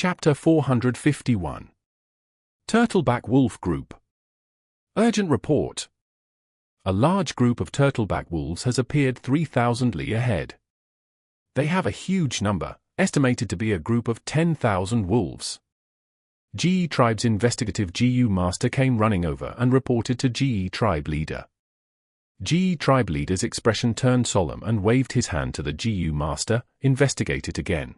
Chapter 451. Turtleback Wolf Group. Urgent report. A large group of turtleback wolves has appeared 3,000 li ahead. They have a huge number, estimated to be a group of 10,000 wolves. Jie Tribe's investigative Gu master came running over and reported to Jie Tribe leader. Jie Tribe leader's expression turned solemn and waved his hand to the Gu master. Investigate it again.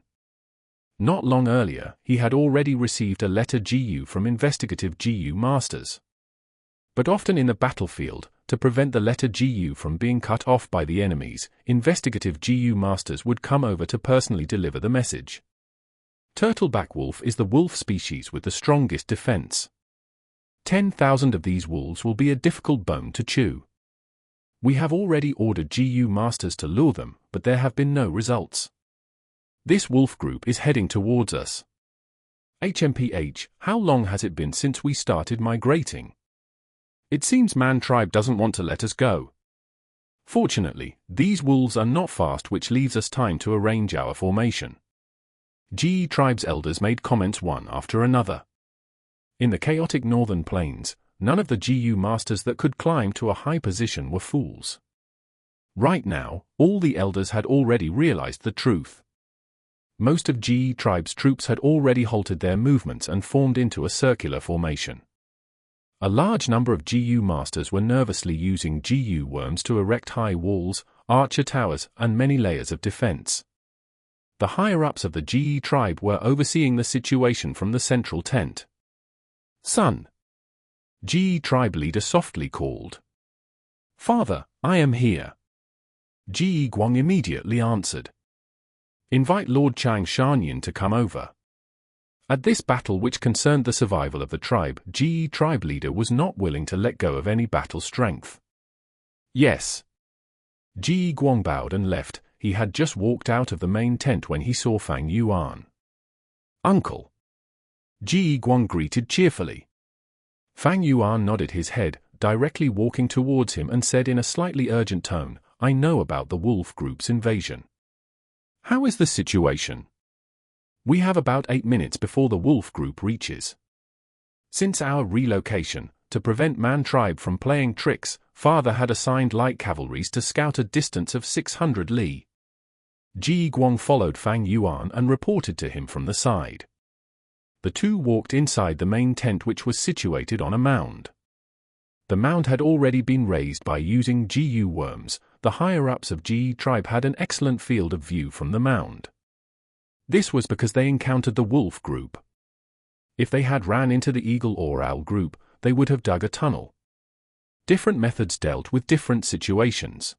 Not long earlier, he had already received a letter Gu from investigative Gu masters. But often in the battlefield, to prevent the letter Gu from being cut off by the enemies, investigative Gu masters would come over to personally deliver the message. Turtleback wolf is the wolf species with the strongest defense. 10,000 of these wolves will be a difficult bone to chew. We have already ordered Gu masters to lure them, but there have been no results. This wolf group is heading towards us. HMPH, how long has it been since we started migrating? It seems Man Tribe doesn't want to let us go. Fortunately, these wolves are not fast, which leaves us time to arrange our formation. Jie Tribe's elders made comments one after another. In the chaotic northern plains, none of the Gu masters that could climb to a high position were fools. Right now, all the elders had already realized the truth. Most of Jie Tribe's troops had already halted their movements and formed into a circular formation. A large number of Gu masters were nervously using Gu worms to erect high walls, archer towers, and many layers of defense. The higher-ups of the Jie Tribe were overseeing the situation from the central tent. "Son," Jie Tribe leader softly called. "Father, I am here." Shi Kuang immediately answered. "Invite Lord Chang Shan Yin to come over." At this battle, which concerned the survival of the tribe, Jie Tribe leader was not willing to let go of any battle strength. "Yes." Shi Kuang bowed and left. He had just walked out of the main tent when he saw Fang Yuan. "Uncle." Shi Kuang greeted cheerfully. Fang Yuan nodded his head, directly walking towards him, and said in a slightly urgent tone, "I know about the wolf group's invasion. How is the situation?" "We have about 8 minutes before the wolf group reaches. Since our relocation, to prevent Man Tribe from playing tricks, Father had assigned light cavalries to scout a distance of 600 li. Shi Kuang followed Fang Yuan and reported to him from the side. The two walked inside the main tent, which was situated on a mound. The mound had already been raised by using Gu worms. The higher-ups of Jie Tribe had an excellent field of view from the mound. This was because they encountered the wolf group. If they had ran into the eagle or owl group, they would have dug a tunnel. Different methods dealt with different situations.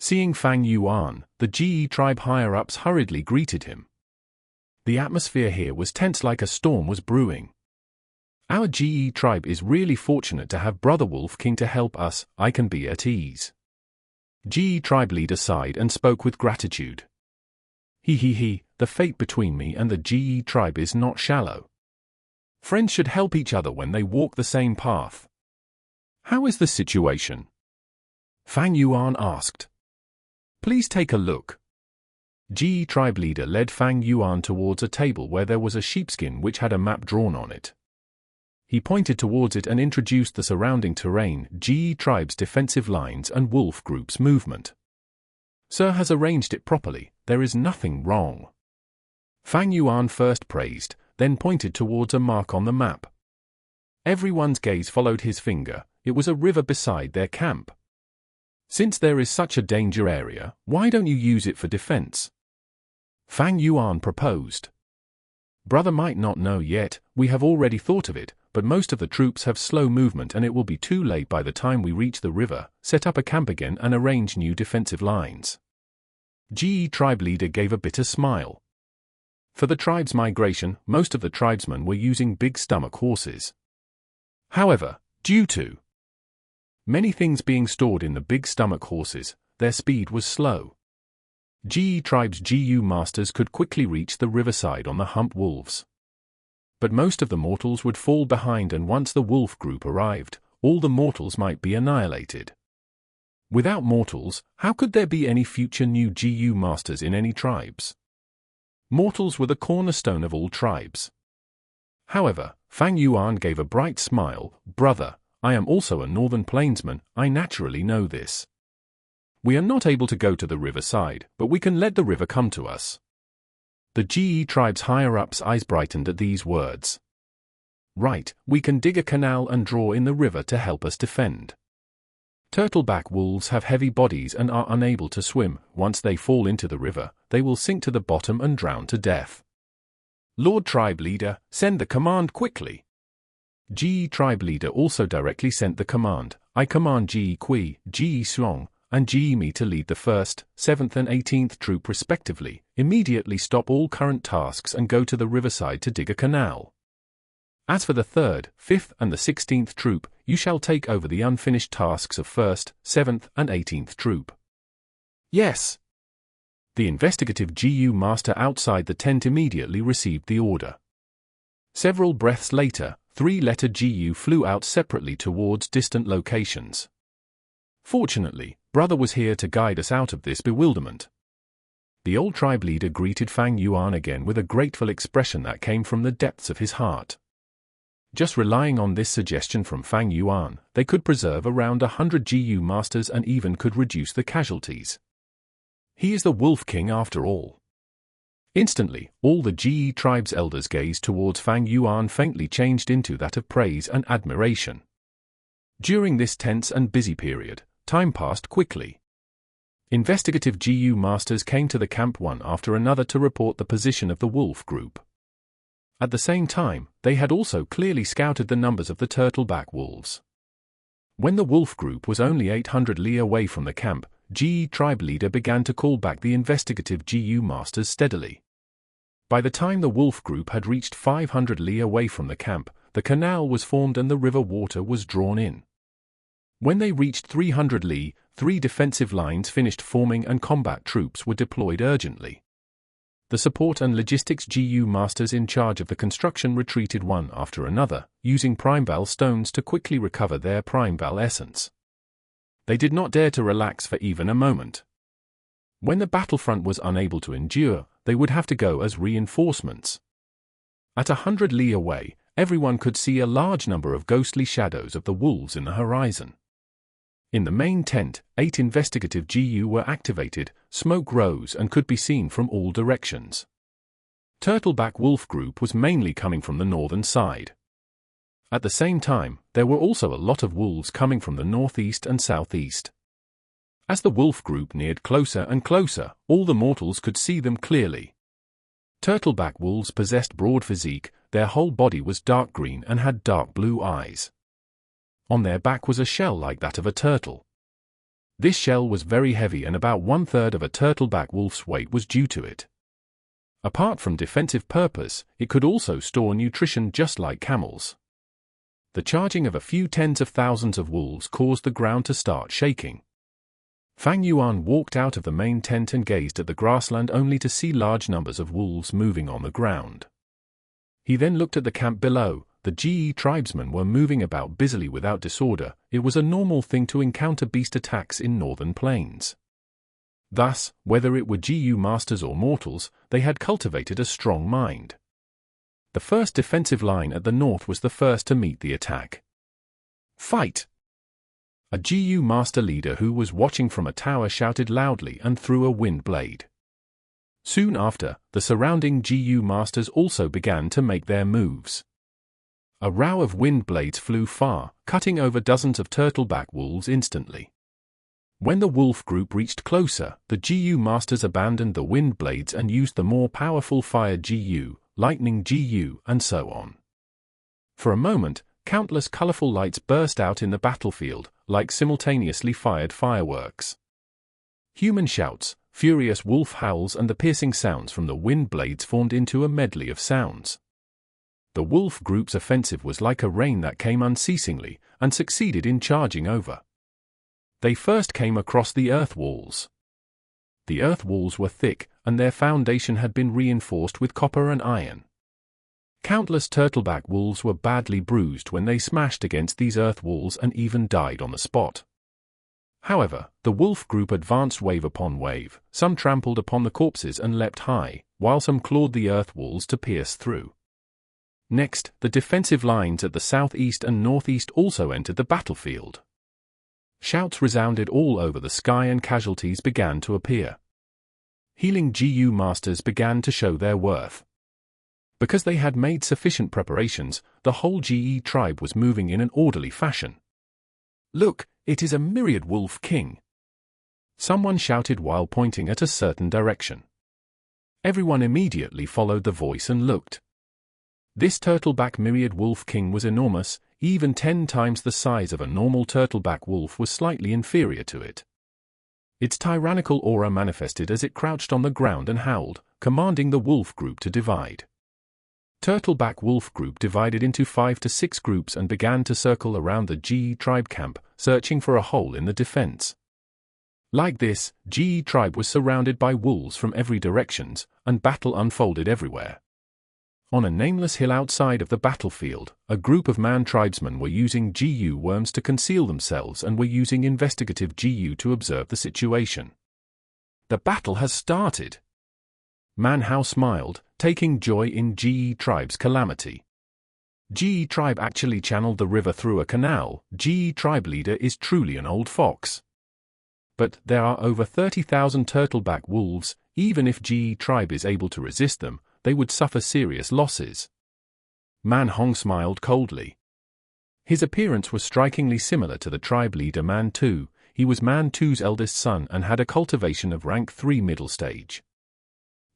Seeing Fang Yuan, the Jie Tribe higher-ups hurriedly greeted him. The atmosphere here was tense, like a storm was brewing. "Our Jie Tribe is really fortunate to have Brother Wolf King to help us. I can be at ease." Jie Tribe leader sighed and spoke with gratitude. He, the fate between me and the Jie Tribe is not shallow. Friends should help each other when they walk the same path." "How is the situation?" Fang Yuan asked. "Please take a look." Jie Tribe leader led Fang Yuan towards a table where there was a sheepskin which had a map drawn on it. He pointed towards it and introduced the surrounding terrain, Jie Tribe's defensive lines, and wolf group's movement. "Sir has arranged it properly, there is nothing wrong." Fang Yuan first praised, then pointed towards a mark on the map. Everyone's gaze followed his finger. It was a river beside their camp. "Since there is such a danger area, why don't you use it for defense?" Fang Yuan proposed. "Brother might not know yet, we have already thought of it, but most of the troops have slow movement and it will be too late by the time we reach the river, set up a camp again and arrange new defensive lines." Jie Tribe leader gave a bitter smile. For the tribe's migration, most of the tribesmen were using big stomach horses. However, due to many things being stored in the big stomach horses, their speed was slow. Jie Tribe's Gu masters could quickly reach the riverside on the hump wolves. But most of the mortals would fall behind, and once the wolf group arrived, all the mortals might be annihilated. Without mortals, how could there be any future new Gu masters in any tribes? Mortals were the cornerstone of all tribes. However, Fang Yuan gave a bright smile. Brother, I am also a northern plainsman, I naturally know this. We are not able to go to the riverside, but we can let the river come to us. The Ge tribe's higher-ups' eyes brightened at these words. Right, we can dig a canal and draw in the river to help us defend. Turtleback wolves have heavy bodies and are unable to swim. Once they fall into the river, they will sink to the bottom and drown to death. Lord Tribe Leader, send the command quickly. Ge Tribe Leader also directly sent the command. I command Ge Kui, Ge Xuong, and Ge Mi to lead the 1st, 7th and 18th troop respectively. Immediately stop all current tasks and go to the riverside to dig a canal. As for the 3rd, 5th and the 16th troop, you shall take over the unfinished tasks of 1st, 7th and 18th troop. Yes. The investigative GU master outside the tent immediately received the order. Several breaths later, 3-letter GU flew out separately towards distant locations. Fortunately, brother was here to guide us out of this bewilderment. The old tribe leader greeted Fang Yuan again with a grateful expression that came from the depths of his heart. Just relying on this suggestion from Fang Yuan, they could preserve around 100 GU masters and even could reduce the casualties. He is the Wolf King after all. Instantly, all the Ge tribe's elders' gaze towards Fang Yuan faintly changed into that of praise and admiration. During this tense and busy period, time passed quickly. Investigative GU masters came to the camp one after another to report the position of the wolf group. At the same time, they had also clearly scouted the numbers of the turtleback wolves. When the wolf group was only 800 li away from the camp, Ge tribe leader began to call back the investigative GU masters steadily. By the time the wolf group had reached 500 li away from the camp, the canal was formed and the river water was drawn in. When they reached 300 li, 3 defensive lines finished forming and combat troops were deployed urgently. The support and logistics GU masters in charge of the construction retreated one after another, using Primebal stones to quickly recover their Primebal essence. They did not dare to relax for even a moment. When the battlefront was unable to endure, they would have to go as reinforcements. At 100 li away, everyone could see a large number of ghostly shadows of the wolves in the horizon. In the main tent, 8 investigative GU were activated, smoke rose and could be seen from all directions. Turtleback wolf group was mainly coming from the northern side. At the same time, there were also a lot of wolves coming from the northeast and southeast. As the wolf group neared closer and closer, all the mortals could see them clearly. Turtleback wolves possessed broad physique, their whole body was dark green and had dark blue eyes. On their back was a shell like that of a turtle. This shell was very heavy and about 1/3 of a turtleback wolf's weight was due to it. Apart from defensive purpose, it could also store nutrition just like camels. The charging of a few tens of thousands of wolves caused the ground to start shaking. Fang Yuan walked out of the main tent and gazed at the grassland only to see large numbers of wolves moving on the ground. He then looked at the camp below. The Ge tribesmen were moving about busily without disorder. It was a normal thing to encounter beast attacks in northern plains. Thus, whether it were GU masters or mortals, they had cultivated a strong mind. The first defensive line at the north was the first to meet the attack. Fight! A GU master leader who was watching from a tower shouted loudly and threw a wind blade. Soon after, the surrounding GU masters also began to make their moves. A row of wind blades flew far, cutting over dozens of turtleback wolves instantly. When the wolf group reached closer, the GU masters abandoned the wind blades and used the more powerful fire GU, lightning GU, and so on. For a moment, countless colorful lights burst out in the battlefield, like simultaneously fired fireworks. Human shouts, furious wolf howls and the piercing sounds from the wind blades formed into a medley of sounds. The wolf group's offensive was like a rain that came unceasingly, and succeeded in charging over. They first came across the earth walls. The earth walls were thick, and their foundation had been reinforced with copper and iron. Countless turtleback wolves were badly bruised when they smashed against these earth walls and even died on the spot. However, the wolf group advanced wave upon wave, some trampled upon the corpses and leapt high, while some clawed the earth walls to pierce through. Next, the defensive lines at the southeast and northeast also entered the battlefield. Shouts resounded all over the sky and casualties began to appear. Healing Gu masters began to show their worth. Because they had made sufficient preparations, the whole Ge tribe was moving in an orderly fashion. "Look, it is a myriad wolf king!" Someone shouted while pointing at a certain direction. Everyone immediately followed the voice and looked. This turtleback myriad wolf king was enormous, even 10 times the size of a normal turtleback wolf was slightly inferior to it. Its tyrannical aura manifested as it crouched on the ground and howled, commanding the wolf group to divide. Turtleback wolf group divided into 5 to 6 groups and began to circle around the Ge tribe camp, searching for a hole in the defense. Like this, Ge tribe was surrounded by wolves from every directions, and battle unfolded everywhere. On a nameless hill outside of the battlefield, a group of man tribesmen were using Gu worms to conceal themselves and were using investigative Gu to observe the situation. "The battle has started." Man Hao smiled, taking joy in Ge tribe's calamity. Ge tribe actually channeled the river through a canal. Ge tribe leader is truly an old fox. But there are over 30,000 turtleback wolves. Even if Ge tribe is able to resist them, they would suffer serious losses. Man Hong smiled coldly. His appearance was strikingly similar to the tribe leader Man Tu. He was Man Tu's eldest son and had a cultivation of rank 3 middle stage.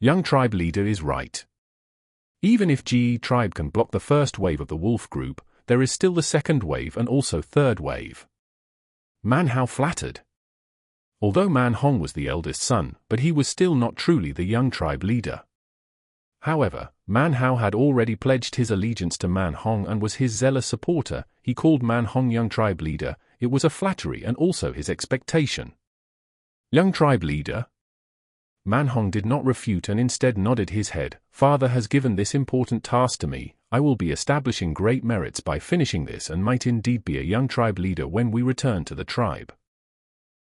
Young tribe leader is right. Even if Ge tribe can block the first wave of the wolf group, there is still the second wave and also third wave. Man Hao flattered. Although Man Hong was the eldest son, but he was still not truly the young tribe leader. However, Man Hao had already pledged his allegiance to Man Hong and was his zealous supporter. He called Man Hong young tribe leader. It was a flattery and also his expectation. Young tribe leader? Man Hong did not refute and instead nodded his head. "Father has given this important task to me. I will be establishing great merits by finishing this and might indeed be a young tribe leader when we return to the tribe.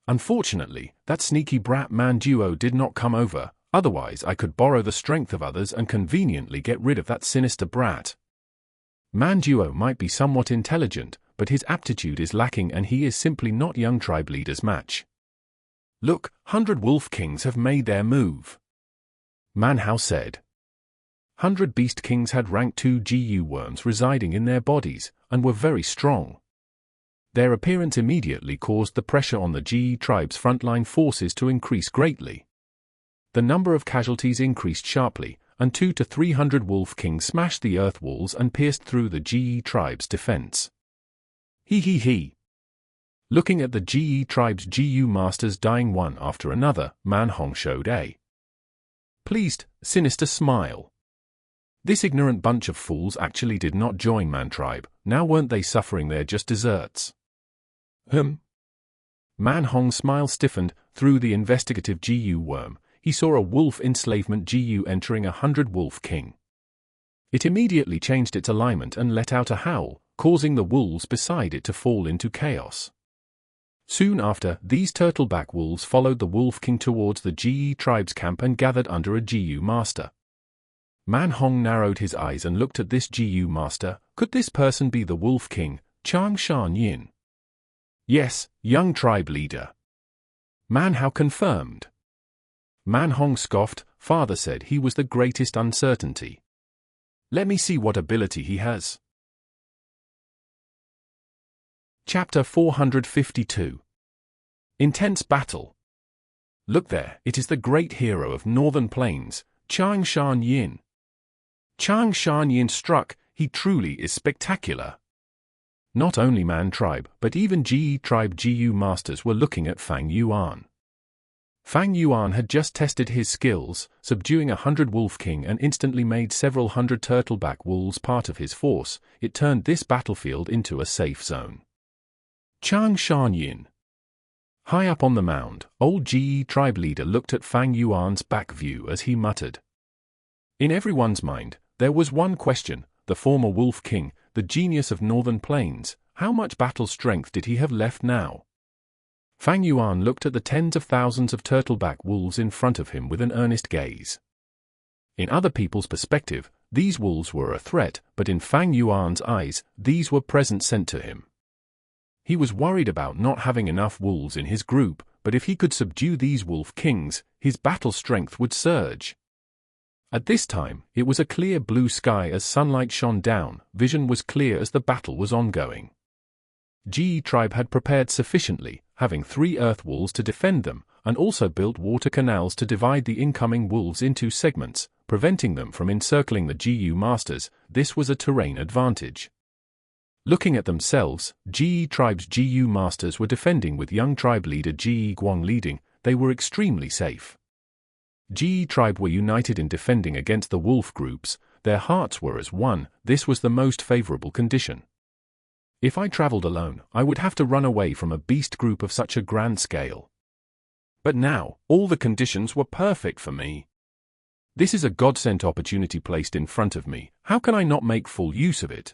Unfortunately, that sneaky brat Man Duo did not come over. Otherwise I could borrow the strength of others and conveniently get rid of that sinister brat. Man Duo might be somewhat intelligent, but his aptitude is lacking and he is simply not young tribe leader's match. Look, 100 wolf kings have made their move." Man Hao said. 100 beast kings had rank 2 Gu worms residing in their bodies, and were very strong. Their appearance immediately caused the pressure on the Ge tribe's frontline forces to increase greatly. The number of casualties increased sharply, and 200 to 300 wolf kings smashed the earth walls and pierced through the Ge tribe's defense. He. Looking at the Ge tribe's Gu masters dying one after another, Man Hong showed a pleased, sinister smile. This ignorant bunch of fools actually did not join Man tribe. Now weren't they suffering? They're just deserts. Man Hong's smile stiffened. Through the investigative Gu worm, he saw a wolf enslavement Gu entering 100 wolf king. It immediately changed its alignment and let out a howl, causing the wolves beside it to fall into chaos. Soon after, these turtleback wolves followed the wolf king towards the Ge tribe's camp and gathered under a Gu master. Man Hong narrowed his eyes and looked at this Gu master. Could this person be the wolf king, Chang Shan Yin? Yes, young tribe leader. Man Hao confirmed. Man Hong scoffed. Father said he was the greatest uncertainty. Let me see what ability he has. Chapter 452. Intense Battle. Look there, it is the great hero of Northern Plains, Chang Shan Yin. Chang Shan Yin struck. He truly is spectacular. Not only Man tribe, but even Ge tribe Gu masters were looking at Fang Yuan. Fang Yuan had just tested his skills, subduing 100 wolf king and instantly made several hundred turtleback wolves part of his force. It turned this battlefield into a safe zone. Chang Shan Yin. High up on the mound, old Ge tribe leader looked at Fang Yuan's back view as he muttered. In everyone's mind, there was one question: the former wolf king, the genius of Northern Plains, how much battle strength did he have left now? Fang Yuan looked at the tens of thousands of turtleback wolves in front of him with an earnest gaze. In other people's perspective, these wolves were a threat, but in Fang Yuan's eyes, these were presents sent to him. He was worried about not having enough wolves in his group, but if he could subdue these wolf kings, his battle strength would surge. At this time, it was a clear blue sky as sunlight shone down, vision was clear as the battle was ongoing. Jade tribe had prepared sufficiently, having 3 earth walls to defend them, and also built water canals to divide the incoming wolves into segments, preventing them from encircling the Gu masters. This was a terrain advantage. Looking at themselves, Jade tribe's Gu masters were defending with young tribe leader Shi Kuang leading. They were extremely safe. Jade tribe were united in defending against the wolf groups, their hearts were as one. This was the most favorable condition. If I traveled alone, I would have to run away from a beast group of such a grand scale. But now, all the conditions were perfect for me. This is a God-sent opportunity placed in front of me. How can I not make full use of it?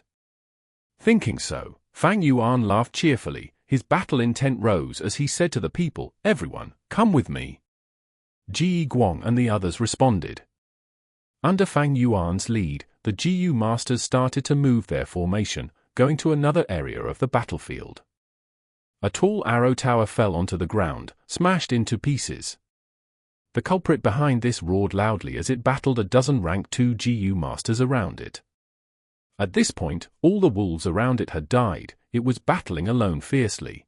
Thinking so, Fang Yuan laughed cheerfully. His battle intent rose as he said to the people, "Everyone, come with me." Shi Kuang and the others responded. Under Fang Yuan's lead, the Gu masters started to move their formation, going to another area of the battlefield. A tall arrow tower fell onto the ground, smashed into pieces. The culprit behind this roared loudly as it battled a dozen rank 2 Gu masters around it. At this point, all the wolves around it had died. It was battling alone fiercely.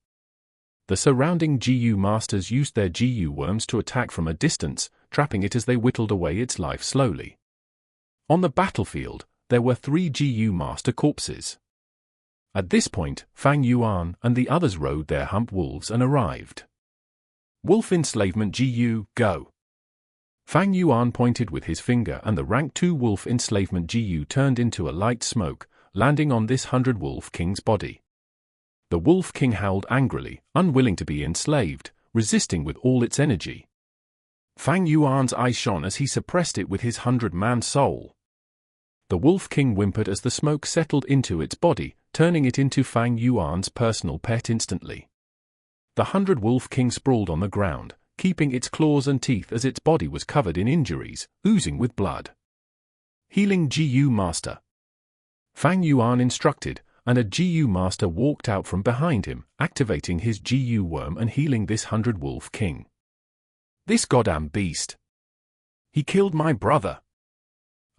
The surrounding Gu masters used their Gu worms to attack from a distance, trapping it as they whittled away its life slowly. On the battlefield, there were 3 Gu master corpses. At this point, Fang Yuan and the others rode their hump wolves and arrived. Wolf Enslavement Gu, go! Fang Yuan pointed with his finger and the rank 2 Wolf Enslavement Gu turned into a light smoke, landing on this 100 Wolf King's body. The Wolf King howled angrily, unwilling to be enslaved, resisting with all its energy. Fang Yuan's eye shone as he suppressed it with his 100-man soul. The Wolf King whimpered as the smoke settled into its body, turning it into Fang Yuan's personal pet instantly. The 100 Wolf King sprawled on the ground, keeping its claws and teeth as its body was covered in injuries, oozing with blood. Healing Gu Master. Fang Yuan instructed, and a Gu Master walked out from behind him, activating his Gu worm and healing this 100 Wolf King. This goddamn beast. He killed my brother.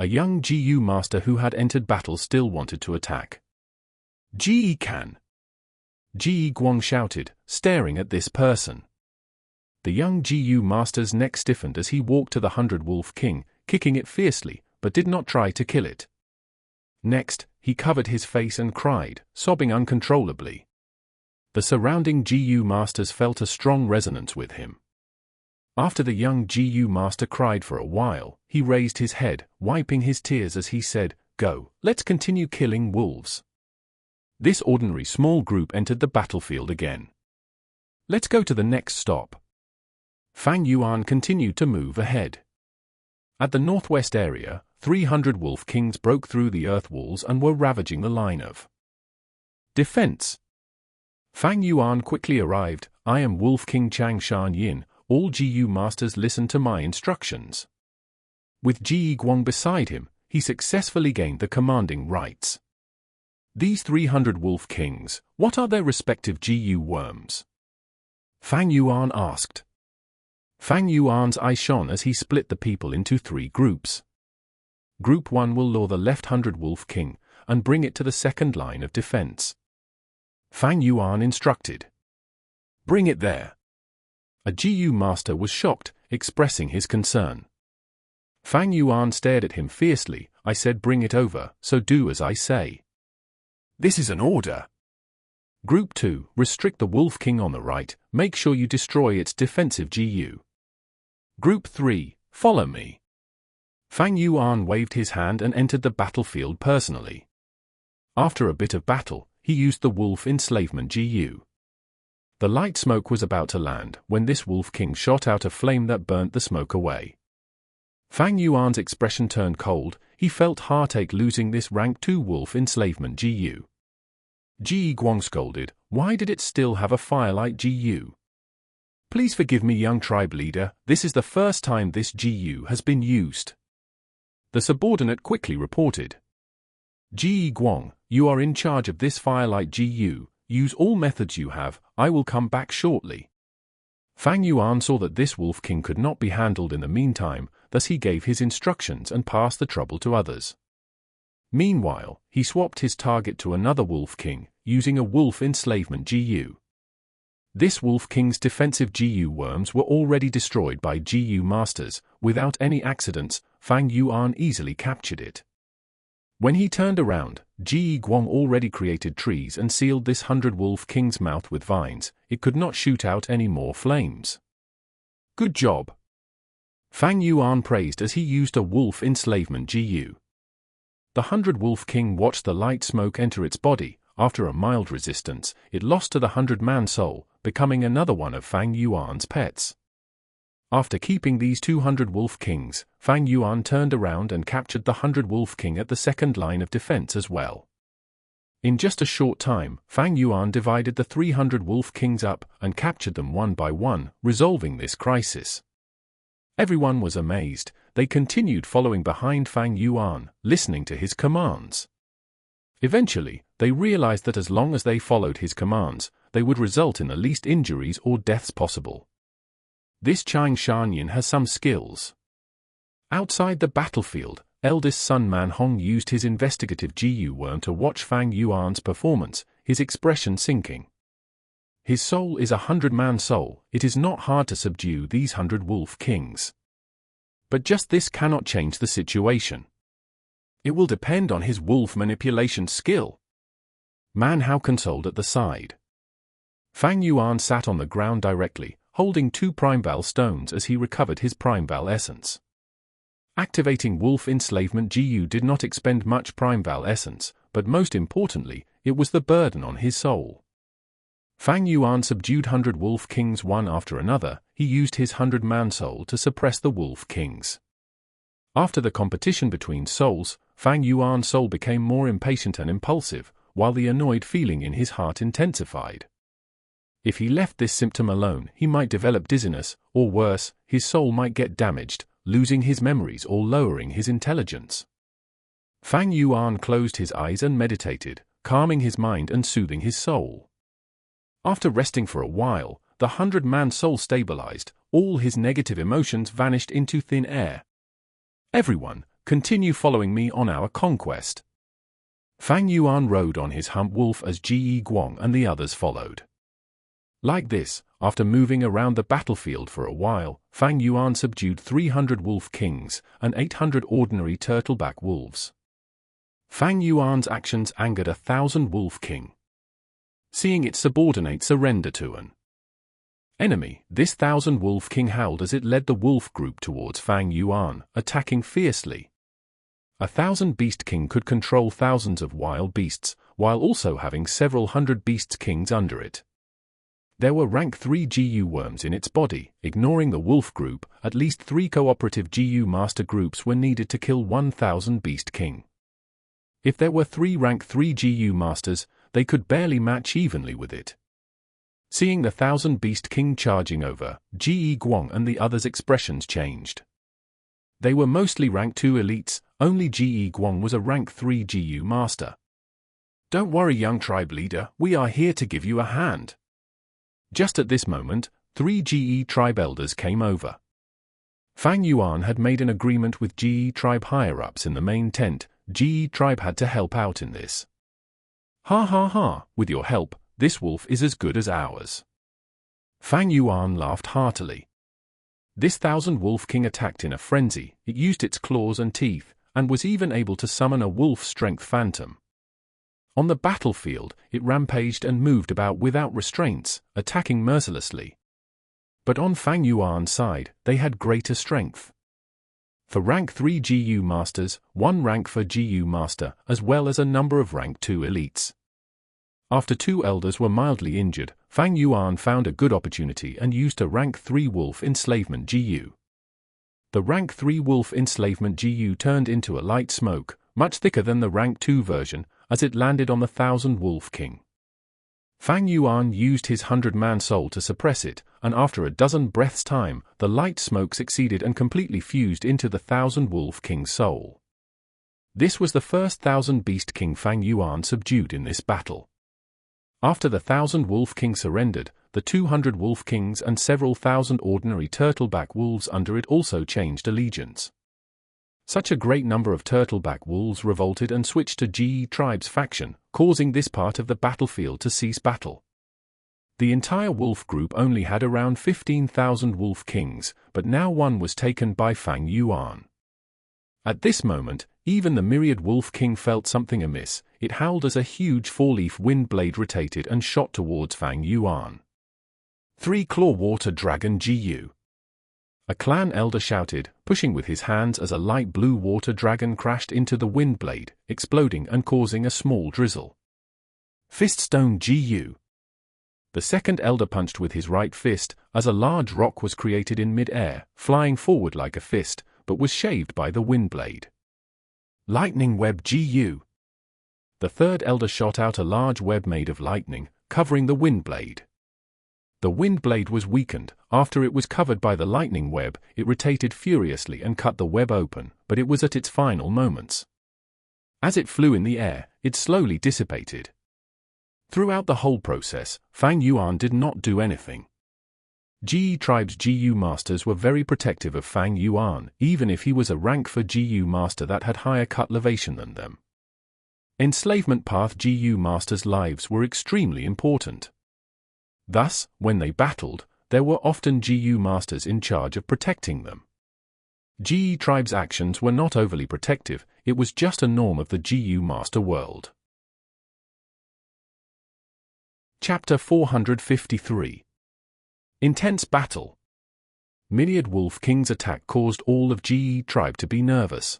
A young Gu Master who had entered battle still wanted to attack. Ji can. Shi Kuang shouted, staring at this person. The young Gu Master's neck stiffened as he walked to the 100 Wolf King, kicking it fiercely, but did not try to kill it. Next, he covered his face and cried, sobbing uncontrollably. The surrounding Gu Masters felt a strong resonance with him. After the young Gu Master cried for a while, he raised his head, wiping his tears as he said, "Go, let's continue killing wolves." This ordinary small group entered the battlefield again. Let's go to the next stop. Fang Yuan continued to move ahead. At the northwest area, 300 Wolf Kings broke through the earth walls and were ravaging the line of defense. Fang Yuan quickly arrived. "I am Wolf King Chang Shan Yin. All Gu Masters listen to my instructions." With Shi Kuang beside him, he successfully gained the commanding rights. These 300 Wolf Kings, what are their respective Gu worms? Fang Yuan asked. Fang Yuan's eye shone as he split the people into 3 groups. Group 1 will lure the left 100 Wolf King and bring it to the second line of defense. Fang Yuan instructed. Bring it there. A Gu Master was shocked, expressing his concern. Fang Yuan stared at him fiercely. "I said bring it over, so do as I say." "This is an order." Group 2, restrict the Wolf King on the right, make sure you destroy its defensive Gu. Group 3, follow me. Fang Yuan waved his hand and entered the battlefield personally. After a bit of battle, he used the Wolf Enslavement Gu. The light smoke was about to land when this Wolf King shot out a flame that burnt the smoke away. Fang Yuan's expression turned cold. He felt heartache losing this rank 2 Wolf Enslavement Gu. Shi Kuang scolded, "Why did it still have a firelight Gu?" Please forgive me, young tribe leader, this is the first time this GU has been used. The subordinate quickly reported. Ji Guang, you are in charge of this Firelight GU, use all methods you have, I will come back shortly. Fang Yuan saw that this Wolf King could not be handled in the meantime, thus he gave his instructions and passed the trouble to others. Meanwhile, he swapped his target to another Wolf King, using a Wolf Enslavement GU. This Wolf King's defensive GU worms were already destroyed by GU masters. Without any accidents, Fang Yuan easily captured it. When he turned around, Ji Guang already created trees and sealed this 100 Wolf King's mouth with vines. It could not shoot out any more flames. Good job. Fang Yuan praised as he used a Wolf Enslavement GU. The 100 Wolf King watched the light smoke enter its body. After a mild resistance, it lost to the 100-man soul, becoming another one of Fang Yuan's pets. After keeping these 200 Wolf Kings, Fang Yuan turned around and captured the 100 Wolf King at the second line of defense as well. In just a short time, Fang Yuan divided the 300 Wolf Kings up and captured them one by one, resolving this crisis. Everyone was amazed. They continued following behind Fang Yuan, listening to his commands. Eventually, they realized that as long as they followed his commands, they would result in the least injuries or deaths possible. This Chang Shan Yin has some skills. Outside the battlefield, eldest son Man Hong used his investigative GU worm to watch Fang Yuan's performance, his expression sinking. His soul is a 100-man soul. It is not hard to subdue these 100 Wolf Kings. But just this cannot change the situation. It will depend on his wolf manipulation skill. Man Hao consoled at the side. Fang Yuan sat on the ground directly, holding 2 Primeval stones as he recovered his Primeval essence. Activating Wolf Enslavement GU did not expend much Primeval essence, but most importantly, it was the burden on his soul. Fang Yuan subdued 100 Wolf Kings one after another. He used his 100-man soul to suppress the Wolf Kings. After the competition between souls, Fang Yuan's soul became more impatient and impulsive, while the annoyed feeling in his heart intensified. If he left this symptom alone, he might develop dizziness, or worse, his soul might get damaged, losing his memories or lowering his intelligence. Fang Yuan closed his eyes and meditated, calming his mind and soothing his soul. After resting for a while, the 100-man soul stabilized. All his negative emotions vanished into thin air. Everyone, continue following me on our conquest. Fang Yuan rode on his hump wolf as Ji Guang and the others followed. Like this, after moving around the battlefield for a while, Fang Yuan subdued 300 Wolf Kings and 800 ordinary Turtleback wolves. Fang Yuan's actions angered 1,000 Wolf King. Seeing its subordinate surrender to an enemy, this 1,000 Wolf King howled as it led the wolf group towards Fang Yuan, attacking fiercely. 1,000 Beast King could control thousands of wild beasts, while also having several hundred Beast Kings under it. There were rank 3 GU worms in its body. Ignoring the wolf group, at least 3 cooperative GU master groups were needed to kill 1,000 Beast King. If there were 3 rank 3 GU masters, they could barely match evenly with it. Seeing the 1,000 Beast King charging over, Ji Guang and the others' expressions changed. They were mostly rank 2 elites. Only Ji Guang was a rank 3 GU master. Don't worry, young tribe leader, we are here to give you a hand. Just at this moment, 3 GE tribe elders came over. Fang Yuan had made an agreement with GE tribe higher-ups in the main tent. GE tribe had to help out in this. Ha ha ha, with your help, this wolf is as good as ours. Fang Yuan laughed heartily. This 1,000 Wolf King attacked in a frenzy. It used its claws and teeth, and was even able to summon a wolf-strength phantom. On the battlefield, it rampaged and moved about without restraints, attacking mercilessly. But on Fang Yuan's side, they had greater strength. For rank 3 GU masters, 1 rank for GU master, as well as a number of rank 2 elites. After 2 elders were mildly injured, Fang Yuan found a good opportunity and used a rank 3 Wolf Enslavement GU. The rank 3 Wolf Enslavement GU turned into a light smoke, much thicker than the rank 2 version, as it landed on the 1,000 Wolf King. Fang Yuan used his 100-man soul to suppress it. and after a dozen breaths' time, the light smoke succeeded and completely fused into the 1,000 Wolf King's soul. This was the first 1,000 Beast King Fang Yuan subdued in this battle. After the 1,000 Wolf King surrendered, the 200 Wolf Kings and several thousand ordinary turtleback wolves under it also changed allegiance. Such a great number of turtleback wolves revolted and switched to Jade tribe's faction, causing this part of the battlefield to cease battle. The entire wolf group only had around 15,000 Wolf Kings, but now one was taken by Fang Yuan. At this moment, even the myriad Wolf King felt something amiss. It howled as a huge four-leaf wind blade rotated and shot towards Fang Yuan. Three-claw water dragon Gu. A clan elder shouted, pushing with his hands as a light blue water dragon crashed into the wind blade, exploding and causing a small drizzle. Fiststone Gu. The second elder punched with his right fist, as a large rock was created in mid-air, flying forward like a fist, but was shaved by the wind blade. Lightning Web Gu. The third elder shot out a large web made of lightning, covering the wind blade. The wind blade was weakened. After it was covered by the lightning web, it rotated furiously and cut the web open, but it was at its final moments. As it flew in the air, it slowly dissipated. Throughout the whole process, Fang Yuan did not do anything. Jade tribe's Gu masters were very protective of Fang Yuan, even if he was a rank for Gu master that had higher cultivation than them. Enslavement path Gu masters' lives were extremely important. Thus, when they battled, there were often Gu masters in charge of protecting them. Jade tribe's actions were not overly protective, it was just a norm of the Gu master world. Chapter 453. Intense Battle. Myriad Wolf King's attack caused all of Jade tribe to be nervous.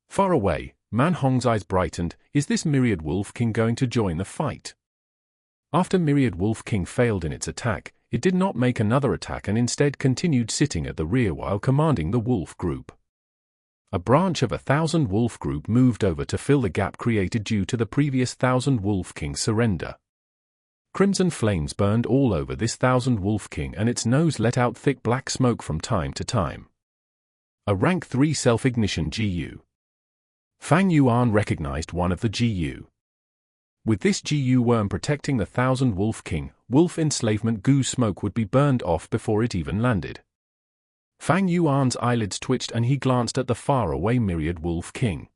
Far away, Man Hong's eyes brightened. Is this Myriad Wolf King going to join the fight? After Myriad Wolf King failed in its attack, it did not make another attack and instead continued sitting at the rear while commanding the wolf group. A branch of 1,000 wolf group moved over to fill the gap created due to the previous 1,000 Wolf King surrender. Crimson flames burned all over this 1,000 Wolf King and its nose let out thick black smoke from time to time. A rank 3 self-ignition Gu. Fang Yuan recognized one of the Gu. With this Gu worm protecting the 1,000 Wolf King, wolf enslavement Gu smoke would be burned off before it even landed. Fang Yuan's eyelids twitched and he glanced at the far-away Myriad Wolf King.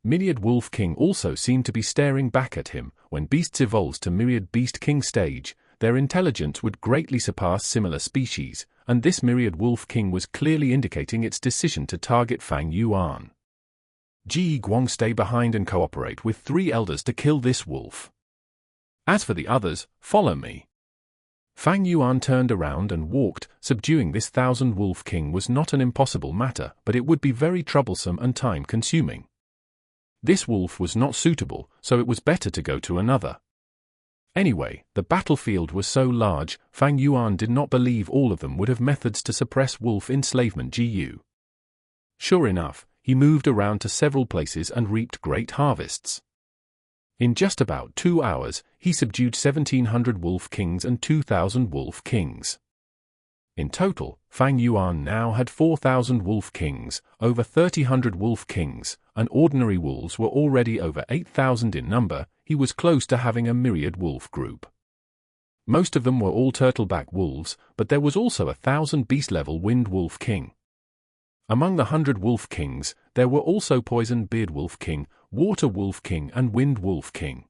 Myriad Wolf King also seemed to be staring back at him. When beasts evolves to Myriad Beast King stage, their intelligence would greatly surpass similar species, and this Myriad Wolf King was clearly indicating its decision to target Fang Yuan. Ji Guang, stay behind and cooperate with 3 elders to kill this wolf. As for the others, follow me. Fang Yuan turned around and walked. Subduing this 1,000 Wolf King was not an impossible matter, but it would be very troublesome and time-consuming. This wolf was not suitable, so it was better to go to another. Anyway, the battlefield was so large, Fang Yuan did not believe all of them would have methods to suppress wolf enslavement Gu. Sure enough, he moved around to several places and reaped great harvests. In just about 2 hours, he subdued 1,700 Wolf Kings and 2,000 Wolf Kings. In total, Fang Yuan now had 4,000 Wolf Kings, over 3,000 Wolf Kings, and ordinary wolves were already over 8,000 in number. He was close to having a myriad wolf group. Most of them were all turtleback wolves, but there was also 1,000 beast-level Wind Wolf King. Among the 100 Wolf Kings, there were also Poison Beard Wolf King, Water Wolf King and Wind Wolf King.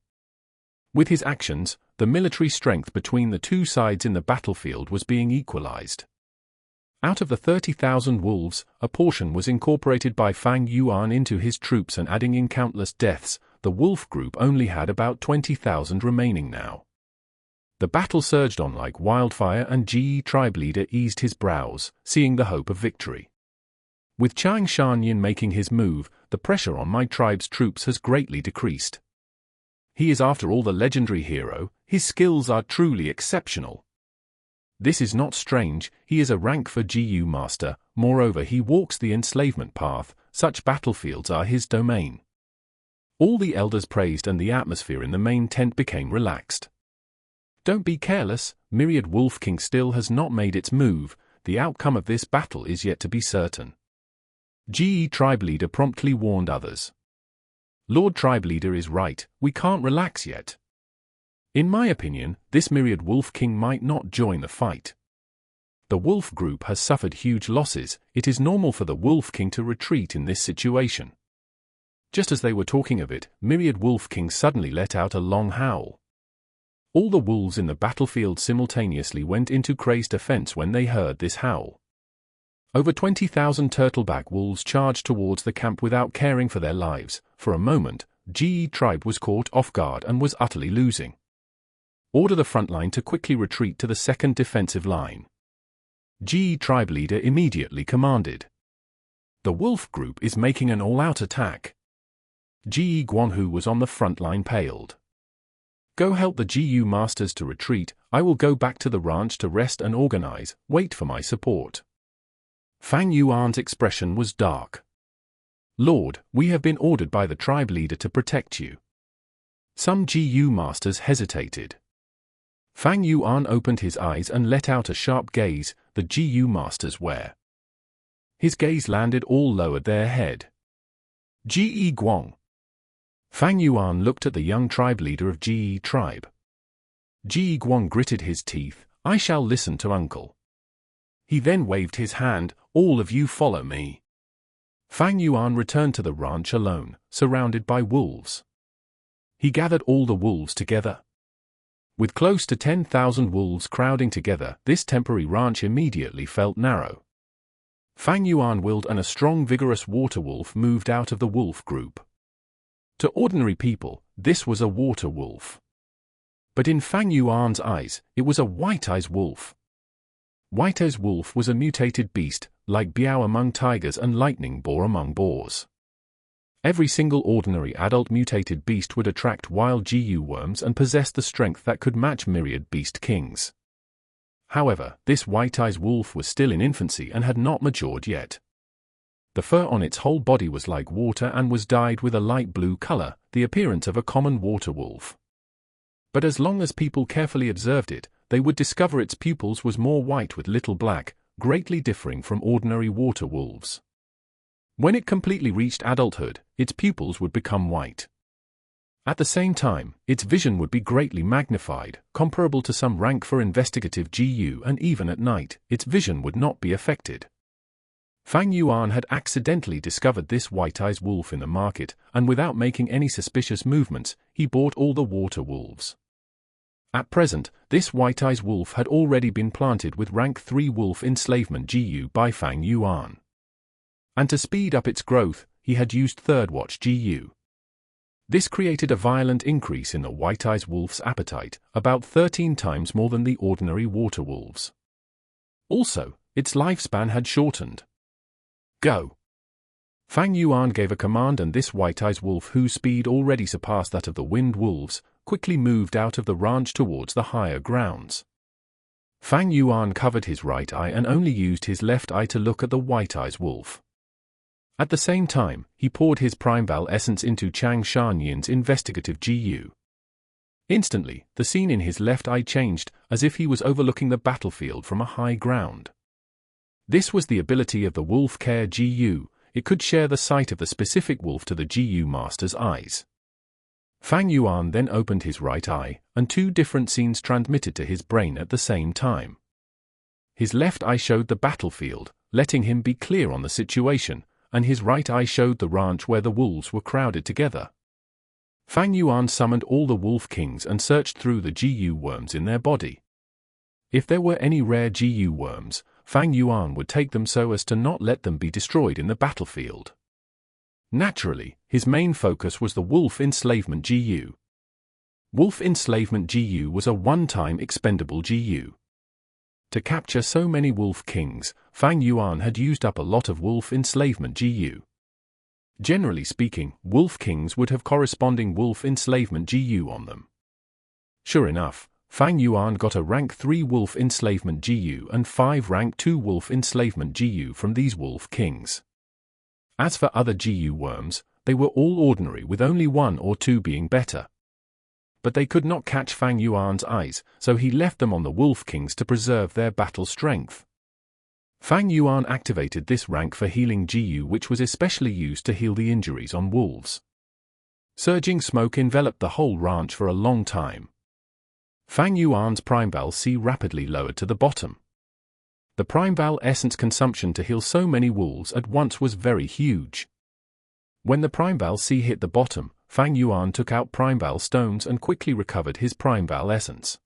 With his actions, the military strength between the two sides in the battlefield was being equalized. Out of the 30,000 wolves, a portion was incorporated by Fang Yuan into his troops, and adding in countless deaths, the wolf group only had about 20,000 remaining now. The battle surged on like wildfire, and Jade tribe leader eased his brows, seeing the hope of victory. With Chang Shan Yin making his move, the pressure on my tribe's troops has greatly decreased. He is after all the legendary hero, his skills are truly exceptional. This is not strange, he is a rank for Gu master, moreover he walks the enslavement path, such battlefields are his domain. All the elders praised and the atmosphere in the main tent became relaxed. Don't be careless, Myriad Wolf King still has not made its move, the outcome of this battle is yet to be certain. Ge Tribe Leader promptly warned others. Lord Tribe Leader is right, we can't relax yet. In my opinion, this Myriad Wolf King might not join the fight. The Wolf Group has suffered huge losses, it is normal for the Wolf King to retreat in this situation. Just as they were talking of it, Myriad Wolf King suddenly let out a long howl. All the wolves in the battlefield simultaneously went into crazed defense when they heard this howl. Over 20,000 turtleback wolves charged towards the camp without caring for their lives. For a moment, Ge Tribe was caught off guard and was utterly losing. Order the front line to quickly retreat to the second defensive line. Ge Tribe Leader immediately commanded. The Wolf Group is making an all-out attack. Ge Guan, who was on the front line, paled. Go help the GU masters to retreat, I will go back to the ranch to rest and organize, wait for my support. Fang Yuan's expression was dark. Lord, we have been ordered by the tribe leader to protect you. Some GU masters hesitated. Fang Yuan opened his eyes and let out a sharp gaze, the GU masters where? His gaze landed all lowered their head. Ge Guang. Fang Yuan looked at the young tribe leader of Ge tribe. Ge Guang gritted his teeth, I shall listen to uncle. He then waved his hand, all of you follow me. Fang Yuan returned to the ranch alone, surrounded by wolves. He gathered all the wolves together. With close to 10,000 wolves crowding together, this temporary ranch immediately felt narrow. Fang Yuan willed and a strong vigorous water wolf moved out of the wolf group. To ordinary people, this was a water wolf. But in Fang Yuan's eyes, it was a white-eyes wolf. White-eyes wolf was a mutated beast, like Biao among tigers and lightning boar among boars. Every single ordinary adult mutated beast would attract wild GU worms and possess the strength that could match myriad beast kings. However, this white-eyes wolf was still in infancy and had not matured yet. The fur on its whole body was like water and was dyed with a light blue color, the appearance of a common water wolf. But as long as people carefully observed it, they would discover its pupils was more white with little black, greatly differing from ordinary water wolves. When it completely reached adulthood, its pupils would become white. At the same time, its vision would be greatly magnified, comparable to some rank for investigative GU, and even at night, its vision would not be affected. Fang Yuan had accidentally discovered this white-eyes wolf in the market, and without making any suspicious movements, he bought all the water wolves. At present, this white-eyes wolf had already been planted with rank 3 wolf enslavement GU by Fang Yuan. And to speed up its growth, he had used third watch GU. This created a violent increase in the white-eyes wolf's appetite, about 13 times more than the ordinary water wolves. Also, its lifespan had shortened. Go! Fang Yuan gave a command, and this white-eyes wolf, whose speed already surpassed that of the wind wolves, quickly moved out of the ranch towards the higher grounds. Fang Yuan covered his right eye and only used his left eye to look at the white-eyes wolf. At the same time, he poured his Primeval essence into Chang Shan Yin's investigative GU. Instantly, the scene in his left eye changed, as if he was overlooking the battlefield from a high ground. This was the ability of the Wolf Care GU, it could share the sight of the specific wolf to the GU master's eyes. Fang Yuan then opened his right eye, and 2 different scenes transmitted to his brain at the same time. His left eye showed the battlefield, letting him be clear on the situation, and his right eye showed the ranch where the wolves were crowded together. Fang Yuan summoned all the wolf kings and searched through the GU worms in their body. If there were any rare GU worms, Fang Yuan would take them so as to not let them be destroyed in the battlefield. Naturally, his main focus was the wolf enslavement GU. Wolf enslavement GU was a one-time expendable GU. To capture so many wolf kings, Fang Yuan had used up a lot of wolf enslavement GU. Generally speaking, wolf kings would have corresponding wolf enslavement GU on them. Sure enough, Fang Yuan got a rank 3 wolf enslavement GU and 5 rank 2 wolf enslavement GU from these wolf kings. As for other GU worms, they were all ordinary, with only 1 or 2 being better. but they could not catch Fang Yuan's eyes, so he left them on the Wolf Kings to preserve their battle strength. Fang Yuan activated this rank for healing Jiyu, which was especially used to heal the injuries on wolves. Surging smoke enveloped the whole ranch for a long time. Fang Yuan's Primeval C rapidly lowered to the bottom. The Primeval essence consumption to heal so many wolves at once was very huge. When the Primeval C hit the bottom, Fang Yuan took out Primeval stones and quickly recovered his Primeval essence.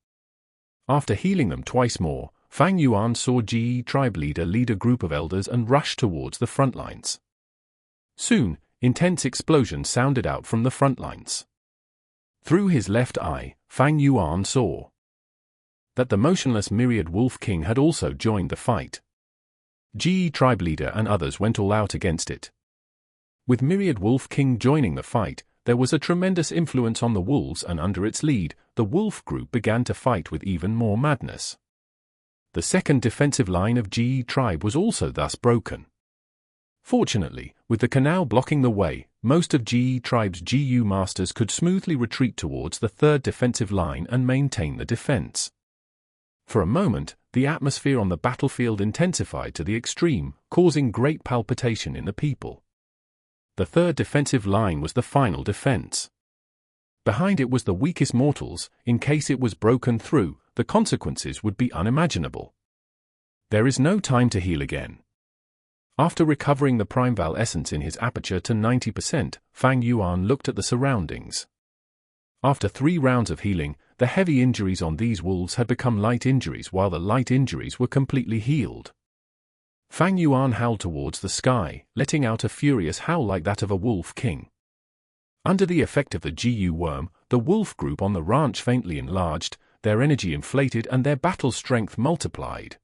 After healing them twice more, Fang Yuan saw Jie tribe leader lead a group of elders and rush towards the front lines. Soon, intense explosions sounded out from the front lines. Through his left eye, Fang Yuan saw that the motionless Myriad Wolf King had also joined the fight. Jie tribe leader and others went all out against it. With Myriad Wolf King joining the fight, there was a tremendous influence on the wolves, and under its lead, the wolf group began to fight with even more madness. The second defensive line of Jie tribe was also thus broken. Fortunately, with the canal blocking the way, most of Jie tribe's Jiyu masters could smoothly retreat towards the third defensive line and maintain the defense. For a moment, the atmosphere on the battlefield intensified to the extreme, causing great palpitation in the people. The third defensive line was the final defense. Behind it was the weakest mortals. In case it was broken through, the consequences would be unimaginable. There is no time to heal again. After recovering the Primeval essence in his aperture to 90%, Fang Yuan looked at the surroundings. After 3 rounds of healing, the heavy injuries on these wolves had become light injuries, while the light injuries were completely healed. Fang Yuan howled towards the sky, letting out a furious howl like that of a wolf king. Under the effect of the Jiyu worm, the wolf group on the ranch faintly enlarged, their energy inflated and their battle strength multiplied.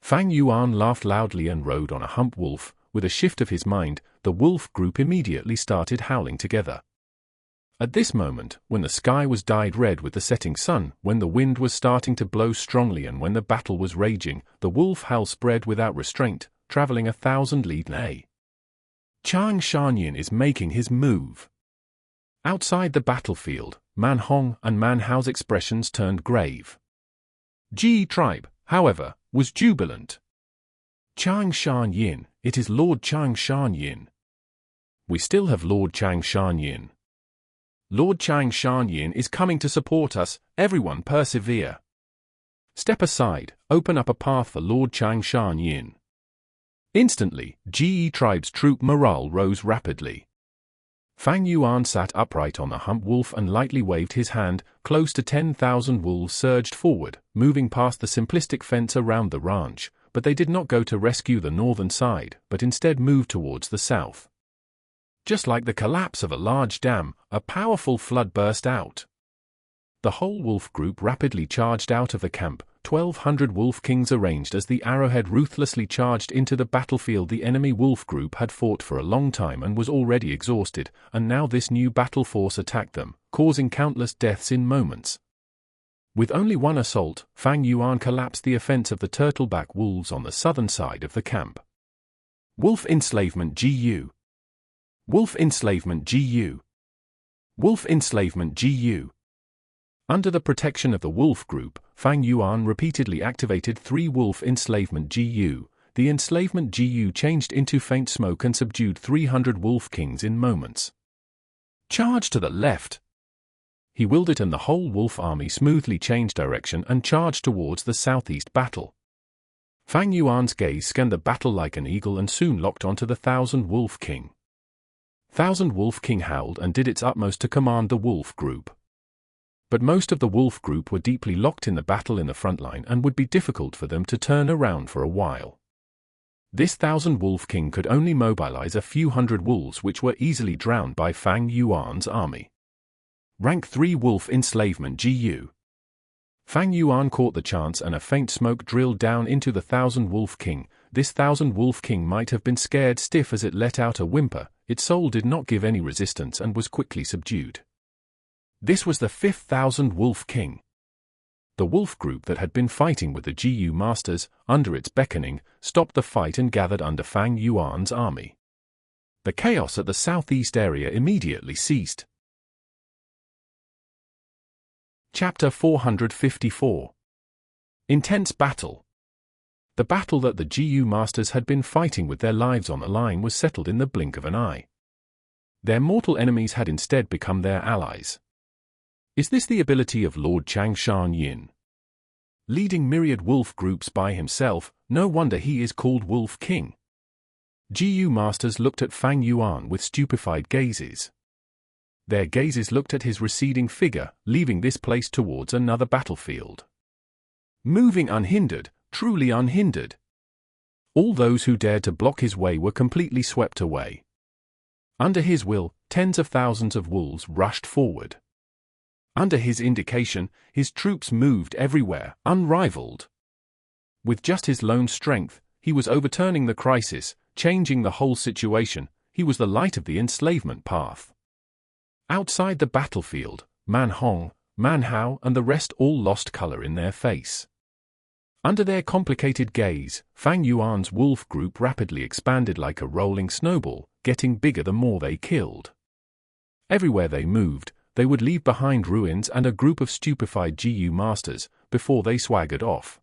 Fang Yuan laughed loudly and rode on a hump wolf. With a shift of his mind, the wolf group immediately started howling together. At this moment, when the sky was dyed red with the setting sun, when the wind was starting to blow strongly and when the battle was raging, the wolf howl spread without restraint, traveling 1,000 li. Chang Shan Yin is making his move. Outside the battlefield, Man Hong and Man Hao's expressions turned grave. Jie tribe, however, was jubilant. Chang Shan Yin, it is Lord Chang Shan Yin. We still have Lord Chang Shan Yin. Lord Chang Shan Yin is coming to support us, everyone persevere. Step aside, open up a path for Lord Chang Shan Yin. Instantly, Jie tribe's troop morale rose rapidly. Fang Yuan sat upright on the hump wolf and lightly waved his hand. Close to 10,000 wolves surged forward, moving past the simplistic fence around the ranch, but they did not go to rescue the northern side, but instead moved towards the south. Just like the collapse of a large dam, a powerful flood burst out. The whole wolf group rapidly charged out of the camp. 1,200 wolf kings arranged as the arrowhead ruthlessly charged into the battlefield. The enemy wolf group had fought for a long time and was already exhausted, and now this new battle force attacked them, causing countless deaths in moments. With only one assault, Fang Yuan collapsed the offense of the Turtleback wolves on the southern side of the camp. Wolf Enslavement Gu. Wolf Enslavement Gu. Wolf Enslavement Gu. Under the protection of the wolf group, Fang Yuan repeatedly activated 3 wolf enslavement Gu. The enslavement Gu changed into faint smoke and subdued 300 wolf kings in moments. Charge to the left. He willed it, and the whole wolf army smoothly changed direction and charged towards the southeast battle. Fang Yuan's gaze scanned the battle like an eagle and soon locked onto the 1,000 wolf king. 1,000 wolf king howled and did its utmost to command the wolf group. But most of the wolf group were deeply locked in the battle in the front line and would be difficult for them to turn around for a while. This 1,000 wolf king could only mobilize a few hundred wolves, which were easily drowned by Fang Yuan's army. Rank 3 Wolf Enslavement Gu. Fang Yuan caught the chance and a faint smoke drilled down into the 1,000 wolf king. This 1,000 wolf king might have been scared stiff as it let out a whimper. Its soul did not give any resistance and was quickly subdued. This was the 5th 1,000 wolf king. The wolf group that had been fighting with the Jiyu masters, under its beckoning, stopped the fight and gathered under Fang Yuan's army. The chaos at the southeast area immediately ceased. Chapter 454. Intense Battle. The battle that the Gu masters had been fighting with their lives on the line was settled in the blink of an eye. Their mortal enemies had instead become their allies. Is this the ability of Lord Chang Shan Yin? Leading myriad wolf groups by himself, no wonder he is called Wolf King. Gu masters looked at Fang Yuan with stupefied gazes. Their gazes looked at his receding figure, leaving this place towards another battlefield. Moving unhindered, truly unhindered. All those who dared to block his way were completely swept away. Under his will, tens of thousands of wolves rushed forward. Under his indication, his troops moved everywhere, unrivaled. With just his lone strength, he was overturning the crisis, changing the whole situation. He was the light of the enslavement path. Outside the battlefield, Man Hong, Man Hao and the rest all lost color in their face. Under their complicated gaze, Fang Yuan's wolf group rapidly expanded like a rolling snowball, getting bigger the more they killed. Everywhere they moved, they would leave behind ruins and a group of stupefied Gu masters, before they swaggered off.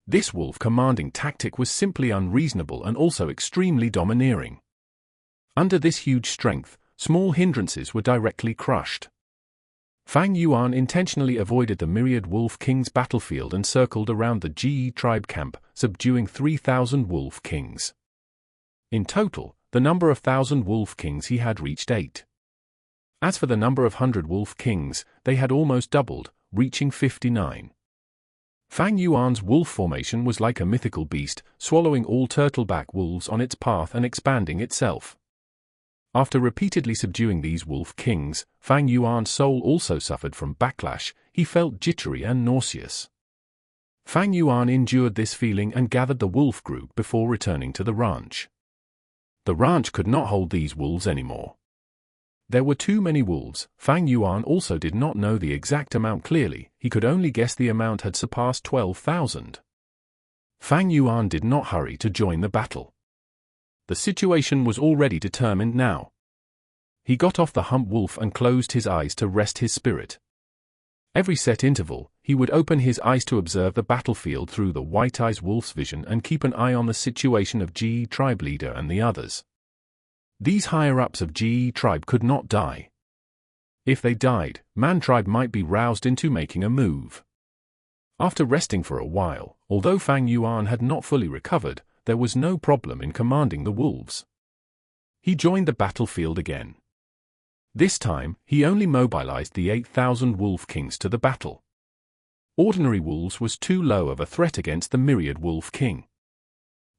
This wolf commanding tactic was simply unreasonable and also extremely domineering. Under this huge strength, small hindrances were directly crushed. Fang Yuan intentionally avoided the myriad wolf kings' battlefield and circled around the Jade tribe camp, subduing 3,000 wolf kings. In total, the number of 1,000 wolf kings he had reached 8. As for the number of 100 wolf kings, they had almost doubled, reaching 59. Fang Yuan's wolf formation was like a mythical beast, swallowing all turtleback wolves on its path and expanding itself. After repeatedly subduing these wolf kings, Fang Yuan's soul also suffered from backlash. He felt jittery and nauseous. Fang Yuan endured this feeling and gathered the wolf group before returning to the ranch. The ranch could not hold these wolves anymore. There were too many wolves. Fang Yuan also did not know the exact amount clearly. He could only guess the amount had surpassed 12,000. Fang Yuan did not hurry to join the battle. The situation was already determined now. He got off the hump wolf and closed his eyes to rest his spirit. Every set interval, he would open his eyes to observe the battlefield through the white eyes wolf's vision and keep an eye on the situation of Jade tribe leader and the others. These higher-ups of Jade tribe could not die. If they died, Man tribe might be roused into making a move. After resting for a while, although Fang Yuan had not fully recovered, there was no problem in commanding the wolves. He joined the battlefield again. This time, he only mobilized the 8,000 wolf kings to the battle. Ordinary wolves was too low of a threat against the myriad wolf king.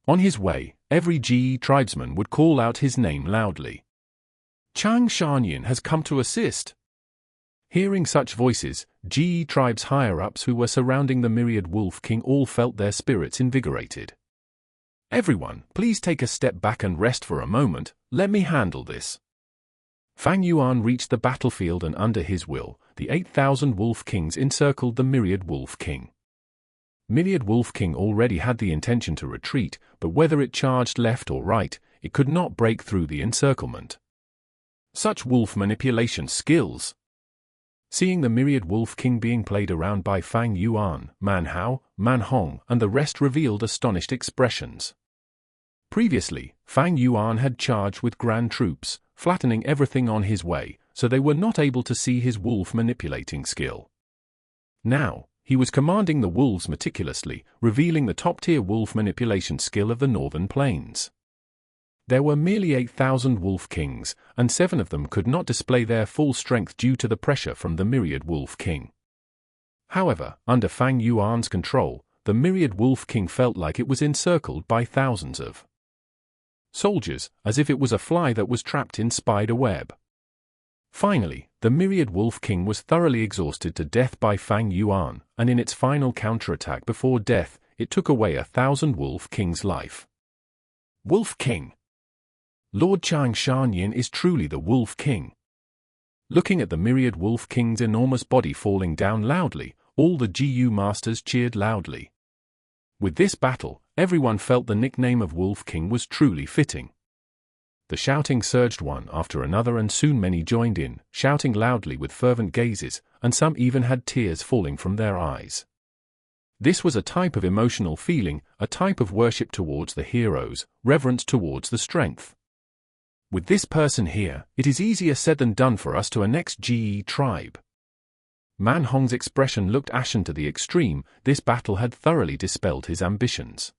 On his way, every Jade tribesman would call out his name loudly. Chang Shan Yin has come to assist. Hearing such voices, Jade tribes higher-ups who were surrounding the myriad wolf king all felt their spirits invigorated. Everyone, please take a step back and rest for a moment. Let me handle this. Fang Yuan reached the battlefield and under his will, the 8,000 wolf kings encircled the myriad wolf king. Myriad wolf king already had the intention to retreat, but whether it charged left or right, it could not break through the encirclement. Such wolf manipulation skills! Seeing the myriad wolf king being played around by Fang Yuan, Man Hao, Man Hong and the rest revealed astonished expressions. Previously, Fang Yuan had charged with grand troops, flattening everything on his way, so they were not able to see his wolf manipulating skill. Now, he was commanding the wolves meticulously, revealing the top-tier wolf manipulation skill of the northern plains. There were merely 8,000 wolf kings, and 7 of them could not display their full strength due to the pressure from the myriad wolf king. However, under Fang Yuan's control, the myriad wolf king felt like it was encircled by thousands of soldiers, as if it was a fly that was trapped in spider web. Finally, the myriad wolf king was thoroughly exhausted to death by Fang Yuan, and in its final counterattack before death, it took away 1,000 wolf king's life. Wolf King! Lord Chang Shan Yin is truly the Wolf King. Looking at the myriad Wolf King's enormous body falling down loudly, all the Gu masters cheered loudly. With this battle, everyone felt the nickname of Wolf King was truly fitting. The shouting surged one after another, and soon many joined in, shouting loudly with fervent gazes, and some even had tears falling from their eyes. This was a type of emotional feeling, a type of worship towards the heroes, reverence towards the strength. With this person here, it is easier said than done for us to annex Ge tribe. Man Hong's expression looked ashen to the extreme. This battle had thoroughly dispelled his ambitions.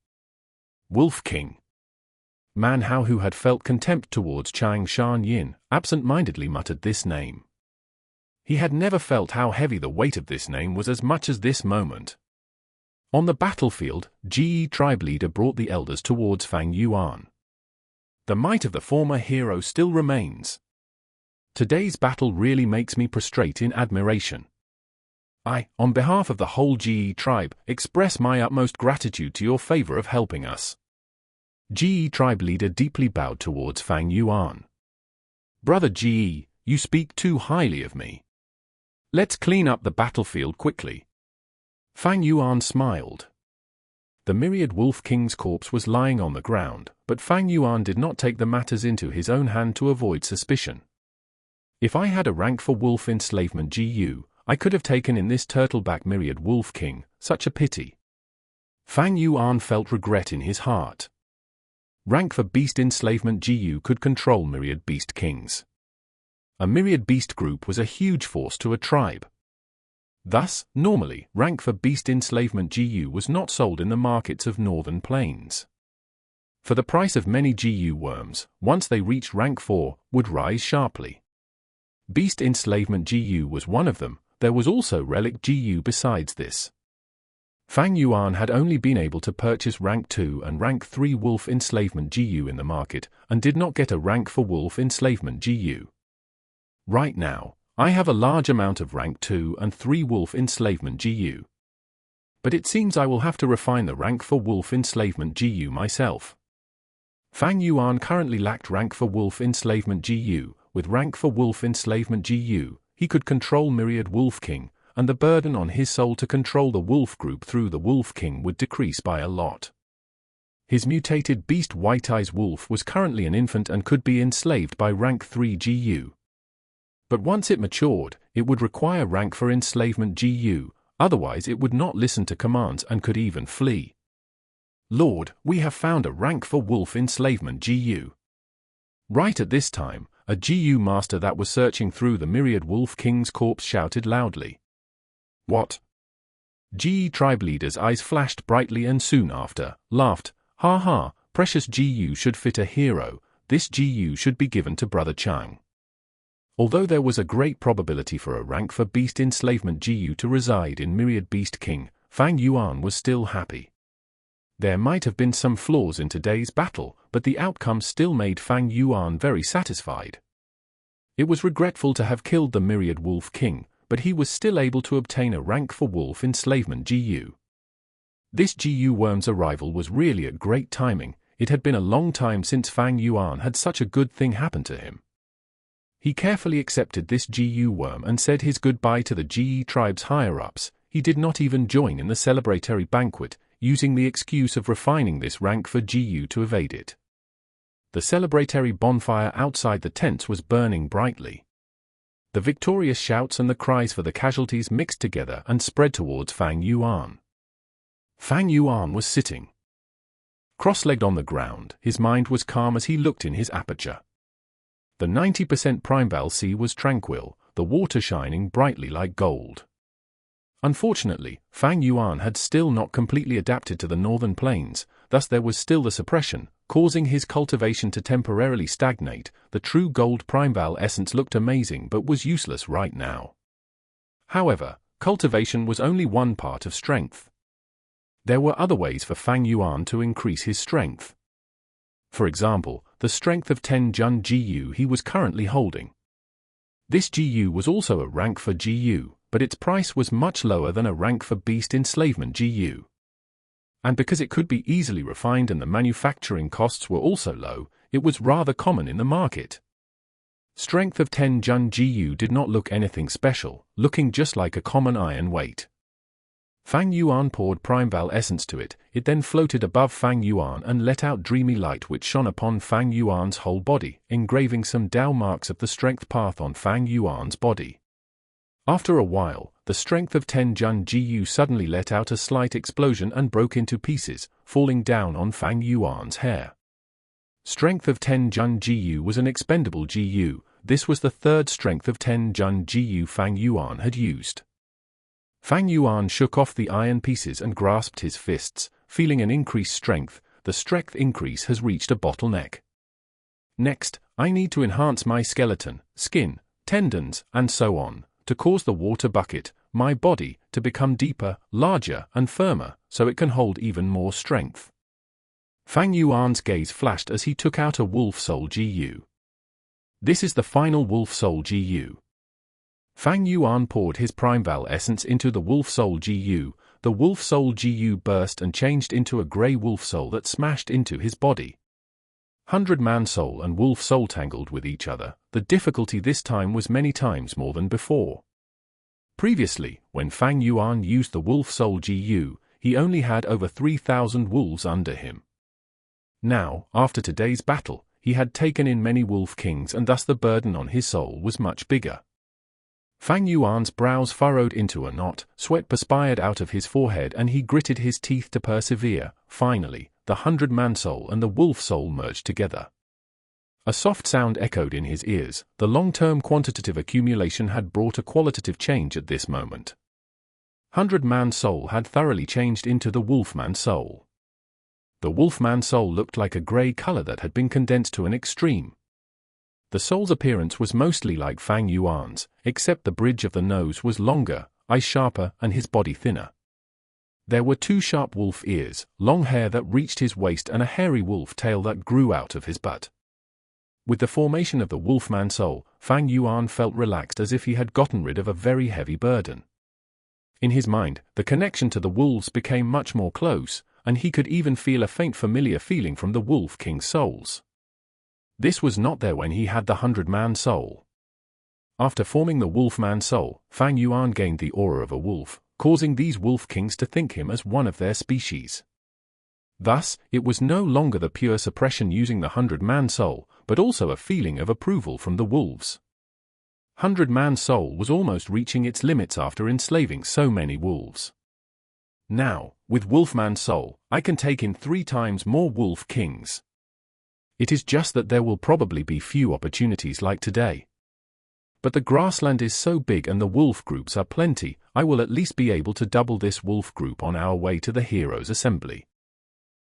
Wolf King. Man Hao, who had felt contempt towards Chang Shan Yin, absent-mindedly muttered this name. He had never felt how heavy the weight of this name was as much as this moment. On the battlefield, Ge tribe leader brought the elders towards Fang Yuan. The might of the former hero still remains. Today's battle really makes me prostrate in admiration. I, on behalf of the whole Ge tribe, express my utmost gratitude to your favor of helping us. Ge tribe leader deeply bowed towards Fang Yuan. Brother Ge, you speak too highly of me. Let's clean up the battlefield quickly. Fang Yuan smiled. The myriad Wolf King's corpse was lying on the ground, but Fang Yuan did not take the matters into his own hand to avoid suspicion. If I had a rank for Wolf Enslavement GU, I could have taken in this Turtleback myriad Wolf King, such a pity. Fang Yuan felt regret in his heart. Rank for Beast Enslavement GU could control myriad Beast Kings. A myriad Beast group was a huge force to a tribe. Thus, normally, rank for Beast Enslavement GU was not sold in the markets of Northern Plains. For the price of many GU worms, once they reached rank 4, would rise sharply. Beast Enslavement GU was one of them. There was also Relic GU besides this. Fang Yuan had only been able to purchase rank 2 and rank 3 Wolf Enslavement GU in the market, and did not get a rank for Wolf Enslavement GU. Right now, I have a large amount of rank 2 and 3 Wolf Enslavement GU. But it seems I will have to refine the rank for Wolf Enslavement GU myself. Fang Yuan currently lacked rank for Wolf Enslavement GU. With rank for Wolf Enslavement GU, he could control myriad Wolf King, and the burden on his soul to control the Wolf group through the Wolf King would decrease by a lot. His mutated beast White Eyes Wolf was currently an infant and could be enslaved by rank 3 GU. But once it matured, it would require rank for Enslavement GU, otherwise it would not listen to commands and could even flee. Lord, we have found a rank for Wolf Enslavement GU. Right at this time, a GU master that was searching through the myriad Wolf King's corpse shouted loudly. What? Ge tribe leader's eyes flashed brightly and soon after, laughed. Ha ha, precious GU should fit a hero, this GU should be given to Brother Chang. Although there was a great probability for a rank for Beast Enslavement GU to reside in myriad Beast King, Fang Yuan was still happy. There might have been some flaws in today's battle, but the outcome still made Fang Yuan very satisfied. It was regretful to have killed the myriad Wolf King, but he was still able to obtain a rank for Wolf Enslavement GU. This GU worm's arrival was really a great timing. It had been a long time since Fang Yuan had such a good thing happen to him. He carefully accepted this GU worm and said his goodbye to the Ge tribe's higher-ups. He did not even join in the celebratory banquet, using the excuse of refining this rank for GU to evade it. The celebratory bonfire outside the tents was burning brightly. The victorious shouts and the cries for the casualties mixed together and spread towards Fang Yuan. Fang Yuan was sitting cross-legged on the ground. His mind was calm as he looked in his aperture. The 90% Primeval Sea was tranquil, the water shining brightly like gold. Unfortunately, Fang Yuan had still not completely adapted to the northern plains, thus there was still the suppression, causing his cultivation to temporarily stagnate. The true gold Primeval essence looked amazing but was useless right now. However, cultivation was only one part of strength. There were other ways for Fang Yuan to increase his strength. For example, the strength of 10 Jun GU he was currently holding. This GU was also a rank for GU, but its price was much lower than a rank for Beast Enslavement GU. And because it could be easily refined and the manufacturing costs were also low, it was rather common in the market. Strength of 10 Jun GU did not look anything special, looking just like a common iron weight. Fang Yuan poured Primeval essence to it. It then floated above Fang Yuan and let out dreamy light which shone upon Fang Yuan's whole body, engraving some Dao marks of the strength path on Fang Yuan's body. After a while, the strength of 10 Jun Gu suddenly let out a slight explosion and broke into pieces, falling down on Fang Yuan's hair. Strength of 10 Jun Gu was an expendable Gu. This was the third strength of 10 Jun Gu Fang Yuan had used. Fang Yuan shook off the iron pieces and grasped his fists, feeling an increased strength. The strength increase has reached a bottleneck. Next, I need to enhance my skeleton, skin, tendons, and so on, to cause the water bucket, my body, to become deeper, larger, and firmer, so it can hold even more strength. Fang Yuan's gaze flashed as he took out a wolf soul Gu. This is the final wolf soul Gu. Fang Yuan poured his Primeval essence into the wolf soul Gu. The wolf soul Gu burst and changed into a grey wolf soul that smashed into his body. 100-man soul and wolf soul tangled with each other. The difficulty this time was many times more than before. Previously, when Fang Yuan used the wolf soul Gu, he only had over 3,000 wolves under him. Now, after today's battle, he had taken in many wolf kings and thus the burden on his soul was much bigger. Fang Yuan's brows furrowed into a knot, sweat perspired out of his forehead and he gritted his teeth to persevere. Finally, the 100-man soul and the wolf soul merged together. A soft sound echoed in his ears. The long-term quantitative accumulation had brought a qualitative change at this moment. 100-man soul had thoroughly changed into the wolfman soul. The wolfman soul looked like a grey color that had been condensed to an extreme. The soul's appearance was mostly like Fang Yuan's, except the bridge of the nose was longer, eyes sharper, and his body thinner. There were 2 sharp wolf ears, long hair that reached his waist and a hairy wolf tail that grew out of his butt. With the formation of the wolfman soul, Fang Yuan felt relaxed as if he had gotten rid of a very heavy burden. In his mind, the connection to the wolves became much more close, and he could even feel a faint familiar feeling from the wolf king's souls. This was not there when he had the 100-man soul. After forming the wolfman soul, Fang Yuan gained the aura of a wolf, causing these wolf kings to think him as one of their species. Thus, it was no longer the pure suppression using the 100-man soul, but also a feeling of approval from the wolves. 100-man soul was almost reaching its limits after enslaving so many wolves. Now, with wolfman soul, I can take in 3 times more wolf kings. It is just that there will probably be few opportunities like today. But the grassland is so big and the wolf groups are plenty, I will at least be able to double this wolf group on our way to the heroes' assembly.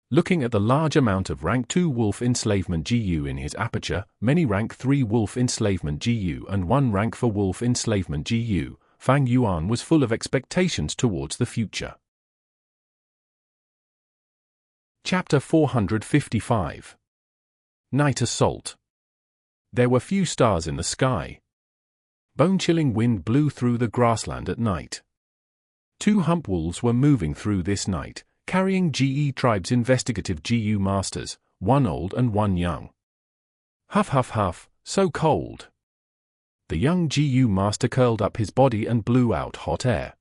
Looking at the large amount of rank 2 wolf enslavement GU in his aperture, many rank 3 wolf enslavement GU and 1 rank for wolf enslavement GU, Fang Yuan was full of expectations towards the future. Chapter 455. Night Assault. There were few stars in the sky. Bone-chilling wind blew through the grassland at night. 2 hump wolves were moving through this night, carrying GE tribe's investigative GU masters, 1 old and 1 young. Huff huff huff, so cold. The young GU master curled up his body and blew out hot air.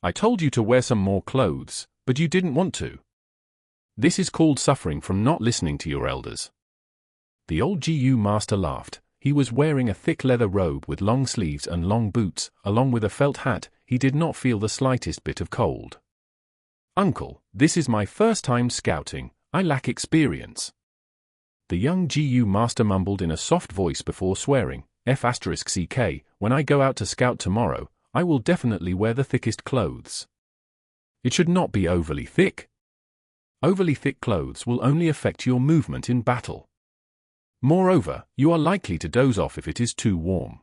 I told you to wear some more clothes, but you didn't want to. This is called suffering from not listening to your elders. The old GU master laughed. He was wearing a thick leather robe with long sleeves and long boots, along with a felt hat. He did not feel the slightest bit of cold. Uncle, this is my first time scouting. I lack experience. The young GU master mumbled in a soft voice before swearing, F*CK, when I go out to scout tomorrow, I will definitely wear the thickest clothes. It should not be overly thick. Overly thick clothes will only affect your movement in battle. Moreover, you are likely to doze off if it is too warm.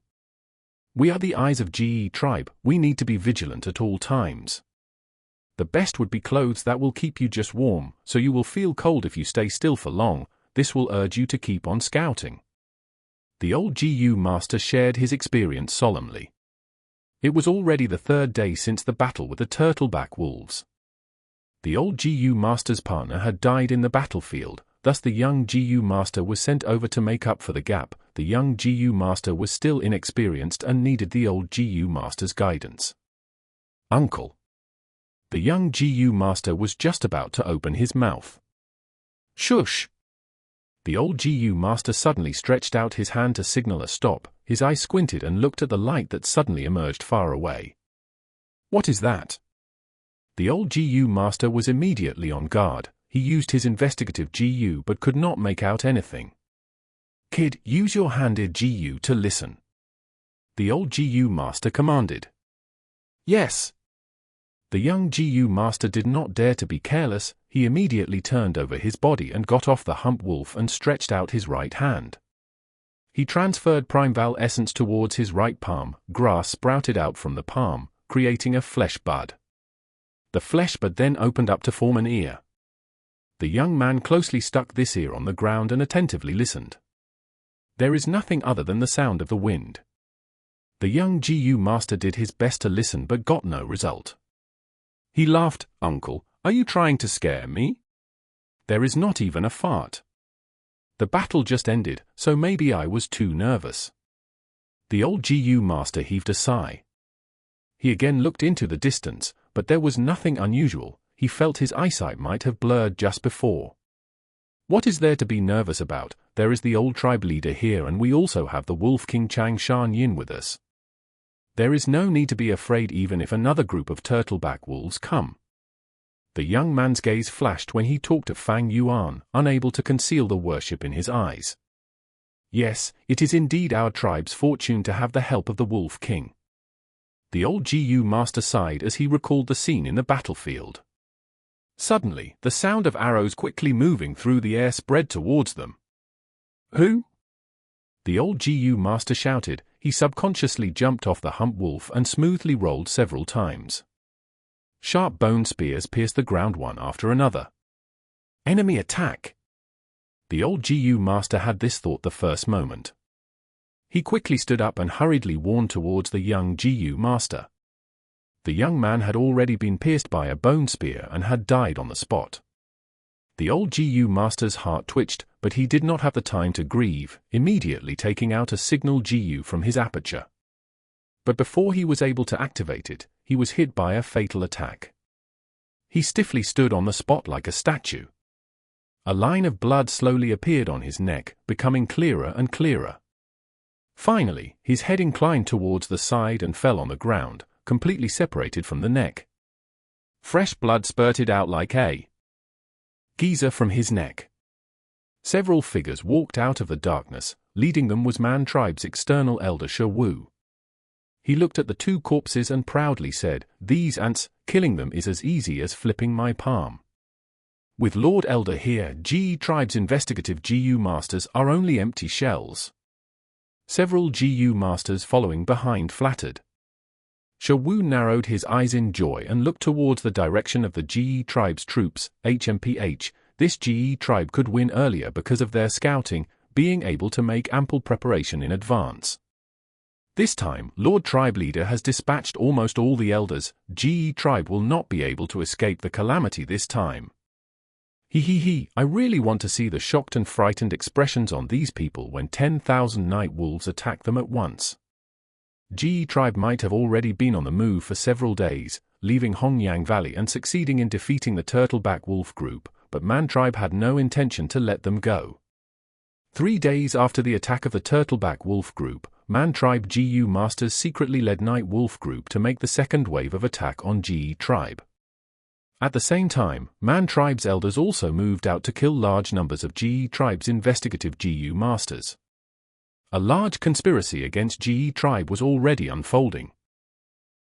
We are the eyes of GE tribe, we need to be vigilant at all times. The best would be clothes that will keep you just warm, so you will feel cold if you stay still for long. This will urge you to keep on scouting. The old GU master shared his experience solemnly. It was already the 3rd day since the battle with the Turtleback wolves. The old GU master's partner had died in the battlefield. Thus the young GU master was sent over to make up for the gap. The young GU master was still inexperienced and needed the old GU master's guidance. Uncle. The young Gu master was just about to open his mouth. Shush! The old Gu master suddenly stretched out his hand to signal a stop. His eye squinted and looked at the light that suddenly emerged far away. What is that? The old Gu master was immediately on guard. He used his investigative Gu but could not make out anything. Kid, use your handed Gu to listen. The old Gu master commanded. Yes. The young Gu master did not dare to be careless. He immediately turned over his body and got off the hump wolf and stretched out his right hand. He transferred Primeval essence towards his right palm. Grass sprouted out from the palm, creating a flesh bud. The flesh bud then opened up to form an ear. The young man closely stuck this ear on the ground and attentively listened. There is nothing other than the sound of the wind. The young Gu master did his best to listen but got no result. He laughed. Uncle, are you trying to scare me? There is not even a fart. The battle just ended, so maybe I was too nervous. The old Gu master heaved a sigh. He again looked into the distance, but there was nothing unusual. He felt his eyesight might have blurred just before. What is there to be nervous about? There is the old tribe leader here and we also have the Wolf King Chang Shan Yin with us. There is no need to be afraid even if another group of turtleback wolves come. The young man's gaze flashed when he talked of Fang Yuan, unable to conceal the worship in his eyes. Yes, it is indeed our tribe's fortune to have the help of the Wolf King. The old Gu master sighed as he recalled the scene in the battlefield. Suddenly, the sound of arrows quickly moving through the air spread towards them. Who? The old Gu master shouted. He subconsciously jumped off the hump wolf and smoothly rolled several times. Sharp bone spears pierced the ground one after another. Enemy attack! The old Gu master had this thought the first moment. He quickly stood up and hurriedly warned towards the young Gu master. The young man had already been pierced by a bone spear and had died on the spot. The old Gu master's heart twitched, but he did not have the time to grieve, immediately taking out a signal Gu from his aperture. But before he was able to activate it, he was hit by a fatal attack. He stiffly stood on the spot like a statue. A line of blood slowly appeared on his neck, becoming clearer and clearer. Finally, his head inclined towards the side and fell on the ground, completely separated from the neck. Fresh blood spurted out like a geyser from his neck. Several figures walked out of the darkness. Leading them was Man Tribe's external elder Shi Kuang. He looked at the two corpses and proudly said, "These ants, killing them is as easy as flipping my palm." With Lord Elder here, Ge Tribe's investigative Gu masters are only empty shells. Several Gu masters following behind flattered. Shi Kuang narrowed his eyes in joy and looked towards the direction of the Ge Tribe's troops. HMPH, this Ge Tribe could win earlier because of their scouting, being able to make ample preparation in advance. This time, Lord Tribe Leader has dispatched almost all the elders. Ge Tribe will not be able to escape the calamity this time. I really want to see the shocked and frightened expressions on these people when 10,000 night wolves attack them at once. Ge Tribe might have already been on the move for several days, leaving Hongyang Valley and succeeding in defeating the Turtleback wolf group, but Man Tribe had no intention to let them go. 3 days after the attack of the Turtleback wolf group, Man Tribe Gu masters secretly led Night Wolf group to make the second wave of attack on Ge Tribe. At the same time, Man Tribe's elders also moved out to kill large numbers of Ge Tribe's investigative Gu masters. A large conspiracy against Ge Tribe was already unfolding.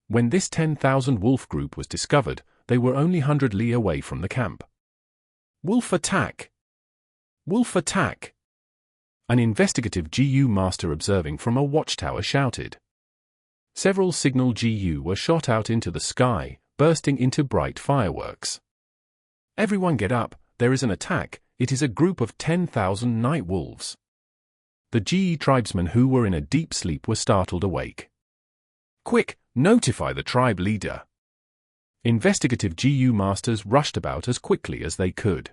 When this 10,000 wolf group was discovered, they were only 100 li away from the camp. Wolf attack! Wolf attack! An investigative Gu master observing from a watchtower shouted. Several signal Gu were shot out into the sky, bursting into bright fireworks. Everyone get up, there is an attack, it is a group of 10,000 night wolves. The Ge tribesmen who were in a deep sleep were startled awake. Quick, notify the tribe leader. Investigative Gu masters rushed about as quickly as they could.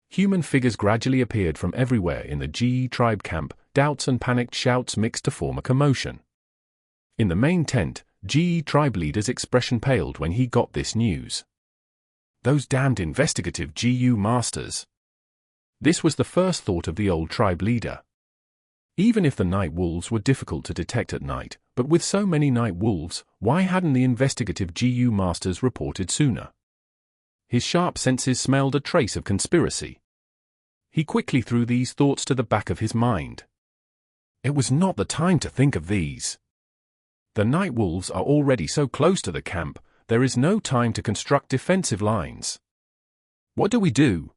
Human figures gradually appeared from everywhere in the Ge Tribe camp. Doubts and panicked shouts mixed to form a commotion. In the main tent, Jie tribe leader's expression paled when he got this news. Those damned investigative GU masters. This was the first thought of the old tribe leader. Even if the night wolves were difficult to detect at night, but with so many night wolves, why hadn't the investigative GU masters reported sooner? His sharp senses smelled a trace of conspiracy. He quickly threw these thoughts to the back of his mind. It was not the time to think of these. The night wolves are already so close to the camp, there is no time to construct defensive lines. What do we do?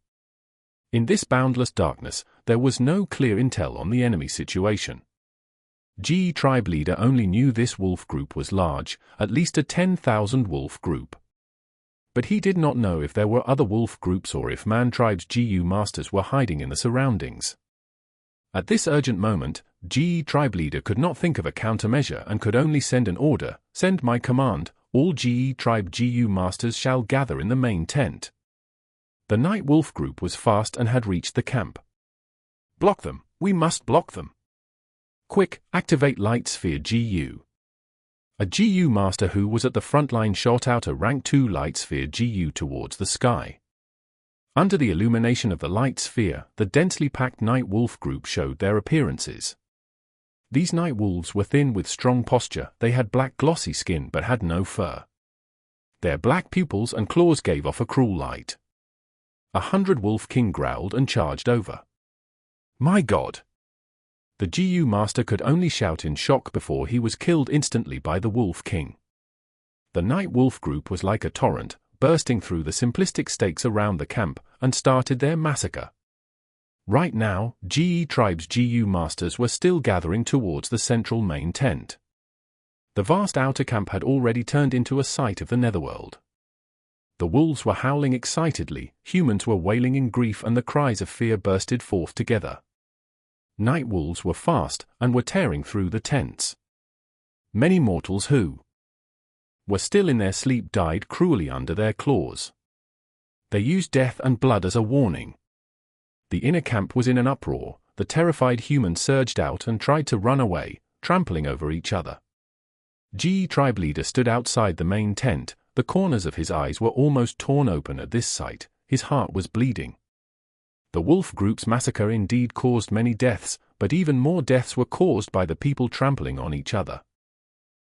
In this boundless darkness, there was no clear intel on the enemy situation. Jie tribe leader only knew this wolf group was large, at least a 10,000 wolf group. But he did not know if there were other wolf groups or if Man tribe's GU masters were hiding in the surroundings. At this urgent moment, Jie tribe leader could not think of a countermeasure and could only send an order, "Send my command, all Jie tribe GU masters shall gather in the main tent." The night wolf group was fast and had reached the camp. Block them, we must block them. Quick, activate light sphere GU. A GU master who was at the front line shot out a rank 2 light sphere GU towards the sky. Under the illumination of the light sphere, the densely packed night wolf group showed their appearances. These night wolves were thin with strong posture, they had black glossy skin but had no fur. Their black pupils and claws gave off a cruel light. 100 Wolf King growled and charged over. My God! The GU master could only shout in shock before he was killed instantly by the Wolf King. The night wolf group was like a torrent, bursting through the simplistic stakes around the camp, and started their massacre. Right now, GE tribe's GU masters were still gathering towards the central main tent. The vast outer camp had already turned into a site of the netherworld. The wolves were howling excitedly, humans were wailing in grief, and the cries of fear bursted forth together. Night wolves were fast, and were tearing through the tents. Many mortals who were still in their sleep died cruelly under their claws. They used death and blood as a warning. The inner camp was in an uproar, the terrified humans surged out and tried to run away, trampling over each other. GE tribe leader stood outside the main tent, the corners of his eyes were almost torn open at this sight, his heart was bleeding. The wolf group's massacre indeed caused many deaths, but even more deaths were caused by the people trampling on each other.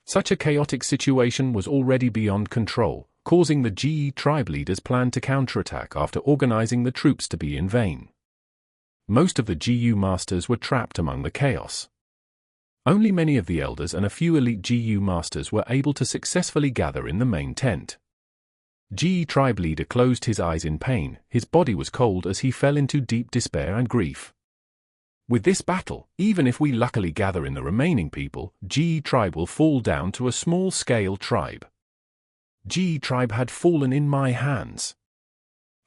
Such a chaotic situation was already beyond control, causing the GE tribe leader's plan to counterattack after organizing the troops to be in vain. Most of the GU masters were trapped among the chaos. Only many of the elders and a few elite GU masters were able to successfully gather in the main tent. GE tribe leader closed his eyes in pain, his body was cold as he fell into deep despair and grief. With this battle, even if we luckily gather in the remaining people, GE tribe will fall down to a small-scale tribe. GE tribe had fallen in my hands.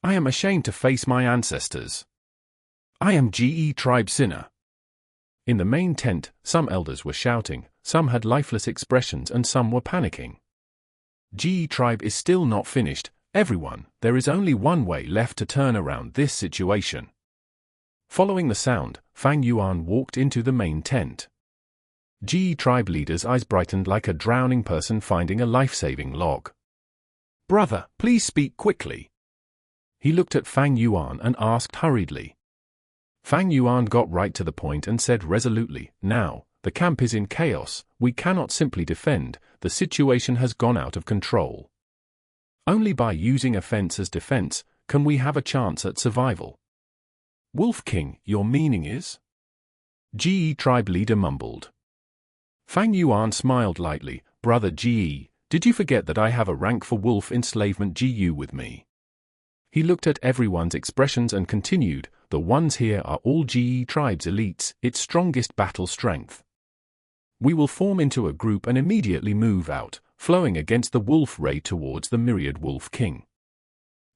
I am ashamed to face my ancestors. I am GE tribe sinner. In the main tent, some elders were shouting, some had lifeless expressions and some were panicking. GE tribe is still not finished, everyone, there is only one way left to turn around this situation. Following the sound, Fang Yuan walked into the main tent. GE tribe leader's eyes brightened like a drowning person finding a life-saving log. Brother, please speak quickly. He looked at Fang Yuan and asked hurriedly. Fang Yuan got right to the point and said resolutely, now, the camp is in chaos, we cannot simply defend, the situation has gone out of control. Only by using offense as defense, can we have a chance at survival. Wolf King, your meaning is? GE tribe leader mumbled. Fang Yuan smiled lightly, brother GE, did you forget that I have a rank for wolf enslavement GU with me? He looked at everyone's expressions and continued, the ones here are all GE tribe's elites, its strongest battle strength. We will form into a group and immediately move out, flowing against the wolf raid towards the myriad Wolf King.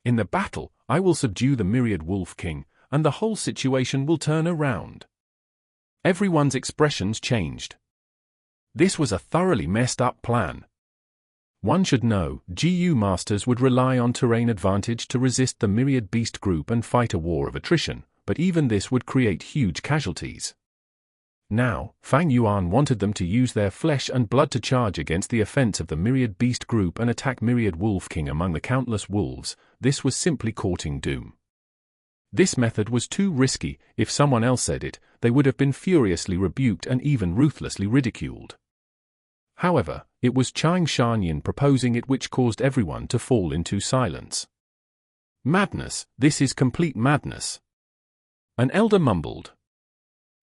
In the battle, I will subdue the myriad Wolf King, and the whole situation will turn around. Everyone's expressions changed. This was a thoroughly messed up plan. One should know, GU masters would rely on terrain advantage to resist the myriad beast group and fight a war of attrition, but even this would create huge casualties. Now, Fang Yuan wanted them to use their flesh and blood to charge against the offense of the Myriad Beast group and attack Myriad Wolf King among the countless wolves. This was simply courting doom. This method was too risky. If someone else said it, they would have been furiously rebuked and even ruthlessly ridiculed. However, it was Chang Shan Yin proposing it which caused everyone to fall into silence. Madness, this is complete madness. An elder mumbled.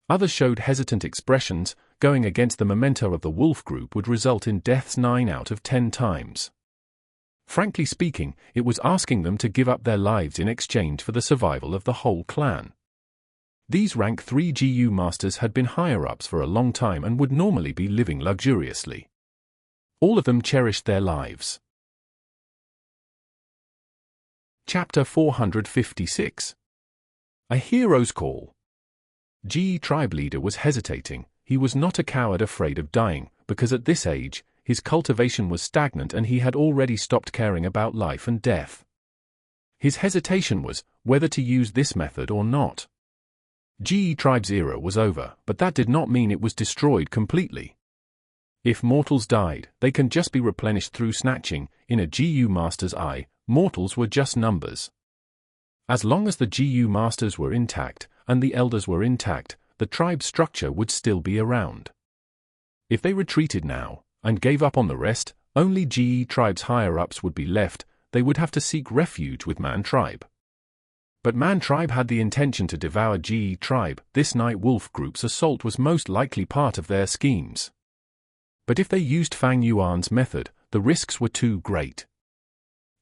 Others showed hesitant expressions. Going against the memento of the wolf group would result in deaths 9 out of 10 times. Frankly speaking, it was asking them to give up their lives in exchange for the survival of the whole clan. These rank 3 GU masters had been higher-ups for a long time and would normally be living luxuriously. All of them cherished their lives. Chapter 456. A Hero's Call. Jade tribe leader was hesitating. He was not a coward afraid of dying, because at this age, his cultivation was stagnant and he had already stopped caring about life and death. His hesitation was whether to use this method or not. Jade tribe's era was over, but that did not mean it was destroyed completely. If mortals died, they can just be replenished through snatching. In a GU master's eye, mortals were just numbers. As long as the GU masters were intact, and the elders were intact, the tribe structure would still be around. If they retreated now, and gave up on the rest, only GE tribe's higher-ups would be left. They would have to seek refuge with Man tribe. But Man tribe had the intention to devour GE tribe. This Night Wolf group's assault was most likely part of their schemes. But if they used Fang Yuan's method, the risks were too great.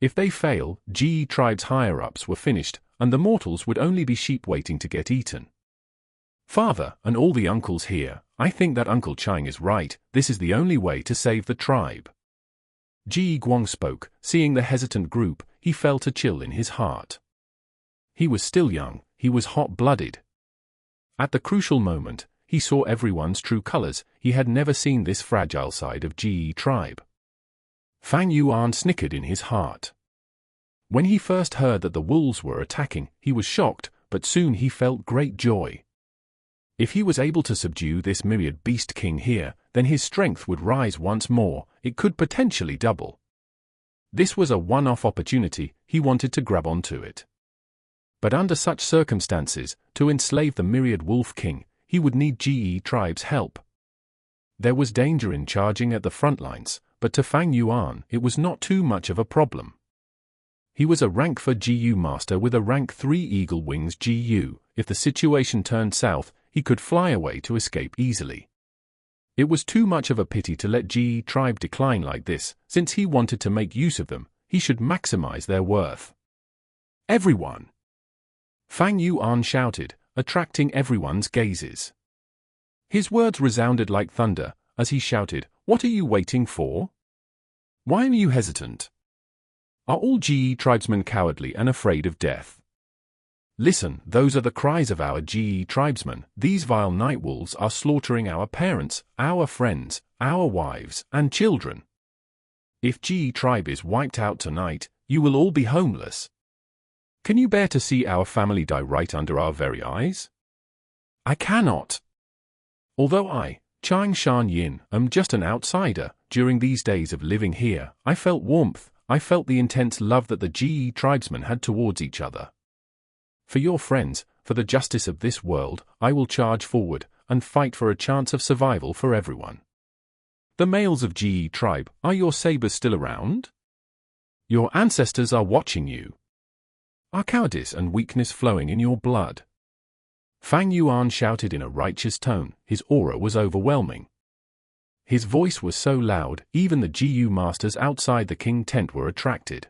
If they fail, GE tribe's higher-ups were finished, and the mortals would only be sheep waiting to get eaten. Father, and all the uncles here, I think that Uncle Chang is right. This is the only way to save the tribe. Ji Guang spoke. Seeing the hesitant group, he felt a chill in his heart. He was still young, he was hot-blooded. At the crucial moment, he saw everyone's true colors. He had never seen this fragile side of Ji tribe. Fang Yuan snickered in his heart. When he first heard that the wolves were attacking, he was shocked, but soon he felt great joy. If he was able to subdue this myriad beast king here, then his strength would rise once more. It could potentially double. This was a one-off opportunity. He wanted to grab onto it. But under such circumstances, to enslave the myriad wolf king, he would need GE tribe's help. There was danger in charging at the front lines, but to Fang Yuan, it was not too much of a problem. He was a rank 4 GU master with a rank 3 eagle wings GU. If the situation turned south, he could fly away to escape easily. It was too much of a pity to let GE tribe decline like this. Since he wanted to make use of them, he should maximize their worth. Everyone! Fang Yuan shouted, attracting everyone's gazes. His words resounded like thunder, as he shouted, "What are you waiting for? Why are you hesitant? Are all GE tribesmen cowardly and afraid of death? Listen, those are the cries of our GE tribesmen. These vile night wolves are slaughtering our parents, our friends, our wives, and children. If GE tribe is wiped out tonight, you will all be homeless. Can you bear to see our family die right under our very eyes? I cannot. Although I, Chang Shan Yin, am just an outsider, during these days of living here, I felt warmth. I felt the intense love that the GE tribesmen had towards each other. For your friends, for the justice of this world, I will charge forward and fight for a chance of survival for everyone. The males of GE tribe, are your sabers still around? Your ancestors are watching you. Are cowardice and weakness flowing in your blood? Fang Yuan shouted in a righteous tone. His aura was overwhelming. His voice was so loud, even the GU masters outside the king tent were attracted.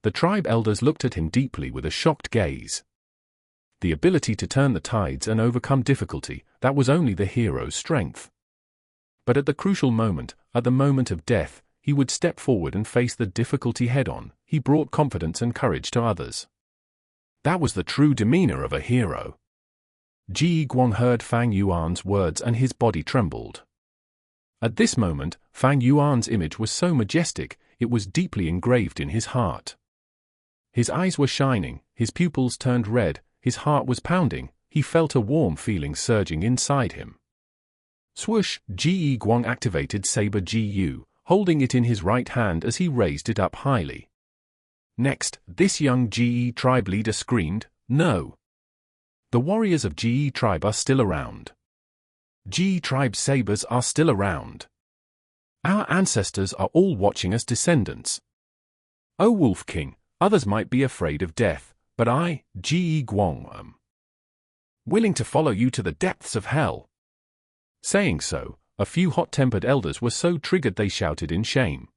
The tribe elders looked at him deeply with a shocked gaze. The ability to turn the tides and overcome difficulty, that was only the hero's strength. But at the crucial moment, at the moment of death, he would step forward and face the difficulty head-on. He brought confidence and courage to others. That was the true demeanor of a hero. Ji Guang heard Fang Yuan's words and his body trembled. At this moment, Fang Yuan's image was so majestic, it was deeply engraved in his heart. His eyes were shining, his pupils turned red, his heart was pounding. He felt a warm feeling surging inside him. Swoosh, Ji Guang activated Saber Gu, holding it in his right hand as he raised it up highly. Next, this young Ji tribe leader screamed, "No! The warriors of Ji tribe are still around. Ji tribe sabers are still around. Our ancestors are all watching us descendants. O Wolf King, others might be afraid of death, but I, Ji Guang, am willing to follow you to the depths of hell." Saying so, a few hot-tempered elders were so triggered they shouted in shame.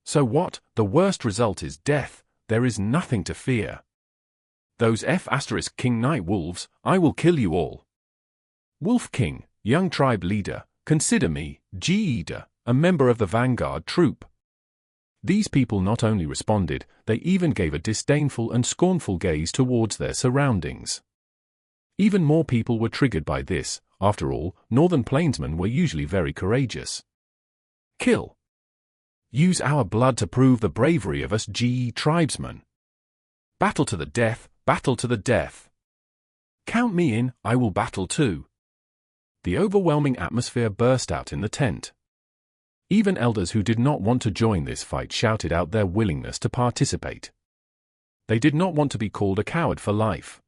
"So what? The worst result is death. There is nothing to fear. Those King Night Wolves, I will kill you all. Wolf King, young tribe leader, consider me, Jade, a member of the vanguard troop." These people not only responded, they even gave a disdainful and scornful gaze towards their surroundings. Even more people were triggered by this. After all, Northern Plainsmen were usually very courageous. "Kill. Use our blood to prove the bravery of us Ji tribesmen. Battle to the death, battle to the death. Count me in, I will battle too." The overwhelming atmosphere burst out in the tent. Even elders who did not want to join this fight shouted out their willingness to participate. They did not want to be called a coward for life.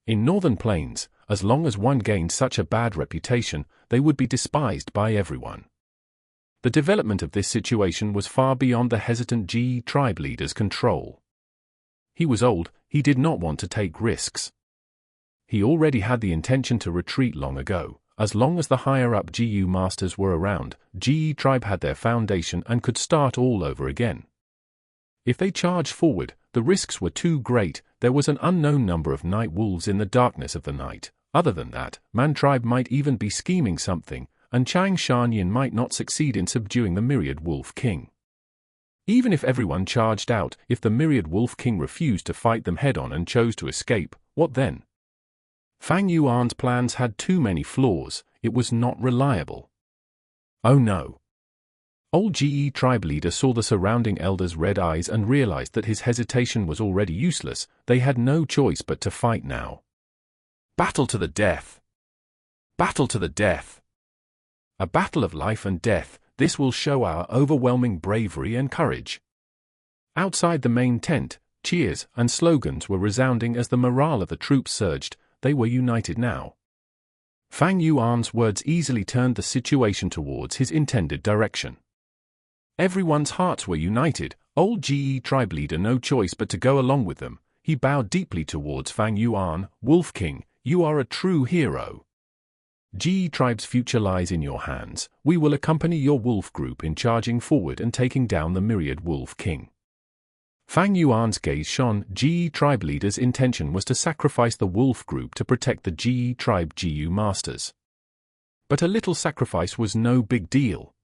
In Northern Plains, as long as one gained such a bad reputation, they would be despised by everyone. The development of this situation was far beyond the hesitant Ji tribe leader's control. He was old, he did not want to take risks. He already had the intention to retreat long ago. As long as the higher-up Gu masters were around, Ji tribe had their foundation and could start all over again. If they charged forward, the risks were too great. There was an unknown number of night wolves in the darkness of the night. Other than that, Man tribe might even be scheming something, and Chang Shan Yin might not succeed in subduing the Myriad Wolf King. Even if everyone charged out, if the Myriad Wolf King refused to fight them head-on and chose to escape, what then? Fang Yuan's plans had too many flaws. It was not reliable. Oh no. Old Ge tribe leader saw the surrounding elders' red eyes and realized that his hesitation was already useless. They had no choice but to fight now. Battle to the death. Battle to the death. A battle of life and death. This will show our overwhelming bravery and courage. Outside the main tent, cheers and slogans were resounding as the morale of the troops surged. They were united now. Fang Yuan's words easily turned the situation towards his intended direction. Everyone's hearts were united. Old Ge tribe leader no choice but to go along with them. He bowed deeply towards Fang Yuan. "Wolf King, you are a true hero. Ge tribe's future lies in your hands. We will accompany your wolf group in charging forward and taking down the Myriad Wolf King." Fang Yuan's gaze shone. Ge tribe leader's intention was to sacrifice the wolf group to protect the Ge tribe Gu masters. But a little sacrifice was no big deal.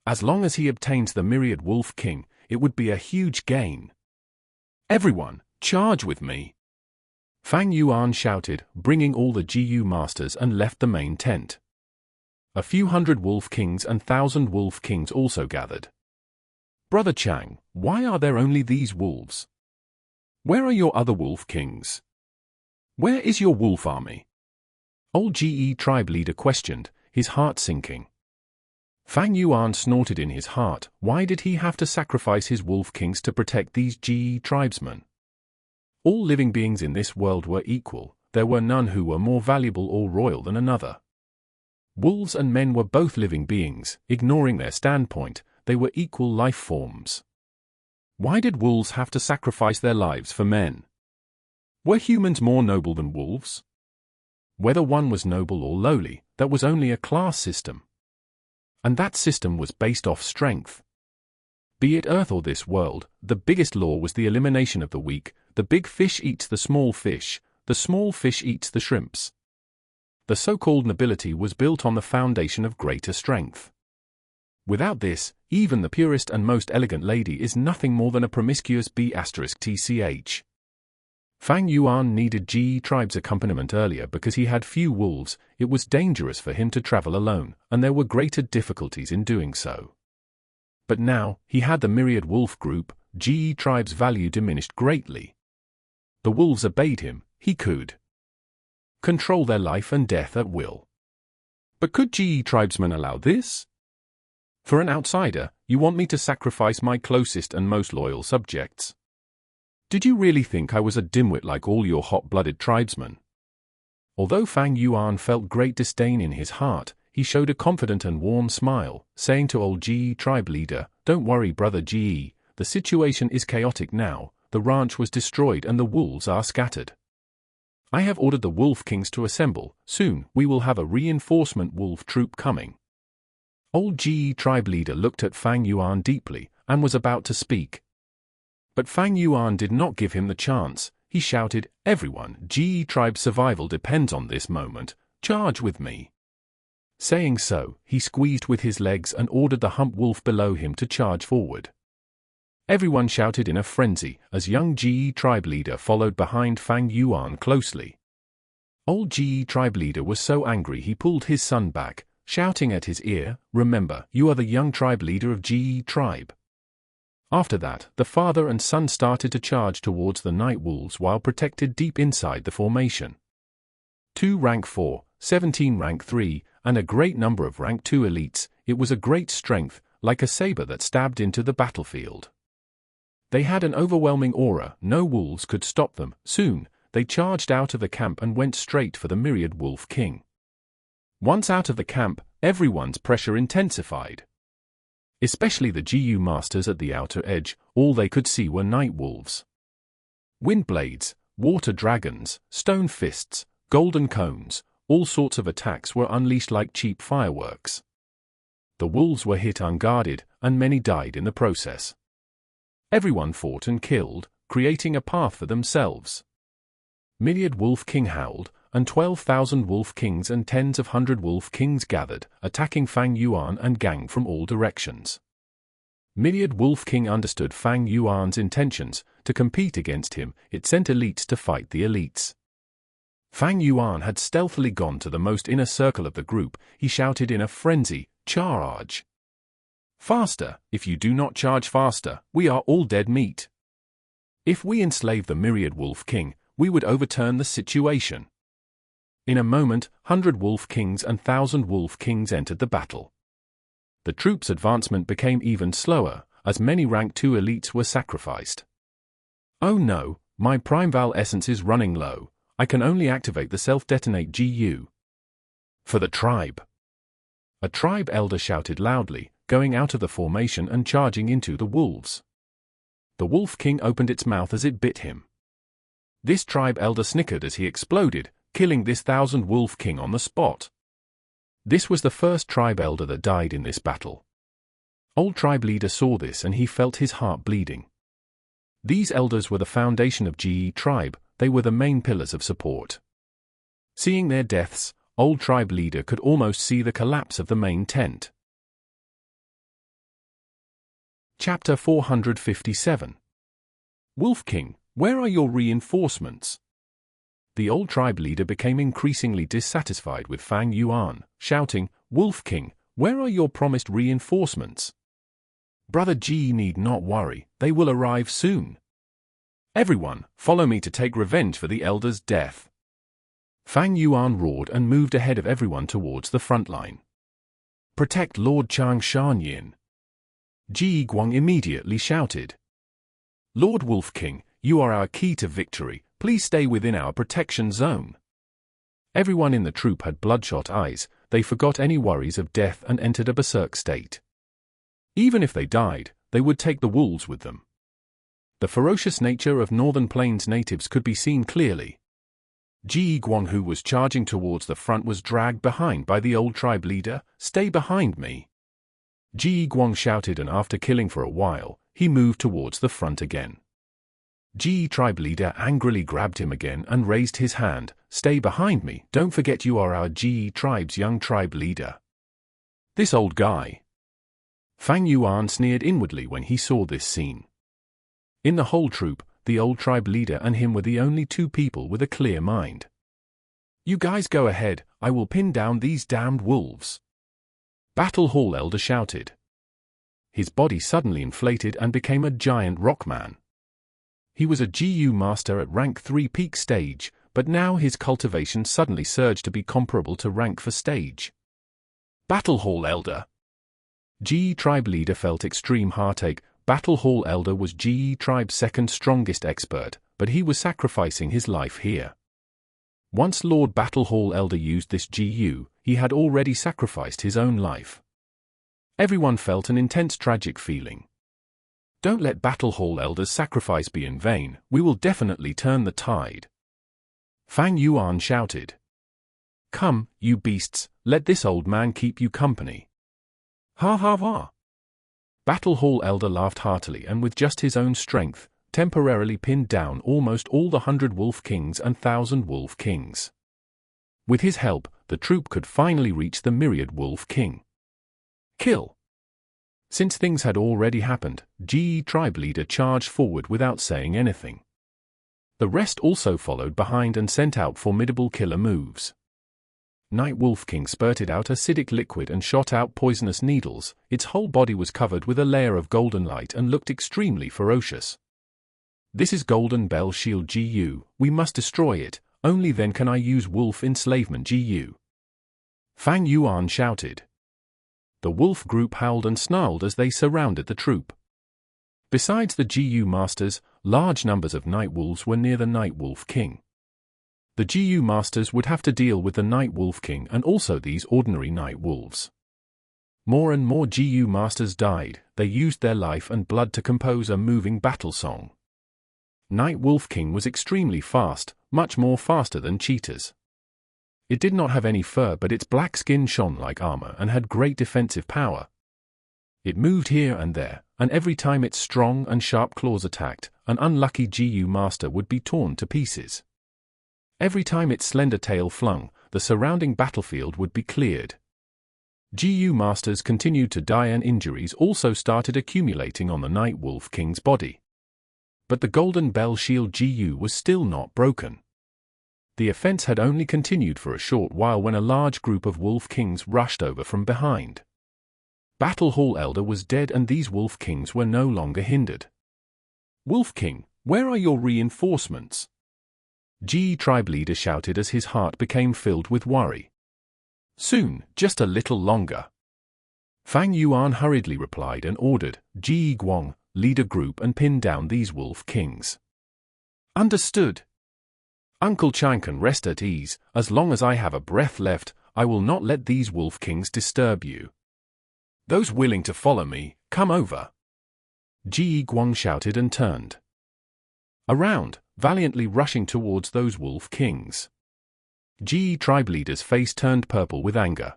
As long as he obtains the Myriad Wolf King, it would be a huge gain. "Everyone, charge with me!" Fang Yuan shouted, bringing all the Gu masters, and left the main tent. A few hundred wolf kings and 1,000 wolf kings also gathered. "Brother Chang, why are there only these wolves? Where are your other wolf kings? Where is your wolf army?" Old Ge tribe leader questioned, his heart sinking. Fang Yuan snorted in his heart. Why did he have to sacrifice his wolf kings to protect these Ge tribesmen? All living beings in this world were equal. There were none who were more valuable or royal than another. Wolves and men were both living beings. Ignoring their standpoint, they were equal life forms. Why did wolves have to sacrifice their lives for men? Were humans more noble than wolves? Whether one was noble or lowly, that was only a class system. And that system was based off strength. Be it Earth or this world, the biggest law was the elimination of the weak. The big fish eats the small fish eats the shrimps. The so-called nobility was built on the foundation of greater strength. Without this, even the purest and most elegant lady is nothing more than a promiscuous B*tch. Fang Yuan needed Ge tribe's accompaniment earlier because he had few wolves. It was dangerous for him to travel alone, and there were greater difficulties in doing so. But now, he had the Myriad Wolf group. Ge tribe's value diminished greatly. The wolves obeyed him. He could control their life and death at will. But could Ge tribesmen allow this? For an outsider, you want me to sacrifice my closest and most loyal subjects? Did you really think I was a dimwit like all your hot-blooded tribesmen? Although Fang Yuan felt great disdain in his heart, he showed a confident and warm smile, saying to old Ge tribe leader, "Don't worry, brother Ge, the situation is chaotic now, the ranch was destroyed and the wolves are scattered. I have ordered the wolf kings to assemble, soon we will have a reinforcement wolf troop coming." Old Ge tribe leader looked at Fang Yuan deeply, and was about to speak. But Fang Yuan did not give him the chance. He shouted, "Everyone, Ge tribe's survival depends on this moment, charge with me." Saying so, he squeezed with his legs and ordered the hump wolf below him to charge forward. Everyone shouted in a frenzy, as young Ge tribe leader followed behind Fang Yuan closely. Old Ge tribe leader was so angry he pulled his son back, shouting at his ear, "Remember, you are the young tribe leader of Ge tribe." After that, the father and son started to charge towards the night wolves while protected deep inside the formation. 2 rank 4, 17 rank 3, and a great number of rank 2 elites, it was a great strength, like a saber that stabbed into the battlefield. They had an overwhelming aura, no wolves could stop them. Soon, they charged out of the camp and went straight for the myriad wolf king. Once out of the camp, everyone's pressure intensified. Especially the GU masters at the outer edge, all they could see were night wolves. Wind blades, water dragons, stone fists, golden cones, all sorts of attacks were unleashed like cheap fireworks. The wolves were hit unguarded, and many died in the process. Everyone fought and killed, creating a path for themselves. Myriad wolf king howled, and 12,000 wolf kings and tens of hundred wolf kings gathered, attacking Fang Yuan and gang from all directions. Myriad wolf king understood Fang Yuan's intentions. To compete against him, it sent elites to fight the elites. Fang Yuan had stealthily gone to the most inner circle of the group. He shouted in a frenzy, "Charge! Faster! If you do not charge faster, we are all dead meat. If we enslave the myriad wolf king, we would overturn the situation." In a moment, 100 wolf kings and 1,000 wolf kings entered the battle. The troops' advancement became even slower, as many rank 2 elites were sacrificed. "Oh no, my Primeval essence is running low. I can only activate the self-detonate GU. For the tribe!" A tribe elder shouted loudly, going out of the formation and charging into the wolves. The wolf king opened its mouth as it bit him. This tribe elder snickered as he exploded, killing this 1,000 wolf king on the spot. This was the first tribe elder that died in this battle. Old tribe leader saw this and he felt his heart bleeding. These elders were the foundation of Ge tribe, they were the main pillars of support. Seeing their deaths, old tribe leader could almost see the collapse of the main tent. Chapter 457. Wolf King, where are your reinforcements? The old tribe leader became increasingly dissatisfied with Fang Yuan, shouting, "Wolf King, where are your promised reinforcements? Brother Ge need not worry, they will arrive soon. Everyone, follow me to take revenge for the elder's death." Fang Yuan roared and moved ahead of everyone towards the front line. "Protect Lord Chang Shan Yin." Shi Kuang immediately shouted. "Lord Wolf King, you are our key to victory. Please stay within our protection zone." Everyone in the troop had bloodshot eyes. They forgot any worries of death and entered a berserk state. Even if they died, they would take the wolves with them. The ferocious nature of Northern Plains natives could be seen clearly. Shi Kuang, who was charging towards the front, was dragged behind by the old tribe leader. "Stay behind me." Shi Kuang shouted, and after killing for a while, he moved towards the front again. Ge tribe leader angrily grabbed him again and raised his hand. "Stay behind me, don't forget you are our Ge tribe's young tribe leader." This old guy. Fang Yuan sneered inwardly when he saw this scene. In the whole troop, the old tribe leader and him were the only two people with a clear mind. "You guys go ahead, I will pin down these damned wolves." Battle Hall elder shouted. His body suddenly inflated and became a giant rock man. He was a GU master at rank 3 peak stage, but now his cultivation suddenly surged to be comparable to rank 4 stage. Battle Hall Elder. Jie tribe leader felt extreme heartache. Battle Hall Elder was Jie tribe's second strongest expert, but he was sacrificing his life here. Once Lord Battle Hall Elder used this Gu, he had already sacrificed his own life. Everyone felt an intense tragic feeling. Don't let Battle Hall Elder's sacrifice be in vain, we will definitely turn the tide. Fang Yuan shouted. Come, you beasts, let this old man keep you company. Ha ha ha. Battle Hall Elder laughed heartily and with just his own strength, temporarily pinned down almost all the 100 Wolf Kings and 1,000 Wolf Kings. With his help, the troop could finally reach the myriad Wolf King. Kill. Since things had already happened, Jie tribe leader charged forward without saying anything. The rest also followed behind and sent out formidable killer moves. Night Wolf King spurted out acidic liquid and shot out poisonous needles. Its whole body was covered with a layer of golden light and looked extremely ferocious. This is Golden Bell Shield Gu, we must destroy it, only then can I use Wolf Enslavement Gu. Fang Yuan shouted. The wolf group howled and snarled as they surrounded the troop. Besides the Gu masters, large numbers of night wolves were near the Night Wolf King. The Gu masters would have to deal with the Night Wolf King and also these ordinary night wolves. More and more Gu masters died. They used their life and blood to compose a moving battle song. Night Wolf King was extremely fast, much more faster than cheetahs. It did not have any fur, but its black skin shone like armor and had great defensive power. It moved here and there, and every time its strong and sharp claws attacked, an unlucky Gu master would be torn to pieces. Every time its slender tail flung, the surrounding battlefield would be cleared. Gu masters continued to die and injuries also started accumulating on the Night Wolf King's body. But the Golden Bell Shield Gu was still not broken. The offense had only continued for a short while when a large group of Wolf Kings rushed over from behind. Battle Hall Elder was dead and these Wolf Kings were no longer hindered. Wolf King, where are your reinforcements? Jie tribe leader shouted as his heart became filled with worry. Soon, just a little longer. Fang Yuan hurriedly replied and ordered, Ji Guang, lead a group and pin down these Wolf Kings. Understood. Uncle Chang can rest at ease, as long as I have a breath left, I will not let these Wolf Kings disturb you. Those willing to follow me, come over. Ji Guang shouted and turned around, valiantly rushing towards those Wolf Kings. Jie tribe leader's face turned purple with anger.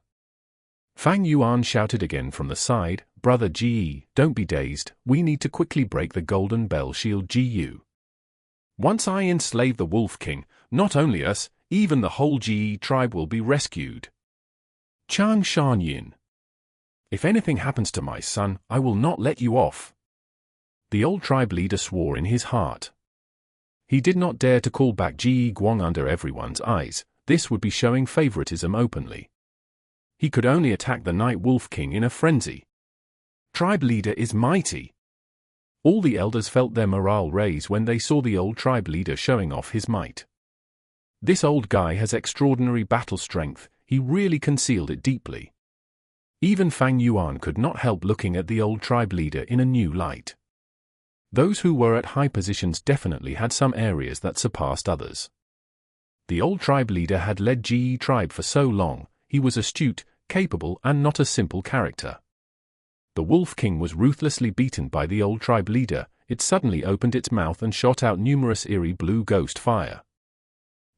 Fang Yuan shouted again from the side, Brother Jie, don't be dazed, we need to quickly break the Golden Bell Shield Gu. Once I enslave the Wolf King, not only us, even the whole Jie tribe will be rescued. Chang Shan Yin. If anything happens to my son, I will not let you off. The old tribe leader swore in his heart. He did not dare to call back Ji Guang under everyone's eyes, this would be showing favoritism openly. He could only attack the Night Wolf King in a frenzy. Tribe leader is mighty. All the elders felt their morale raise when they saw the old tribe leader showing off his might. This old guy has extraordinary battle strength, he really concealed it deeply. Even Fang Yuan could not help looking at the old tribe leader in a new light. Those who were at high positions definitely had some areas that surpassed others. The old tribe leader had led Jie tribe for so long, he was astute, capable and not a simple character. The Wolf King was ruthlessly beaten by the old tribe leader, it suddenly opened its mouth and shot out numerous eerie blue ghost fire.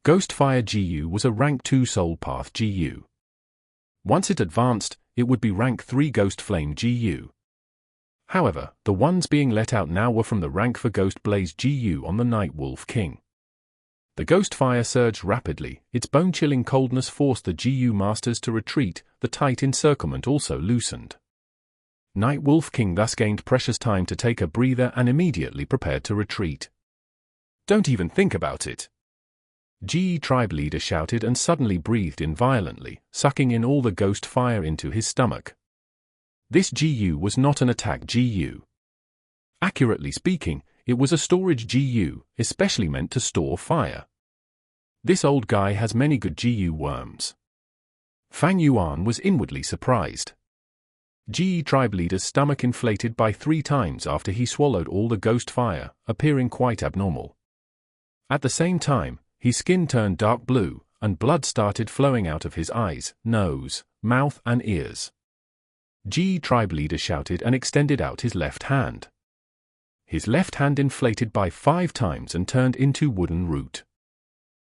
Ghost Fire Gu was a rank 2 Soul Path Gu. Once it advanced, it would be rank 3 Ghost Flame Gu. However, the ones being let out now were from the rank for Ghost Blaze Gu on the Night Wolf King. The ghost fire surged rapidly, its bone-chilling coldness forced the Gu masters to retreat, the tight encirclement also loosened. Night Wolf King thus gained precious time to take a breather and immediately prepared to retreat. Don't even think about it. Jie tribe leader shouted and suddenly breathed in violently, sucking in all the ghost fire into his stomach. This Gu was not an attack Gu. Accurately speaking, it was a storage Gu, especially meant to store fire. This old guy has many good Gu worms. Fang Yuan was inwardly surprised. Jade tribe leader's stomach inflated by 3 times after he swallowed all the ghost fire, appearing quite abnormal. At the same time, his skin turned dark blue, and blood started flowing out of his eyes, nose, mouth and ears. Jade tribe leader shouted and extended out his left hand. His left hand inflated by 5 times and turned into wooden root.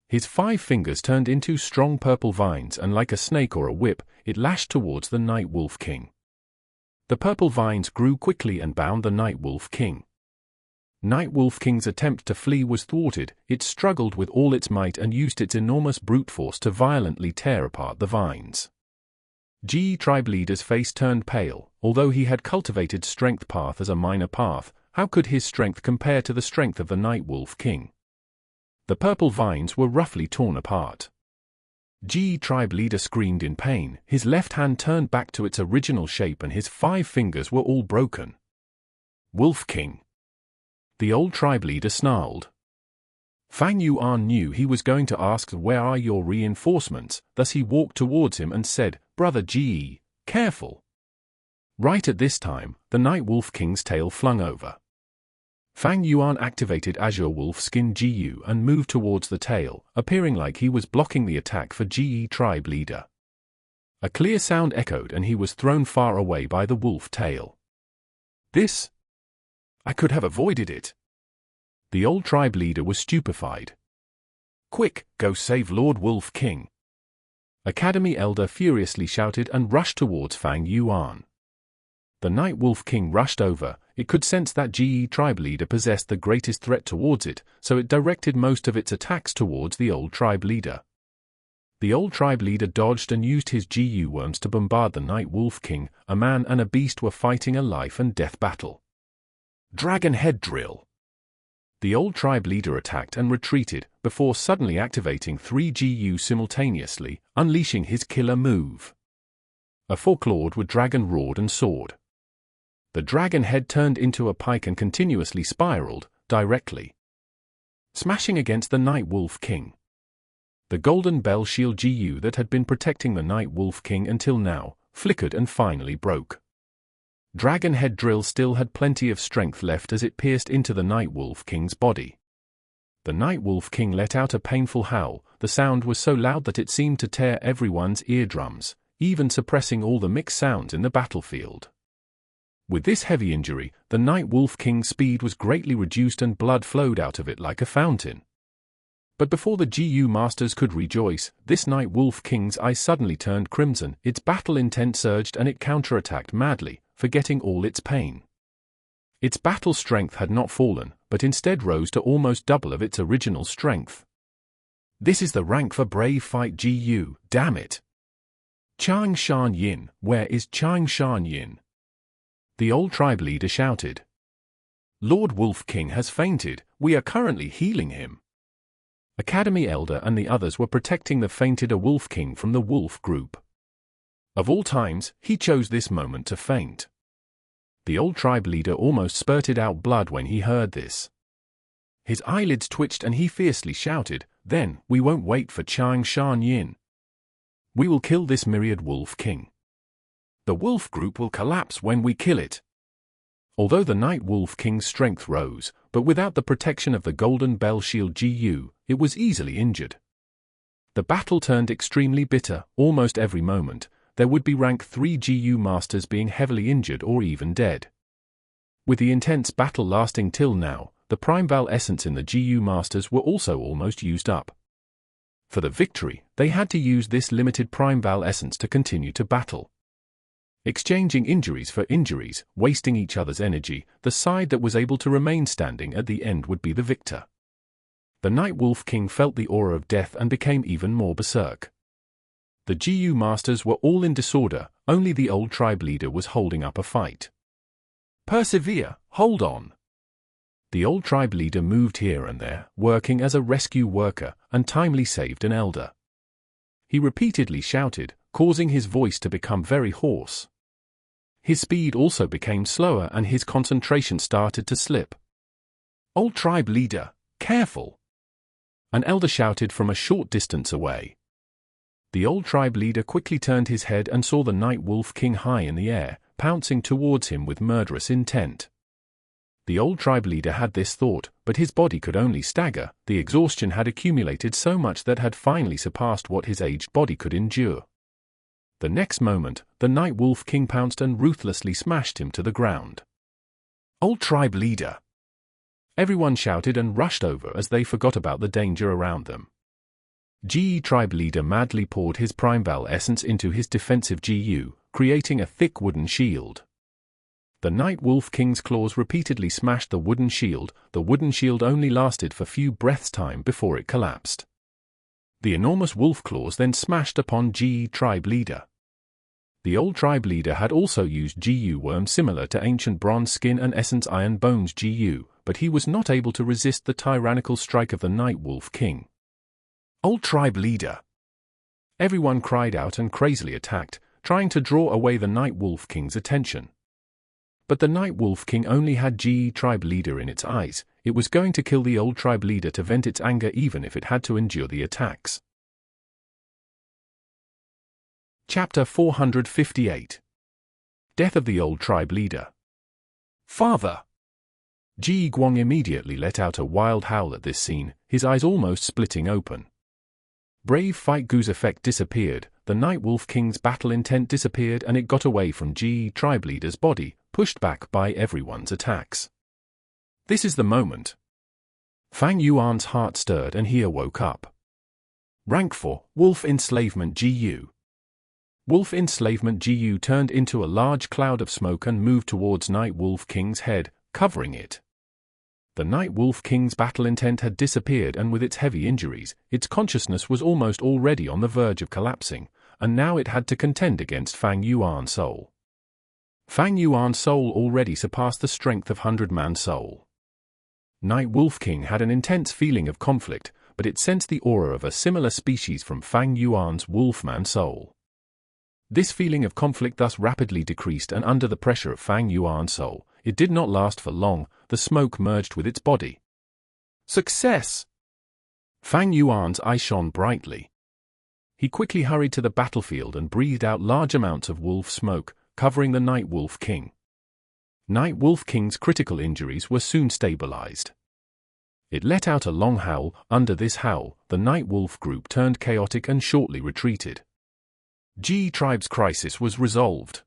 His 5 fingers turned into strong purple vines, and like a snake or a whip, it lashed towards the Night Wolf King. The purple vines grew quickly and bound the Night Wolf King. Night Wolf King's attempt to flee was thwarted. It struggled with all its might and used its enormous brute force to violently tear apart the vines. Jade tribe leader's face turned pale. Although he had cultivated strength path as a minor path, how could his strength compare to the strength of the Night Wolf King? The purple vines were roughly torn apart. Jade tribe leader screamed in pain. His left hand turned back to its original shape and his 5 fingers were all broken. Wolf King. The old tribe leader snarled. Fang Yuan knew he was going to ask, "Where are your reinforcements?" Thus he walked towards him and said, "Brother Jie, careful." Right at this time, the Night Wolf King's tail flung over. Fang Yuan activated Azure Wolf Skin Jiu and moved towards the tail, appearing like he was blocking the attack for Jie tribe leader. A clear sound echoed and he was thrown far away by the wolf tail. This? I could have avoided it. The old tribe leader was stupefied. Quick, go save Lord Wolf King. Academy Elder furiously shouted and rushed towards Fang Yuan. The Night Wolf King rushed over. It could sense that Jade tribe leader possessed the greatest threat towards it, so it directed most of its attacks towards the old tribe leader. The old tribe leader dodged and used his Gu worms to bombard the Night Wolf King. A man and a beast were fighting a life and death battle. Dragon Head Drill. The old tribe leader attacked and retreated, before suddenly activating 3 Gu simultaneously, unleashing his killer move. A forklord with dragon roared and soared. The dragon head turned into a pike and continuously spiraled, directly smashing against the Night Wolf King. The golden bell shield Gu that had been protecting the Night Wolf King until now, flickered and finally broke. Dragon Head Drill still had plenty of strength left as it pierced into the Night Wolf King's body. The Night Wolf King let out a painful howl. The sound was so loud that it seemed to tear everyone's eardrums, even suppressing all the mixed sounds in the battlefield. With this heavy injury, the Night Wolf King's speed was greatly reduced and blood flowed out of it like a fountain. But before the Gu masters could rejoice, this Night Wolf King's eyes suddenly turned crimson, its battle intent surged and it counterattacked madly, forgetting all its pain. Its battle strength had not fallen, but instead rose to almost double of its original strength. This is the rank for brave fight Gu, damn it. Chang Shan Yin, where is Chang Shan Yin? The old tribe leader shouted. Lord Wolf King has fainted, we are currently healing him. Academy Elder and the others were protecting the fainted Wolf King from the wolf group. Of all times, he chose this moment to faint. The old tribe leader almost spurted out blood when he heard this. His eyelids twitched and he fiercely shouted, "Then, we won't wait for Chang Shan Yin. We will kill this myriad Wolf King. The wolf group will collapse when we kill it." Although the Night Wolf King's strength rose, but without the protection of the golden bell shield Gu, it was easily injured. The battle turned extremely bitter. Almost every moment, there would be rank 3 Gu masters being heavily injured or even dead. With the intense battle lasting till now, the Primeval essence in the Gu masters were also almost used up. For the victory, they had to use this limited Primeval essence to continue to battle. Exchanging injuries for injuries, wasting each other's energy, the side that was able to remain standing at the end would be the victor. The Night Wolf King felt the aura of death and became even more berserk. The Gu masters were all in disorder, only the old tribe leader was holding up a fight. Persevere, hold on. The old tribe leader moved here and there, working as a rescue worker, and timely saved an elder. He repeatedly shouted, causing his voice to become very hoarse. His speed also became slower and his concentration started to slip. Old tribe leader, careful! An elder shouted from a short distance away. The old tribe leader quickly turned his head and saw the Night Wolf King high in the air, pouncing towards him with murderous intent. The old tribe leader had this thought, but his body could only stagger. The exhaustion had accumulated so much that had finally surpassed what his aged body could endure. The next moment, the Night Wolf King pounced and ruthlessly smashed him to the ground. "Old tribe leader!" Everyone shouted and rushed over as they forgot about the danger around them. Jade tribe leader madly poured his Primeval essence into his defensive Gu, creating a thick wooden shield. The Night Wolf King's claws repeatedly smashed the wooden shield. The wooden shield only lasted for few breaths' time before it collapsed. The enormous wolf claws then smashed upon Jade tribe leader. The old tribe leader had also used Gu worm similar to ancient bronze skin and essence iron bones Gu, but he was not able to resist the tyrannical strike of the Night Wolf King. "Old tribe leader!" Everyone cried out and crazily attacked, trying to draw away the Night Wolf King's attention. But the Night Wolf King only had Jade tribe leader in its eyes. It was going to kill the old tribe leader to vent its anger even if it had to endure the attacks. Chapter 458. Death of the Old Tribe Leader. "Father!" Shi Kuang immediately let out a wild howl at this scene, his eyes almost splitting open. Brave Fight Gu's effect disappeared, the Night Wolf King's battle intent disappeared, and it got away from Jade tribe leader's body, pushed back by everyone's attacks. This is the moment. Fang Yuan's heart stirred and he awoke up. Rank 4, Wolf Enslavement Gu. Wolf Enslavement Gu turned into a large cloud of smoke and moved towards Night Wolf King's head, covering it. The Night Wolf King's battle intent had disappeared, and with its heavy injuries, its consciousness was almost already on the verge of collapsing, and now it had to contend against Fang Yuan's soul. Fang Yuan's soul already surpassed the strength of 100-man soul. Night Wolf King had an intense feeling of conflict, but it sensed the aura of a similar species from Fang Yuan's Wolfman soul. This feeling of conflict thus rapidly decreased, and under the pressure of Fang Yuan's soul, it did not last for long. The smoke merged with its body. Success! Fang Yuan's eye shone brightly. He quickly hurried to the battlefield and breathed out large amounts of wolf smoke, covering the Night Wolf King. Night Wolf King's critical injuries were soon stabilized. It let out a long howl. Under this howl, the Night Wolf group turned chaotic and shortly retreated. Jade tribe's crisis was resolved.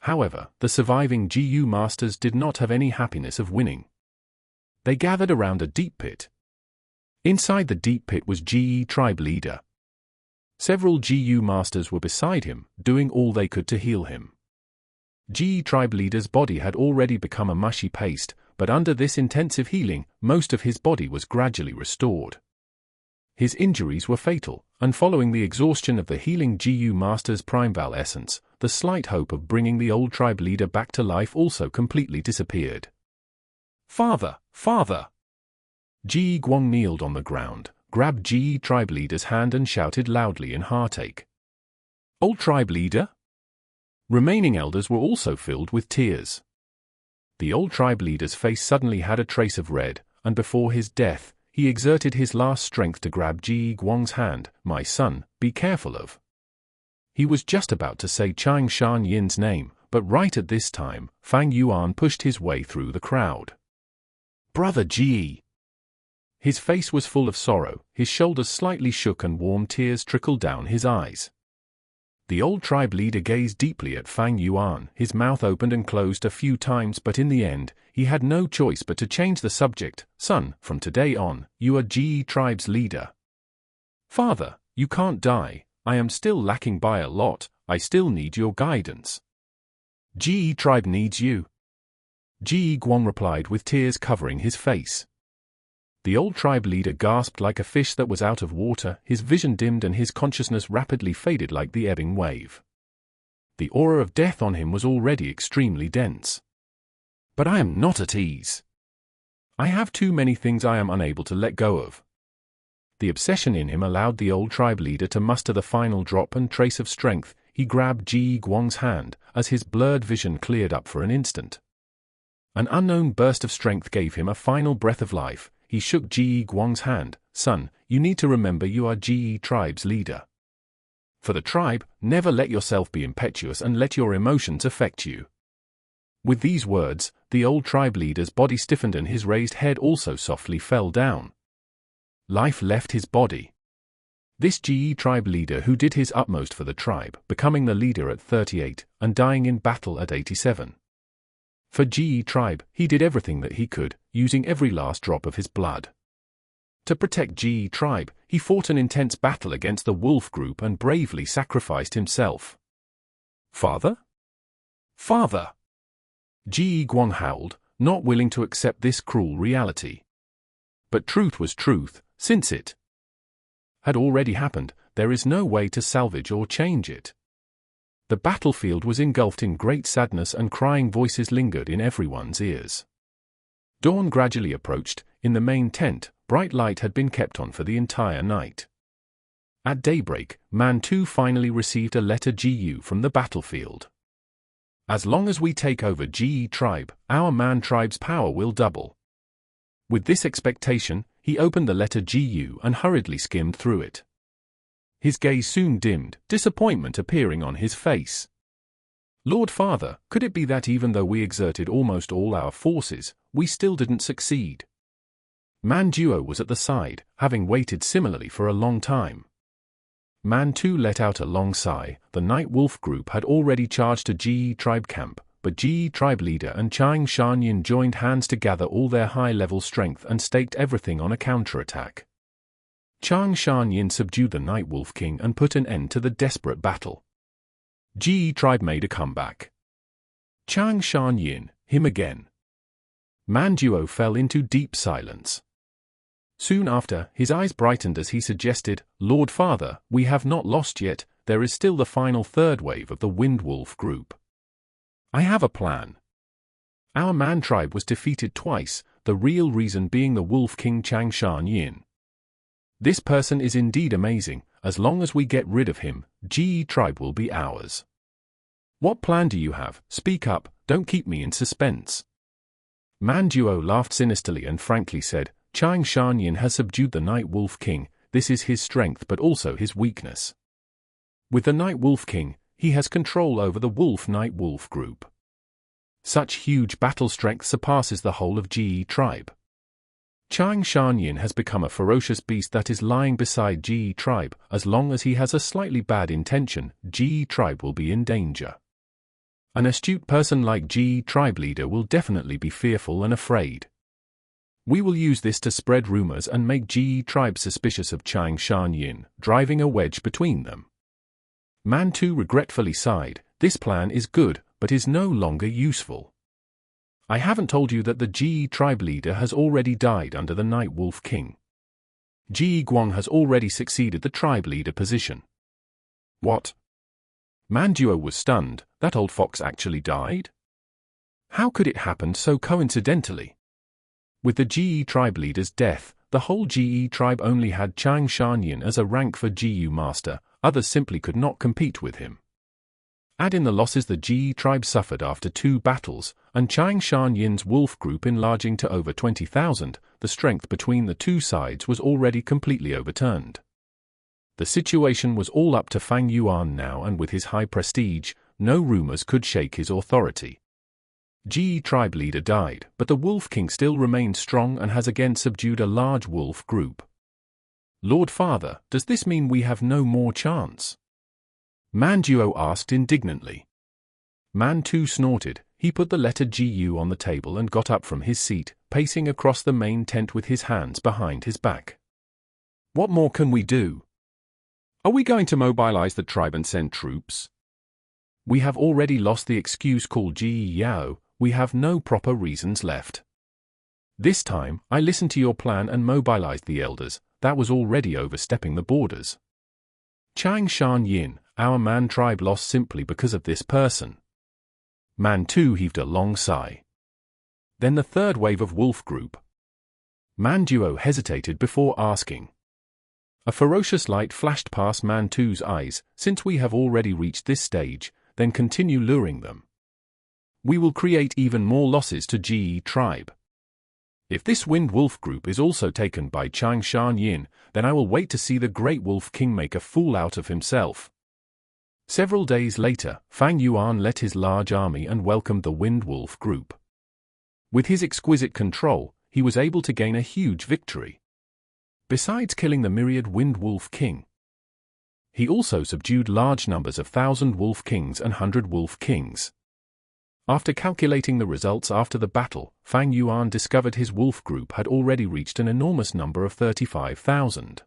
However, the surviving Gu masters did not have any happiness of winning. They gathered around a deep pit. Inside the deep pit was Jade tribe leader. Several Gu masters were beside him, doing all they could to heal him. Jade tribe leader's body had already become a mushy paste, but under this intensive healing, most of his body was gradually restored. His injuries were fatal, and following the exhaustion of the healing Gu master's Primeval essence, the slight hope of bringing the old tribe leader back to life also completely disappeared. "Father! Father!" Shi Kuang kneeled on the ground, grabbed Jade tribe leader's hand and shouted loudly in heartache. "Old tribe leader?" Remaining elders were also filled with tears. The old tribe leader's face suddenly had a trace of red, and before his death, he exerted his last strength to grab Shi Kuang's hand. "My son, be careful of." He was just about to say Chang Shan Yin's name, but right at this time, Fang Yuan pushed his way through the crowd. "Brother Ji!" His face was full of sorrow, his shoulders slightly shook and warm tears trickled down his eyes. The old tribe leader gazed deeply at Fang Yuan, his mouth opened and closed a few times, but in the end, he had no choice but to change the subject. "Son, from today on, you are Jade tribe's leader." "Father, you can't die. I am still lacking by a lot. I still need your guidance." "Jade tribe needs you," Shi Kuang replied with tears covering his face. The old tribe leader gasped like a fish that was out of water, his vision dimmed and his consciousness rapidly faded like the ebbing wave. The aura of death on him was already extremely dense. "But I am not at ease. I have too many things I am unable to let go of." The obsession in him allowed the old tribe leader to muster the final drop and trace of strength. He grabbed Shi Kuang's hand, as his blurred vision cleared up for an instant. An unknown burst of strength gave him a final breath of life. He shook Shi Kuang's hand. "Son, you need to remember you are Jade tribe's leader. For the tribe, never let yourself be impetuous and let your emotions affect you. With these words, the old tribe leader's body stiffened and his raised head also softly fell down. Life left his body. This Ge tribe leader who did his utmost for the tribe, becoming the leader at 38, and dying in battle at 87. For Ge tribe, he did everything that he could, using every last drop of his blood. To protect Ge tribe, he fought an intense battle against the wolf group and bravely sacrificed himself. Father? Father! Ji Guang howled, not willing to accept this cruel reality. But truth was truth, since it had already happened, there is no way to salvage or change it. The battlefield was engulfed in great sadness and crying voices lingered in everyone's ears. Dawn gradually approached. In the main tent, bright light had been kept on for the entire night. At daybreak, Man 2 finally received a letter GU from the battlefield. As long as we take over Ge tribe, our Man tribe's power will double. With this expectation, he opened the letter GU and hurriedly skimmed through it. His gaze soon dimmed, disappointment appearing on his face. Lord Father, could it be that even though we exerted almost all our forces, we still didn't succeed? Man Duo was at the side, having waited similarly for a long time. Man 2 let out a long sigh. The Night Wolf group had already charged to Ge tribe camp, but Ge tribe leader and Chang Shan Yin joined hands to gather all their high-level strength and staked everything on a counterattack. Chang Shan Yin subdued the Night Wolf King and put an end to the desperate battle. Ge tribe made a comeback. Chang Shan Yin, him again. Man Duo fell into deep silence. Soon after, his eyes brightened as he suggested, Lord Father, we have not lost yet, there is still the final third wave of the Wind Wolf group. I have a plan. Our Man tribe was defeated twice, the real reason being the Wolf King Chang Shan Yin. This person is indeed amazing. As long as we get rid of him, Ge tribe will be ours. What plan do you have? Speak up, don't keep me in suspense. Man Duo laughed sinisterly and frankly said, Chang Shan Yin has subdued the Night Wolf King. This is his strength but also his weakness. With the Night Wolf King, he has control over the Night Wolf group. Such huge battle strength surpasses the whole of Ge tribe. Chang Shan Yin has become a ferocious beast that is lying beside Ge tribe. As long as he has a slightly bad intention, Ge tribe will be in danger. An astute person like Ge tribe leader will definitely be fearful and afraid. We will use this to spread rumors and make Ge tribe suspicious of Chang Shan Yin, driving a wedge between them. Man 2 regretfully sighed, this plan is good, but is no longer useful. I haven't told you that the Ge tribe leader has already died under the Night Wolf King. Ji Guang has already succeeded the tribe leader position. What? Man Duo was stunned, that old fox actually died? How could it happen so coincidentally? With the Ge tribe leader's death, the whole Ge tribe only had Chang Shan Yin as a rank for Gu master, others simply could not compete with him. Add in the losses the Ge tribe suffered after 2 battles, and Chang Shan Yin's wolf group enlarging to over 20,000, the strength between the two sides was already completely overturned. The situation was all up to Fang Yuan now, and with his high prestige, no rumors could shake his authority. Ge tribe leader died, but the Wolf King still remains strong and has again subdued a large wolf group. Lord Father, does this mean we have no more chance? Man Duo asked indignantly. Man 2 snorted. He put the letter GU on the table and got up from his seat, pacing across the main tent with his hands behind his back. What more can we do? Are we going to mobilize the tribe and send troops? We have already lost the excuse called Ji Yao. We have no proper reasons left. This time, I listened to your plan and mobilized the elders. That was already overstepping the borders. Chang Shan Yin, our Man tribe lost simply because of this person. Man 2 heaved a long sigh. Then the third wave of wolf group. Man Duo hesitated before asking. A ferocious light flashed past Man 2's eyes. Since we have already reached this stage, then continue luring them. We will create even more losses to Ge tribe. If this Wind Wolf group is also taken by Chang Shan Yin, then I will wait to see the Great Wolf King make a fool out of himself. Several days later, Fang Yuan led his large army and welcomed the Wind Wolf group. With his exquisite control, he was able to gain a huge victory. Besides killing the myriad Wind Wolf King, he also subdued large numbers of 1,000 Wolf Kings and 100 Wolf Kings. After calculating the results after the battle, Fang Yuan discovered his wolf group had already reached an enormous number of 35,000.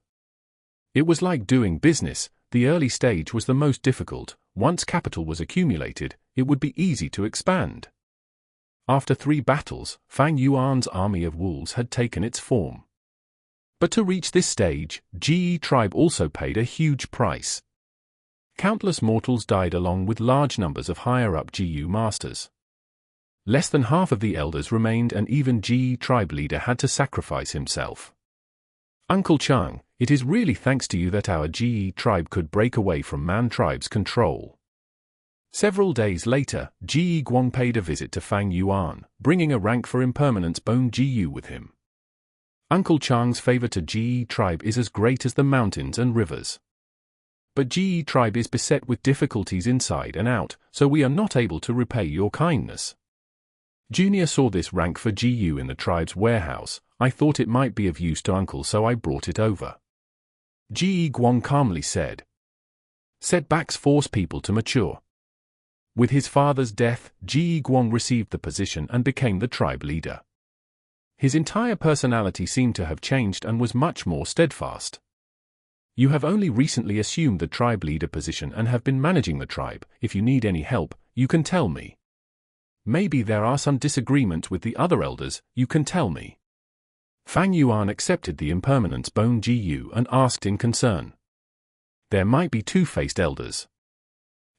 It was like doing business. The early stage was the most difficult. Once capital was accumulated, it would be easy to expand. After 3 battles, Fang Yuan's army of wolves had taken its form. But to reach this stage, Jade tribe also paid a huge price. Countless mortals died along with large numbers of higher-up Gu masters. Less than half of the elders remained, and even Jade tribe leader had to sacrifice himself. Uncle Chang, it is really thanks to you that our Jade tribe could break away from Man tribe's control. Several days later, Shi Kuang paid a visit to Fang Yuan, bringing a rank for impermanence bone Gu with him. Uncle Chang's favor to Jade tribe is as great as the mountains and rivers. But Jade tribe is beset with difficulties inside and out, so we are not able to repay your kindness. Junior saw this rank for Gu in the tribe's warehouse. I thought it might be of use to Uncle, so I brought it over. Shi Kuang calmly said. Setbacks force people to mature. With his father's death, Shi Kuang received the position and became the tribe leader. His entire personality seemed to have changed and was much more steadfast. You have only recently assumed the tribe leader position and have been managing the tribe. If you need any help, you can tell me. Maybe there are some disagreements with the other elders, you can tell me. Fang Yuan accepted the impermanence bone Gu and asked in concern. There might be two-faced elders.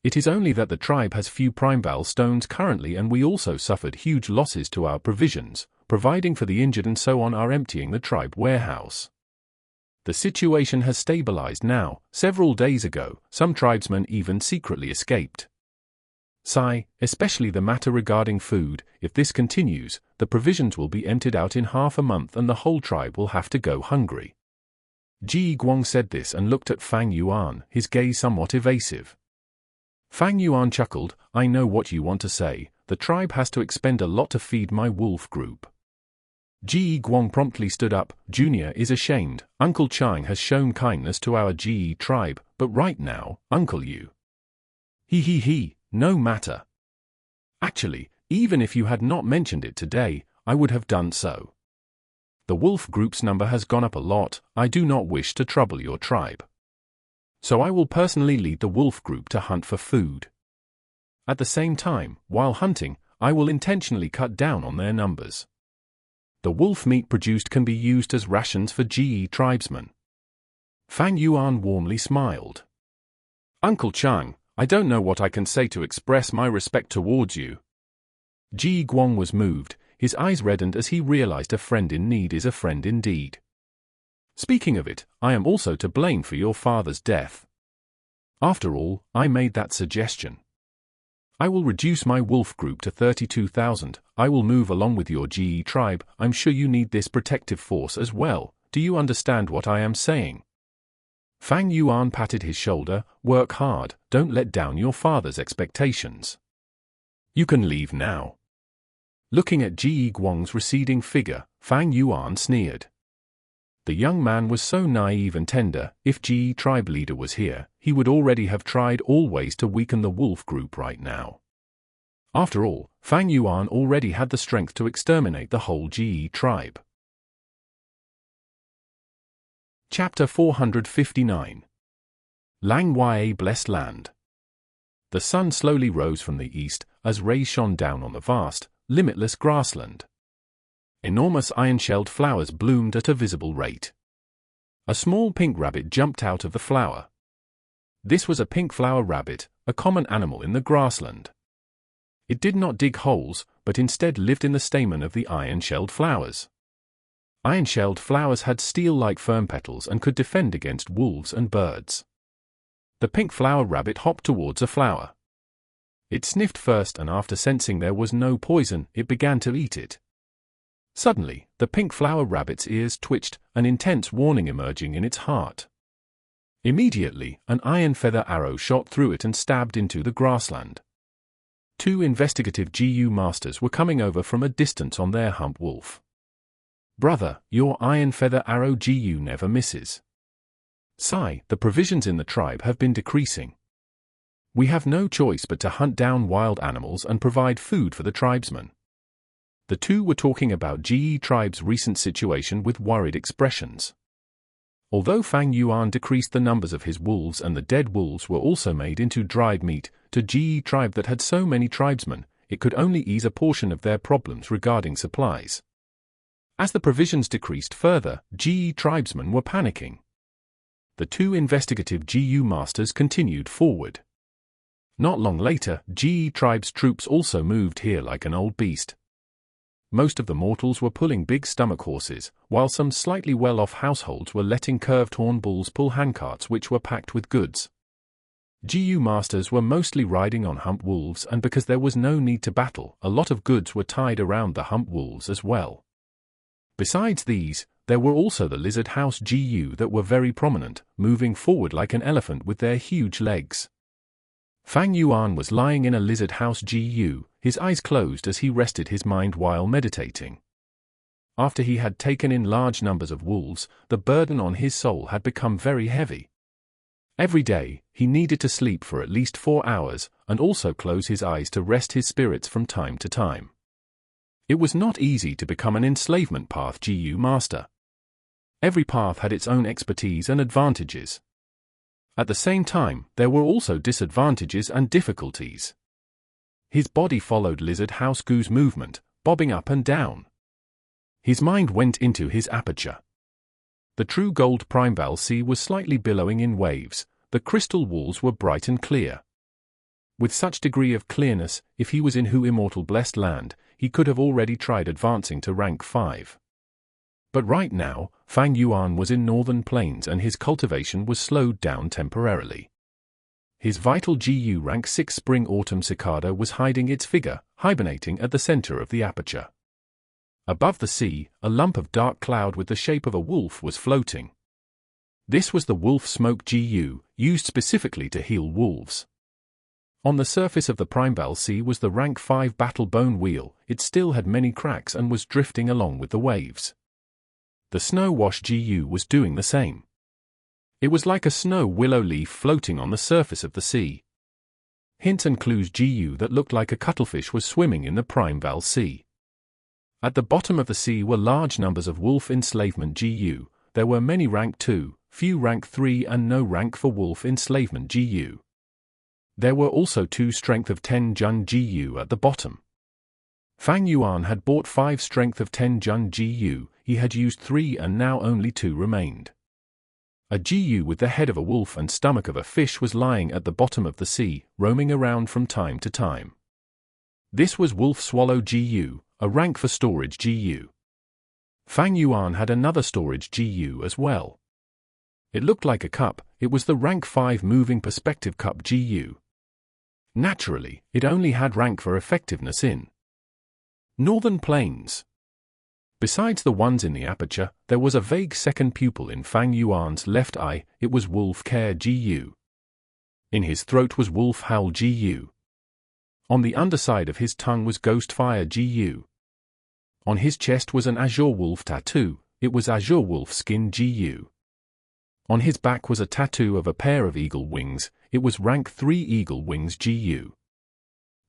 It is only that the tribe has few primeval stones currently, and we also suffered huge losses to our provisions, providing for the injured and so on, are emptying the tribe warehouse. The situation has stabilized now. Several days ago, some tribesmen even secretly escaped. Sigh, especially the matter regarding food. If this continues, the provisions will be emptied out in half a month and the whole tribe will have to go hungry. Shi Kuang said this and looked at Fang Yuan, his gaze somewhat evasive. Fang Yuan chuckled, I know what you want to say. The tribe has to expend a lot to feed my wolf group. Shi Kuang promptly stood up. Junior is ashamed. Uncle Chang has shown kindness to our Jade tribe, but right now, Uncle you. He, no matter. Actually, even if you had not mentioned it today, I would have done so. The wolf group's number has gone up a lot. I do not wish to trouble your tribe. So I will personally lead the wolf group to hunt for food. At the same time, while hunting, I will intentionally cut down on their numbers. The wolf meat produced can be used as rations for Jade tribesmen. Fang Yuan warmly smiled. Uncle Chang, I don't know what I can say to express my respect towards you. Shi Kuang was moved. His eyes reddened as he realized a friend in need is a friend indeed. Speaking of it, I am also to blame for your father's death. After all, I made that suggestion. I will reduce my wolf group to 32,000. I will move along with your Jade tribe. I'm sure you need this protective force as well. Do you understand what I am saying? Fang Yuan patted his shoulder. Work hard. Don't let down your father's expectations. You can leave now. Looking at Shi Kuang's receding figure, Fang Yuan sneered. The young man was so naive and tender. If Jade tribe leader was here, he would already have tried all ways to weaken the wolf group right now. After all, Fang Yuan already had the strength to exterminate the whole Jade tribe. Chapter 459. Lang Wei Blessed Land. The sun slowly rose from the east as rays shone down on the vast, limitless grassland. Enormous iron-shelled flowers bloomed at a visible rate. A small pink rabbit jumped out of the flower. This was a pink flower rabbit, a common animal in the grassland. It did not dig holes, but instead lived in the stamen of the iron-shelled flowers. Iron-shelled flowers had steel-like firm petals and could defend against wolves and birds. The pink flower rabbit hopped towards a flower. It sniffed first, and after sensing there was no poison, it began to eat it. Suddenly, the pink flower rabbit's ears twitched, an intense warning emerging in its heart. Immediately, an iron feather arrow shot through it and stabbed into the grassland. 2 investigative Gu masters were coming over from a distance on their hump wolf. "Brother, your iron feather arrow Gu never misses. Sigh, the provisions in the tribe have been decreasing. We have no choice but to hunt down wild animals and provide food for the tribesmen." The two were talking about Ge tribe's recent situation with worried expressions. Although Fang Yuan decreased the numbers of his wolves and the dead wolves were also made into dried meat, to Ge tribe that had so many tribesmen, it could only ease a portion of their problems regarding supplies. As the provisions decreased further, Ge tribesmen were panicking. The 2 investigative Gu masters continued forward. Not long later, Ge tribe's troops also moved here like an old beast. Most of the mortals were pulling big stomach horses, while some slightly well-off households were letting curved horn bulls pull handcarts which were packed with goods. Gu masters were mostly riding on hump wolves, and because there was no need to battle, a lot of goods were tied around the hump wolves as well. Besides these, there were also the lizard house Gu that were very prominent, moving forward like an elephant with their huge legs. Fang Yuan was lying in a lizard house Gu, his eyes closed as he rested his mind while meditating. After he had taken in large numbers of wolves, the burden on his soul had become very heavy. Every day, he needed to sleep for at least 4 hours, and also close his eyes to rest his spirits from time to time. It was not easy to become an enslavement path Gu master. Every path had its own expertise and advantages. At the same time, there were also disadvantages and difficulties. His body followed Lizard House Gu's movement, bobbing up and down. His mind went into his aperture. The true gold Primeval Sea was slightly billowing in waves, the crystal walls were bright and clear. With such degree of clearness, if he was in Hu Immortal Blessed Land, he could have already tried advancing to rank 5. But right now, Fang Yuan was in Northern Plains and his cultivation was slowed down temporarily. His vital Gu rank 6 Spring-Autumn Cicada was hiding its figure, hibernating at the center of the aperture. Above the sea, a lump of dark cloud with the shape of a wolf was floating. This was the wolf smoke Gu, used specifically to heal wolves. On the surface of the Primeval Sea was the rank 5 Battle Bone Wheel. It still had many cracks and was drifting along with the waves. The Snow Wash Gu was doing the same. It was like a snow willow leaf floating on the surface of the sea. Hints and clues Gu that looked like a cuttlefish was swimming in the Primeval Sea. At the bottom of the sea were large numbers of wolf enslavement Gu. There were many rank 2, few rank 3 and no rank for wolf enslavement Gu. There were also 2 strength of 10 Jun Gu at the bottom. Fang Yuan had bought 5 strength of 10 Jun Gu, he had used 3 and now only 2 remained. A Gu with the head of a wolf and stomach of a fish was lying at the bottom of the sea, roaming around from time to time. This was Wolf Swallow Gu, a rank for storage Gu. Fang Yuan had another storage Gu as well. It looked like a cup, it was the rank 5 moving perspective cup Gu. Naturally, it only had rank for effectiveness in Northern Plains. Besides the ones in the aperture, there was a vague second pupil in Fang Yuan's left eye, it was Wolf Care Gu. In his throat was Wolf Howl Gu. On the underside of his tongue was Ghost Fire Gu. On his chest was an Azure Wolf tattoo, it was Azure Wolf Skin Gu. On his back was a tattoo of a pair of eagle wings, it was rank 3 Eagle Wings Gu.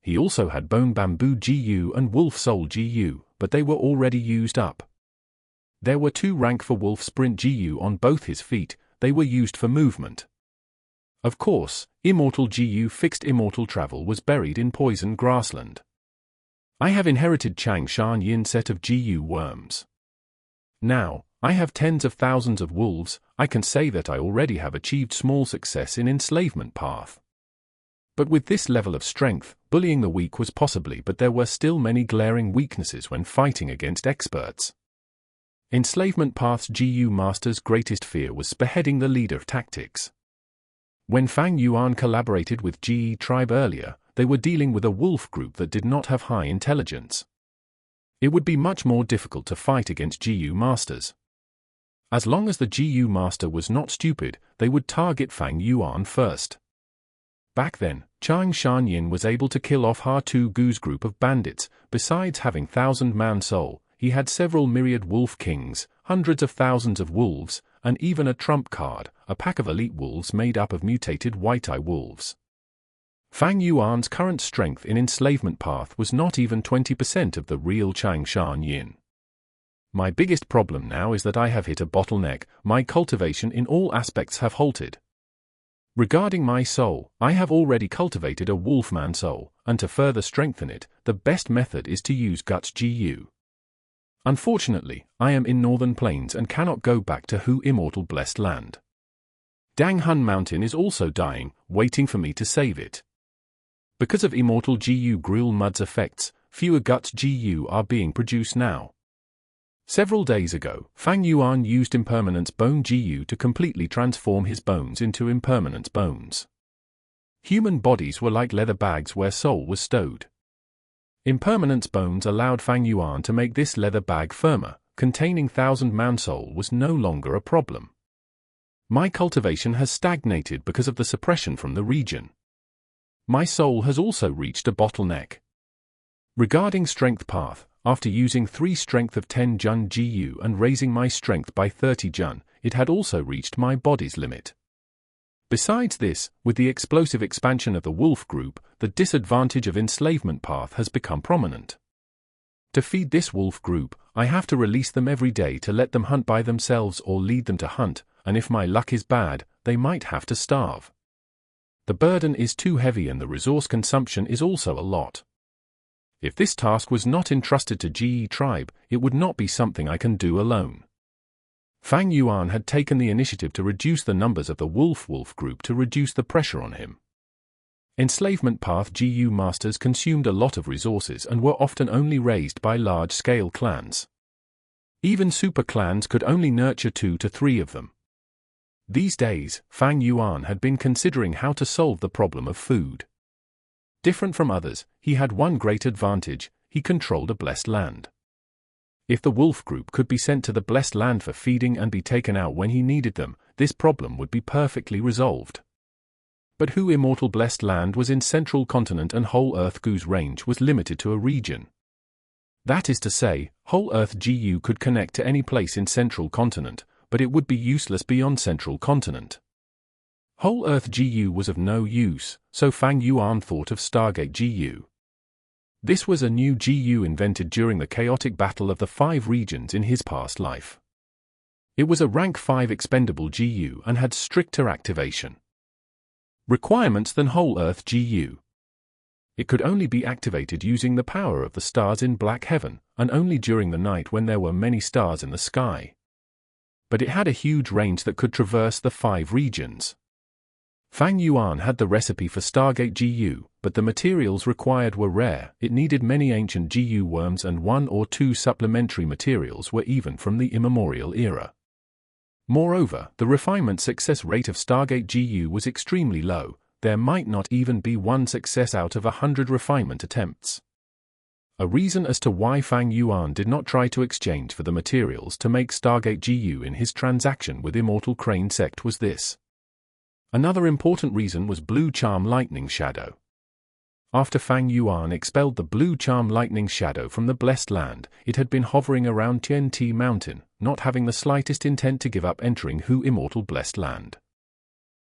He also had Bone Bamboo Gu and Wolf Soul Gu, but they were already used up. There were 2 rank for Wolf Sprint Gu on both his feet, they were used for movement. Of course, Immortal Gu Fixed Immortal Travel was buried in Poison Grassland. I have inherited Chang Shan Yin set of Gu worms. Now, I have tens of thousands of wolves, I can say that I already have achieved small success in enslavement path. But with this level of strength, bullying the weak was possibly, but there were still many glaring weaknesses when fighting against experts. Enslavement path's Gu master's greatest fear was spearheading the leader of tactics. When Fang Yuan collaborated with Ge tribe earlier, they were dealing with a wolf group that did not have high intelligence. It would be much more difficult to fight against Gu masters. As long as the GU master was not stupid, they would target Fang Yuan first. Back then, Chang Shan Yin was able to kill off Hai-Tu Gu's group of bandits. Besides having 1,000-man soul, he had several myriad wolf kings, hundreds of thousands of wolves, and even a trump card, a pack of elite wolves made up of mutated white-eye wolves. Fang Yuan's current strength in Enslavement path was not even 20% of the real Chang Shan Yin. My biggest problem now is that I have hit a bottleneck. My cultivation in all aspects have halted. Regarding my soul, I have already cultivated a wolfman soul, and to further strengthen it, the best method is to use Guts GU. Unfortunately, I am in Northern Plains and cannot go back to Hu Immortal Blessed Land. Danghun Mountain is also dying, waiting for me to save it. Because of Immortal Gu Gruel Mud's effects, fewer Guts GU are being produced now. Several days ago, Fang Yuan used Impermanence Bone GU to completely transform his bones into impermanence bones. Human bodies were like leather bags where soul was stowed. Impermanence bones allowed Fang Yuan to make this leather bag firmer. Containing 1,000-man soul was no longer a problem. My cultivation has stagnated because of the suppression from the region. My soul has also reached a bottleneck. Regarding strength path, after using 3 strength of 10 Jun GU and raising my strength by 30 Jun, it had also reached my body's limit. Besides this, with the explosive expansion of the wolf group, the disadvantage of Enslavement path has become prominent. To feed this wolf group, I have to release them every day to let them hunt by themselves or lead them to hunt, and if my luck is bad, they might have to starve. The burden is too heavy and the resource consumption is also a lot. If this task was not entrusted to GE Tribe, it would not be something I can do alone. Fang Yuan had taken the initiative to reduce the numbers of the wolf group to reduce the pressure on him. Enslavement path GU masters consumed a lot of resources and were often only raised by large-scale clans. Even super clans could only nurture 2 to 3 of them. These days, Fang Yuan had been considering how to solve the problem of food. Different from others, he had one great advantage: he controlled a blessed land. If the wolf group could be sent to the blessed land for feeding and be taken out when he needed them, this problem would be perfectly resolved. But Hu Immortal Blessed Land was in Central Continent and Whole Earth Gu's range was limited to a region. That is to say, Whole Earth GU could connect to any place in Central Continent, but it would be useless beyond Central Continent. Whole Earth GU was of no use, so Fang Yuan thought of Stargate GU. This was a new GU invented during the chaotic battle of the 5 regions in his past life. It was a rank 5 expendable GU and had stricter activation requirements than Whole Earth GU. It could only be activated using the power of the stars in black heaven, and only during the night when there were many stars in the sky. But it had a huge range that could traverse the 5 regions. Fang Yuan had the recipe for Stargate GU, but the materials required were rare. It needed many ancient GU worms and 1 or 2 supplementary materials were even from the immemorial era. Moreover, the refinement success rate of Stargate GU was extremely low. There might not even be 1 success out of 100 refinement attempts. A reason as to why Fang Yuan did not try to exchange for the materials to make Stargate GU in his transaction with Immortal Crane Sect was this. Another important reason was Blue Charm Lightning Shadow. After Fang Yuan expelled the Blue Charm Lightning Shadow from the Blessed Land, it had been hovering around TNT Mountain, not having the slightest intent to give up entering Hu Immortal Blessed Land.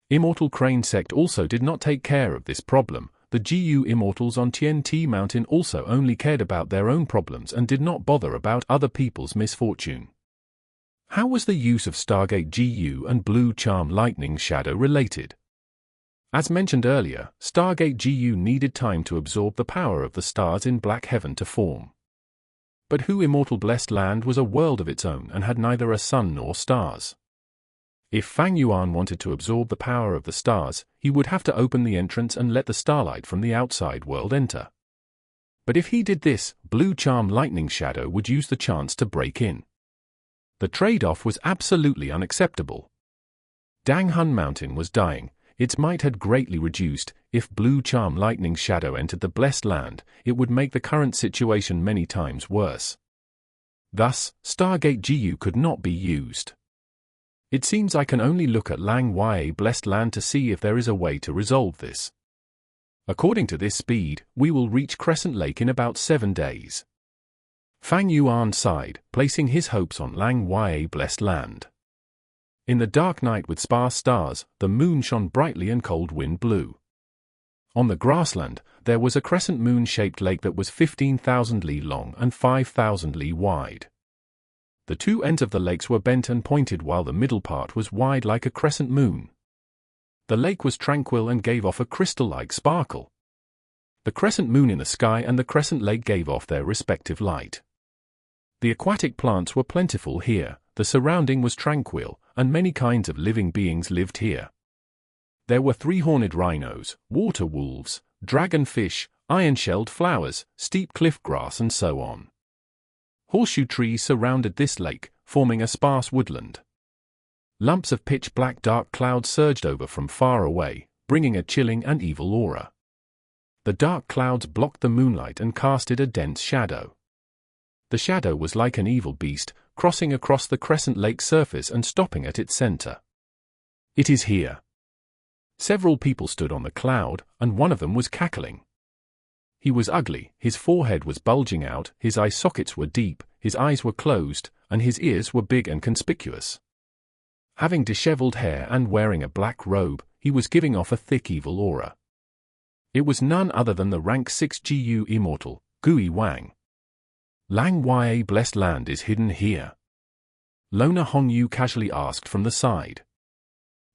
Immortal Crane Sect also did not take care of this problem. The GU Immortals on TNT Mountain also only cared about their own problems and did not bother about other people's misfortune. How was the use of Stargate GU and Blue Charm Lightning Shadow related? As mentioned earlier, Stargate GU needed time to absorb the power of the stars in Black Heaven to form. But Hu Immortal Blessed Land was a world of its own and had neither a sun nor stars. If Fang Yuan wanted to absorb the power of the stars, he would have to open the entrance and let the starlight from the outside world enter. But if he did this, Blue Charm Lightning Shadow would use the chance to break in. The trade-off was absolutely unacceptable. Danghun Mountain was dying. Its might had greatly reduced. If Blue Charm Lightning Shadow entered the Blessed Land, it would make the current situation many times worse. Thus, Stargate GU could not be used. It seems I can only look at Lang Yue Blessed Land to see if there is a way to resolve this. According to this speed, we will reach Crescent Lake in about 7 days. Fang Yuan sighed, placing his hopes on Lang Yue Blessed Land. In the dark night with sparse stars, the moon shone brightly and cold wind blew. On the grassland, there was a crescent moon-shaped lake that was 15,000 li long and 5,000 li wide. The two ends of the lakes were bent and pointed while the middle part was wide like a crescent moon. The lake was tranquil and gave off a crystal-like sparkle. The crescent moon in the sky and the crescent lake gave off their respective light. The aquatic plants were plentiful here, the surrounding was tranquil, and many kinds of living beings lived here. There were 3-horned rhinos, water wolves, dragonfish, iron-shelled flowers, steep cliff grass and so on. Horseshoe trees surrounded this lake, forming a sparse woodland. Lumps of pitch-black dark clouds surged over from far away, bringing a chilling and evil aura. The dark clouds blocked the moonlight and casted a dense shadow. The shadow was like an evil beast, crossing across the crescent lake surface and stopping at its center. It is here. Several people stood on the cloud, and one of them was cackling. He was ugly, his forehead was bulging out, his eye sockets were deep, his eyes were closed, and his ears were big and conspicuous. Having disheveled hair and wearing a black robe, he was giving off a thick evil aura. It was none other than the rank 6 Gu Immortal, Gu Wang. Lang Yue Blessed Land is hidden here? Lona Hongyu casually asked from the side.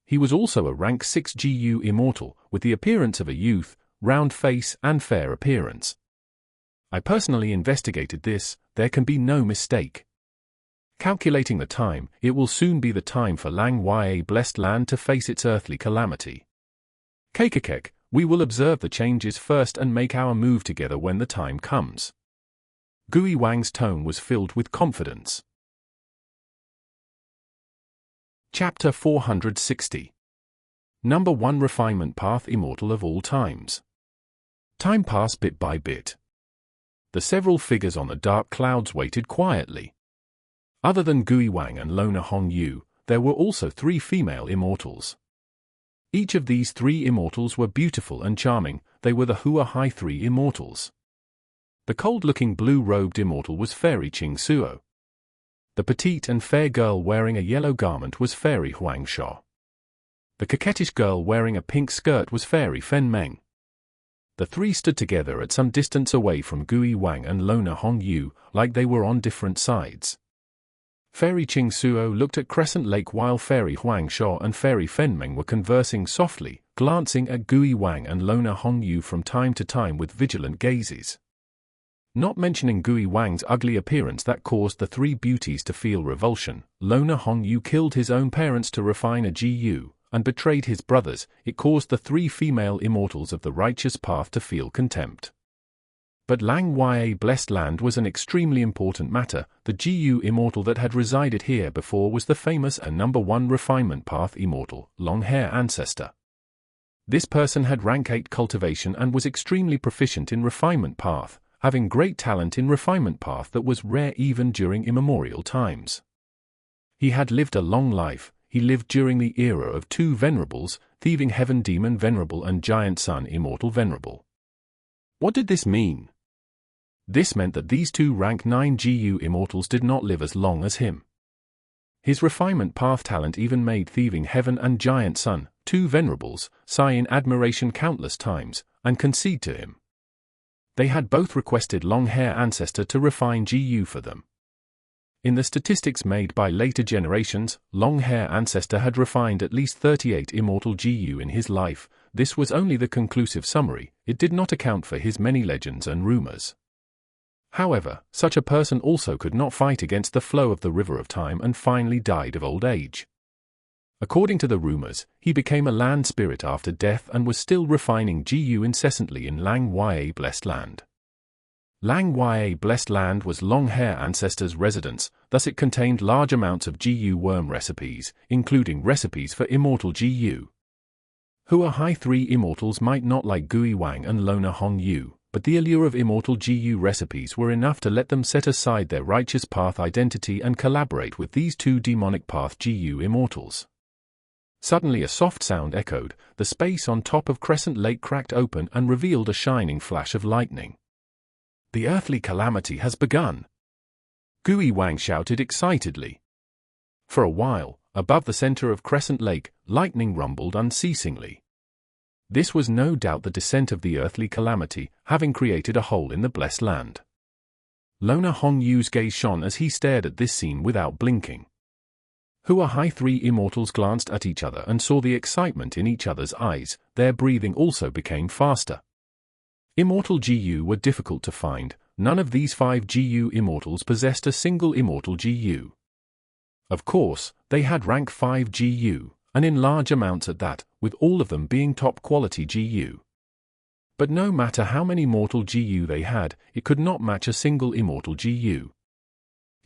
He was also a rank 6 Gu Immortal, with the appearance of a youth, round face and fair appearance. I personally investigated this, there can be no mistake. Calculating the time, it will soon be the time for Lang Yue Blessed Land to face its earthly calamity. Kekekek, we will observe the changes first and make our move together when the time comes. Gu Wang's tone was filled with confidence. Chapter 460. Number 1 Refinement Path Immortal of All Times. Time passed bit by bit. The several figures on the dark clouds waited quietly. Other than Gu Wang and Lona Hongyu, there were also 3 female immortals. Each of these 3 immortals were beautiful and charming, they were the Hua High 3 immortals. The cold-looking blue-robed immortal was Fairy Qing Suo. The petite and fair girl wearing a yellow garment was Fairy Huang Sha. The coquettish girl wearing a pink skirt was Fairy Fen Meng. The 3 stood together at some distance away from Gu Wang and Lona Hongyu, like they were on different sides. Fairy Qing Suo looked at Crescent Lake while Fairy Huang Sha and Fairy Fen Meng were conversing softly, glancing at Gu Wang and Lona Hongyu from time to time with vigilant gazes. Not mentioning Gu Wang's ugly appearance that caused the 3 beauties to feel revulsion, Lona Hongyu killed his own parents to refine a Gu, and betrayed his brothers, it caused the 3 female immortals of the righteous path to feel contempt. But Lang Yue Blessed Land was an extremely important matter. The Gu immortal that had resided here before was the famous and number 1 Refinement Path Immortal, Long Hair Ancestor. This person had rank 8 Cultivation and was extremely proficient in Refinement Path, having great talent in Refinement Path that was rare even during immemorial times. He had lived a long life. He lived during the era of 2 Venerables, Thieving Heaven Demon Venerable and Giant Sun Immortal Venerable. What did this mean? This meant that these 2 rank 9 Gu immortals did not live as long as him. His Refinement Path talent even made Thieving Heaven and Giant Sun, 2 Venerables, sigh in admiration countless times, and concede to him. They had both requested Long Hair Ancestor to refine Gu for them. In the statistics made by later generations, Long Hair Ancestor had refined at least 38 immortal Gu in his life. This was only the conclusive summary, it did not account for his many legends and rumors. However, such a person also could not fight against the flow of the river of time and finally died of old age. According to the rumors, he became a land spirit after death and was still refining Gu incessantly in Lang Yue Blessed Land. Lang Yue Blessed Land was Long Hair Ancestor's residence, thus it contained large amounts of Gu worm recipes, including recipes for immortal Gu. Hua High 3 immortals might not like Gu Wang and Lona Hongyu, but the allure of Immortal Gu recipes were enough to let them set aside their righteous path identity and collaborate with these two demonic path Gu immortals. Suddenly a soft sound echoed, the space on top of Crescent Lake cracked open and revealed a shining flash of lightning. The earthly calamity has begun! Gui Wang shouted excitedly. For a while, above the center of Crescent Lake, lightning rumbled unceasingly. This was no doubt the descent of the earthly calamity, having created a hole in the blessed land. Lona Hongyu's gaze shone as he stared at this scene without blinking. Hua Hai three immortals glanced at each other and saw the excitement in each other's eyes. Their breathing also became faster. Immortal Gu were difficult to find. None of these 5 Gu immortals possessed a single Immortal Gu. Of course, they had rank 5 Gu, and in large amounts at that, with all of them being top-quality Gu. But no matter how many mortal Gu they had, it could not match a single Immortal Gu.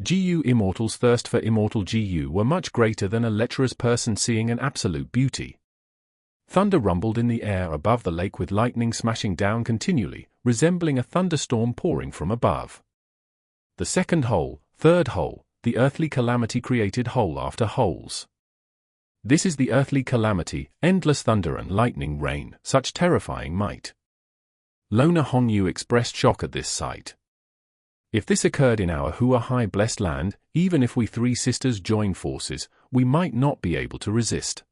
Gu immortals' thirst for Immortal Gu were much greater than a lecherous person seeing an absolute beauty. Thunder rumbled in the air above the lake with lightning smashing down continually, resembling a thunderstorm pouring from above. The second hole, third hole, the earthly calamity created hole after holes. This is the earthly calamity, endless thunder and lightning rain, such terrifying might. Lona Hongyu expressed shock at this sight. If this occurred in our Hua Hai blessed land, even if we 3 sisters join forces, we might not be able to resist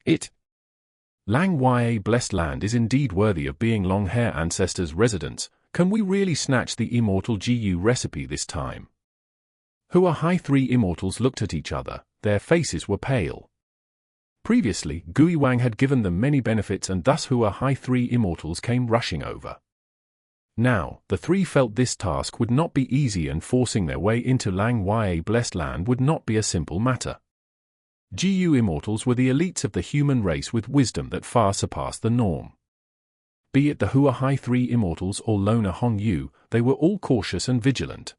it. Lang Ya blessed land is indeed worthy of being long hair ancestors' residence. Can we really snatch the Immortal Gu recipe this time? Hua Hai 3 immortals looked at each other, their faces were pale. Previously, Gui Wang had given them many benefits and thus Hua Hai 3 immortals came rushing over. Now, the 3 felt this task would not be easy and forcing their way into Lang Ya blessed land would not be a simple matter. Gu immortals were the elites of the human race with wisdom that far surpassed the norm. Be it the Hua Hai 3 immortals or Lona Hongyu, they were all cautious and vigilant.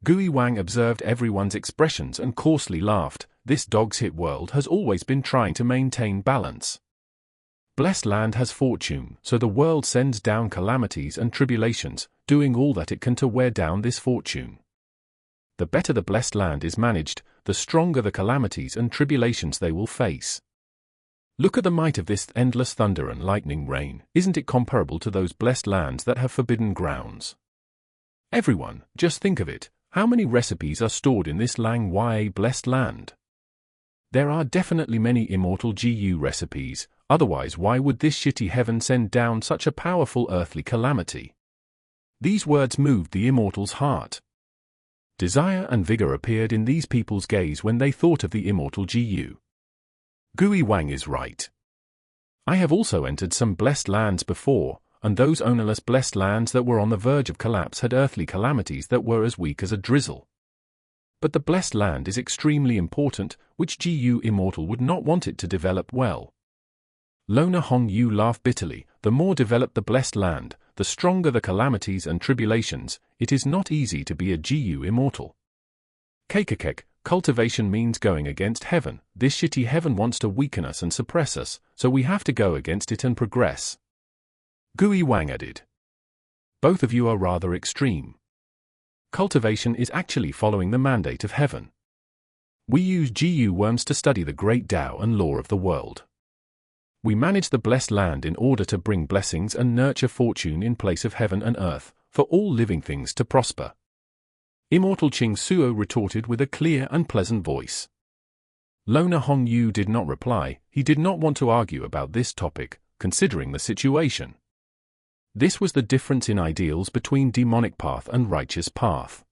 Gui Wang observed everyone's expressions and coarsely laughed. This dog's-hit world has always been trying to maintain balance. Blessed land has fortune, so the world sends down calamities and tribulations, doing all that it can to wear down this fortune. The better the blessed land is managed, the stronger the calamities and tribulations they will face. Look at the might of this endless thunder and lightning rain. Isn't it comparable to those blessed lands that have forbidden grounds? Everyone, just think of it. How many recipes are stored in this Lang Ya blessed land? There are definitely many Immortal Gu recipes, otherwise why would this shitty heaven send down such a powerful earthly calamity? These words moved the immortal's heart. Desire and vigor appeared in these people's gaze when they thought of the Immortal Gu. Gui Wang is right. I have also entered some blessed lands before, and those ownerless blessed lands that were on the verge of collapse had earthly calamities that were as weak as a drizzle. But the blessed land is extremely important, which Gu immortal would not want it to develop well. Lona Hongyu laughed bitterly. The more developed the blessed land, the stronger the calamities and tribulations. It is not easy to be a Gu immortal. Kekekek, cultivation means going against heaven. This shitty heaven wants to weaken us and suppress us, so we have to go against it and progress. Gui Wang added. Both of you are rather extreme. Cultivation is actually following the mandate of heaven. We use Gu worms to study the great Tao and law of the world. We manage the blessed land in order to bring blessings and nurture fortune in place of heaven and earth, for all living things to prosper. Immortal Qing Suo retorted with a clear and pleasant voice. Lona Hongyu did not reply. He did not want to argue about this topic, considering the situation. This was the difference in ideals between demonic path and righteous path.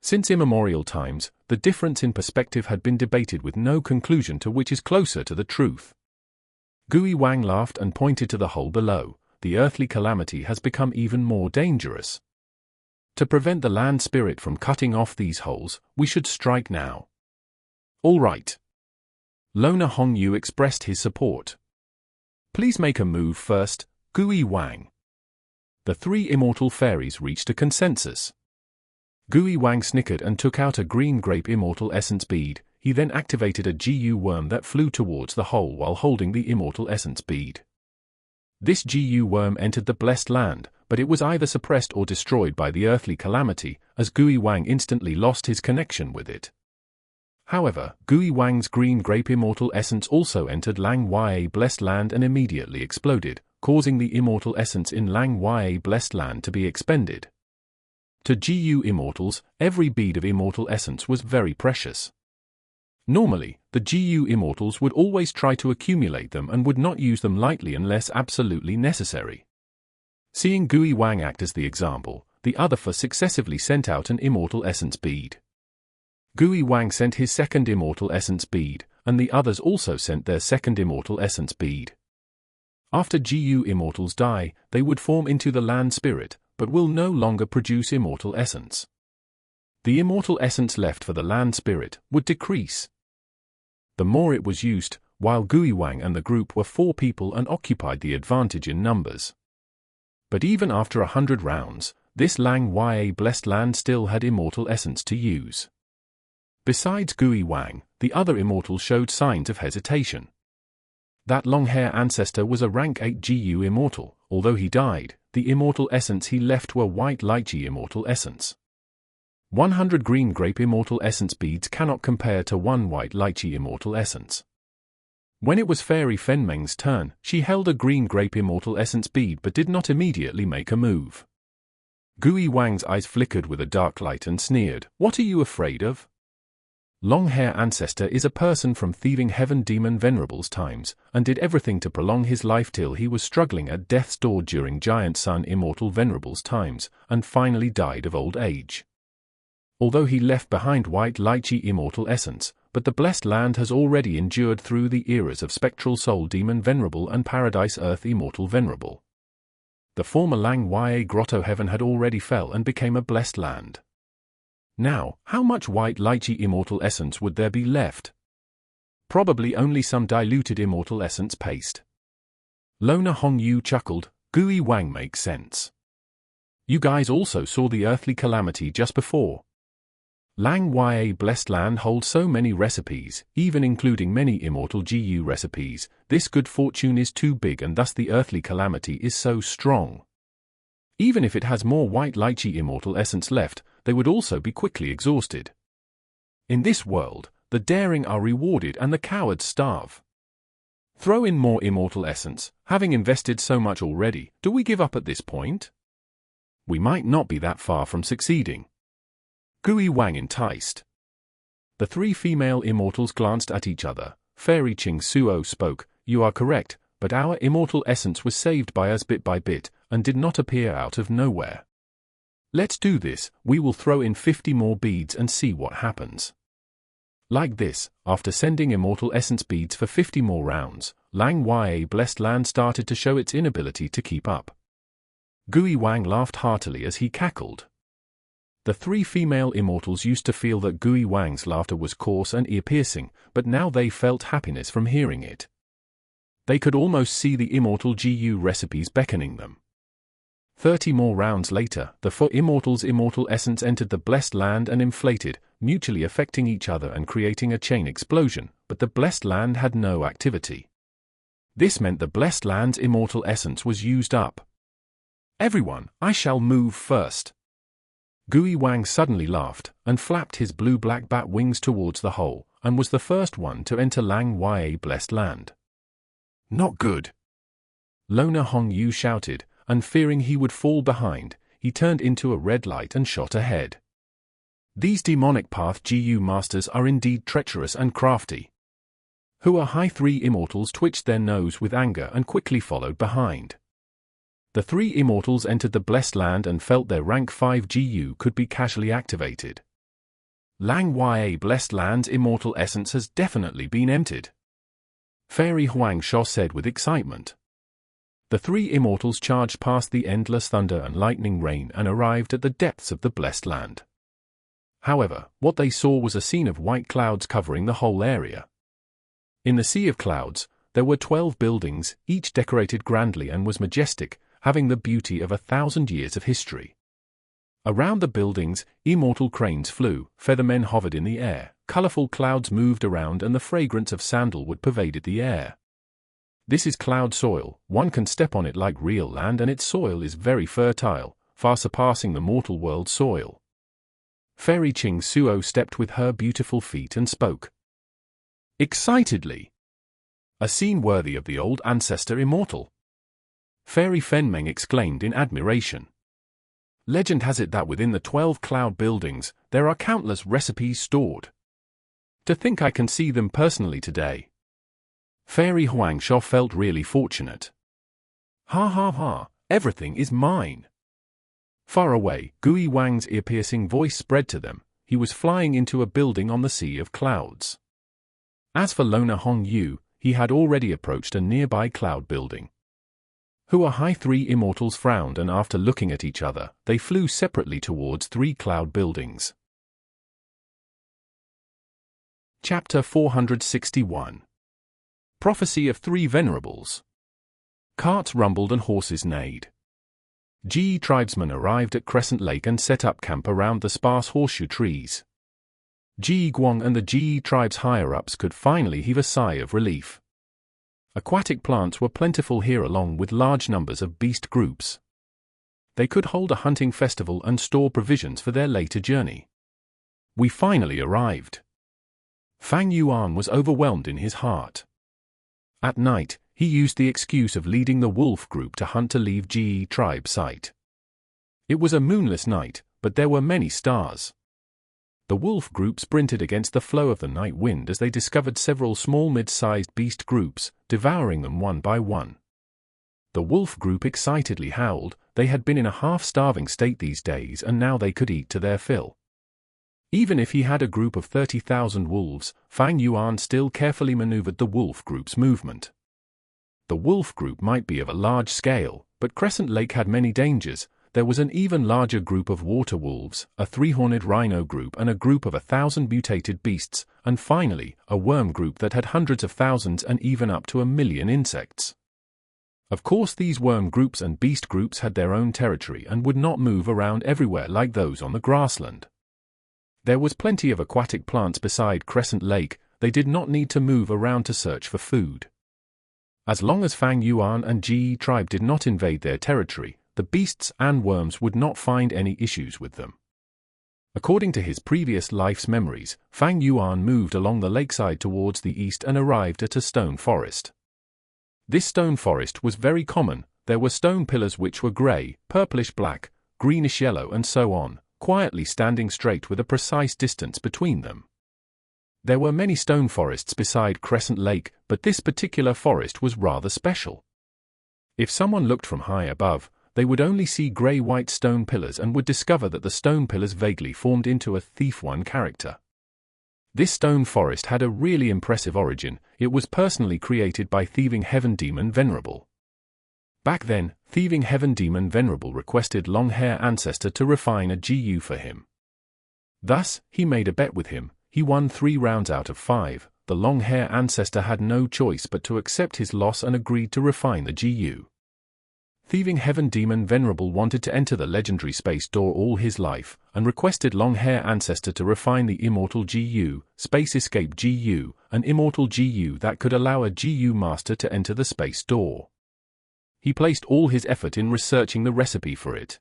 Since immemorial times, the difference in perspective had been debated with no conclusion to which is closer to the truth. Gui Wang laughed and pointed to the hole below. The earthly calamity has become even more dangerous. To prevent the land spirit from cutting off these holes, we should strike now. All right. Lona Hongyu expressed his support. Please make a move first, Gui Wang. The 3 immortal fairies reached a consensus. Gui Wang snickered and took out a green grape immortal essence bead. He then activated a Gu worm that flew towards the hole while holding the immortal essence bead. This Gu worm entered the Blessed Land, but it was either suppressed or destroyed by the earthly calamity, as Gui Wang instantly lost his connection with it. However, Gui Wang's green grape immortal essence also entered Lang Yue Blessed Land and immediately exploded, causing the immortal essence in Lang Yue Blessed Land to be expended. To Gu immortals, every bead of immortal essence was very precious. Normally, the Gu immortals would always try to accumulate them and would not use them lightly unless absolutely necessary. Seeing Gui Wang act as the example, the other four successively sent out an immortal essence bead. Gui Wang sent his second immortal essence bead, and the others also sent their second immortal essence bead. After Gu immortals die, they would form into the land spirit, but will no longer produce immortal essence. The immortal essence left for the land spirit would decrease. The more it was used, while Gui Wang and the group were 4 people and occupied the advantage in numbers. But even after 100 rounds, this Lang Yue Blessed Land still had immortal essence to use. Besides Gui Wang, the other immortals showed signs of hesitation. That long-hair ancestor was a rank 8 Gu immortal. Although he died, the immortal essence he left were white lychee immortal essence. 100 green grape immortal essence beads cannot compare to 1 white lychee immortal essence. When it was Fairy Fenmeng's turn, she held a green grape immortal essence bead but did not immediately make a move. Gui Wang's eyes flickered with a dark light and sneered, "What are you afraid of?" Long-hair ancestor is a person from thieving heaven demon Venerables times, and did everything to prolong his life till he was struggling at death's door during Giant Sun Immortal Venerables times, and finally died of old age. Although he left behind white lychee immortal essence, but the Blessed Land has already endured through the eras of Spectral Soul Demon Venerable and Paradise Earth Immortal Venerable. The former Lang Yue Grotto Heaven had already fell and became a Blessed Land. Now, how much white lychee immortal essence would there be left? Probably only some diluted immortal essence paste. Lona Hongyu chuckled, "Gui Wang makes sense. You guys also saw the earthly calamity just before. Lang Yue Blessed Land holds so many recipes, even including many immortal Gu recipes. This good fortune is too big and thus the earthly calamity is so strong. Even if it has more white lychee immortal essence left, they would also be quickly exhausted. In this world, the daring are rewarded and the cowards starve. Throw in more immortal essence. Having invested so much already, do we give up at this point? We might not be that far from succeeding." Gui Wang enticed. The 3 female immortals glanced at each other. Fairy Qing Suo spoke, "You are correct, but our immortal essence was saved by us bit by bit, and did not appear out of nowhere. Let's do this. We will throw in 50 more beads and see what happens." Like this, after sending immortal essence beads for 50 more rounds, Lang Yue Blessed Land started to show its inability to keep up. Gui Wang laughed heartily as he cackled. The 3 female immortals used to feel that Gui Wang's laughter was coarse and ear-piercing, but now they felt happiness from hearing it. They could almost see the immortal Gu recipes beckoning them. 30 more rounds later, the 4 immortals' immortal essence entered the Blessed Land and inflated, mutually affecting each other and creating a chain explosion, but the Blessed Land had no activity. This meant the Blessed Land's immortal essence was used up. "Everyone, I shall move first." Gui Wang suddenly laughed, and flapped his blue-black bat wings towards the hole, and was the first one to enter Lang Yue Blessed Land. "Not good!" Lona Hongyu shouted, and fearing he would fall behind, he turned into a red light and shot ahead. These demonic path Gu masters are indeed treacherous and crafty. Hua High 3 immortals twitched their nose with anger and quickly followed behind. The 3 immortals entered the Blessed Land and felt their rank 5 Gu could be casually activated. Lang Yue Blessed Land's immortal essence has definitely been emptied. Fairy Huang Shou said with excitement. The 3 immortals charged past the endless thunder and lightning rain and arrived at the depths of the Blessed Land. However, what they saw was a scene of white clouds covering the whole area. In the sea of clouds, there were 12 buildings, each decorated grandly and was majestic, having the beauty of 1,000 years of history. Around the buildings, immortal cranes flew, feathermen hovered in the air, colorful clouds moved around and the fragrance of sandalwood pervaded the air. This is cloud soil, one can step on it like real land and its soil is very fertile, far surpassing the mortal world soil. Fairy Qing Suo stepped with her beautiful feet and spoke excitedly. A scene worthy of the old ancestor immortal. Fairy Fenmeng exclaimed in admiration. Legend has it that within the 12 cloud buildings, there are countless recipes stored. To think I can see them personally today. Fairy Huangsha felt really fortunate. Ha ha ha, everything is mine. Far away, Gui Wang's ear-piercing voice spread to them. He was flying into a building on the sea of clouds. As for Loner Hong Yu, he had already approached a nearby cloud building. Who are high? 3 immortals frowned, and after looking at each other, they flew separately towards 3 cloud buildings. Chapter 461. Prophecy of 3 Venerables. Carts rumbled and horses neighed. Jie tribesmen arrived at Crescent Lake and set up camp around the sparse horseshoe trees. Ji Guang and the Jie tribe's higher-ups could finally heave a sigh of relief. Aquatic plants were plentiful here along with large numbers of beast groups. They could hold a hunting festival and store provisions for their later journey. We finally arrived. Fang Yuan was overwhelmed in his heart. At night, he used the excuse of leading the wolf group to hunt to leave Jie tribe sight. It was a moonless night, but there were many stars. The wolf group sprinted against the flow of the night wind as they discovered several small mid-sized beast groups, devouring them one by one. The wolf group excitedly howled. They had been in a half-starving state these days and now they could eat to their fill. Even if he had a group of 30,000 wolves, Fang Yuan still carefully maneuvered the wolf group's movement. The wolf group might be of a large scale, but Crescent Lake had many dangers. There was an even larger group of water wolves, a 3-horned rhino group and a group of 1,000 mutated beasts, and finally, a worm group that had hundreds of thousands and even up to 1,000,000 insects. Of course these worm groups and beast groups had their own territory and would not move around everywhere like those on the grassland. There was plenty of aquatic plants beside Crescent Lake. They did not need to move around to search for food. As long as Fang Yuan and Jie tribe did not invade their territory, the beasts and worms would not find any issues with them. According to his previous life's memories, Fang Yuan moved along the lakeside towards the east and arrived at a stone forest. This stone forest was very common. There were stone pillars which were grey, purplish-black, greenish-yellow and so on, quietly standing straight with a precise distance between them. There were many stone forests beside Crescent Lake, but this particular forest was rather special. If someone looked from high above, they would only see grey-white stone pillars and would discover that the stone pillars vaguely formed into a thief one character. This stone forest had a really impressive origin. It was personally created by Thieving Heaven Demon Venerable. Back then, Thieving Heaven Demon Venerable requested Long-Hair Ancestor to refine a GU for him. Thus, he made a bet with him. He won 3 rounds out of 5. The Long-Hair Ancestor had no choice but to accept his loss and agreed to refine the GU. Thieving Heaven Demon Venerable wanted to enter the legendary space door all his life, and requested Long-Hair Ancestor to refine the Immortal Gu, Space Escape Gu, an Immortal Gu that could allow a Gu Master to enter the space door. He placed all his effort in researching the recipe for it.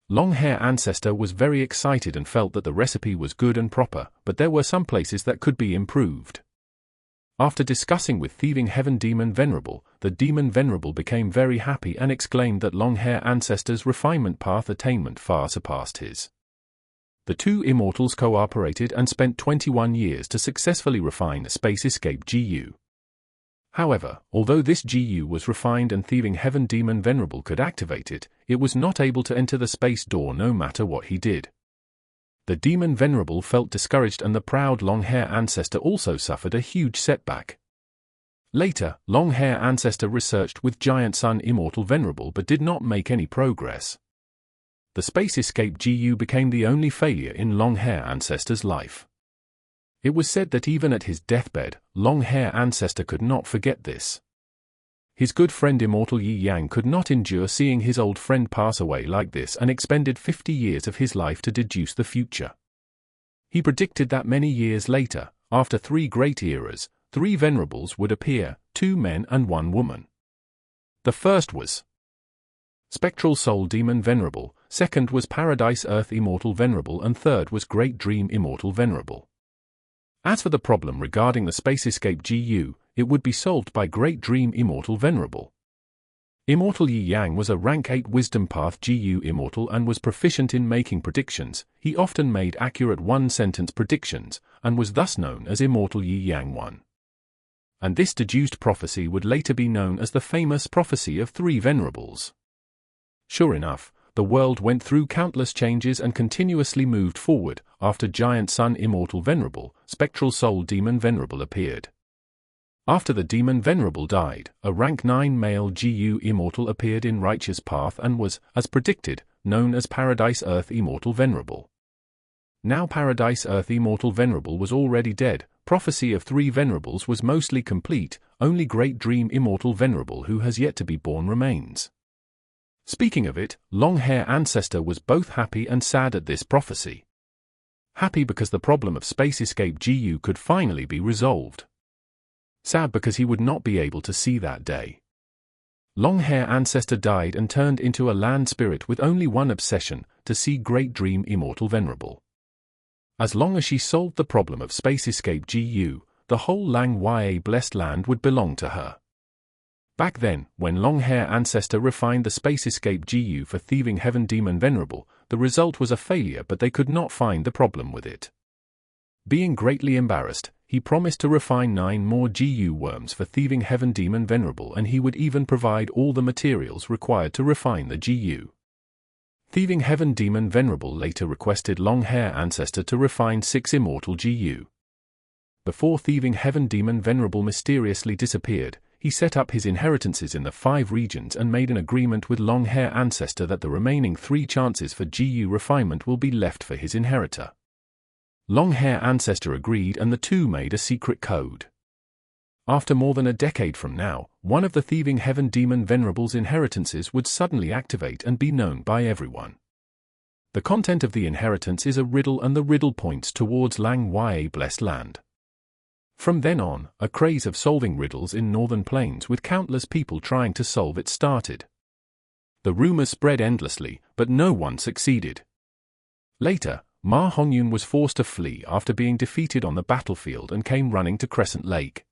Long-Hair Ancestor was very excited and felt that the recipe was good and proper, but there were some places that could be improved. After discussing with Thieving Heaven Demon Venerable, the Demon Venerable became very happy and exclaimed that Long-Hair Ancestor's refinement path attainment far surpassed his. The 2 immortals cooperated and spent 21 years to successfully refine a Space Escape GU. However, although this GU was refined and Thieving Heaven Demon Venerable could activate it, it was not able to enter the space door no matter what he did. The Demon Venerable felt discouraged and the proud Long-Hair Ancestor also suffered a huge setback. Later, Long-Hair Ancestor researched with Giant Sun Immortal Venerable but did not make any progress. The Space Escape GU became the only failure in Long-Hair Ancestor's life. It was said that even at his deathbed, Long-Hair Ancestor could not forget this. His good friend Immortal Yi Yang could not endure seeing his old friend pass away like this and expended 50 years of his life to deduce the future. He predicted that many years later, after 3 great eras, 3 Venerables would appear, 2 men and 1 woman. The first was Spectral Soul Demon Venerable, second was Paradise Earth Immortal Venerable, and third was Great Dream Immortal Venerable. As for the problem regarding the Space Escape GU, it would be solved by Great Dream Immortal Venerable. Immortal Yi Yang was a rank 8 Wisdom Path GU Immortal and was proficient in making predictions. He often made accurate one-sentence predictions, and was thus known as Immortal Yi Yang 1. And this deduced prophecy would later be known as the famous Prophecy of 3 Venerables. Sure enough, the world went through countless changes and continuously moved forward. After Giant Sun Immortal Venerable, Spectral Soul Demon Venerable appeared. After the Demon Venerable died, a rank 9 male GU Immortal appeared in Righteous Path and was, as predicted, known as Paradise Earth Immortal Venerable. Now Paradise Earth Immortal Venerable was already dead. Prophecy of 3 Venerables was mostly complete. Only Great Dream Immortal Venerable, who has yet to be born, remains. Speaking of it, Long-Hair Ancestor was both happy and sad at this prophecy. Happy because the problem of Space Escape GU could finally be resolved. Sad because he would not be able to see that day. Long-Hair Ancestor died and turned into a land spirit with only one obsession: to see Great Dream Immortal Venerable. As long as she solved the problem of Space Escape GU, the whole Lang Ya Blessed Land would belong to her. Back then, when Long-Hair Ancestor refined the Space Escape GU for Thieving Heaven Demon Venerable, the result was a failure, but they could not find the problem with it. Being greatly embarrassed, he promised to refine 9 more GU worms for Thieving Heaven Demon Venerable, and he would even provide all the materials required to refine the GU. Thieving Heaven Demon Venerable later requested Long-Hair Ancestor to refine 6 Immortal GU. Before Thieving Heaven Demon Venerable mysteriously disappeared, he set up his inheritances in the 5 regions and made an agreement with Long-Hair Ancestor that the remaining 3 chances for GU refinement will be left for his inheritor. Long-Hair Ancestor agreed, and the two made a secret code. After more than a decade from now, one of the Thieving Heaven Demon Venerable's inheritances would suddenly activate and be known by everyone. The content of the inheritance is a riddle, and the riddle points towards Lang Ya Blessed Land. From then on, a craze of solving riddles in northern plains with countless people trying to solve it started. The rumors spread endlessly, but no one succeeded. Later, Ma Hongyun was forced to flee after being defeated on the battlefield and came running to Crescent Lake.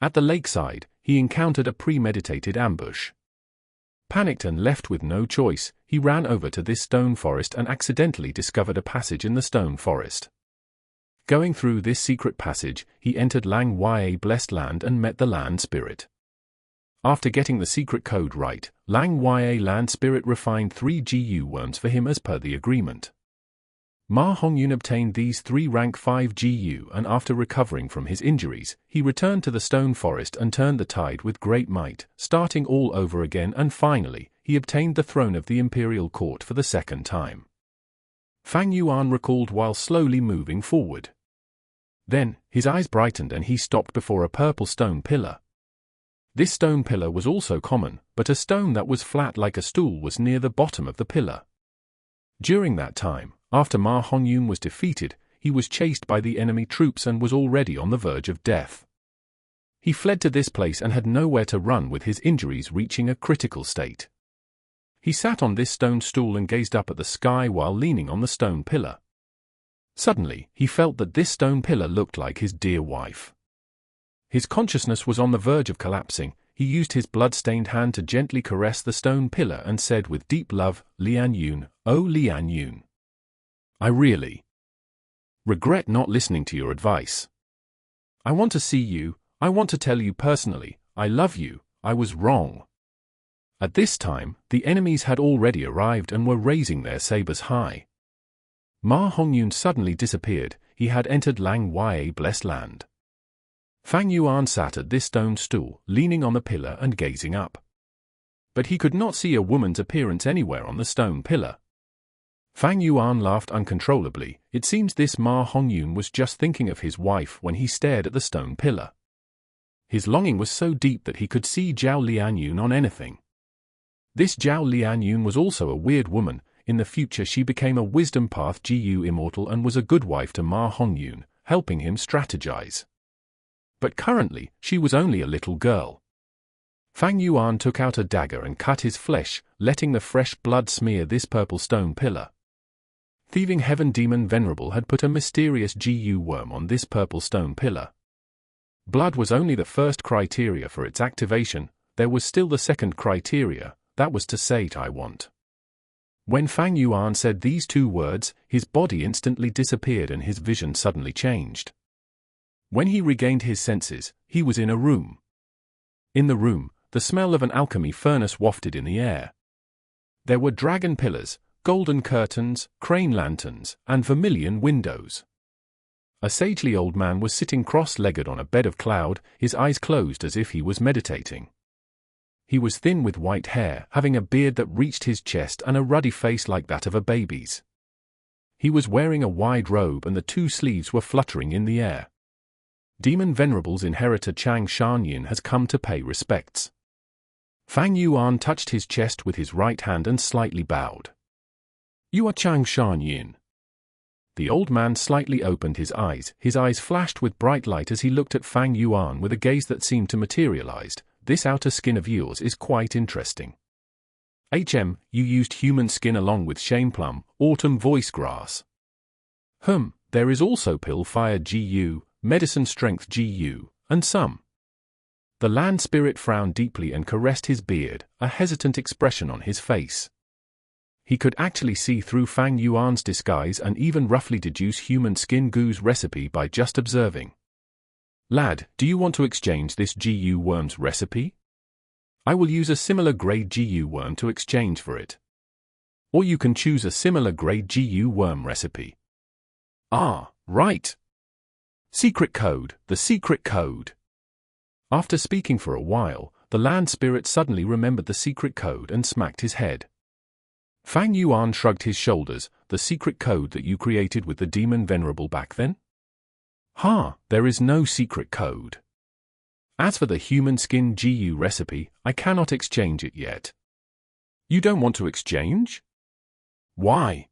At the lakeside, he encountered a premeditated ambush. Panicked and left with no choice, he ran over to this stone forest and accidentally discovered a passage in the stone forest. Going through this secret passage, he entered Lang Ya Blessed Land and met the land spirit. After getting the secret code right, Lang Ya Land Spirit refined 3 GU worms for him as per the agreement. Ma Hongyun obtained these 3 rank 5 GU, and after recovering from his injuries, he returned to the stone forest and turned the tide with great might, starting all over again, and finally, he obtained the throne of the imperial court for the 2nd time. Fang Yuan recalled while slowly moving forward. Then, his eyes brightened and he stopped before a purple stone pillar. This stone pillar was also common, but a stone that was flat like a stool was near the bottom of the pillar. During that time, after Ma Hongyun was defeated, he was chased by the enemy troops and was already on the verge of death. He fled to this place and had nowhere to run, with his injuries reaching a critical state. He sat on this stone stool and gazed up at the sky while leaning on the stone pillar. Suddenly, he felt that this stone pillar looked like his dear wife. His consciousness was on the verge of collapsing. He used his blood-stained hand to gently caress the stone pillar and said with deep love, "Lian Yun, oh Lian Yun. I really regret not listening to your advice. I want to see you, I want to tell you personally, I love you, I was wrong." At this time, the enemies had already arrived and were raising their sabers high. Ma Hongyun suddenly disappeared. He had entered Lang Ya Blessed Land. Fang Yuan sat at this stone stool, leaning on the pillar and gazing up. But he could not see a woman's appearance anywhere on the stone pillar. Fang Yuan laughed uncontrollably. It seems this Ma Hongyun was just thinking of his wife when he stared at the stone pillar. His longing was so deep that he could see Zhao Lianyun on anything. This Zhao Lianyun was also a weird woman. In the future she became a Wisdom Path GU Immortal and was a good wife to Ma Hongyun, helping him strategize. But currently, she was only a little girl. Fang Yuan took out a dagger and cut his flesh, letting the fresh blood smear this purple stone pillar. Thieving Heaven Demon Venerable had put a mysterious Gu worm on this purple stone pillar. Blood was only the first criteria for its activation. There was still the second criteria, that was to say, I want. When Fang Yuan said these two words, his body instantly disappeared and his vision suddenly changed. When he regained his senses, he was in a room. In the room, the smell of an alchemy furnace wafted in the air. There were dragon pillars, golden curtains, crane lanterns, and vermilion windows. A sagely old man was sitting cross-legged on a bed of cloud, his eyes closed as if he was meditating. He was thin with white hair, having a beard that reached his chest and a ruddy face like that of a baby's. He was wearing a wide robe and the two sleeves were fluttering in the air. Demon Venerables inheritor Chang Shan Yin has come to pay respects. Fang Yuan touched his chest with his right hand and slightly bowed. You are Chang Shan Yin. The old man slightly opened his eyes flashed with bright light as he looked at Fang Yuan with a gaze that seemed to materialize. This outer skin of yours is quite interesting. You used human skin along with shame plum, autumn voice grass. There is also pill fire Gu, medicine strength Gu, and some. The land spirit frowned deeply and caressed his beard, a hesitant expression on his face. He could actually see through Fang Yuan's disguise and even roughly deduce human skin Gu's recipe by just observing. Lad, do you want to exchange this Gu worm's recipe? I will use a similar grade Gu worm to exchange for it. Or you can choose a similar grade Gu worm recipe. Ah, right. Secret code, the secret code. After speaking for a while, the land spirit suddenly remembered the secret code and smacked his head. Fang Yuan shrugged his shoulders. The secret code that you created with the demon venerable back then? There is no secret code. As for the human skin Gu recipe, I cannot exchange it yet. You don't want to exchange? Why?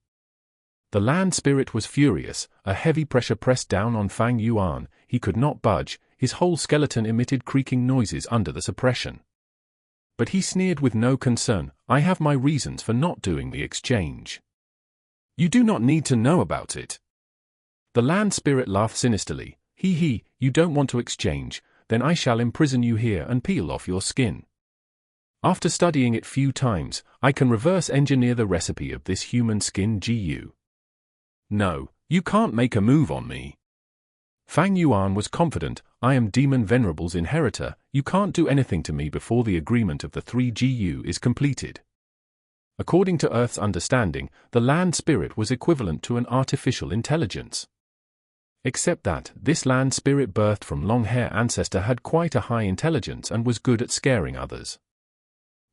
The land spirit was furious. A heavy pressure pressed down on Fang Yuan. He could not budge. His whole skeleton emitted creaking noises under the suppression. But he sneered with no concern. I have my reasons for not doing the exchange. You do not need to know about it. The land spirit laughed sinisterly. You don't want to exchange, then I shall imprison you here and peel off your skin. After studying it few times, I can reverse engineer the recipe of this human skin Gu. No, you can't make a move on me. Fang Yuan was confident. I am Demon Venerable's inheritor. You can't do anything to me before the agreement of the 3 Gu is completed. According to Earth's understanding, the land spirit was equivalent to an artificial intelligence. Except that, this land spirit birthed from long-hair ancestor had quite a high intelligence and was good at scaring others.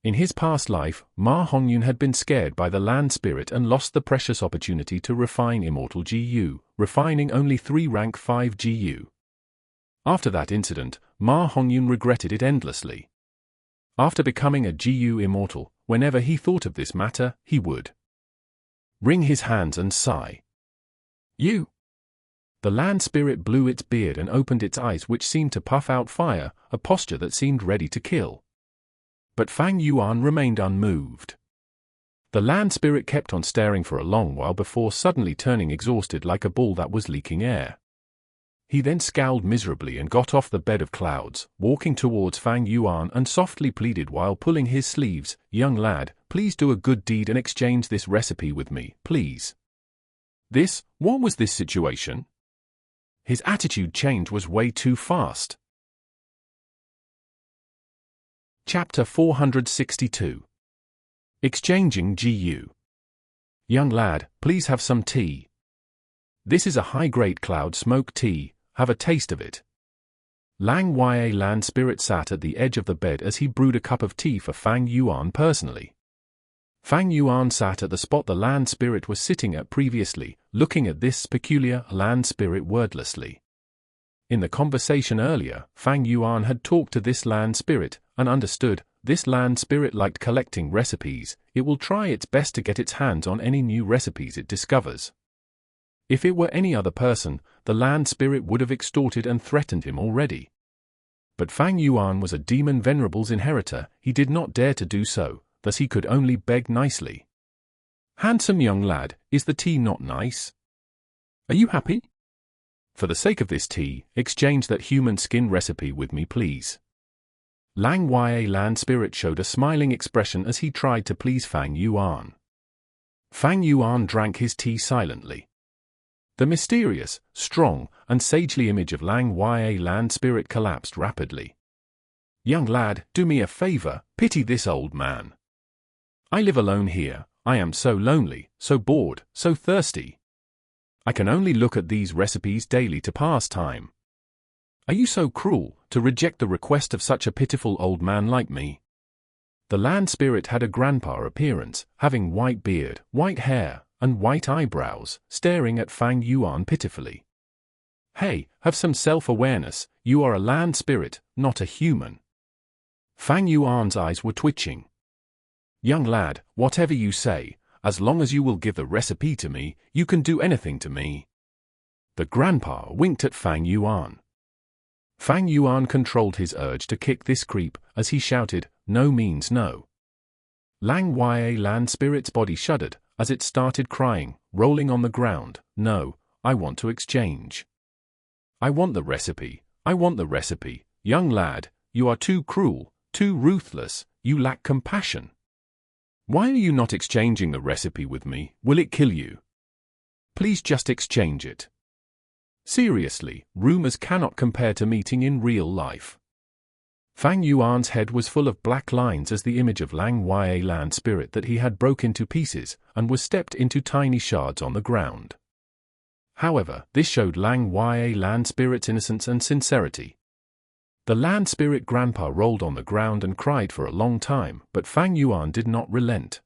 In his past life, Ma Hongyun had been scared by the land spirit and lost the precious opportunity to refine Immortal Gu, refining only 3 rank 5 Gu. After that incident, Ma Hongyun regretted it endlessly. After becoming a Gu immortal, whenever he thought of this matter, he would wring his hands and sigh. You! The land spirit blew its beard and opened its eyes, which seemed to puff out fire, a posture that seemed ready to kill. But Fang Yuan remained unmoved. The land spirit kept on staring for a long while before suddenly turning exhausted like a bull that was leaking air. He then scowled miserably and got off the bed of clouds, walking towards Fang Yuan and softly pleaded while pulling his sleeves, "Young lad, please do a good deed and exchange this recipe with me, please." What was this situation? His attitude change was way too fast. Chapter 462. Exchanging Gu. Young lad, please have some tea. This is a high-grade cloud smoke tea, have a taste of it. Lang Ya land spirit sat at the edge of the bed as he brewed a cup of tea for Fang Yuan personally. Fang Yuan sat at the spot the land spirit was sitting at previously, looking at this peculiar land spirit wordlessly. In the conversation earlier, Fang Yuan had talked to this land spirit, and understood, this land spirit liked collecting recipes. It will try its best to get its hands on any new recipes it discovers. If it were any other person, the land spirit would have extorted and threatened him already. But Fang Yuan was a demon Venerable's inheritor. He did not dare to do so, thus he could only beg nicely. "Handsome young lad, is the tea not nice? Are you happy? For the sake of this tea, exchange that human skin recipe with me, please." Lang Wei Land Spirit showed a smiling expression as he tried to please Fang Yuan. Fang Yuan drank his tea silently. The mysterious, strong, and sagely image of Lang Wei Land Spirit collapsed rapidly. "Young lad, do me a favor, pity this old man. I live alone here. I am so lonely, so bored, so thirsty. I can only look at these recipes daily to pass time. Are you so cruel to reject the request of such a pitiful old man like me?" The land spirit had a grandpa appearance, having white beard, white hair, and white eyebrows, staring at Fang Yuan pitifully. "Hey, have some self-awareness, you are a land spirit, not a human." Fang Yuan's eyes were twitching. "Young lad, whatever you say, as long as you will give the recipe to me, you can do anything to me." The grandpa winked at Fang Yuan. Fang Yuan controlled his urge to kick this creep, as he shouted, "No means no." Lang Wei Land Spirit's body shuddered, as it started crying, rolling on the ground. "No, I want to exchange. I want the recipe, I want the recipe. Young lad, you are too cruel, too ruthless, you lack compassion. Why are you not exchanging the recipe with me? Will it kill you? Please just exchange it. Seriously, rumors cannot compare to meeting in real life." Fang Yuan's head was full of black lines as the image of Lang Wei Land Spirit that he had broke into pieces and was stepped into tiny shards on the ground. However, this showed Lang Wei Land Spirit's innocence and sincerity. The land spirit grandpa rolled on the ground and cried for a long time, but Fang Yuan did not relent.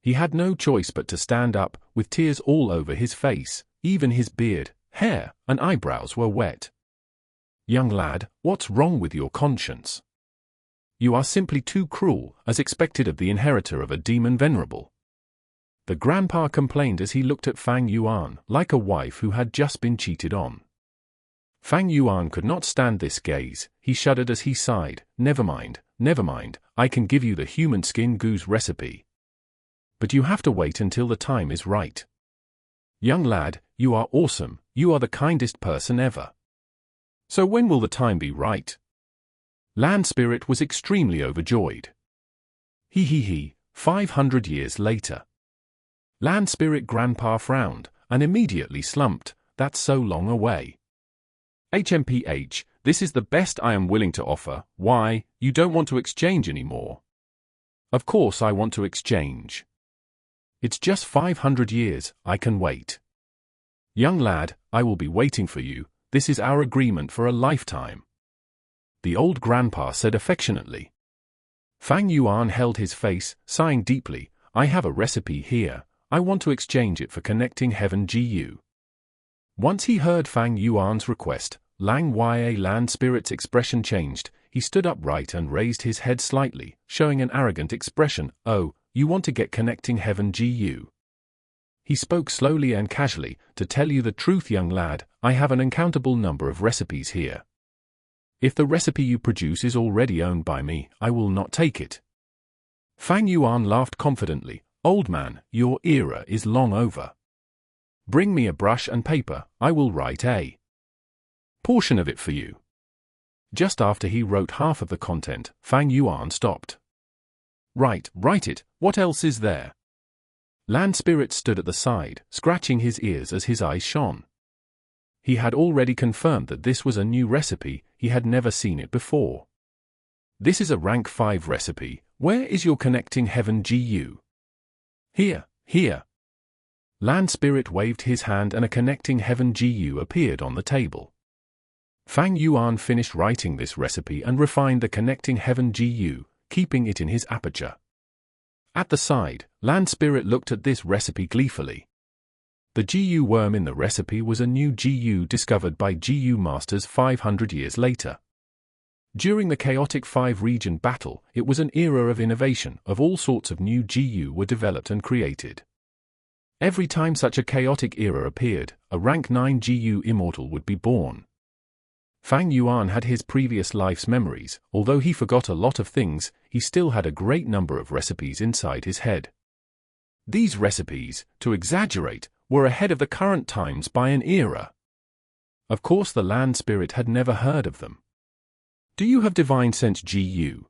He had no choice but to stand up, with tears all over his face. Even his beard, hair, and eyebrows were wet. "Young lad, what's wrong with your conscience? You are simply too cruel, as expected of the inheritor of a demon venerable." The grandpa complained as he looked at Fang Yuan, like a wife who had just been cheated on. Fang Yuan could not stand this gaze. He shuddered as he sighed. Never mind, I can give you the human skin goose recipe. But you have to wait until the time is right. Young lad, you are awesome, you are the kindest person ever. So when will the time be right?" Land Spirit was extremely overjoyed. He, 500 years later. Land Spirit Grandpa frowned, and immediately slumped. "That's so long away. HMPH, this is the best I am willing to offer. Why, you don't want to exchange anymore?" "Of course I want to exchange. It's just 500 years, I can wait. Young lad, I will be waiting for you. This is our agreement for a lifetime," the old grandpa said affectionately. Fang Yuan held his face, sighing deeply. "I have a recipe here. I want to exchange it for connecting heaven Gu." Once he heard Fang Yuan's request, Lang Wei Land Spirit's expression changed. He stood upright and raised his head slightly, showing an arrogant expression. "Oh, you want to get connecting heaven Gu?" He spoke slowly and casually. "To tell you the truth, young lad, I have an uncountable number of recipes here. If the recipe you produce is already owned by me, I will not take it." Fang Yuan laughed confidently. "Old man, your era is long over. Bring me a brush and paper, I will write a portion of it for you." Just after he wrote half of the content, Fang Yuan stopped. Write it, what else is there?" Land Spirit stood at the side, scratching his ears as his eyes shone. He had already confirmed that this was a new recipe. He had never seen it before. "This is a rank 5 recipe. Where is your connecting heaven Gu?" Here. Land Spirit waved his hand and a connecting heaven Gu appeared on the table. Fang Yuan finished writing this recipe and refined the connecting heaven Gu, keeping it in his aperture. At the side, Land Spirit looked at this recipe gleefully. The Gu worm in the recipe was a new Gu discovered by Gu masters 500 years later. During the chaotic 5-region battle, it was an era of innovation. Of all sorts of new Gu were developed and created. Every time such a chaotic era appeared, a rank 9 Gu immortal would be born. Fang Yuan had his previous life's memories. Although he forgot a lot of things, he still had a great number of recipes inside his head. These recipes, to exaggerate, were ahead of the current times by an era. Of course the land spirit had never heard of them. Do you have divine sense, Gu?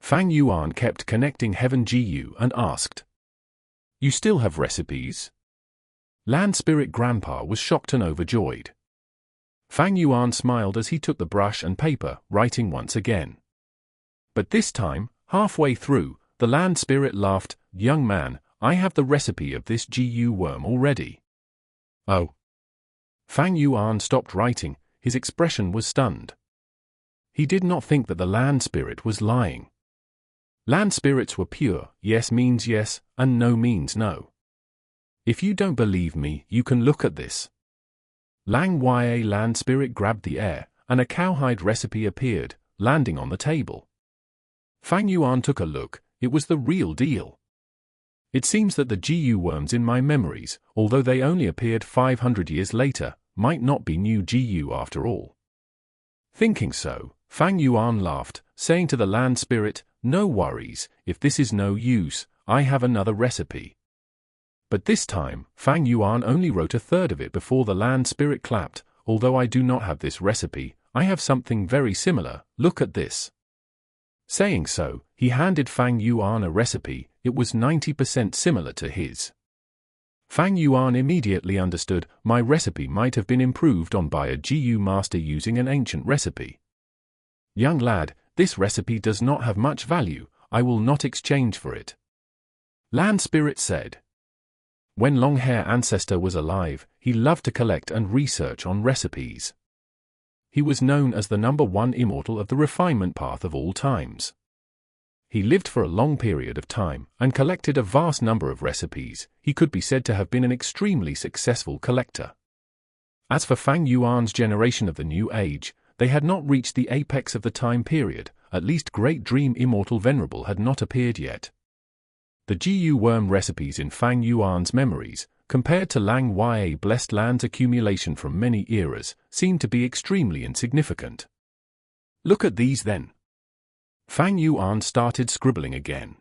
Fang Yuan kept connecting heaven Gu and asked. You still have recipes? Land spirit grandpa was shocked and overjoyed. Fang Yuan smiled as he took the brush and paper, writing once again. But this time, halfway through, the land spirit laughed. Young man, I have the recipe of this Gu worm already. Oh. Fang Yuan stopped writing. His expression was stunned. He did not think that the land spirit was lying. Land spirits were pure. Yes means yes, and no means no. If you don't believe me, you can look at this. Lang Ya land spirit grabbed the air, and a cowhide recipe appeared, landing on the table. Fang Yuan took a look. It was the real deal. It seems that the Gu worms in my memories, although they only appeared 500 years later, might not be new Gu after all. Thinking so, Fang Yuan laughed, saying to the land spirit, no worries, if this is no use, I have another recipe. But this time, Fang Yuan only wrote a third of it before the land spirit clapped. Although I do not have this recipe, I have something very similar. Look at this. Saying so, he handed Fang Yuan a recipe. It was 90% similar to his. Fang Yuan immediately understood. My recipe might have been improved on by a Gu master using an ancient recipe. Young lad, this recipe does not have much value. I will not exchange for it. Land spirit said. When long-hair ancestor was alive, he loved to collect and research on recipes. He was known as the #1 immortal of the refinement path of all times. He lived for a long period of time and collected a vast number of recipes. He could be said to have been an extremely successful collector. As for Fang Yuan's generation of the New Age, they had not reached the apex of the time period. At least Great Dream Immortal Venerable had not appeared yet. The Gu worm recipes in Fang Yuan's memories, compared to Lang Ya Blessed Land's accumulation from many eras, seemed to be extremely insignificant. Look at these then. Fang Yuan started scribbling again.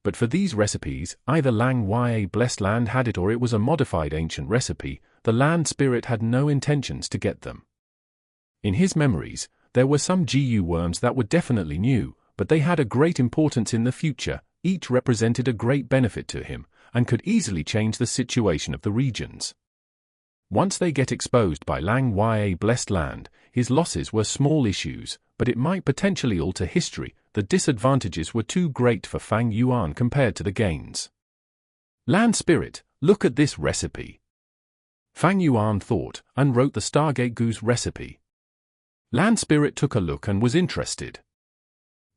But for these recipes, either Lang Ya Blessed Land had it or it was a modified ancient recipe. The land spirit had no intentions to get them. In his memories, there were some Gu worms that were definitely new, but they had a great importance in the future. Each represented a great benefit to him, and could easily change the situation of the regions. Once they get exposed by Lang Ya Blessed Land, his losses were small issues, but it might potentially alter history. The disadvantages were too great for Fang Yuan compared to the gains. Land spirit, look at this recipe. Fang Yuan thought, and wrote the Stargate Gu's recipe. Land spirit took a look and was interested.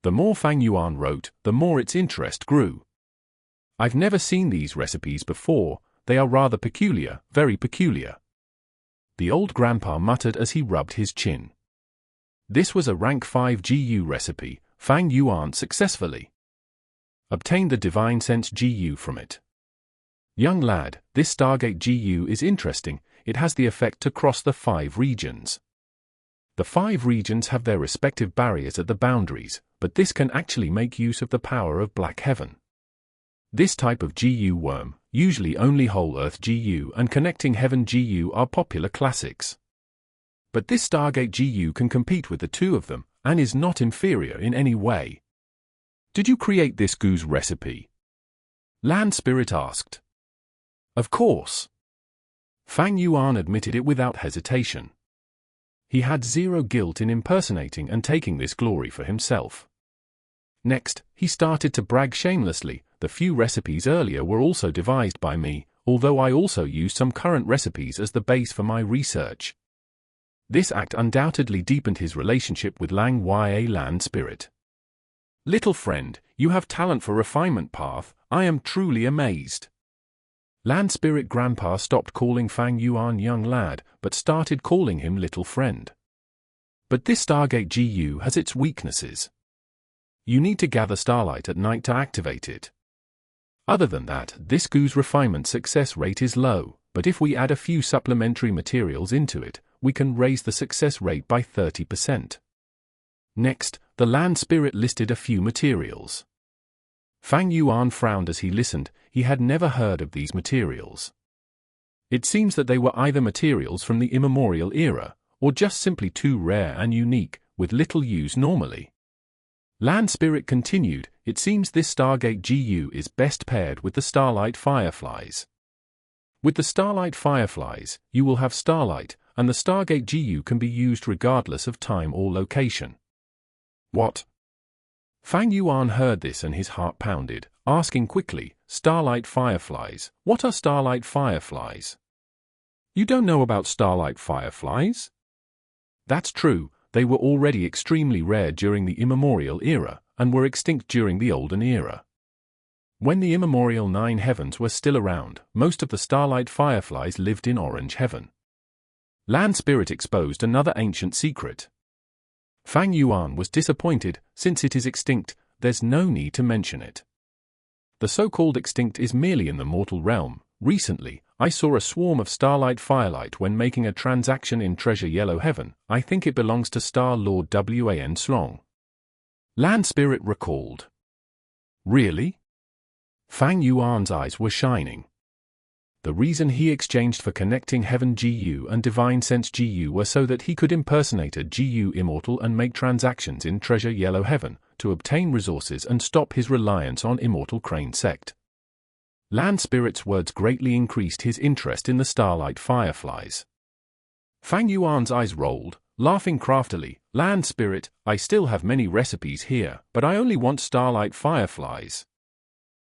The more Fang Yuan wrote, the more its interest grew. I've never seen these recipes before. They are rather peculiar, very peculiar. The old grandpa muttered as he rubbed his chin. This was a rank 5 Gu recipe. Fang Yuan successfully obtained the divine sense Gu from it. Young lad, this Stargate Gu is interesting. It has the effect to cross the 5 regions. The 5 regions have their respective barriers at the boundaries, but this can actually make use of the power of Black Heaven. This type of Gu worm, usually only Whole Earth Gu and Connecting Heaven Gu are popular classics. But this Stargate Gu can compete with the two of them, and is not inferior in any way. Did you create this Gu's recipe? Land Spirit asked. Of course. Fang Yuan admitted it without hesitation. He had zero guilt in impersonating and taking this glory for himself. Next, he started to brag shamelessly. The few recipes earlier were also devised by me, although I also used some current recipes as the base for my research. This act undoubtedly deepened his relationship with Lang Ya Land Spirit. Little friend, you have talent for refinement path. I am truly amazed. Land Spirit Grandpa stopped calling Fang Yuan young lad, but started calling him little friend. But this Stargate Gu has its weaknesses. You need to gather starlight at night to activate it. Other than that, this Gu's refinement success rate is low, but if we add a few supplementary materials into it, we can raise the success rate by 30%. Next, the land spirit listed a few materials. Fang Yuan frowned as he listened. He had never heard of these materials. It seems that they were either materials from the immemorial era, or just simply too rare and unique, with little use normally. Land Spirit continued, it seems this Stargate GU is best paired with the Starlight Fireflies. With the Starlight Fireflies, you will have starlight, and the Stargate GU can be used regardless of time or location. What? Fang Yuan heard this and his heart pounded, asking quickly, Starlight Fireflies, what are Starlight Fireflies? You don't know about Starlight Fireflies? That's true, they were already extremely rare during the immemorial era, and were extinct during the Olden era. When the immemorial Nine Heavens were still around, most of the Starlight Fireflies lived in Orange Heaven. Land Spirit exposed another ancient secret. Fang Yuan was disappointed, since it is extinct, there's no need to mention it. The so-called extinct is merely in the mortal realm. Recently, I saw a swarm of Starlight Firelight when making a transaction in Treasure Yellow Heaven. I think it belongs to Star Lord Wan Slong. Land Spirit recalled. Really? Fang Yuan's eyes were shining. The reason he exchanged for Connecting Heaven GU and Divine Sense GU were so that he could impersonate a GU Immortal and make transactions in Treasure Yellow Heaven, to obtain resources and stop his reliance on Immortal Crane Sect. Land Spirit's words greatly increased his interest in the Starlight Fireflies. Fang Yuan's eyes rolled, laughing craftily, Land Spirit, I still have many recipes here, but I only want Starlight Fireflies.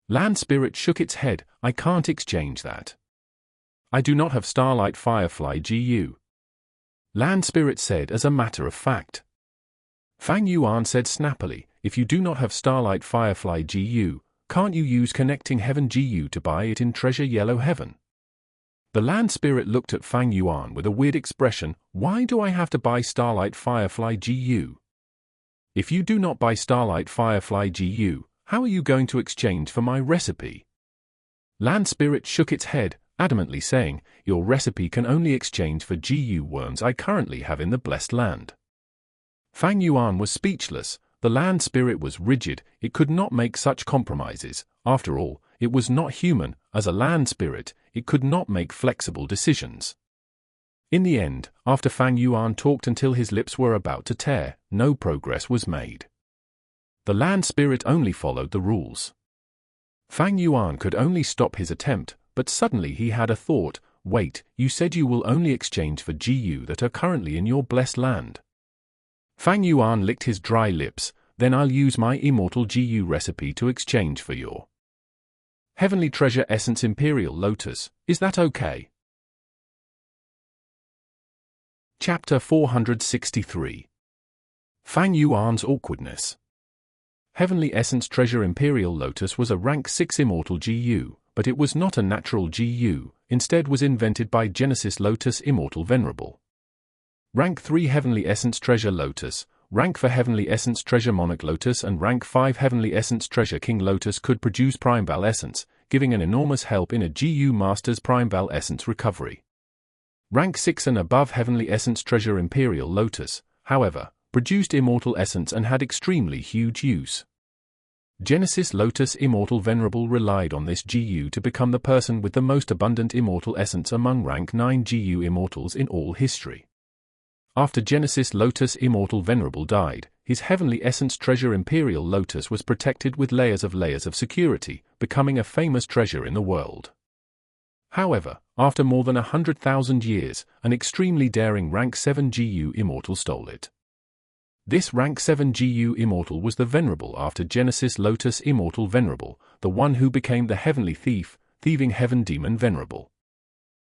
Land Spirit shook its head, I can't exchange that. I do not have Starlight Firefly GU. Land Spirit said as a matter of fact. Fang Yuan said snappily, if you do not have Starlight Firefly GU, can't you use Connecting Heaven GU to buy it in Treasure Yellow Heaven? The Land Spirit looked at Fang Yuan with a weird expression, why do I have to buy Starlight Firefly GU? If you do not buy Starlight Firefly GU, how are you going to exchange for my recipe? Land Spirit shook its head, adamantly saying, your recipe can only exchange for GU worms I currently have in the Blessed Land. Fang Yuan was speechless. The Land Spirit was rigid, it could not make such compromises. After all, it was not human. As a Land Spirit, it could not make flexible decisions. In the end, after Fang Yuan talked until his lips were about to tear, no progress was made. The Land Spirit only followed the rules. Fang Yuan could only stop his attempt, but suddenly he had a thought, wait, you said you will only exchange for GU that are currently in your Blessed Land. Fang Yuan licked his dry lips, then I'll use my Immortal GU recipe to exchange for your Heavenly Treasure Essence Imperial Lotus, is that okay? Chapter 463. Fang Yuan's Awkwardness. Heavenly Essence Treasure Imperial Lotus was a rank 6 Immortal GU, but it was not a natural GU, instead was invented by Genesis Lotus Immortal Venerable. Rank 3 Heavenly Essence Treasure Lotus, rank 4 Heavenly Essence Treasure Monarch Lotus and rank 5 Heavenly Essence Treasure King Lotus could produce Primeval Essence, giving an enormous help in a GU Master's Primeval Essence recovery. Rank 6 and above Heavenly Essence Treasure Imperial Lotus, however, produced Immortal Essence and had extremely huge use. Genesis Lotus Immortal Venerable relied on this GU to become the person with the most abundant Immortal Essence among rank 9 GU Immortals in all history. After Genesis Lotus Immortal Venerable died, his Heavenly Essence Treasure Imperial Lotus was protected with layers of security, becoming a famous treasure in the world. However, after more than 100,000 years, an extremely daring rank 7 GU Immortal stole it. This rank 7 GU Immortal was the Venerable after Genesis Lotus Immortal Venerable, the one who became the Heavenly Thief, Thieving Heaven Demon Venerable.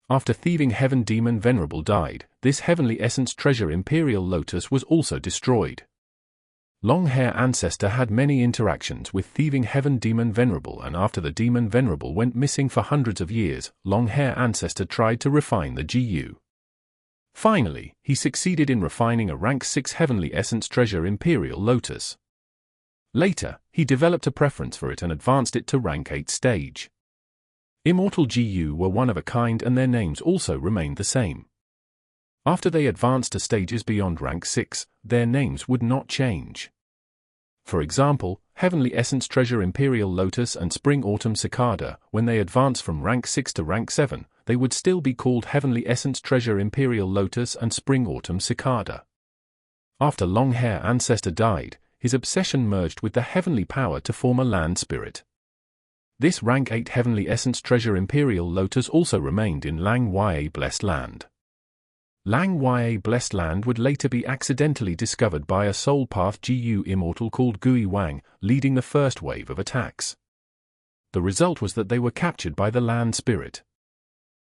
After Thieving Heaven Demon Venerable died, this Heavenly Essence Treasure Imperial Lotus was also destroyed. Long-Hair Ancestor had many interactions with Thieving Heaven Demon Venerable, and after the Demon Venerable went missing for hundreds of years, Long-Hair Ancestor tried to refine the GU. Finally, he succeeded in refining a rank 6 Heavenly Essence Treasure Imperial Lotus. Later, he developed a preference for it and advanced it to rank 8 stage. Immortal GU were one of a kind and their names also remained the same. After they advanced to stages beyond rank 6, their names would not change. For example, Heavenly Essence Treasure Imperial Lotus and Spring Autumn Cicada, when they advance from rank 6 to rank 7, they would still be called Heavenly Essence Treasure Imperial Lotus and Spring Autumn Cicada. After Longhair Ancestor died, his obsession merged with the heavenly power to form a land spirit. This rank 8 Heavenly Essence Treasure Imperial Lotus also remained in Lang Ya Blessed Land. Lang Ya Blessed Land would later be accidentally discovered by a soul path Gu immortal called Gui Wang, leading the first wave of attacks. The result was that they were captured by the land spirit.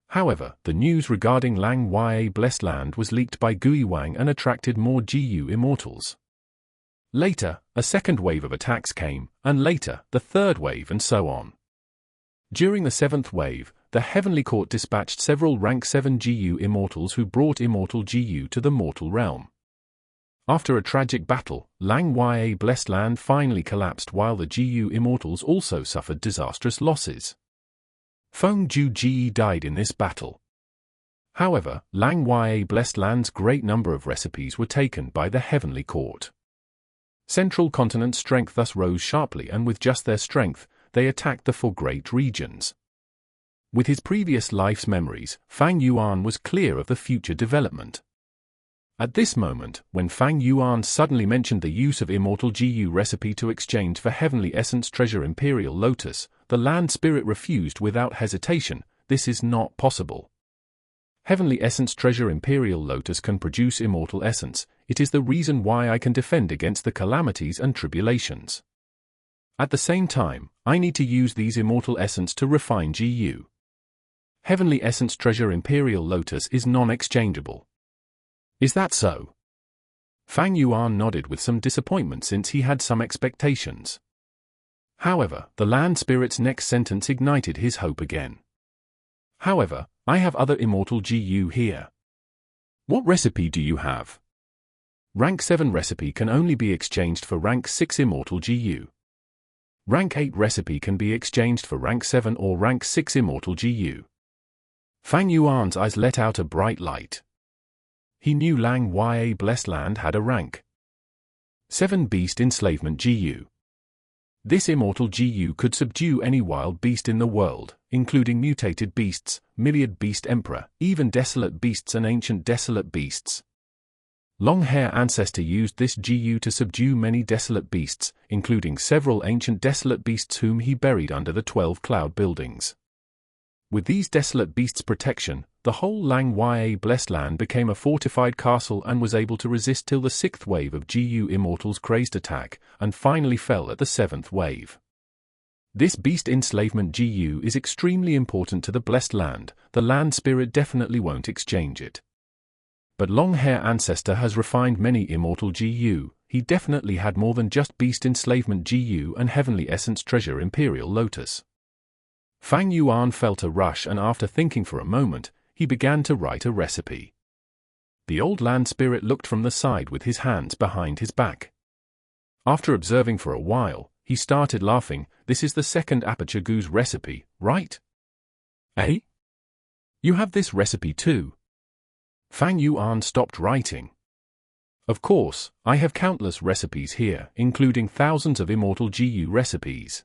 However, the news regarding Lang Ya Blessed Land was leaked by Gui Wang and attracted more Gu immortals. Later, a second wave of attacks came, and later, the third wave and so on. During the seventh wave, the Heavenly Court dispatched several rank 7 Gu immortals who brought Immortal Gu to the mortal realm. After a tragic battle, Lang Ya Blessed Land finally collapsed while the Gu immortals also suffered disastrous losses. Feng Yuan died in this battle. However, Lang Ya Blessed Land's great number of recipes were taken by the Heavenly Court. Central Continent's strength thus rose sharply, and with just their strength, they attacked the four great regions. With his previous life's memories, Fang Yuan was clear of the future development. At this moment, when Fang Yuan suddenly mentioned the use of Immortal Gu recipe to exchange for Heavenly Essence Treasure Imperial Lotus, the land spirit refused without hesitation. This is not possible. Heavenly Essence Treasure Imperial Lotus can produce Immortal Essence. It is the reason why I can defend against the calamities and tribulations. At the same time, I need to use these Immortal Essence to refine Gu. Heavenly Essence Treasure Imperial Lotus is non-exchangeable. Is that so? Fang Yuan nodded with some disappointment since he had some expectations. However, the land spirit's next sentence ignited his hope again. However, I have other Immortal Gu here. What recipe do you have? Rank 7 recipe can only be exchanged for rank 6 Immortal Gu. Rank 8 recipe can be exchanged for rank 7 or rank 6 Immortal Gu. Fang Yuan's eyes let out a bright light. He knew Lang Ya Blessed Land had a rank 7 Beast Enslavement Gu. This Immortal Gu could subdue any wild beast in the world, including mutated beasts, myriad beast emperor, even desolate beasts and ancient desolate beasts. Longhair Ancestor used this Gu to subdue many desolate beasts, including several ancient desolate beasts whom he buried under the 12 cloud buildings. With these desolate beasts' protection, the whole Lang Ya Blessed Land became a fortified castle and was able to resist till the 6th wave of Gu Immortals' crazed attack, and finally fell at the 7th wave. This beast enslavement Gu is extremely important to the Blessed Land. The land spirit definitely won't exchange it. But Longhair Ancestor has refined many Immortal Gu. He definitely had more than just beast enslavement Gu and Heavenly Essence Treasure Imperial Lotus. Fang Yuan felt a rush, and after thinking for a moment, he began to write a recipe. The old land spirit looked from the side with his hands behind his back. After observing for a while, he started laughing. This is the second Aperture Gu's recipe, right? Eh? You have this recipe too? Fang Yuan stopped writing. Of course, I have countless recipes here, including thousands of Immortal Gu recipes.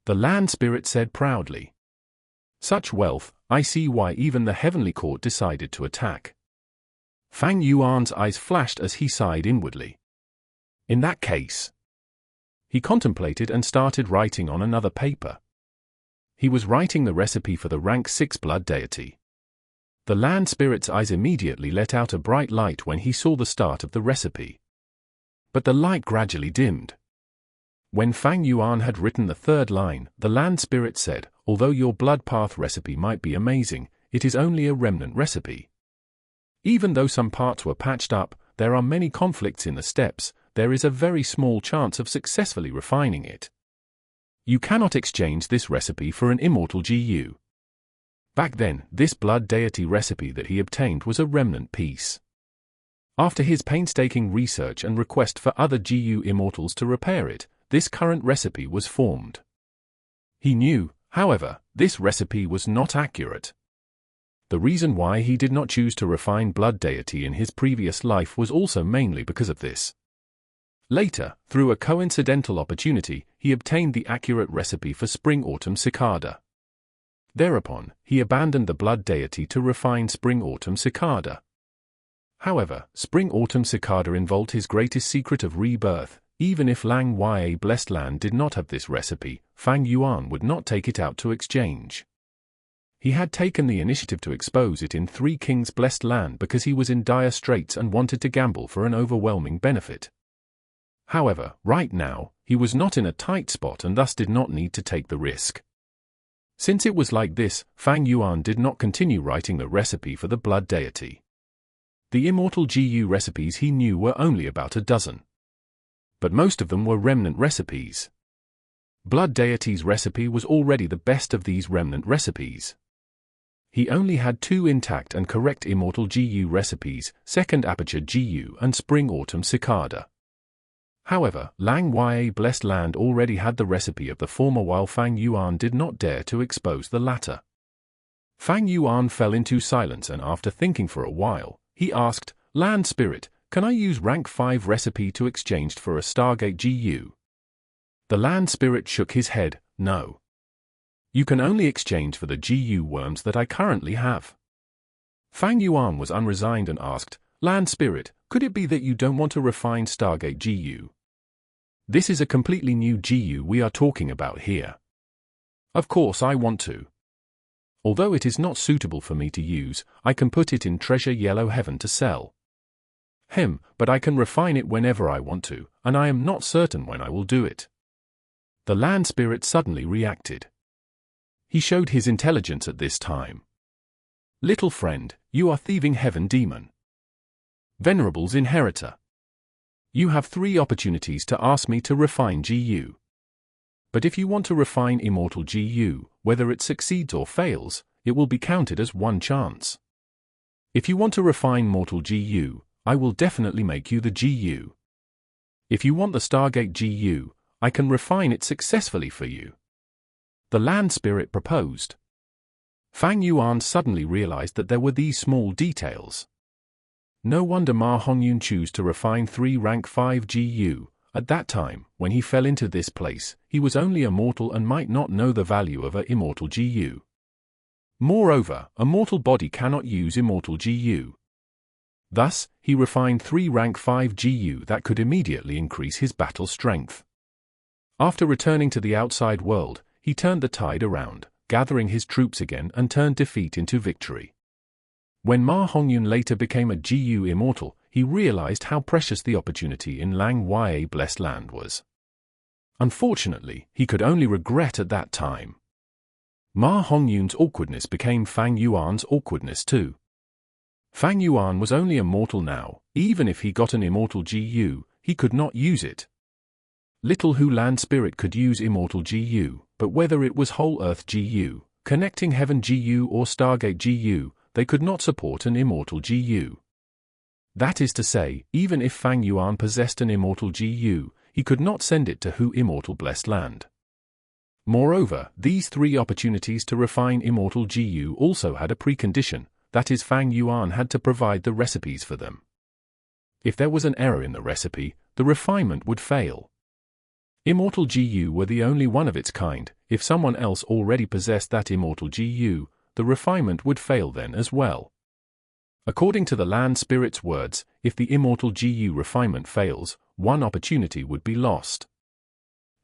The land spirit said proudly. Such wealth, I see why even the Heavenly Court decided to attack. Fang Yuan's eyes flashed as he sighed inwardly. In that case. He contemplated and started writing on another paper. He was writing the recipe for the rank 6 blood deity. The land spirit's eyes immediately let out a bright light when he saw the start of the recipe. But the light gradually dimmed. When Fang Yuan had written the third line, the land spirit said, although your blood path recipe might be amazing, it is only a remnant recipe. Even though some parts were patched up, there are many conflicts in the steps. There is a very small chance of successfully refining it. You cannot exchange this recipe for an Immortal Gu. Back then, this blood deity recipe that he obtained was a remnant piece. After his painstaking research and request for other Gu immortals to repair it, this current recipe was formed. He knew, however, this recipe was not accurate. The reason why he did not choose to refine blood deity in his previous life was also mainly because of this. Later, through a coincidental opportunity, he obtained the accurate recipe for Spring-Autumn Cicada. Thereupon, he abandoned the blood deity to refine Spring-Autumn Cicada. However, Spring-Autumn Cicada involved his greatest secret of rebirth. Even if Lang Yue Blessed Land did not have this recipe, Fang Yuan would not take it out to exchange. He had taken the initiative to expose it in Three Kings Blessed Land because he was in dire straits and wanted to gamble for an overwhelming benefit. However, right now, he was not in a tight spot and thus did not need to take the risk. Since it was like this, Fang Yuan did not continue writing the recipe for the blood deity. The Immortal Gu recipes he knew were only about a dozen. But most of them were remnant recipes. Blood deity's recipe was already the best of these remnant recipes. He only had 2 intact and correct Immortal Gu recipes, Second Aperture Gu and Spring-Autumn Cicada. However, Lang Yue Blessed Land already had the recipe of the former while Fang Yuan did not dare to expose the latter. Fang Yuan fell into silence and after thinking for a while, he asked, "Land Spirit, can I use rank 5 recipe to exchange for a Stargate Gu?" The Land Spirit shook his head, "No. You can only exchange for the Gu worms that I currently have." Fang Yuan was unresigned and asked, "Land Spirit, could it be that you don't want to refine Stargate Gu? This is a completely new Gu we are talking about here." "Of course I want to. Although it is not suitable for me to use, I can put it in Treasure Yellow Heaven to sell." But I can refine it whenever I want to, and I am not certain when I will do it." The Land Spirit suddenly reacted. He showed his intelligence at this time. "Little friend, you are thieving heaven demon. Venerables inheritor. You have 3 opportunities to ask me to refine Gu. But if you want to refine Immortal Gu, whether it succeeds or fails, it will be counted as 1 chance. If you want to refine Mortal Gu, I will definitely make you the Gu. If you want the Stargate Gu, I can refine it successfully for you." The Land Spirit proposed. Fang Yuan suddenly realized that there were these small details. No wonder Ma Hongyun chose to refine 3 rank 5 Gu. At that time, when he fell into this place, he was only a mortal and might not know the value of a Immortal Gu. Moreover, a mortal body cannot use Immortal Gu. Thus, he refined 3 rank 5 Gu that could immediately increase his battle strength. After returning to the outside world, he turned the tide around, gathering his troops again and turned defeat into victory. When Ma Hongyun later became a Gu immortal, he realized how precious the opportunity in Lang Yue Blessed Land was. Unfortunately, he could only regret at that time. Ma Hongyun's awkwardness became Fang Yuan's awkwardness too. Fang Yuan was only a mortal now. Even if he got an Immortal Gu, he could not use it. Little Hu Land Spirit could use Immortal Gu, but whether it was Whole Earth Gu, Connecting Heaven Gu or Stargate Gu, they could not support an Immortal Gu. That is to say, even if Fang Yuan possessed an Immortal Gu, he could not send it to Hu Immortal Blessed Land. Moreover, these 3 opportunities to refine Immortal Gu also had a precondition, that is Fang Yuan had to provide the recipes for them. If there was an error in the recipe, the refinement would fail. Immortal Gu were the only one of its kind. If someone else already possessed that Immortal Gu, the refinement would fail then as well. According to the Land Spirit's words, if the Immortal Gu refinement fails, 1 opportunity would be lost.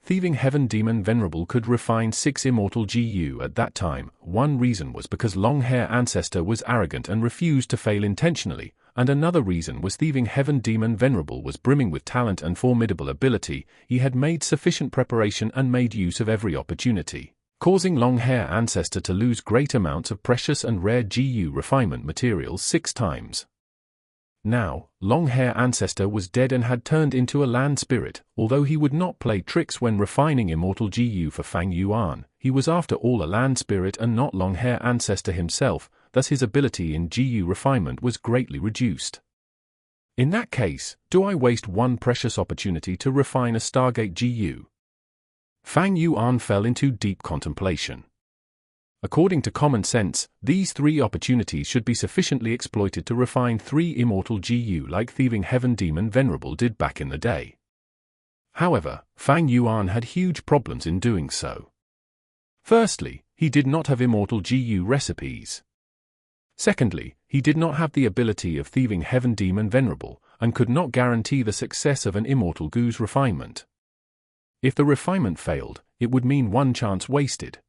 Thieving Heaven Demon Venerable could refine 6 Immortal Gu at that time. One reason was because Long-Hair Ancestor was arrogant and refused to fail intentionally, and another reason was Thieving Heaven Demon Venerable was brimming with talent and formidable ability. He had made sufficient preparation and made use of every opportunity, causing Long-Hair Ancestor to lose great amounts of precious and rare Gu refinement materials 6 times. Now, Long-Hair Ancestor was dead and had turned into a Land Spirit. Although he would not play tricks when refining Immortal Gu for Fang Yuan, he was after all a Land Spirit and not Long-Hair Ancestor himself, thus his ability in Gu refinement was greatly reduced. In that case, do I waste 1 precious opportunity to refine a Stargate Gu? Fang Yuan fell into deep contemplation. According to common sense, these 3 opportunities should be sufficiently exploited to refine 3 Immortal Gu like Thieving Heaven Demon Venerable did back in the day. However, Fang Yuan had huge problems in doing so. Firstly, he did not have Immortal Gu recipes. Secondly, he did not have the ability of Thieving Heaven Demon Venerable, and could not guarantee the success of an Immortal Gu's refinement. If the refinement failed, it would mean 1 chance wasted.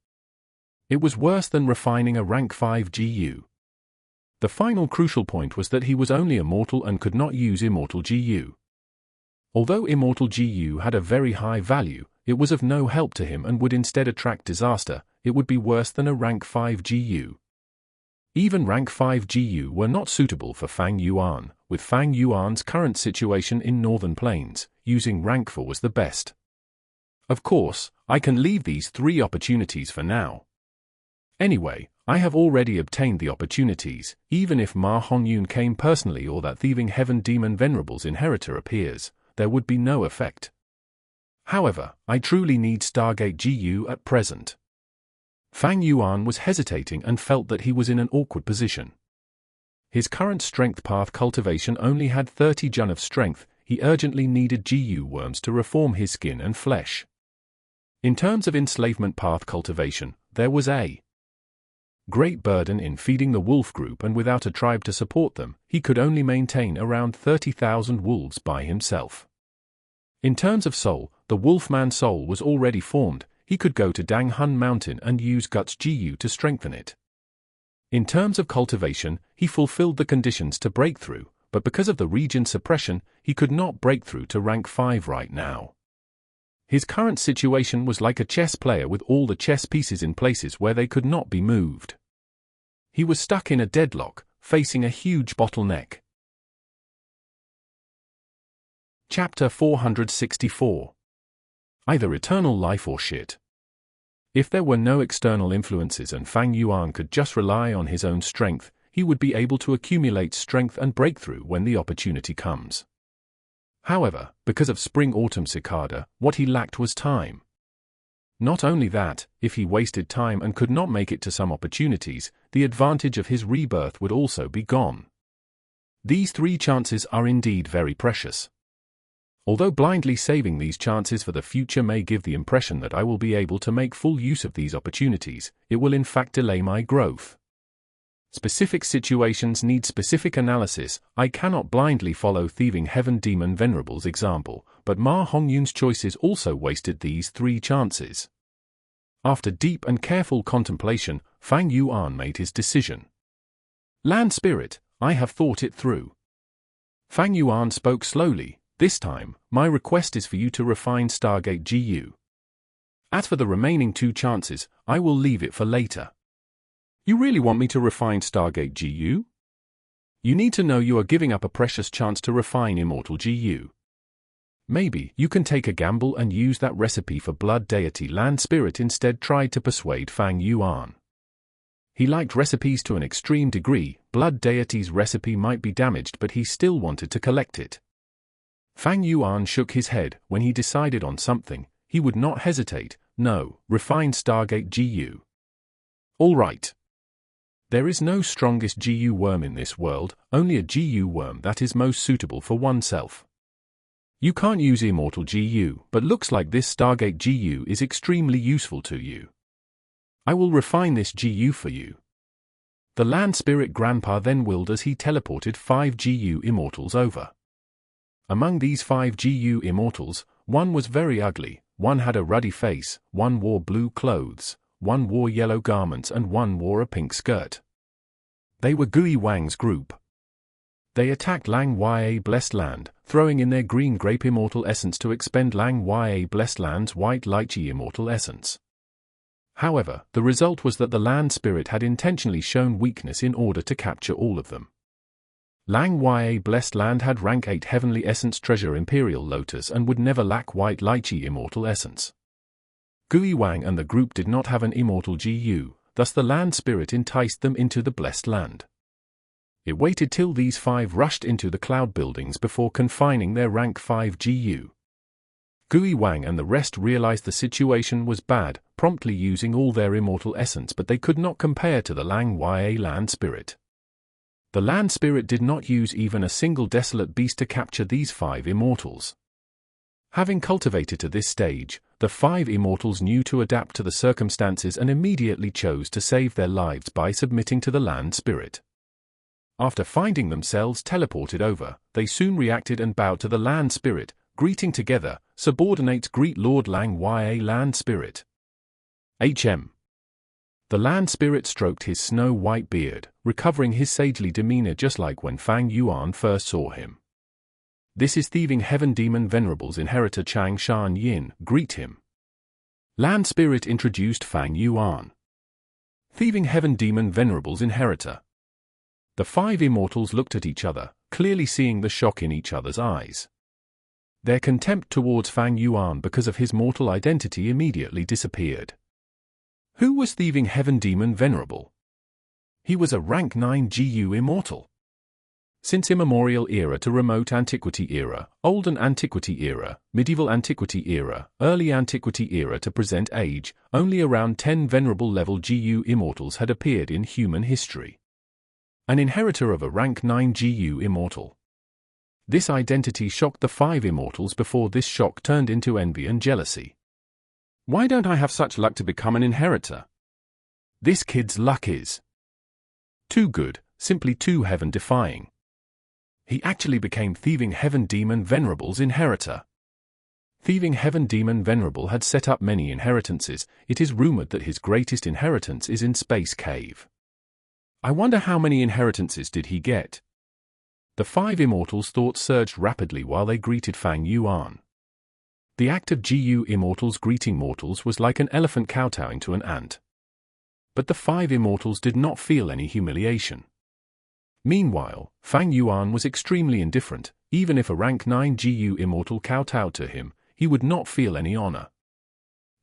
It was worse than refining a rank 5 GU. The final crucial point was that he was only a mortal and could not use Immortal Gu. Although Immortal Gu had a very high value, it was of no help to him and would instead attract disaster. It would be worse than a rank 5 GU. Even rank 5 GU were not suitable for Fang Yuan. With Fang Yuan's current situation in Northern Plains, using rank 4 was the best. Of course, I can leave these 3 opportunities for now. Anyway, I have already obtained the opportunities, even if Ma Hongyun came personally or that Thieving Heaven Demon Venerable's inheritor appears, there would be no effect. However, I truly need Stargate GU at present. Fang Yuan was hesitating and felt that he was in an awkward position. His current strength path cultivation only had 30 Jun of strength. He urgently needed GU worms to reform his skin and flesh. In terms of enslavement path cultivation, there was a great burden in feeding the wolf group, and without a tribe to support them, he could only maintain around 30,000 wolves by himself. In terms of soul, the Wolfman soul was already formed. He could go to Dang Hun Mountain and use Guts GU to strengthen it. In terms of cultivation, he fulfilled the conditions to break through, but because of the region suppression, he could not break through to rank 5 right now. His current situation was like a chess player with all the chess pieces in places where they could not be moved. He was stuck in a deadlock, facing a huge bottleneck. Chapter 464. Either eternal life or shit. If there were no external influences and Fang Yuan could just rely on his own strength, he would be able to accumulate strength and breakthrough when the opportunity comes. However, because of Spring-Autumn Cicada, what he lacked was time. Not only that, if he wasted time and could not make it to some opportunities, the advantage of his rebirth would also be gone. These 3 chances are indeed very precious. Although blindly saving these chances for the future may give the impression that I will be able to make full use of these opportunities, it will in fact delay my growth. Specific situations need specific analysis. I cannot blindly follow Thieving Heaven Demon Venerable's example, but Ma Hongyun's choices also wasted these 3 chances. After deep and careful contemplation, Fang Yuan made his decision. Land Spirit, I have thought it through. Fang Yuan spoke slowly. This time, my request is for you to refine Stargate GU. As for the remaining 2 chances, I will leave it for later. You really want me to refine Stargate GU? You need to know you are giving up a precious chance to refine Immortal GU. Maybe you can take a gamble and use that recipe for Blood Deity. Land Spirit instead tried to persuade Fang Yuan. He liked recipes to an extreme degree. Blood Deity's recipe might be damaged, but he still wanted to collect it. Fang Yuan shook his head. When he decided on something, he would not hesitate. No, refine Stargate GU. All right. There is no strongest GU worm in this world, only a GU worm that is most suitable for oneself. You can't use Immortal GU, but looks like this Stargate GU is extremely useful to you. I will refine this GU for you. The Land Spirit Grandpa then willed as he teleported 5 GU Immortals over. Among these 5 GU Immortals, one was very ugly, one had a ruddy face, one wore blue clothes, one wore yellow garments and one wore a pink skirt. They were Gui Wang's group. They attacked Lang Ya Blessed Land, throwing in their green grape immortal essence to expend Lang Ya Blessed Land's white lychee immortal essence. However, the result was that the Land Spirit had intentionally shown weakness in order to capture all of them. Lang Ya Blessed Land had rank 8 Heavenly Essence Treasure Imperial Lotus and would never lack white lychee immortal essence. Gui Wang and the group did not have an Immortal GU, thus the Land Spirit enticed them into the Blessed Land. It waited till these 5 rushed into the cloud buildings before confining their rank 5 GU. Gui Wang and the rest realized the situation was bad. promptly using all their immortal essence, but they could not compare to the Lang Ya land spirit. The land spirit did not use even a single desolate beast to capture these 5 immortals. Having cultivated to this stage, the 5 immortals knew to adapt to the circumstances and immediately chose to save their lives by submitting to the land spirit. After finding themselves teleported over, they soon reacted and bowed to the land spirit, greeting together, subordinates greet Lord Lang Ya land spirit. HM. The land spirit stroked his snow-white beard, recovering his sagely demeanor just like when Fang Yuan first saw him. This is Thieving Heaven Demon Venerables Inheritor Chang Shan Yin, greet him. Land spirit introduced Fang Yuan. Thieving Heaven Demon Venerables Inheritor. The 5 immortals looked at each other, clearly seeing the shock in each other's eyes. Their contempt towards Fang Yuan because of his mortal identity immediately disappeared. Who was Thieving Heaven Demon Venerable? He was a rank 9 GU immortal. Since immemorial era to remote antiquity era, olden antiquity era, medieval antiquity era, early antiquity era to present age, only around 10 venerable level GU immortals had appeared in human history. An inheritor of a rank 9 GU immortal. This identity shocked the 5 immortals before this shock turned into envy and jealousy. Why don't I have such luck to become an inheritor? This kid's luck is too good, simply too heaven-defying. He actually became Thieving Heaven Demon Venerable's inheritor. Thieving Heaven Demon Venerable had set up many inheritances. It is rumored that his greatest inheritance is in Space Cave. I wonder how many inheritances did he get? The 5 immortals' thoughts surged rapidly while they greeted Fang Yuan. The act of GU immortals greeting mortals was like an elephant kowtowing to an ant. But the 5 immortals did not feel any humiliation. Meanwhile, Fang Yuan was extremely indifferent. Even if a rank 9 GU immortal kowtowed to him, he would not feel any honor.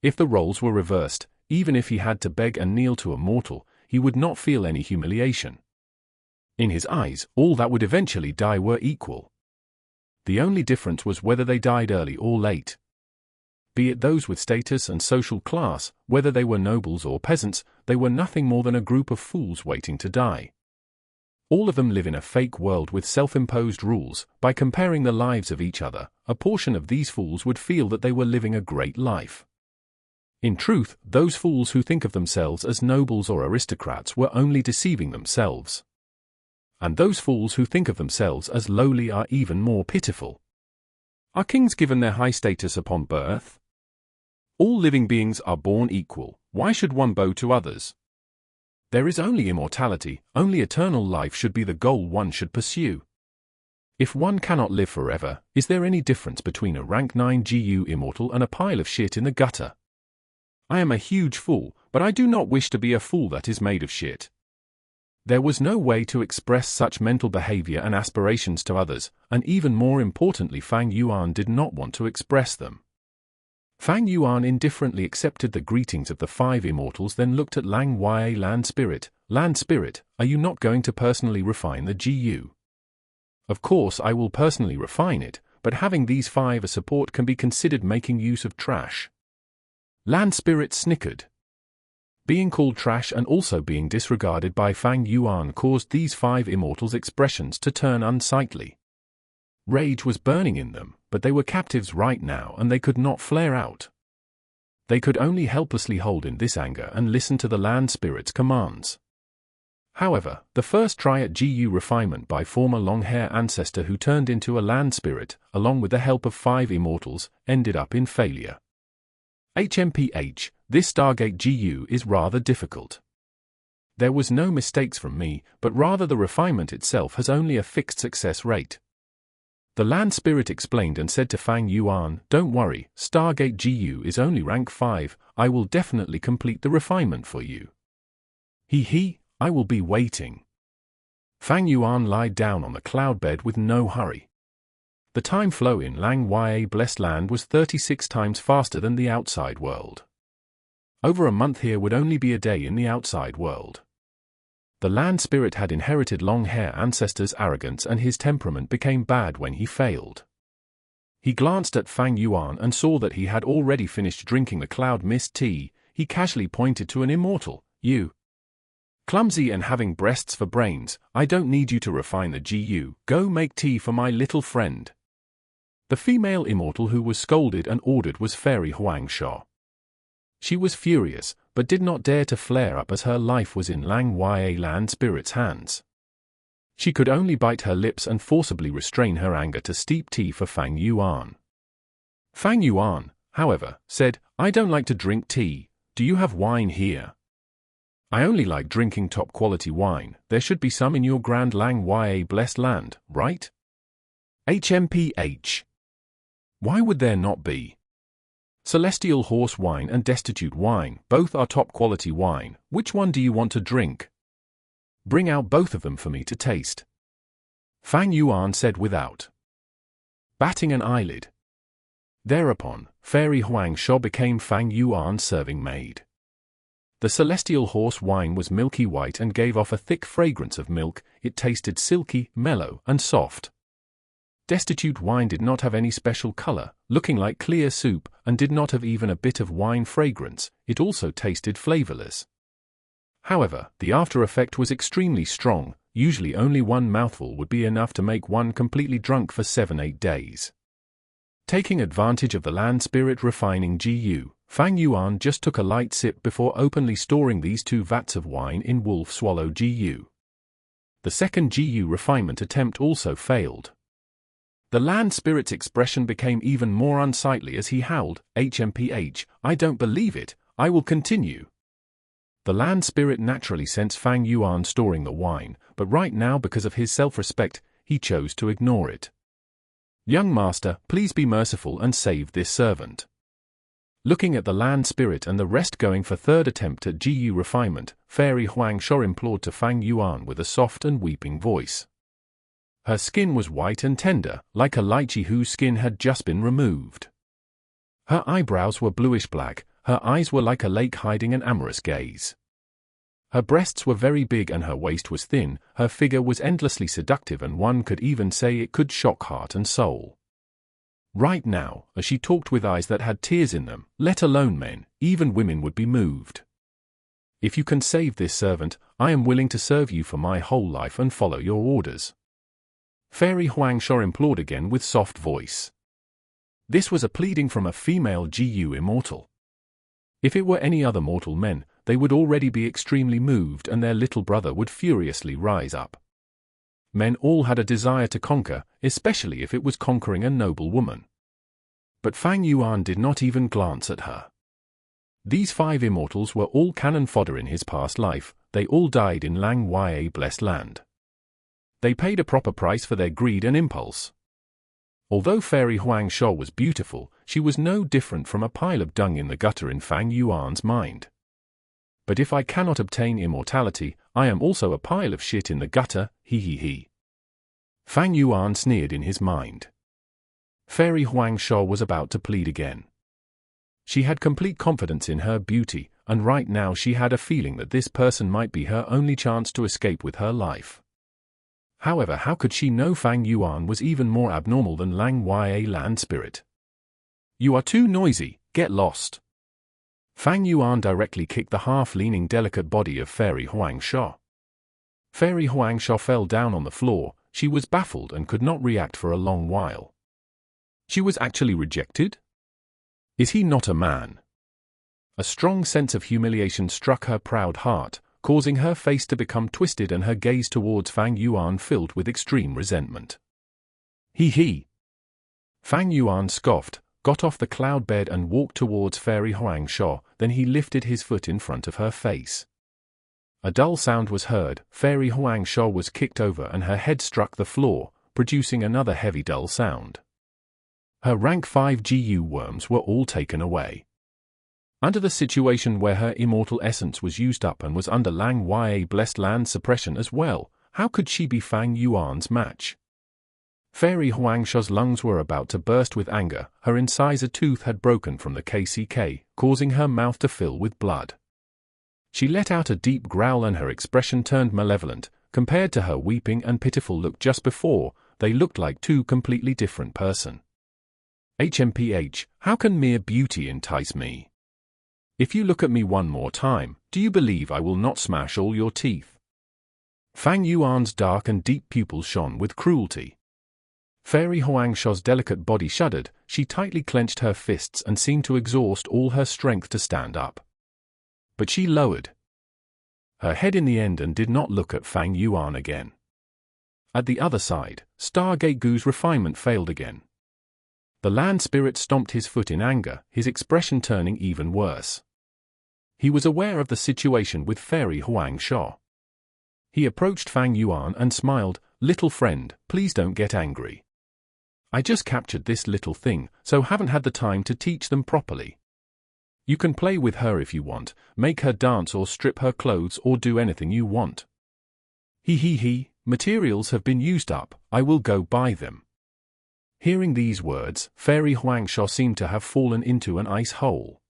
If the roles were reversed, even if he had to beg and kneel to a mortal, he would not feel any humiliation. In his eyes, all that would eventually die were equal. The only difference was whether they died early or late. Be it those with status and social class, whether they were nobles or peasants, they were nothing more than a group of fools waiting to die. All of them live in a fake world with self-imposed rules. By comparing the lives of each other, a portion of these fools would feel that they were living a great life. In truth, those fools who think of themselves as nobles or aristocrats were only deceiving themselves. And those fools who think of themselves as lowly are even more pitiful. Are kings given their high status upon birth? All living beings are born equal. Why should one bow to others? There is only immortality, only eternal life should be the goal one should pursue. If one cannot live forever, is there any difference between a rank 9 GU immortal and a pile of shit in the gutter? I am a huge fool, but I do not wish to be a fool that is made of shit. There was no way to express such mental behavior and aspirations to others, and even more importantly, Fang Yuan did not want to express them. Fang Yuan indifferently accepted the greetings of the 5 immortals, then looked at Lang Ya land spirit. Land spirit, are you not going to personally refine the GU? Of course I will personally refine it, but having these 5 as support can be considered making use of trash. Land spirit snickered. Being called trash and also being disregarded by Fang Yuan caused these 5 immortals' expressions to turn unsightly. Rage was burning in them, but they were captives right now and they could not flare out. They could only helplessly hold in this anger and listen to the land spirit's commands. However, the first try at GU refinement by former long-hair ancestor who turned into a land spirit, along with the help of 5 immortals, ended up in failure. HMPH, this Stargate GU is rather difficult. There was no mistakes from me, but rather the refinement itself has only a fixed success rate. The land spirit explained and said to Fang Yuan, don't worry, Stargate GU is only rank 5, I will definitely complete the refinement for you. I will be waiting. Fang Yuan lied down on the cloud bed with no hurry. The time flow in Lang Ya blessed land was 36 times faster than the outside world. Over a month here would only be a day in the outside world. The land spirit had inherited long-hair ancestors' arrogance and his temperament became bad when he failed. He glanced at Fang Yuan and saw that he had already finished drinking the cloud mist tea. he casually pointed to an immortal. You. Clumsy and having breasts for brains, I don't need you to refine the GU, go make tea for my little friend. The female immortal who was scolded and ordered was Fairy Huangsha. She was furious, but did not dare to flare up as her life was in Lang Ya Land Spirit's hands. She could only bite her lips and forcibly restrain her anger to steep tea for Fang Yuan. Fang Yuan, however, said, I don't like to drink tea, do you have wine here? I only like drinking top-quality wine, there should be some in your grand Lang Ya blessed land, right? HMPH. Why would there not be? Celestial horse wine and destitute wine, both are top-quality wine, which one do you want to drink? Bring out both of them for me to taste. Fang Yuan said without batting an eyelid. Thereupon, Fairy Huangsha became Fang Yuan's serving maid. The celestial horse wine was milky white and gave off a thick fragrance of milk, it tasted silky, mellow, and soft. Destitute wine did not have any special color, looking like clear soup, and did not have even a bit of wine fragrance, it also tasted flavorless. However, the after effect was extremely strong, usually only one mouthful would be enough to make one completely drunk for 7-8 days. Taking advantage of the land spirit refining GU, Fang Yuan just took a light sip before openly storing these 2 vats of wine in Wolf Swallow GU. The second GU refinement attempt also failed. The land spirit's expression became even more unsightly as he howled, HMPH, I don't believe it, I will continue. The land spirit naturally sensed Fang Yuan storing the wine, but right now because of his self-respect, he chose to ignore it. Young master, please be merciful and save this servant. Looking at the land spirit and the rest going for third attempt at GU refinement, Fairy Huangsha implored to Fang Yuan with a soft and weeping voice. Her skin was white and tender, like a lychee whose skin had just been removed. Her eyebrows were bluish-black, her eyes were like a lake hiding an amorous gaze. Her breasts were very big and her waist was thin, her figure was endlessly seductive and one could even say it could shock heart and soul. Right now, as she talked with eyes that had tears in them, let alone men, even women would be moved. If you can save this servant, I am willing to serve you for my whole life and follow your orders. Fairy Huangsha implored again with soft voice. This was a pleading from a female GU immortal. If it were any other mortal men, they would already be extremely moved and their little brother would furiously rise up. Men all had a desire to conquer, especially if it was conquering a noble woman. But Fang Yuan did not even glance at her. These 5 immortals were all cannon fodder in his past life, they all died in Lang Ya blessed land. They paid a proper price for their greed and impulse. Although Fairy Huangsha was beautiful, she was no different from a pile of dung in the gutter in Fang Yuan's mind. But if I cannot obtain immortality, I am also a pile of shit in the gutter, he. Fang Yuan sneered in his mind. Fairy Huangsha was about to plead again. She had complete confidence in her beauty, and right now she had a feeling that this person might be her only chance to escape with her life. However, how could she know Fang Yuan was even more abnormal than Lang Ya land spirit? You are too noisy, get lost. Fang Yuan directly kicked the half-leaning delicate body of Fairy Huangsha. Fairy Huangsha fell down on the floor, she was baffled and could not react for a long while. She was actually rejected? Is he not a man? A strong sense of humiliation struck her proud heart, causing her face to become twisted and her gaze towards Fang Yuan filled with extreme resentment. He. Fang Yuan scoffed, got off the cloud bed and walked towards Fairy Huangsha, then he lifted his foot in front of her face. A dull sound was heard, Fairy Huangsha was kicked over and her head struck the floor, producing another heavy dull sound. Her rank 5 GU worms were all taken away. Under the situation where her immortal essence was used up and was under Lang Ya blessed land suppression as well, how could she be Fang Yuan's match? Fairy Huangsha's lungs were about to burst with anger, her incisor tooth had broken from the KCK, causing her mouth to fill with blood. She let out a deep growl and her expression turned malevolent. Compared to her weeping and pitiful look just before, they looked like 2 completely different persons. HMPH, how can mere beauty entice me? If you look at me one more time, do you believe I will not smash all your teeth? Fang Yuan's dark and deep pupils shone with cruelty. Fairy Huangshao's delicate body shuddered, she tightly clenched her fists and seemed to exhaust all her strength to stand up. But she lowered her head in the end and did not look at Fang Yuan again. At the other side, Stargate Gu's refinement failed again. The land spirit stomped his foot in anger, his expression turning even worse. He was aware of the situation with Fairy Huangshao. He approached Fang Yuan and smiled, "Little friend, please don't get angry. I just captured this little thing, so haven't had the time to teach them properly. You can play with her if you want, make her dance or strip her clothes or do anything you want. He, materials have been used up, I will go buy them." Hearing these words, Fairy Huangshao seemed to have fallen into an ice hole.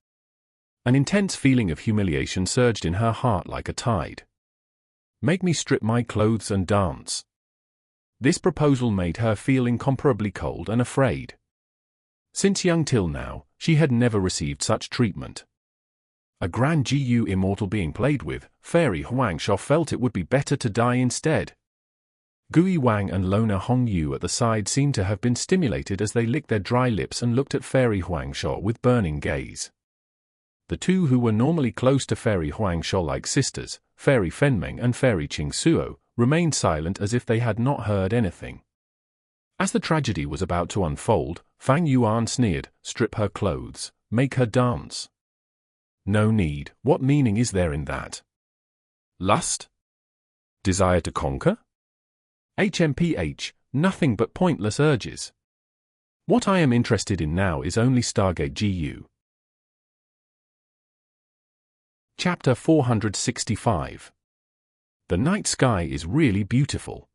An intense feeling of humiliation surged in her heart like a tide. Make me strip my clothes and dance. This proposal made her feel incomparably cold and afraid. Since young till now, she had never received such treatment. A grand Gu immortal being played with, Fairy Huangshao felt it would be better to die instead. Gui Wang and Lona Hongyu at the side seemed to have been stimulated as they licked their dry lips and looked at Fairy Huangshao with burning gaze. The two who were normally close to Fairy Huangshao like sisters, Fairy Fenmeng and Fairy Qingsuo, remained silent as if they had not heard anything. As the tragedy was about to unfold, Fang Yuan sneered, "Strip her clothes, make her dance." No need, what meaning is there in that? Lust? Desire to conquer? HMPH, nothing but pointless urges. What I am interested in now is only Stargate Gu. Chapter 465. The night sky is really beautiful.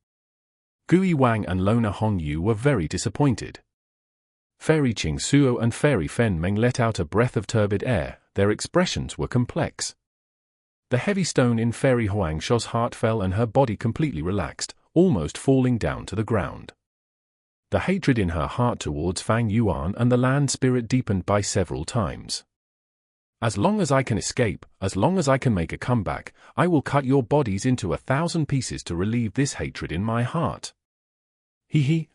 Gui Wang and Lona Hongyu were very disappointed. Fairy Qingsuo and Fairy Fenmeng let out a breath of turbid air, their expressions were complex. The heavy stone in Fairy Huangshao's heart fell and her body completely relaxed, almost falling down to the ground. The hatred in her heart towards Fang Yuan and the land spirit deepened by several times. As long as I can escape, as long as I can make a comeback, I will cut your bodies into 1,000 pieces to relieve this hatred in my heart.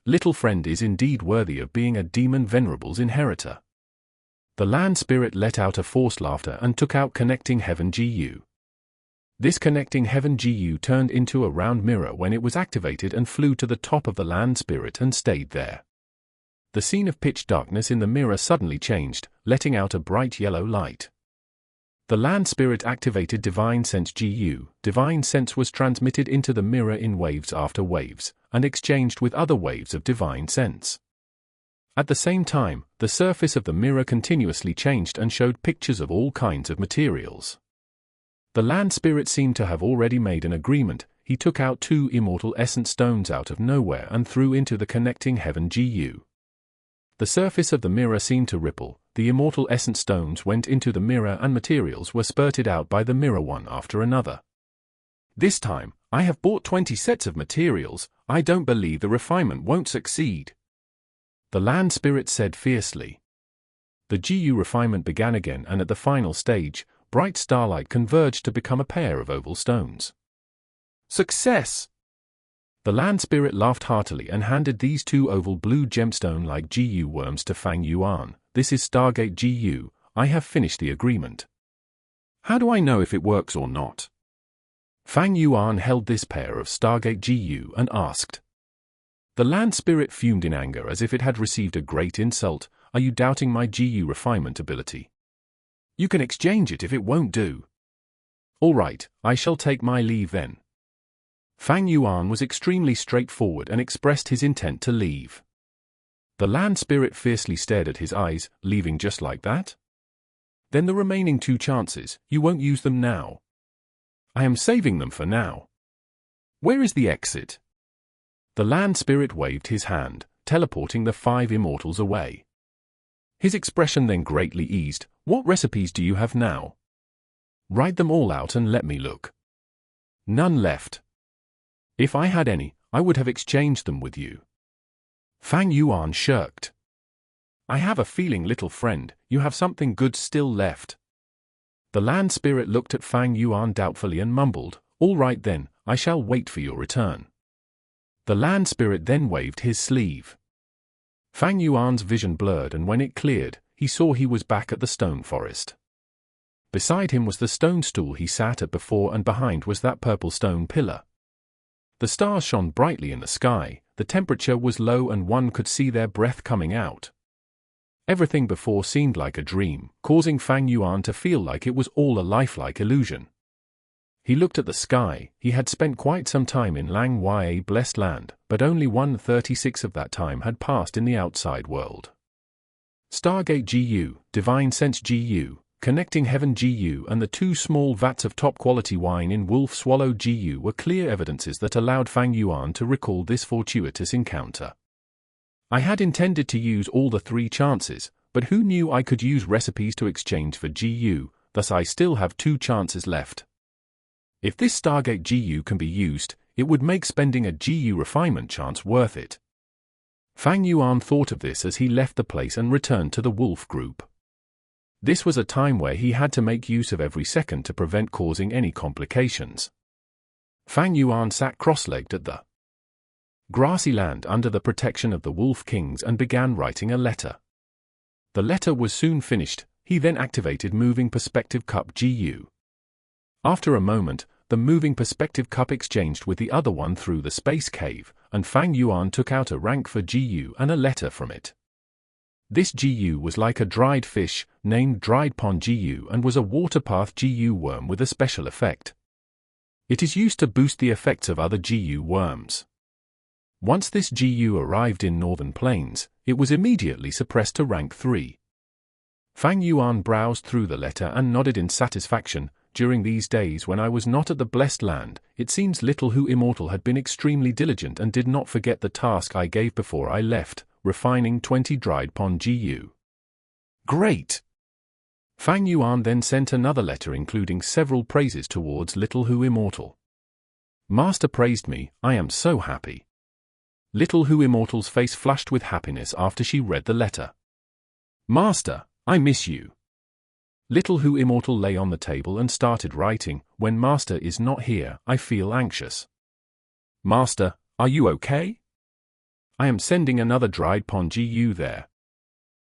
Little friend is indeed worthy of being a demon Venerables inheritor. The land spirit let out a forced laughter and took out Connecting Heaven Gu. This Connecting Heaven Gu turned into a round mirror when it was activated and flew to the top of the land spirit and stayed there. The scene of pitch darkness in the mirror suddenly changed, letting out a bright yellow light. The land spirit activated Divine Sense Gu. Divine Sense was transmitted into the mirror in waves after waves, and exchanged with other waves of Divine Sense. At the same time, the surface of the mirror continuously changed and showed pictures of all kinds of materials. The land spirit seemed to have already made an agreement. He took out 2 immortal essence stones out of nowhere and threw into the Connecting Heaven Gu. The surface of the mirror seemed to ripple, the immortal essence stones went into the mirror and materials were spurted out by the mirror one after another. This time, I have bought 20 sets of materials, I don't believe the refinement won't succeed. The land spirit said fiercely. The Gu refinement began again and at the final stage, bright starlight converged to become a pair of oval stones. Success! The land spirit laughed heartily and handed these 2 oval blue gemstone-like Gu worms to Fang Yuan. This is Stargate Gu, I have finished the agreement. How do I know if it works or not? Fang Yuan held this pair of Stargate Gu and asked. The land spirit fumed in anger as if it had received a great insult. Are you doubting my Gu refinement ability? You can exchange it if it won't do. All right, I shall take my leave then. Fang Yuan was extremely straightforward and expressed his intent to leave. The land spirit fiercely stared at his eyes, leaving just like that? Then the remaining 2 chances, you won't use them now. I am saving them for now. Where is the exit? The land spirit waved his hand, teleporting the 5 immortals away. His expression then greatly eased. What recipes do you have now? Write them all out and let me look. None left. If I had any, I would have exchanged them with you. Fang Yuan shirked. I have a feeling, little friend, you have something good still left. The land spirit looked at Fang Yuan doubtfully and mumbled, "All right then, I shall wait for your return." The land spirit then waved his sleeve. Fang Yuan's vision blurred, and when it cleared, he saw he was back at the stone forest. Beside him was the stone stool he sat at before, and behind was that purple stone pillar. The stars shone brightly in the sky, the temperature was low and one could see their breath coming out. Everything before seemed like a dream, causing Fang Yuan to feel like it was all a lifelike illusion. He looked at the sky. He had spent quite some time in Lang Yue Blessed Land, but only 1/36 of that time had passed in the outside world. Stargate Gu, Divine Sense Gu, Connecting Heaven Gu, and the 2 small vats of top-quality wine in Wolf Swallow Gu were clear evidences that allowed Fang Yuan to recall this fortuitous encounter. I had intended to use all the 3 chances, but who knew I could use recipes to exchange for Gu, thus I still have 2 chances left. If this Stargate Gu can be used, it would make spending a Gu refinement chance worth it. Fang Yuan thought of this as he left the place and returned to the wolf group. This was a time where he had to make use of every second to prevent causing any complications. Fang Yuan sat cross-legged at the grassy land under the protection of the Wolf Kings and began writing a letter. The letter was soon finished. He then activated Moving Perspective Cup Gu. After a moment, the Moving Perspective Cup exchanged with the other one through the space cave, and Fang Yuan took out a rank for Gu and a letter from it. This Gu was like a dried fish, named Dried Pond Gu, and was a water-path Gu worm with a special effect. It is used to boost the effects of other Gu worms. Once this Gu arrived in Northern Plains, it was immediately suppressed to rank 3. Fang Yuan browsed through the letter and nodded in satisfaction. During these days when I was not at the Blessed Land, it seems Little Hu Immortal had been extremely diligent and did not forget the task I gave before I left, refining 20 dried pond Gu. Great! Fang Yuan then sent another letter including several praises towards Little Hu Immortal. Master praised me, I am so happy. Little Hu Immortal's face flushed with happiness after she read the letter. Master, I miss you. Little Hu Immortal lay on the table and started writing. When Master is not here, I feel anxious. Master, are you okay? I am sending another dried pond Gu there.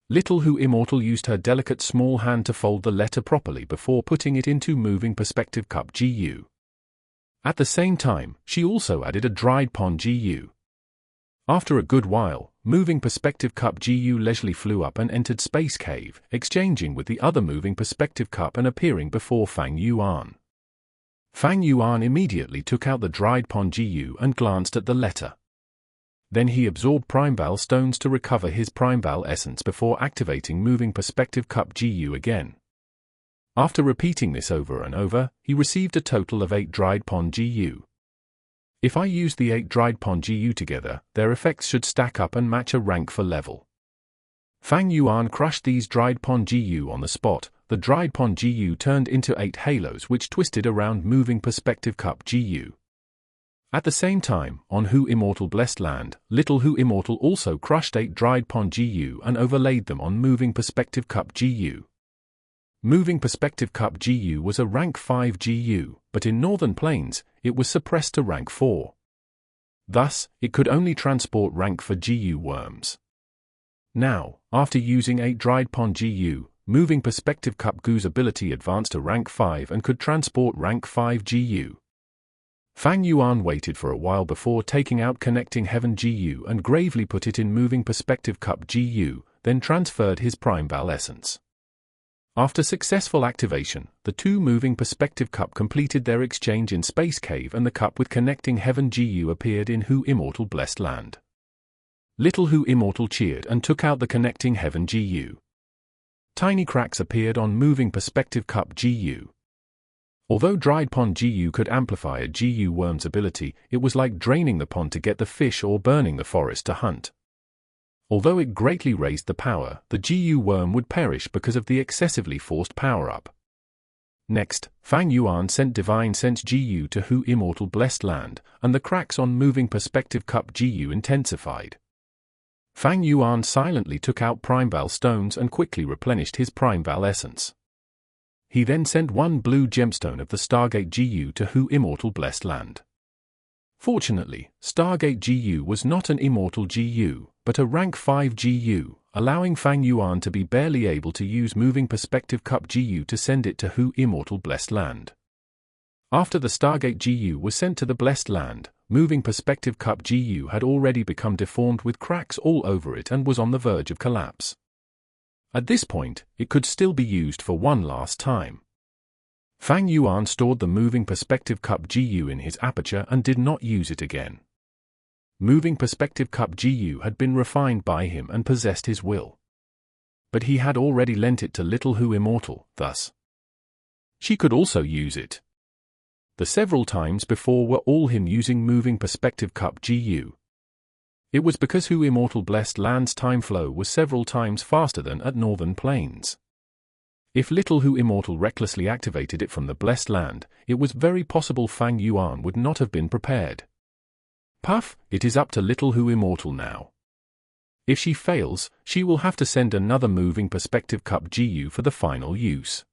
Little Hu Immortal used her delicate small hand to fold the letter properly before putting it into Moving Perspective Cup Gu. At the same time, she also added a dried pond Gu. After a good while, Moving Perspective Cup Gu leisurely flew up and entered Space Cave, exchanging with the other Moving Perspective Cup and appearing before Fang Yuan. Fang Yuan immediately took out the dried pond Gu and glanced at the letter. Then he absorbed Primeval stones to recover his Primeval essence before activating Moving Perspective Cup Gu again. After repeating this over and over, he received a total of 8 dried pond Gu. If I use the 8 dried pond Gu together, their effects should stack up and match a rank for level. Fang Yuan crushed these dried pond Gu on the spot. The dried pond Gu turned into 8 halos which twisted around Moving Perspective Cup Gu. At the same time, on Hu Immortal Blessed Land, Little Hu Immortal also crushed 8 dried pond Gu and overlaid them on Moving Perspective Cup Gu. Moving Perspective Cup Gu was a rank 5 Gu, but in Northern Plains, it was suppressed to rank 4. Thus, it could only transport rank for Gu worms. Now, after using 8 dried pond Gu, Moving Perspective Cup Gu's ability advanced to rank 5 and could transport rank 5 Gu. Fang Yuan waited for a while before taking out Connecting Heaven Gu and gravely put it in Moving Perspective Cup Gu, then transferred his Primeval essence. After successful activation, the 2 Moving Perspective Cup completed their exchange in Space Cave and the cup with Connecting Heaven Gu appeared in Hu Immortal Blessed Land. Little Hu Immortal cheered and took out the Connecting Heaven Gu. Tiny cracks appeared on Moving Perspective Cup Gu. Although dried pond Gu could amplify a Gu worm's ability, it was like draining the pond to get the fish or burning the forest to hunt. Although it greatly raised the power, the Gu worm would perish because of the excessively forced power-up. Next, Fang Yuan sent Divine Sense Gu to Hu Immortal Blessed Land, and the cracks on Moving Perspective Cup Gu intensified. Fang Yuan silently took out Primeval stones and quickly replenished his Primeval essence. He then sent one blue gemstone of the Stargate Gu to Hu Immortal Blessed Land. Fortunately, Stargate Gu was not an Immortal Gu, but a rank 5 Gu, allowing Fang Yuan to be barely able to use Moving Perspective Cup Gu to send it to Hu Immortal Blessed Land. After the Stargate Gu was sent to the Blessed Land, Moving Perspective Cup Gu had already become deformed with cracks all over it and was on the verge of collapse. At this point, it could still be used for one last time. Fang Yuan stored the Moving Perspective Cup Gu in his aperture and did not use it again. Moving Perspective Cup Gu had been refined by him and possessed his will. But he had already lent it to Little Hu Immortal, thus she could also use it. The several times before were all him using Moving Perspective Cup Gu. It was because Hu Immortal Blessed Land's time flow was several times faster than at Northern Plains. If Little Hu Immortal recklessly activated it from the Blessed Land, it was very possible Fang Yuan would not have been prepared. Puff, it is up to Little Hu Immortal now. If she fails, she will have to send another Moving Perspective Cup Gu for the final use.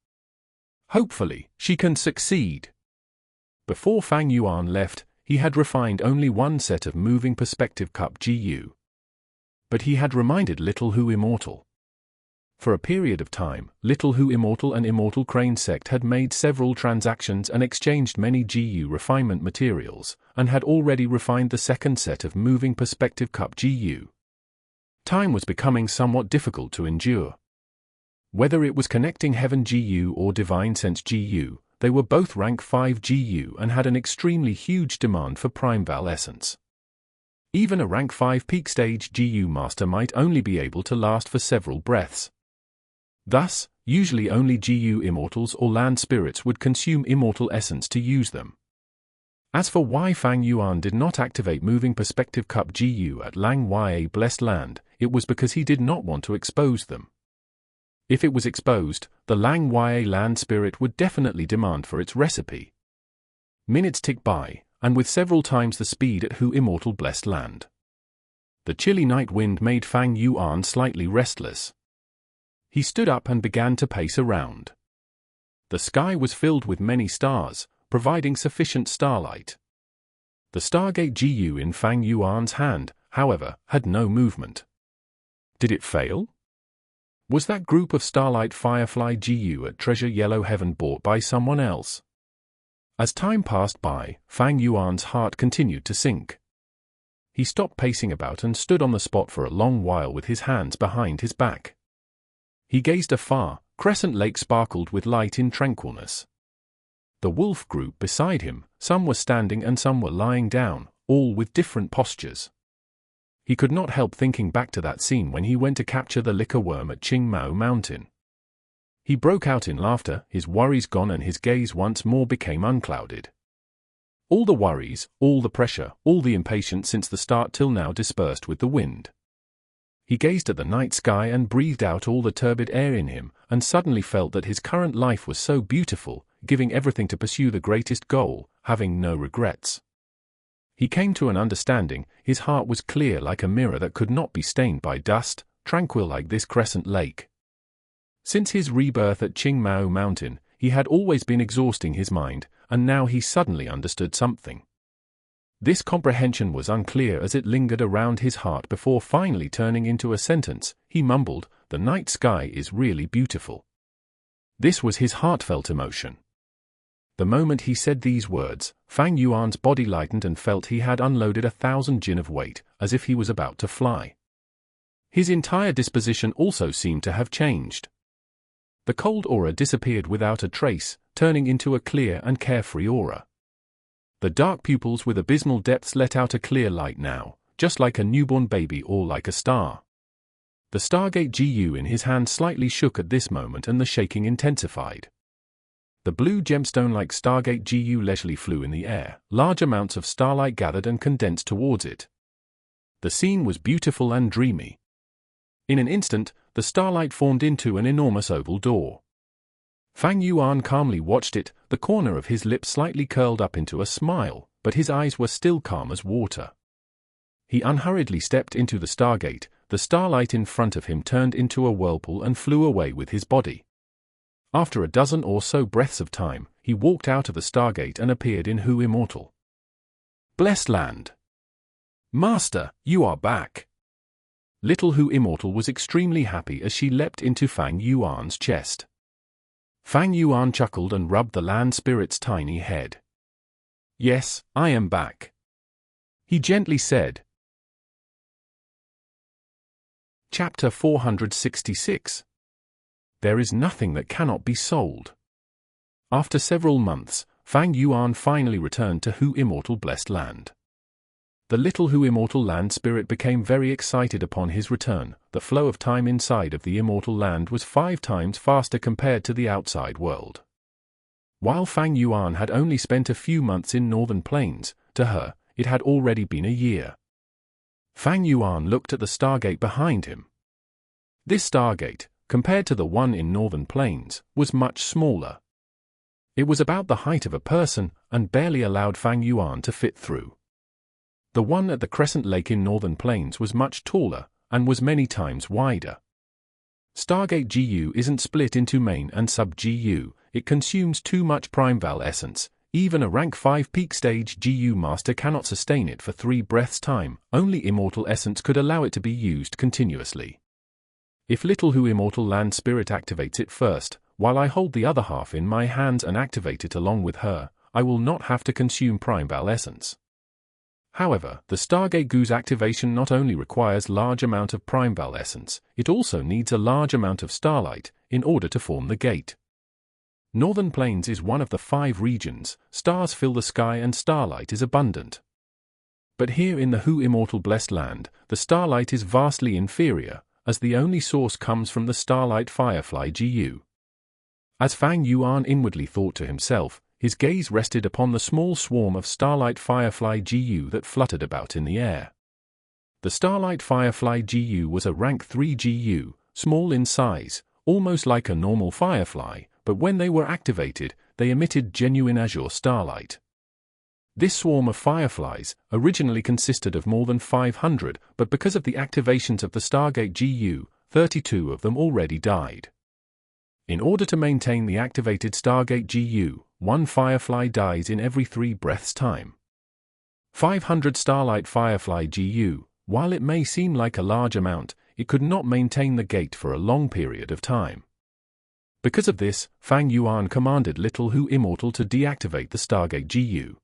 Hopefully, she can succeed. Before Fang Yuan left, he had refined only one set of Moving Perspective Cup Gu. But he had reminded Little Hu Immortal. For a period of time, Little Hu Immortal and Immortal Crane Sect had made several transactions and exchanged many Gu refinement materials, and had already refined the second set of Moving Perspective Cup Gu. Time was becoming somewhat difficult to endure. Whether it was Connecting Heaven Gu or Divine Sense Gu, they were both rank 5 Gu and had an extremely huge demand for Primeval Essence. Even a rank 5 peak stage Gu master might only be able to last for several breaths. Thus, usually only Gu immortals or land spirits would consume immortal essence to use them. As for why Fang Yuan did not activate Moving Perspective Cup Gu at Lang Ya Blessed Land, it was because he did not want to expose them. If it was exposed, the Lang Ya land spirit would definitely demand for its recipe. Minutes ticked by, and with several times the speed at Hu Immortal Blessed Land. The chilly night wind made Fang Yuan slightly restless. He stood up and began to pace around. The sky was filled with many stars, providing sufficient starlight. The Stargate Gu in Fang Yuan's hand, however, had no movement. Did it fail? Was that group of Starlight Firefly Gu at Treasure Yellow Heaven bought by someone else? As time passed by, Fang Yuan's heart continued to sink. He stopped pacing about and stood on the spot for a long while with his hands behind his back. He gazed afar. Crescent Lake sparkled with light in tranquilness. The wolf group beside him, some were standing and some were lying down, all with different postures. He could not help thinking back to that scene when he went to capture the liquor worm at Qingmao Mountain. He broke out in laughter, his worries gone, and his gaze once more became unclouded. All the worries, all the pressure, all the impatience since the start till now dispersed with the wind. He gazed at the night sky and breathed out all the turbid air in him, and suddenly felt that his current life was so beautiful, giving everything to pursue the greatest goal, having no regrets. He came to an understanding. His heart was clear like a mirror that could not be stained by dust, tranquil like this crescent lake. Since his rebirth at Qingmao Mountain, he had always been exhausting his mind, and now he suddenly understood something. This comprehension was unclear as it lingered around his heart before finally turning into a sentence. He mumbled, "The night sky is really beautiful." This was his heartfelt emotion. The moment he said these words, Fang Yuan's body lightened and felt he had unloaded 1,000 jin of weight, as if he was about to fly. His entire disposition also seemed to have changed. The cold aura disappeared without a trace, turning into a clear and carefree aura. The dark pupils with abysmal depths let out a clear light now, just like a newborn baby or like a star. The Stargate Gu in his hand slightly shook at this moment and the shaking intensified. The blue gemstone-like Stargate Gu leisurely flew in the air. Large amounts of starlight gathered and condensed towards it. The scene was beautiful and dreamy. In an instant, the starlight formed into an enormous oval door. Fang Yuan calmly watched it, the corner of his lips slightly curled up into a smile, but his eyes were still calm as water. He unhurriedly stepped into the Stargate. The starlight in front of him turned into a whirlpool and flew away with his body. After a dozen or so breaths of time, he walked out of the Stargate and appeared in Hu Immortal. Blessed land. Master, you are back. Little Hu Immortal was extremely happy as she leapt into Fang Yuan's chest. Fang Yuan chuckled and rubbed the land spirit's tiny head. Yes, I am back, he gently said. Chapter 466. There is nothing that cannot be sold. After several months, Fang Yuan finally returned to Hu Immortal Blessed Land. The little Hu Immortal Land Spirit became very excited upon his return. The flow of time inside of the Immortal Land was 5 times faster compared to the outside world. While Fang Yuan had only spent a few months in Northern Plains, to her, it had already been a year. Fang Yuan looked at the Stargate behind him. This Stargate, compared to the one in Northern Plains, was much smaller. It was about the height of a person and barely allowed Fang Yuan to fit through. The one at the Crescent Lake in Northern Plains was much taller and was many times wider. Stargate GU isn't split into main and sub-GU, it consumes too much Primeval essence. Even a rank 5 peak stage GU master cannot sustain it for 3 breaths time, only Immortal Essence could allow it to be used continuously. If Little Hu Immortal Land Spirit activates it first, while I hold the other half in my hands and activate it along with her, I will not have to consume Primeval Essence. However, the Stargate GU's activation not only requires large amount of Primeval Essence, it also needs a large amount of starlight in order to form the gate. Northern Plains is one of the 5 regions, stars fill the sky and starlight is abundant. But here in the Hu Immortal Blessed Land, the starlight is vastly inferior, as the only source comes from the Starlight Firefly GU. As Fang Yuan inwardly thought to himself, his gaze rested upon the small swarm of Starlight Firefly GU that fluttered about in the air. The Starlight Firefly GU was a rank 3 GU, small in size, almost like a normal firefly, but when they were activated, they emitted genuine azure starlight. This swarm of fireflies originally consisted of more than 500, but because of the activations of the Stargate GU, 32 of them already died. In order to maintain the activated Stargate GU, 1 firefly dies in every 3 breaths time. 500 Starlight Firefly GU, while it may seem like a large amount, it could not maintain the gate for a long period of time. Because of this, Fang Yuan commanded Little Hu Immortal to deactivate the Stargate GU.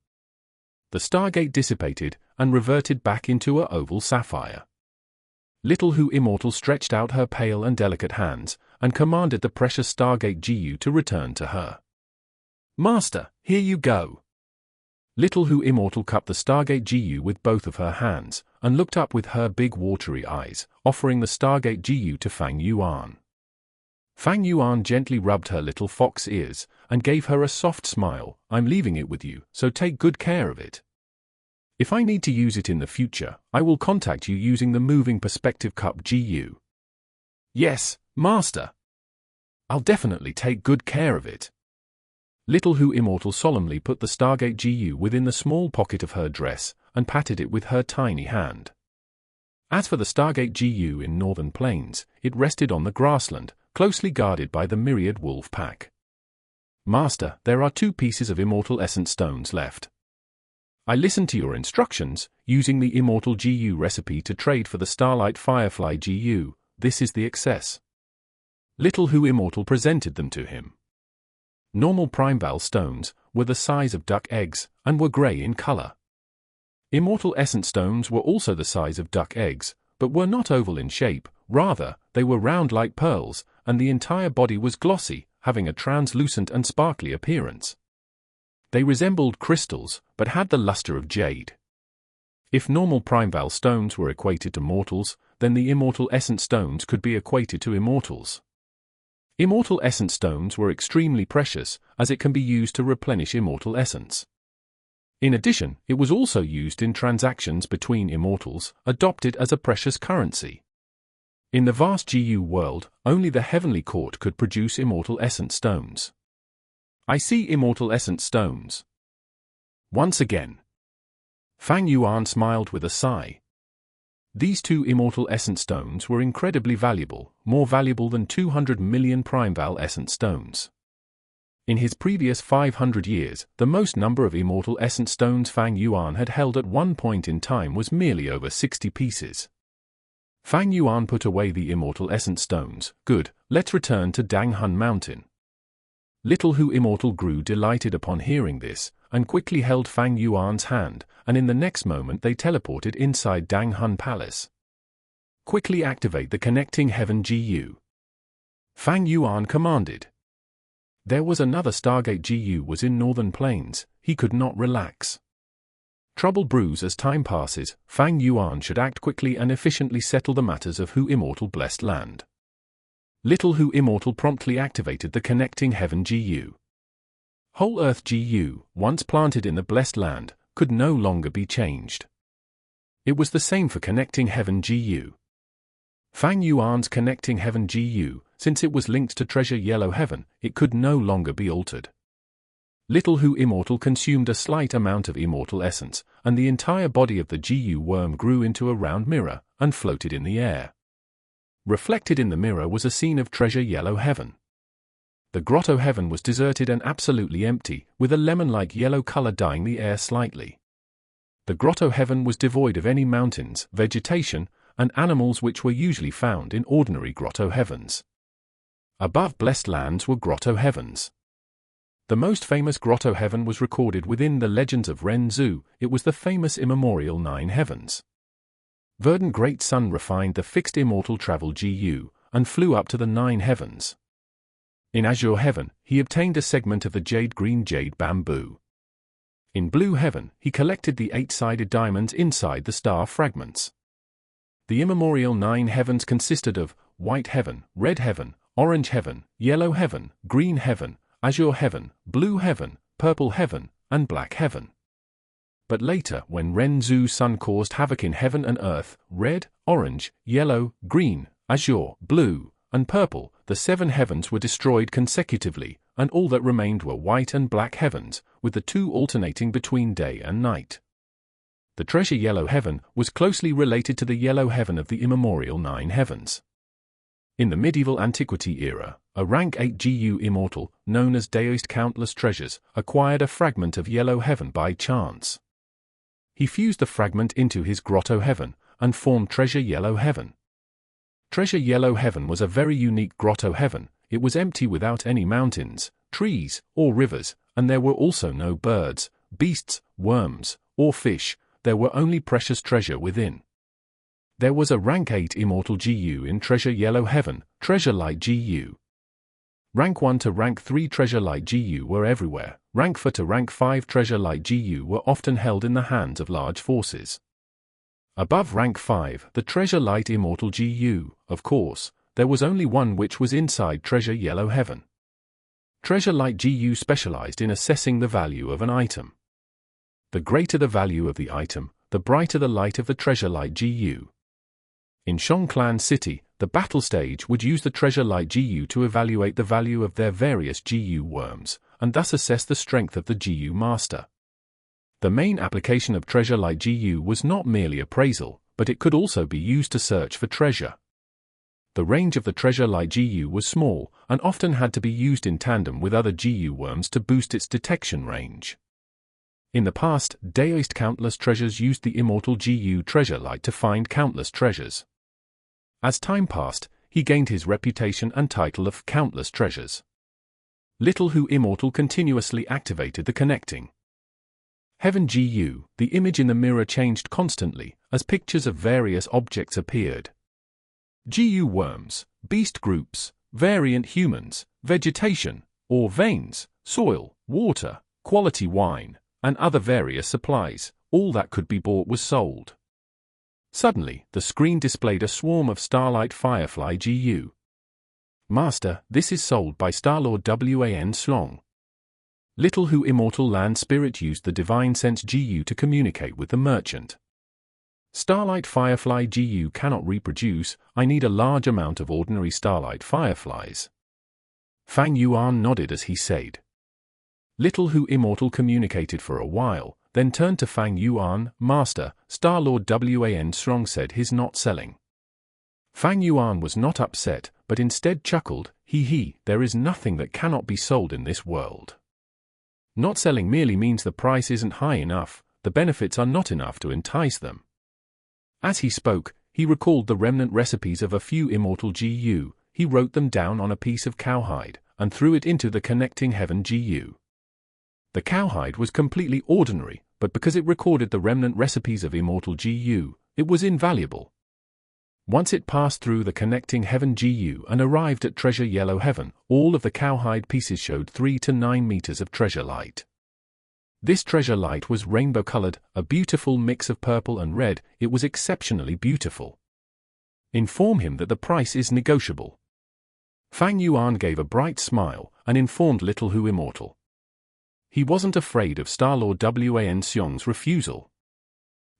The Stargate dissipated and reverted back into a oval sapphire. Little Hu Immortal stretched out her pale and delicate hands and commanded the precious Stargate GU to return to her. Master, here you go. Little Hu Immortal cupped the Stargate GU with both of her hands and looked up with her big watery eyes, offering the Stargate GU to Fang Yuan. Fang Yuan gently rubbed her little fox ears and gave her a soft smile. I'm leaving it with you, so take good care of it. If I need to use it in the future, I will contact you using the Moving Perspective Cup GU. Yes, Master. I'll definitely take good care of it. Little Hu Immortal solemnly put the Stargate GU within the small pocket of her dress and patted it with her tiny hand. As for the Stargate GU in Northern Plains, it rested on the grassland, closely guarded by the myriad wolf pack. Master, there are 2 pieces of Immortal Essence stones left. I listened to your instructions, using the Immortal GU recipe to trade for the Starlight Firefly GU. This is the excess. Little Hu Immortal presented them to him. Normal Primeval stones were the size of duck eggs and were grey in color. Immortal Essence stones were also the size of duck eggs, but were not oval in shape, rather, they were round like pearls, and the entire body was glossy, having a translucent and sparkly appearance. They resembled crystals, but had the luster of jade. If normal Primeval stones were equated to mortals, then the Immortal Essence stones could be equated to immortals. Immortal Essence stones were extremely precious, as it can be used to replenish Immortal Essence. In addition, it was also used in transactions between immortals, adopted as a precious currency. In the vast GU world, only the Heavenly Court could produce Immortal Essence stones. I see Immortal Essence stones. Once again. Fang Yuan smiled with a sigh. These two immortal essence stones were incredibly valuable, more valuable than 200 million Primeval essence stones. In his previous 500 years, the most number of immortal essence stones Fang Yuan had held at one point in time was merely over 60 pieces. Fang Yuan put away the immortal essence stones. Good, let's return to Danghun Mountain. Little Hu Immortal grew delighted upon hearing this, and quickly held Fang Yuan's hand, and in the next moment they teleported inside Danghun Palace. Quickly activate the connecting heaven Gu. Fang Yuan commanded. There was another Stargate. Gu was in northern plains, he could not relax. Trouble brews as time passes. Fang Yuan should act quickly and efficiently settle the matters of Hu Immortal blessed land. Little Hu Immortal promptly activated the connecting heaven Gu. Whole earth Gu, once planted in the blessed land, could no longer be changed. It was the same for connecting heaven Gu. Fang Yuan's connecting heaven Gu, since it was linked to treasure yellow heaven, it could no longer be altered. Little Hu Immortal consumed a slight amount of immortal essence, and the entire body of the Gu worm grew into a round mirror, and floated in the air. Reflected in the mirror was a scene of treasure yellow heaven. The grotto heaven was deserted and absolutely empty, with a lemon-like yellow color dyeing the air slightly. The grotto heaven was devoid of any mountains, vegetation, and animals which were usually found in ordinary grotto heavens. Above blessed lands were grotto heavens. The most famous grotto heaven was recorded within the legends of Ren Zhu. It was the famous immemorial Nine Heavens. Verdant Great Sun refined the fixed immortal travel Gu, and flew up to the Nine Heavens. In Azure Heaven, he obtained a segment of the jade-green jade bamboo. In Blue Heaven, he collected the 8-sided diamonds inside the star fragments. The immemorial Nine Heavens consisted of White Heaven, Red Heaven, Orange Heaven, Yellow Heaven, Green Heaven, Azure Heaven, Blue Heaven, Purple Heaven, and Black Heaven. But later, when Ren Zhu's sun caused havoc in heaven and earth, red, orange, yellow, green, azure, blue, and purple, the 7 heavens were destroyed consecutively, and all that remained were white and black heavens, with the two alternating between day and night. The treasure yellow heaven was closely related to the yellow heaven of the immemorial Nine Heavens. In the medieval antiquity era, a rank 8 Gu immortal, known as Daoist Countless Treasures, acquired a fragment of yellow heaven by chance. He fused the fragment into his grotto heaven, and formed treasure yellow heaven. Treasure yellow heaven was a very unique grotto heaven. It was empty without any mountains, trees, or rivers, and there were also no birds, beasts, worms, or fish. There were only precious treasure within. There was a rank 8 immortal Gu in treasure yellow heaven, treasure light Gu. Rank 1 to rank 3 treasure light Gu were everywhere. Rank 4 to rank 5 treasure light Gu were often held in the hands of large forces. Above rank 5, the treasure light immortal Gu, of course, there was only one which was inside treasure yellow heaven. Treasure light Gu specialized in assessing the value of an item. The greater the value of the item, the brighter the light of the treasure light Gu. In Shongclan City, the battle stage would use the treasure light Gu to evaluate the value of their various Gu worms, and thus assess the strength of the Gu master. The main application of treasure light Gu was not merely appraisal, but it could also be used to search for treasure. The range of the treasure light Gu was small, and often had to be used in tandem with other Gu worms to boost its detection range. In the past, Daoist Countless Treasures used the immortal Gu treasure light to find countless treasures. As time passed, he gained his reputation and title of Countless Treasures. Little Hu Immortal continuously activated the connecting heaven Gu. The image in the mirror changed constantly, as pictures of various objects appeared. Gu worms, beast groups, variant humans, vegetation, or veins, soil, water, quality wine, and other various supplies. All that could be bought was sold. Suddenly, the screen displayed a swarm of starlight firefly Gu. Master, this is sold by Starlord Wan Slong. Little Hu Immortal Land Spirit used the Divine Sense Gu to communicate with the merchant. Starlight firefly Gu cannot reproduce. I need a large amount of ordinary starlight fireflies. Fang Yuan nodded as he said. Little Hu Immortal communicated for a while, then turned to Fang Yuan. "Master, Star-Lord Wan Strong said he's not selling." Fang Yuan was not upset, but instead chuckled, "He, there is nothing that cannot be sold in this world. Not selling merely means the price isn't high enough, the benefits are not enough to entice them." As he spoke, he recalled the remnant recipes of a few Immortal Gu. He wrote them down on a piece of cowhide, and threw it into the connecting heaven Gu. The cowhide was completely ordinary, but because it recorded the remnant recipes of Immortal Gu, it was invaluable. Once it passed through the connecting heaven Gu and arrived at treasure yellow heaven, all of the cowhide pieces showed 3 to 9 meters of treasure light. This treasure light was rainbow-colored, a beautiful mix of purple and red. It was exceptionally beautiful. "Inform him that the price is negotiable." Fang Yuan gave a bright smile, and informed Little Hu Immortal. He wasn't afraid of Star-Lord Wan Xiong's refusal.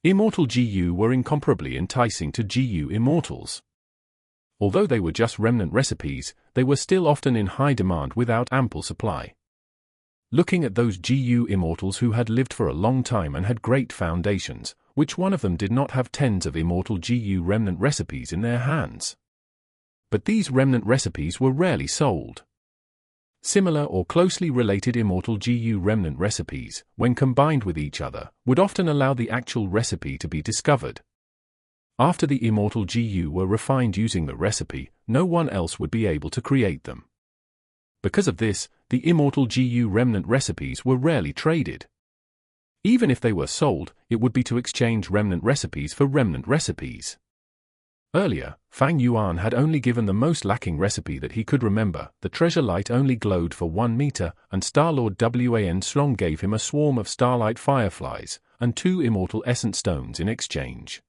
Immortal Gu were incomparably enticing to Gu Immortals. Although they were just remnant recipes, they were still often in high demand without ample supply. Looking at those Gu Immortals who had lived for a long time and had great foundations, which one of them did not have tens of Immortal Gu remnant recipes in their hands? But these remnant recipes were rarely sold. Similar or closely related Immortal Gu remnant recipes, when combined with each other, would often allow the actual recipe to be discovered. After the Immortal Gu were refined using the recipe, no one else would be able to create them. Because of this, the Immortal Gu remnant recipes were rarely traded. Even if they were sold, it would be to exchange remnant recipes for remnant recipes. Earlier, Fang Yuan had only given the most lacking recipe that he could remember. The treasure light only glowed for 1 meter, and Star-Lord Wan Strong gave him a swarm of starlight fireflies, and 2 immortal essence stones in exchange.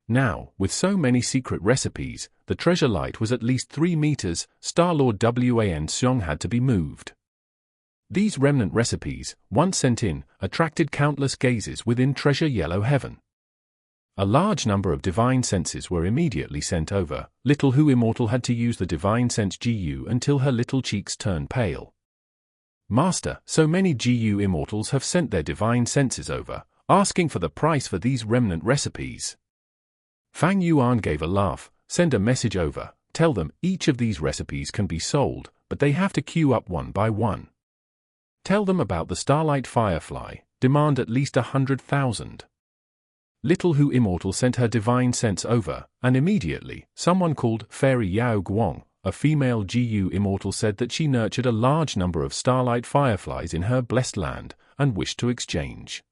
Now, with so many secret recipes, the treasure light was at least 3 meters. Star-Lord Wan Strong had to be moved. These remnant recipes, once sent in, attracted countless gazes within treasure yellow heaven. A large number of divine senses were immediately sent over. Little Hu Immortal had to use the divine sense Gu until her little cheeks turned pale. "Master, so many Gu Immortals have sent their divine senses over, asking for the price for these remnant recipes." Fang Yuan gave a laugh. "Send a message over, tell them each of these recipes can be sold, but they have to queue up one by one. Tell them about the starlight firefly, demand at least 100,000. Little Hu Immortal sent her divine sense over, and immediately, someone called Fairy Yao Guang, a female Gu Immortal, said that she nurtured a large number of starlight fireflies in her blessed land, and wished to exchange.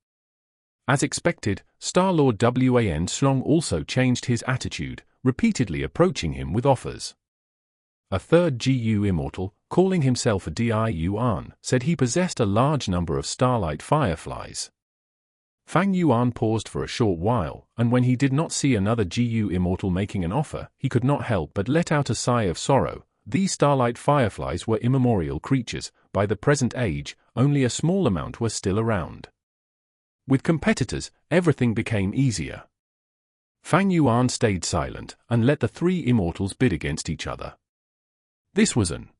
As expected, Star-Lord Wan Strong also changed his attitude, repeatedly approaching him with offers. A third Gu Immortal, calling himself a Di Yuan, said he possessed a large number of starlight fireflies. Fang Yuan paused for a short while, and when he did not see another Gu Immortal making an offer, he could not help but let out a sigh of sorrow. These starlight fireflies were immemorial creatures. By the present age, only a small amount were still around. With competitors, everything became easier. Fang Yuan stayed silent, and let the 3 Immortals bid against each other. This was an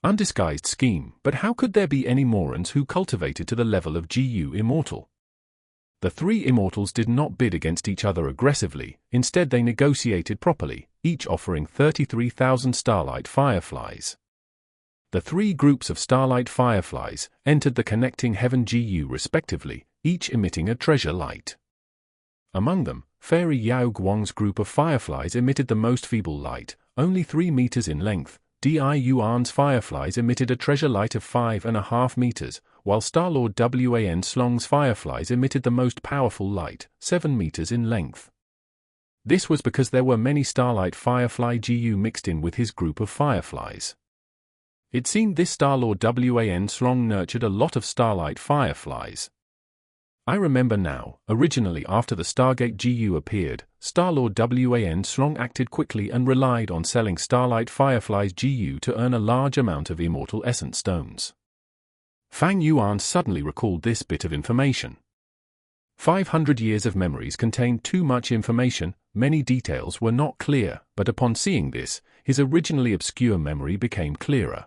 undisguised scheme, but how could there be any morons who cultivated to the level of Gu Immortal? The 3 Immortals did not bid against each other aggressively, instead they negotiated properly, each offering 33,000 starlight fireflies. The 3 groups of starlight fireflies entered the connecting heaven Gu respectively, each emitting a treasure light. Among them, Fairy Yao Guang's group of fireflies emitted the most feeble light, only 3 meters in length. Di Yuan's fireflies emitted a treasure light of 5.5 meters, while Star-Lord Wan Strong's fireflies emitted the most powerful light, 7 meters in length. This was because there were many starlight firefly Gu mixed in with his group of fireflies. It seemed this Star-Lord Wan Strong nurtured a lot of starlight fireflies. I remember now, originally after the Stargate Gu appeared, Star-Lord Wan Strong acted quickly and relied on selling starlight fireflies Gu to earn a large amount of immortal essence stones. Fang Yuan suddenly recalled this bit of information. 500 years of memories contained too much information, many details were not clear, but upon seeing this, his originally obscure memory became clearer.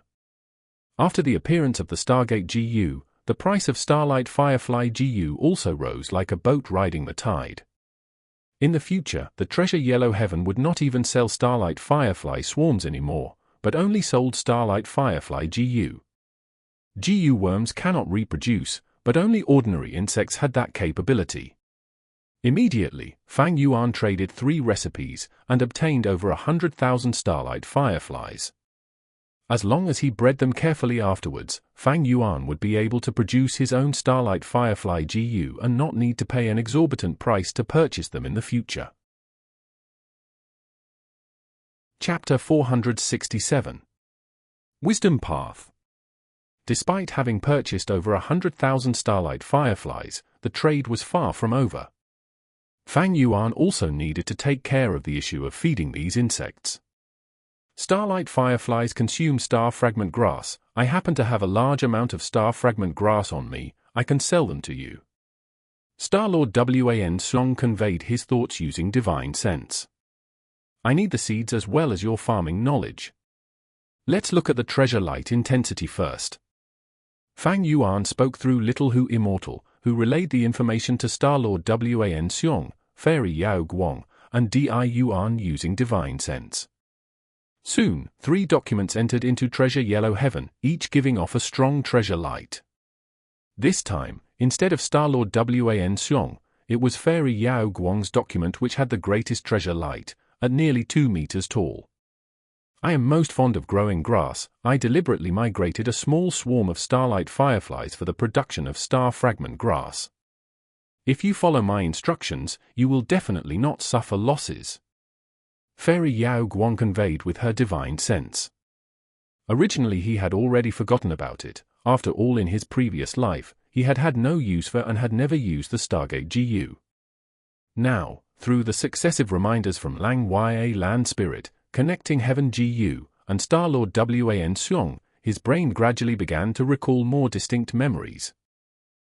After the appearance of the Stargate Gu, the price of Starlight Firefly Gu also rose like a boat riding the tide. In the future, the Treasure Yellow Heaven would not even sell Starlight Firefly swarms anymore, but only sold Starlight Firefly Gu. Gu worms cannot reproduce, but only ordinary insects had that capability. Immediately, Fang Yuan traded 3 recipes and obtained over 100,000 Starlight Fireflies. As long as he bred them carefully afterwards, Fang Yuan would be able to produce his own Starlight Firefly Gu and not need to pay an exorbitant price to purchase them in the future. Chapter 467. Wisdom Path. Despite having purchased over 100,000 Starlight Fireflies, the trade was far from over. Fang Yuan also needed to take care of the issue of feeding these insects. Starlight Fireflies consume star fragment grass. I happen to have a large amount of star fragment grass on me, I can sell them to you. Starlord Wan Song conveyed his thoughts using divine sense. I need the seeds as well as your farming knowledge. Let's look at the treasure light intensity first. Fang Yuan spoke through Little Hu Immortal, who relayed the information to Starlord Wan Song, Fairy Yao Guang, and Di Yuan using divine sense. Soon, 3 documents entered into Treasure Yellow Heaven, each giving off a strong treasure light. This time, instead of Starlord Wan Song, it was Fairy Yao Guang's document which had the greatest treasure light, at nearly 2 meters tall. I am most fond of growing grass. I deliberately migrated a small swarm of Starlight Fireflies for the production of star fragment grass. If you follow my instructions, you will definitely not suffer losses. Fairy Yao Guang conveyed with her divine sense. Originally he had already forgotten about it. After all, in his previous life, he had had no use for and had never used the Stargate Gu. Now, through the successive reminders from Lang Ya Land Spirit, connecting Heaven Gu, and Starlord Wan Song, his brain gradually began to recall more distinct memories.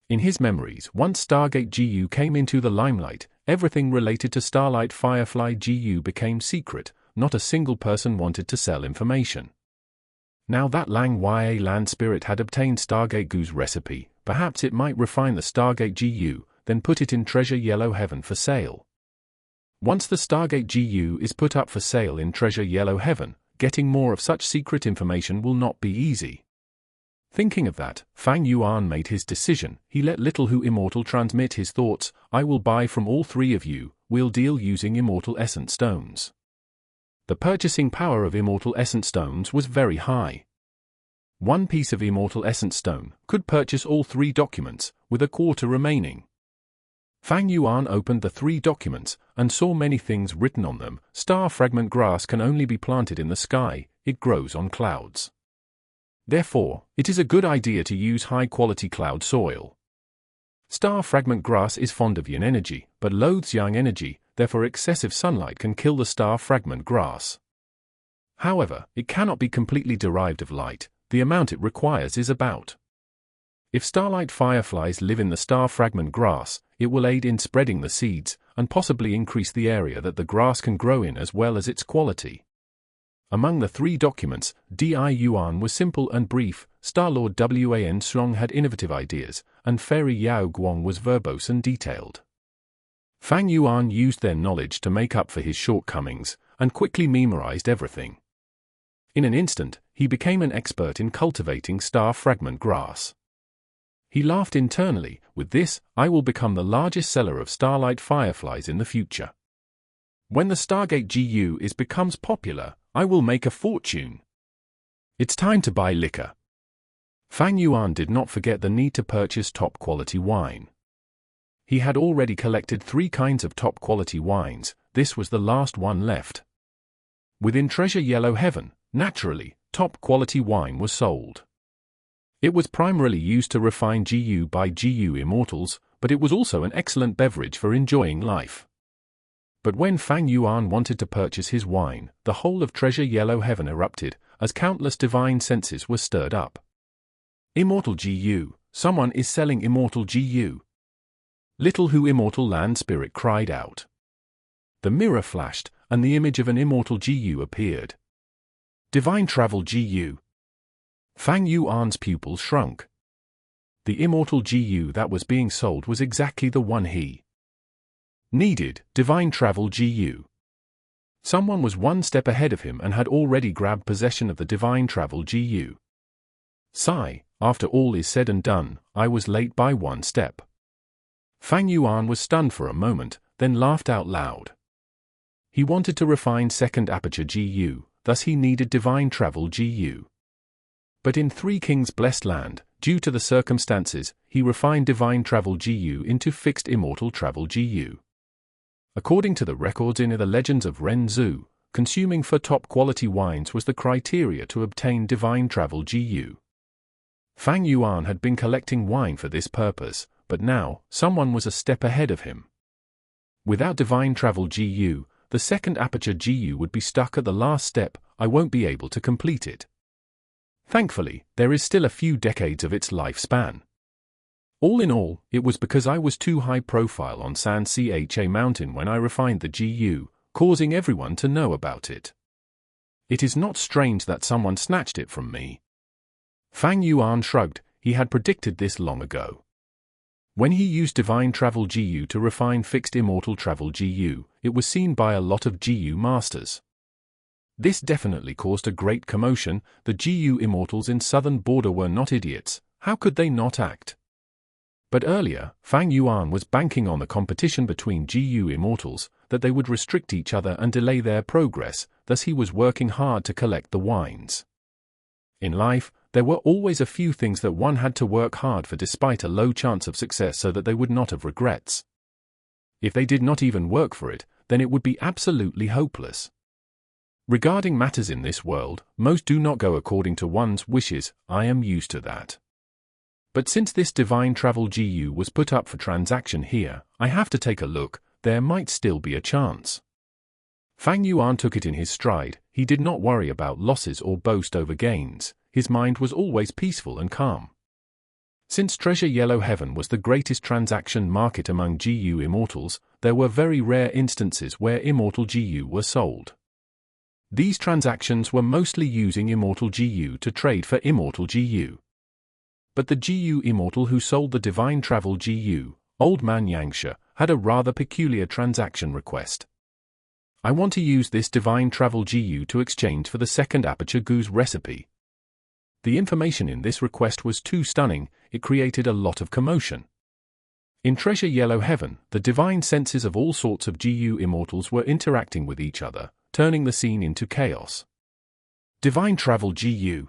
In his memories, once Stargate Gu came into the limelight, everything related to Starlight Firefly Gu became secret. Not a single person wanted to sell information. Now that Lang Ya Land Spirit had obtained Stargate Gu's recipe, perhaps it might refine the Stargate Gu, then put it in Treasure Yellow Heaven for sale. Once the Stargate Gu is put up for sale in Treasure Yellow Heaven, getting more of such secret information will not be easy. Thinking of that, Fang Yuan made his decision. He let Little Hu Immortal transmit his thoughts. I will buy from all 3 of you. We'll deal using Immortal Essence Stones. The purchasing power of Immortal Essence Stones was very high. 1 piece of Immortal Essence Stone could purchase all 3 documents, with a quarter remaining. Fang Yuan opened the 3 documents, and saw many things written on them. Star fragment grass can only be planted in the sky, it grows on clouds. Therefore, it is a good idea to use high-quality cloud soil. Star fragment grass is fond of yin energy, but loathes yang energy, therefore excessive sunlight can kill the star fragment grass. However, it cannot be completely derived of light, the amount it requires is about. If Starlight Fireflies live in the star fragment grass, it will aid in spreading the seeds, and possibly increase the area that the grass can grow in as well as its quality. Among the 3 documents, Di Yuan was simple and brief, Starlord Wan Song had innovative ideas, and Fairy Yao Guang was verbose and detailed. Fang Yuan used their knowledge to make up for his shortcomings, and quickly memorized everything. In an instant, he became an expert in cultivating star fragment grass. He laughed internally. With this, I will become the largest seller of Starlight Fireflies in the future. When the Stargate Gu becomes popular, I will make a fortune. It's time to buy liquor. Fang Yuan did not forget the need to purchase top-quality wine. He had already collected 3 kinds of top-quality wines. This was the last one left. Within Treasure Yellow Heaven, naturally, top-quality wine was sold. It was primarily used to refine Gu by Gu Immortals, but it was also an excellent beverage for enjoying life. But when Fang Yuan wanted to purchase his wine, the whole of Treasure Yellow Heaven erupted, as countless divine senses were stirred up. Immortal Gu, someone is selling Immortal Gu. Little Hu Immortal Land Spirit cried out. The mirror flashed, and the image of an Immortal Gu appeared. Divine Travel Gu. Fang Yuan's pupils shrunk. The Immortal Gu that was being sold was exactly the one he needed, Divine Travel Gu. Someone was one step ahead of him and had already grabbed possession of the Divine Travel Gu. Sigh, after all is said and done, I was late by one step. Fang Yuan was stunned for a moment, then laughed out loud. He wanted to refine second Aperture Gu, thus he needed Divine Travel Gu. But in Three Kings' blessed land, due to the circumstances, he refined Divine Travel Gu into fixed Immortal Travel Gu. According to the records in the legends of Ren Zhu, consuming for top-quality wines was the criteria to obtain Divine Travel Gu. Fang Yuan had been collecting wine for this purpose, but now, someone was a step ahead of him. Without Divine Travel Gu, the second Aperture Gu would be stuck at the last step. I won't be able to complete it. Thankfully, there is still a few decades of its lifespan. All in all, it was because I was too high profile on San Cha Mountain when I refined the Gu, causing everyone to know about it. It is not strange that someone snatched it from me. Fang Yuan shrugged. He had predicted this long ago. When he used Divine Travel Gu to refine fixed Immortal Travel Gu, it was seen by a lot of Gu masters. This definitely caused a great commotion. The Gu Immortals in southern border were not idiots. How could they not act? But earlier, Fang Yuan was banking on the competition between Gu Immortals, that they would restrict each other and delay their progress, thus he was working hard to collect the wines. In life, there were always a few things that one had to work hard for despite a low chance of success so that they would not have regrets. If they did not even work for it, then it would be absolutely hopeless. Regarding matters in this world, most do not go according to one's wishes. I am used to that. But since this Divine Travel Gu was put up for transaction here, I have to take a look. There might still be a chance. Fang Yuan took it in his stride. He did not worry about losses or boast over gains. His mind was always peaceful and calm. Since Treasure Yellow Heaven was the greatest transaction market among Gu Immortals, there were very rare instances where Immortal Gu were sold. These transactions were mostly using Immortal Gu to trade for Immortal Gu. But the Gu Immortal who sold the Divine Travel Gu, Old Man Yangsha, had a rather peculiar transaction request. I want to use this Divine Travel Gu to exchange for the second Aperture Gu's recipe. The information in this request was too stunning. It created a lot of commotion. In Treasure Yellow Heaven, the divine senses of all sorts of Gu Immortals were interacting with each other, turning the scene into chaos. Divine Travel Gu.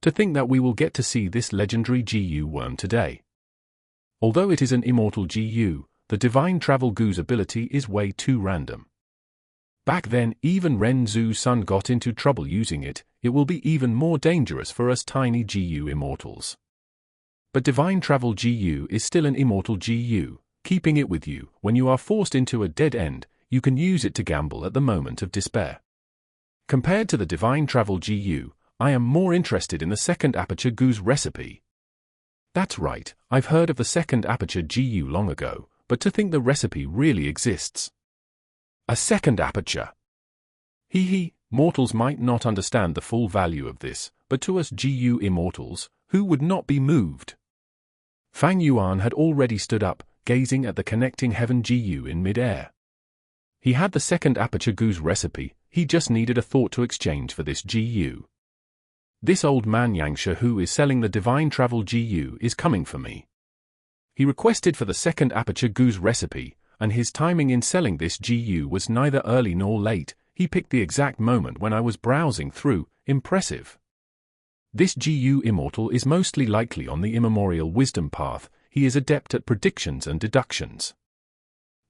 To think that we will get to see this legendary Gu worm today. Although it is an Immortal Gu, the Divine Travel Gu's ability is way too random. Back then, even Ren Zhu's son got into trouble using it. It will be even more dangerous for us tiny Gu Immortals. But Divine Travel Gu is still an Immortal Gu. Keeping it with you, when you are forced into a dead end, you can use it to gamble at the moment of despair. Compared to the Divine Travel Gu, I am more interested in the second Aperture Gu's recipe. That's right, I've heard of the second Aperture Gu long ago, but to think the recipe really exists. A second aperture. Mortals might not understand the full value of this, but to us Gu Immortals, who would not be moved? Fang Yuan had already stood up, gazing at the connecting heaven Gu in mid-air. He had the second Aperture Gu's recipe. He just needed a thought to exchange for this Gu. This Old Man Yangsha who is selling the Divine Travel Gu is coming for me. He requested for the second Aperture Gu's recipe, and his timing in selling this Gu was neither early nor late. He picked the exact moment when I was browsing through. Impressive. This Gu Immortal is mostly likely on the immemorial wisdom path. He is adept at predictions and deductions.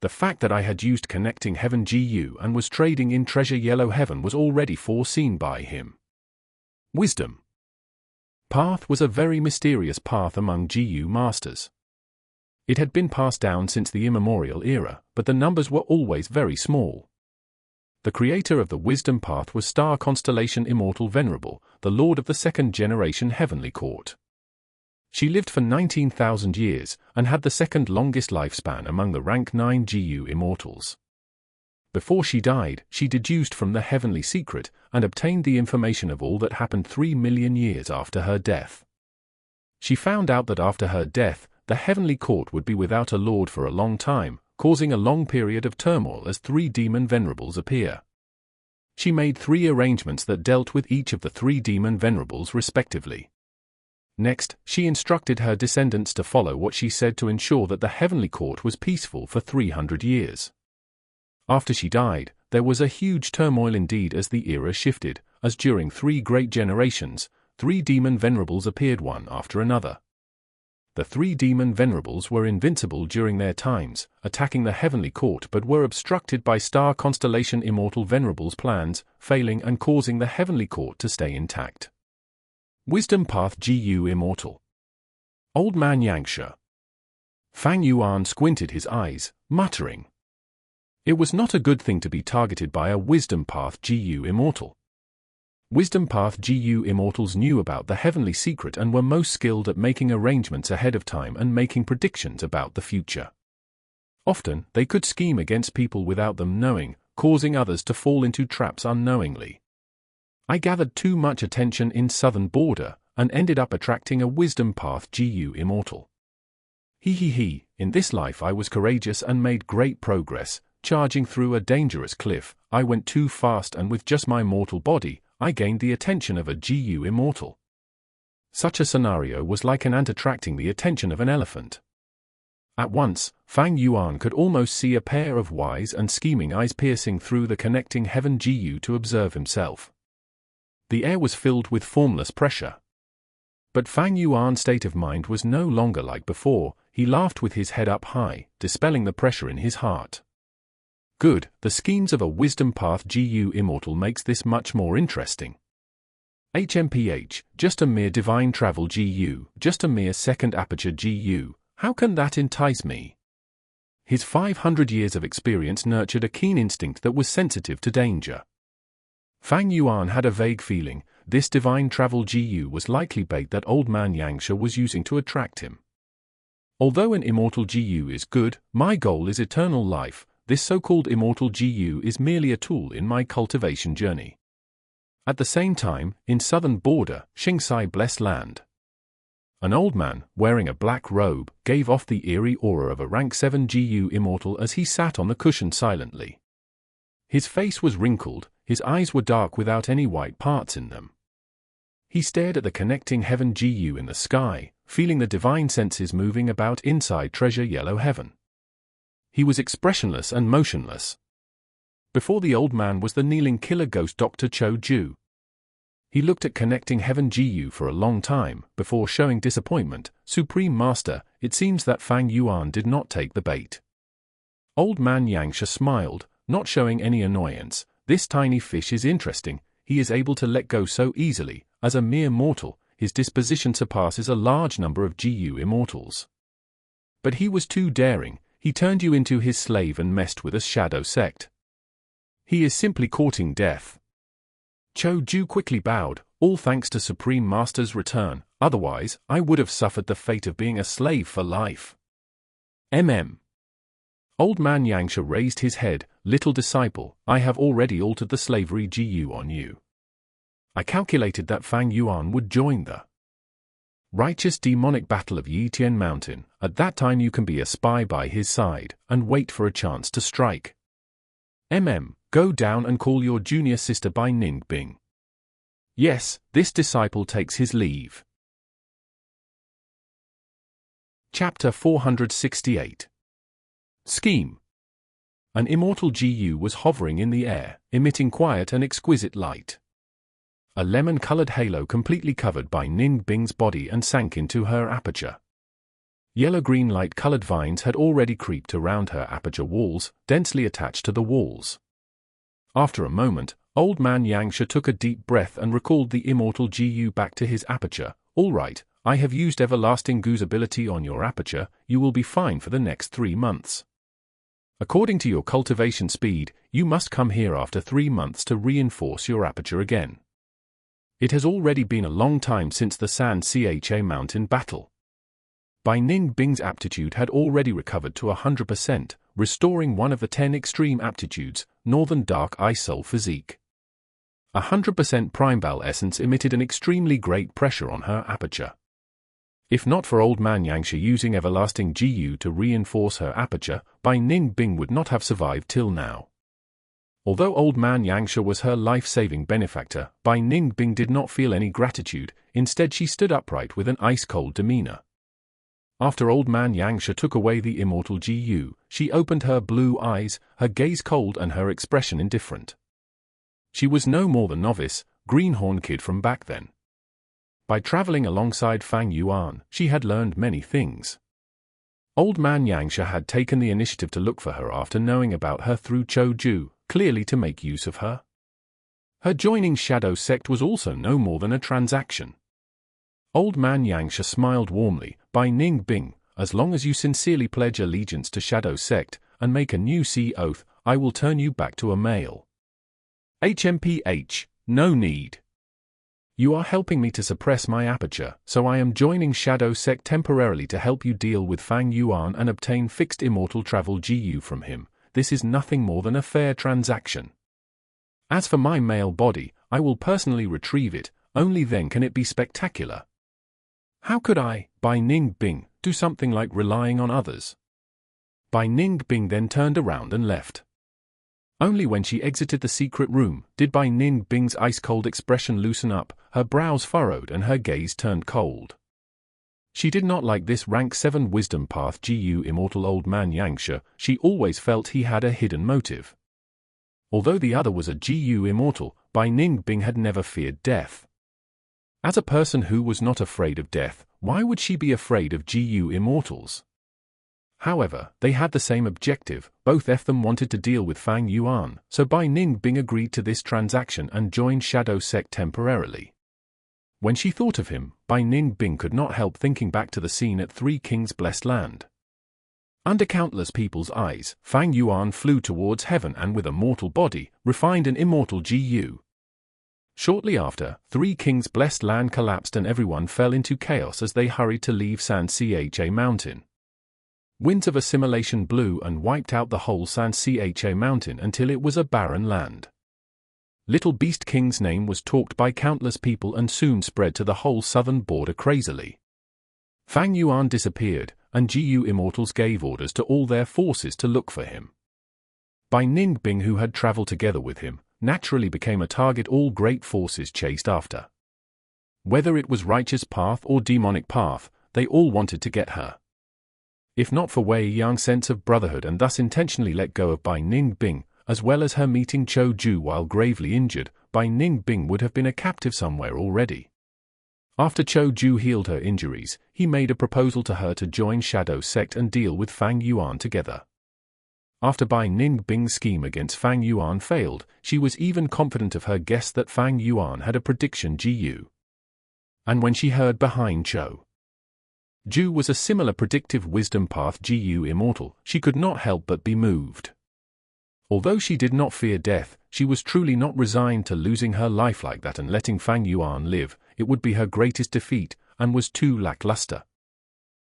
The fact that I had used connecting heaven Gu and was trading in Treasure Yellow Heaven was already foreseen by him. Wisdom path was a very mysterious path among Gu masters. It had been passed down since the immemorial era, but the numbers were always very small. The creator of the wisdom path was star constellation Immortal Venerable, the lord of the second generation heavenly court. She lived for 19,000 years, and had the second longest lifespan among the rank 9 Gu Immortals. Before she died, she deduced from the heavenly secret, and obtained the information of all that happened 3 million years after her death. She found out that after her death, the heavenly court would be without a lord for a long time, causing a long period of turmoil as 3 demon venerables appear. She made 3 arrangements that dealt with each of the 3 demon venerables respectively. Next, she instructed her descendants to follow what she said to ensure that the heavenly court was peaceful for 300 years. After she died, there was a huge turmoil indeed as the era shifted, as during 3 great generations, 3 demon venerables appeared one after another. The 3 demon venerables were invincible during their times, attacking the heavenly court but were obstructed by star constellation Immortal Venerables' plans, failing and causing the heavenly court to stay intact. Wisdom Path Gu Immortal. Old Man Yangsha. Fang Yuan squinted his eyes, muttering. It was not a good thing to be targeted by a Wisdom Path Gu Immortal. Wisdom Path Gu Immortals knew about the heavenly secret and were most skilled at making arrangements ahead of time and making predictions about the future. Often, they could scheme against people without them knowing, causing others to fall into traps unknowingly. I gathered too much attention in southern border, and ended up attracting a Wisdom Path Gu Immortal. In this life I was courageous and made great progress, charging through a dangerous cliff. I went too fast and with just my mortal body, I gained the attention of a Gu Immortal. Such a scenario was like an ant attracting the attention of an elephant. At once, Fang Yuan could almost see a pair of wise and scheming eyes piercing through the connecting heaven Gu to observe himself. The air was filled with formless pressure. But Fang Yuan's state of mind was no longer like before. He laughed with his head up high, dispelling the pressure in his heart. Good, the schemes of a Wisdom Path Gu Immortal makes this much more interesting. HMPH, just a mere divine travel Gu, just a mere second aperture Gu, how can that entice me? His 500 years of experience nurtured a keen instinct that was sensitive to danger. Fang Yuan had a vague feeling, this divine travel Gu was likely bait that old man Yangsha was using to attract him. Although an immortal Gu is good, my goal is eternal life. This so-called immortal Gu is merely a tool in my cultivation journey. At the same time, in southern border, Xingsai blessed land. An old man, wearing a black robe, gave off the eerie aura of a rank 7 Gu Immortal as he sat on the cushion silently. His face was wrinkled, his eyes were dark without any white parts in them. He stared at the connecting heaven Gu in the sky, feeling the divine senses moving about inside treasure yellow heaven. He was expressionless and motionless. Before the old man was the kneeling killer ghost Dr. Chou Ju. He looked at connecting heaven Gu for a long time, before showing disappointment. Supreme Master, it seems that Fang Yuan did not take the bait. Old man Yangsha smiled, not showing any annoyance. This tiny fish is interesting, he is able to let go so easily. As a mere mortal, his disposition surpasses a large number of Gu Immortals. But he was too daring, he turned you into his slave and messed with a shadow sect. He is simply courting death. Chou Ju quickly bowed, all thanks to Supreme Master's return, otherwise, I would have suffered the fate of being a slave for life. Old man Yangsha raised his head, little disciple, I have already altered the slavery Gu on you. I calculated that Fang Yuan would join the righteous demonic battle of Yitian Mountain. At that time you can be a spy by his side, and wait for a chance to strike. Go down and call your junior sister by Ning Bing. Yes, this disciple takes his leave. Chapter 468. Scheme. An immortal Gu was hovering in the air, emitting quiet and exquisite light. A lemon-colored halo completely covered by Ning Bing's body and sank into her aperture. Yellow-green light-colored vines had already creeped around her aperture walls, densely attached to the walls. After a moment, old man Yangsha took a deep breath and recalled the immortal Gu back to his aperture. All right, I have used Everlasting Gu's ability on your aperture, you will be fine for the next 3 months. According to your cultivation speed, you must come here after 3 months to reinforce your aperture again. It has already been a long time since the San Cha Mountain battle. Bai Ning Bing's aptitude had already recovered to 100%, restoring one of the 10 extreme aptitudes, Northern Dark Eye Soul Physique. 100% Prime Bal Essence emitted an extremely great pressure on her aperture. If not for Old Man Yangsha using everlasting Gu to reinforce her aperture, Bai Ningbing would not have survived till now. Although Old Man Yangsha was her life-saving benefactor, Bai Ningbing did not feel any gratitude. Instead, she stood upright with an ice-cold demeanor. After Old Man Yangsha took away the Immortal Gu, she opened her blue eyes, her gaze cold and her expression indifferent. She was no more than novice, greenhorn kid from back then. By traveling alongside Fang Yuan, she had learned many things. Old Man Yangsha had taken the initiative to look for her after knowing about her through Chou Ju, clearly to make use of her. Her joining Shadow Sect was also no more than a transaction. Old Man Yangsha smiled warmly. Bai Ningbing, as long as you sincerely pledge allegiance to Shadow Sect and make a new sea oath, I will turn you back to a male. HMPH, no need. You are helping me to suppress my aperture, so I am joining Shadow Sect temporarily to help you deal with Fang Yuan and obtain fixed immortal travel Gu from him. This is nothing more than a fair transaction. As for my male body, I will personally retrieve it, only then can it be spectacular. How could I, Bai Ningbing, do something like relying on others? Bai Ningbing then turned around and left. Only when she exited the secret room did Bai Ningbing's ice-cold expression loosen up, her brows furrowed and her gaze turned cold. She did not like this rank 7 wisdom path Gu immortal Old Man Yangsha. She always felt he had a hidden motive. Although the other was a Gu immortal, Bai Ningbing had never feared death. As a person who was not afraid of death, why would she be afraid of Gu immortals? However, they had the same objective. Both of them wanted to deal with Fang Yuan, so Bai Ningbing agreed to this transaction and joined Shadow Sect temporarily. When she thought of him, Bai Ningbing could not help thinking back to the scene at Three Kings' Blessed Land. Under countless people's eyes, Fang Yuan flew towards heaven and with a mortal body, refined an immortal Gu. Shortly after, Three Kings' Blessed Land collapsed and everyone fell into chaos as they hurried to leave San Cha Mountain. Winds of assimilation blew and wiped out the whole San Cha Mountain until it was a barren land. Little Beast King's name was talked by countless people and soon spread to the whole southern border crazily. Fang Yuan disappeared, and Gu immortals gave orders to all their forces to look for him. Bai Ningbing, who had traveled together with him, naturally became a target all great forces chased after. Whether it was righteous path or demonic path, they all wanted to get her. If not for Wei Yang's sense of brotherhood and thus intentionally let go of Bai Ningbing, as well as her meeting Chou Ju while gravely injured, Bai Ningbing would have been a captive somewhere already. After Chou Ju healed her injuries, he made a proposal to her to join Shadow Sect and deal with Fang Yuan together. After Bai Ningbing's scheme against Fang Yuan failed, she was even confident of her guess that Fang Yuan had a prediction Gu. And when she heard behind Chou Ju was a similar predictive wisdom path Gu immortal, she could not help but be moved. Although she did not fear death, she was truly not resigned to losing her life like that and letting Fang Yuan live. It would be her greatest defeat, and was too lackluster.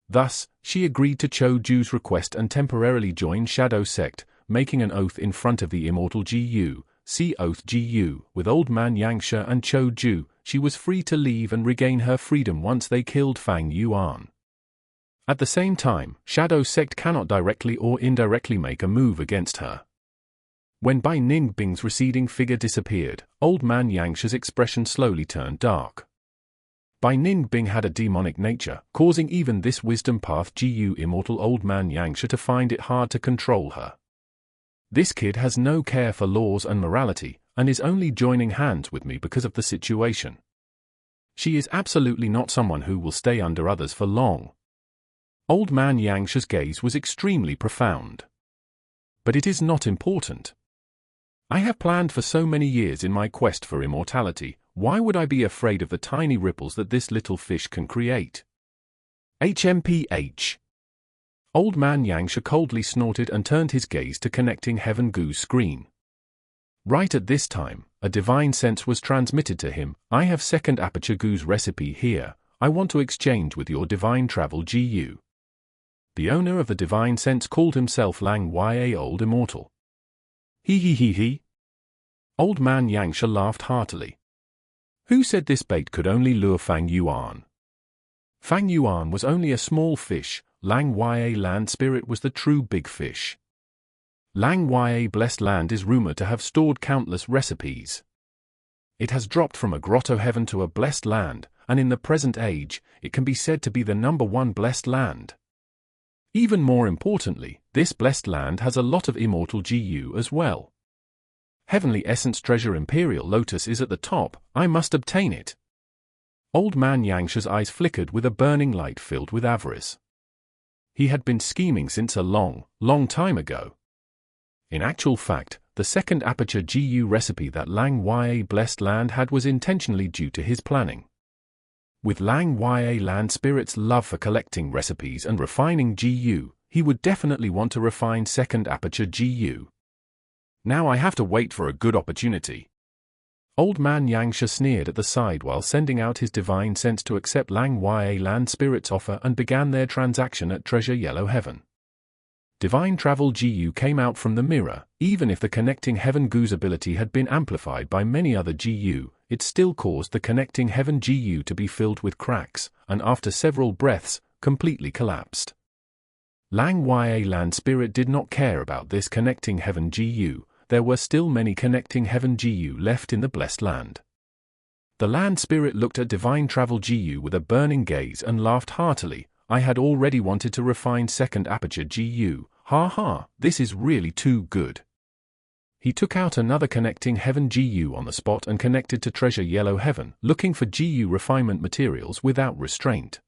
Thus, she agreed to Chou Ju's request and temporarily joined Shadow Sect, making an oath in front of the Immortal Gu, Sea Oath Gu. With Old Man Yangsha and Chou Ju, she was free to leave and regain her freedom once they killed Fang Yuan. At the same time, Shadow Sect cannot directly or indirectly make a move against her. When Bai Ningbing's receding figure disappeared, Old Man Yangsha's expression slowly turned dark. Bai Ningbing had a demonic nature, causing even this wisdom path Gu immortal Old Man Yangsha to find it hard to control her. This kid has no care for laws and morality, and is only joining hands with me because of the situation. She is absolutely not someone who will stay under others for long. Old Man Yangsha's gaze was extremely profound. But it is not important. I have planned for so many years in my quest for immortality. Why would I be afraid of the tiny ripples that this little fish can create? HMPH. Old Man Yangsha coldly snorted and turned his gaze to connecting Heaven Gu's screen. Right at this time, a divine sense was transmitted to him. I have second Aperture Gu's recipe here. I want to exchange with your divine travel Gu. The owner of the divine sense called himself Lang Ya Old Immortal. He. Old Man Yangsha laughed heartily. Who said this bait could only lure Fang Yuan? Fang Yuan was only a small fish, Lang Ya land spirit was the true big fish. Lang Ya blessed land is rumored to have stored countless recipes. It has dropped from a grotto heaven to a blessed land, and in the present age, it can be said to be the #1 blessed land. Even more importantly, this blessed land has a lot of Immortal Gu as well. Heavenly Essence Treasure Imperial Lotus is at the top, I must obtain it. Old man Yangsha's eyes flickered with a burning light filled with avarice. He had been scheming since a long, long time ago. In actual fact, the second Aperture Gu recipe that Lang Ya blessed land had was intentionally due to his planning. With Lang Ya land spirit's love for collecting recipes and refining Gu, he would definitely want to refine second Aperture Gu. Now I have to wait for a good opportunity. Old man Yangsha sneered at the side while sending out his divine sense to accept Lang Ya land spirit's offer and began their transaction at Treasure Yellow Heaven. Divine Travel Gu came out from the mirror. Even if the Connecting Heaven Gu's ability had been amplified by many other Gu, it still caused the Connecting Heaven Gu to be filled with cracks, and after several breaths, completely collapsed. Lang Ya land spirit did not care about this Connecting Heaven Gu. There were still many Connecting Heaven Gu left in the blessed land. The land spirit looked at Divine Travel Gu with a burning gaze and laughed heartily. I had already wanted to refine second Aperture Gu. Ha ha, this is really too good. He took out another Connecting Heaven Gu on the spot and connected to Treasure Yellow Heaven, looking for Gu refinement materials without restraint.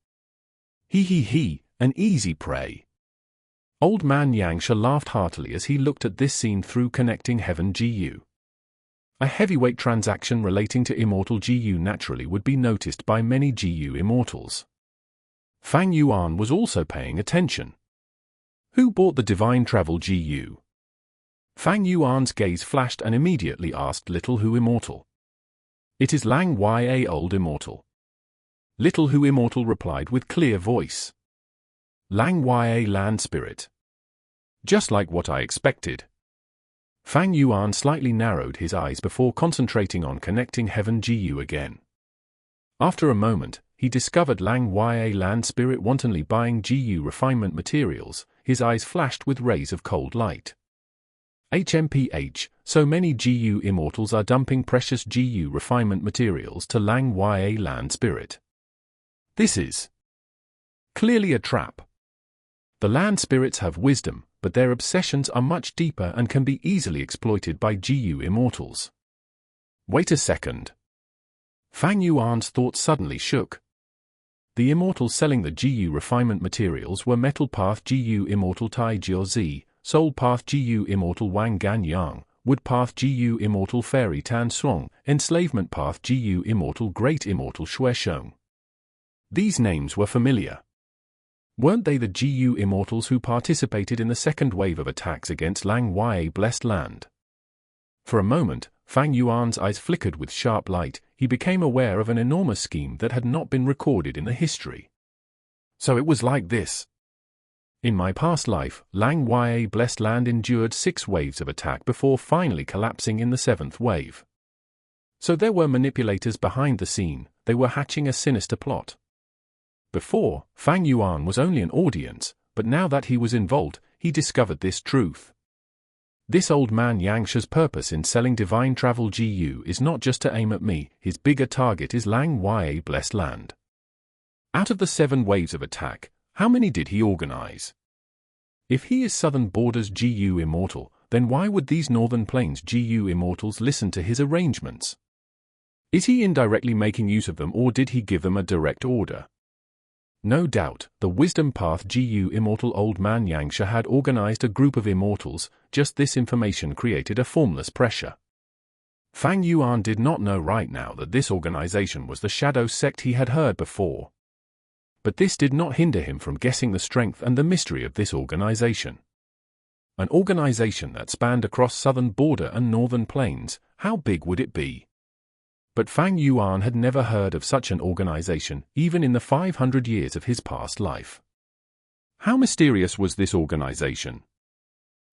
He, an easy prey. Old man Yangsha laughed heartily as he looked at this scene through Connecting Heaven Gu. A heavyweight transaction relating to Immortal Gu naturally would be noticed by many Gu immortals. Fang Yuan was also paying attention. Who bought the Divine Travel Gu? Fang Yuan's gaze flashed and immediately asked Little Hu Immortal. It is Lang Ya Old Immortal. Little Hu Immortal replied with clear voice. Lang Ya land spirit. Just like what I expected. Fang Yuan slightly narrowed his eyes before concentrating on Connecting Heaven Gu again. After a moment, he discovered Lang Ya land spirit wantonly buying Gu refinement materials. His eyes flashed with rays of cold light. HMPH, so many Gu immortals are dumping precious Gu refinement materials to Lang Ya land spirit. This is clearly a trap. The land spirits have wisdom, but their obsessions are much deeper and can be easily exploited by Gu immortals. Wait a second. Fang Yuan's thoughts suddenly shook. The immortals selling the Gu refinement materials were Metal Path Gu Immortal Tai Jiuzi, Soul Path Gu Immortal Wang Gan Yang, Wood Path Gu Immortal Fairy Tan Song, Enslavement Path Gu Immortal Great Immortal Xue Sheng. These names were familiar. Weren't they the Gu immortals who participated in the second wave of attacks against Lang Ya blessed land? For a moment, Fang Yuan's eyes flickered with sharp light. He became aware of an enormous scheme that had not been recorded in the history. So it was like this. In my past life, Lang Ya blessed land endured 6 waves of attack before finally collapsing in the 7th wave. So there were manipulators behind the scene. They were hatching a sinister plot. Before, Fang Yuan was only an audience, but now that he was involved, he discovered this truth. This old man Yangsha's purpose in selling Divine Travel Gu is not just to aim at me, his bigger target is Lang Ya blessed land. Out of the 7 waves of attack, how many did he organize? If he is Southern Borders Gu Immortal, then why would these Northern Plains Gu Immortals listen to his arrangements? Is he indirectly making use of them or did he give them a direct order? No doubt, the Wisdom Path Gu Immortal Old Man Yangsha had organized a group of immortals. Just this information created a formless pressure. Fang Yuan did not know right now that this organization was the shadow sect he had heard before. But this did not hinder him from guessing the strength and the mystery of this organization. An organization that spanned across Southern Border and Northern Plains, how big would it be? But Fang Yuan had never heard of such an organization, even in the 500 years of his past life. How mysterious was this organization?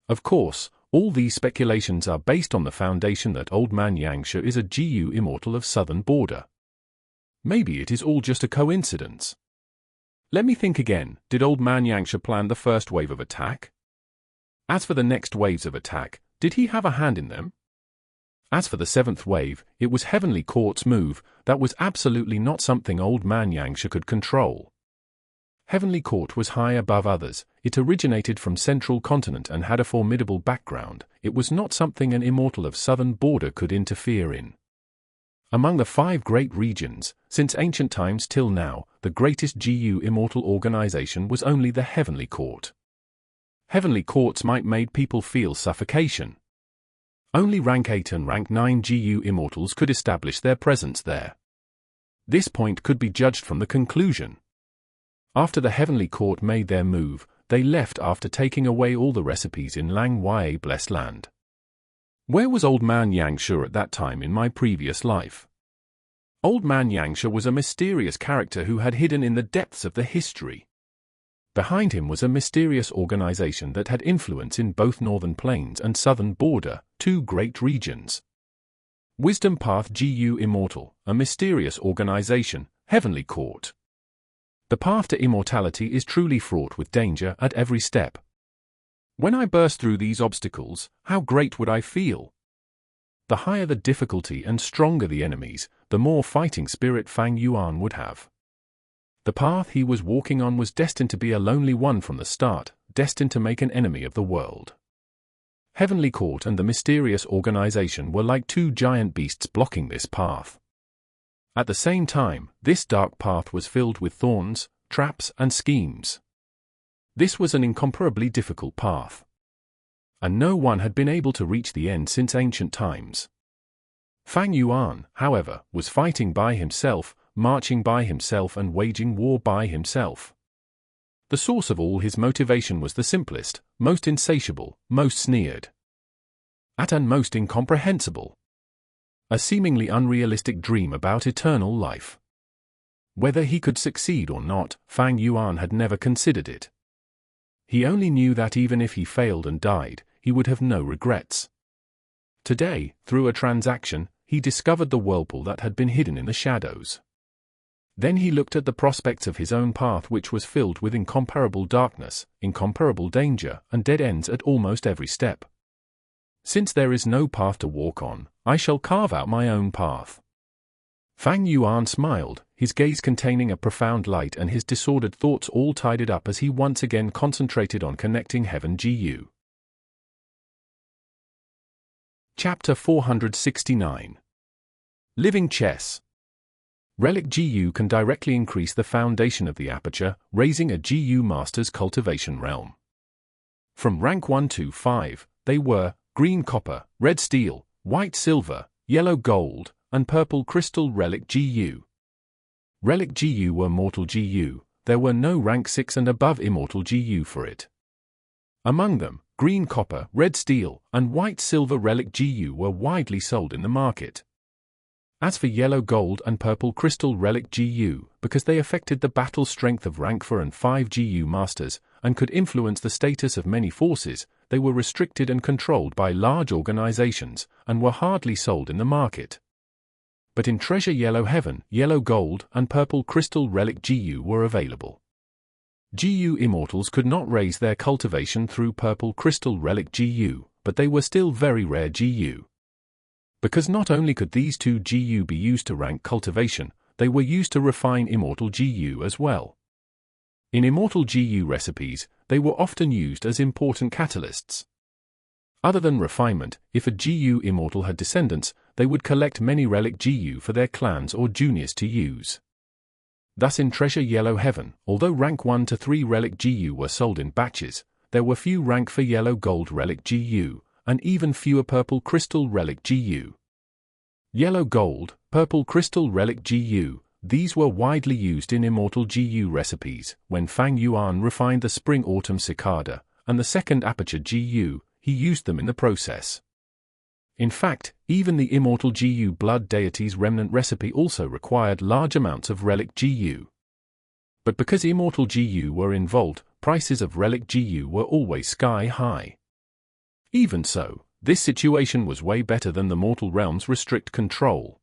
Of course, all these speculations are based on the foundation that Old Man Yangsha is a Gu Immortal of Southern Border. Maybe it is all just a coincidence. Let me think again. Did Old Man Yangsha plan the first wave of attack? As for the next waves of attack, did he have a hand in them? As for the seventh wave, it was Heavenly Court's move. That was absolutely not something Old Man Yangsha could control. Heavenly Court was high above others. It originated from Central Continent and had a formidable background. It was not something an immortal of Southern Border could interfere in. Among the 5 great regions, since ancient times till now, the greatest Gu immortal organization was only the Heavenly Court. Heavenly Courts might made people feel suffocation. Only rank 8 and rank 9 Gu immortals could establish their presence there. This point could be judged from the conclusion. After the Heavenly Court made their move, they left after taking away all the recipes in Lang Wei Blessed Land. Where was Old Man Yangsha at that time in my previous life? Old Man Yangsha was a mysterious character who had hidden in the depths of the history. Behind him was a mysterious organization that had influence in both Northern Plains and Southern Border, 2 great regions. Wisdom Path Gu Immortal, a mysterious organization, Heavenly Court. The path to immortality is truly fraught with danger at every step. When I burst through these obstacles, how great would I feel? The higher the difficulty and stronger the enemies, the more fighting spirit Fang Yuan would have. The path he was walking on was destined to be a lonely one from the start, destined to make an enemy of the world. Heavenly Court and the mysterious organization were like 2 giant beasts blocking this path. At the same time, this dark path was filled with thorns, traps, and schemes. This was an incomparably difficult path. And no one had been able to reach the end since ancient times. Fang Yuan, however, was fighting by himself, marching by himself and waging war by himself. The source of all his motivation was the simplest, most insatiable, most sneered at and most incomprehensible. A seemingly unrealistic dream about eternal life. Whether he could succeed or not, Fang Yuan had never considered it. He only knew that even if he failed and died, he would have no regrets. Today, through a transaction, he discovered the whirlpool that had been hidden in the shadows. Then he looked at the prospects of his own path, which was filled with incomparable darkness, incomparable danger, and dead ends at almost every step. Since there is no path to walk on, I shall carve out my own path. Fang Yuan smiled, his gaze containing a profound light and his disordered thoughts all tidied up as he once again concentrated on connecting Heaven Gu. Chapter 469. Living Chess. Relic Gu can directly increase the foundation of the Aperture, raising a Gu Master's cultivation realm. From rank 1 to 5, they were green copper, red steel, white silver, yellow gold, and purple crystal relic Gu. Relic Gu were mortal Gu. There were no rank 6 and above immortal Gu for it. Among them, green copper, red steel, and white silver relic Gu were widely sold in the market. As for yellow gold and purple crystal relic Gu, because they affected the battle strength of rank 4 and 5 Gu masters, and could influence the status of many forces, they were restricted and controlled by large organizations, and were hardly sold in the market. But in Treasure Yellow Heaven, yellow gold and purple crystal relic Gu were available. Gu immortals could not raise their cultivation through purple crystal relic Gu, but they were still very rare Gu. Because not only could these 2 Gu be used to rank cultivation, they were used to refine immortal Gu as well. In immortal Gu recipes, they were often used as important catalysts. Other than refinement, if a Gu immortal had descendants, they would collect many relic Gu for their clans or juniors to use. Thus in Treasure Yellow Heaven, although rank 1 to 3 relic Gu were sold in batches, there were few rank 4 yellow gold relic Gu, and even fewer purple crystal relic Gu. Yellow gold, purple crystal relic Gu, these were widely used in immortal Gu recipes. When Fang Yuan refined the Spring-Autumn Cicada, and the second Aperture Gu, he used them in the process. In fact, even the immortal Gu Blood Deity's Remnant recipe also required large amounts of relic Gu. But because immortal Gu were involved, prices of relic Gu were always sky high. Even so, this situation was way better than the mortal realm's restrict control.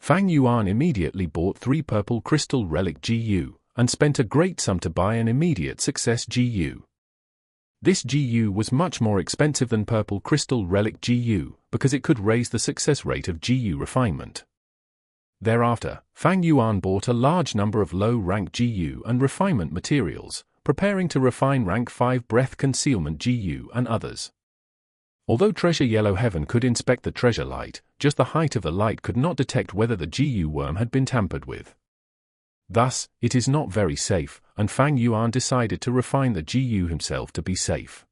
Fang Yuan immediately bought 3 purple crystal relic Gu, and spent a great sum to buy an immediate success Gu. This Gu was much more expensive than Purple Crystal Relic Gu, because it could raise the success rate of Gu refinement. Thereafter, Fang Yuan bought a large number of low-rank Gu and refinement materials, preparing to refine rank 5 breath concealment Gu and others. Although Treasure Yellow Heaven could inspect the treasure light, just the height of the light could not detect whether the Gu worm had been tampered with. Thus, it is not very safe, and Fang Yuan decided to refine the Gu himself to be safe.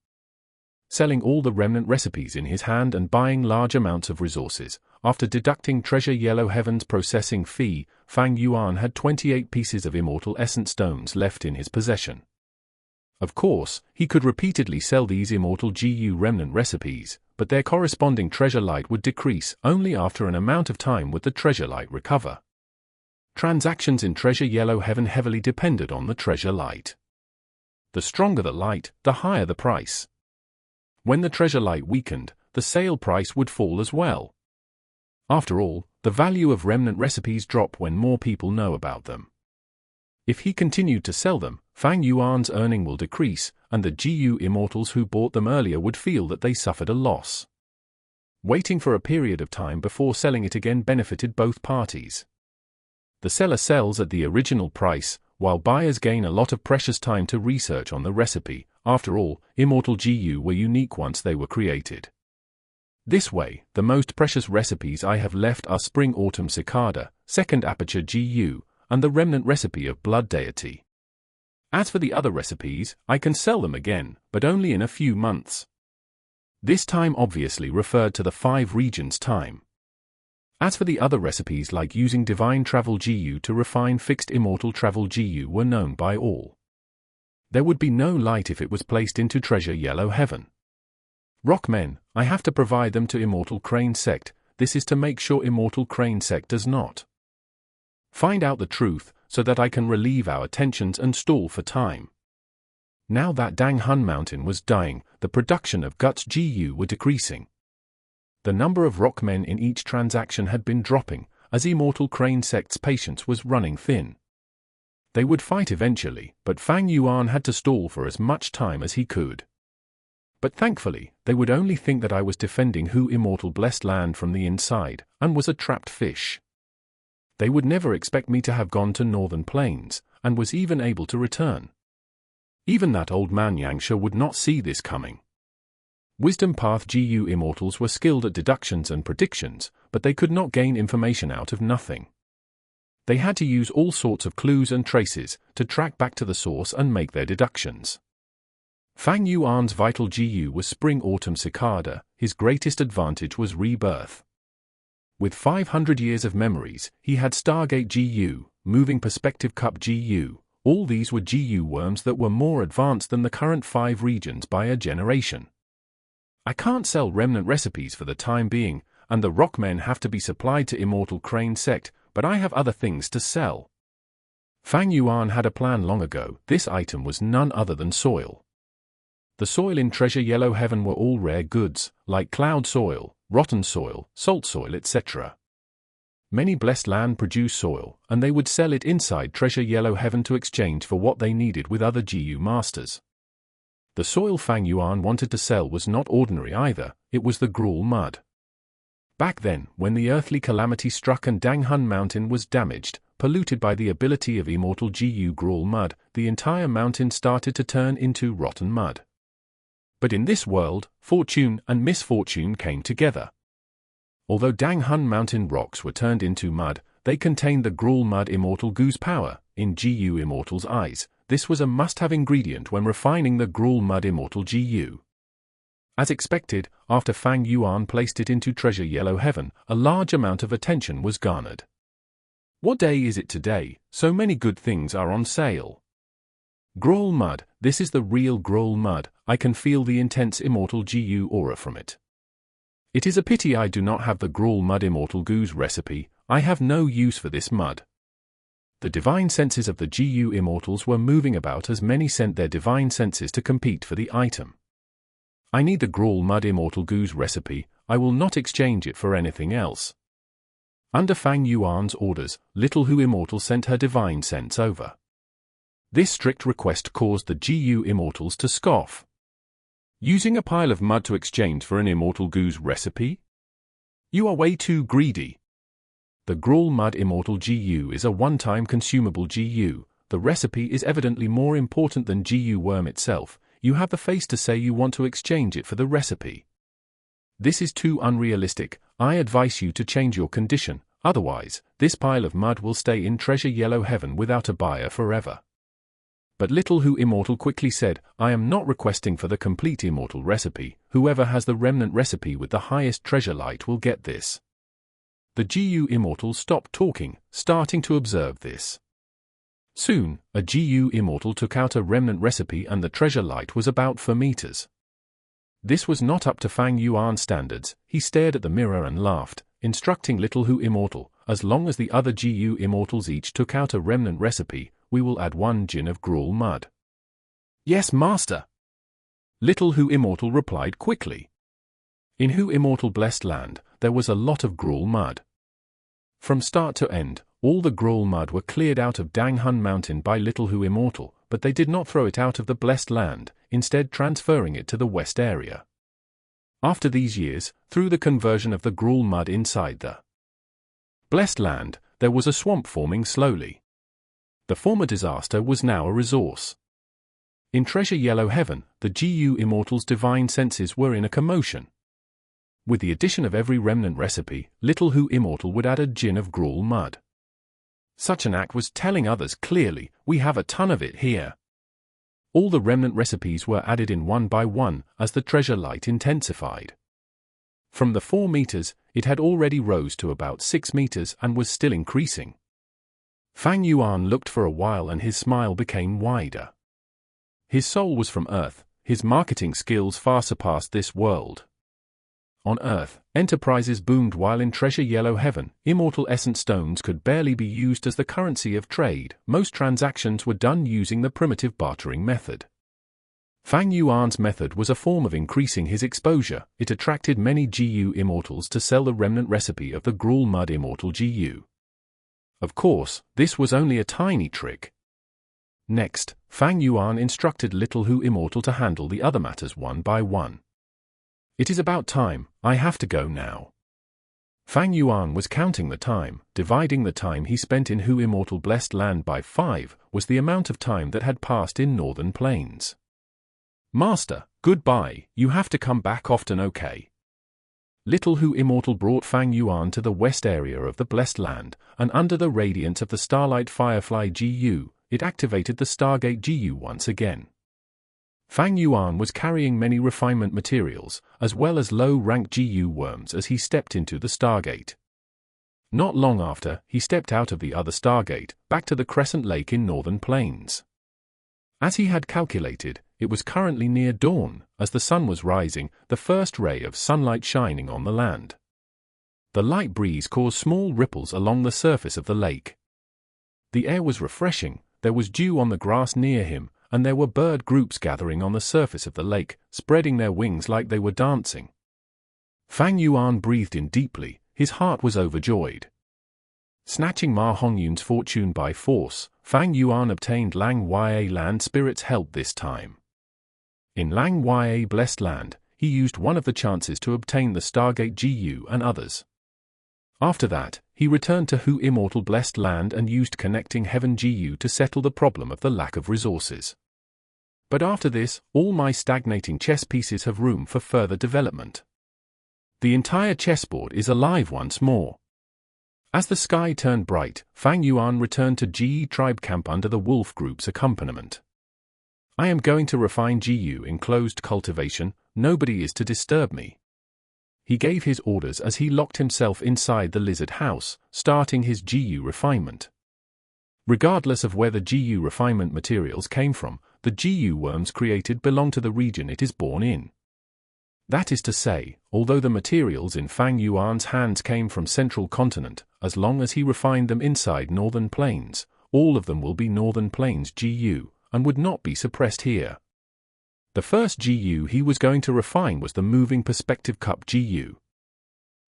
Selling all the remnant recipes in his hand and buying large amounts of resources, after deducting Treasure Yellow Heaven's processing fee, Fang Yuan had 28 pieces of Immortal Essence stones left in his possession. Of course, he could repeatedly sell these Immortal Gu remnant recipes, but their corresponding treasure light would decrease only after an amount of time would the treasure light recover. Transactions in Treasure Yellow Heaven heavily depended on the treasure light. The stronger the light, the higher the price. When the treasure light weakened, the sale price would fall as well. After all, the value of remnant recipes drop when more people know about them. If he continued to sell them, Fang Yuan's earning will decrease, and the Gu immortals who bought them earlier would feel that they suffered a loss. Waiting for a period of time before selling it again benefited both parties. The seller sells at the original price, while buyers gain a lot of precious time to research on the recipe. After all, Immortal Gu were unique once they were created. This way, the most precious recipes I have left are Spring Autumn Cicada, Second Aperture Gu, and the remnant recipe of Blood Deity. As for the other recipes, I can sell them again, but only in a few months. This time obviously referred to the 5 regions time. As for the other recipes like using Divine Travel Gu to refine fixed Immortal Travel Gu were known by all. There would be no light if it was placed into Treasure Yellow Heaven. Rockmen, I have to provide them to Immortal Crane Sect. This is to make sure Immortal Crane Sect does not find out the truth, so that I can relieve our tensions and stall for time. Now that Dang Hun Mountain was dying, the production of Guts Gu were decreasing. The number of rockmen in each transaction had been dropping, as Immortal Crane Sect's patience was running thin. They would fight eventually, but Fang Yuan had to stall for as much time as he could. But thankfully, they would only think that I was defending Hu Immortal Blessed Land from the inside, and was a trapped fish. They would never expect me to have gone to Northern Plains, and was even able to return. Even that old man Yangsha would not see this coming. Wisdom Path Gu Immortals were skilled at deductions and predictions, but they could not gain information out of nothing. They had to use all sorts of clues and traces to track back to the source and make their deductions. Fang Yuan's vital Gu was Spring Autumn Cicada, his greatest advantage was rebirth. With 500 years of memories, he had Stargate Gu, Moving Perspective Cup Gu, all these were Gu worms that were more advanced than the current 5 regions by a generation. I can't sell remnant recipes for the time being, and the rockmen have to be supplied to Immortal Crane Sect, but I have other things to sell. Fang Yuan had a plan long ago. This item was none other than soil. The soil in Treasure Yellow Heaven were all rare goods, like cloud soil, rotten soil, salt soil, etc. Many blessed land produce soil, and they would sell it inside Treasure Yellow Heaven to exchange for what they needed with other Gu masters. The soil Fang Yuan wanted to sell was not ordinary either, it was the Gruel mud. Back then, when the earthly calamity struck and Dang Hun Mountain was damaged, polluted by the ability of Immortal Gu Gruel mud, the entire mountain started to turn into rotten mud. But in this world, fortune and misfortune came together. Although Dang Hun Mountain rocks were turned into mud, they contained the Gruel mud Immortal Gu's power. In Gu Immortal's eyes, this was a must-have ingredient when refining the Gruel mud Immortal Gu. As expected, after Fang Yuan placed it into Treasure Yellow Heaven, a large amount of attention was garnered. What day is it today? So many good things are on sale. Gruel mud, this is the real Gruel mud, I can feel the intense Immortal Gu aura from it. It is a pity I do not have the Gruel mud Immortal Gu's recipe, I have no use for this mud. The divine senses of the Gu Immortals were moving about as many sent their divine senses to compete for the item. I need the Gruel mud Immortal Gu's recipe, I will not exchange it for anything else. Under Fang Yuan's orders, Little Hu Immortal sent her divine sense over. This strict request caused the GU Immortals to scoff. Using a pile of mud to exchange for an Immortal Gu's recipe? You are way too greedy. The Gruel Mud Immortal GU is a one-time consumable GU. The recipe is evidently more important than GU Worm itself. You have the face to say you want to exchange it for the recipe. This is too unrealistic. I advise you to change your condition, otherwise, this pile of mud will stay in Treasure Yellow Heaven without a buyer forever. But Little Hu Immortal quickly said, I am not requesting for the complete Immortal recipe. Whoever has the remnant recipe with the highest treasure light will get this. The GU Immortal stopped talking, starting to observe this. Soon, a GU Immortal took out a remnant recipe and the treasure light was about 4 meters. This was not up to Fang Yuan standards. He stared at the mirror and laughed, instructing Little Hu Immortal, as long as the other GU Immortals each took out a remnant recipe, we will add 1 jin of Gruel Mud. Yes, Master. Little Hu Immortal replied quickly. In Hu Immortal Blessed Land, there was a lot of Gruel Mud. From start to end, all the Gruel Mud were cleared out of Dang Hun Mountain by Little Hu Immortal, but they did not throw it out of the Blessed Land, instead transferring it to the west area. After these years, through the conversion of the Gruel Mud inside the Blessed Land, there was a swamp forming slowly. The former disaster was now a resource. In Treasure Yellow Heaven, the GU Immortals' divine senses were in a commotion. With the addition of every remnant recipe, Little Hu Immortal would add a jin of Gruel Mud. Such an act was telling others clearly, we have a ton of it here. All the remnant recipes were added in one by one as the treasure light intensified. From the 4 meters, it had already rose to about 6 meters and was still increasing. Fang Yuan looked for a while and his smile became wider. His soul was from Earth, his marketing skills far surpassed this world. On Earth, enterprises boomed while in Treasure Yellow Heaven, immortal essence stones could barely be used as the currency of trade. Most transactions were done using the primitive bartering method. Fang Yuan's method was a form of increasing his exposure. It attracted many GU Immortals to sell the remnant recipe of the Gruel Mud Immortal GU. Of course, this was only a tiny trick. Next, Fang Yuan instructed Little Hu Immortal to handle the other matters one by one. It is about time, I have to go now. Fang Yuan was counting the time. Dividing the time he spent in Hu Immortal Blessed Land by 5 was the amount of time that had passed in Northern Plains. Master, goodbye, you have to come back often, okay? Little Hu Immortal brought Fang Yuan to the west area of the Blessed Land, and under the radiance of the Starlight Firefly GU, it activated the Stargate GU once again. Fang Yuan was carrying many refinement materials, as well as low-rank GU worms as he stepped into the Stargate. Not long after, he stepped out of the other Stargate, back to the Crescent Lake in Northern Plains. As he had calculated, it was currently near dawn, as the sun was rising, the first ray of sunlight shining on the land. The light breeze caused small ripples along the surface of the lake. The air was refreshing, there was dew on the grass near him, and there were bird groups gathering on the surface of the lake, spreading their wings like they were dancing. Fang Yuan breathed in deeply, his heart was overjoyed. Snatching Ma Hongyun's fortune by force, Fang Yuan obtained Lang Ya Land Spirit's help this time. In Lang Ya Blessed Land, he used one of the chances to obtain the Stargate GU and others. After that, he returned to Hu Immortal Blessed Land and used Connecting Heaven GU to settle the problem of the lack of resources. But after this, all my stagnating chess pieces have room for further development. The entire chessboard is alive once more. As the sky turned bright, Fang Yuan returned to GE tribe camp under the wolf group's accompaniment. I am going to refine GU in closed cultivation, nobody is to disturb me. He gave his orders as he locked himself inside the lizard house, starting his GU refinement. Regardless of where the GU refinement materials came from, the GU worms created belong to the region it is born in. That is to say, although the materials in Fang Yuan's hands came from Central Continent, as long as he refined them inside Northern Plains, all of them will be Northern Plains GU, and would not be suppressed here. The first GU he was going to refine was the Moving Perspective Cup GU.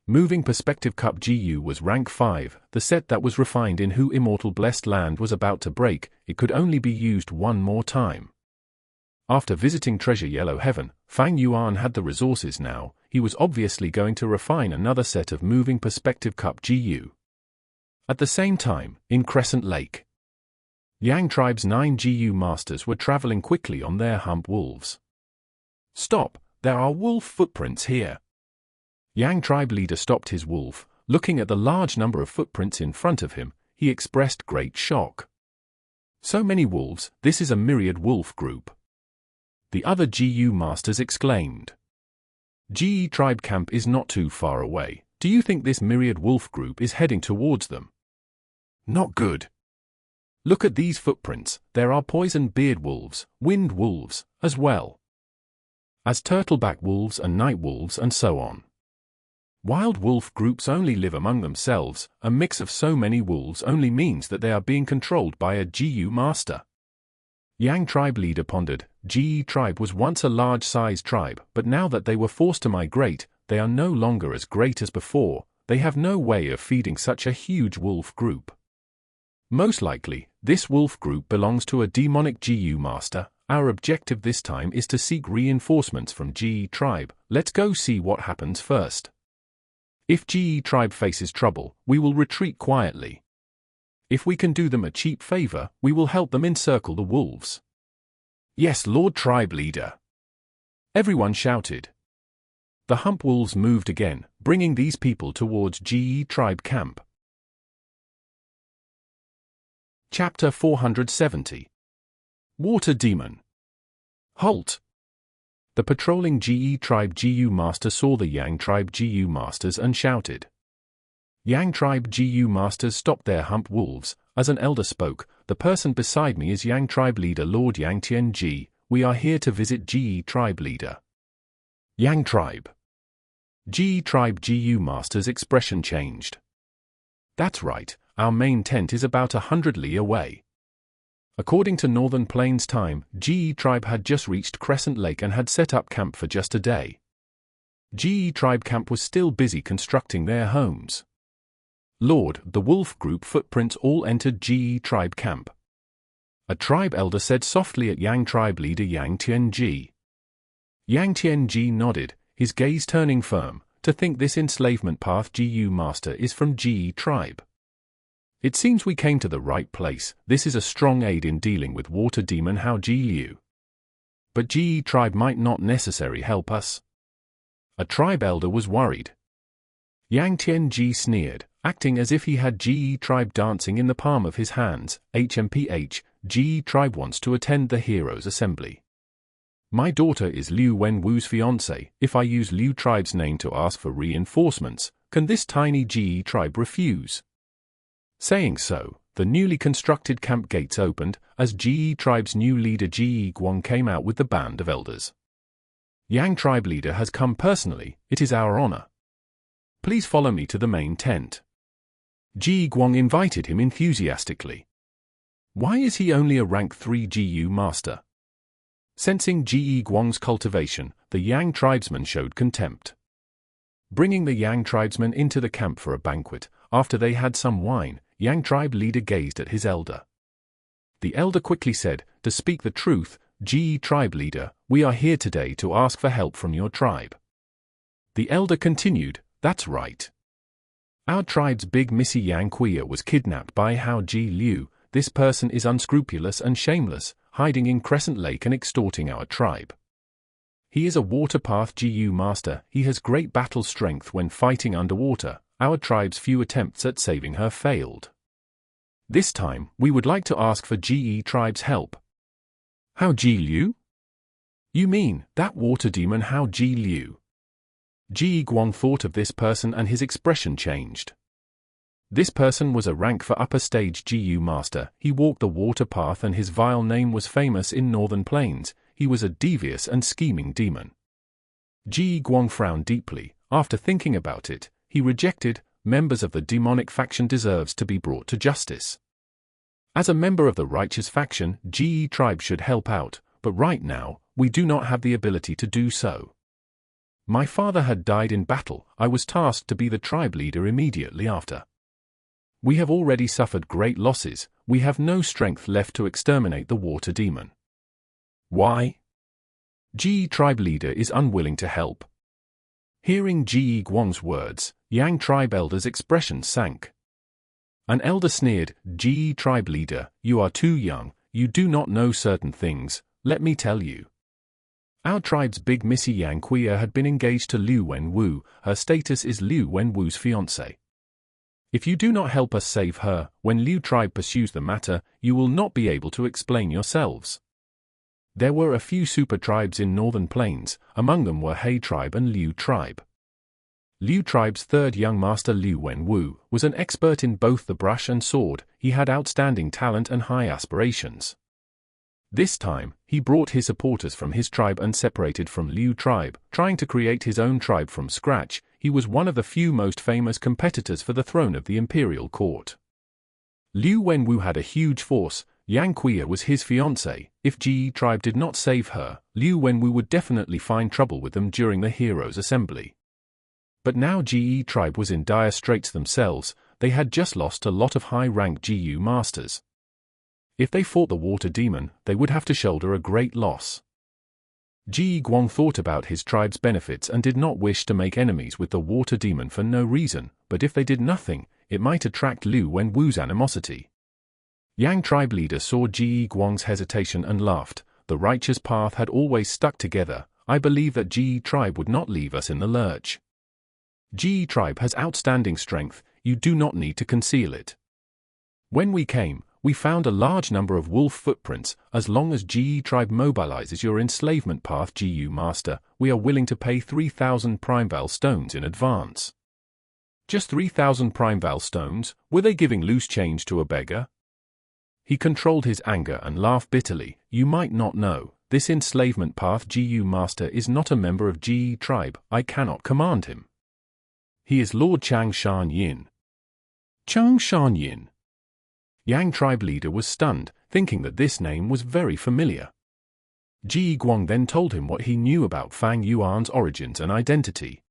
Moving Perspective Cup GU was rank 5, the set that was refined in Hu Immortal Blessed Land was about to break, it could only be used one more time. After visiting Treasure Yellow Heaven, Fang Yuan had the resources now, he was obviously going to refine another set of Moving Perspective Cup GU. At the same time, in Crescent Lake, Yang Tribe's 9 GU masters were traveling quickly on their hump wolves. Stop, there are wolf footprints here. Yang Tribe leader stopped his wolf, looking at the large number of footprints in front of him, he expressed great shock. So many wolves, this is a myriad wolf group. The other GU masters exclaimed. GE Tribe camp is not too far away, do you think this myriad wolf group is heading towards them? Not good. Look at these footprints, there are poison beard wolves, wind wolves, as well as turtleback wolves and night wolves and so on. Wild wolf groups only live among themselves, a mix of so many wolves only means that they are being controlled by a GU master. Yang Tribe leader pondered, GE Tribe was once a large-sized tribe, but now that they were forced to migrate, they are no longer as great as before, they have no way of feeding such a huge wolf group. Most likely, this wolf group belongs to a demonic GU master. Our objective this time is to seek reinforcements from GE Tribe, let's go see what happens first. If GE Tribe faces trouble, we will retreat quietly. If we can do them a cheap favor, we will help them encircle the wolves. Yes, Lord Tribe Leader. Everyone shouted. The hump wolves moved again, bringing these people towards GE Tribe camp. Chapter 470. Water Demon. Halt! The patrolling GE Tribe GU master saw the Yang Tribe GU masters and shouted. Yang Tribe GU masters stopped their hump wolves. As an elder spoke, the person beside me is Yang Tribe leader Lord Yang Tianji. We are here to visit GE Tribe leader. Yang Tribe. GE Tribe GU master's expression changed. That's right, our main tent is about 100 li away. According to Northern Plains time, GE Tribe had just reached Crescent Lake and had set up camp for just a day. GE Tribe camp was still busy constructing their homes. Lord, the wolf group footprints all entered GE Tribe camp. A tribe elder said softly at Yang Tribe leader Yang Tianji. Yang Tianji nodded, his gaze turning firm, to think this enslavement path GU master is from GE Tribe. It seems we came to the right place, this is a strong aid in dealing with water demon Hao Ji Liu. But GE Tribe might not necessarily help us. A tribe elder was worried. Yang Tianji sneered, acting as if he had GE Tribe dancing in the palm of his hands. HMPH, GE Tribe wants to attend the Heroes Assembly. My daughter is Liu Wenwu's fiancé. If I use Liu Tribe's name to ask for reinforcements, can this tiny GE Tribe refuse? Saying so, the newly constructed camp gates opened, as GE Tribe's new leader Shi Kuang came out with the band of elders. Yang Tribe leader has come personally, it is our honor. Please follow me to the main tent. Shi Kuang invited him enthusiastically. Why is he only a rank 3 GU master? Sensing Shi Kuang's cultivation, the Yang tribesman showed contempt. Bringing the Yang tribesman into the camp for a banquet, after they had some wine, Yang tribe leader gazed at his elder. The elder quickly said, to speak the truth, GE tribe leader, we are here today to ask for help from your tribe. The elder continued, that's right. Our tribe's big Missy Yang Kuya was kidnapped by Hao Ji Liu. This person is unscrupulous and shameless, hiding in Crescent Lake and extorting our tribe. He is a water path GU master, he has great battle strength when fighting underwater. Our tribe's few attempts at saving her failed. This time, we would like to ask for GE Tribe's help. Hao Ji Liu? You mean, that water demon Hao Ji Liu? Shi Kuang thought of this person and his expression changed. This person was a rank for upper stage GU master, he walked the water path and his vile name was famous in Northern Plains, he was a devious and scheming demon. Shi Kuang frowned deeply, after thinking about it. He rejected, members of the demonic faction deserves to be brought to justice. As a member of the righteous faction, GE Tribe should help out, but right now, we do not have the ability to do so. My father had died in battle. I was tasked to be the tribe leader immediately after. We have already suffered great losses. We have no strength left to exterminate the water demon. Why? Jie tribe leader is unwilling to help. Hearing Ji Guang's words, Yang tribe elder's expression sank. An elder sneered, Ji tribe leader, you are too young, you do not know certain things, let me tell you. Our tribe's big missy Yang Kuya had been engaged to Liu Wenwu. Her status is Liu Wenwu's fiancé. If you do not help us save her, when Liu tribe pursues the matter, you will not be able to explain yourselves. There were a few super tribes in northern plains, among them were He tribe and Liu tribe. Liu tribe's third young master Liu Wenwu was an expert in both the brush and sword. He had outstanding talent and high aspirations. This time, he brought his supporters from his tribe and separated from Liu tribe, trying to create his own tribe from scratch. He was one of the few most famous competitors for the throne of the imperial court. Liu Wenwu had a huge force. Yang Kuya was his fiancé. If Ji tribe did not save her, Liu Wenwu would definitely find trouble with them during the heroes' assembly. But now Ji tribe was in dire straits themselves. They had just lost a lot of high-ranked Jiu masters. If they fought the water demon, they would have to shoulder a great loss. Ji Guang thought about his tribe's benefits and did not wish to make enemies with the water demon for no reason, but if they did nothing, it might attract Liu Wenwu's animosity. Yang tribe leader saw Ji Guang's hesitation and laughed. The righteous path had always stuck together. I believe that Ji tribe would not leave us in the lurch. Ji tribe has outstanding strength. You do not need to conceal it. When we came, we found a large number of wolf footprints. As long as Ji tribe mobilizes your enslavement path, Jiu master, we are willing to pay 3,000 Primeval stones in advance. Just 3,000 Primeval stones? Were they giving loose change to a beggar? He controlled his anger and laughed bitterly. You might not know, this enslavement path Jiu master is not a member of Ji tribe. I cannot command him. He is Lord Chang Shan Yin. Chang Shan Yin. Yang tribe leader was stunned, thinking that this name was very familiar. Ji Guang then told him what he knew about Fang Yuan's origins and identity.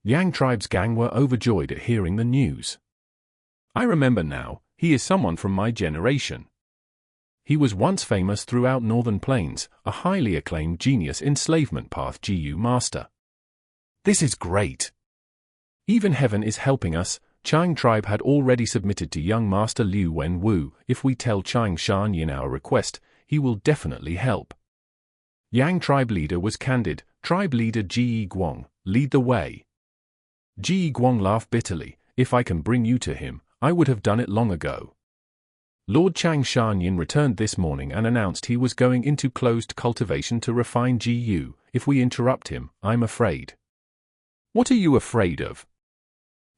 Yang tribe's gang were overjoyed at hearing the news. I remember now, he is someone from my generation. He was once famous throughout northern plains, a highly acclaimed genius enslavement path Jiu master. This is great. Even heaven is helping us. Chang tribe had already submitted to young master Liu Wenwu. If we tell Chang Shan Yin our request, he will definitely help. Yang tribe leader was candid. Tribe leader Ji Guang, lead the way. Ji Guang laughed bitterly. If I can bring you to him, I would have done it long ago. Lord Chang Shan Yin returned this morning and announced he was going into closed cultivation to refine Jiu. If we interrupt him, I'm afraid. What are you afraid of?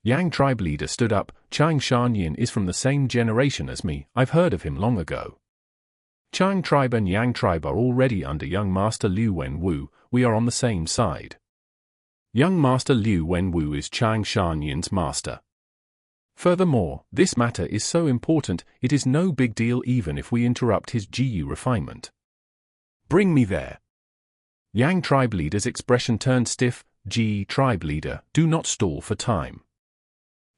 Yang tribe leader stood up. Chang Shan Yin is from the same generation as me. I've heard of him long ago. Chang tribe and Yang tribe are already under young master Liu Wenwu. We are on the same side. Young master Liu Wenwu is Chang Shan Yin's master. Furthermore, this matter is so important, it is no big deal even if we interrupt his Jiu refinement. Bring me there. Yang tribe leader's expression turned stiff. Ji tribe leader, do not stall for time.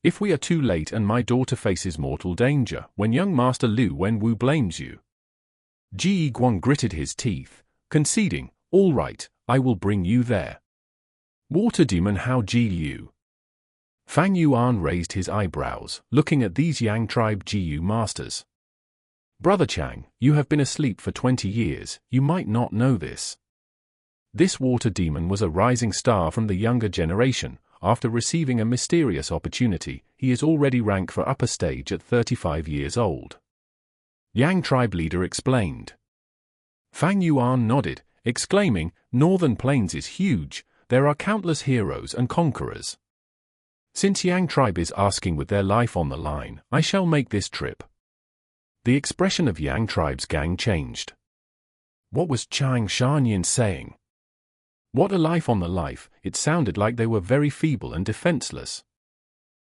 If we are too late and my daughter faces mortal danger, when young master Liu Wenwu blames you. Ji Guang gritted his teeth, conceding, all right, I will bring you there. Water demon Hao Ji Liu. Fang Yuan raised his eyebrows, looking at these Yang tribe Jiu masters. Brother Chang, you have been asleep for 20 years, you might not know this. This water demon was a rising star from the younger generation. After receiving a mysterious opportunity, he is already ranked for upper stage at 35 years old. Yang tribe leader explained. Fang Yuan nodded, exclaiming, Northern Plains is huge, there are countless heroes and conquerors. Since Yang tribe is asking with their life on the line, I shall make this trip. The expression of Yang tribe's gang changed. What was Chang Shan Yin saying? What a life on the life, it sounded like they were very feeble and defenseless.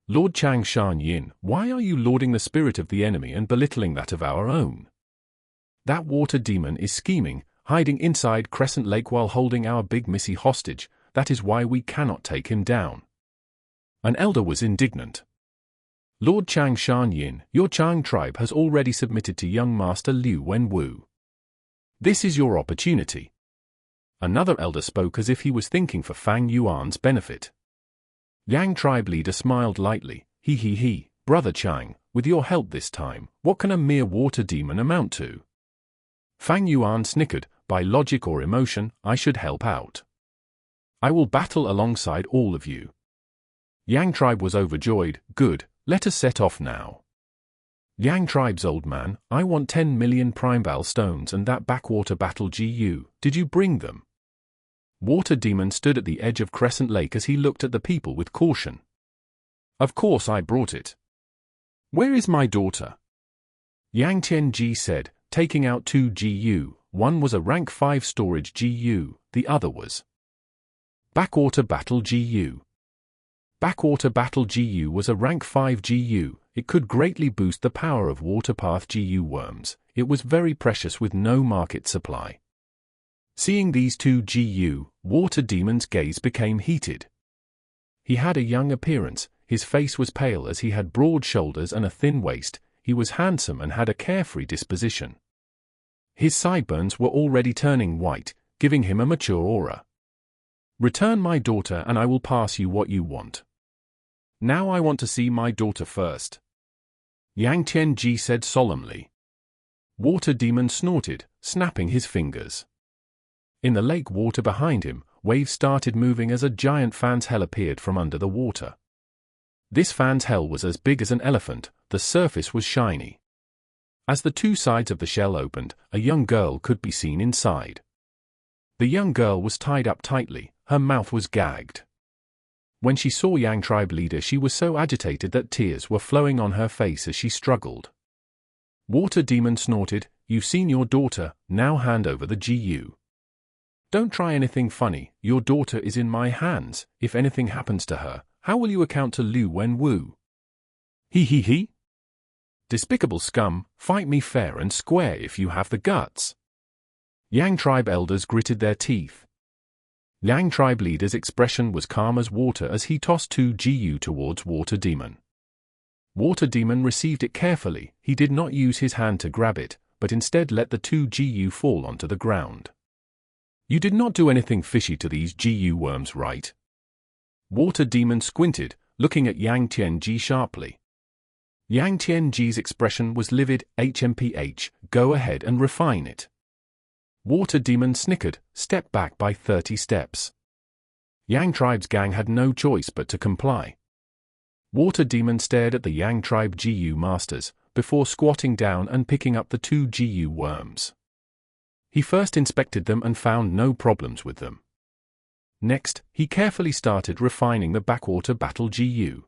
Lord Chang Shan Yin, why are you lauding the spirit of the enemy and belittling that of our own? That water demon is scheming, hiding inside Crescent Lake while holding our big missy hostage. that is why we cannot take him down." An elder was indignant. "Lord Chang Shan Yin, your Chang tribe has already submitted to young Master Liu Wenwu. This is your opportunity." Another elder spoke as if he was thinking for Fang Yuan's benefit. Yang tribe leader smiled lightly. He, Brother Chang, with your help this time, what can a mere water demon amount to?" Fang Yuan snickered. "By logic or emotion, I should help out. I will battle alongside all of you." Yang tribe was overjoyed. "Good, let us set off now." Yang tribe's old man, "I want 10 million Primeball stones and that backwater battle GU, did you bring them?" Water demon stood at the edge of Crescent Lake as he looked at the people with caution. "Of course I brought it. Where is my daughter?" Yang Tianji said, taking out 2 GU, one was a rank 5 storage GU, the other was Backwater Battle GU. Backwater Battle GU was a rank 5 GU, it could greatly boost the power of Waterpath GU worms, it was very precious with no market supply. Seeing these 2 GU, Water Demon's gaze became heated. He had a young appearance, his face was pale as he had broad shoulders and a thin waist, he was handsome and had a carefree disposition. His sideburns were already turning white, giving him a mature aura. "Return my daughter and I will pass you what you want." "Now I want to see my daughter first," Yang Tianji said solemnly. Water Demon snorted, snapping his fingers. In the lake water behind him, waves started moving as a giant fan's hell appeared from under the water. This fan's hell was as big as an elephant, the surface was shiny. As the 2 sides of the shell opened, a young girl could be seen inside. The young girl was tied up tightly, her mouth was gagged. When she saw Yang tribe leader she was so agitated that tears were flowing on her face as she struggled. Water Demon snorted, "You've seen your daughter, now hand over the GU. Don't try anything funny, your daughter is in my hands, if anything happens to her, how will you account to Liu Wenwu?" He. "Despicable scum, fight me fair and square if you have the guts." Yang tribe elders gritted their teeth. Yang tribe leader's expression was calm as water as he tossed 2 GU towards Water Demon. Water Demon received it carefully, he did not use his hand to grab it, but instead let the 2 GU fall onto the ground. "You did not do anything fishy to these GU worms, right?" Water Demon squinted, looking at Yang Tianji sharply. Yang Tianji's expression was livid. "HMPH, go ahead and refine it." Water Demon snickered, stepped back by 30 steps. Yang tribe's gang had no choice but to comply. Water Demon stared at the Yang tribe GU masters, before squatting down and picking up the 2 GU worms. He first inspected them and found no problems with them. Next, he carefully started refining the Backwater Battle GU.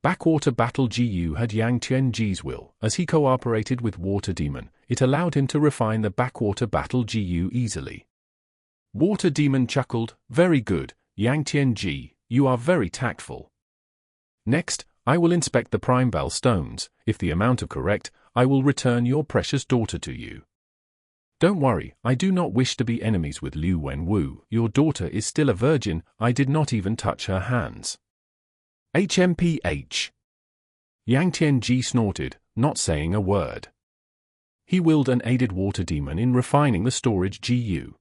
Backwater Battle GU had Yang Tianji's will, as he cooperated with Water Demon, it allowed him to refine the Backwater Battle GU easily. Water Demon chuckled, "Very good, Yang Tianji, you are very tactful. Next, I will inspect the Primeball stones, if the amount are correct, I will return your precious daughter to you. Don't worry, I do not wish to be enemies with Liu Wenwu, your daughter is still a virgin, I did not even touch her hands." HMPH. Yang Tianji snorted, not saying a word. He willed and aided Water Demon in refining the storage GU.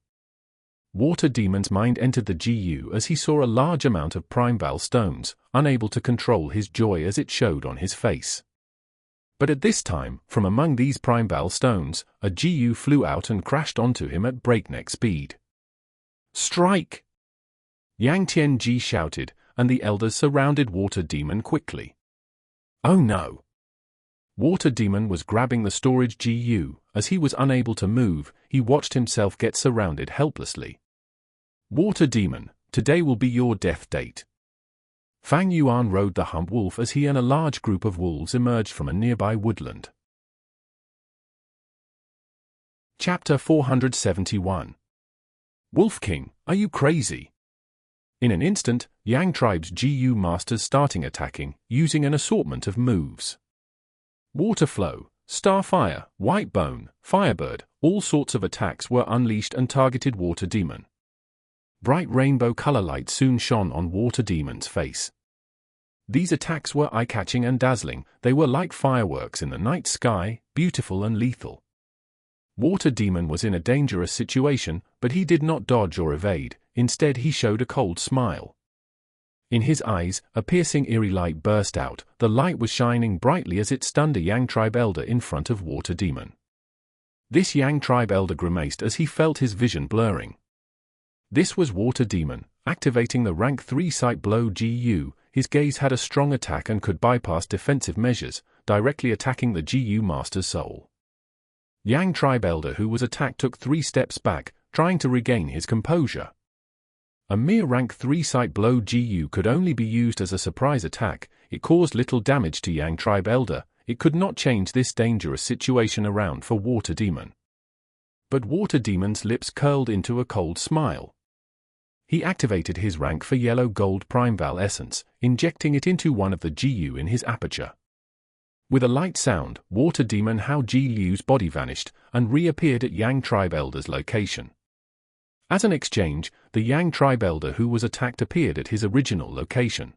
Water Demon's mind entered the GU as he saw a large amount of Primeball stones, unable to control his joy as it showed on his face. But at this time, from among these Primeball stones, a GU flew out and crashed onto him at breakneck speed. "Strike!" Yang Tianji shouted, and the elders surrounded Water Demon quickly. "Oh no!" Water Demon was grabbing the storage GU, as he was unable to move, he watched himself get surrounded helplessly. "Water Demon, today will be your death date." Fang Yuan rode the hump wolf as he and a large group of wolves emerged from a nearby woodland. Chapter 471. Wolf King, are you crazy? In an instant, Yang tribe's GU masters starting attacking, using an assortment of moves. Water Flow, Starfire, White Bone, Firebird, all sorts of attacks were unleashed and targeted Water Demon. Bright rainbow color light soon shone on Water Demon's face. These attacks were eye-catching and dazzling. They were like fireworks in the night sky, beautiful and lethal. Water Demon was in a dangerous situation, but he did not dodge or evade. Instead he showed a cold smile. In his eyes, a piercing eerie light burst out. The light was shining brightly as it stunned a Yang tribe elder in front of Water Demon. This Yang tribe elder grimaced as he felt his vision blurring. This was Water Demon, activating the rank 3 sight blow Gu. His gaze had a strong attack and could bypass defensive measures, directly attacking the Gu master's soul. Yang tribe elder who was attacked took 3 steps back, trying to regain his composure. A mere rank 3 sight blow Gu could only be used as a surprise attack. It caused little damage to Yang tribe elder. It could not change this dangerous situation around for Water Demon. But Water Demon's lips curled into a cold smile. He activated his rank for yellow gold Primeval essence, injecting it into one of the Gu in his aperture. With a light sound, Water Demon Hao Ji Liu's body vanished and reappeared at Yang tribe elder's location. As an exchange, the Yang tribe elder who was attacked appeared at his original location.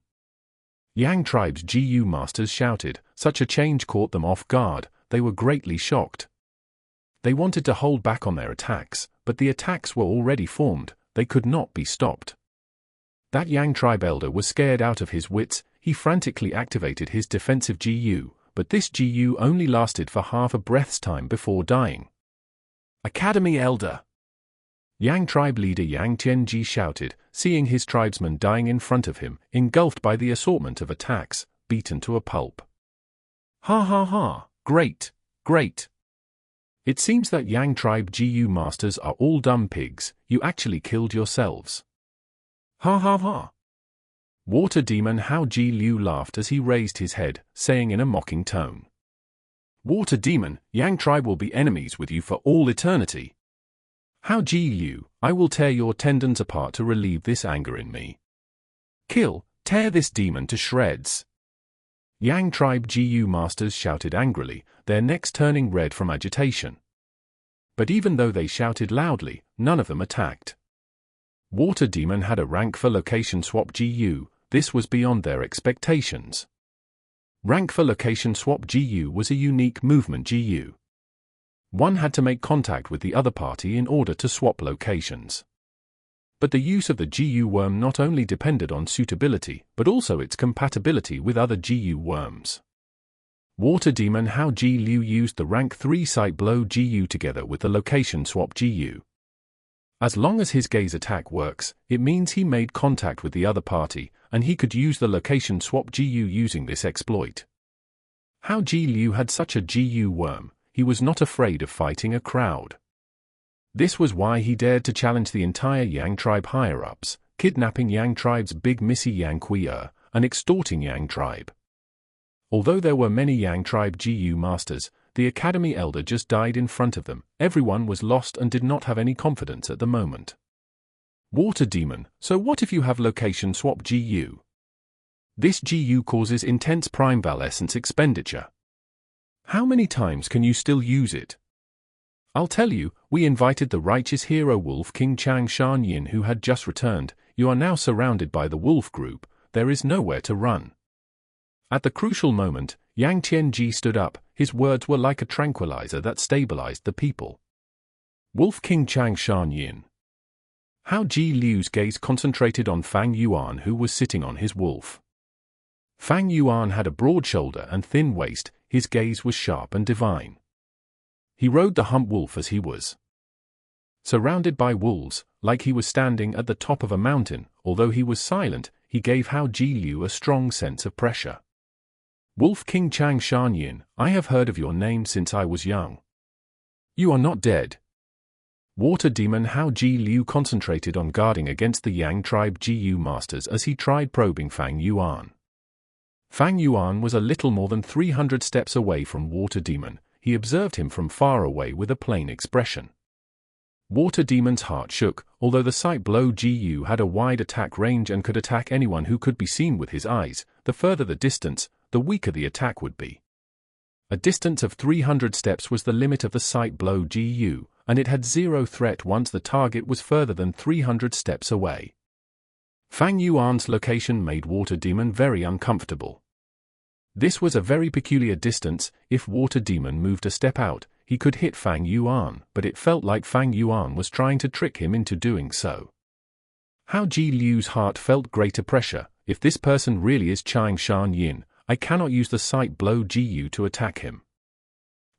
Yang tribe's Gu masters shouted. Such a change caught them off guard. They were greatly shocked. They wanted to hold back on their attacks, but the attacks were already formed. They could not be stopped. That Yang tribe elder was scared out of his wits. He frantically activated his defensive Gu, but this Gu only lasted for half a breath's time before dying. Academy Elder! Yang tribe leader Yang Tianji shouted, seeing his tribesmen dying in front of him, engulfed by the assortment of attacks, beaten to a pulp. Ha ha ha, great, great. It seems that Yang tribe Gu masters are all dumb pigs. You actually killed yourselves. Ha ha ha. Water Demon Hao Ji Liu laughed as he raised his head, saying in a mocking tone. Water Demon, Yang tribe will be enemies with you for all eternity. Hao Ji Liu, I will tear your tendons apart to relieve this anger in me. Kill, tear this demon to shreds. Yang tribe Gu masters shouted angrily, their necks turning red from agitation. But even though they shouted loudly, none of them attacked. Water Demon had a rank for location swap Gu. This was beyond their expectations. Rank for location swap Gu was a unique movement Gu. One had to make contact with the other party in order to swap locations. But the use of the Gu worm not only depended on suitability, but also its compatibility with other Gu worms. Water Demon Hao Ji Liu used the rank 3 sight blow Gu together with the location swap Gu. As long as his gaze attack works, it means he made contact with the other party, and he could use the location swap Gu using this exploit. Hao Ji Liu had such a Gu worm, he was not afraid of fighting a crowd. This was why he dared to challenge the entire Yang tribe higher-ups, kidnapping Yang tribe's big Missy Yang Kui and extorting Yang tribe. Although there were many Yang tribe Gu masters, the academy elder just died in front of them. Everyone was lost and did not have any confidence at the moment. Water Demon, so what if you have location swap Gu? This Gu causes intense Primeval essence expenditure. How many times can you still use it? I'll tell you, we invited the righteous hero Wolf King Chang Shan Yin who had just returned. You are now surrounded by the wolf group. There is nowhere to run. At the crucial moment, Yang Tianji stood up. His words were like a tranquilizer that stabilized the people. Wolf King Chang Shan Yin. Hao Ji Liu's gaze concentrated on Fang Yuan who was sitting on his wolf. Fang Yuan had a broad shoulder and thin waist. His gaze was sharp and divine. He rode the hump wolf as he was surrounded by wolves, like he was standing at the top of a mountain. Although he was silent, he gave Hao Ji Liu a strong sense of pressure. Wolf King Chang Shan Yin, I have heard of your name since I was young. You are not dead. Water Demon Hao Ji Liu concentrated on guarding against the Yang tribe Gu masters as he tried probing Fang Yuan. Fang Yuan was a little more than 300 steps away from Water Demon. He observed him from far away with a plain expression. Water Demon's heart shook. Although the sight blow Gu had a wide attack range and could attack anyone who could be seen with his eyes, the further the distance, the weaker the attack would be. A distance of 300 steps was the limit of the sight blow Gu, and it had zero threat once the target was further than 300 steps away. Fang Yuan's location made Water Demon very uncomfortable. This was a very peculiar distance. If Water Demon moved a step out, he could hit Fang Yuan, but it felt like Fang Yuan was trying to trick him into doing so. How Ji Liu's heart felt greater pressure. If this person really is Chang Shan Yin, I cannot use the sight blow Gu to attack him.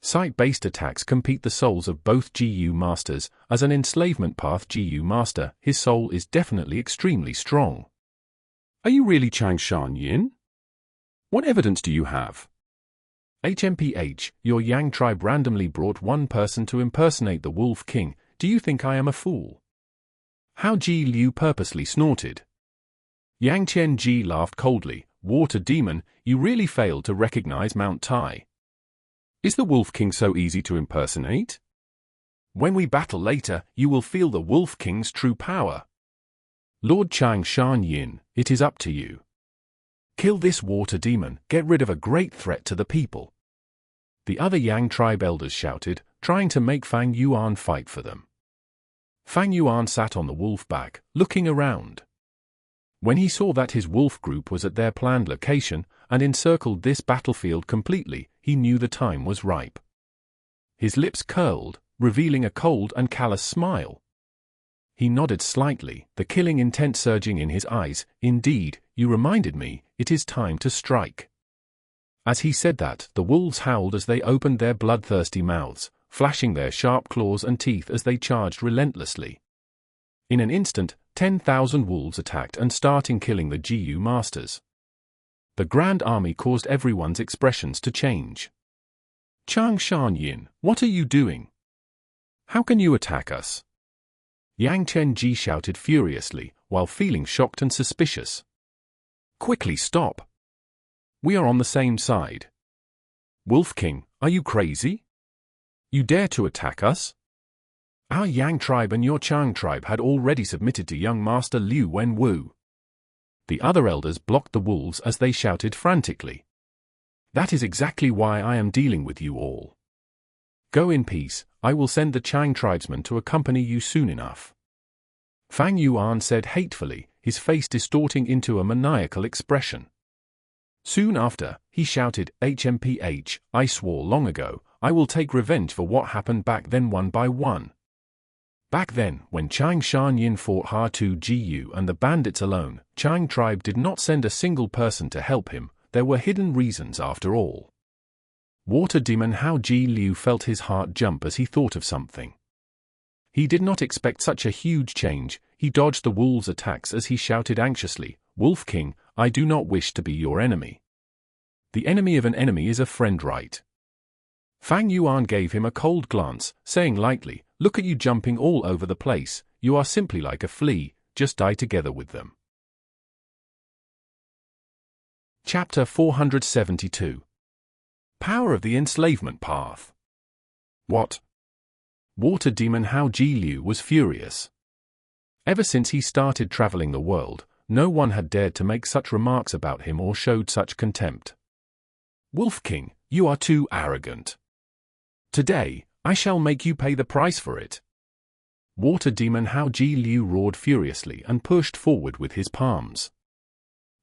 Sight-based attacks compete the souls of both Gu masters. As an enslavement path Gu master, his soul is definitely extremely strong. Are you really Chang Shan Yin? What evidence do you have? HMPH, your Yang tribe randomly brought one person to impersonate the Wolf King. Do you think I am a fool? How Ji Liu purposely snorted. Yang Qian laughed coldly. Water Demon, you really failed to recognize Mount Tai. Is the Wolf King so easy to impersonate? When we battle later, you will feel the Wolf King's true power. Lord Chang Shan Yin, it is up to you. Kill this Water Demon, get rid of a great threat to the people. The other Yang tribe elders shouted, trying to make Fang Yuan fight for them. Fang Yuan sat on the wolf back, looking around. When he saw that his wolf group was at their planned location and encircled this battlefield completely, he knew the time was ripe. His lips curled, revealing a cold and callous smile. He nodded slightly, the killing intent surging in his eyes. Indeed, you reminded me, it is time to strike. As he said that, the wolves howled as they opened their bloodthirsty mouths, flashing their sharp claws and teeth as they charged relentlessly. In an instant, 10,000 wolves attacked and starting killing the Gu masters. The Grand Army caused everyone's expressions to change. Chang Shan Yin, what are you doing? How can you attack us? Yang Qian shouted furiously, while feeling shocked and suspicious. Quickly stop. We are on the same side. Wolf King, are you crazy? You dare to attack us? Our Yang tribe and your Chang tribe had already submitted to young Master Liu Wenwu. The other elders blocked the wolves as they shouted frantically. That is exactly why I am dealing with you all. Go in peace, I will send the Chang tribesmen to accompany you soon enough. Fang Yuan said hatefully, his face distorting into a maniacal expression. Soon after, he shouted, HMPH, I swore long ago, I will take revenge for what happened back then one by one. Back then, when Chang Shan Yin fought Ha-Tu Gu and the bandits alone, Chang tribe did not send a single person to help him. There were hidden reasons after all. Water Demon Hao Ji Liu felt his heart jump as he thought of something. He did not expect such a huge change. He dodged the wolves' attacks as he shouted anxiously, Wolf King, I do not wish to be your enemy. The enemy of an enemy is a friend, right? Fang Yuan gave him a cold glance, saying lightly, look at you jumping all over the place, you are simply like a flea, just die together with them. Chapter 472. Power of the Enslavement Path. What? Water Demon Hao Ji Liu was furious. Ever since he started traveling the world, no one had dared to make such remarks about him or showed such contempt. Wolf King, you are too arrogant. Today, I shall make you pay the price for it. Water Demon Hao Ji Liu roared furiously and pushed forward with his palms.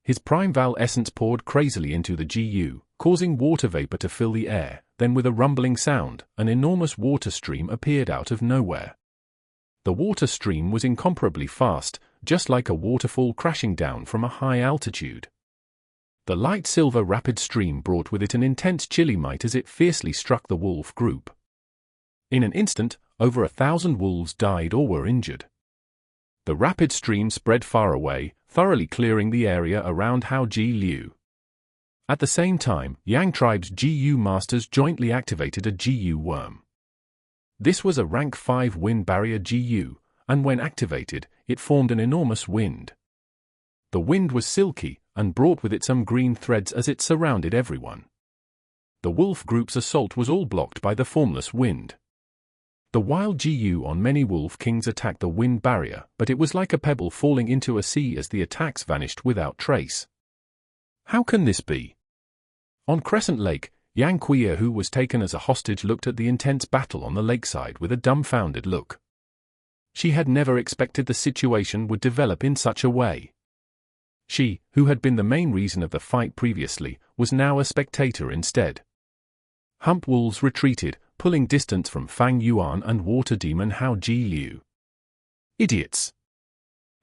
His Primeval essence poured crazily into the Gu, causing water vapor to fill the air. Then with a rumbling sound, an enormous water stream appeared out of nowhere. The water stream was incomparably fast, just like a waterfall crashing down from a high altitude. The light silver rapid stream brought with it an intense chilly might as it fiercely struck the wolf group. In an instant, over 1,000 wolves died or were injured. The rapid stream spread far away, thoroughly clearing the area around Hao Ji Liu. At the same time, Yang tribe's Gu masters jointly activated a Gu worm. This was a rank 5 wind barrier Gu, and when activated, it formed an enormous wind. The wind was silky, and brought with it some green threads as it surrounded everyone. The wolf group's assault was all blocked by the formless wind. The wild Gu on many wolf kings attacked the wind barrier, but it was like a pebble falling into a sea as the attacks vanished without trace. How can this be? On Crescent Lake, Yang Kui, who was taken as a hostage, looked at the intense battle on the lakeside with a dumbfounded look. She had never expected the situation would develop in such a way. She, who had been the main reason of the fight previously, was now a spectator instead. Hump wolves retreated, pulling distance from Fang Yuan and water demon Hao Ji Liu. Idiots!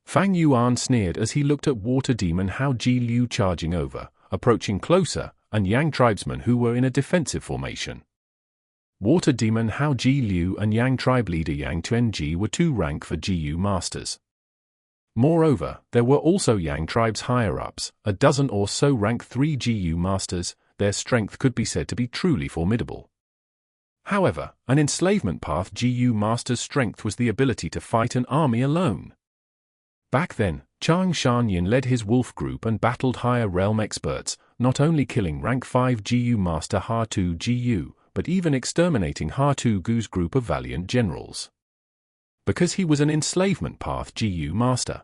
Fang Yuan sneered as he looked at water demon Hao Ji Liu charging over, approaching closer, and Yang tribesmen who were in a defensive formation. Water demon Hao Ji Liu and Yang tribe leader Yang Tuanji were 2 rank for Gu masters. Moreover, there were also Yang tribe's higher-ups, a dozen or so rank 3 Gu masters. Their strength could be said to be truly formidable. However, an enslavement path Gu master's strength was the ability to fight an army alone. Back then, Chang Shan Yin led his wolf group and battled higher realm experts, not only killing rank 5 Gu master Ha-Tu Gu, but even exterminating Ha-Tu Gu's group of valiant generals. Because he was an enslavement path Gu master.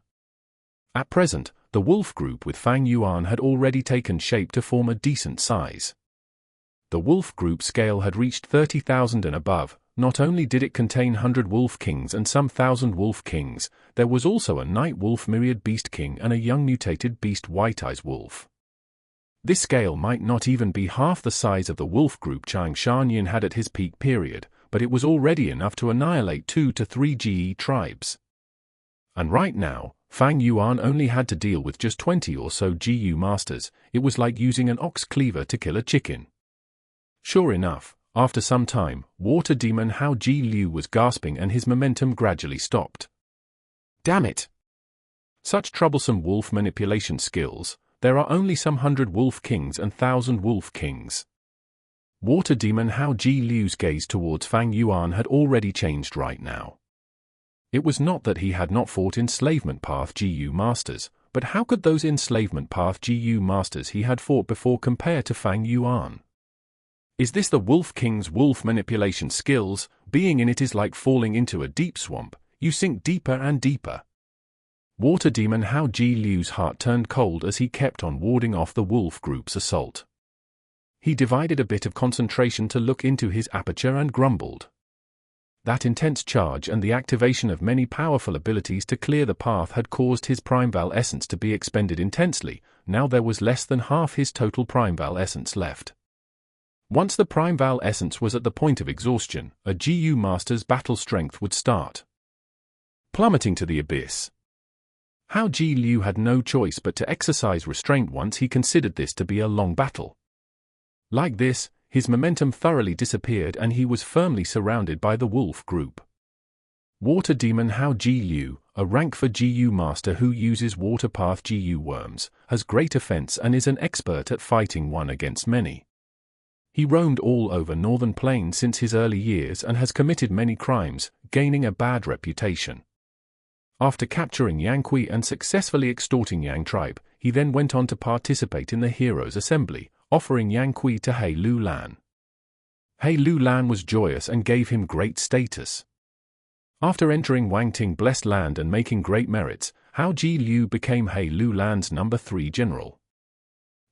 At present, the wolf group with Fang Yuan had already taken shape to form a decent size. The wolf group scale had reached 30,000 and above. Not only did it contain 100 wolf kings and some 1,000 wolf kings, there was also a night wolf myriad beast king and a young mutated beast white eyes wolf. This scale might not even be half the size of the wolf group Chang Shan Yin had at his peak period, but it was already enough to annihilate 2 to 3 GE tribes. And right now, Fang Yuan only had to deal with just 20 or so Gu masters. It was like using an ox cleaver to kill a chicken. Sure enough, after some time, water demon Hao Ji Liu was gasping and his momentum gradually stopped. Damn it! Such troublesome wolf manipulation skills. There are only some 100 wolf kings and 1,000 wolf kings. Water demon Hao Ji Liu's gaze towards Fang Yuan had already changed right now. It was not that he had not fought enslavement path Gu masters, but how could those enslavement path Gu masters he had fought before compare to Fang Yuan? Is this the Wolf King's wolf manipulation skills? Being in it is like falling into a deep swamp, you sink deeper and deeper. Water demon Hao Ji Liu's heart turned cold as he kept on warding off the wolf group's assault. He divided a bit of concentration to look into his aperture and grumbled. That intense charge and the activation of many powerful abilities to clear the path had caused his Primeval essence to be expended intensely. Now there was less than half his total Primeval essence left. Once the Primeval essence was at the point of exhaustion, a Gu master's battle strength would start plummeting to the abyss. Hao Ji Liu had no choice but to exercise restraint once he considered this to be a long battle. Like this, his momentum thoroughly disappeared and he was firmly surrounded by the wolf group. Water demon Hao Ji Liu, a rank for Gu master who uses water path Gu worms, has great offense and is an expert at fighting one against many. He roamed all over northern plains since his early years and has committed many crimes, gaining a bad reputation. After capturing Yang Kui and successfully extorting Yang tribe, he then went on to participate in the Heroes' Assembly, offering Yang Kui to He Lu Lan. He Lu Lan was joyous and gave him great status. After entering Wang Ting blessed land and making great merits, Hao Ji Liu became He Lu Lan's number 3 general.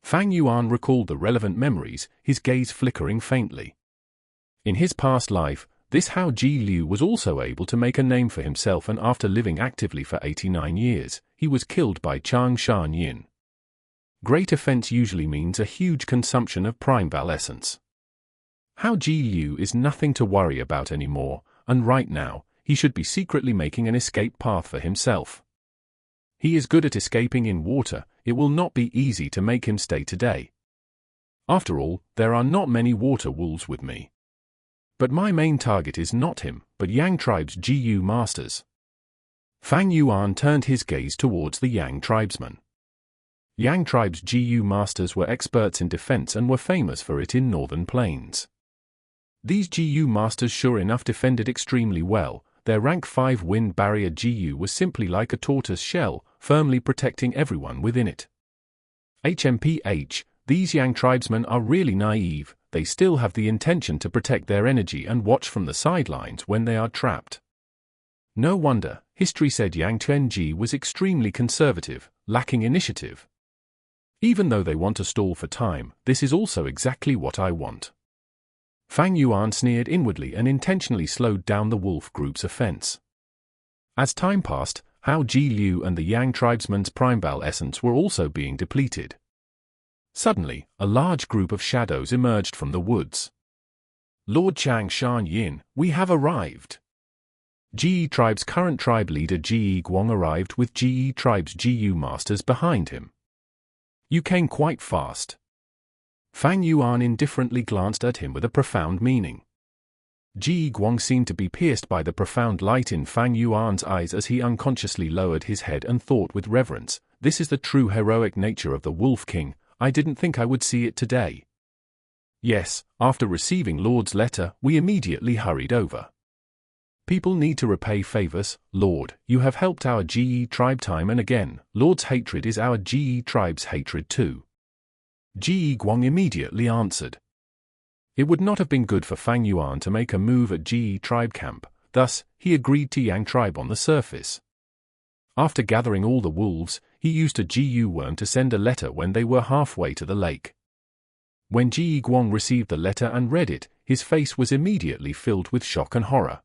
Fang Yuan recalled the relevant memories, his gaze flickering faintly. In his past life, this Hao Ji Liu was also able to make a name for himself, and after living actively for 89 years, he was killed by Chang Shan Yin. Great offense usually means a huge consumption of Primeval essence. Hao Ji Liu is nothing to worry about anymore, and right now, he should be secretly making an escape path for himself. He is good at escaping in water, it will not be easy to make him stay today. After all, there are not many water wolves with me. But my main target is not him, but Yang tribe's Gu masters. Fang Yuan turned his gaze towards the Yang tribesmen. Yang tribe's Gu masters were experts in defense and were famous for it in northern plains. These Gu masters sure enough defended extremely well. Their rank 5 wind barrier Gu was simply like a tortoise shell, firmly protecting everyone within it. HMPH, these Yang tribesmen are really naive, they still have the intention to protect their energy and watch from the sidelines when they are trapped. No wonder, history said Yang Tuanji was extremely conservative, lacking initiative. Even though they want to stall for time, this is also exactly what I want. Fang Yuan sneered inwardly and intentionally slowed down the wolf group's offense. As time passed, Hao Ji Liu and the Yang tribesman's primal essence were also being depleted. Suddenly, a large group of shadows emerged from the woods. Lord Chang Shan Yin, we have arrived. Ji tribe's current tribe leader Ji Guang arrived with Ji tribe's GU masters behind him. You came quite fast. Fang Yuan indifferently glanced at him with a profound meaning. Ji Guang seemed to be pierced by the profound light in Fang Yuan's eyes as he unconsciously lowered his head and thought with reverence, this is the true heroic nature of the Wolf King, I didn't think I would see it today. Yes, after receiving Lord's letter, we immediately hurried over. People need to repay favors, Lord, you have helped our GE tribe time and again, Lord's hatred is our GE tribe's hatred too. Ji Guang immediately answered. It would not have been good for Fang Yuan to make a move at GE tribe camp, thus, he agreed to Yang tribe on the surface. After gathering all the wolves, he used a GU worm to send a letter when they were halfway to the lake. When Ji Guang received the letter and read it, his face was immediately filled with shock and horror.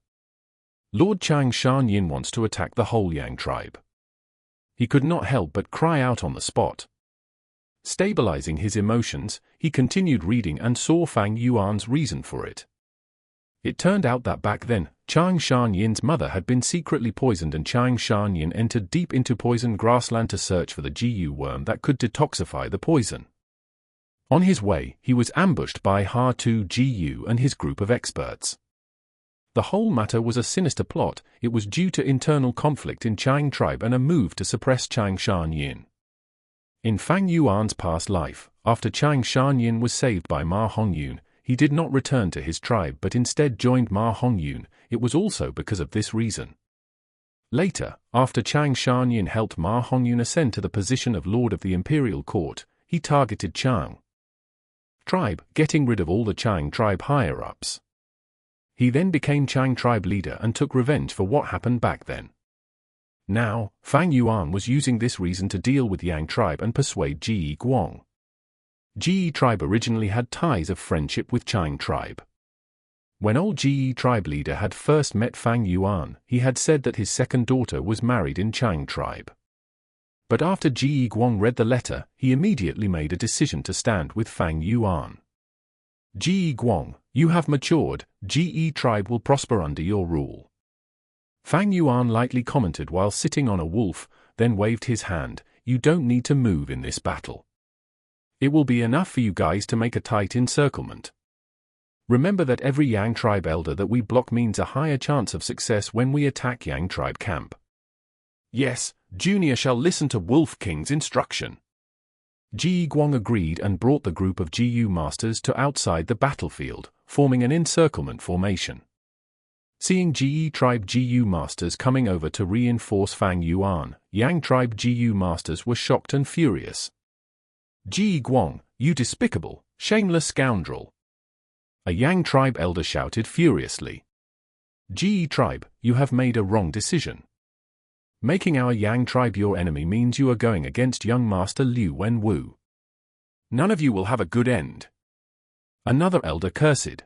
Lord Chang Shan Yin wants to attack the whole Yang tribe. He could not help but cry out on the spot. Stabilizing his emotions, he continued reading and saw Fang Yuan's reason for it. It turned out that back then, Chang Shan Yin's mother had been secretly poisoned and Chang Shan Yin entered deep into poison grassland to search for the GU worm that could detoxify the poison. On his way, he was ambushed by Ha-Tu Gu and his group of experts. The whole matter was a sinister plot. It was due to internal conflict in Chang tribe and a move to suppress Chang Shan Yin. In Fang Yuan's past life, after Chang Shan Yin was saved by Ma Hongyun, he did not return to his tribe but instead joined Ma Hongyun. It was also because of this reason. Later, after Chang Shan Yin helped Ma Hongyun ascend to the position of Lord of the Imperial Court, he targeted Chang tribe, getting rid of all the Chang tribe higher-ups. He then became Chang tribe leader and took revenge for what happened back then. Now, Fang Yuan was using this reason to deal with Yang tribe and persuade Ji Guang. Ji tribe originally had ties of friendship with Chang tribe. When old Ji tribe leader had first met Fang Yuan, he had said that his second daughter was married in Chang tribe. But after Ji Guang read the letter, he immediately made a decision to stand with Fang Yuan. Ji Guang, you have matured, GE tribe will prosper under your rule. Fang Yuan lightly commented while sitting on a wolf, then waved his hand, you don't need to move in this battle. It will be enough for you guys to make a tight encirclement. Remember that every Yang tribe elder that we block means a higher chance of success when we attack Yang tribe camp. Yes, Junior shall listen to Wolf King's instruction. Ji Guang agreed and brought the group of GU masters to outside the battlefield, forming an encirclement formation. Seeing GE tribe GU masters coming over to reinforce Fang Yuan, Yang tribe GU masters were shocked and furious. Ji Guang, you despicable, shameless scoundrel! A Yang tribe elder shouted furiously. GE tribe, you have made a wrong decision. Making our Yang tribe your enemy means you are going against young Master Liu Wenwu. None of you will have a good end. Another elder cursed.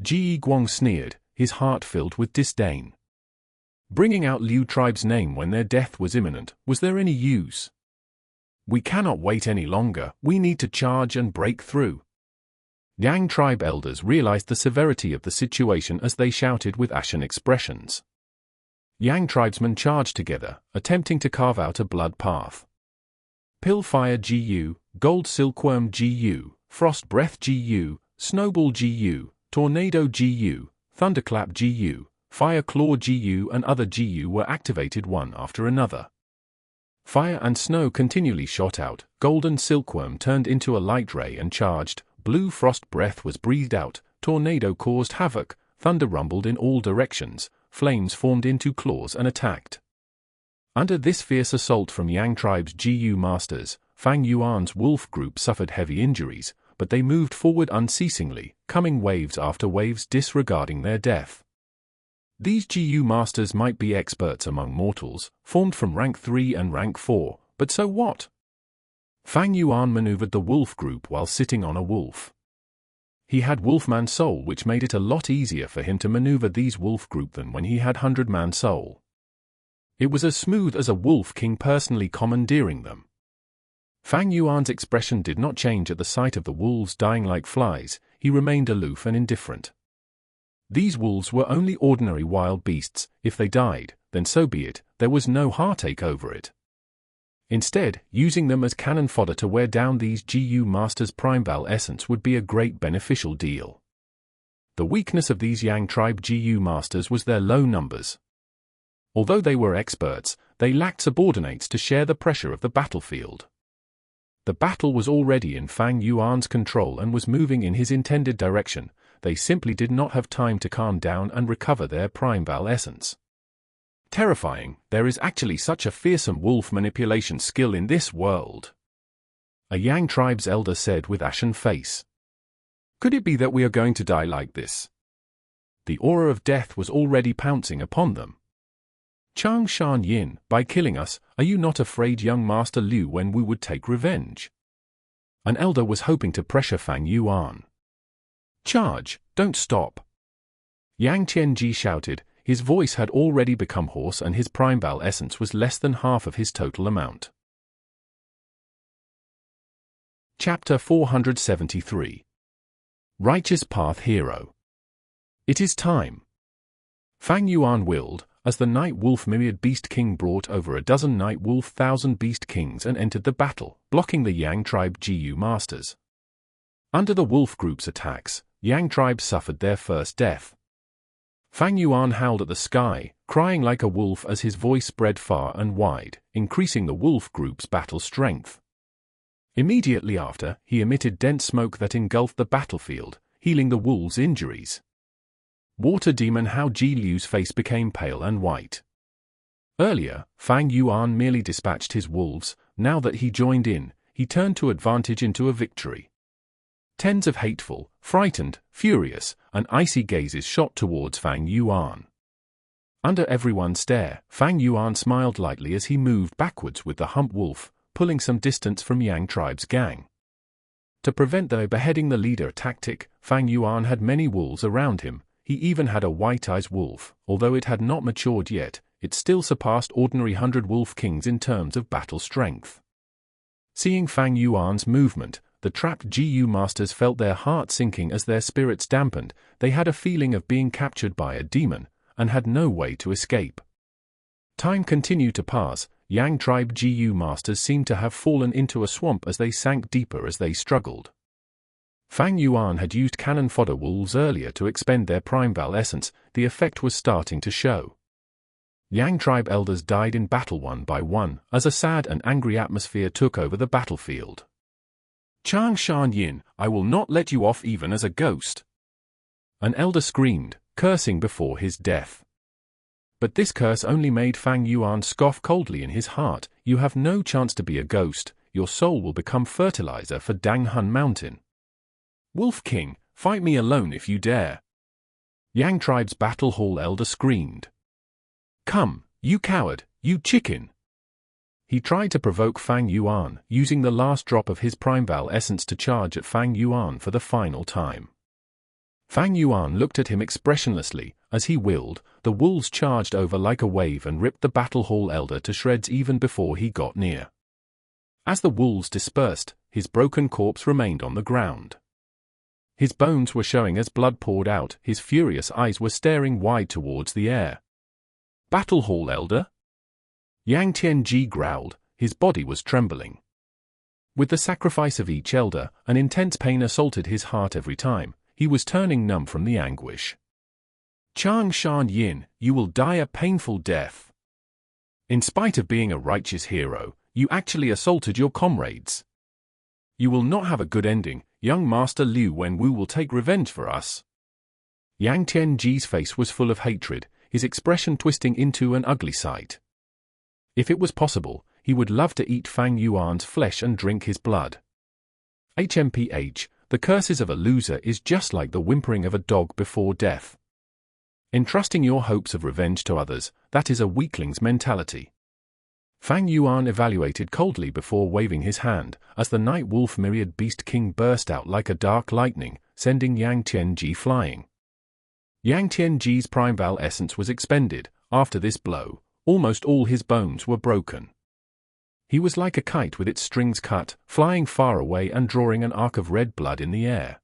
Ji Guang sneered, his heart filled with disdain. Bringing out Liu tribe's name when their death was imminent, was there any use? We cannot wait any longer, we need to charge and break through. Yang tribe elders realized the severity of the situation as they shouted with ashen expressions. Yang tribesmen charged together, attempting to carve out a blood path. Pillfire GU, Gold Silkworm GU, Frost Breath GU, Snowball GU, Tornado GU, Thunderclap GU, Fire Claw GU and other GU were activated one after another. Fire and snow continually shot out, Golden Silkworm turned into a light ray and charged, Blue Frost Breath was breathed out, Tornado caused havoc, Thunder rumbled in all directions, flames formed into claws and attacked. Under this fierce assault from Yang tribe's GU masters, Fang Yuan's wolf group suffered heavy injuries, but they moved forward unceasingly, coming waves after waves disregarding their death. These GU masters might be experts among mortals, formed from rank 3 and rank 4, but so what? Fang Yuan maneuvered the wolf group while sitting on a wolf. He had wolfman soul, which made it a lot easier for him to maneuver these wolf group than when he had 100-man soul. It was as smooth as a wolf king personally commandeering them. Fang Yuan's expression did not change at the sight of the wolves dying like flies. He remained aloof and indifferent. These wolves were only ordinary wild beasts. If they died, then so be it. There was no heartache over it. Instead, using them as cannon fodder to wear down these Gu masters' primeval essence would be a great beneficial deal. The weakness of these Yang tribe Gu masters was their low numbers. Although they were experts, they lacked subordinates to share the pressure of the battlefield. The battle was already in Fang Yuan's control and was moving in his intended direction. They simply did not have time to calm down and recover their primeval essence. Terrifying, there is actually such a fearsome wolf manipulation skill in this world, a Yang tribe's elder said with ashen face. Could it be that we are going to die like this? The aura of death was already pouncing upon them. Chang Shan Yin, by killing us, are you not afraid, young Master Liu, when we would take revenge? An elder was hoping to pressure Fang Yuan. Charge, don't stop. Yang Tianji shouted. His voice had already become hoarse and his primeval essence was less than half of his total amount. Chapter 473. Righteous Path Hero. It is time. Fang Yuan willed, as the Night Wolf Myriad Beast King brought over a dozen Night Wolf 1,000 Beast Kings and entered the battle, blocking the Yang tribe Gu masters. Under the wolf group's attacks, Yang tribe suffered their first death. Fang Yuan howled at the sky, crying like a wolf as his voice spread far and wide, increasing the wolf group's battle strength. Immediately after, he emitted dense smoke that engulfed the battlefield, healing the wolves' injuries. Water demon Hao Ji Liu's face became pale and white. Earlier, Fang Yuan merely dispatched his wolves. Now that he joined in, he turned to advantage into a victory. Tens of hateful, frightened, furious, and icy gazes shot towards Fang Yuan. Under everyone's stare, Fang Yuan smiled lightly as he moved backwards with the hump wolf, pulling some distance from Yang tribe's gang. To prevent their beheading the leader tactic, Fang Yuan had many wolves around him. He even had a white-eyed wolf. Although it had not matured yet, it still surpassed ordinary 100 wolf kings in terms of battle strength. Seeing Fang Yuan's movement, the trapped Gu masters felt their hearts sinking as their spirits dampened. They had a feeling of being captured by a demon, and had no way to escape. Time continued to pass. Yang tribe Gu masters seemed to have fallen into a swamp as they sank deeper as they struggled. Fang Yuan had used cannon fodder wolves earlier to expend their primeval essence. The effect was starting to show. Yang tribe elders died in battle one by one, as a sad and angry atmosphere took over the battlefield. Chang Shan Yin, I will not let you off even as a ghost. An elder screamed, cursing before his death. But this curse only made Fang Yuan scoff coldly in his heart. You have no chance to be a ghost. Your soul will become fertilizer for Danghun Mountain. Wolf King, fight me alone if you dare. Yang tribe's battle hall elder screamed. Come, you coward, you chicken. He tried to provoke Fang Yuan, using the last drop of his primeval essence to charge at Fang Yuan for the final time. Fang Yuan looked at him expressionlessly. As he willed, the wolves charged over like a wave and ripped the battle hall elder to shreds even before he got near. As the wolves dispersed, his broken corpse remained on the ground. His bones were showing as blood poured out. His furious eyes were staring wide towards the air. Battle hall elder? Yang Tianji growled. His body was trembling. With the sacrifice of each elder, an intense pain assaulted his heart every time. He was turning numb from the anguish. Chang Shan Yin, you will die a painful death. In spite of being a righteous hero, you actually assaulted your comrades. You will not have a good ending, young Master Liu, when Wu will take revenge for us. Yang Tianji's face was full of hatred, his expression twisting into an ugly sight. If it was possible, he would love to eat Fang Yuan's flesh and drink his blood. HMPH, the curses of a loser is just like the whimpering of a dog before death. Entrusting your hopes of revenge to others, that is a weakling's mentality. Fang Yuan evaluated coldly before waving his hand, as the Night Wolf Myriad Beast King burst out like a dark lightning, sending Yang Tianji flying. Yang Tianji's primeval essence was expended. After this blow, almost all his bones were broken. He was like a kite with its strings cut, flying far away and drawing an arc of red blood in the air.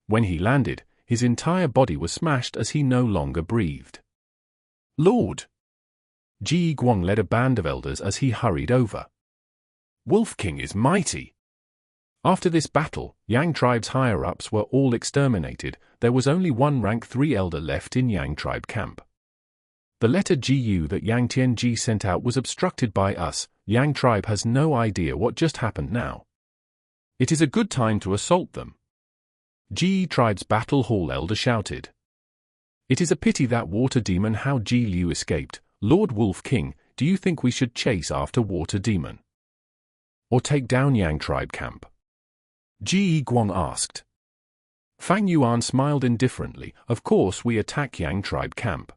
When he landed, his entire body was smashed as he no longer breathed. "Lord!" Ji Guang led a band of elders as he hurried over. "Wolf King is mighty." After this battle, Yang tribe's higher-ups were all exterminated. There was only one rank 3 elder left in Yang tribe camp. The letter GU that Yang Tianji sent out was obstructed by us. Yang tribe has no idea what just happened now. It is a good time to assault them. Ji tribe's battle hall elder shouted. It is a pity that water demon Hao Ji Liu escaped. Lord Wolf King, do you think we should chase after water demon? Or take down Yang tribe camp? Ji Guang asked. Fang Yuan smiled indifferently. Of course we attack Yang tribe camp.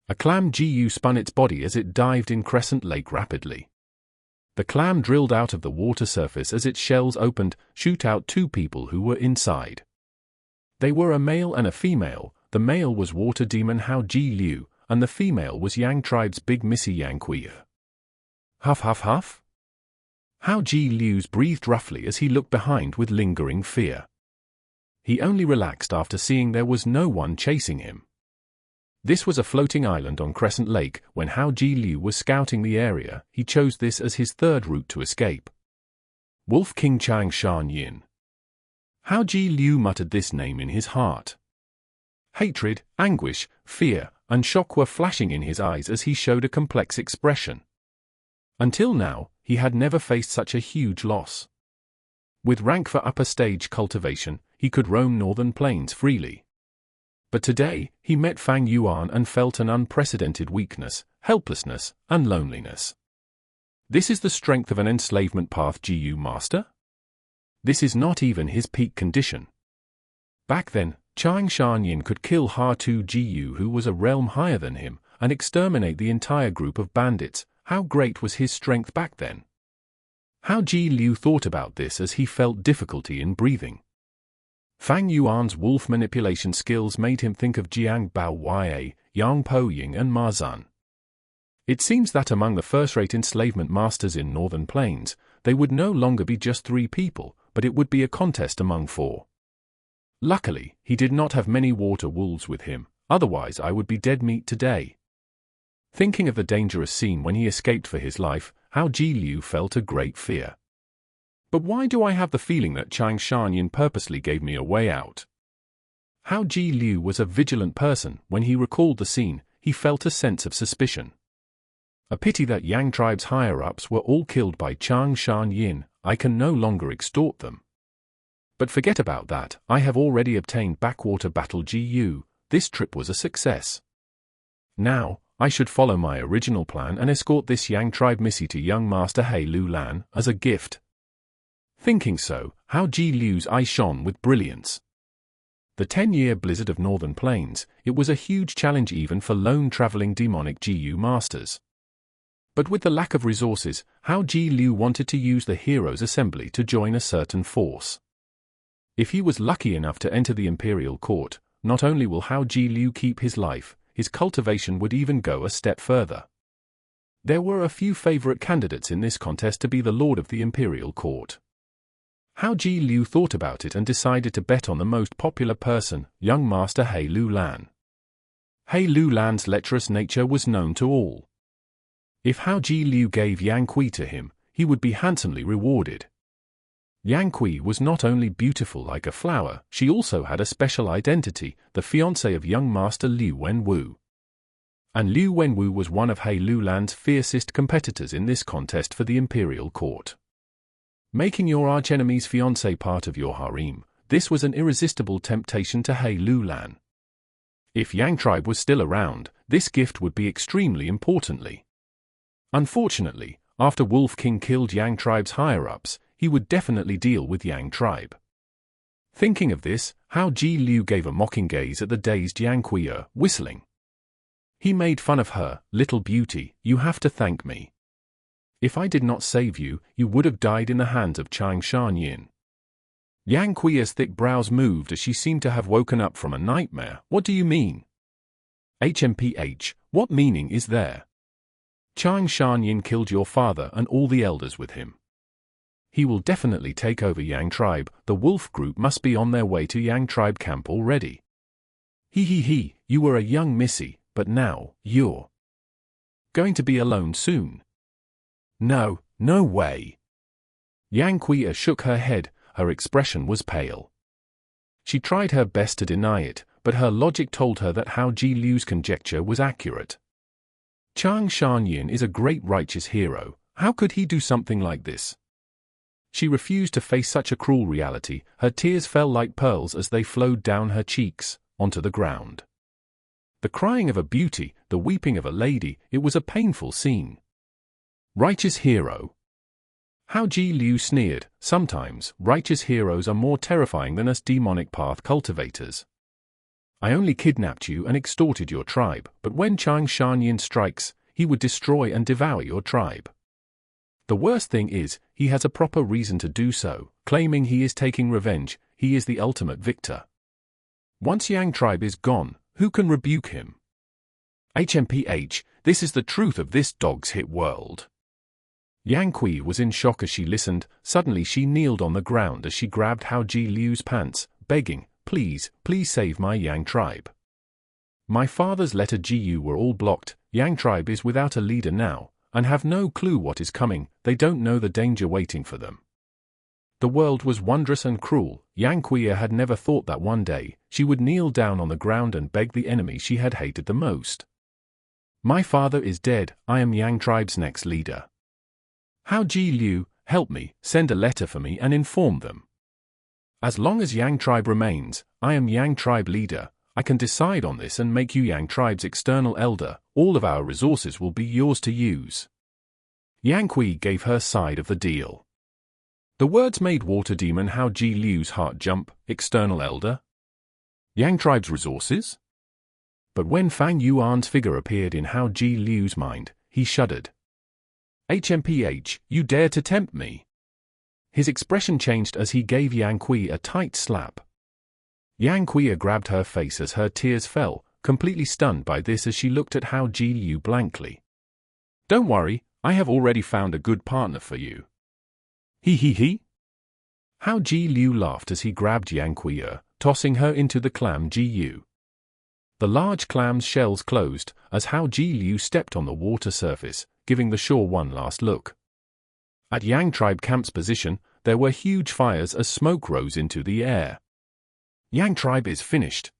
A clam Gu spun its body as it dived in Crescent Lake rapidly. The clam drilled out of the water surface as its shells opened, shoot out 2 people who were inside. They were a male and a female. The male was water demon Hao Ji Liu, and the female was Yang tribe's big missy Yang Kui. Huff huff huff. Hao Ji Liu's breathed roughly as he looked behind with lingering fear. He only relaxed after seeing there was no one chasing him. This was a floating island on Crescent Lake. When Hao Ji Liu was scouting the area, he chose this as his third route to escape. Wolf King Chang Shan Yin. Hao Ji Liu muttered this name in his heart. Hatred, anguish, fear, and shock were flashing in his eyes as he showed a complex expression. Until now, he had never faced such a huge loss. With rank for upper stage cultivation, he could roam northern plains freely. But today, he met Fang Yuan and felt an unprecedented weakness, helplessness, and loneliness. This is the strength of an enslavement path GU master? This is not even his peak condition. Back then, Chang Shan Yin could kill Ha-2 GU who was a realm higher than him, and exterminate the entire group of bandits. How great was his strength back then? Hao Ji Liu thought about this as he felt difficulty in breathing. Fang Yuan's wolf manipulation skills made him think of Jiang Bao Ya, Yang Po Ying and Ma Zun. It seems that among the first-rate enslavement masters in northern plains, they would no longer be just 3 people, but it would be a contest among 4. Luckily, he did not have many water wolves with him, otherwise I would be dead meat today. Thinking of the dangerous scene when he escaped for his life, Hao Ji Liu felt a great fear. But why do I have the feeling that Chang Shan Yin purposely gave me a way out? Hao Ji Liu was a vigilant person. When he recalled the scene, he felt a sense of suspicion. A pity that Yang tribe's higher-ups were all killed by Chang Shan Yin. I can no longer extort them. But forget about that, I have already obtained Backwater Battle GU. This trip was a success. Now, I should follow my original plan and escort this Yang tribe missy to young Master He Lu Lan as a gift. Thinking so, Hao Ji Liu's eye shone with brilliance. The 10-year blizzard of northern plains, it was a huge challenge even for lone traveling demonic GU masters. But with the lack of resources, Hao Ji Liu wanted to use the Heroes' Assembly to join a certain force. If he was lucky enough to enter the Imperial Court, not only will Hao Ji Liu keep his life, his cultivation would even go a step further. There were a few favorite candidates in this contest to be the Lord of the Imperial Court. Hao Ji Liu thought about it and decided to bet on the most popular person, young Master He Lu Lan. He Lu Lan's lecherous nature was known to all. If Hao Ji Liu gave Yang Kui to him, he would be handsomely rewarded. Yang Kui was not only beautiful like a flower, she also had a special identity, the fiancée of young Master Liu Wenwu. And Liu Wenwu was one of He Lu Lan's fiercest competitors in this contest for the Imperial Court. Making your archenemy's fiancé part of your harem, this was an irresistible temptation to He Lu Lan. If Yang tribe was still around, this gift would be extremely importantly. Unfortunately, after Wolf King killed Yang tribe's higher-ups, he would definitely deal with Yang tribe. Thinking of this, Hao Ji Liu gave a mocking gaze at the dazed Yang Kui, whistling. He made fun of her. Little beauty, you have to thank me. If I did not save you, you would have died in the hands of Chang Shan Yin. Yang Kui's thick brows moved as she seemed to have woken up from a nightmare. What do you mean? HMPH, what meaning is there? Chang Shan Yin killed your father and all the elders with him. He will definitely take over Yang tribe. The wolf group must be on their way to Yang tribe camp already. He, you were a young missy, but now, you're going to be alone soon. No way. Yang Kui shook her head, her expression was pale. She tried her best to deny it, but her logic told her that Hao Ji Liu's conjecture was accurate. Chang Shan Yin is a great righteous hero. How could he do something like this? She refused to face such a cruel reality. Her tears fell like pearls as they flowed down her cheeks, onto the ground. The crying of a beauty, the weeping of a lady, it was a painful scene. Righteous hero. Hao Ji Liu sneered. Sometimes, righteous heroes are more terrifying than us demonic path cultivators. I only kidnapped you and extorted your tribe, but when Chang Shan Yin strikes, he would destroy and devour your tribe. The worst thing is, he has a proper reason to do so, claiming he is taking revenge. He is the ultimate victor. Once Yang tribe is gone, who can rebuke him? HMPH, this is the truth of this dog's hit world. Yang Kui was in shock as she listened. Suddenly she kneeled on the ground as she grabbed Hao Ji Liu's pants, begging, please save my Yang tribe. My father's letter Gu were all blocked. Yang tribe is without a leader now, and have no clue what is coming. They don't know the danger waiting for them. The world was wondrous and cruel. Yang Kui had never thought that one day, she would kneel down on the ground and beg the enemy she had hated the most. My father is dead. I am Yang tribe's next leader. Hao Ji Liu, help me, send a letter for me and inform them. As long as Yang tribe remains, I am Yang tribe leader. I can decide on this and make you Yang tribe's external elder. All of our resources will be yours to use. Yang Kui gave her side of the deal. The words made water demon Hao Ji Liu's heart jump. External elder? Yang tribe's resources? But when Fang Yuan's figure appeared in Hao Ji Liu's mind, he shuddered. HMPH, you dare to tempt me? His expression changed as he gave Yang Kui a tight slap. Yang Kui grabbed her face as her tears fell, completely stunned by this as she looked at Hao Ji Liu blankly. Don't worry, I have already found a good partner for you. He. Hao Ji Liu laughed as he grabbed Yang Kui, tossing her into the clam Gu. The large clam's shells closed as Hao Ji Liu stepped on the water surface, giving the shore one last look. At Yang tribe camp's position, there were huge fires as smoke rose into the air. Yang tribe is finished.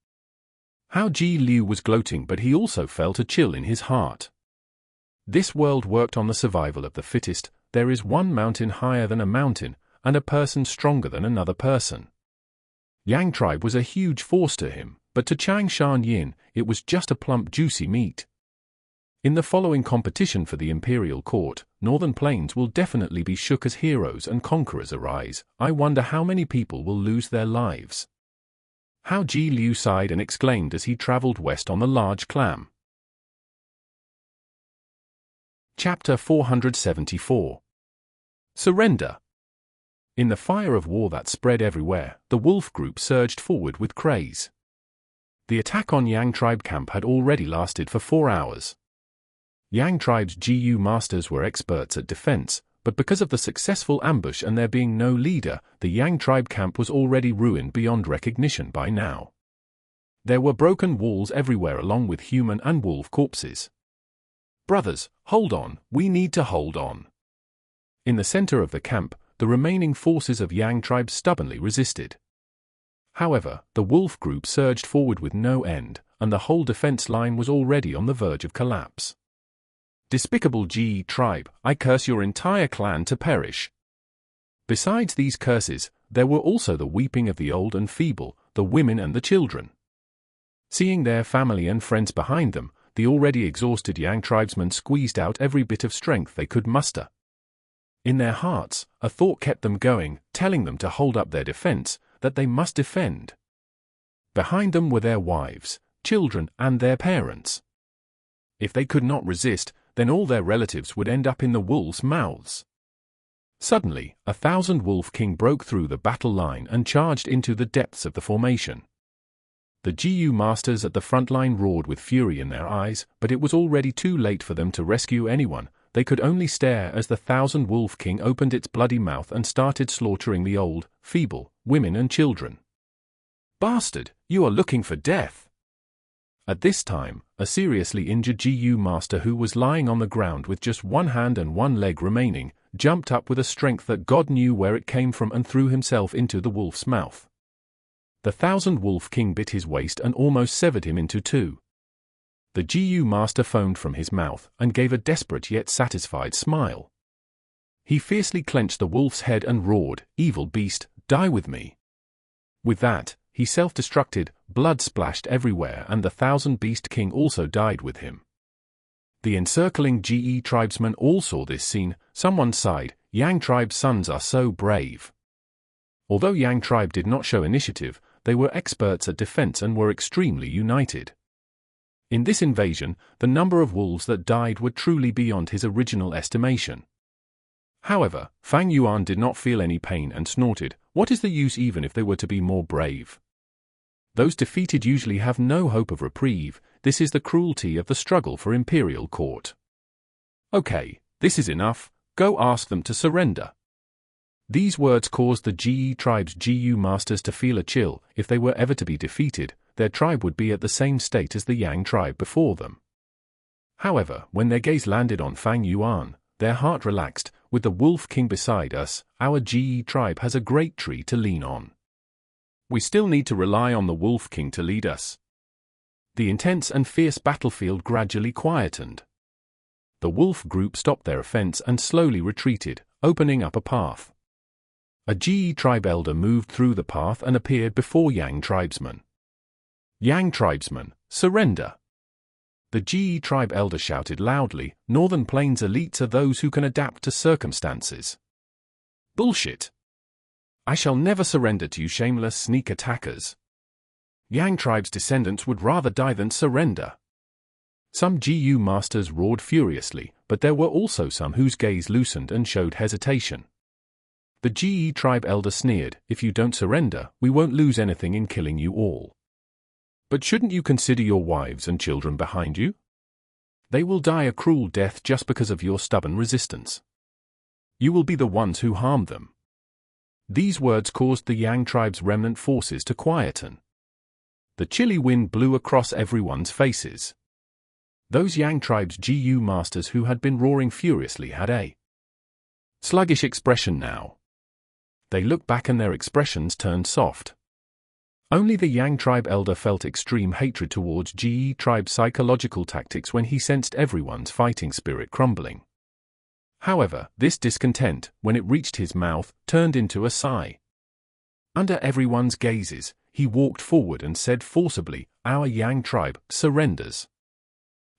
Hao Ji Liu was gloating, but he also felt a chill in his heart. This world worked on the survival of the fittest. There is one mountain higher than a mountain, and a person stronger than another person. Yang tribe was a huge force to him, but to Chang Shan Yin, it was just a plump juicy meat. In the following competition for the imperial court, Northern Plains will definitely be shook as heroes and conquerors arise. I wonder how many people will lose their lives. Hao Ji Liu sighed and exclaimed as he traveled west on the large clam. Chapter 474. Surrender. In the fire of war that spread everywhere, the wolf group surged forward with craze. The attack on Yang tribe camp had already lasted for 4 hours. Yang tribe's GU masters were experts at defense, but because of the successful ambush and there being no leader, the Yang tribe camp was already ruined beyond recognition by now. There were broken walls everywhere along with human and wolf corpses. Brothers, hold on, we need to hold on. In the center of the camp, the remaining forces of Yang tribe stubbornly resisted. However, the wolf group surged forward with no end, and the whole defense line was already on the verge of collapse. Despicable Ji tribe, I curse your entire clan to perish. Besides these curses, there were also the weeping of the old and feeble, the women and the children. Seeing their family and friends behind them, the already exhausted Yang tribesmen squeezed out every bit of strength they could muster. In their hearts, a thought kept them going, telling them to hold up their defense, that they must defend. Behind them were their wives, children, and their parents. If they could not resist, then all their relatives would end up in the wolves' mouths. Suddenly, 1,000 Wolf King broke through the battle line and charged into the depths of the formation. The GU masters at the front line roared with fury in their eyes, but it was already too late for them to rescue anyone. They could only stare as the 1,000 Wolf King opened its bloody mouth and started slaughtering the old, feeble, women and children. "Bastard, you are looking for death!" At this time, a seriously injured GU master who was lying on the ground with just one hand and one leg remaining, jumped up with a strength that God knew where it came from and threw himself into the wolf's mouth. The 1,000 Wolf King bit his waist and almost severed him into two. The GU master foamed from his mouth and gave a desperate yet satisfied smile. He fiercely clenched the wolf's head and roared, "Evil beast, die with me!" With that, he self-destructed, blood splashed everywhere, and the 1,000 Beast King also died with him. The encircling GE tribesmen all saw this scene. Someone sighed, "Yang tribe's sons are so brave." Although Yang tribe did not show initiative, they were experts at defense and were extremely united. In this invasion, the number of wolves that died were truly beyond his original estimation. However, Fang Yuan did not feel any pain and snorted, "What is the use even if they were to be more brave? Those defeated usually have no hope of reprieve. This is the cruelty of the struggle for imperial court. Okay, this is enough, go ask them to surrender." These words caused the GE tribe's GU masters to feel a chill. If they were ever to be defeated, their tribe would be at the same state as the Yang tribe before them. However, when their gaze landed on Fang Yuan, their heart relaxed. "With the Wolf King beside us, our GE tribe has a great tree to lean on. We still need to rely on the Wolf King to lead us." The intense and fierce battlefield gradually quietened. The wolf group stopped their offense and slowly retreated, opening up a path. A GE tribe elder moved through the path and appeared before Yang tribesmen. "Yang tribesmen, surrender!" The GE tribe elder shouted loudly, "Northern Plains elites are those who can adapt to circumstances." "Bullshit! I shall never surrender to you shameless sneak attackers. Yang tribe's descendants would rather die than surrender." Some GU masters roared furiously, but there were also some whose gaze loosened and showed hesitation. The GE tribe elder sneered, "If you don't surrender, we won't lose anything in killing you all. But shouldn't you consider your wives and children behind you? They will die a cruel death just because of your stubborn resistance. You will be the ones who harmed them." These words caused the Yang tribe's remnant forces to quieten. The chilly wind blew across everyone's faces. Those Yang tribe's GU masters who had been roaring furiously had a sluggish expression now. They looked back and their expressions turned soft. Only the Yang tribe elder felt extreme hatred towards GE tribe's psychological tactics when he sensed everyone's fighting spirit crumbling. However, this discontent, when it reached his mouth, turned into a sigh. Under everyone's gazes, he walked forward and said forcibly, "Our Yang tribe surrenders."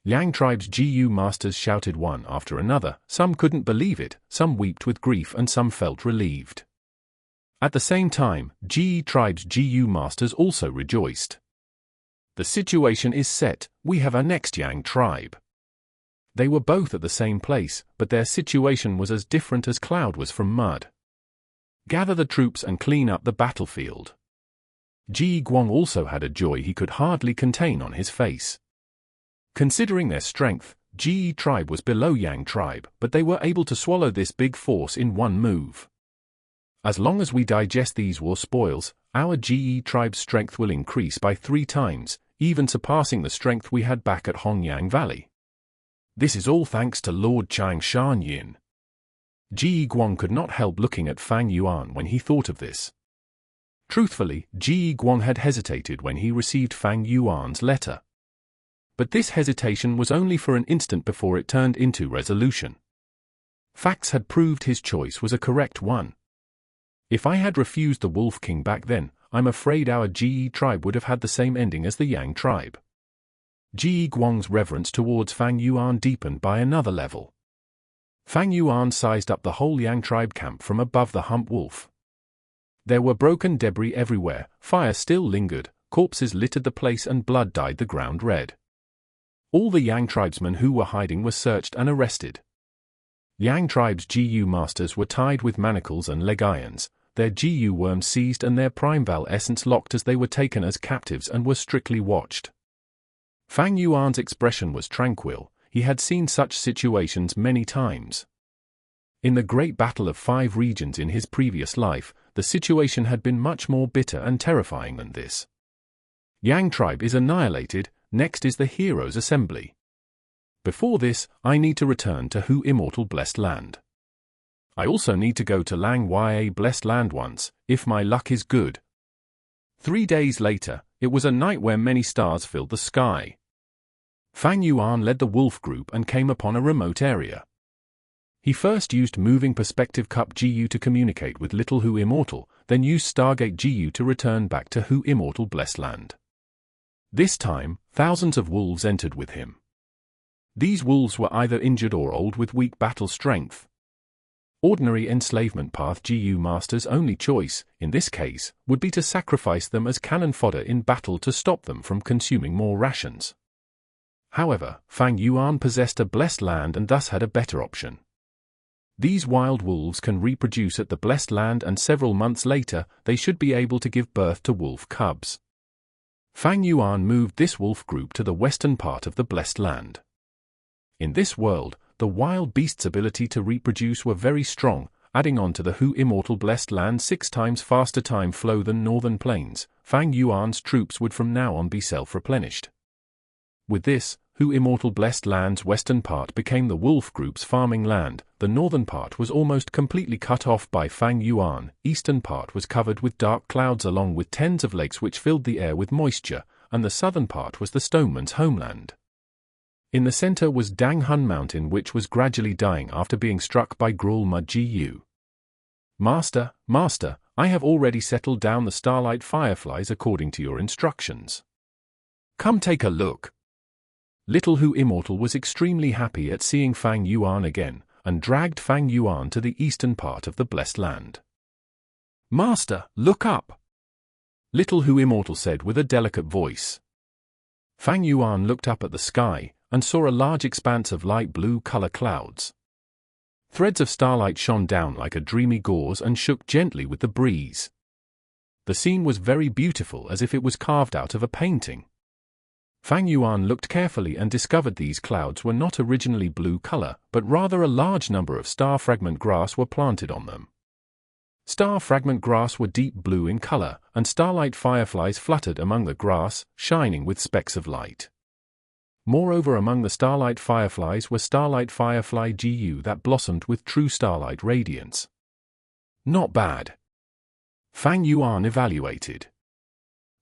Yang tribe's GU masters shouted one after another. Some couldn't believe it, some wept with grief, and some felt relieved. At the same time, GE tribe's GU masters also rejoiced. "The situation is set, we have our next Yang tribe." They were both at the same place, but their situation was as different as cloud was from mud. "Gather the troops and clean up the battlefield." Ji Guang also had a joy he could hardly contain on his face. Considering their strength, GE tribe was below Yang tribe, but they were able to swallow this big force in one move. "As long as we digest these war spoils, our GE tribe's strength will increase by 3 times, even surpassing the strength we had back at Hongyang Valley. This is all thanks to Lord Chang Shan Yin." Ji Guang could not help looking at Fang Yuan when he thought of this. Truthfully, Ji Guang had hesitated when he received Fang Yuan's letter. But this hesitation was only for an instant before it turned into resolution. Facts had proved his choice was a correct one. If I had refused the Wolf King back then, I'm afraid our GE tribe would have had the same ending as the Yang tribe. Ji Guang's reverence towards Fang Yuan deepened by another level. Fang Yuan sized up the whole Yang tribe camp from above the hump wolf. There were broken debris everywhere, fire still lingered, corpses littered the place and blood dyed the ground red. All the Yang tribesmen who were hiding were searched and arrested. Yang tribe's Gu masters were tied with manacles and leg irons, their Gu worms seized and their Primeval essence locked as they were taken as captives and were strictly watched. Fang Yuan's expression was tranquil. He had seen such situations many times. In the Great Battle of 5 Regions in his previous life, the situation had been much more bitter and terrifying than this. Yang tribe is annihilated, next is the Heroes' Assembly. Before this, I need to return to Hu Immortal Blessed Land. I also need to go to Lang Ya Blessed Land once, if my luck is good. 3 days later, it was a night where many stars filled the sky. Fang Yuan led the wolf group and came upon a remote area. He first used Moving Perspective Cup Gu to communicate with Little Hu Immortal, then used Stargate Gu to return back to Hu Immortal Blessed Land. This time, thousands of wolves entered with him. These wolves were either injured or old with weak battle strength. Ordinary enslavement path Gu Master's only choice, in this case, would be to sacrifice them as cannon fodder in battle to stop them from consuming more rations. However, Fang Yuan possessed a blessed land and thus had a better option. These wild wolves can reproduce at the blessed land, and several months later, they should be able to give birth to wolf cubs. Fang Yuan moved this wolf group to the western part of the blessed land. In this world, the wild beasts' ability to reproduce were very strong, adding on to the Hu Immortal Blessed Land 6 times faster time flow than northern plains. Fang Yuan's troops would from now on be self-replenished. With this, Hu Immortal Blessed Land's western part became the wolf group's farming land, the northern part was almost completely cut off by Fang Yuan, eastern part was covered with dark clouds along with tens of lakes which filled the air with moisture, and the southern part was the stoneman's homeland. In the center was Dang Hun Mountain, which was gradually dying after being struck by Gruel Mud Gu. Master, I have already settled down the starlight fireflies according to your instructions. Come take a look. Little Hu Immortal was extremely happy at seeing Fang Yuan again, and dragged Fang Yuan to the eastern part of the blessed land. Master, look up! Little Hu Immortal said with a delicate voice. Fang Yuan looked up at the sky, and saw a large expanse of light blue color clouds. Threads of starlight shone down like a dreamy gauze and shook gently with the breeze. The scene was very beautiful, as if it was carved out of a painting. Fang Yuan looked carefully and discovered these clouds were not originally blue color, but rather a large number of star fragment grass were planted on them. Star fragment grass were deep blue in color, and starlight fireflies fluttered among the grass, shining with specks of light. Moreover, among the starlight fireflies were starlight firefly Gu that blossomed with true starlight radiance. Not bad. Fang Yuan evaluated.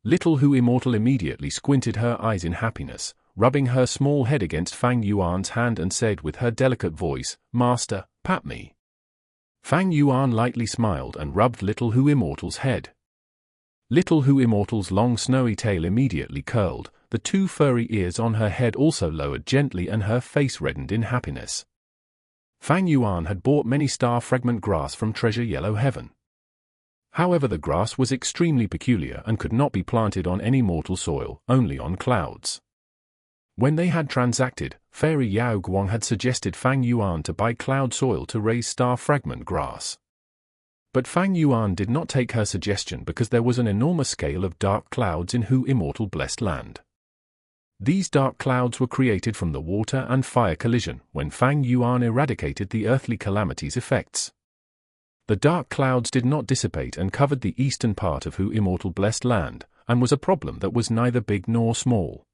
Little Hu Immortal immediately squinted her eyes in happiness, rubbing her small head against Fang Yuan's hand and said with her delicate voice, Master, pat me. Fang Yuan lightly smiled and rubbed Little Hu Immortal's head. Little Hu Immortal's long snowy tail immediately curled, the 2 furry ears on her head also lowered gently and her face reddened in happiness. Fang Yuan had bought many star fragment grass from Treasure Yellow Heaven. However, the grass was extremely peculiar and could not be planted on any mortal soil, only on clouds. When they had transacted, Fairy Yao Guang had suggested Fang Yuan to buy cloud soil to raise star fragment grass. But Fang Yuan did not take her suggestion because there was an enormous scale of dark clouds in Hu Immortal Blessed Land. These dark clouds were created from the water and fire collision when Fang Yuan eradicated the earthly calamity's effects. The dark clouds did not dissipate and covered the eastern part of Hu Immortal Blessed Land, and was a problem that was neither big nor small.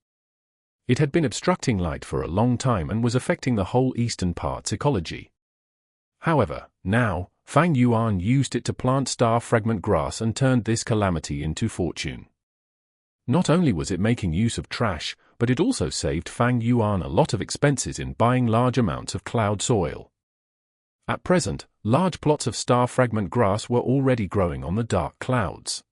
It had been obstructing light for a long time and was affecting the whole eastern part's ecology. However, now, Fang Yuan used it to plant star fragment grass and turned this calamity into fortune. Not only was it making use of trash, but it also saved Fang Yuan a lot of expenses in buying large amounts of cloud soil. At present, large plots of star fragment grass were already growing on the dark clouds.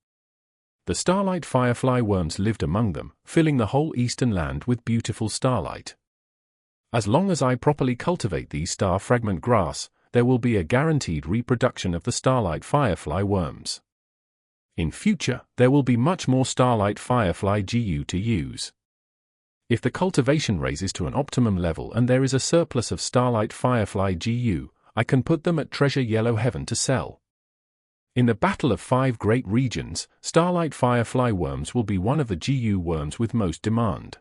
The starlight firefly worms lived among them, filling the whole eastern land with beautiful starlight. As long as I properly cultivate these star fragment grass, there will be a guaranteed reproduction of the starlight firefly worms. In future, there will be much more starlight firefly Gu to use. If the cultivation raises to an optimum level and there is a surplus of Starlight Firefly GU, I can put them at Treasure Yellow Heaven to sell. In the Battle of 5 Great Regions, Starlight Firefly worms will be one of the GU worms with most demand.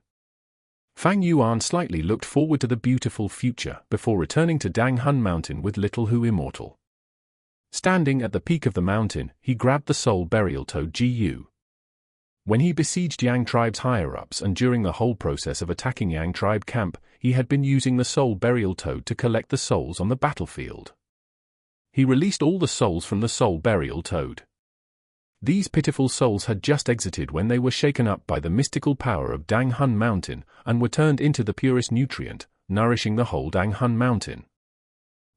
Fang Yuan slightly looked forward to the beautiful future before returning to Danghun Mountain with Little Hu Immortal. Standing at the peak of the mountain, he grabbed the Soul Burial Toad GU. When he besieged Yang Tribe's higher-ups and during the whole process of attacking Yang Tribe camp, he had been using the Soul Burial Toad to collect the souls on the battlefield. He released all the souls from the Soul Burial Toad. These pitiful souls had just exited when they were shaken up by the mystical power of Danghun Mountain and were turned into the purest nutrient, nourishing the whole Danghun Mountain.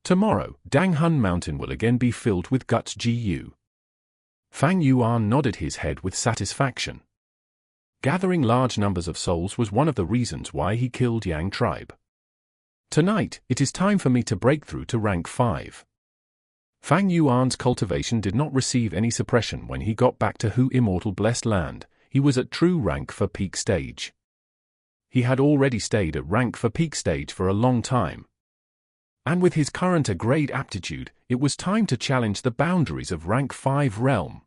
Tomorrow, Danghun Mountain will again be filled with Guts GU. Fang Yuan nodded his head with satisfaction. Gathering large numbers of souls was one of the reasons why he killed Yang Tribe. Tonight, it is time for me to break through to rank 5. Fang Yuan's cultivation did not receive any suppression when he got back to Hu Immortal Blessed Land. He was at true rank for peak stage. He had already stayed at rank for peak stage for a long time. And with his current A-grade aptitude, it was time to challenge the boundaries of rank 5 realm.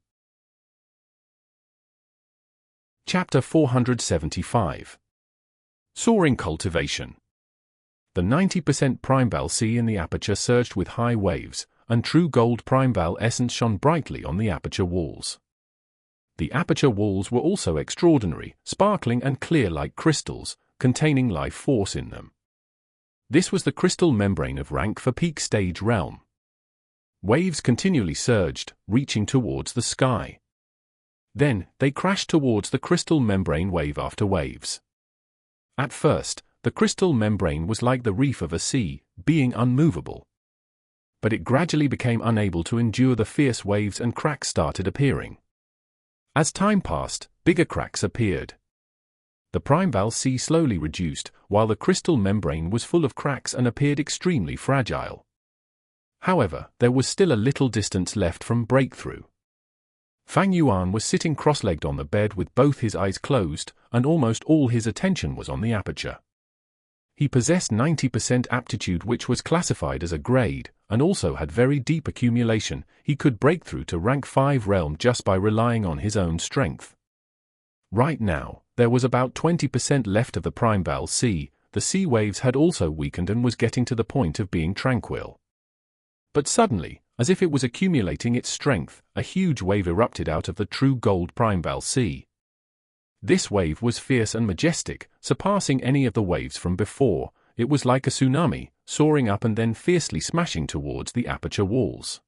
Chapter 475. Soaring Cultivation. The 90% Primeval Sea in the Aperture surged with high waves, and true gold Primeval essence shone brightly on the Aperture walls. The Aperture walls were also extraordinary, sparkling and clear like crystals, containing life force in them. This was the crystal membrane of rank for peak stage realm. Waves continually surged, reaching towards the sky. Then, they crashed towards the crystal membrane wave after waves. At first, the crystal membrane was like the reef of a sea, being unmovable. But it gradually became unable to endure the fierce waves and cracks started appearing. As time passed, bigger cracks appeared. The Primeval Sea slowly reduced, while the crystal membrane was full of cracks and appeared extremely fragile. However, there was still a little distance left from breakthrough. Fang Yuan was sitting cross-legged on the bed with both his eyes closed, and almost all his attention was on the Aperture. He possessed 90% aptitude, which was classified as a grade, and also had very deep accumulation. He could break through to rank 5 realm just by relying on his own strength. Right now, there was about 20% left of the Primeval Sea. The sea waves had also weakened and was getting to the point of being tranquil. But suddenly, as if it was accumulating its strength, a huge wave erupted out of the true gold Primeval Sea. This wave was fierce and majestic, surpassing any of the waves from before. It was like a tsunami, soaring up and then fiercely smashing towards the Aperture walls.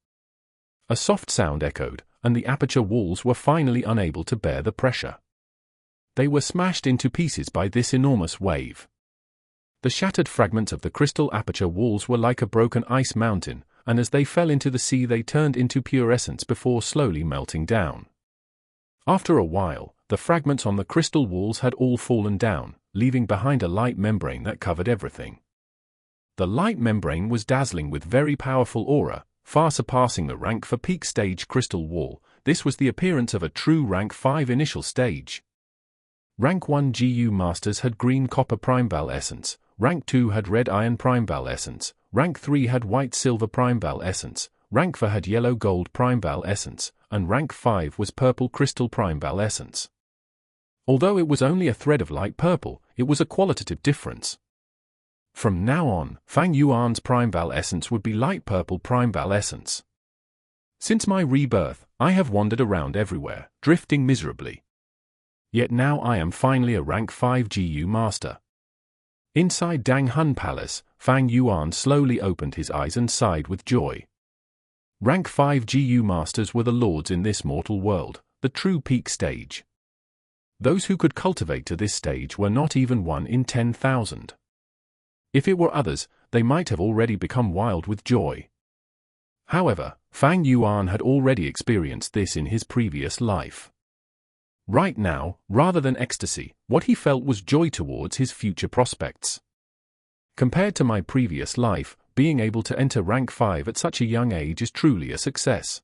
A soft sound echoed, and the Aperture walls were finally unable to bear the pressure. They were smashed into pieces by this enormous wave. The shattered fragments of the crystal Aperture walls were like a broken ice mountain, and as they fell into the sea they turned into pure essence before slowly melting down. After a while, the fragments on the crystal walls had all fallen down, leaving behind a light membrane that covered everything. The light membrane was dazzling with very powerful aura, far surpassing the rank for peak stage crystal wall. This was the appearance of a true rank 5 initial stage. Rank 1 GU Masters had green copper Primeval essence, rank 2 had red iron Primeval essence, rank 3 had white silver Primeval essence, rank 4 had yellow gold Primeval essence, and rank 5 was purple crystal Primeval essence. Although it was only a thread of light purple, it was a qualitative difference. From now on, Fang Yuan's Primeval essence would be light purple Primeval essence. Since my rebirth, I have wandered around everywhere, drifting miserably. Yet now I am finally a rank 5 GU master. Inside Danghun Palace, Fang Yuan slowly opened his eyes and sighed with joy. Rank 5 GU masters were the lords in this mortal world, the true peak stage. Those who could cultivate to this stage were not even 1 in 10,000. If it were others, they might have already become wild with joy. However, Fang Yuan had already experienced this in his previous life. Right now, rather than ecstasy, what he felt was joy towards his future prospects. Compared to my previous life, being able to enter rank 5 at such a young age is truly a success.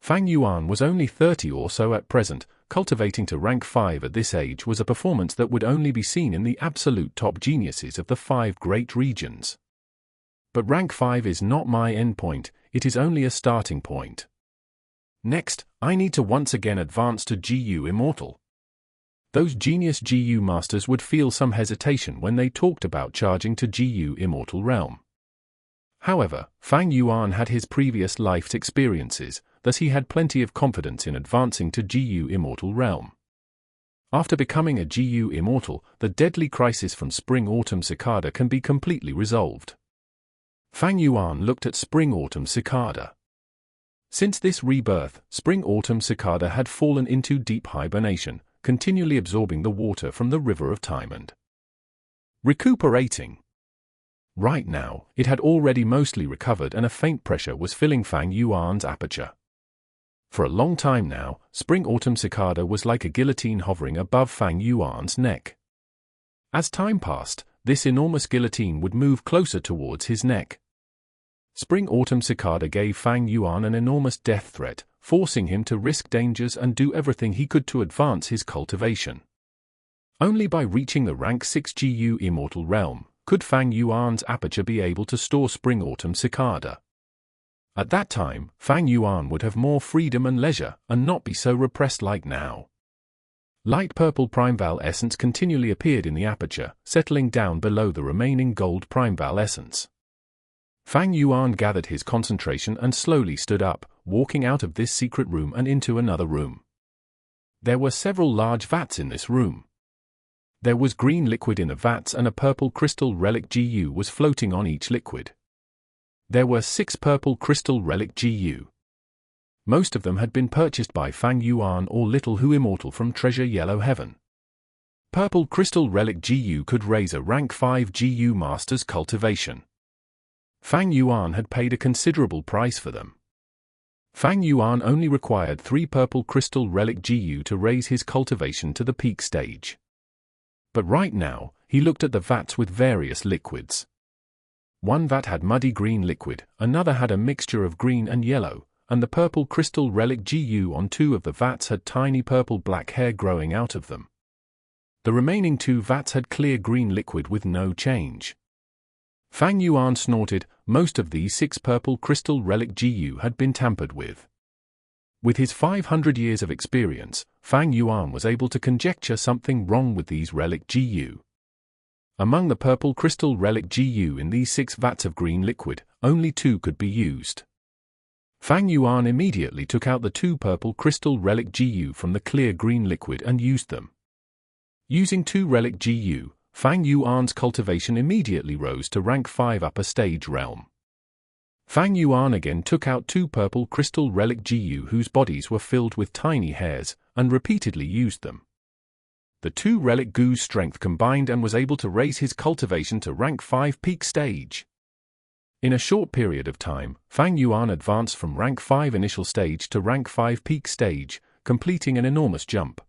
Fang Yuan was only 30 or so at present, cultivating to rank 5 at this age was a performance that would only be seen in the absolute top geniuses of the 5 great regions. But rank 5 is not my endpoint, it is only a starting point. Next, I need to once again advance to Gu Immortal. Those genius Gu masters would feel some hesitation when they talked about charging to Gu Immortal realm. However, Fang Yuan had his previous life's experiences, thus he had plenty of confidence in advancing to Gu Immortal realm. After becoming a Gu Immortal, the deadly crisis from Spring-Autumn Cicada can be completely resolved. Fang Yuan looked at Spring-Autumn Cicada. Since this rebirth, Spring-Autumn Cicada had fallen into deep hibernation, continually absorbing the water from the River of Time and recuperating. Right now, it had already mostly recovered and a faint pressure was filling Fang Yuan's aperture. For a long time now, Spring-Autumn Cicada was like a guillotine hovering above Fang Yuan's neck. As time passed, this enormous guillotine would move closer towards his neck. Spring-Autumn Cicada gave Fang Yuan an enormous death threat, forcing him to risk dangers and do everything he could to advance his cultivation. Only by reaching the rank 6 Gu Immortal realm could Fang Yuan's aperture be able to store Spring-Autumn Cicada. At that time, Fang Yuan would have more freedom and leisure, and not be so repressed like now. Light purple Primeval essence continually appeared in the aperture, settling down below the remaining gold Primeval essence. Fang Yuan gathered his concentration and slowly stood up, walking out of this secret room and into another room. There were several large vats in this room. There was green liquid in the vats and a purple crystal relic Gu was floating on each liquid. There were 6 purple crystal relic Gu. Most of them had been purchased by Fang Yuan or Little Hu Immortal from Treasure Yellow Heaven. Purple crystal relic Gu could raise a rank 5 Gu master's cultivation. Fang Yuan had paid a considerable price for them. Fang Yuan only required 3 purple crystal relic Gu to raise his cultivation to the peak stage. But right now, he looked at the vats with various liquids. One vat had muddy green liquid, another had a mixture of green and yellow, and the purple crystal relic Gu on 2 of the vats had tiny purple black hair growing out of them. The remaining 2 vats had clear green liquid with no change. Fang Yuan snorted, most of these 6 purple crystal relic Gu had been tampered with. With his 500 years of experience, Fang Yuan was able to conjecture something wrong with these relic Gu. Among the purple crystal relic Gu in these 6 vats of green liquid, only 2 could be used. Fang Yuan immediately took out the 2 purple crystal relic Gu from the clear green liquid and used them. Using 2 relic Gu, Fang Yuan's cultivation immediately rose to rank 5 upper stage realm. Fang Yuan again took out 2 purple crystal relic Gu whose bodies were filled with tiny hairs, and repeatedly used them. The 2 relic Gu's strength combined and was able to raise his cultivation to rank 5 peak stage. In a short period of time, Fang Yuan advanced from rank 5 initial stage to rank 5 peak stage, completing an enormous jump.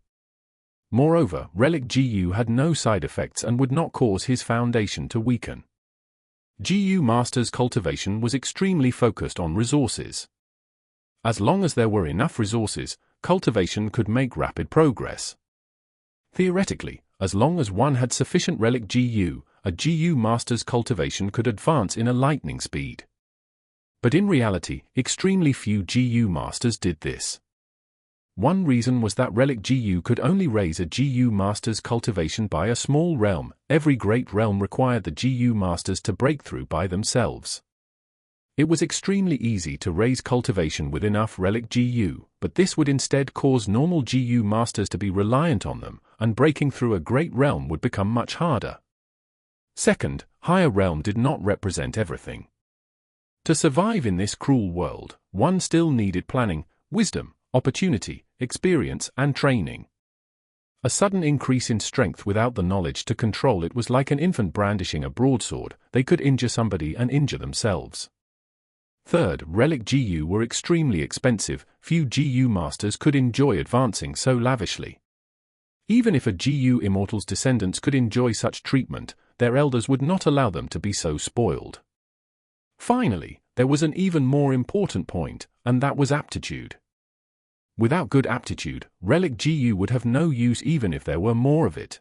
Moreover, relic Gu had no side effects and would not cause his foundation to weaken. Gu Master's cultivation was extremely focused on resources. As long as there were enough resources, cultivation could make rapid progress. Theoretically, as long as one had sufficient relic Gu, a Gu Master's cultivation could advance in a lightning speed. But in reality, extremely few Gu Masters did this. One reason was that relic Gu could only raise a Gu Master's cultivation by a small realm. Every great realm required the Gu Masters to break through by themselves. It was extremely easy to raise cultivation with enough relic Gu, but this would instead cause normal Gu Masters to be reliant on them, and breaking through a great realm would become much harder. Second, higher realm did not represent everything. To survive in this cruel world, one still needed planning, wisdom, opportunity, experience, and training. A sudden increase in strength without the knowledge to control it was like an infant brandishing a broadsword. They could injure somebody and injure themselves. Third, relic Gu were extremely expensive. Few Gu Masters could enjoy advancing so lavishly. Even if a Gu Immortal's descendants could enjoy such treatment, their elders would not allow them to be so spoiled. Finally, there was an even more important point, and that was aptitude. Without good aptitude, relic Gu would have no use even if there were more of it.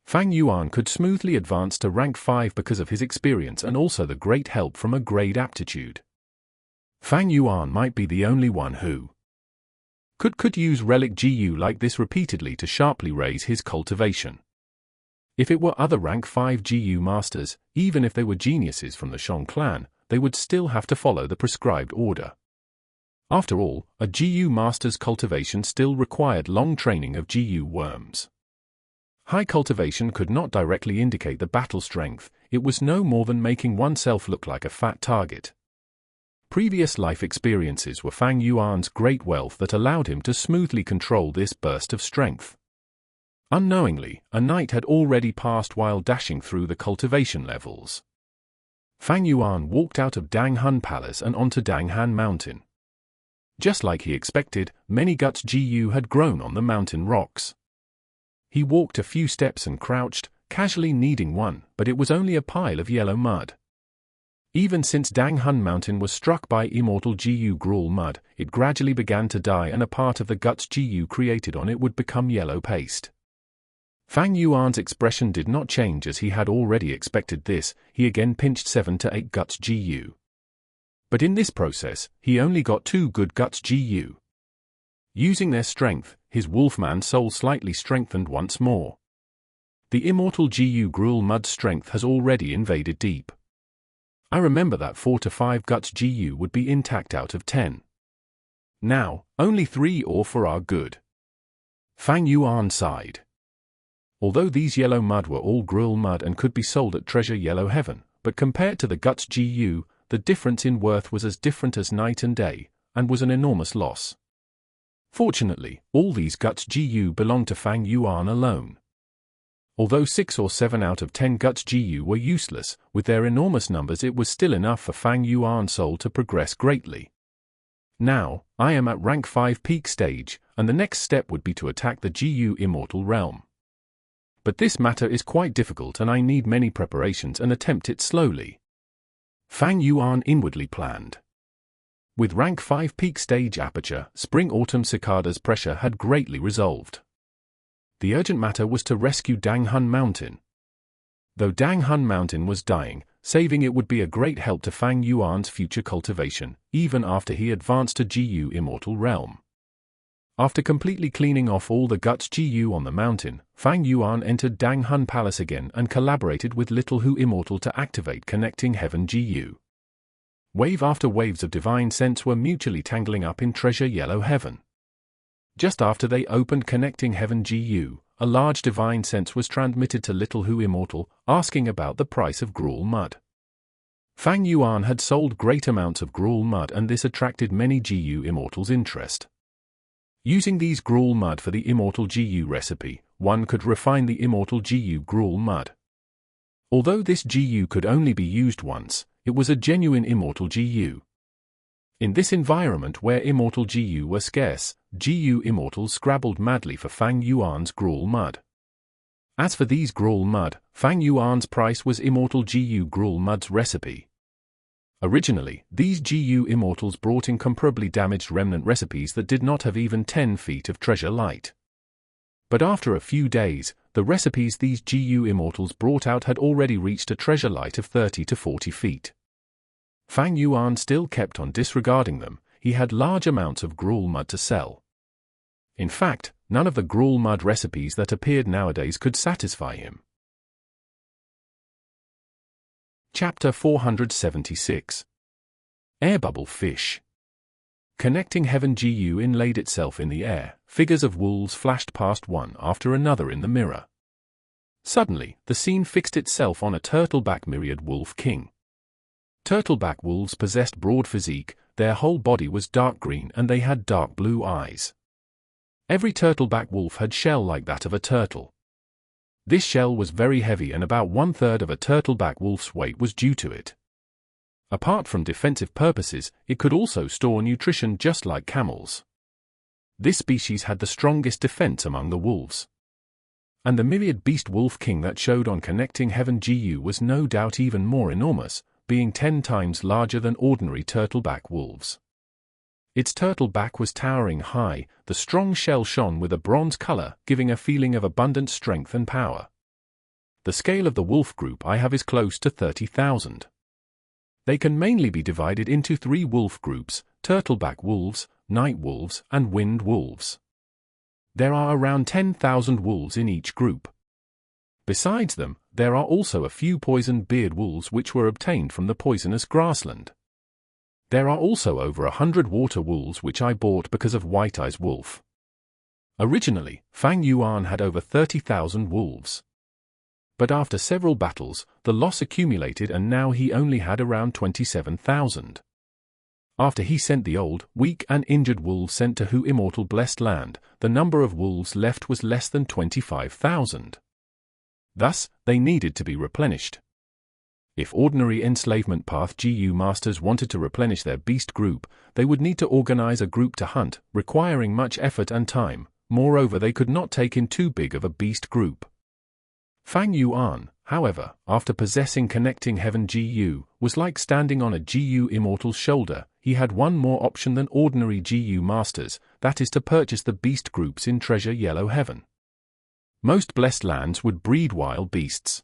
Fang Yuan could smoothly advance to rank 5 because of his experience and also the great help from a grade aptitude. Fang Yuan might be the only one who could use relic Gu like this repeatedly to sharply raise his cultivation. If it were other rank 5 Gu masters, even if they were geniuses from the Shang clan, they would still have to follow the prescribed order. After all, a Gu master's cultivation still required long training of Gu worms. High cultivation could not directly indicate the battle strength, it was no more than making oneself look like a fat target. Previous life experiences were Fang Yuan's great wealth that allowed him to smoothly control this burst of strength. Unknowingly, a night had already passed while dashing through the cultivation levels. Fang Yuan walked out of Dang Hun Palace and onto Dang Han Mountain. Just like he expected, many guts Gu had grown on the mountain rocks. He walked a few steps and crouched, casually kneading one, but it was only a pile of yellow mud. Even since Dang Hun Mountain was struck by Immortal Gu gruel mud, it gradually began to die and a part of the guts Gu created on it would become yellow paste. Fang Yuan's expression did not change as he had already expected this, he again pinched 7 to 8 guts Gu. But in this process, he only got 2 good guts Gu. Using their strength, his wolfman soul slightly strengthened once more. The Immortal Gu gruel mud strength has already invaded deep. I remember that 4 to 5 guts Gu would be intact out of 10. Now, only 3 or 4 are good. Fang Yuan sighed. Although these yellow mud were all gruel mud and could be sold at Treasure Yellow Heaven, but compared to the guts Gu, the difference in worth was as different as night and day, and was an enormous loss. Fortunately, all these guts Gu belonged to Fang Yuan alone. Although 6 or 7 out of 10 guts Gu were useless, with their enormous numbers it was still enough for Fang Yuan's soul to progress greatly. Now, I am at rank 5 peak stage, and the next step would be to attack the Gu Immortal Realm. But this matter is quite difficult and I need many preparations and attempt it slowly. Fang Yuan inwardly planned. With rank 5 peak stage Aperture, Spring-Autumn Cicada's pressure had greatly resolved. The urgent matter was to rescue Dang Hun Mountain. Though Dang Hun Mountain was dying, saving it would be a great help to Fang Yuan's future cultivation, even after he advanced to Gu Immortal Realm. After completely cleaning off all the guts Gu on the mountain, Fang Yuan entered Dang Hun Palace again and collaborated with Little Hu Immortal to activate Connecting Heaven Gu. Wave after waves of divine sense were mutually tangling up in Treasure Yellow Heaven. Just after they opened Connecting Heaven Gu, a large divine sense was transmitted to Little Hu Immortal, asking about the price of gruel mud. Fang Yuan had sold great amounts of gruel mud and this attracted many Gu Immortals' interest. Using these gruel mud for the Immortal Gu recipe, one could refine the Immortal Gu gruel mud. Although this Gu could only be used once, it was a genuine Immortal Gu. In this environment where Immortal Gu were scarce, Gu Immortals scrabbled madly for Fang Yuan's gruel mud. As for these gruel mud, Fang Yuan's price was Immortal Gu gruel mud's recipe. Originally, these Gu Immortals brought incomparably damaged remnant recipes that did not have even 10 feet of treasure light. But after a few days, the recipes these Gu Immortals brought out had already reached a treasure light of 30 to 40 feet. Fang Yuan still kept on disregarding them, he had large amounts of gruel mud to sell. In fact, none of the gruel mud recipes that appeared nowadays could satisfy him. Chapter 476. Air Bubble Fish. Connecting Heaven Gu inlaid itself in the air, figures of wolves flashed past one after another in the mirror. Suddenly, the scene fixed itself on a turtleback myriad wolf king. Turtleback wolves possessed broad physique, their whole body was dark green and they had dark blue eyes. Every turtleback wolf had shell like that of a turtle. This shell was very heavy and about 1/3 of a turtleback wolf's weight was due to it. Apart from defensive purposes, it could also store nutrition just like camels. This species had the strongest defense among the wolves. And the myriad beast wolf king that showed on Connecting Heaven Gu was no doubt even more enormous, being 10 times larger than ordinary turtleback wolves. Its turtle back was towering high, the strong shell shone with a bronze color, giving a feeling of abundant strength and power. The scale of the wolf group I have is close to 30,000. They can mainly be divided into 3 wolf groups: turtleback wolves, night wolves, and wind wolves. There are around 10,000 wolves in each group. Besides them, there are also a few poisoned beard wolves which were obtained from the poisonous grassland. There are also over 100 water wolves which I bought because of White Eye's wolf. Originally, Fang Yuan had over 30,000 wolves. But after several battles, the loss accumulated and now he only had around 27,000. After he sent the old, weak and injured wolves sent to Hu Immortal Blessed Land, the number of wolves left was less than 25,000. Thus, they needed to be replenished. If ordinary enslavement path GU masters wanted to replenish their beast group, they would need to organize a group to hunt, requiring much effort and time. Moreover, they could not take in too big of a beast group. Fang Yuan, however, after possessing connecting heaven GU, was like standing on a GU immortal's shoulder. He had one more option than ordinary GU masters, that is to purchase the beast groups in Treasure Yellow Heaven. Most blessed lands would breed wild beasts.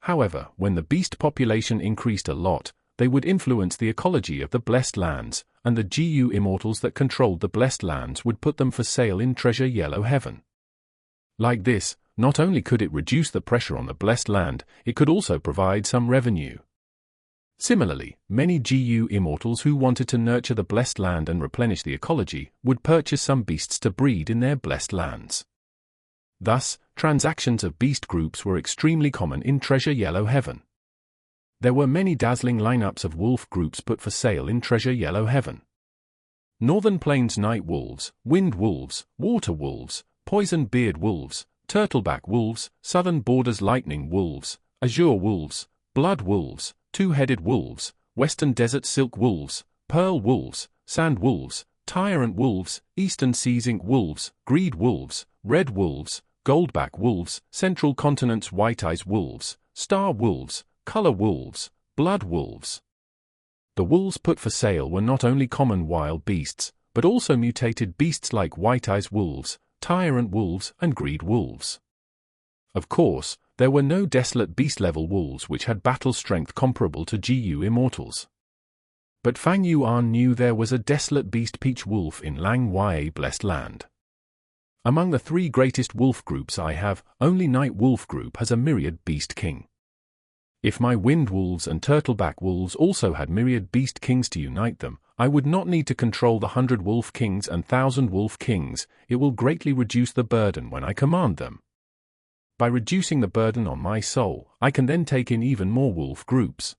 However, when the beast population increased a lot, they would influence the ecology of the blessed lands, and the GU immortals that controlled the blessed lands would put them for sale in Treasure Yellow Heaven. Like this, not only could it reduce the pressure on the blessed land, it could also provide some revenue. Similarly, many GU immortals who wanted to nurture the blessed land and replenish the ecology would purchase some beasts to breed in their blessed lands. Thus, transactions of beast groups were extremely common in Treasure Yellow Heaven. There were many dazzling lineups of wolf groups put for sale in Treasure Yellow Heaven. Northern Plains night wolves, wind wolves, water wolves, poison beard wolves, turtleback wolves, southern borders lightning wolves, azure wolves, blood wolves, two-headed wolves, western desert silk wolves, pearl wolves, sand wolves, tyrant wolves, eastern seizing wolves, greed wolves, red wolves, goldback wolves, central continent's white eyes wolves, star wolves, color wolves, blood wolves. The wolves put for sale were not only common wild beasts, but also mutated beasts like white eyes wolves, tyrant wolves, and greed wolves. Of course, there were no desolate beast-level wolves which had battle strength comparable to GU immortals. But Fang Yuan knew there was a desolate beast peach wolf in Lang Ya Blessed Land. Among the 3 greatest wolf groups I have, only Night Wolf group has a myriad beast king. If my wind wolves and turtleback wolves also had myriad beast kings to unite them, I would not need to control the 100 wolf kings and 1,000 wolf kings. It will greatly reduce the burden when I command them. By reducing the burden on my soul, I can then take in even more wolf groups.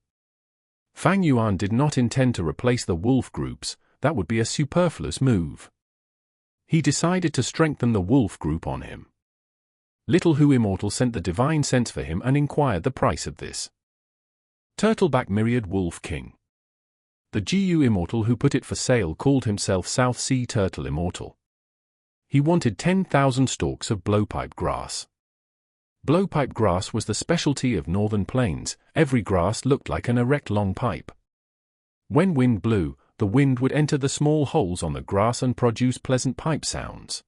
Fang Yuan did not intend to replace the wolf groups, that would be a superfluous move. He decided to strengthen the wolf group on him. Little Hu Immortal sent the divine sense for him and inquired the price of this. Turtleback Myriad Wolf King. The GU Immortal who put it for sale called himself South Sea Turtle Immortal. He wanted 10,000 stalks of blowpipe grass. Blowpipe grass was the specialty of northern plains. Every grass looked like an erect long pipe. When wind blew, the wind would enter the small holes on the grass and produce pleasant pipe sounds.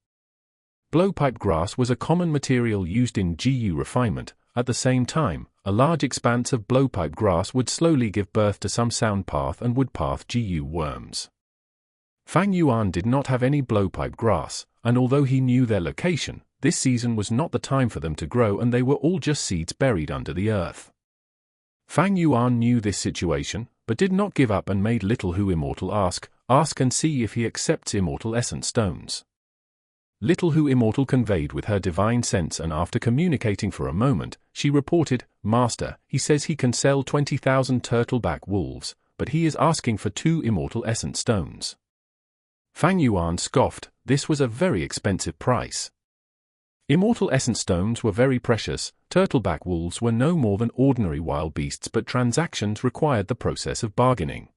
Blowpipe grass was a common material used in GU refinement. At the same time, a large expanse of blowpipe grass would slowly give birth to some sound path and wood path GU worms. Fang Yuan did not have any blowpipe grass, and although he knew their location, this season was not the time for them to grow and they were all just seeds buried under the earth. Fang Yuan knew this situation, but did not give up and made Little Hu Immortal ask and see if he accepts immortal essence stones. Little Hu Immortal conveyed with her divine sense and after communicating for a moment, she reported, "Master, he says he can sell 20,000 turtleback wolves, but he is asking for 2 immortal essence stones." Fang Yuan scoffed, this was a very expensive price. Immortal essence stones were very precious. Turtleback wolves were no more than ordinary wild beasts, but transactions required the process of bargaining.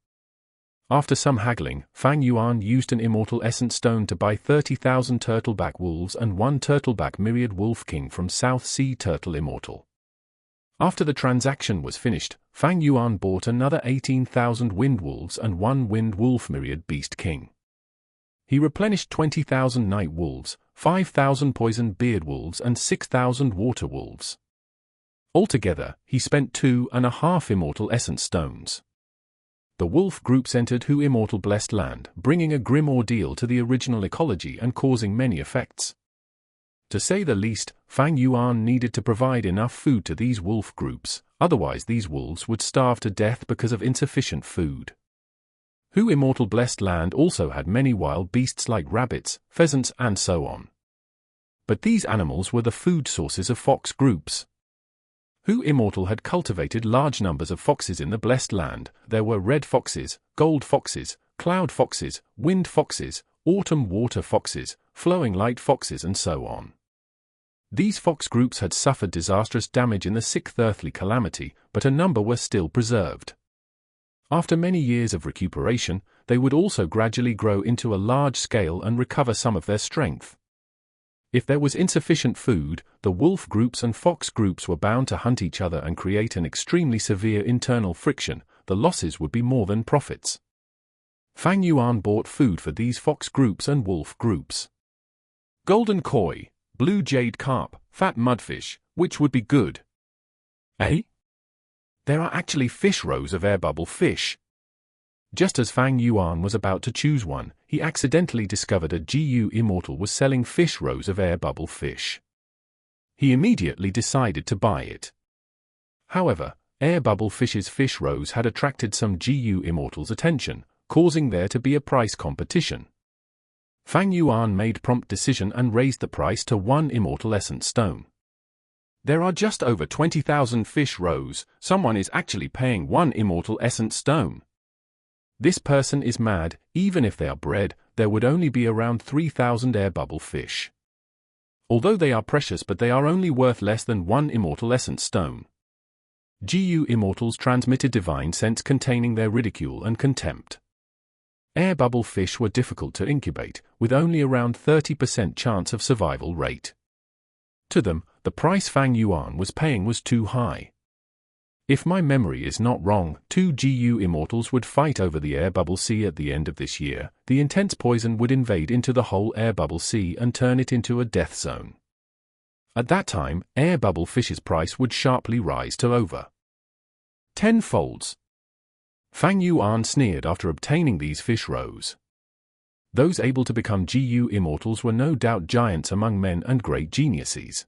After some haggling, Fang Yuan used an immortal essence stone to buy 30,000 turtleback wolves and 1 turtleback myriad wolf king from South Sea Turtle Immortal. After the transaction was finished, Fang Yuan bought another 18,000 wind wolves and 1 wind wolf myriad beast king. He replenished 20,000 night wolves, 5,000 poison beard wolves and 6,000 water wolves. Altogether, he spent 2.5 immortal essence stones. The wolf groups entered Hu Immortal Blessed Land, bringing a grim ordeal to the original ecology and causing many effects. To say the least, Fang Yuan needed to provide enough food to these wolf groups, otherwise these wolves would starve to death because of insufficient food. Hu Immortal Blessed Land also had many wild beasts like rabbits, pheasants and so on. But these animals were the food sources of fox groups. Hu Immortal had cultivated large numbers of foxes in the Blessed Land. There were red foxes, gold foxes, cloud foxes, wind foxes, autumn water foxes, flowing light foxes and so on. These fox groups had suffered disastrous damage in the sixth earthly calamity, but a number were still preserved. After many years of recuperation, they would also gradually grow into a large scale and recover some of their strength. If there was insufficient food, the wolf groups and fox groups were bound to hunt each other and create an extremely severe internal friction. The losses would be more than profits. Fang Yuan bought food for these fox groups and wolf groups. Golden koi, blue jade carp, fat mudfish, which would be good? Eh? There are actually fish rows of air bubble fish. Just as Fang Yuan was about to choose one, he accidentally discovered a Gu Immortal was selling fish rows of air bubble fish. He immediately decided to buy it. However, air bubble fish's fish rows had attracted some Gu Immortal's attention, causing there to be a price competition. Fang Yuan made prompt decision and raised the price to 1 immortal essence stone. There are just over 20,000 fish rows. Someone is actually paying 1 immortal essence stone. This person is mad. Even if they are bred, there would only be around 3,000 air bubble fish. Although they are precious, but they are only worth less than 1 immortal essence stone. Gu Immortals transmitted divine sense containing their ridicule and contempt. Air bubble fish were difficult to incubate, with only around 30% chance of survival rate. To them, the price Fang Yuan was paying was too high. If my memory is not wrong, 2 Gu Immortals would fight over the air bubble sea at the end of this year. The intense poison would invade into the whole air bubble sea and turn it into a death zone. At that time, air bubble fish's price would sharply rise to over 10 folds. Fang Yuan sneered after obtaining these fish rows. Those able to become Gu Immortals were no doubt giants among men and great geniuses.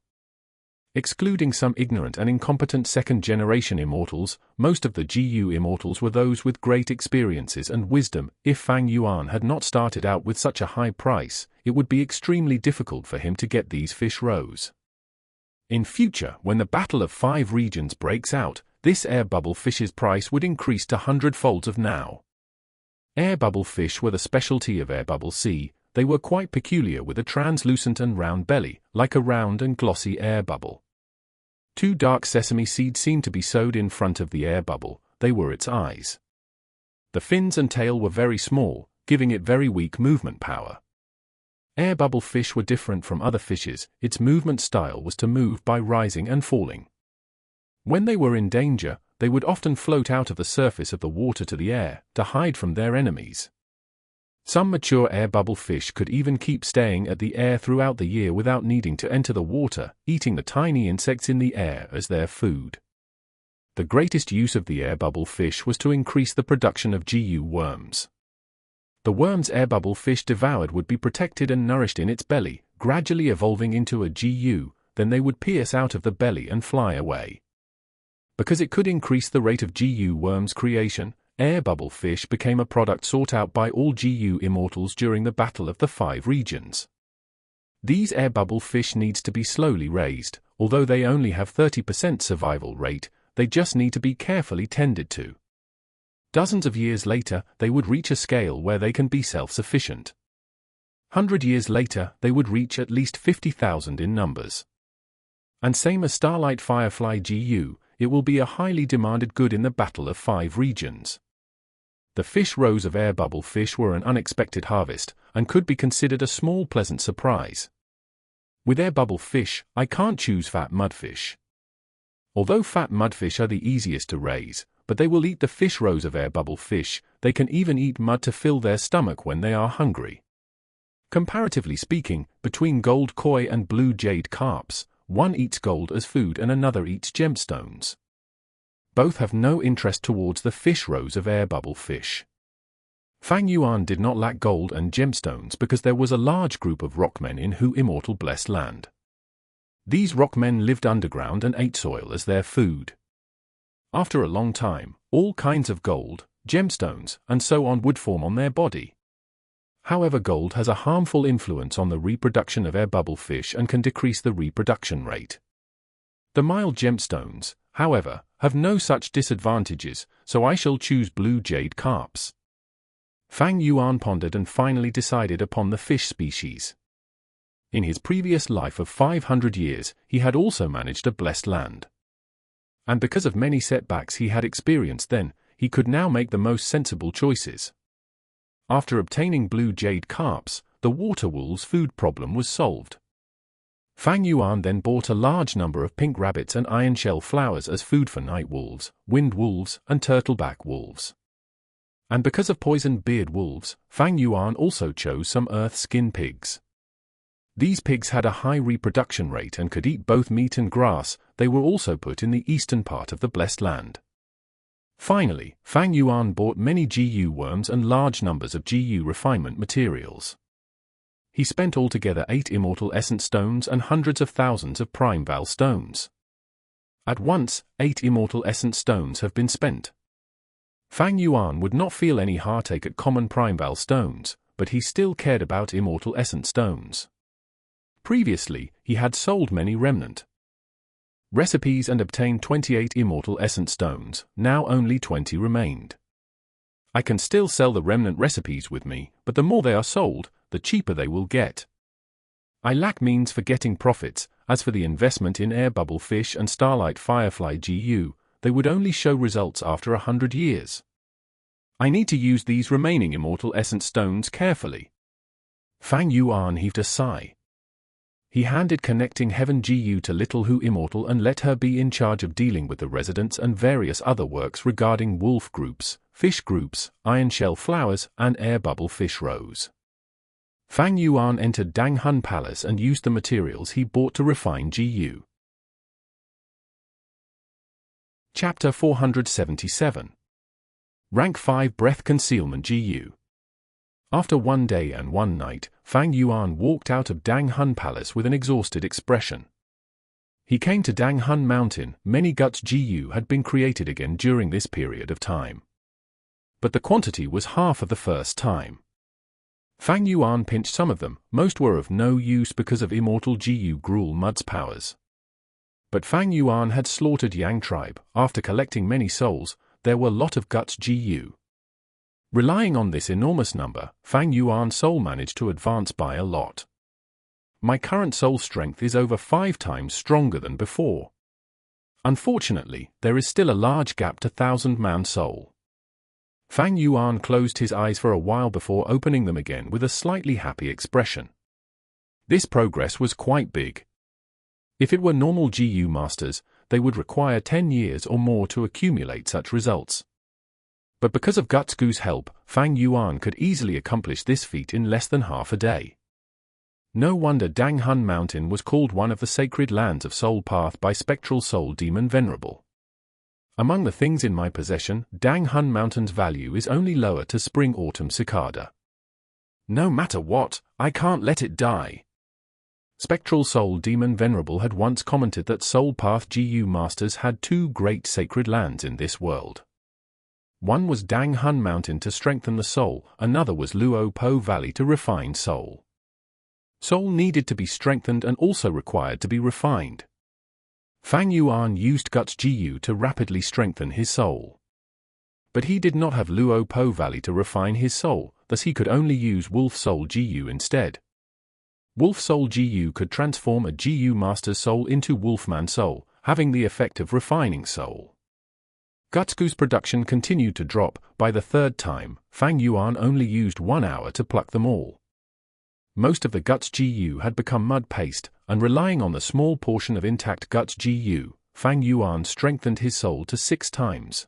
Excluding some ignorant and incompetent second-generation immortals, most of the Gu Immortals were those with great experiences and wisdom. If Fang Yuan had not started out with such a high price, it would be extremely difficult for him to get these fish rows. In future, when the Battle of 5 Regions breaks out, this air bubble fish's price would increase to 100-folds of now. Air bubble fish were the specialty of air bubble sea. They were quite peculiar, with a translucent and round belly, like a round and glossy air bubble. 2 dark sesame seeds seemed to be sewed in front of the air bubble. They were its eyes. The fins and tail were very small, giving it very weak movement power. Air bubble fish were different from other fishes. Its movement style was to move by rising and falling. When they were in danger, they would often float out of the surface of the water to the air, to hide from their enemies. Some mature air bubble fish could even keep staying at the air throughout the year without needing to enter the water, eating the tiny insects in the air as their food. The greatest use of the air bubble fish was to increase the production of Gu worms. The worms air bubble fish devoured would be protected and nourished in its belly, gradually evolving into a Gu, then they would pierce out of the belly and fly away. Because it could increase the rate of Gu worms creation, air bubble fish became a product sought out by all Gu Immortals during the Battle of the 5 Regions. These air bubble fish needs to be slowly raised. Although they only have 30% survival rate, they just need to be carefully tended to. Dozens of years later, they would reach a scale where they can be self-sufficient. 100 years later, they would reach at least 50,000 in numbers. And same as Starlight Firefly Gu, it will be a highly demanded good in the Battle of 5 Regions. The fish rows of air bubble fish were an unexpected harvest, and could be considered a small pleasant surprise. With air bubble fish, I can't choose fat mudfish. Although fat mudfish are the easiest to raise, but they will eat the fish rows of air bubble fish. They can even eat mud to fill their stomach when they are hungry. Comparatively speaking, between gold koi and blue jade carps, one eats gold as food and another eats gemstones. Both have no interest towards the fish rows of air bubble fish. Fang Yuan did not lack gold and gemstones because there was a large group of rockmen in Hu Immortal Blessed Land. These rockmen lived underground and ate soil as their food. After a long time, all kinds of gold, gemstones, and so on would form on their body. However, gold has a harmful influence on the reproduction of air bubble fish and can decrease the reproduction rate. The mild gemstones, however, have no such disadvantages, so I shall choose blue jade carps. Fang Yuan pondered and finally decided upon the fish species. In his previous life of 500 years, he had also managed a blessed land. And because of many setbacks he had experienced then, he could now make the most sensible choices. After obtaining blue jade carps, the water wolves' food problem was solved. Fang Yuan then bought a large number of pink rabbits and iron shell flowers as food for night wolves, wind wolves, and turtleback wolves. And because of poisoned beard wolves, Fang Yuan also chose some earth skin pigs. These pigs had a high reproduction rate and could eat both meat and grass. They were also put in the eastern part of the Blessed Land. Finally, Fang Yuan bought many Gu worms and large numbers of Gu refinement materials. He spent altogether 8 immortal essence stones and hundreds of thousands of prime val stones. At once, 8 immortal essence stones have been spent. Fang Yuan would not feel any heartache at common prime val stones, but he still cared about immortal essence stones. Previously, he had sold many remnant recipes and obtained 28 immortal essence stones. Now only 20 remained. I can still sell the remnant recipes with me, but the more they are sold, the cheaper they will get. I lack means for getting profits. As for the investment in air bubble fish and starlight firefly Gu, they would only show results after 100 years. I need to use these remaining immortal essence stones carefully. Fang Yuan heaved a sigh. He handed connecting heaven Gu to Little Hu Immortal and let her be in charge of dealing with the residents and various other works regarding wolf groups, fish groups, iron shell flowers, and air bubble fish rows. Fang Yuan entered Dang Hun Palace and used the materials he bought to refine Gu. Chapter 477. Rank 5 Breath Concealment Gu. After one day and one night, Fang Yuan walked out of Dang Hun Palace with an exhausted expression. He came to Dang Hun Mountain. Many guts Gu had been created again during this period of time. But the quantity was half of the first time. Fang Yuan pinched some of them. Most were of no use because of Immortal Gu Gruel Mud's powers. But Fang Yuan had slaughtered Yang tribe. After collecting many souls, there were a lot of guts Gu. Relying on this enormous number, Fang Yuan's soul managed to advance by a lot. My current soul strength is over 5 times stronger than before. Unfortunately, there is still a large gap to 1,000-man soul. Fang Yuan closed his eyes for a while before opening them again with a slightly happy expression. This progress was quite big. If it were normal Gu masters, they would require 10 years or more to accumulate such results. But because of Guts Gu's help, Fang Yuan could easily accomplish this feat in less than half a day. No wonder Dang Hun Mountain was called one of the sacred lands of Soul Path by Spectral Soul Demon Venerable. Among the things in my possession, Dang Hun Mountain's value is only lower to Spring Autumn Cicada. No matter what, I can't let it die. Spectral Soul Demon Venerable had once commented that Soul Path Gu Masters had 2 great sacred lands in this world. One was Dang Hun Mountain to strengthen the soul, another was Luo Po Valley to refine soul. Soul needed to be strengthened and also required to be refined. Fang Yuan used Guts Gu to rapidly strengthen his soul. But he did not have Luo Po Valley to refine his soul, thus he could only use Wolf Soul Gu instead. Wolf Soul Gu could transform a Gu Master's soul into Wolfman Soul, having the effect of refining soul. Guts Gu's production continued to drop. By the 3rd time, Fang Yuan only used 1 hour to pluck them all. Most of the Guts Gu had become mud paste, and relying on the small portion of intact Guts Gu, Fang Yuan strengthened his soul to 6 times.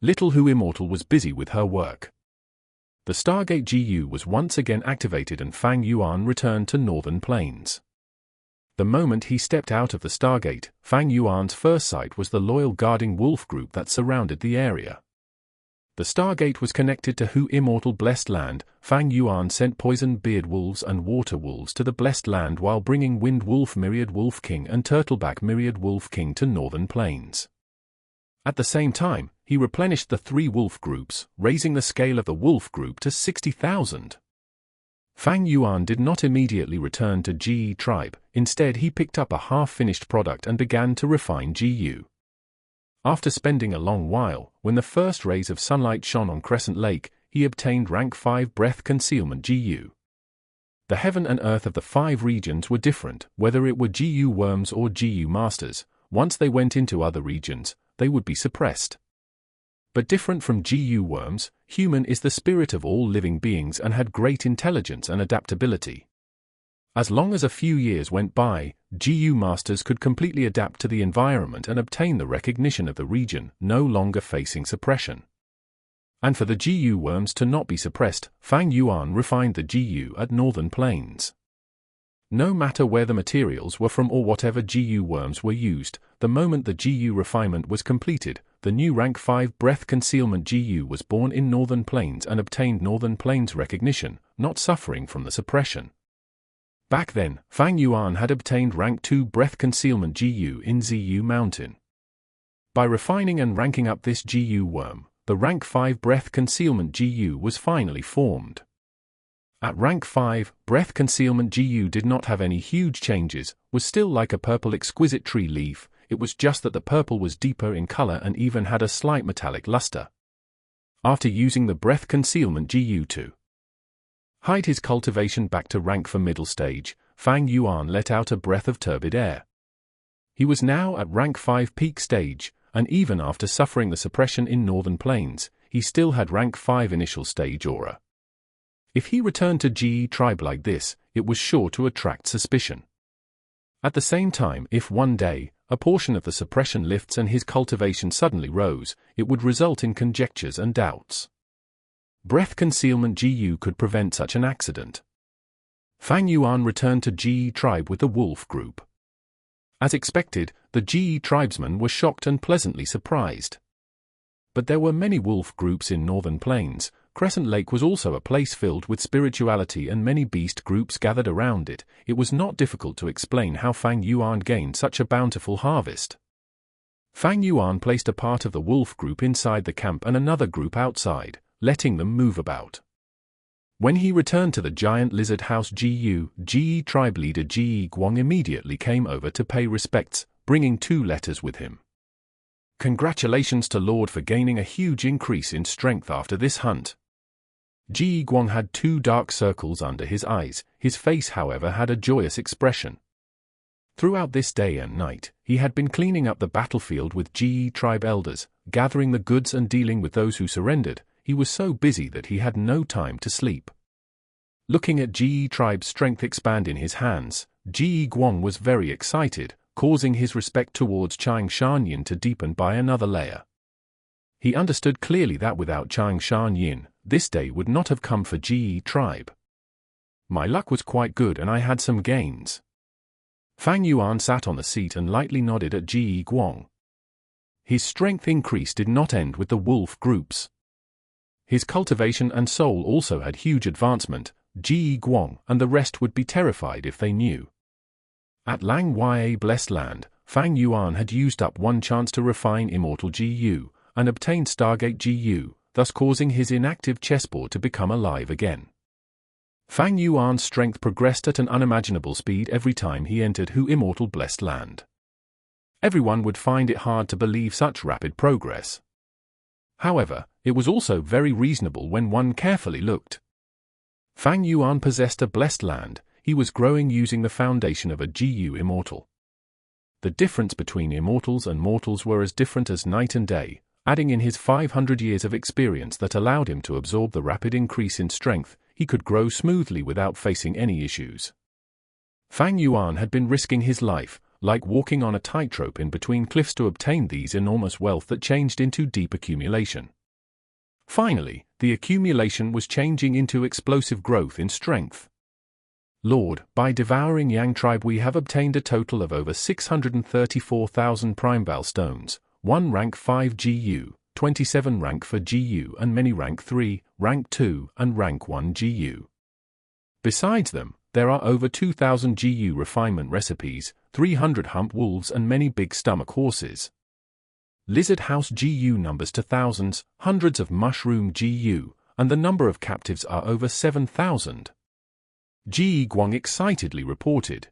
Little Hu Immortal was busy with her work. The Stargate GU was once again activated and Fang Yuan returned to Northern Plains. The moment he stepped out of the Stargate, Fang Yuan's first sight was the loyal guarding wolf group that surrounded the area. The Stargate was connected to Hu Immortal Blessed Land. Fang Yuan sent poison beard wolves and water wolves to the Blessed Land while bringing Wind Wolf Myriad Wolf King and Turtleback Myriad Wolf King to Northern Plains. At the same time, he replenished the 3 wolf groups, raising the scale of the wolf group to 60,000. Fang Yuan did not immediately return to Ge tribe. Instead, he picked up a half-finished product and began to refine Gu. After spending a long while, when the first rays of sunlight shone on Crescent Lake, he obtained rank 5 breath concealment Gu. The heaven and earth of the 5 regions were different, whether it were Gu worms or Gu masters. Once they went into other regions, they would be suppressed. But different from Gu worms, human is the spirit of all living beings and had great intelligence and adaptability. As long as a few years went by, Gu masters could completely adapt to the environment and obtain the recognition of the region, no longer facing suppression. And for the Gu worms to not be suppressed, Fang Yuan refined the Gu at Northern Plains. No matter where the materials were from or whatever Gu worms were used, the moment the Gu refinement was completed, the new rank 5 breath concealment Gu was born in Northern Plains and obtained Northern Plains recognition, not suffering from the suppression. Back then, Fang Yuan had obtained rank 2 breath concealment Gu in Ziyu Mountain. By refining and ranking up this Gu worm, the rank 5 breath concealment Gu was finally formed. At rank 5, breath concealment Gu did not have any huge changes, was still like a purple exquisite tree leaf. It was just that the purple was deeper in color and even had a slight metallic luster. After using the breath concealment Gu to hide his cultivation back to rank for middle stage, Fang Yuan let out a breath of turbid air. He was now at rank 5 peak stage, and even after suffering the suppression in Northern Plains, he still had rank 5 initial stage aura. If he returned to Ge tribe like this, it was sure to attract suspicion. At the same time, if one day, a portion of the suppression lifts and his cultivation suddenly rose, it would result in conjectures and doubts. Breath concealment Gu could prevent such an accident. Fang Yuan returned to Ge tribe with the wolf group. As expected, the Ge tribesmen were shocked and pleasantly surprised. But there were many wolf groups in Northern Plains. Crescent Lake was also a place filled with spirituality and many beast groups gathered around it. It was not difficult to explain how Fang Yuan gained such a bountiful harvest. Fang Yuan placed a part of the wolf group inside the camp and another group outside, letting them move about. When he returned to the giant lizard house Ge tribe leader Shi Kuang immediately came over to pay respects, bringing 2 letters with him. Congratulations to Lord for gaining a huge increase in strength after this hunt. Shi Kuang had 2 dark circles under his eyes, his face however had a joyous expression. Throughout this day and night, he had been cleaning up the battlefield with Ge tribe elders, gathering the goods and dealing with those who surrendered. He was so busy that he had no time to sleep. Looking at Ge tribe's strength expand in his hands, Shi Kuang was very excited, causing his respect towards Chang Shan Yin to deepen by another layer. He understood clearly that without Chang Shan Yin, this day would not have come for Ge tribe. My luck was quite good and I had some gains. Fang Yuan sat on the seat and lightly nodded at Shi Kuang. His strength increase did not end with the wolf groups. His cultivation and soul also had huge advancement. Shi Kuang and the rest would be terrified if they knew. At Lang Ya Blessed Land, Fang Yuan had used up one chance to refine Immortal Gu, and obtained Stargate Gu, thus causing his inactive chessboard to become alive again. Fang Yuan's strength progressed at an unimaginable speed every time he entered Hu Immortal Blessed Land. Everyone would find it hard to believe such rapid progress. However, it was also very reasonable when one carefully looked. Fang Yuan possessed a blessed land. He was growing using the foundation of a Gu immortal. The difference between immortals and mortals were as different as night and day, adding in his 500 years of experience that allowed him to absorb the rapid increase in strength. He could grow smoothly without facing any issues. Fang Yuan had been risking his life, like walking on a tightrope in between cliffs to obtain these enormous wealth that changed into deep accumulation. Finally, the accumulation was changing into explosive growth in strength. Lord, by devouring Yang tribe we have obtained a total of over 634,000 Primeval stones, 1 rank 5 GU, 27 rank for GU and many rank 3, rank 2 and rank 1 GU. Besides them, there are over 2,000 GU refinement recipes, 300 hump wolves and many big stomach horses. Lizard house GU numbers to thousands, hundreds of mushroom GU, and the number of captives are over 7,000. Shi Kuang excitedly reported.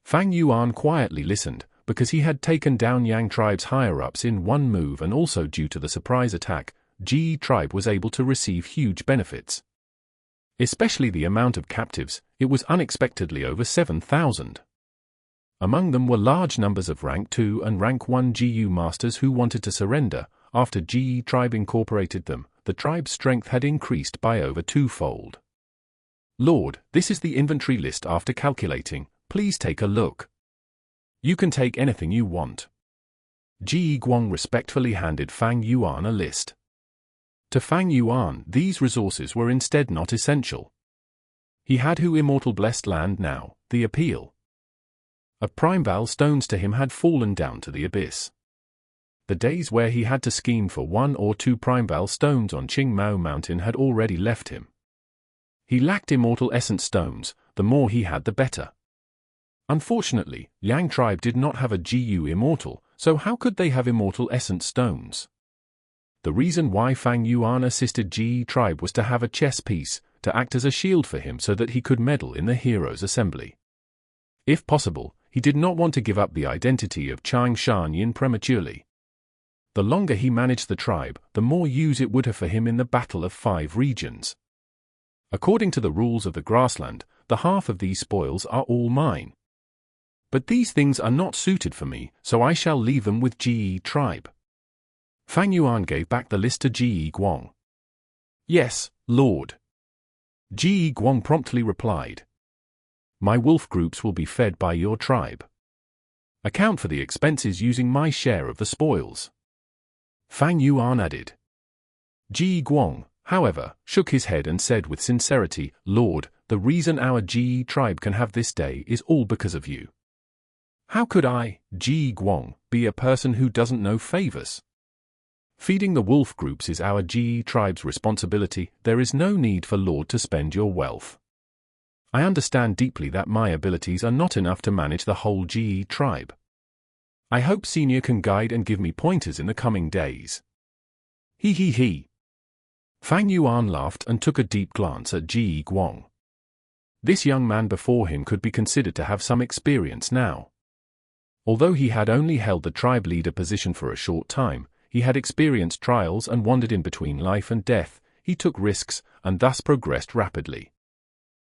Fang Yuan quietly listened, because he had taken down Yang tribe's higher-ups in one move and also due to the surprise attack, Ji tribe was able to receive huge benefits. Especially the amount of captives, it was unexpectedly over 7,000. Among them were large numbers of rank 2 and rank 1 GU masters who wanted to surrender. After Ji tribe incorporated them, the tribe's strength had increased by over twofold. Lord, this is the inventory list after calculating, please take a look. You can take anything you want. Shi Kuang respectfully handed Fang Yuan a list. To Fang Yuan, these resources were instead not essential. He had who immortal blessed land now, the appeal of Primeval stones to him had fallen down to the abyss. The days where he had to scheme for 1 or 2 Primeval stones on Qingmao Mountain had already left him. He lacked immortal essence stones, the more he had the better. Unfortunately, Yang tribe did not have a GU immortal, so how could they have immortal essence stones? The reason why Fang Yuan assisted Ji tribe was to have a chess piece, to act as a shield for him so that he could meddle in the heroes' assembly. If possible, he did not want to give up the identity of Chang Shan Yin prematurely. The longer he managed the tribe, the more use it would have for him in the Battle of 5 Regions. According to the rules of the grassland, the half of these spoils are all mine. But these things are not suited for me, so I shall leave them with Ji tribe. Fang Yuan gave back the list to Shi Kuang. Yes, Lord. Shi Kuang promptly replied. My wolf groups will be fed by your tribe. Account for the expenses using my share of the spoils. Fang Yuan added. Shi Kuang, however, shook his head and said with sincerity, Lord, the reason our Ji tribe can have this day is all because of you. How could I, Shi Kuang, be a person who doesn't know favors? Feeding the wolf groups is our Ji tribe's responsibility. There is no need for Lord to spend your wealth. I understand deeply that my abilities are not enough to manage the whole Ji tribe. I hope Senior can guide and give me pointers in the coming days. He. Fang Yuan laughed and took a deep glance at Shi Kuang. This young man before him could be considered to have some experience now. Although he had only held the tribe leader position for a short time, he had experienced trials and wandered in between life and death. He took risks, and thus progressed rapidly.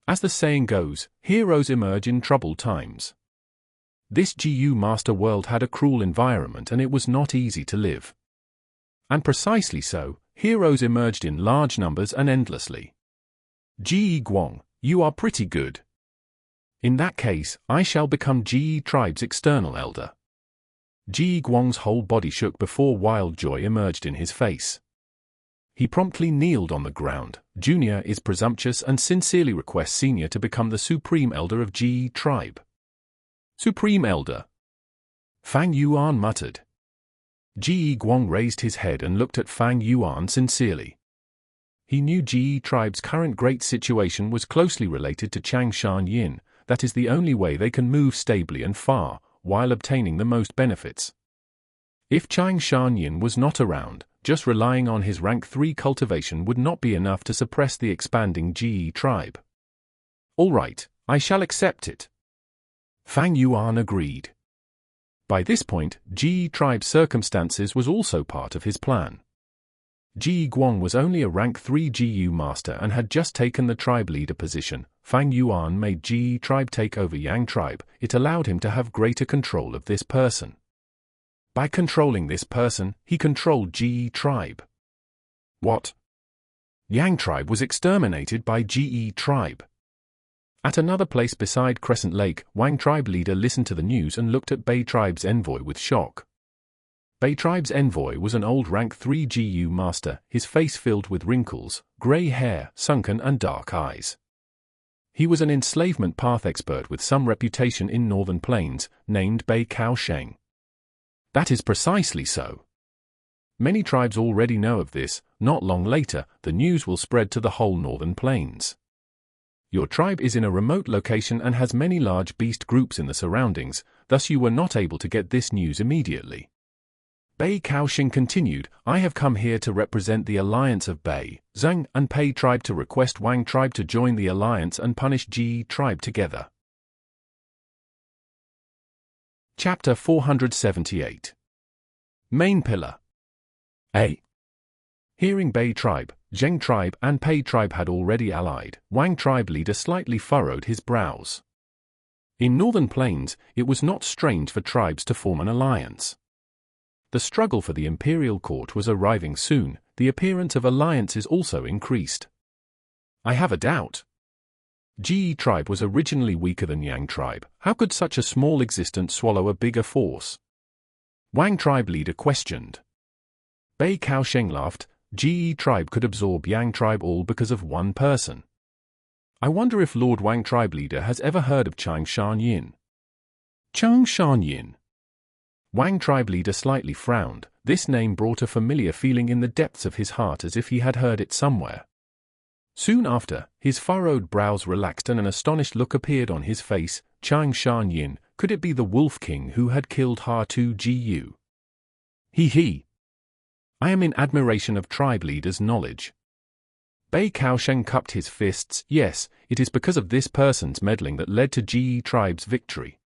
As the saying goes, heroes emerge in troubled times. This GU master world had a cruel environment and it was not easy to live. And precisely so, heroes emerged in large numbers and endlessly. Shi Kuang, you are pretty good. In that case, I shall become Ji tribe's external elder. Shi Kuang's whole body shook before wild joy emerged in his face. He promptly kneeled on the ground. Junior is presumptuous and sincerely requests Senior to become the supreme elder of Ji tribe. Supreme elder? Fang Yuan muttered. Shi Kuang raised his head and looked at Fang Yuan sincerely. He knew Ji tribe's current great situation was closely related to Chang Shan Yin. That is the only way they can move stably and far, while obtaining the most benefits. If Chang Shan Yin was not around, just relying on his rank 3 cultivation would not be enough to suppress the expanding Ji tribe. All right, I shall accept it. Fang Yuan agreed. By this point, Ji tribe's circumstances was also part of his plan. Shi Kuang was only a rank 3 GU master and had just taken the tribe leader position. Fang Yuan made Ji tribe take over Yang tribe. It allowed him to have greater control of this person. By controlling this person, he controlled Ji tribe. What? Yang tribe was exterminated by Ji tribe. At another place beside Crescent Lake, Wang tribe leader listened to the news and looked at Bei tribe's envoy with shock. Bei tribe's envoy was an old rank 3 GU master, his face filled with wrinkles, grey hair, sunken and dark eyes. He was an enslavement path expert with some reputation in northern plains, named Bei Cao Chuan. That is precisely so. Many tribes already know of this. Not long later, the news will spread to the whole northern plains. Your tribe is in a remote location and has many large beast groups in the surroundings, thus you were not able to get this news immediately. Bei Cao Chuan continued, I have come here to represent the alliance of Bei, Zhang, and Pei tribe to request Wang tribe to join the alliance and punish Jie tribe together. Chapter 478. Main Pillar. A. Hearing Bei tribe, Zheng tribe, and Pei tribe had already allied, Wang tribe leader slightly furrowed his brows. In northern plains, it was not strange for tribes to form an alliance. The struggle for the imperial court was arriving soon. The appearance of alliances also increased. I have a doubt. Jie tribe was originally weaker than Yang tribe. How could such a small existence swallow a bigger force? Wang tribe leader questioned. Bei Cao Chuan laughed. Jie tribe could absorb Yang tribe all because of one person. I wonder if Lord Wang tribe leader has ever heard of Chang Shan Yin. Chang Shan Yin. Wang tribe leader slightly frowned. This name brought a familiar feeling in the depths of his heart as if he had heard it somewhere. Soon after, his furrowed brows relaxed and an astonished look appeared on his face. Chang Shan Yin, could it be the Wolf King who had killed Ha-Tu Gu? He. I am in admiration of tribe leader's knowledge. Bei Cao Chuan cupped his fists. Yes, it is because of this person's meddling that led to Jie tribe's victory.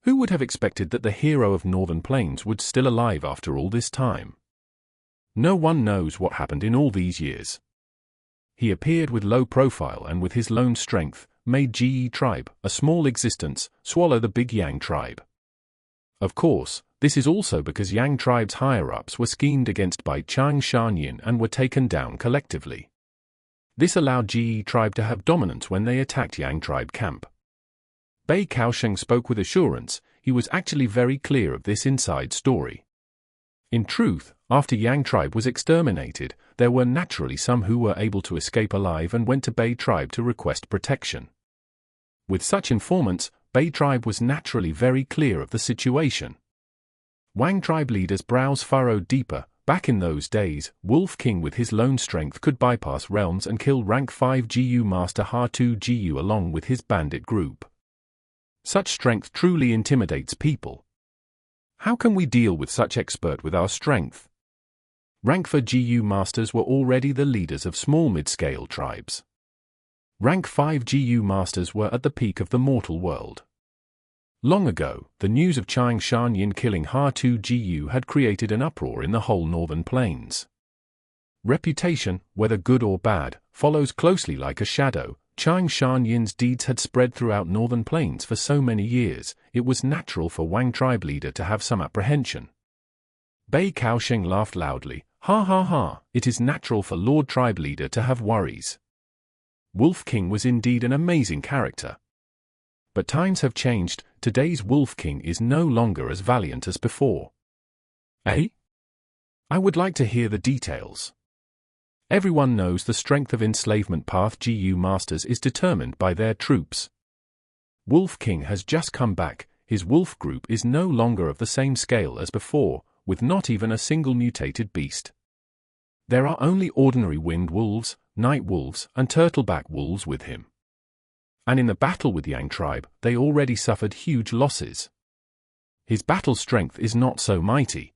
Who would have expected that the hero of northern plains would still alive after all this time? No one knows what happened in all these years. He appeared with low profile and with his lone strength, made Jie tribe, a small existence, swallow the big Yang tribe. Of course, this is also because Yang tribe's higher-ups were schemed against by Chang Shan Yin and were taken down collectively. This allowed Jie tribe to have dominance when they attacked Yang tribe camp. Bei Cao Chuan spoke with assurance. He was actually very clear of this inside story. In truth, after Yang tribe was exterminated, there were naturally some who were able to escape alive and went to Bei tribe to request protection. With such informants, Bei tribe was naturally very clear of the situation. Wang tribe leader's brows furrowed deeper. Back in those days, Wolf King with his lone strength could bypass realms and kill rank 5 GU master Ha-Tu Gu along with his bandit group. Such strength truly intimidates people. How can we deal with such expert with our strength? Rank 4 GU masters were already the leaders of small mid-scale tribes. Rank 5 GU masters were at the peak of the mortal world. Long ago, the news of Chang Shan Yin killing Ha-Tu Gu had created an uproar in the whole northern plains. Reputation, whether good or bad, follows closely like a shadow. Chang Shan Yin's deeds had spread throughout northern plains for so many years, it was natural for Wang tribe leader to have some apprehension. Bei Cao Chuan laughed loudly. Ha ha ha, it is natural for Lord tribe leader to have worries. Wolf King was indeed an amazing character. But times have changed. Today's Wolf King is no longer as valiant as before. Eh? I would like to hear the details. Everyone knows the strength of enslavement path GU masters is determined by their troops. Wolf King has just come back. His wolf group is no longer of the same scale as before, with not even a single mutated beast. There are only ordinary wind wolves, night wolves, and turtleback wolves with him. And in the battle with Yang tribe, they already suffered huge losses. His battle strength is not so mighty.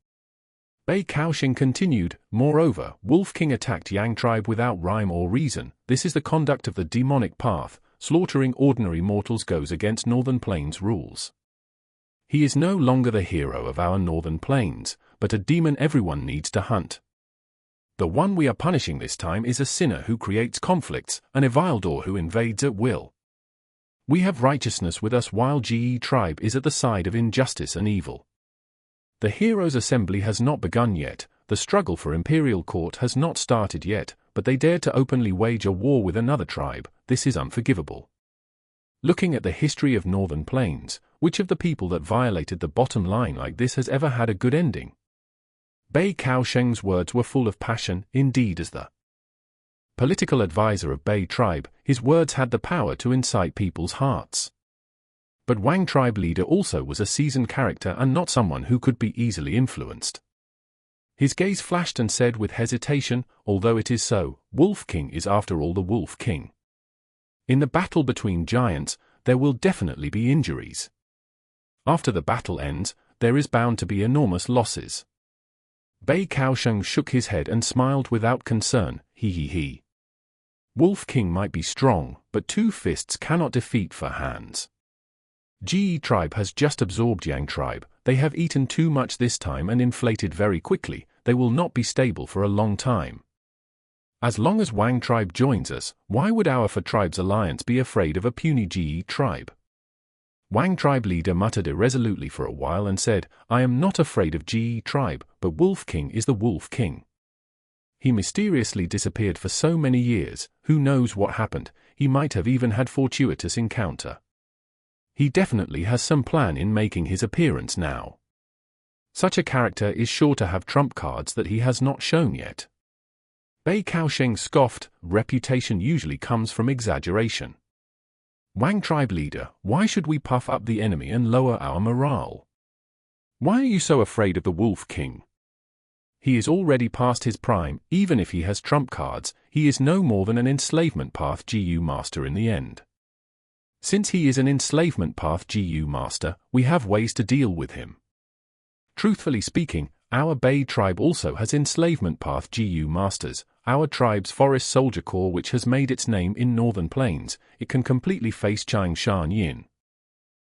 Bei Cao Chuan continued, moreover, Wolf King attacked Yang tribe without rhyme or reason. This is the conduct of the demonic path. Slaughtering ordinary mortals goes against northern plains rules. He is no longer the hero of our northern plains, but a demon everyone needs to hunt. The one we are punishing this time is a sinner who creates conflicts, an evildoer who invades at will. We have righteousness with us while Jie tribe is at the side of injustice and evil. The heroes' assembly has not begun yet, the struggle for imperial court has not started yet, but they dare to openly wage a war with another tribe. This is unforgivable. Looking at the history of northern plains, which of the people that violated the bottom line like this has ever had a good ending? Bei Cao Chuan's words were full of passion. Indeed, as the political advisor of Bei tribe, his words had the power to incite people's hearts. But Wang tribe leader also was a seasoned character and not someone who could be easily influenced. His gaze flashed and said with hesitation, although it is so, Wolf King is after all the Wolf King. In the battle between giants, there will definitely be injuries. After the battle ends, there is bound to be enormous losses. Bei Cao Chuan shook his head and smiled without concern. He. Wolf King might be strong, but 2 fists cannot defeat 4 hands. Jade tribe has just absorbed Yang tribe. They have eaten too much this time and inflated very quickly. They will not be stable for a long time. As long as Wang tribe joins us, why would our 4 tribes alliance be afraid of a puny Jade tribe? Wang tribe leader muttered irresolutely for a while and said, I am not afraid of Jade tribe, but Wolf King is the Wolf King. He mysteriously disappeared for so many years, who knows what happened, he might have even had fortuitous encounter. He definitely has some plan in making his appearance now. Such a character is sure to have trump cards that he has not shown yet. Bei Cao Chuan scoffed, reputation usually comes from exaggeration. Wang tribe leader, why should we puff up the enemy and lower our morale? Why are you so afraid of the Wolf King? He is already past his prime. Even if he has trump cards, he is no more than an enslavement path Gu master in the end. Since he is an enslavement path Gu master, we have ways to deal with him. Truthfully speaking, our Bei tribe also has enslavement path Gu masters. Our tribe's forest soldier corps, which has made its name in northern plains, it can completely face Chang Shan Yin.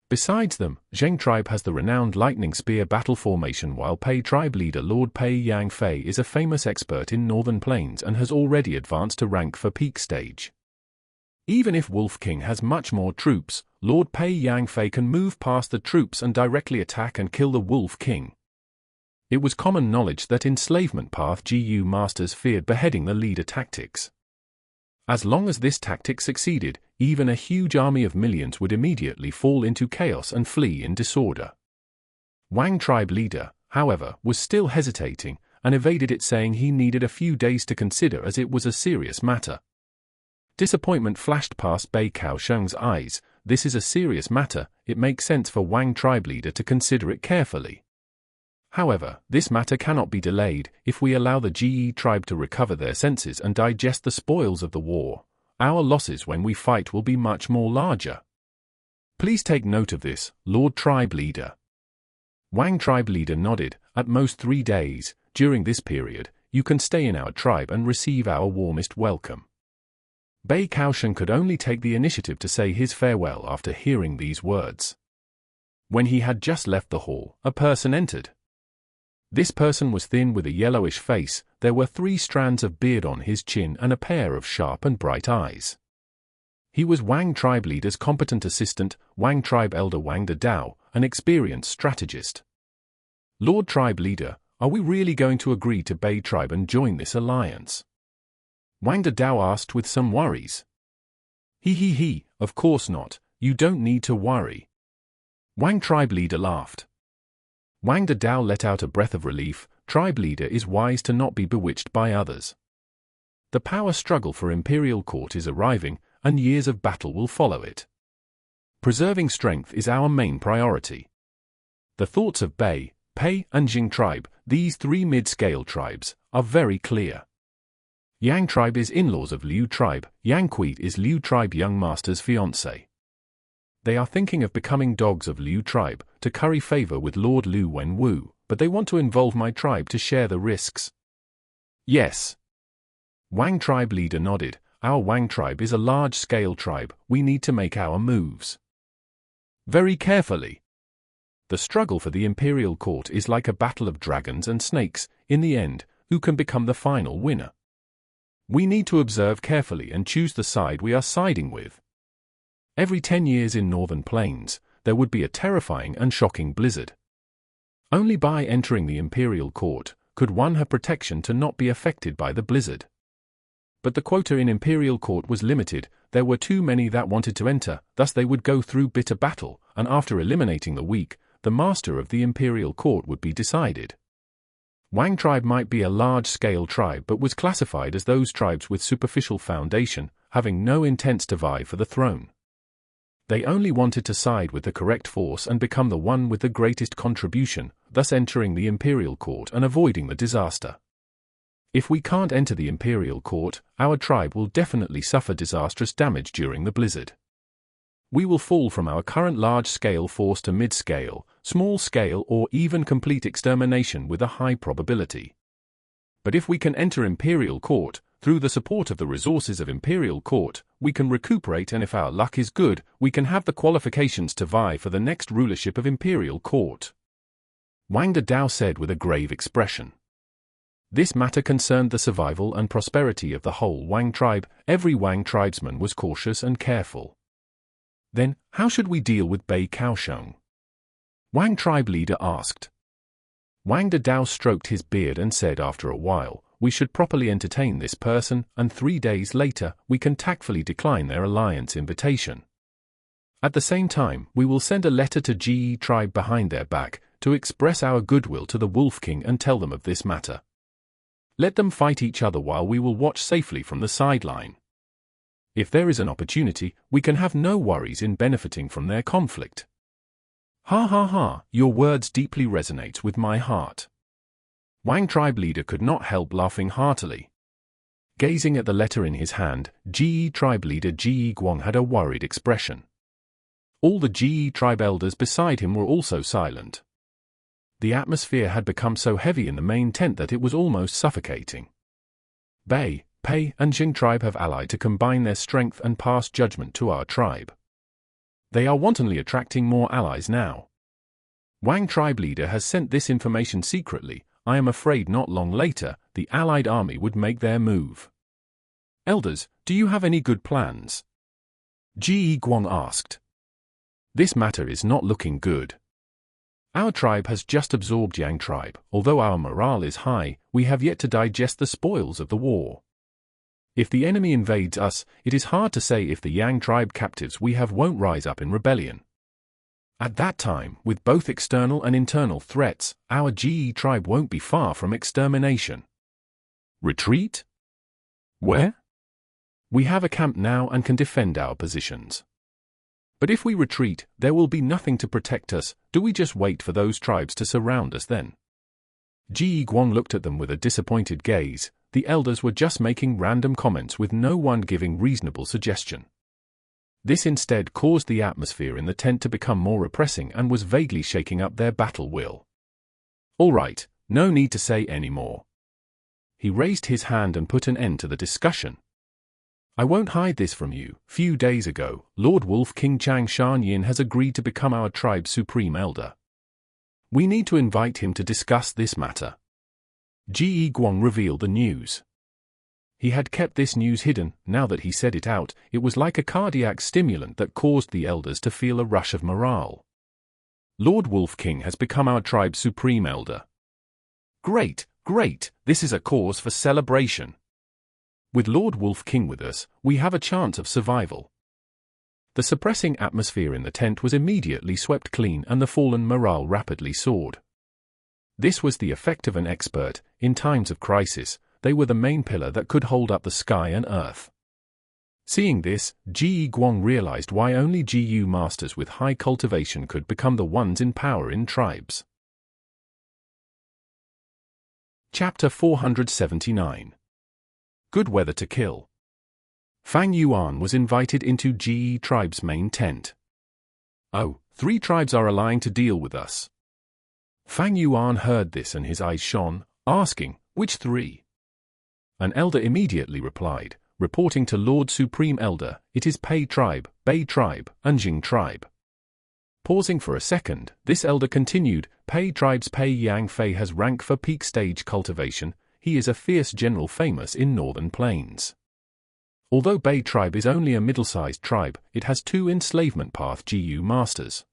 Besides them, Zheng tribe has the renowned lightning spear battle formation, while Pei tribe leader Lord Pei Yan Fei is a famous expert in northern plains and has already advanced to rank for peak stage. Even if Wolf King has much more troops, Lord Pei Yan Fei can move past the troops and directly attack and kill the Wolf King. It was common knowledge that enslavement path Gu masters feared beheading the leader tactics. As long as this tactic succeeded, even a huge army of millions would immediately fall into chaos and flee in disorder. Wang tribe leader, however, was still hesitating, and evaded it, saying he needed a few days to consider as it was a serious matter. Disappointment flashed past Bei Cao Chuan's eyes. This is a serious matter, it makes sense for Wang tribe leader to consider it carefully. However, this matter cannot be delayed. If we allow the Jade tribe to recover their senses and digest the spoils of the war, our losses when we fight will be much more larger. Please take note of this, Lord tribe leader. Wang tribe leader nodded. At most 3 days. During this period, you can stay in our tribe and receive our warmest welcome. Bei Cao Chuan could only take the initiative to say his farewell after hearing these words. When he had just left the hall, a person entered. This person was thin with a yellowish face. There were 3 strands of beard on his chin and a pair of sharp and bright eyes. He was Wang tribe leader's competent assistant, Wang tribe elder Wang Dao, an experienced strategist. Lord tribe leader, are we really going to agree to Bei tribe and join this alliance? Wang Dao asked with some worries. He, of course not, you don't need to worry. Wang tribe leader laughed. Wang Dao let out a breath of relief. Tribe leader is wise to not be bewitched by others. The power struggle for imperial court is arriving, and years of battle will follow it. Preserving strength is our main priority. The thoughts of Bei, Pei, and Jing tribe, these 3 mid-scale tribes, are very clear. Yang tribe is in-laws of Liu tribe. Yang Kui is Liu tribe young master's fiancé. They are thinking of becoming dogs of Liu tribe, to curry favor with Lord Liu Wenwu, but they want to involve my tribe to share the risks. Yes. Wang tribe leader nodded. Our Wang tribe is a large-scale tribe. We need to make our moves very carefully. The struggle for the imperial court is like a battle of dragons and snakes. In the end, who can become the final winner? We need to observe carefully and choose the side we are siding with. Every 10 years in northern plains, there would be a terrifying and shocking blizzard. Only by entering the imperial court could one have protection to not be affected by the blizzard. But the quota in imperial court was limited. There were too many that wanted to enter, thus they would go through bitter battle, and after eliminating the weak, the master of the imperial court would be decided. Wang tribe might be a large-scale tribe but was classified as those tribes with superficial foundation, having no intents to vie for the throne. They only wanted to side with the correct force and become the one with the greatest contribution, thus entering the imperial court and avoiding the disaster. If we can't enter the imperial court, our tribe will definitely suffer disastrous damage during the blizzard. We will fall from our current large-scale force to mid-scale, small-scale or even complete extermination with a high probability. But if we can enter imperial court, through the support of the resources of imperial court, we can recuperate, and if our luck is good, we can have the qualifications to vie for the next rulership of imperial court. Wang Dao said with a grave expression. This matter concerned the survival and prosperity of the whole Wang tribe. Every Wang tribesman was cautious and careful. Then, how should we deal with Bei Cao Chuan? Wang tribe leader asked. Wang Dao stroked his beard and said after a while, we should properly entertain this person, and 3 days later, we can tactfully decline their alliance invitation. At the same time, we will send a letter to Jade tribe behind their back, to express our goodwill to the Wolf King and tell them of this matter. Let them fight each other while we will watch safely from the sideline. If there is an opportunity, we can have no worries in benefiting from their conflict. Ha ha ha, your words deeply resonate with my heart. Wang tribe leader could not help laughing heartily. Gazing at the letter in his hand, Jade tribe leader Shi Kuang had a worried expression. All the Jade tribe elders beside him were also silent. The atmosphere had become so heavy in the main tent that it was almost suffocating. Bei, Pei, and Jing tribe have allied to combine their strength and pass judgment to our tribe. They are wantonly attracting more allies now. Wang tribe leader has sent this information secretly. I am afraid not long later, the allied army would make their move. Elders, do you have any good plans? Shi Kuang asked. This matter is not looking good. Our tribe has just absorbed Yang tribe. Although our morale is high, we have yet to digest the spoils of the war. If the enemy invades us, it is hard to say if the Yang tribe captives we have won't rise up in rebellion. At that time, with both external and internal threats, our Jade tribe won't be far from extermination. Retreat? Where? We have a camp now and can defend our positions. But if we retreat, there will be nothing to protect us. Do we just wait for those tribes to surround us then? Shi Kuang looked at them with a disappointed gaze. The elders were just making random comments with no one giving reasonable suggestion. This instead caused the atmosphere in the tent to become more oppressing and was vaguely shaking up their battle will. All right, no need to say any more. He raised his hand and put an end to the discussion. I won't hide this from you. Few days ago, Lord Wolf King Chang Shan Yin has agreed to become our tribe's supreme elder. We need to invite him to discuss this matter. Shi Kuang revealed the news. He had kept this news hidden. Now that he said it out, it was like a cardiac stimulant that caused the elders to feel a rush of morale. Lord Wolf King has become our tribe's supreme elder. Great, great, this is a cause for celebration. With Lord Wolf King with us, we have a chance of survival. The suppressing atmosphere in the tent was immediately swept clean and the fallen morale rapidly soared. This was the effect of an expert. In times of crisis, they were the main pillar that could hold up the sky and earth. Seeing this, Shi Kuang realized why only GU masters with high cultivation could become the ones in power in tribes. Chapter 479. Good weather to kill. Fang Yuan was invited into Jade tribe's main tent. Oh, 3 tribes are allying to deal with us. Fang Yuan heard this and his eyes shone, asking, which 3? An elder immediately replied, reporting to Lord Supreme Elder, it is Pei tribe, Bei tribe, and Jing tribe. Pausing for a second, this elder continued, Pei tribe's Pei Yan Fei has rank for peak stage cultivation. He is a fierce general famous in northern plains. Although Bei tribe is only a middle-sized tribe, it has 2 enslavement path GU masters.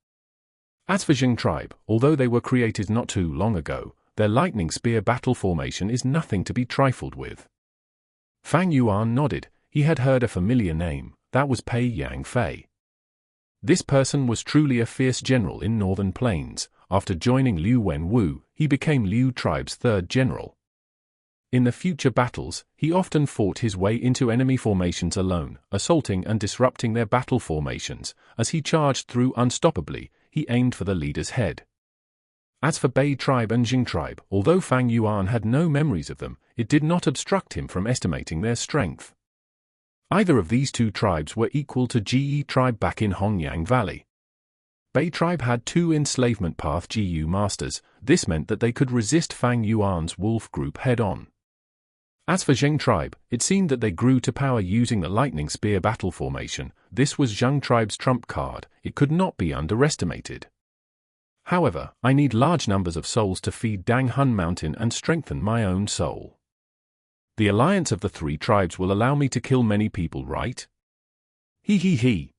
As for Jing tribe, although they were created not too long ago, their lightning spear battle formation is nothing to be trifled with. Fang Yuan nodded. He had heard a familiar name. That was Pei Yan Fei. This person was truly a fierce general in northern plains. After joining Liu Wenwu, he became Liu tribe's third general. In the future battles, he often fought his way into enemy formations alone, assaulting and disrupting their battle formations. As he charged through unstoppably, he aimed for the leader's head. As for Bei tribe and Jing tribe, although Fang Yuan had no memories of them, it did not obstruct him from estimating their strength. Either of these two tribes were equal to Jie tribe back in Hongyang Valley. Bei tribe had 2 enslavement path Gu masters. This meant that they could resist Fang Yuan's wolf group head-on. As for Zheng tribe, it seemed that they grew to power using the lightning spear battle formation. This was Zheng tribe's trump card. It could not be underestimated. However, I need large numbers of souls to feed Dang Hun Mountain and strengthen my own soul. The alliance of the 3 tribes will allow me to kill many people, right? He.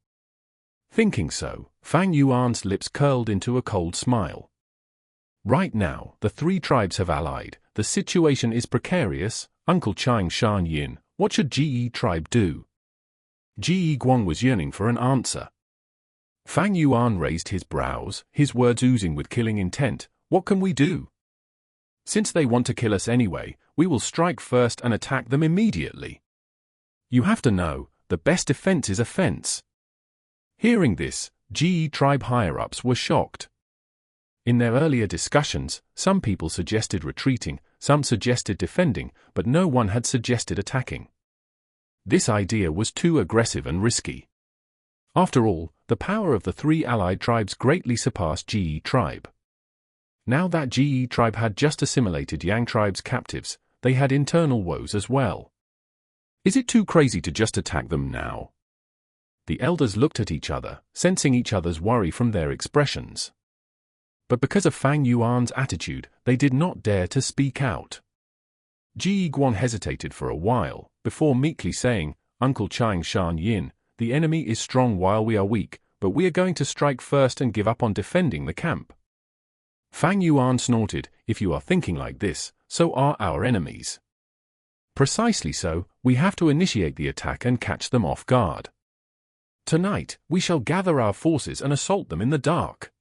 Thinking so, Fang Yuan's lips curled into a cold smile. Right now, the 3 tribes have allied. The situation is precarious. Uncle Chang Shan Yin, what should Jie tribe do? Ji Guang was yearning for an answer. Fang Yuan raised his brows, his words oozing with killing intent. What can we do? Since they want to kill us anyway, we will strike first and attack them immediately. You have to know, the best defense is offense. Hearing this, Jie tribe higher-ups were shocked. In their earlier discussions, some people suggested retreating, some suggested defending, but no one had suggested attacking. This idea was too aggressive and risky. After all, the power of the 3 allied tribes greatly surpassed Jie tribe. Now that Jie tribe had just assimilated Yang tribe's captives, they had internal woes as well. Is it too crazy to just attack them now? The elders looked at each other, sensing each other's worry from their expressions. But because of Fang Yuan's attitude, they did not dare to speak out. Ji Guan hesitated for a while, before meekly saying, Uncle Chang Shan Yin, the enemy is strong while we are weak, but we are going to strike first and give up on defending the camp. Fang Yuan snorted, if you are thinking like this, so are our enemies. Precisely so, we have to initiate the attack and catch them off guard. Tonight, we shall gather our forces and assault them in the dark.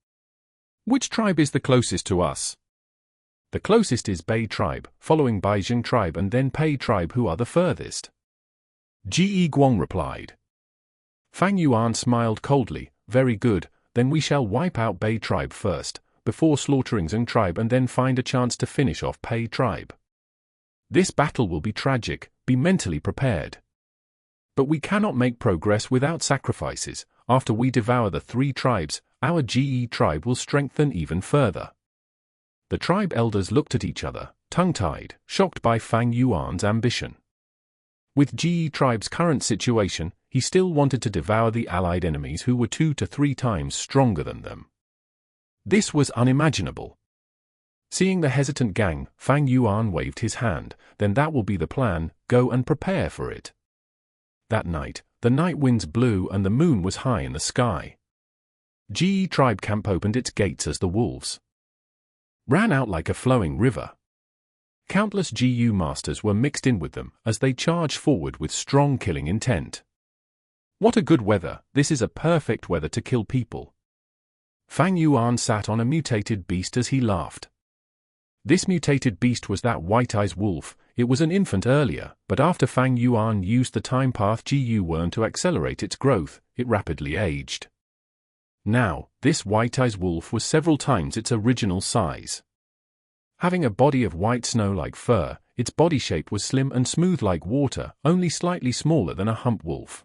Which tribe is the closest to us? The closest is Bei tribe, following by Jing tribe and then Pei tribe who are the furthest. Ji Guang replied. Fang Yuan smiled coldly, very good, then we shall wipe out Bei tribe first, before slaughtering Zheng tribe and then find a chance to finish off Pei tribe. This battle will be tragic, be mentally prepared. But we cannot make progress without sacrifices. After we devour the 3 tribes, our Jie tribe will strengthen even further. The tribe elders looked at each other, tongue-tied, shocked by Fang Yuan's ambition. With Jie tribe's current situation, he still wanted to devour the allied enemies who were 2 to 3 times stronger than them. This was unimaginable. Seeing the hesitant gang, Fang Yuan waved his hand, then that will be the plan, go and prepare for it. That night, the night winds blew and the moon was high in the sky. Jie tribe camp opened its gates as the wolves ran out like a flowing river. Countless Gu masters were mixed in with them as they charged forward with strong killing intent. What a good weather, this is a perfect weather to kill people. Fang Yuan sat on a mutated beast as he laughed. This mutated beast was that white-eyes wolf. It was an infant earlier, but after Fang Yuan used the time path Gu worm to accelerate its growth, it rapidly aged. Now, this white-eyes wolf was several times its original size. Having a body of white snow-like fur, its body shape was slim and smooth like water, only slightly smaller than a hump wolf.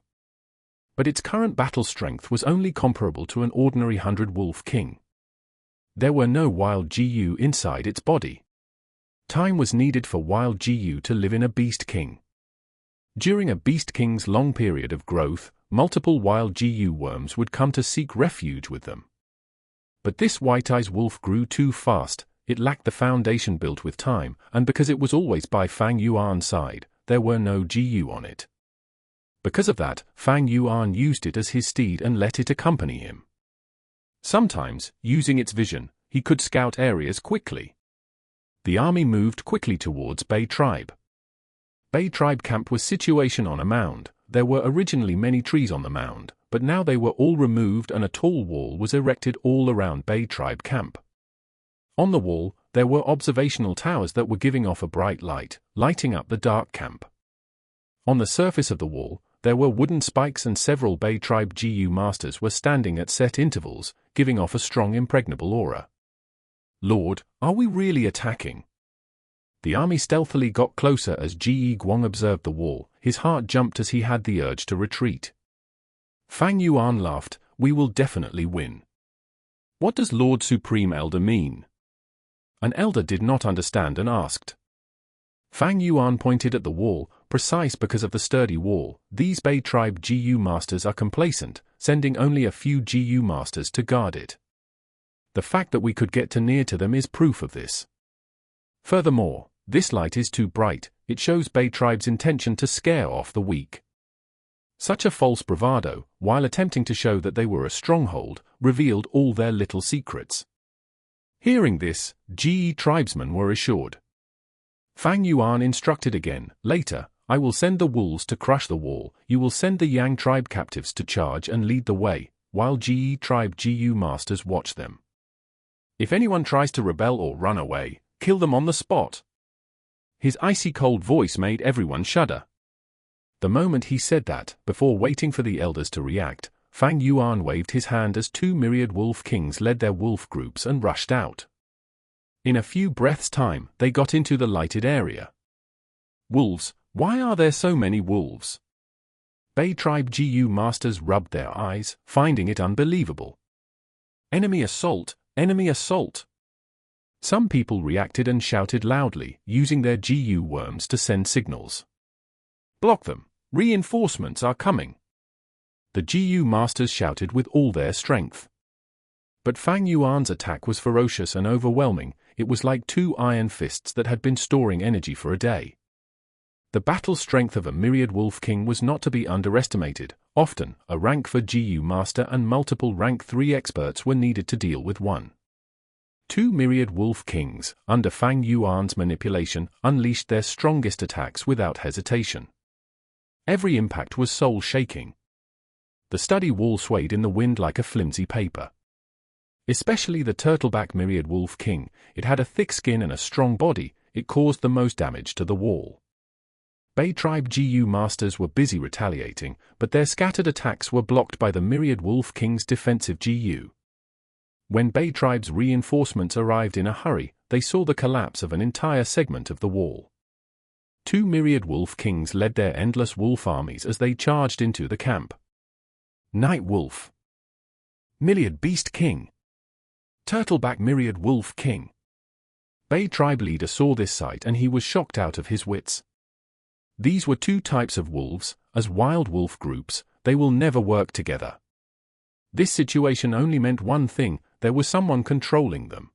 But its current battle strength was only comparable to an ordinary 100-wolf king. There were no wild Gu inside its body. Time was needed for wild Gu to live in a beast king. During a beast king's long period of growth, multiple wild Gu worms would come to seek refuge with them. But this white-eyes wolf grew too fast, it lacked the foundation built with time, and because it was always by Fang Yuan's side, there were no Gu on it. Because of that, Fang Yuan used it as his steed and let it accompany him. Sometimes, using its vision, he could scout areas quickly. The army moved quickly towards Bei tribe. Bei tribe camp was situated on a mound. There were originally many trees on the mound, but now they were all removed and a tall wall was erected all around Bei tribe camp. On the wall, there were observational towers that were giving off a bright light, lighting up the dark camp. On the surface of the wall, there were wooden spikes and several Bei tribe Gu masters were standing at set intervals, giving off a strong impregnable aura. Lord, are we really attacking? The army stealthily got closer as Ji Guang observed the wall. His heart jumped as he had the urge to retreat. Fang Yuan laughed, we will definitely win. What does Lord Supreme Elder mean? An elder did not understand and asked. Fang Yuan pointed at the wall, precise because of the sturdy wall. These Bei tribe Gu masters are complacent, sending only a few Gu masters to guard it. The fact that we could get near to them is proof of this. Furthermore, this light is too bright, it shows Bei tribe's intention to scare off the weak. Such a false bravado, while attempting to show that they were a stronghold, revealed all their little secrets. Hearing this, Ge tribesmen were assured. Fang Yuan instructed again, later, I will send the wolves to crush the wall, you will send the Yang tribe captives to charge and lead the way, while Ge tribe Gu masters watch them. If anyone tries to rebel or run away, kill them on the spot. His icy cold voice made everyone shudder. The moment he said that, before waiting for the elders to react, Fang Yuan waved his hand as 2 myriad wolf kings led their wolf groups and rushed out. In a few breaths' time, they got into the lighted area. Wolves, why are there so many wolves? Bei tribe Gu masters rubbed their eyes, finding it unbelievable. Enemy assault, enemy assault. Some people reacted and shouted loudly, using their Gu worms to send signals. Block them, reinforcements are coming. The Gu masters shouted with all their strength. But Fang Yuan's attack was ferocious and overwhelming, it was like 2 iron fists that had been storing energy for a day. The battle strength of a myriad wolf king was not to be underestimated. Often, a rank 4 Gu master and multiple rank 3 experts were needed to deal with one. 2 myriad wolf kings, under Fang Yuan's manipulation, unleashed their strongest attacks without hesitation. Every impact was soul-shaking. The study wall swayed in the wind like a flimsy paper. Especially the Turtleback myriad wolf king, it had a thick skin and a strong body, it caused the most damage to the wall. Bei tribe Gu masters were busy retaliating, but their scattered attacks were blocked by the myriad wolf king's defensive Gu. When Bei tribe's reinforcements arrived in a hurry, they saw the collapse of an entire segment of the wall. 2 myriad wolf kings led their endless wolf armies as they charged into the camp. Night wolf. Myriad beast king. Turtleback myriad wolf king. Bei tribe leader saw this sight and he was shocked out of his wits. These were 2 types of wolves, as wild wolf groups, they will never work together. This situation only meant one thing, there was someone controlling them.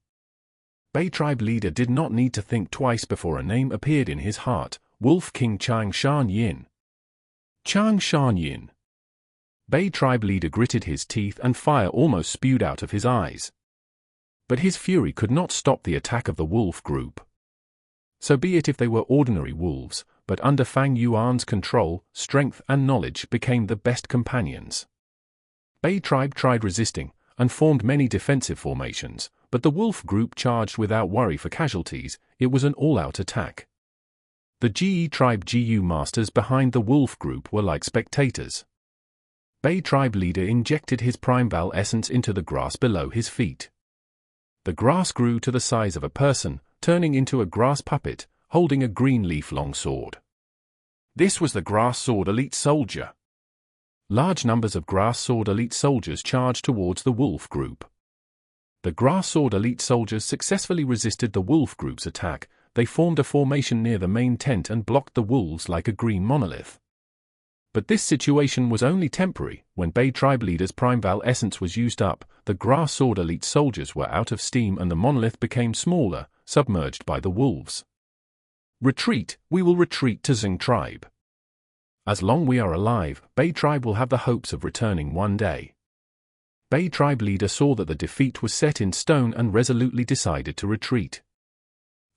Bei tribe leader did not need to think twice before a name appeared in his heart, Wolf King Chang Shan Yin. Chang Shan Yin. Bei tribe leader gritted his teeth and fire almost spewed out of his eyes. But his fury could not stop the attack of the wolf group. So be it if they were ordinary wolves, but under Fang Yuan's control, strength and knowledge became the best companions. Bei tribe tried resisting, and formed many defensive formations, but the wolf group charged without worry for casualties, it was an all-out attack. The Ge tribe Gu masters behind the wolf group were like spectators. Bei tribe leader injected his Primeval essence into the grass below his feet. The grass grew to the size of a person, turning into a grass puppet, holding a green leaf-long sword. This was the grass sword elite soldier. Large numbers of grass sword elite soldiers charged towards the wolf group. The grass sword elite soldiers successfully resisted the wolf group's attack, they formed a formation near the main tent and blocked the wolves like a green monolith. But this situation was only temporary. When Bei tribe leader's Primeval essence was used up, the grass sword elite soldiers were out of steam and the monolith became smaller, submerged by the wolves. Retreat, we will retreat to Zing tribe. As long we are alive, Bei tribe will have the hopes of returning one day. Bei tribe leader saw that the defeat was set in stone and resolutely decided to retreat.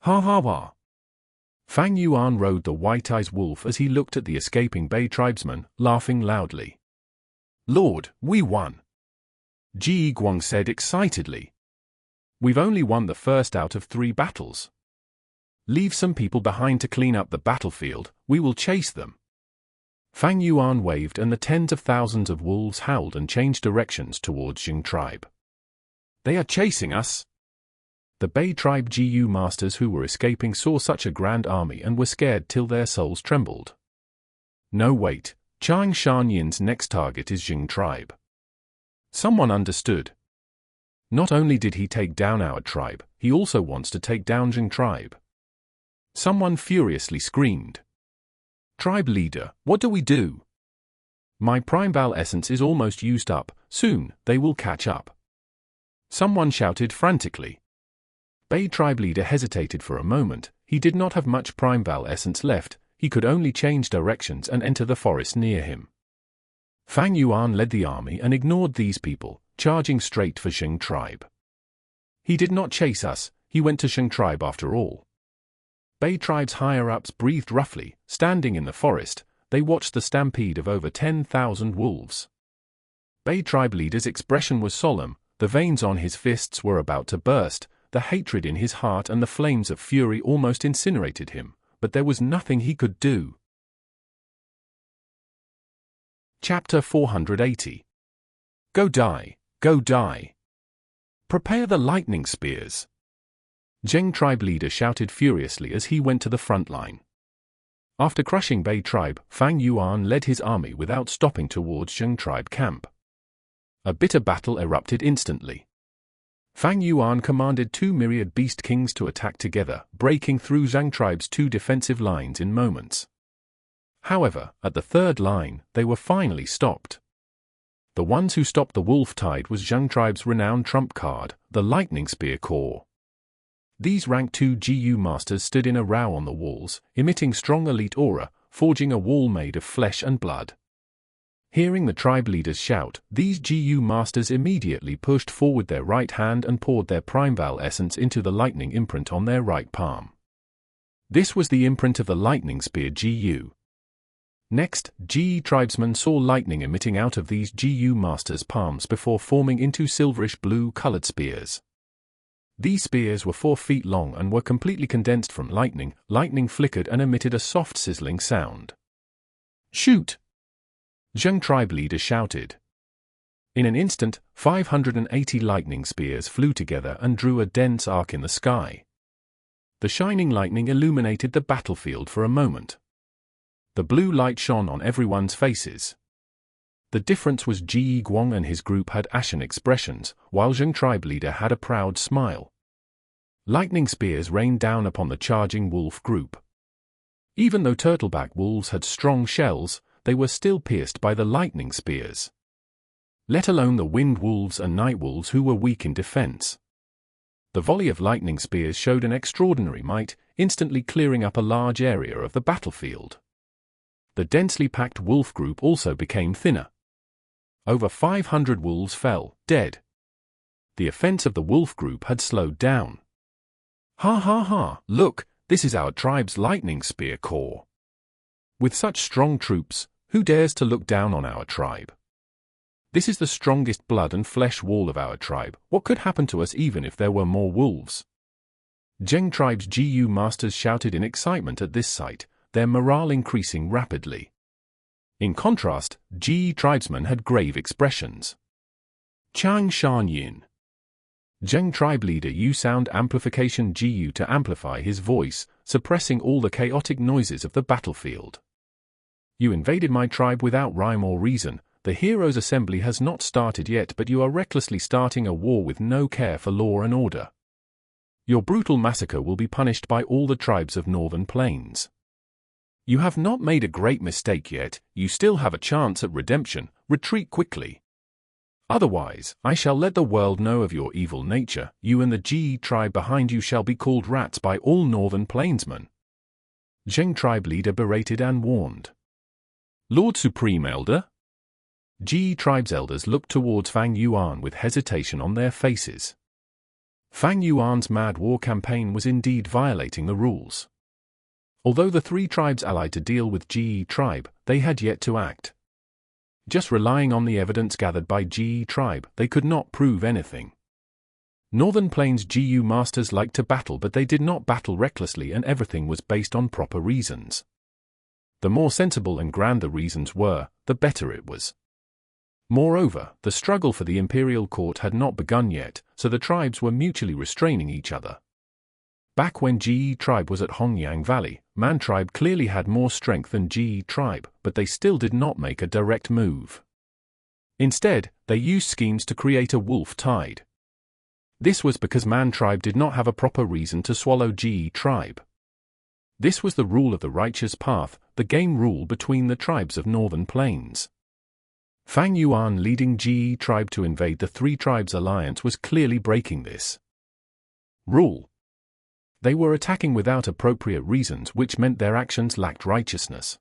Ha ha ha. Fang Yuan rode the white-eyed wolf as he looked at the escaping Bei tribesman, laughing loudly. Lord, we won. Ji Guang said excitedly. We've only won the first out of 3 battles. Leave some people behind to clean up the battlefield, we will chase them. Fang Yuan waved and the tens of thousands of wolves howled and changed directions towards Jing tribe. They are chasing us! The Bei tribe Gu masters who were escaping saw such a grand army and were scared till their souls trembled. No, wait, Chang Shan Yin's next target is Jing tribe. Someone understood. Not only did he take down our tribe, he also wants to take down Jing tribe. Someone furiously screamed. Tribe leader, what do we do? My Primeval essence is almost used up, soon they will catch up. Someone shouted frantically. Bei tribe leader hesitated for a moment, he did not have much Primeval essence left, he could only change directions and enter the forest near him. Fang Yuan led the army and ignored these people, charging straight for Jing tribe. He did not chase us, he went to Jing tribe after all. Bei tribe's higher-ups breathed roughly, standing in the forest, they watched the stampede of over 10,000 wolves. Bei tribe leader's expression was solemn, the veins on his fists were about to burst, the hatred in his heart and the flames of fury almost incinerated him, but there was nothing he could do. Chapter 480. Go die, go die. Prepare the lightning spears. Jing tribe leader shouted furiously as he went to the front line. After crushing Bei tribe, Fang Yuan led his army without stopping towards Jing tribe camp. A bitter battle erupted instantly. Fang Yuan commanded 2 myriad beast kings to attack together, breaking through Zhang tribe's 2 defensive lines in moments. However, at the 3rd line, they were finally stopped. The ones who stopped the wolf tide was Zhang tribe's renowned trump card, the Lightning Spear Corps. These rank 2 Gu masters stood in a row on the walls, emitting strong elite aura, forging a wall made of flesh and blood. Hearing the tribe leaders shout, these Gu masters immediately pushed forward their right hand and poured their Primeval essence into the lightning imprint on their right palm. This was the imprint of the lightning spear Gu. Next, Ge tribesmen saw lightning emitting out of these Gu masters' palms before forming into silverish blue-colored spears. These spears were 4 feet long and were completely condensed from lightning. Lightning flickered and emitted a soft sizzling sound. Shoot! Zheng tribe leader shouted. In an instant, 580 lightning spears flew together and drew a dense arc in the sky. The shining lightning illuminated the battlefield for a moment. The blue light shone on everyone's faces. The difference was Shi Kuang and his group had ashen expressions, while Zheng tribe leader had a proud smile. Lightning spears rained down upon the charging wolf group. Even though turtleback wolves had strong shells, they were still pierced by the lightning spears. Let alone the wind wolves and night wolves who were weak in defense. The volley of lightning spears showed an extraordinary might, instantly clearing up a large area of the battlefield. The densely packed wolf group also became thinner. Over 500 wolves fell, dead. The offense of the wolf group had slowed down. Ha ha ha, look, this is our tribe's lightning spear corps. With such strong troops, who dares to look down on our tribe? This is the strongest blood and flesh wall of our tribe. What could happen to us even if there were more wolves? Zheng tribe's Gu masters shouted in excitement at this sight, their morale increasing rapidly. In contrast, Ge tribesmen had grave expressions. Chang Shan Yin. Zheng tribe leader used sound amplification Gu to amplify his voice, suppressing all the chaotic noises of the battlefield. You invaded my tribe without rhyme or reason. The heroes' assembly has not started yet, but you are recklessly starting a war with no care for law and order. Your brutal massacre will be punished by all the tribes of Northern Plains. You have not made a great mistake yet, you still have a chance at redemption, retreat quickly. Otherwise, I shall let the world know of your evil nature, you and the Ge tribe behind you shall be called rats by all Northern Plainsmen. Zheng tribe leader berated and warned. Lord Supreme Elder? Ge tribe's elders looked towards Fang Yuan with hesitation on their faces. Fang Yuan's mad war campaign was indeed violating the rules. Although the 3 tribes allied to deal with Ge tribe, they had yet to act. Just relying on the evidence gathered by Ge tribe, they could not prove anything. Northern Plains GU masters liked to battle, but they did not battle recklessly, and everything was based on proper reasons. The more sensible and grand the reasons were, the better it was. Moreover, the struggle for the imperial court had not begun yet, so the tribes were mutually restraining each other. Back when Ge tribe was at Hongyang Valley, Man tribe clearly had more strength than Ge tribe, but they still did not make a direct move. Instead, they used schemes to create a wolf tide. This was because Man tribe did not have a proper reason to swallow Ge tribe. This was the rule of the righteous path, the game rule between the tribes of Northern Plains. Fang Yuan leading Ge tribe to invade the Three Tribes Alliance was clearly breaking this rule. They were attacking without appropriate reasons, which meant their actions lacked righteousness.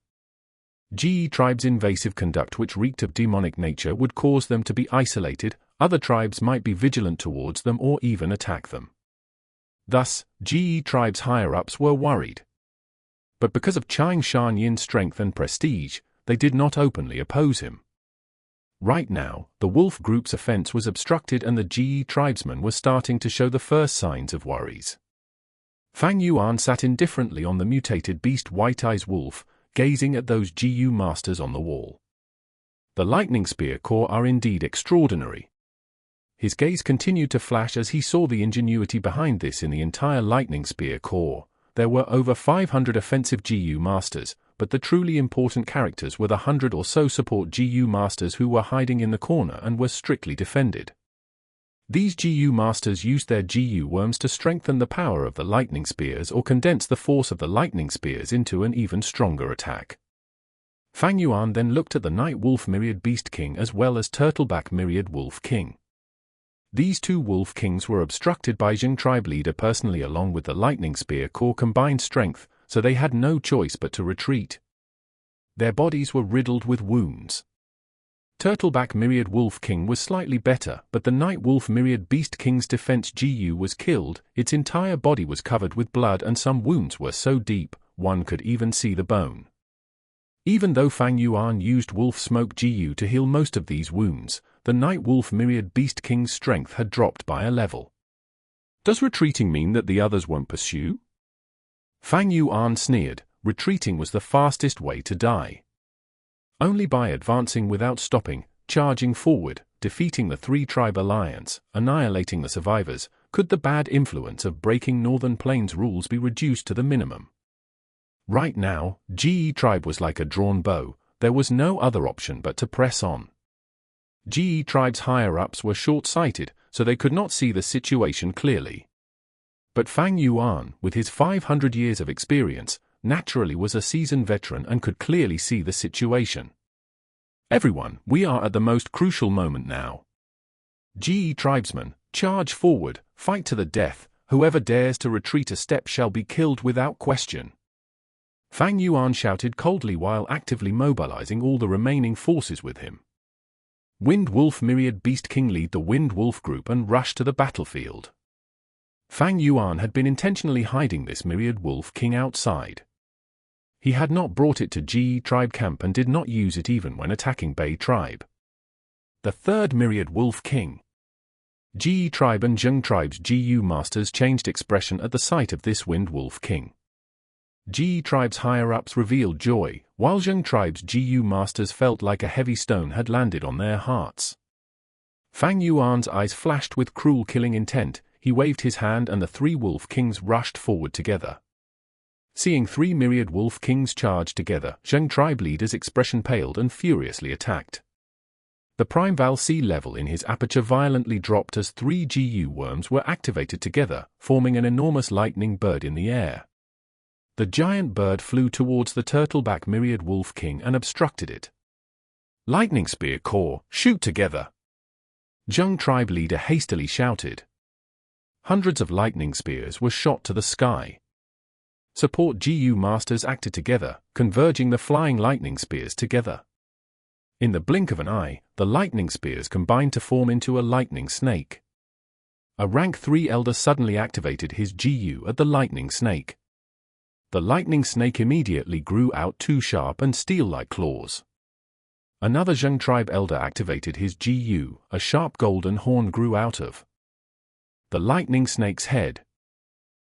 Ge tribe's invasive conduct, which reeked of demonic nature, would cause them to be isolated. Other tribes might be vigilant towards them or even attack them. Thus, Ge tribe's higher-ups were worried. But because of Chang Shan Yin's strength and prestige, they did not openly oppose him. Right now, the wolf group's offense was obstructed and the Ge tribesmen were starting to show the first signs of worries. Fang Yuan sat indifferently on the mutated beast White Eyes Wolf, gazing at those GU masters on the wall. The lightning spear corps are indeed extraordinary. His gaze continued to flash as he saw the ingenuity behind this in the entire lightning spear corps. There were over 500 offensive GU masters, but the truly important characters were the 100 or so support GU masters who were hiding in the corner and were strictly defended. These GU masters used their GU worms to strengthen the power of the lightning spears or condense the force of the lightning spears into an even stronger attack. Fang Yuan then looked at the Night Wolf Myriad Beast King as well as Turtleback Myriad Wolf King. These two Wolf Kings were obstructed by Zheng tribe leader personally along with the lightning spear corps combined strength, so they had no choice but to retreat. Their bodies were riddled with wounds. Turtleback Myriad Wolf King was slightly better, but the Night Wolf Myriad Beast King's defense GU was killed. Its entire body was covered with blood and some wounds were so deep, one could even see the bone. Even though Fang Yuan used Wolf Smoke GU to heal most of these wounds, the Night Wolf Myriad Beast King's strength had dropped by a level. Does retreating mean that the others won't pursue? Fang Yuan sneered. Retreating was the fastest way to die. Only by advancing without stopping, charging forward, defeating the Three-Tribe Alliance, annihilating the survivors, could the bad influence of breaking Northern Plains rules be reduced to the minimum. Right now, Ge tribe was like a drawn bow. There was no other option but to press on. Ge tribe's higher-ups were short-sighted, so they could not see the situation clearly. But Fang Yuan, with his 500 years of experience, naturally was a seasoned veteran and could clearly see the situation. Everyone, we are at the most crucial moment now. Ge tribesmen, charge forward, fight to the death. Whoever dares to retreat a step shall be killed without question. Fang Yuan shouted coldly while actively mobilizing all the remaining forces with him. Wind Wolf Myriad Beast King lead the Wind Wolf group and rush to the battlefield. Fang Yuan had been intentionally hiding this Myriad Wolf King outside. He had not brought it to Ge tribe camp and did not use it even when attacking Bei tribe. The third Myriad Wolf King. Ge tribe and Zheng tribe's GU masters changed expression at the sight of this Wind Wolf King. Ge tribe's higher-ups revealed joy, while Zheng tribe's GU masters felt like a heavy stone had landed on their hearts. Fang Yuan's eyes flashed with cruel killing intent. He waved his hand and the three Wolf Kings rushed forward together. Seeing three Myriad Wolf Kings charge together, Zheng tribe leader's expression paled and furiously attacked. The Prime Val C level in his Aperture violently dropped as three GU worms were activated together, forming an enormous lightning bird in the air. The giant bird flew towards the Turtleback Myriad Wolf King and obstructed it. Lightning Spear Corps, shoot together! Zheng tribe leader hastily shouted. Hundreds of lightning spears were shot to the sky. Support GU masters acted together, converging the flying lightning spears together. In the blink of an eye, the lightning spears combined to form into a lightning snake. A rank 3 elder suddenly activated his GU at the lightning snake. The lightning snake immediately grew out two sharp and steel-like claws. Another Zheng tribe elder activated his GU, a sharp golden horn grew out of. The lightning snake's head.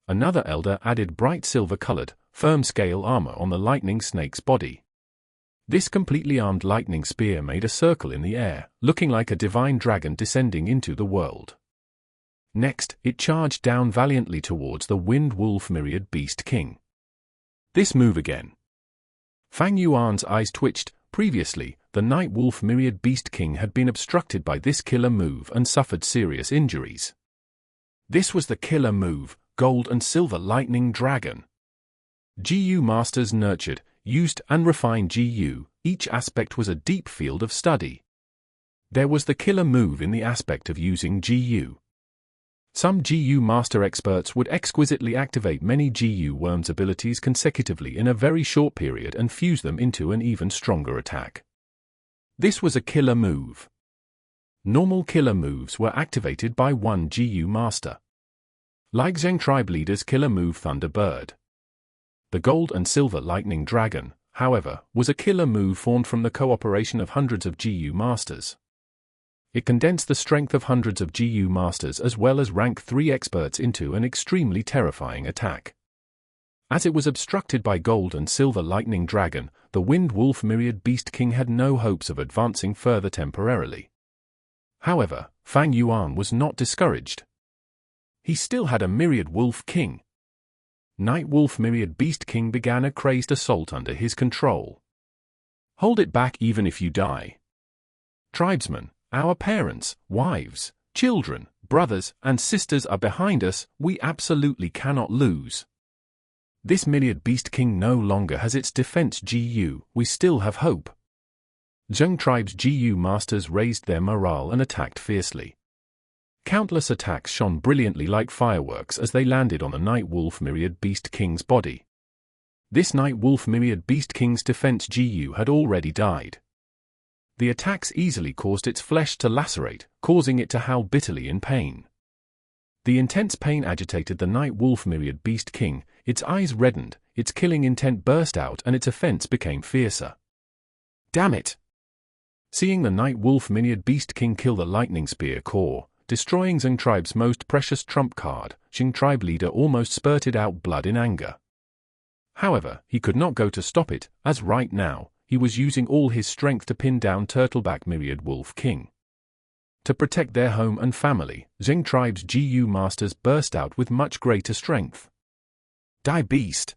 Another elder added bright silver-colored, firm-scale armor on the lightning snake's body. This completely armed lightning spear made a circle in the air, looking like a divine dragon descending into the world. Next, it charged down valiantly towards the Wind Wolf Myriad Beast King. This move again. Fang Yuan's eyes twitched. Previously, the Night Wolf Myriad Beast King had been obstructed by this killer move and suffered serious injuries. This was the killer move, Gold and Silver Lightning Dragon. Gu masters nurtured, used and refined Gu, each aspect was a deep field of study. There was the killer move in the aspect of using Gu. Some Gu master experts would exquisitely activate many Gu worms' abilities consecutively in a very short period and fuse them into an even stronger attack. This was a killer move. Normal killer moves were activated by one Gu master. Like Zheng tribe leader's killer move Thunderbird. The Gold and Silver Lightning Dragon, however, was a killer move formed from the cooperation of hundreds of Gu masters. It condensed the strength of hundreds of Gu masters as well as rank 3 experts into an extremely terrifying attack. As it was obstructed by Gold and Silver Lightning Dragon, the Wind Wolf Myriad Beast King had no hopes of advancing further temporarily. However, Fang Yuan was not discouraged. He still had a Myriad Wolf King. Night Wolf Myriad Beast King began a crazed assault under his control. Hold it back even if you die. Tribesmen, our parents, wives, children, brothers, and sisters are behind us, we absolutely cannot lose. This Myriad Beast King no longer has its defense Gu, we still have hope. Zheng tribe's Gu masters raised their morale and attacked fiercely. Countless attacks shone brilliantly like fireworks as they landed on the Night Wolf Myriad Beast King's body. This Night Wolf Myriad Beast King's defense Gu had already died. The attacks easily caused its flesh to lacerate, causing it to howl bitterly in pain. The intense pain agitated the Night Wolf Myriad Beast King, its eyes reddened, its killing intent burst out and its offense became fiercer. Damn it! Seeing the Night Wolf Myriad Beast King kill the Lightning Spear core, destroying Zheng tribe's most precious trump card, Jing tribe leader almost spurted out blood in anger. However, he could not go to stop it, as right now, he was using all his strength to pin down Turtleback Myriad Wolf King. To protect their home and family, Zheng tribe's Gu masters burst out with much greater strength. Die beast!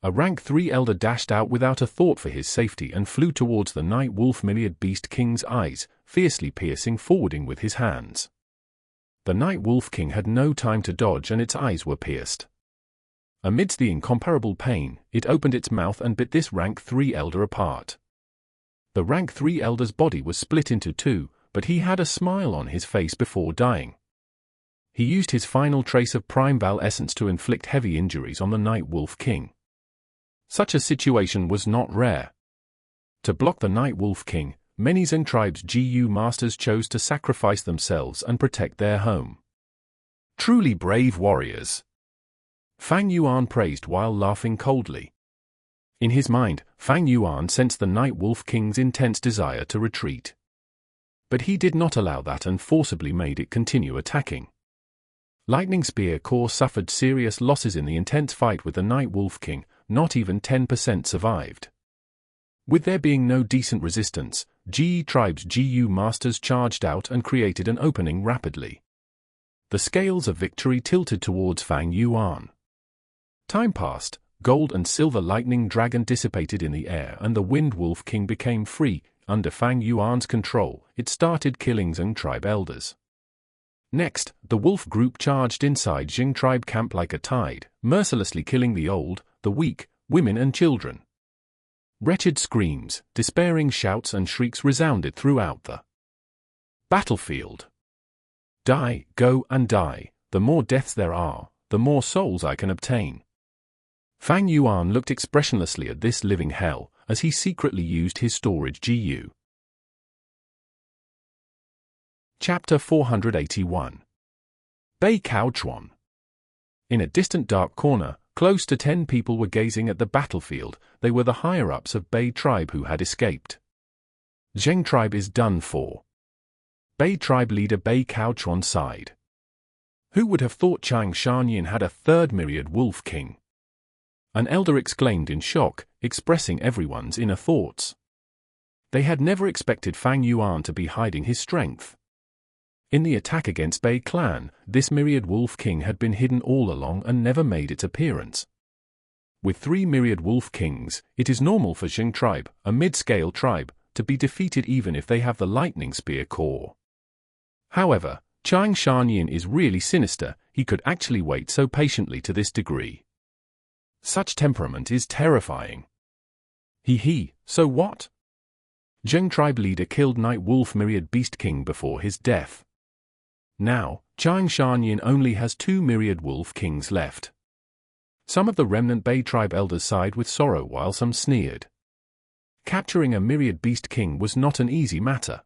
A rank 3 elder dashed out without a thought for his safety and flew towards the Night Wolf Myriad Beast King's eyes, fiercely piercing forwarding with his hands. The Night Wolf King had no time to dodge and its eyes were pierced. Amidst the incomparable pain, it opened its mouth and bit this rank 3 elder apart. The rank 3 elder's body was split into 2, but he had a smile on his face before dying. He used his final trace of Prime Val essence to inflict heavy injuries on the Night Wolf King. Such a situation was not rare. To block the Night Wolf King, many Zheng tribe's Gu masters chose to sacrifice themselves and protect their home. Truly brave warriors! Fang Yuan praised while laughing coldly. In his mind, Fang Yuan sensed the Night Wolf King's intense desire to retreat. But he did not allow that and forcibly made it continue attacking. Lightning Spear Core suffered serious losses in the intense fight with the Night Wolf King, not even 10% survived. With there being no decent resistance, Ge tribe's Gu masters charged out and created an opening rapidly. The scales of victory tilted towards Fang Yuan. Time passed, Gold and Silver Lightning Dragon dissipated in the air and the Wind Wolf King became free. Under Fang Yuan's control, it started killing Zheng tribe elders. Next, the wolf group charged inside Jing tribe camp like a tide, mercilessly killing the old, the weak, women and children. Wretched screams, despairing shouts and shrieks resounded throughout the battlefield. Die, go and die, the more deaths there are, the more souls I can obtain. Fang Yuan looked expressionlessly at this living hell, as he secretly used his storage Gu. Chapter 481. Bei Cao Chuan. In a distant dark corner, close to 10 people were gazing at the battlefield. They were the higher-ups of Bei tribe who had escaped. Zheng tribe is done for. Bei tribe leader Bei Cao Chuan sighed. Who would have thought Chang Shan Yin had a third myriad wolf king? An elder exclaimed in shock, expressing everyone's inner thoughts. They had never expected Fang Yuan to be hiding his strength. In the attack against Bei clan, this myriad wolf king had been hidden all along and never made its appearance. With 3 myriad wolf kings, it is normal for Jing tribe, a mid-scale tribe, to be defeated even if they have the lightning spear core. However, Chang Shan Yin is really sinister. He could actually wait so patiently to this degree. Such temperament is terrifying. So what? Jing tribe leader killed Night Wolf Myriad Beast King before his death. Now, Chang Shan Yin only has 2 Myriad Wolf Kings left. Some of the remnant Bei tribe elders sighed with sorrow while some sneered. Capturing a Myriad Beast King was not an easy matter.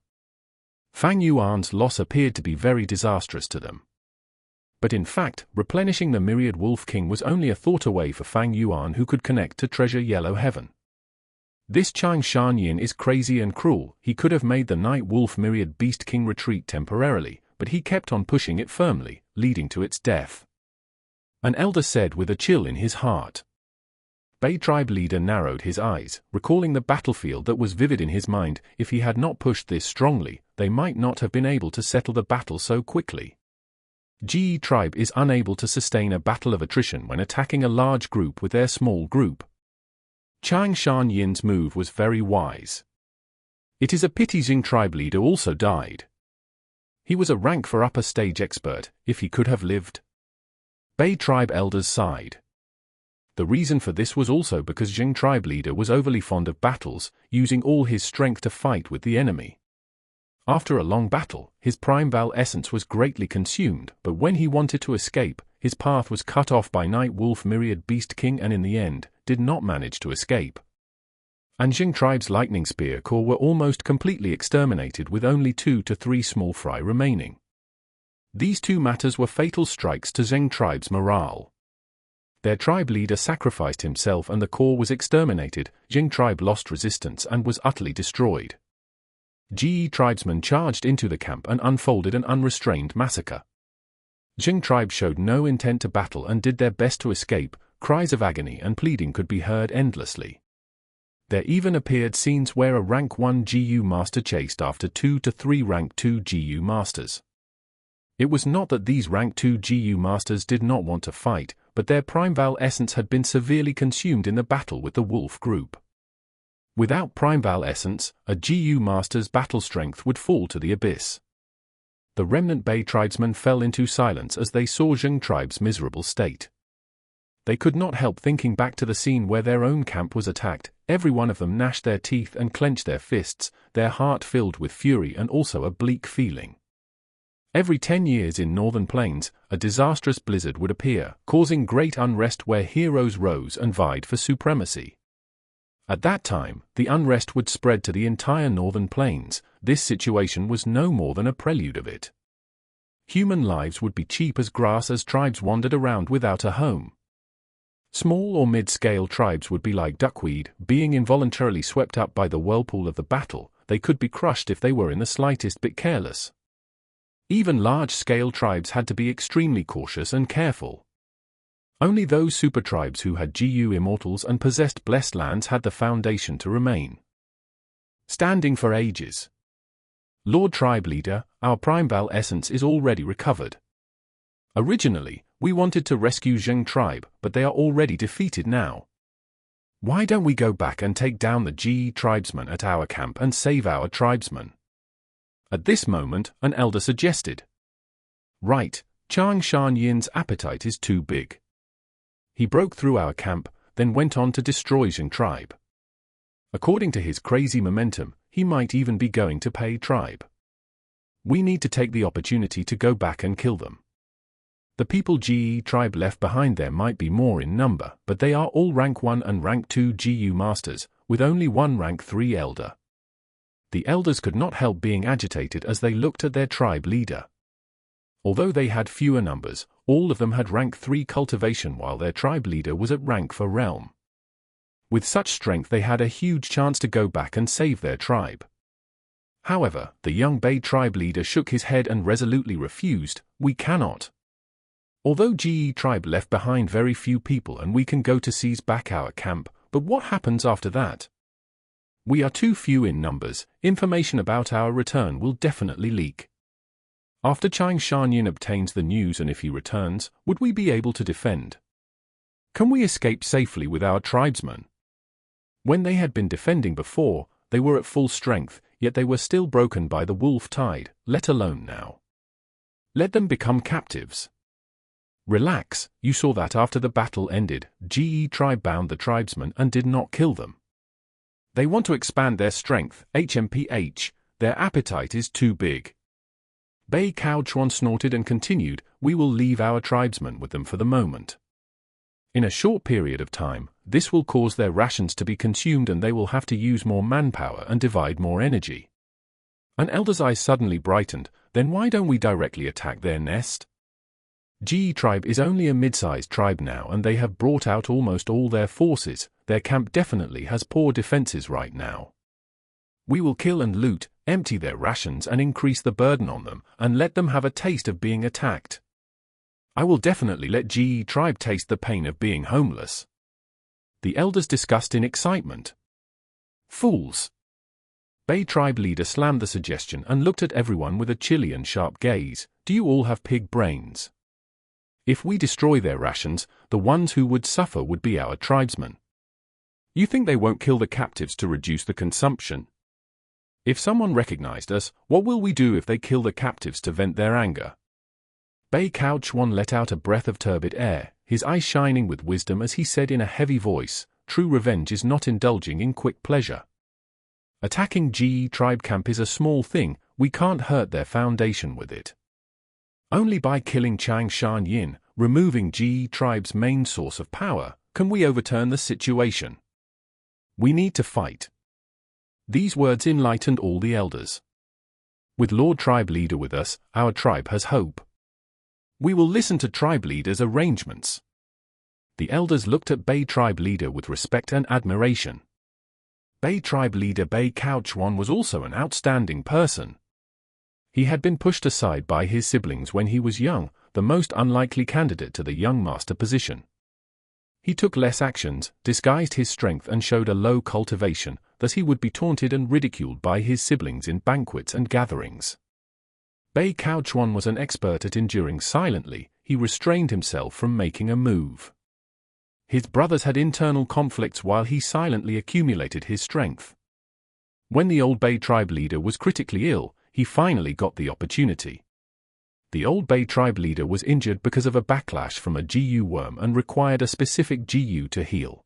Fang Yuan's loss appeared to be very disastrous to them. But in fact, replenishing the Myriad Wolf King was only a thought away for Fang Yuan, who could connect to Treasure Yellow Heaven. This Chang Shan Yin is crazy and cruel. He could have made the Night Wolf Myriad Beast King retreat temporarily, but he kept on pushing it firmly, leading to its death. An elder said with a chill in his heart. Bei tribe leader narrowed his eyes, recalling the battlefield that was vivid in his mind. If he had not pushed this strongly, they might not have been able to settle the battle so quickly. Jade tribe is unable to sustain a battle of attrition when attacking a large group with their small group. Chang Shan Yin's move was very wise. It is a pity Jing tribe leader also died. He was a rank for upper stage expert, if he could have lived. Bei tribe elders sighed. The reason for this was also because Jing tribe leader was overly fond of battles, using all his strength to fight with the enemy. After a long battle, his primeval essence was greatly consumed, but when he wanted to escape, his path was cut off by Night Wolf Myriad Beast King and in the end, did not manage to escape. And Jing tribe's lightning spear core were almost completely exterminated with only 2 to 3 small fry remaining. These 2 matters were fatal strikes to Jing tribe's morale. Their tribe leader sacrificed himself and the core was exterminated. Jing tribe lost resistance and was utterly destroyed. Jade tribesmen charged into the camp and unfolded an unrestrained massacre. Jing tribe showed no intent to battle and did their best to escape. Cries of agony and pleading could be heard endlessly. There even appeared scenes where a rank 1 GU master chased after 2 to 3 rank 2 GU masters. It was not that these rank 2 GU masters did not want to fight, but their primeval essence had been severely consumed in the battle with the wolf group. Without primeval essence, a GU master's battle strength would fall to the abyss. The remnant Bei tribesmen fell into silence as they saw Jing tribe's miserable state. They could not help thinking back to the scene where their own camp was attacked. Every one of them gnashed their teeth and clenched their fists, their heart filled with fury and also a bleak feeling. Every 10 years in northern plains, a disastrous blizzard would appear, causing great unrest where heroes rose and vied for supremacy. At that time, the unrest would spread to the entire northern plains. This situation was no more than a prelude of it. Human lives would be cheap as grass as tribes wandered around without a home. Small or mid-scale tribes would be like duckweed, being involuntarily swept up by the whirlpool of the battle. They could be crushed if they were in the slightest bit careless. Even large-scale tribes had to be extremely cautious and careful. Only those super tribes who had GU immortals and possessed blessed lands had the foundation to remain standing for ages. Lord Tribe Leader, our primeval essence is already recovered. Originally, we wanted to rescue Jing tribe, but they are already defeated now. Why don't we go back and take down the Jade tribesmen at our camp and save our tribesmen? At this moment, an elder suggested. Right, Chang Shan Yin's appetite is too big. He broke through our camp, then went on to destroy Jing tribe. According to his crazy momentum, he might even be going to Pei tribe. We need to take the opportunity to go back and kill them. The people Jade tribe left behind there might be more in number, but they are all rank 1 and rank 2 GU masters, with only 1 rank 3 elder. The elders could not help being agitated as they looked at their tribe leader. Although they had fewer numbers, all of them had rank 3 cultivation while their tribe leader was at rank 4 realm. With such strength they had a huge chance to go back and save their tribe. However, the young Bei tribe leader shook his head and resolutely refused. We cannot. Although Ge tribe left behind very few people and we can go to seize back our camp, but what happens after that? We are too few in numbers, information about our return will definitely leak. After Chang Shan Yin obtains the news and if he returns, would we be able to defend? Can we escape safely with our tribesmen? When they had been defending before, they were at full strength, yet they were still broken by the wolf tide, let alone now. Let them become captives. Relax, you saw that after the battle ended, Ge tribe bound the tribesmen and did not kill them. They want to expand their strength, HMPH, their appetite is too big. Bei Cao Chuan snorted and continued, we will leave our tribesmen with them for the moment. In a short period of time, this will cause their rations to be consumed and they will have to use more manpower and divide more energy. An elder's eyes suddenly brightened, then why don't we directly attack their nest? Ge tribe is only a mid-sized tribe now and they have brought out almost all their forces, their camp definitely has poor defenses right now. We will kill and loot, empty their rations and increase the burden on them, and let them have a taste of being attacked. I will definitely let Ge tribe taste the pain of being homeless. The elders discussed in excitement. Fools! Bei tribe leader slammed the suggestion and looked at everyone with a chilly and sharp gaze. Do you all have pig brains? If we destroy their rations, the ones who would suffer would be our tribesmen. You think they won't kill the captives to reduce the consumption? If someone recognized us, what will we do if they kill the captives to vent their anger? Bei Cao Chuan let out a breath of turbid air, his eyes shining with wisdom as he said in a heavy voice, true revenge is not indulging in quick pleasure. Attacking Ge tribe camp is a small thing, we can't hurt their foundation with it. Only by killing Chang Shan Yin, removing Ge tribe's main source of power, can we overturn the situation. We need to fight. These words enlightened all the elders. With Lord Tribe Leader with us, our tribe has hope. We will listen to tribe leaders' arrangements. The elders looked at Bei tribe leader with respect and admiration. Bei tribe leader Bei Cao Chuan was also an outstanding person. He had been pushed aside by his siblings when he was young, the most unlikely candidate to the young master position. He took less actions, disguised his strength and showed a low cultivation, thus he would be taunted and ridiculed by his siblings in banquets and gatherings. Bei Cao Chuan was an expert at enduring silently, he restrained himself from making a move. His brothers had internal conflicts while he silently accumulated his strength. When the old Bei tribe leader was critically ill, he finally got the opportunity. The old Bei tribe leader was injured because of a backlash from a Gu worm and required a specific Gu to heal.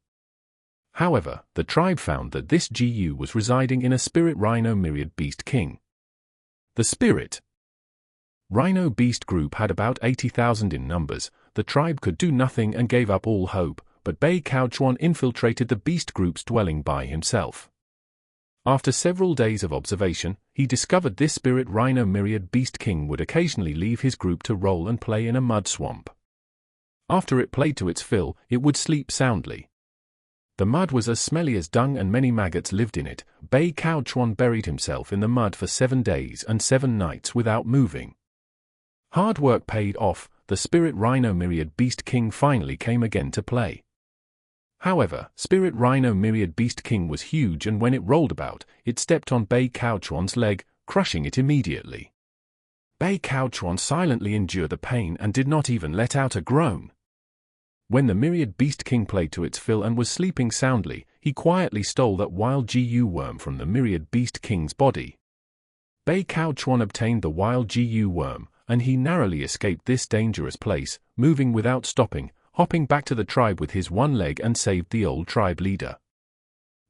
However, the tribe found that this Gu was residing in a spirit rhino myriad beast king. The spirit rhino beast group had about 80,000 in numbers. The tribe could do nothing and gave up all hope, but Bei Cao Chuan infiltrated the beast group's dwelling by himself. After several days of observation, he discovered this spirit rhino myriad beast king would occasionally leave his group to roll and play in a mud swamp. After it played to its fill, it would sleep soundly. The mud was as smelly as dung and many maggots lived in it. Bei Cao Chuan buried himself in the mud for 7 days and 7 nights without moving. Hard work paid off, the spirit rhino myriad beast king finally came again to play. However, Spirit Rhino Myriad Beast King was huge and when it rolled about, it stepped on Bei Cao Chuan's leg, crushing it immediately. Bei Cao Chuan silently endured the pain and did not even let out a groan. When the Myriad Beast King played to its fill and was sleeping soundly, he quietly stole that wild Gu worm from the Myriad Beast King's body. Bei Cao Chuan obtained the wild Gu worm, and he narrowly escaped this dangerous place, moving without stopping, hopping back to the tribe with his one leg and saved the old tribe leader.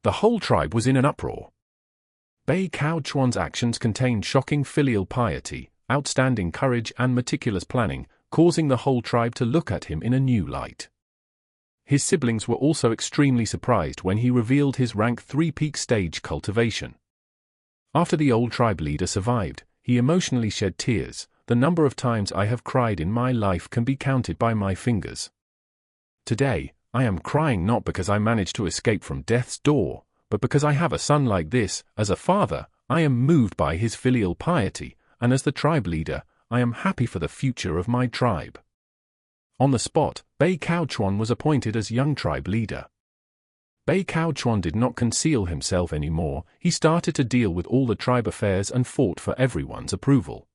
The whole tribe was in an uproar. Bei Cao Chuan's actions contained shocking filial piety, outstanding courage and meticulous planning, causing the whole tribe to look at him in a new light. His siblings were also extremely surprised when he revealed his rank 3 peak stage cultivation. After the old tribe leader survived, he emotionally shed tears. The number of times I have cried in my life can be counted by my fingers. Today, I am crying not because I managed to escape from death's door, but because I have a son like this. As a father, I am moved by his filial piety, and as the tribe leader, I am happy for the future of my tribe. On the spot, Bei Cao Chuan was appointed as young tribe leader. Bei Cao Chuan did not conceal himself anymore. He started to deal with all the tribe affairs and fought for everyone's approval.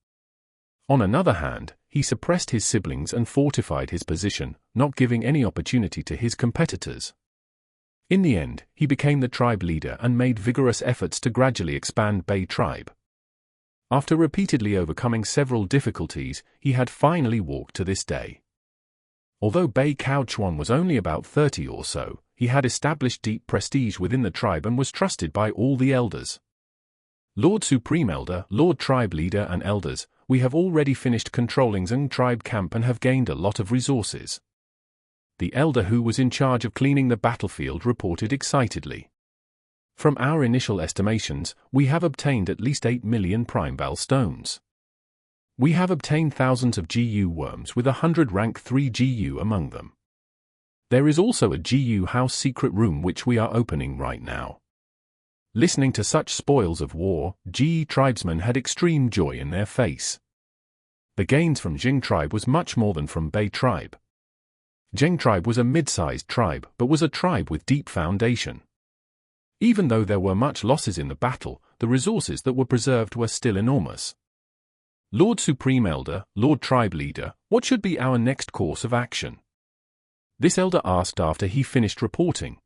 On another hand, he suppressed his siblings and fortified his position, not giving any opportunity to his competitors. In the end, he became the tribe leader and made vigorous efforts to gradually expand Bei tribe. After repeatedly overcoming several difficulties, he had finally walked to this day. Although Bei Cao Chuan was only about 30 or so, he had established deep prestige within the tribe and was trusted by all the elders. Lord Supreme Elder, Lord Tribe Leader and Elders, we have already finished controlling Zheng tribe camp and have gained a lot of resources. The elder who was in charge of cleaning the battlefield reported excitedly. From our initial estimations, we have obtained at least 8 million Primebal stones. We have obtained thousands of GU worms with 100 rank 3 GU among them. There is also a GU house secret room which we are opening right now. Listening to such spoils of war, GE tribesmen had extreme joy in their face. The gains from Jing tribe was much more than from Bei tribe. Jing tribe was a mid-sized tribe but was a tribe with deep foundation. Even though there were much losses in the battle, the resources that were preserved were still enormous. Lord Supreme Elder, Lord Tribe Leader, what should be our next course of action? This elder asked after he finished reporting.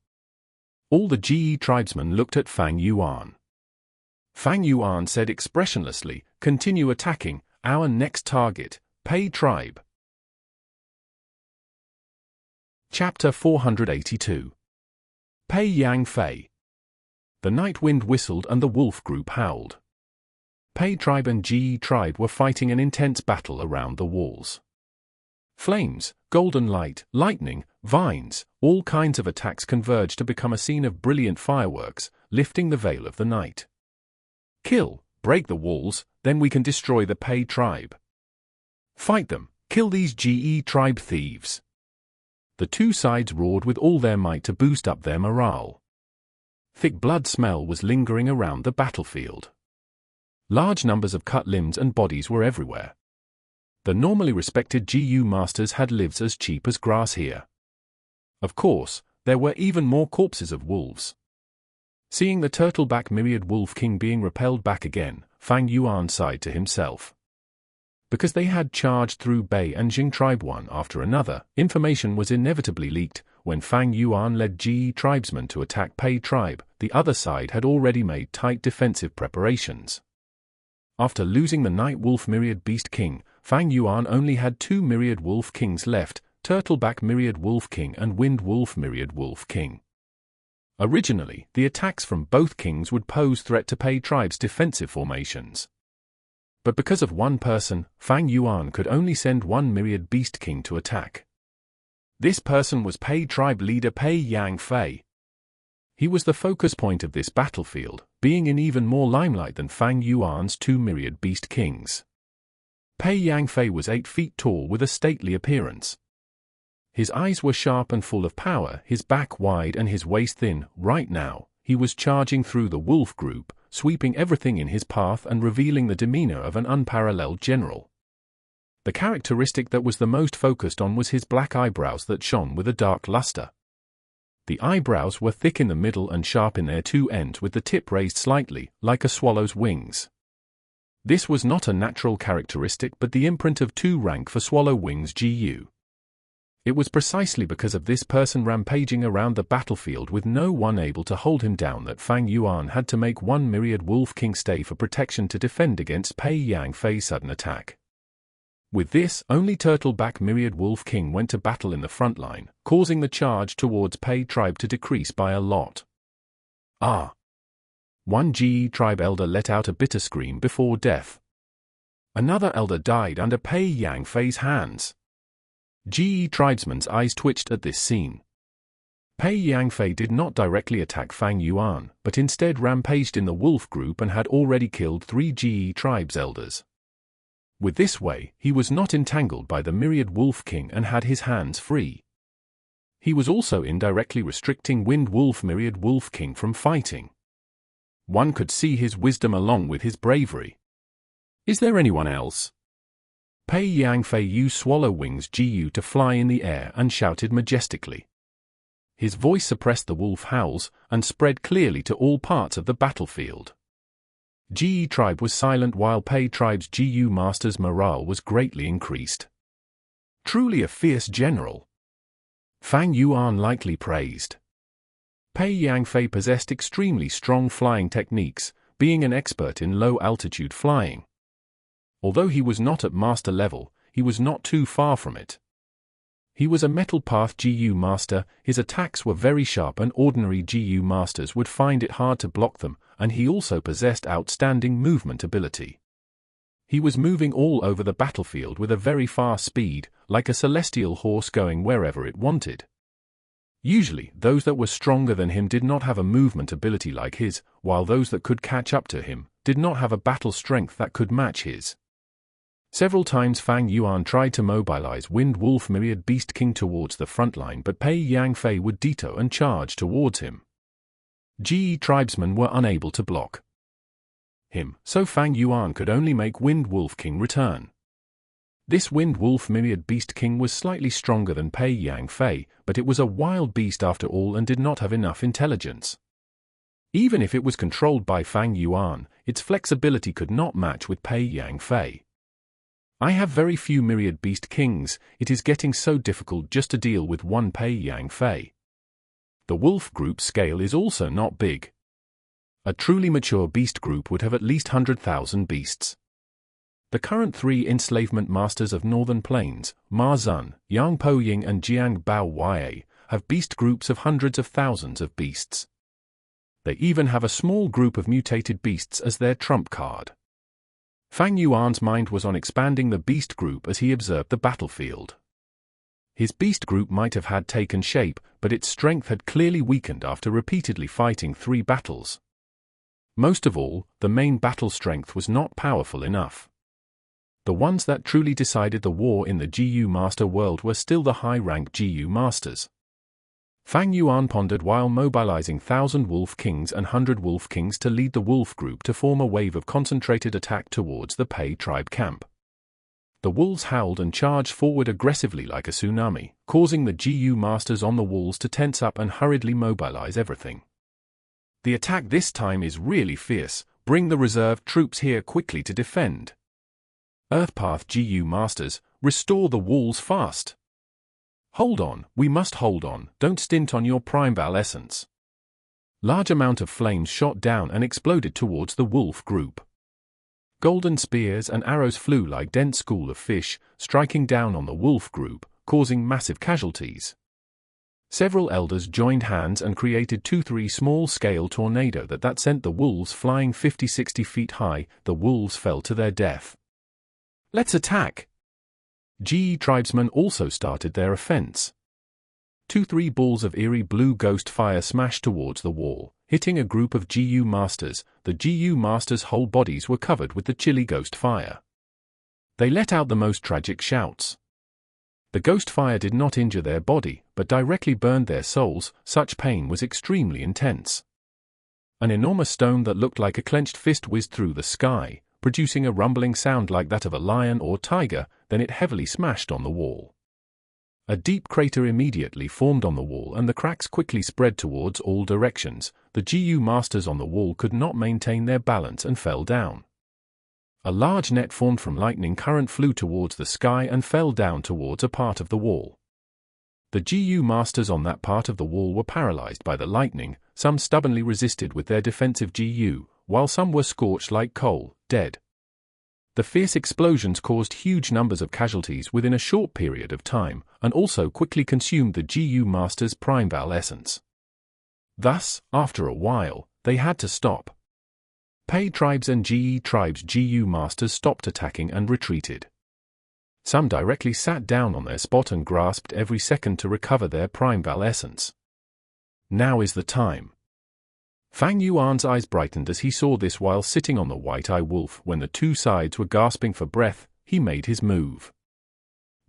All the GE tribesmen looked at Fang Yuan. Fang Yuan said expressionlessly, continue attacking, our next target, Pei tribe. Chapter 482. Pei Yan Fei. The night wind whistled and the wolf group howled. Pei tribe and GE tribe were fighting an intense battle around the walls. Flames, golden light, lightning, vines, all kinds of attacks converged to become a scene of brilliant fireworks, lifting the veil of the night. Kill, break the walls, then we can destroy the Pei tribe. Fight them, kill these GE tribe thieves. The two sides roared with all their might to boost up their morale. Thick blood smell was lingering around the battlefield. Large numbers of cut limbs and bodies were everywhere. The normally respected GU masters had lives as cheap as grass here. Of course, there were even more corpses of wolves. Seeing the Turtleback Myriad Wolf King being repelled back again, Fang Yuan sighed to himself. Because they had charged through Bei and Jing tribe one after another, information was inevitably leaked. When Fang Yuan led GE tribesmen to attack Pei tribe, the other side had already made tight defensive preparations. After losing the Night Wolf Myriad Beast King, Fang Yuan only had 2 Myriad Wolf Kings left, Turtleback Myriad Wolf King and Wind Wolf Myriad Wolf King. Originally, the attacks from both kings would pose threat to Pei tribe's defensive formations. But because of one person, Fang Yuan could only send 1 Myriad Beast King to attack. This person was Pei tribe leader Pei Yan Fei. He was the focus point of this battlefield, being in even more limelight than Fang Yuan's 2 Myriad Beast Kings. Pei Yan Fei was 8 feet tall with a stately appearance. His eyes were sharp and full of power, his back wide and his waist thin. Right now, he was charging through the wolf group, sweeping everything in his path and revealing the demeanor of an unparalleled general. The characteristic that was the most focused on was his black eyebrows that shone with a dark luster. The eyebrows were thick in the middle and sharp in their 2 ends with the tip raised slightly, like a swallow's wings. This was not a natural characteristic but the imprint of 2 rank for swallow wings GU. It was precisely because of this person rampaging around the battlefield with no one able to hold him down that Fang Yuan had to make 1 Myriad Wolf King stay for protection to defend against Pei Yan Fei's sudden attack. With this, only Turtleback Myriad Wolf King went to battle in the front line, causing the charge towards Pei tribe to decrease by a lot. Ah! 1 GE tribe elder let out a bitter scream before death. Another elder died under Pei Yan Fei's hands. GE tribesmen's eyes twitched at this scene. Pei Yan Fei did not directly attack Fang Yuan, but instead rampaged in the wolf group and had already killed 3 GE tribes elders. With this way, he was not entangled by the Myriad Wolf King and had his hands free. He was also indirectly restricting Wind Wolf Myriad Wolf King from fighting. One could see his wisdom along with his bravery. Is there anyone else? Pei Yan Fei used swallow wings Gu to fly in the air and shouted majestically. His voice suppressed the wolf howls and spread clearly to all parts of the battlefield. Jie tribe was silent while Pei tribe's Gu master's morale was greatly increased. Truly a fierce general. Fang Yuan likely praised. Pei Yan Fei possessed extremely strong flying techniques, being an expert in low-altitude flying. Although he was not at master level, he was not too far from it. He was a metal path Gu master, his attacks were very sharp and ordinary Gu masters would find it hard to block them, and he also possessed outstanding movement ability. He was moving all over the battlefield with a very fast speed, like a celestial horse going wherever it wanted. Usually, those that were stronger than him did not have a movement ability like his, while those that could catch up to him did not have a battle strength that could match his. Several times Fang Yuan tried to mobilize Wind Wolf Myriad Beast King towards the front line, but Pei Yan Fei would ditto and charge towards him. Jie tribesmen were unable to block him, so Fang Yuan could only make Wind Wolf King return. This Wind Wolf Myriad Beast King was slightly stronger than Pei Yan Fei, but it was a wild beast after all and did not have enough intelligence. Even if it was controlled by Fang Yuan, its flexibility could not match with Pei Yan Fei. I have very few Myriad Beast Kings, it is getting so difficult just to deal with one Pei Yan Fei. The wolf group scale is also not big. A truly mature beast group would have at least 100,000 beasts. The current 3 enslavement masters of Northern Plains, Ma Zun, Yang Po Ying and Jiang Bao Ya, have beast groups of hundreds of thousands of beasts. They even have a small group of mutated beasts as their trump card. Fang Yuan's mind was on expanding the beast group as he observed the battlefield. His beast group might have had taken shape, but its strength had clearly weakened after repeatedly fighting 3 battles. Most of all, the main battle strength was not powerful enough. The ones that truly decided the war in the Gu Master world were still the high-rank Gu Masters. Fang Yuan pondered while mobilizing 1,000 Wolf Kings and 100 Wolf Kings to lead the wolf group to form a wave of concentrated attack towards the Pei tribe camp. The wolves howled and charged forward aggressively like a tsunami, causing the Gu Masters on the walls to tense up and hurriedly mobilize everything. The attack this time is really fierce, bring the reserve troops here quickly to defend. Earthpath Gu Masters, restore the walls fast. Hold on, we must hold on, don't stint on your primeval essence. Large amount of flames shot down and exploded towards the wolf group. Golden spears and arrows flew like dense school of fish, striking down on the wolf group, causing massive casualties. Several elders joined hands and created 2-3 small-scale tornado that sent the wolves flying 50-60 feet high. The wolves fell to their death. Let's attack! Jie tribesmen also started their offense. 2-3 balls of eerie blue ghost fire smashed towards the wall, hitting a group of Gu Masters. The Gu Masters' whole bodies were covered with the chilly ghost fire. They let out the most tragic shouts. The ghost fire did not injure their body, but directly burned their souls. Such pain was extremely intense. An enormous stone that looked like a clenched fist whizzed through the sky, producing a rumbling sound like that of a lion or tiger, then it heavily smashed on the wall. A deep crater immediately formed on the wall and the cracks quickly spread towards all directions. The Gu Masters on the wall could not maintain their balance and fell down. A large net formed from lightning current flew towards the sky and fell down towards a part of the wall. The Gu Masters on that part of the wall were paralyzed by the lightning, some stubbornly resisted with their defensive Gu, while some were scorched like coal, dead. The fierce explosions caused huge numbers of casualties within a short period of time, and also quickly consumed the Gu Masters' primeval essence. Thus, after a while, they had to stop. Pei tribes and Jie tribes' Gu Masters stopped attacking and retreated. Some directly sat down on their spot and grasped every second to recover their primeval essence. Now is the time. Fang Yuan's eyes brightened as he saw this while sitting on the white-eye wolf. When the 2 sides were gasping for breath, he made his move.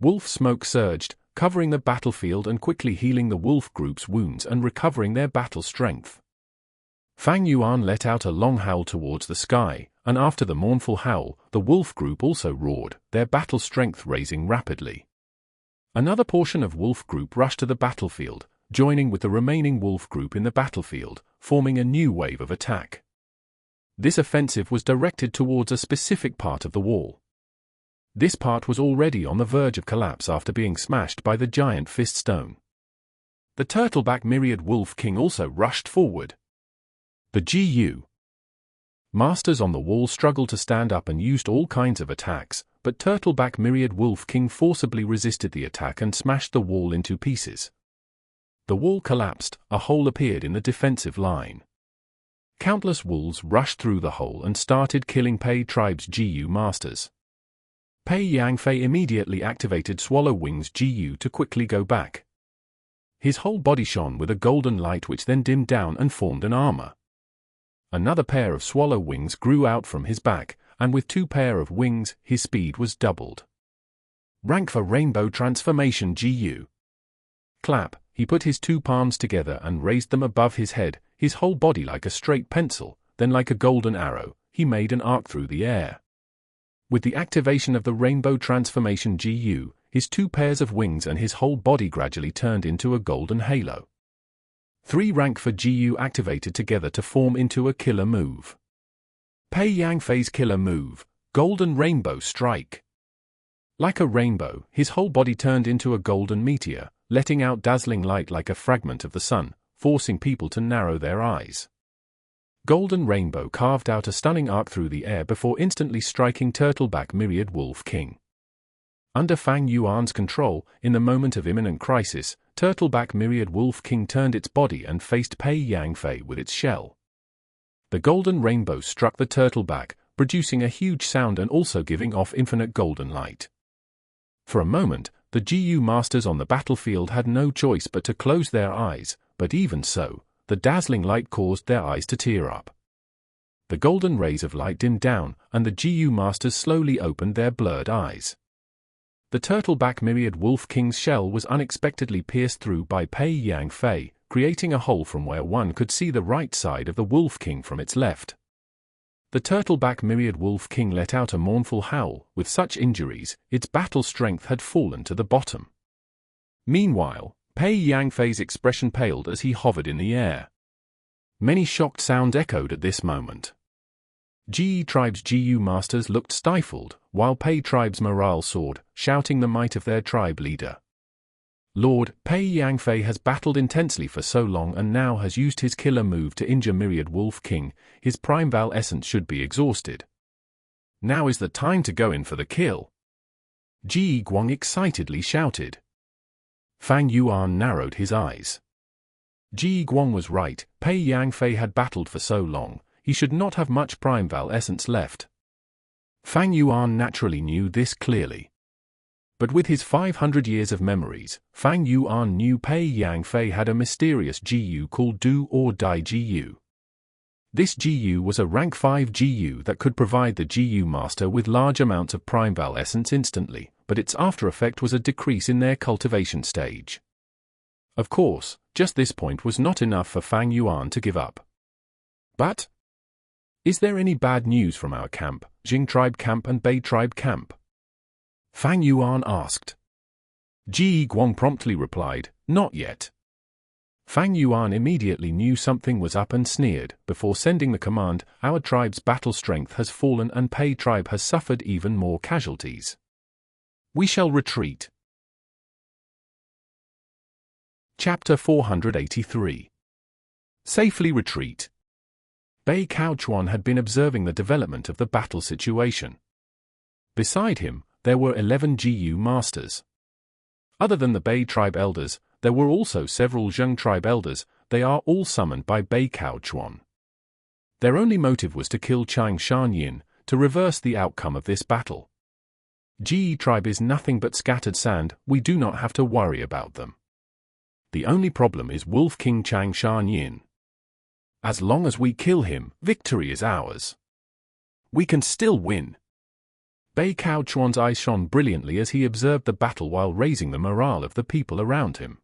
Wolf smoke surged, covering the battlefield and quickly healing the wolf group's wounds and recovering their battle strength. Fang Yuan let out a long howl towards the sky, and after the mournful howl, the wolf group also roared, their battle strength raising rapidly. Another portion of wolf group rushed to the battlefield, joining with the remaining wolf group in the battlefield, forming a new wave of attack. This offensive was directed towards a specific part of the wall. This part was already on the verge of collapse after being smashed by the giant fist stone. The Turtleback Myriad Wolf King also rushed forward. The Gu Masters on the wall struggled to stand up and used all kinds of attacks, but Turtleback Myriad Wolf King forcibly resisted the attack and smashed the wall into pieces. The wall collapsed, a hole appeared in the defensive line. Countless wolves rushed through the hole and started killing Pei tribe's Gu masters. Pei Yan Fei immediately activated Swallow Wing's Gu to quickly go back. His whole body shone with a golden light which then dimmed down and formed an armor. Another pair of swallow wings grew out from his back, and with 2 pair of wings, his speed was doubled. Rank for Rainbow Transformation Gu. Clap, he put his 2 palms together and raised them above his head, his whole body like a straight pencil, then like a golden arrow, he made an arc through the air. With the activation of the Rainbow Transformation Gu, his 2 pairs of wings and his whole body gradually turned into a golden halo. 3 rank for Gu activated together to form into a killer move. Pei Yan Fei's killer move, Golden Rainbow Strike. Like a rainbow, his whole body turned into a golden meteor, letting out dazzling light like a fragment of the sun, forcing people to narrow their eyes. Golden Rainbow carved out a stunning arc through the air before instantly striking Turtleback Myriad Wolf King. Under Fang Yuan's control, in the moment of imminent crisis, Turtleback Myriad Wolf King turned its body and faced Pei Yan Fei with its shell. The golden rainbow struck the turtleback, producing a huge sound and also giving off infinite golden light. For a moment, the Gu masters on the battlefield had no choice but to close their eyes, but even so, the dazzling light caused their eyes to tear up. The golden rays of light dimmed down, and the Gu masters slowly opened their blurred eyes. The Turtleback Myriad Wolf King's shell was unexpectedly pierced through by Pei Yan Fei, creating a hole from where one could see the right side of the Wolf King from its left. The Turtleback Myriad Wolf King let out a mournful howl. With such injuries, its battle strength had fallen to the bottom. Meanwhile, Pei Yan Fei's expression paled as he hovered in the air. Many shocked sounds echoed at this moment. Ge tribe's Gu masters looked stifled, while Pei tribe's morale soared, shouting the might of their tribe leader. Lord, Pei Yan Fei has battled intensely for so long and now has used his killer move to injure Myriad Wolf King. His Primeval essence should be exhausted. Now is the time to go in for the kill. Shi Kuang excitedly shouted. Fang Yuan narrowed his eyes. Shi Kuang was right, Pei Yan Fei had battled for so long, he should not have much Primeval essence left. Fang Yuan naturally knew this clearly. But with his 500 years of memories, Fang Yuan knew Pei Yan Fei had a mysterious Gu called Do or Die Gu. This Gu was a rank 5 Gu that could provide the Gu master with large amounts of Primeval essence instantly, but its after effect was a decrease in their cultivation stage. Of course, just this point was not enough for Fang Yuan to give up. But is there any bad news from our camp, Jing tribe camp and Bei tribe camp? Fang Yuan asked. Shi Kuang promptly replied, not yet. Fang Yuan immediately knew something was up and sneered, before sending the command, our tribe's battle strength has fallen and Pei tribe has suffered even more casualties. We shall retreat. Chapter 483. Safely retreat. Bei Cao Chuan had been observing the development of the battle situation. Beside him, there were 11 Gu masters. Other than the Bei tribe elders, there were also several Zheng tribe elders. They are all summoned by Bei Cao Chuan. Their only motive was to kill Chang Shan Yin, to reverse the outcome of this battle. Ge tribe is nothing but scattered sand, we do not have to worry about them. The only problem is Wolf King Chang Shan Yin. As long as we kill him, victory is ours. We can still win. Bei Cao Chuan's eyes shone brilliantly as he observed the battle while raising the morale of the people around him.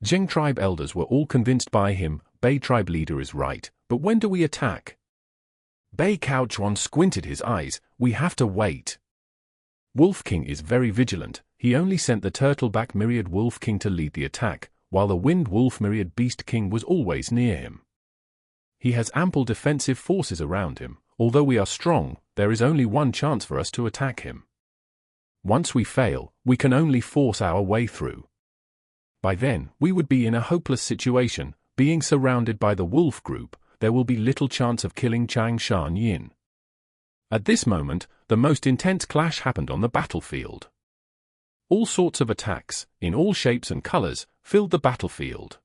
Zheng tribe elders were all convinced by him, Bei tribe leader is right, but when do we attack? Bei Cao Chuan squinted his eyes. We have to wait. Wolf King is very vigilant. He only sent the Turtleback Myriad Wolf King to lead the attack, while the Wind Wolf Myriad Beast King was always near him. He has ample defensive forces around him. Although we are strong, there is only one chance for us to attack him. Once we fail, we can only force our way through. By then, we would be in a hopeless situation. Being surrounded by the wolf group, there will be little chance of killing Chang Shan Yin. At this moment, the most intense clash happened on the battlefield. All sorts of attacks, in all shapes and colors, filled the battlefield.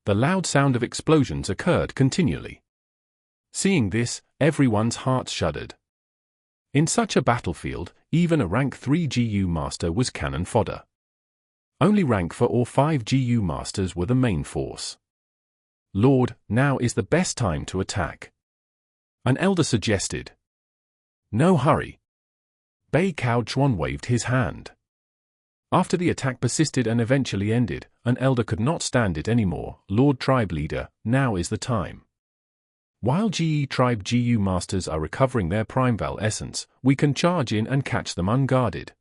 The loud sound of explosions occurred continually. Seeing this, everyone's hearts shuddered. In such a battlefield, even a rank 3 GU master was cannon fodder. Only rank 4 or 5 GU masters were the main force. Lord, now is the best time to attack. An elder suggested. No hurry. Bei Cao Chuan waved his hand. After the attack persisted and eventually ended, an elder could not stand it anymore. Lord Tribe Leader, now is the time. While GE Tribe GU Masters are recovering their Primeval Essence, we can charge in and catch them unguarded.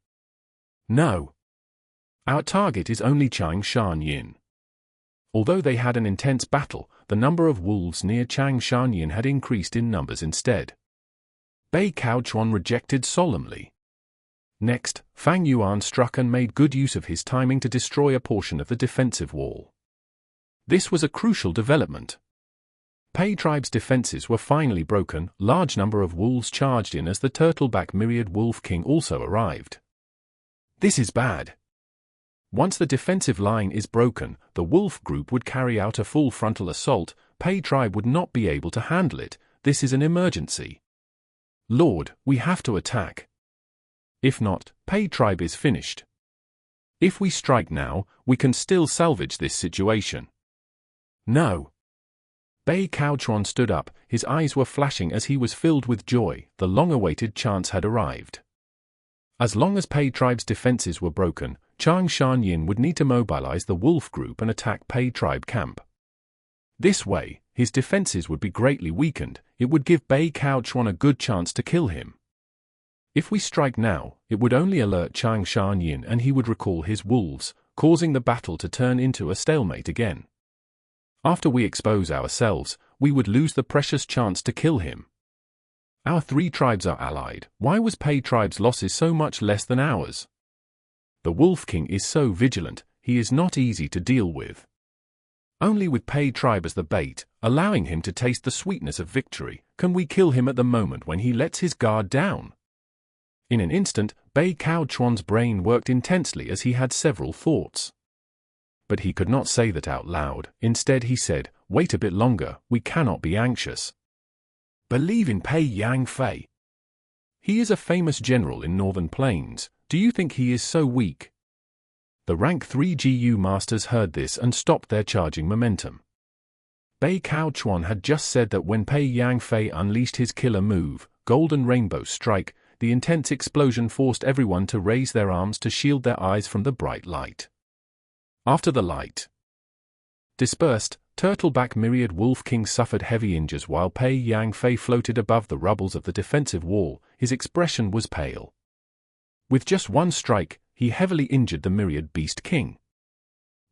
No. Our target is only Chang Shan Yin. Although they had an intense battle, the number of wolves near Chang Shan Yin had increased in numbers instead. Bei Cao Chuan rejected solemnly. Next, Fang Yuan struck and made good use of his timing to destroy a portion of the defensive wall. This was a crucial development. Pei Tribe's defenses were finally broken. Large number of wolves charged in as the Turtleback Myriad Wolf King also arrived. This is bad. Once the defensive line is broken, the wolf group would carry out a full frontal assault. Pei Tribe would not be able to handle it. This is an emergency. Lord, we have to attack. If not, Pei Tribe is finished. If we strike now, we can still salvage this situation. No. Bei Cao Chuan stood up. His eyes were flashing as he was filled with joy. The long-awaited chance had arrived. As long as Pei Tribe's defenses were broken, Chang Shan Yin would need to mobilize the wolf group and attack Pei Tribe camp. This way, his defenses would be greatly weakened. It would give Bei Cao Chuan a good chance to kill him. If we strike now, it would only alert Chang Shan Yin and he would recall his wolves, causing the battle to turn into a stalemate again. After we expose ourselves, we would lose the precious chance to kill him. Our 3 tribes are allied. Why was Pei Tribe's losses so much less than ours? The Wolf King is so vigilant, he is not easy to deal with. Only with Pei Tribe as the bait, allowing him to taste the sweetness of victory, can we kill him at the moment when he lets his guard down. In an instant, Bei Cao Chuan's brain worked intensely as he had several thoughts. But he could not say that out loud. Instead he said, wait a bit longer, we cannot be anxious. Believe in Pei Yan Fei. He is a famous general in Northern Plains. Do you think he is so weak? The rank 3 GU masters heard this and stopped their charging momentum. Bei Cao Chuan had just said that when Pei Yan Fei unleashed his killer move, Golden Rainbow Strike, the intense explosion forced everyone to raise their arms to shield their eyes from the bright light. After the light dispersed, Turtleback Myriad Wolf King suffered heavy injuries while Pei Yan Fei floated above the rubbles of the defensive wall. His expression was pale. With just one strike, he heavily injured the Myriad Beast King.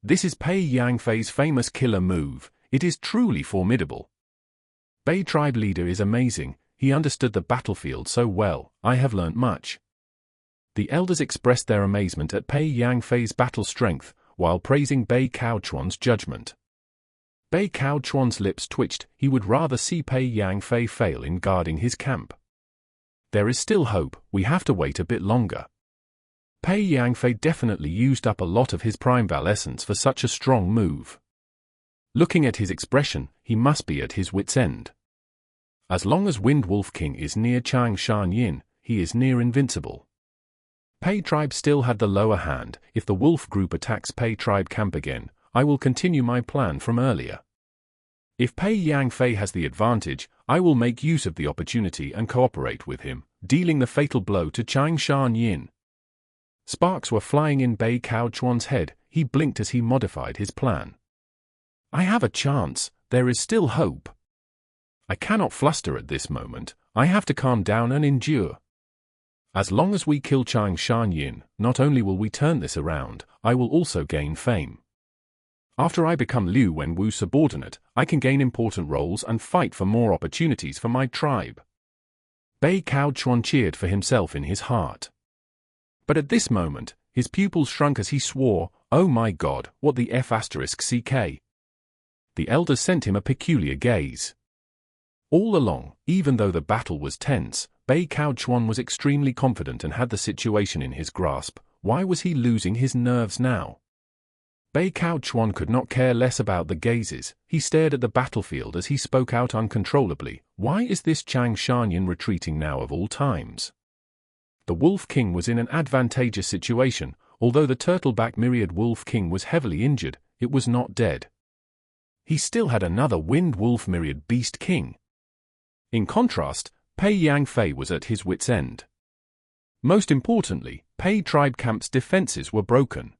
This is Pei Yan Fei's famous killer move. It is truly formidable. Bei Tribe leader is amazing. He understood the battlefield so well. I have learnt much. The elders expressed their amazement at Pei Yan Fei's battle strength, while praising Bei Cao Chuan's judgment. Bei Cao Chuan's lips twitched. He would rather see Pei Yan Fei fail in guarding his camp. There is still hope. We have to wait a bit longer. Pei Yan Fei definitely used up a lot of his Primeval Essence for such a strong move. Looking at his expression, he must be at his wit's end. As long as Wind Wolf King is near Chang Shan Yin, he is near invincible. Pei Tribe still had the lower hand. If the wolf group attacks Pei Tribe camp again, I will continue my plan from earlier. If Pei Yan Fei has the advantage, I will make use of the opportunity and cooperate with him, dealing the fatal blow to Chang Shan Yin. Sparks were flying in Bei Cao Chuan's head. He blinked as he modified his plan. I have a chance. There is still hope. I cannot fluster at this moment, I have to calm down and endure. As long as we kill Chang Shan Yin, not only will we turn this around, I will also gain fame. After I become Liu Wenwu's subordinate, I can gain important roles and fight for more opportunities for my tribe. Bei Cao Chuan cheered for himself in his heart. But at this moment, his pupils shrunk as he swore, "Oh my God, what the F***ck?" The elders sent him a peculiar gaze. All along, even though the battle was tense, Bei Cao Chuan was extremely confident and had the situation in his grasp. Why was he losing his nerves now? Bei Cao Chuan could not care less about the gazes. He stared at the battlefield as he spoke out uncontrollably. Why is this Chang Shan Yin retreating now of all times? The Wolf King was in an advantageous situation. Although the Turtleback Myriad Wolf King was heavily injured, it was not dead. He still had another Wind Wolf Myriad Beast King. In contrast, Pei Yan Fei was at his wit's end. Most importantly, Pei tribe camp's defenses were broken.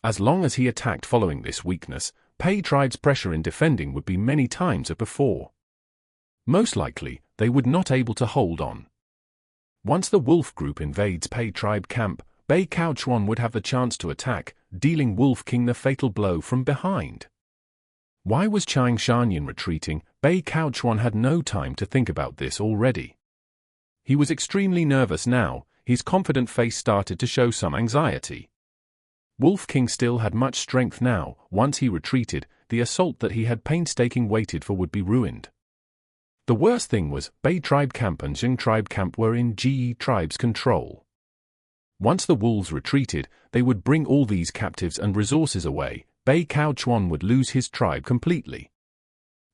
As long as he attacked following this weakness, Pei tribe's pressure in defending would be many times as before. Most likely, they would not able to hold on. Once the wolf group invades Pei tribe camp, Bei Cao Chuan would have the chance to attack, dealing Wolf King the fatal blow from behind. Why was Chang Shan Yin retreating? Bei Cao Chuan had no time to think about this already. He was extremely nervous now, his confident face started to show some anxiety. Wolf King still had much strength now. Once he retreated, the assault that he had painstakingly waited for would be ruined. The worst thing was, Bei tribe camp and Jing tribe camp were in Jade tribe's control. Once the wolves retreated, they would bring all these captives and resources away. Bei Cao Chuan would lose his tribe completely.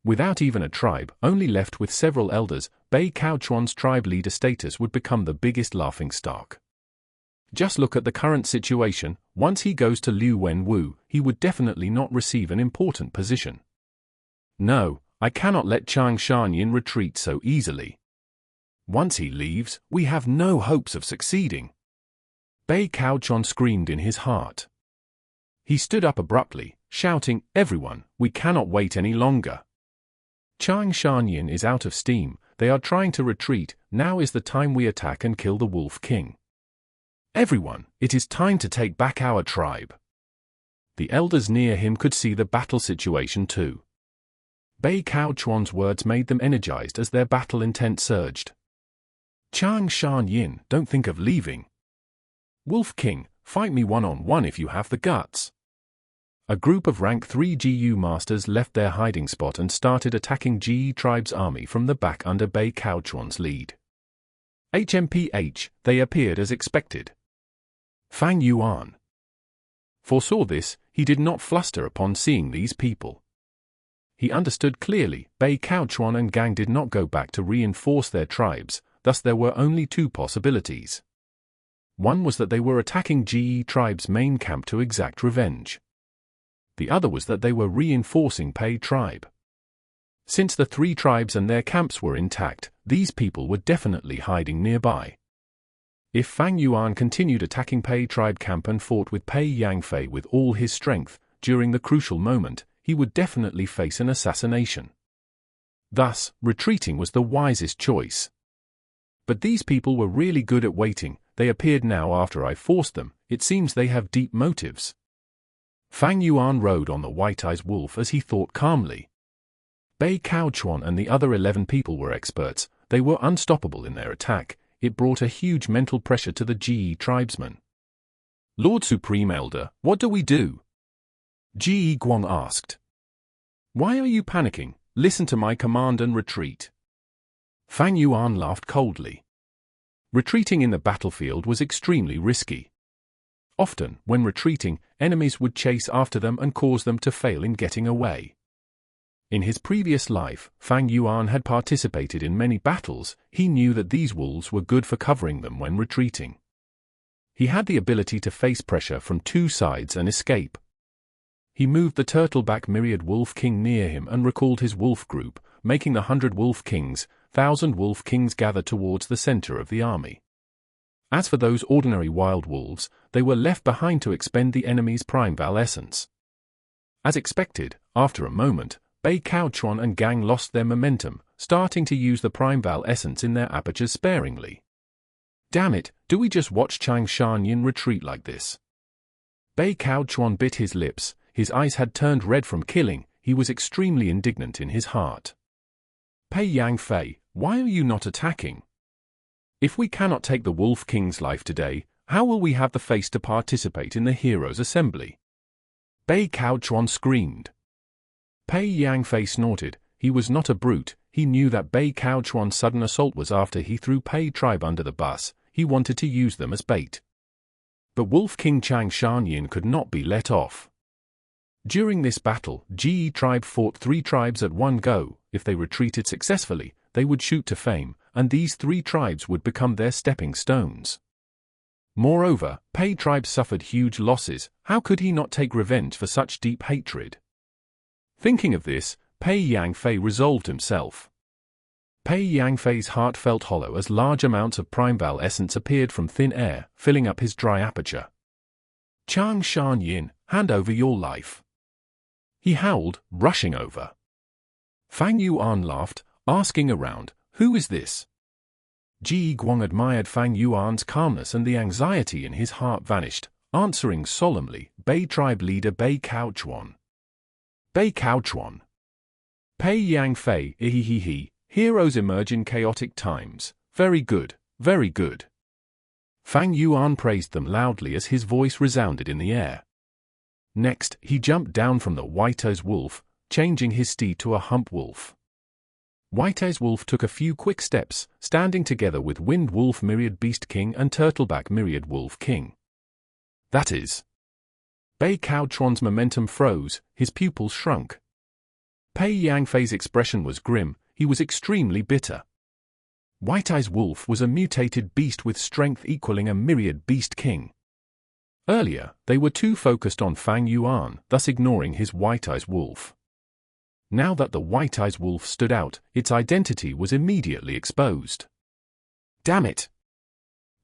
Without even a tribe, only left with several elders, Bei Cao Chuan's tribe leader status would become the biggest laughingstock. Just look at the current situation. Once he goes to Liu Wenwu, he would definitely not receive an important position. No, I cannot let Chang Shan Yin retreat so easily. Once he leaves, we have no hopes of succeeding. Bei Cao Chuan screamed in his heart. He stood up abruptly, shouting, "Everyone, we cannot wait any longer. Chang Shan Yin is out of steam, they are trying to retreat, now is the time we attack and kill the Wolf King. Everyone, it is time to take back our tribe." The elders near him could see the battle situation too. Bei Cao Chuan's words made them energized as their battle intent surged. "Chang Shan Yin, don't think of leaving. Wolf King, fight me one-on-one if you have the guts." A group of rank 3 GU masters left their hiding spot and started attacking Jade tribe's army from the back under Bei Cao Chuan's lead. HMPH, they appeared as expected. Fang Yuan foresaw this. He did not fluster upon seeing these people. He understood clearly, Bei Cao Chuan and gang did not go back to reinforce their tribes, thus there were only two possibilities. One was that they were attacking Jade tribe's main camp to exact revenge. The other was that they were reinforcing Pei tribe. Since the three tribes and their camps were intact, these people were definitely hiding nearby. If Fang Yuan continued attacking Pei tribe camp and fought with Pei Yan Fei with all his strength, during the crucial moment, he would definitely face an assassination. Thus, retreating was the wisest choice. But these people were really good at waiting. They appeared now after I forced them. It seems they have deep motives. Fang Yuan rode on the white-eyed wolf as he thought calmly. Bei Cao Chuan and the other 11 people were experts. They were unstoppable in their attack. It brought a huge mental pressure to the Ji tribesmen. "Lord Supreme Elder, what do we do?" Shi Kuang asked. "Why are you panicking? Listen to my command and retreat." Fang Yuan laughed coldly. Retreating in the battlefield was extremely risky. Often, when retreating, enemies would chase after them and cause them to fail in getting away. In his previous life, Fang Yuan had participated in many battles. He knew that these wolves were good for covering them when retreating. He had the ability to face pressure from two sides and escape. He moved the Turtleback Myriad Wolf King near him and recalled his wolf group, making the 100 Wolf Kings, 1,000 Wolf Kings gather towards the center of the army. As for those ordinary wild wolves, they were left behind to expend the enemy's primeval essence. As expected, after a moment, Bei Cao Chuan and gang lost their momentum, starting to use the Primeval essence in their apertures sparingly. Damn it, do we just watch Chang Shan Yin retreat like this? Bei Cao Chuan bit his lips, his eyes had turned red from killing, he was extremely indignant in his heart. Pei Yan Fei, why are you not attacking? If we cannot take the Wolf King's life today, how will we have the face to participate in the Heroes' Assembly? Bei Cao Chuan screamed. Pei Yan Fei snorted. He was not a brute, he knew that Bei Cao Chuan's sudden assault was after he threw Pei tribe under the bus, he wanted to use them as bait. But Wolf King Chang Shan Yin could not be let off. During this battle, Jade tribe fought 3 tribes at one go. If they retreated successfully, they would shoot to fame, and these 3 tribes would become their stepping stones. Moreover, Pei tribe suffered huge losses, how could he not take revenge for such deep hatred? Thinking of this, Pei Yan Fei resolved himself. Pei Yan Fei's heart felt hollow as large amounts of Primeval essence appeared from thin air, filling up his dry aperture. Chang Shan Yin, hand over your life. He howled, rushing over. Fang Yuan laughed, asking around, who is this? Shi Kuang admired Fang Yuan's calmness and the anxiety in his heart vanished, answering solemnly, Bei tribe leader Bei Cao Chuan. Bei Cao Chuan. Pei Yan Fei, heroes emerge in chaotic times, very good, very good. Fang Yuan praised them loudly as his voice resounded in the air. Next, he jumped down from the White-Eyes Wolf, changing his steed to a hump wolf. White-Eyes Wolf took a few quick steps, standing together with Wind Wolf Myriad Beast King and Turtleback Myriad Wolf King. That is. Bei Cao Chuan's momentum froze, his pupils shrunk. Pei Yan Fei's expression was grim, he was extremely bitter. White-Eyes Wolf was a mutated beast with strength equaling a Myriad Beast King. Earlier, they were too focused on Fang Yuan, thus ignoring his White-Eyes Wolf. Now that the White-Eyes Wolf stood out, its identity was immediately exposed. Damn it!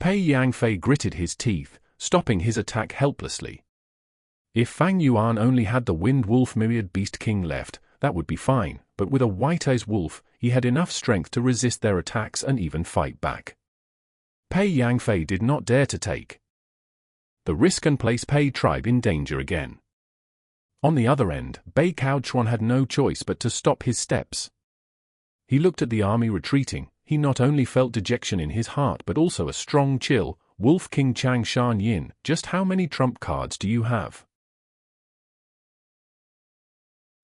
Pei Yan Fei gritted his teeth, stopping his attack helplessly. If Fang Yuan only had the Wind Wolf Myriad Beast King left, that would be fine, but with a White-Eyes Wolf, he had enough strength to resist their attacks and even fight back. Pei Yan Fei did not dare to take the risk and place Pei tribe in danger again. On the other end, Bei Cao Chuan had no choice but to stop his steps. He looked at the army retreating, he not only felt dejection in his heart but also a strong chill. Wolf King Chang Shan Yin, just how many trump cards do you have?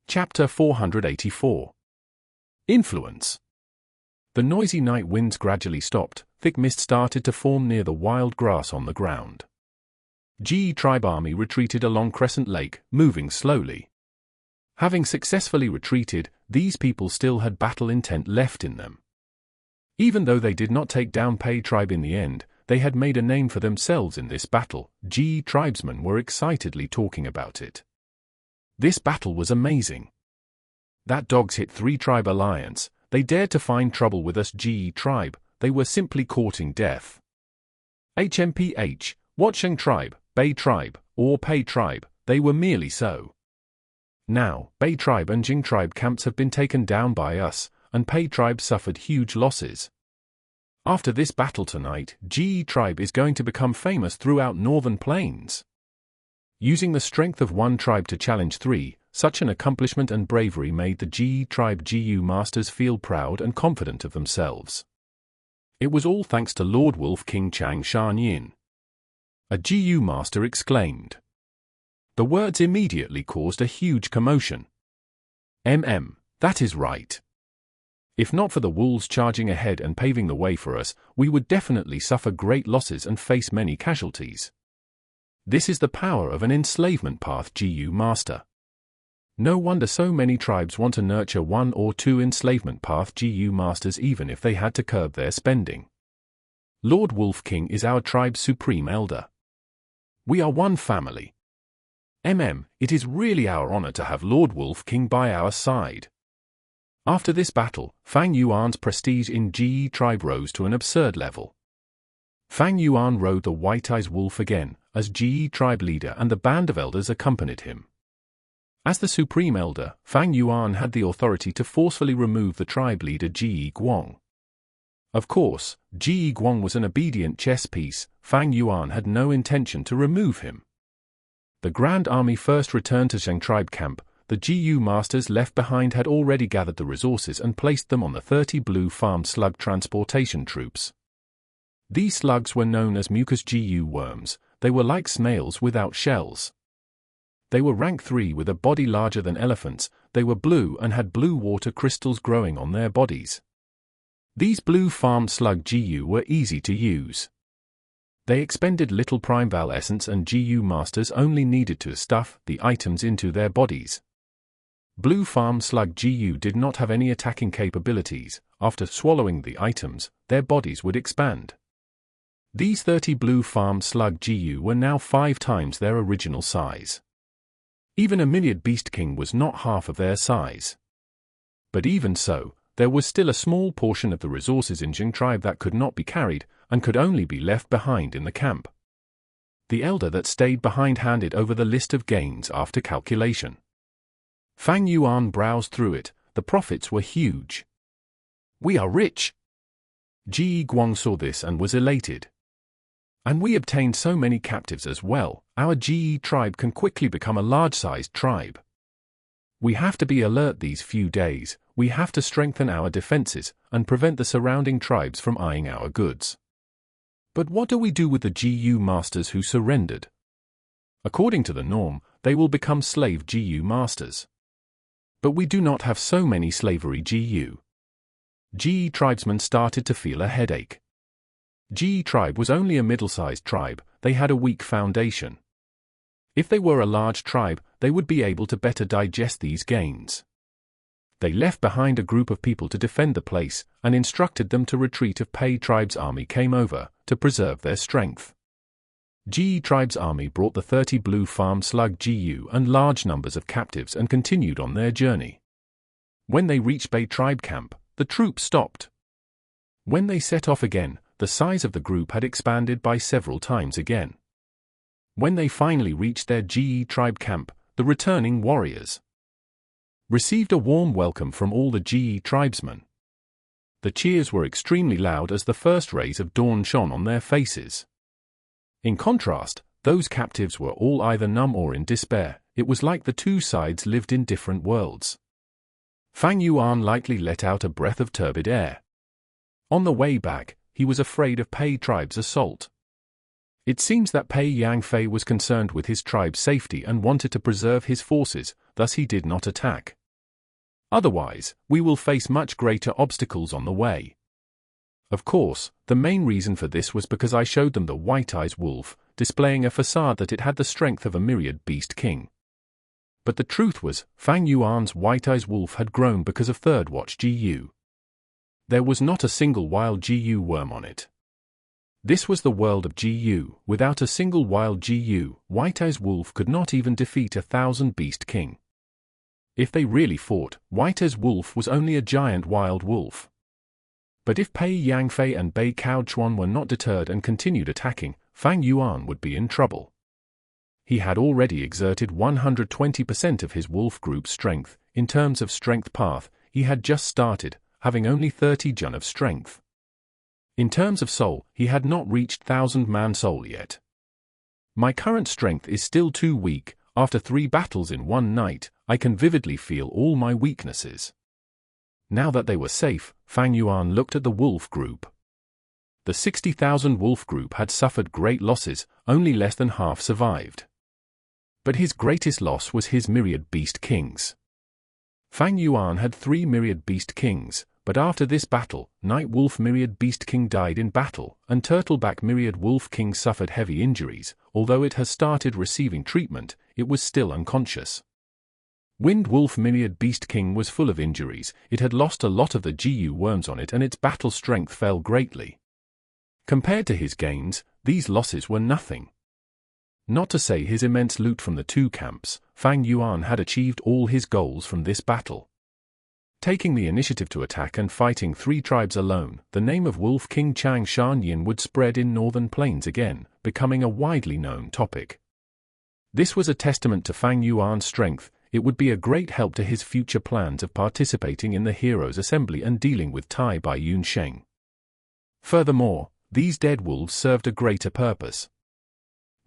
Chapter 484. Influence. The noisy night winds gradually stopped, thick mist started to form near the wild grass on the ground. Jade tribe army retreated along Crescent Lake, moving slowly. Having successfully retreated, these people still had battle intent left in them. Even though they did not take down Pei tribe in the end, they had made a name for themselves in this battle. Jade tribesmen were excitedly talking about it. This battle was amazing. That dogs hit 3-tribe alliance, they dared to find trouble with us Jade tribe, they were simply courting death. HMPH, Watchung tribe, Bei tribe, or Pei tribe, they were merely so. Now, Bei tribe and Jing tribe camps have been taken down by us, and Pei tribe suffered huge losses. After this battle tonight, Jade tribe is going to become famous throughout northern plains. Using the strength of one tribe to challenge 3, such an accomplishment and bravery made the Jade tribe GU masters feel proud and confident of themselves. It was all thanks to Lord Wolf King Chang Shan Yin. A GU master exclaimed. The words immediately caused a huge commotion. That is right. If not for the wolves charging ahead and paving the way for us, we would definitely suffer great losses and face many casualties. This is the power of an enslavement path GU master. No wonder so many tribes want to nurture 1 or 2 enslavement path GU masters even if they had to curb their spending. Lord Wolf King is our tribe's supreme elder. We are one family. It is really our honor to have Lord Wolf King by our side. After this battle, Fang Yuan's prestige in Jade tribe rose to an absurd level. Fang Yuan rode the White-Eyes Wolf again, as Jade tribe leader and the band of elders accompanied him. As the Supreme Elder, Fang Yuan had the authority to forcefully remove the tribe leader Ji Guang. Of course, Ji Guang was an obedient chess piece. Fang Yuan had no intention to remove him. The Grand Army first returned to Zheng tribe camp. The Jiu masters left behind had already gathered the resources and placed them on the 30 blue farmed slug transportation troops. These slugs were known as mucus Jiu worms. They were like snails without shells. They were rank 3 with a body larger than elephants. They were blue and had blue water crystals growing on their bodies. These blue farmed slug Jiu were easy to use. They expended little Primeval essence and Jiu masters only needed to stuff the items into their bodies. Blue farmed slug Jiu did not have any attacking capabilities. After swallowing the items, their bodies would expand. These 30 blue farmed slug Jiu were now 5 times their original size. Even a myriad beast king was not half of their size. But even so, there was still a small portion of the resources in Zheng tribe that could not be carried, and could only be left behind in the camp. The elder that stayed behind handed over the list of gains after calculation. Fang Yuan browsed through it. The profits were huge. "We are rich." Ji Guang saw this and was elated. "And we obtained so many captives as well. Our Ji tribe can quickly become a large-sized tribe. We have to be alert these few days. We have to strengthen our defenses and prevent the surrounding tribes from eyeing our goods." But what do we do with the Jiu masters who surrendered? According to the norm, they will become slave Jiu masters. But we do not have so many slavery Jiu. Ji tribesmen started to feel a headache. Ji tribe was only a middle-sized tribe. They had a weak foundation. If they were a large tribe, they would be able to better digest these gains. They left behind a group of people to defend the place, and instructed them to retreat if Pei tribe's army came over, to preserve their strength. Ji tribe's army brought the 30 blue farmed slug Jiu and large numbers of captives and continued on their journey. When they reached Bei tribe camp, the troops stopped. When they set off again, the size of the group had expanded by several times again. When they finally reached their Ji tribe camp, the returning warriors received a warm welcome from all the Ji tribesmen. The cheers were extremely loud as the first rays of dawn shone on their faces. In contrast, those captives were all either numb or in despair. It was like the two sides lived in different worlds. Fang Yuan lightly let out a breath of turbid air. On the way back, he was afraid of Pei tribe's assault. It seems that Pei Yan Fei was concerned with his tribe's safety and wanted to preserve his forces, thus he did not attack. Otherwise, we will face much greater obstacles on the way. Of course, the main reason for this was because I showed them the white-eyes wolf, displaying a facade that it had the strength of a myriad beast king. But the truth was, Fang Yuan's white-eyes wolf had grown because of third watch Jiu. There was not a single wild Jiu worm on it. This was the world of Jiu. Without a single wild Jiu, white-eyes wolf could not even defeat 1,000 beast king. If they really fought, white-eyes wolf was only a giant wild wolf. But if Pei Yan Fei and Bei Cao Chuan were not deterred and continued attacking, Fang Yuan would be in trouble. He had already exerted 120% of his wolf group's strength. In terms of strength path, he had just started, having only 30 jun of strength. In terms of soul, he had not reached 1,000-man soul yet. My current strength is still too weak. After 3 battles in one night, I can vividly feel all my weaknesses. Now that they were safe, Fang Yuan looked at the wolf group. The 60,000 wolf group had suffered great losses, only less than half survived. But his greatest loss was his myriad beast kings. Fang Yuan had 3 myriad beast kings, but after this battle, Night Wolf Myriad Beast King died in battle, and Turtleback Myriad Wolf King suffered heavy injuries. Although it has started receiving treatment, it was still unconscious. Wind Wolf Myriad Beast King was full of injuries. It had lost a lot of the Jiu worms on it and its battle strength fell greatly. Compared to his gains, these losses were nothing. Not to say his immense loot from the 2 camps, Fang Yuan had achieved all his goals from this battle. Taking the initiative to attack and fighting 3 tribes alone, the name of Wolf King Chang Shan Yin would spread in northern plains again, becoming a widely known topic. This was a testament to Fang Yuan's strength. it would be a great help to his future plans of participating in the Heroes' Assembly and dealing with Tai Bai Yun Sheng. Furthermore, these dead wolves served a greater purpose.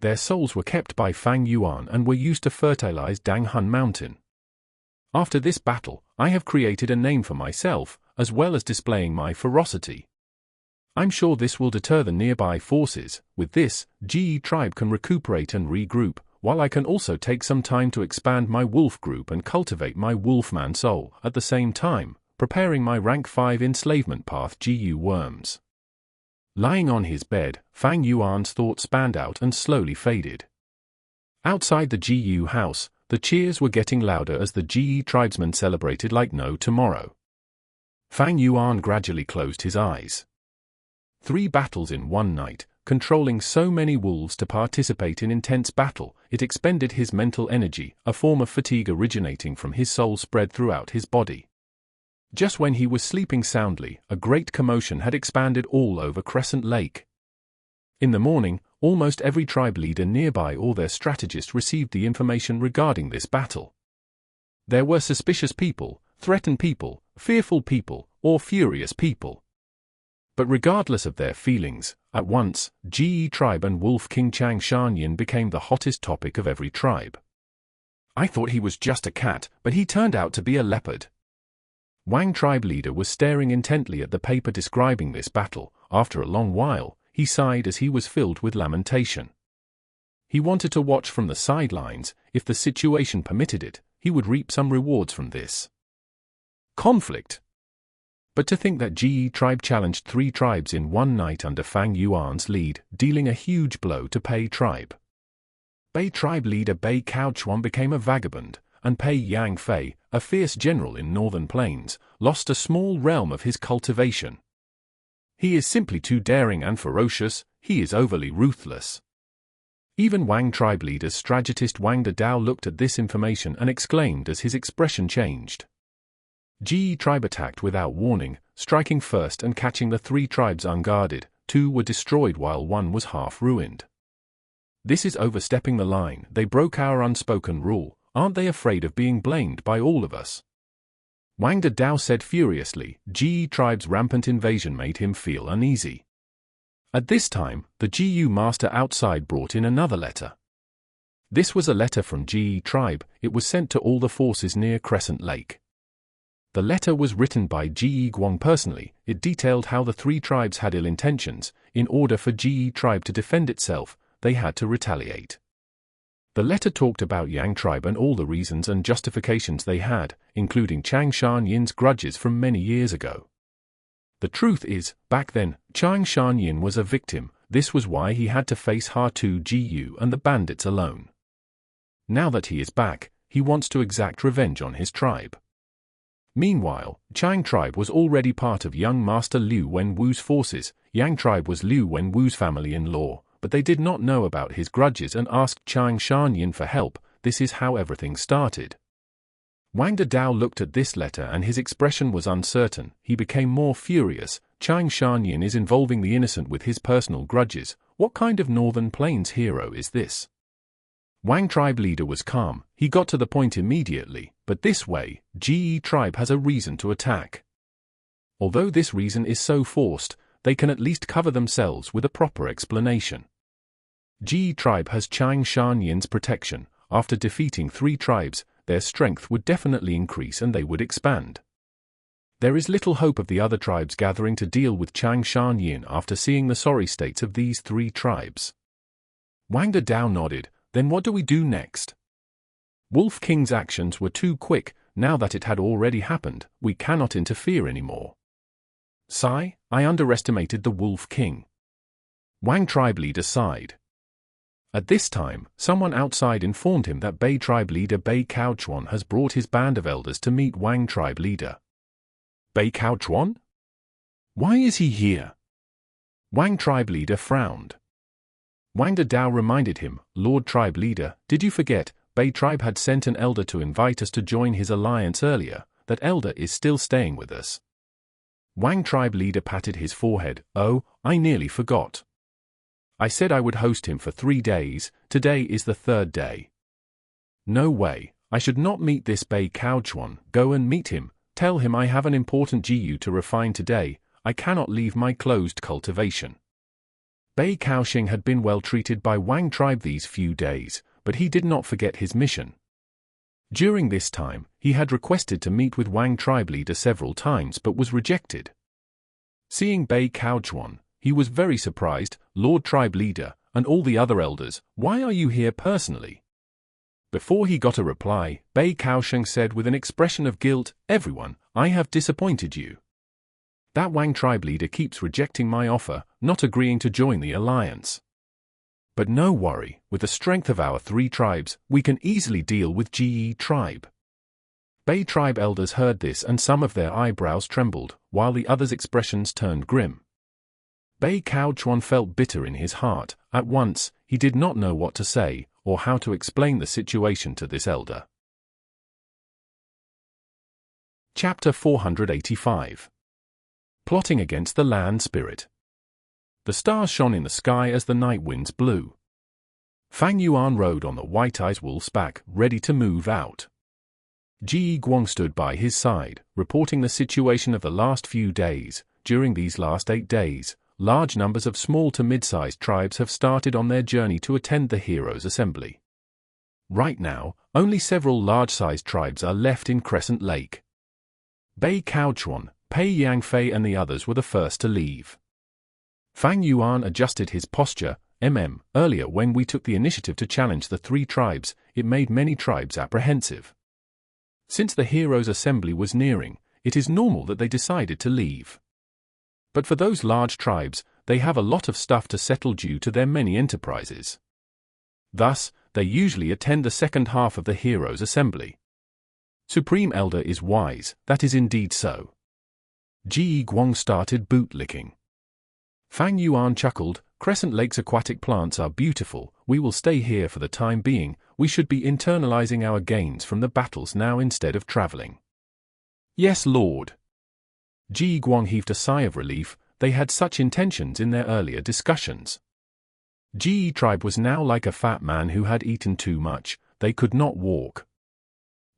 Their souls were kept by Fang Yuan and were used to fertilize Danghun Mountain. After this battle, I have created a name for myself, as well as displaying my ferocity. I'm sure this will deter the nearby forces. With this, Jie tribe can recuperate and regroup, while I can also take some time to expand my wolf group and cultivate my wolfman soul at the same time, preparing my rank 5 enslavement path Gu worms. Lying on his bed, Fang Yuan's thoughts spanned out and slowly faded. Outside the Gu house, the cheers were getting louder as the Jie tribesmen celebrated like no tomorrow. Fang Yuan gradually closed his eyes. 3 battles in one night, controlling so many wolves to participate in intense battle, it expended his mental energy, a form of fatigue originating from his soul spread throughout his body. Just when he was sleeping soundly, a great commotion had expanded all over Crescent Lake. In the morning, almost every tribe leader nearby or their strategist received the information regarding this battle. There were suspicious people, threatened people, fearful people, or furious people. But regardless of their feelings, at once, Jie tribe and Wolf King Chang Shan Yin became the hottest topic of every tribe. I thought he was just a cat, but he turned out to be a leopard. Wang tribe leader was staring intently at the paper describing this battle. After a long while, he sighed as he was filled with lamentation. He wanted to watch from the sidelines. If the situation permitted it, he would reap some rewards from this conflict. But to think that Jie tribe challenged 3 tribes in one night under Fang Yuan's lead, dealing a huge blow to Pei tribe. Bei tribe leader Bei Cao Chuan became a vagabond, and Pei Yan Fei, a fierce general in northern plains, lost a small realm of his cultivation. He is simply too daring and ferocious. He is overly ruthless. Even Wang tribe leader's strategist Wang De Dao looked at this information and exclaimed as his expression changed. Jie tribe attacked without warning, striking first and catching the 3 tribes unguarded. 2 were destroyed while 1 was half ruined. This is overstepping the line. They broke our unspoken rule. Aren't they afraid of being blamed by all of us? Wang De Dao said furiously. Jie tribe's rampant invasion made him feel uneasy. At this time, the Gu master outside brought in another letter. This was a letter from Jie tribe. It was sent to all the forces near Crescent Lake. The letter was written by Ji Guang personally. It detailed how the 3 tribes had ill intentions. In order for Jie tribe to defend itself, they had to retaliate. The letter talked about Yang tribe and all the reasons and justifications they had, including Chang Shan Yin's grudges from many years ago. The truth is, back then, Chang Shan Yin was a victim. This was why he had to face Hatu Gu and the bandits alone. Now that he is back, he wants to exact revenge on his tribe. Meanwhile, Chang tribe was already part of young Master Liu Wenwu's forces. Yang tribe was Liu Wenwu's family-in-law, but they did not know about his grudges and asked Chang Shan Yin for help. This is how everything started. Wang De Dao looked at this letter and his expression was uncertain. He became more furious. Chang Shan Yin is involving the innocent with his personal grudges. What kind of Northern Plains hero is this? Wang tribe leader was calm. He got to the point immediately, but this way, Jie tribe has a reason to attack. Although this reason is so forced, they can at least cover themselves with a proper explanation. Jie tribe has Chang Shan Yin's protection. After defeating 3 tribes, their strength would definitely increase and they would expand. There is little hope of the other tribes gathering to deal with Chang Shan Yin after seeing the sorry states of these 3 tribes. Wang De Dao nodded. Then what do we do next? Wolf King's actions were too quick. Now that it had already happened, we cannot interfere anymore. Sigh, I underestimated the Wolf King. Wang tribe leader sighed. At this time, someone outside informed him that Bei tribe leader Bei Cao Chuan has brought his band of elders to meet Wang tribe leader. Bei Cao Chuan? Why is he here? Wang tribe leader frowned. Wang De Dao reminded him, Lord tribe leader, did you forget, Bei tribe had sent an elder to invite us to join his alliance earlier. That elder is still staying with us. Wang tribe leader patted his forehead. Oh, I nearly forgot. I said I would host him for 3 days. Today is the 3rd day. No way, I should not meet this Bei Cao Chuan. Go and meet him. Tell him I have an important Gu to refine today. I cannot leave my closed cultivation. Bei Cao Chuan had been well treated by Wang tribe these few days, but he did not forget his mission. During this time, he had requested to meet with Wang tribe leader several times but was rejected. Seeing Bei Cao Chuan, he was very surprised. Lord tribe leader, and all the other elders, why are you here personally? Before he got a reply, Bei Cao Chuan said with an expression of guilt, everyone, I have disappointed you. That Wang tribe leader keeps rejecting my offer, not agreeing to join the alliance. But no worry, with the strength of our 3 tribes, we can easily deal with Jade tribe. Bei tribe elders heard this and some of their eyebrows trembled, while the others' expressions turned grim. Bei Cao Chuan felt bitter in his heart. At once, he did not know what to say, or how to explain the situation to this elder. Chapter 485. Plotting against the land spirit. The stars shone in the sky as the night winds blew. Fang Yuan rode on the white-eyed wolf's back, ready to move out. Shi Kuang stood by his side, reporting the situation of the last few days. During these last 8 days, large numbers of small to mid-sized tribes have started on their journey to attend the Heroes' Assembly. Right now, only several large-sized tribes are left in Crescent Lake. Bei Cao Chuan, Pei Yan Fei and the others were the first to leave. Fang Yuan adjusted his posture. Earlier when we took the initiative to challenge the 3 tribes, it made many tribes apprehensive. Since the Heroes' Assembly was nearing, it is normal that they decided to leave. But for those large tribes, they have a lot of stuff to settle due to their many enterprises. Thus, they usually attend the second half of the Heroes' Assembly. Supreme Elder is wise, that is indeed so. Shi Kuang started bootlicking. Fang Yuan chuckled, Crescent Lake's aquatic plants are beautiful, we will stay here for the time being, we should be internalizing our gains from the battles now instead of traveling. Yes, Lord. Shi Kuang heaved a sigh of relief. They had such intentions in their earlier discussions. Jade tribe was now like a fat man who had eaten too much. They could not walk.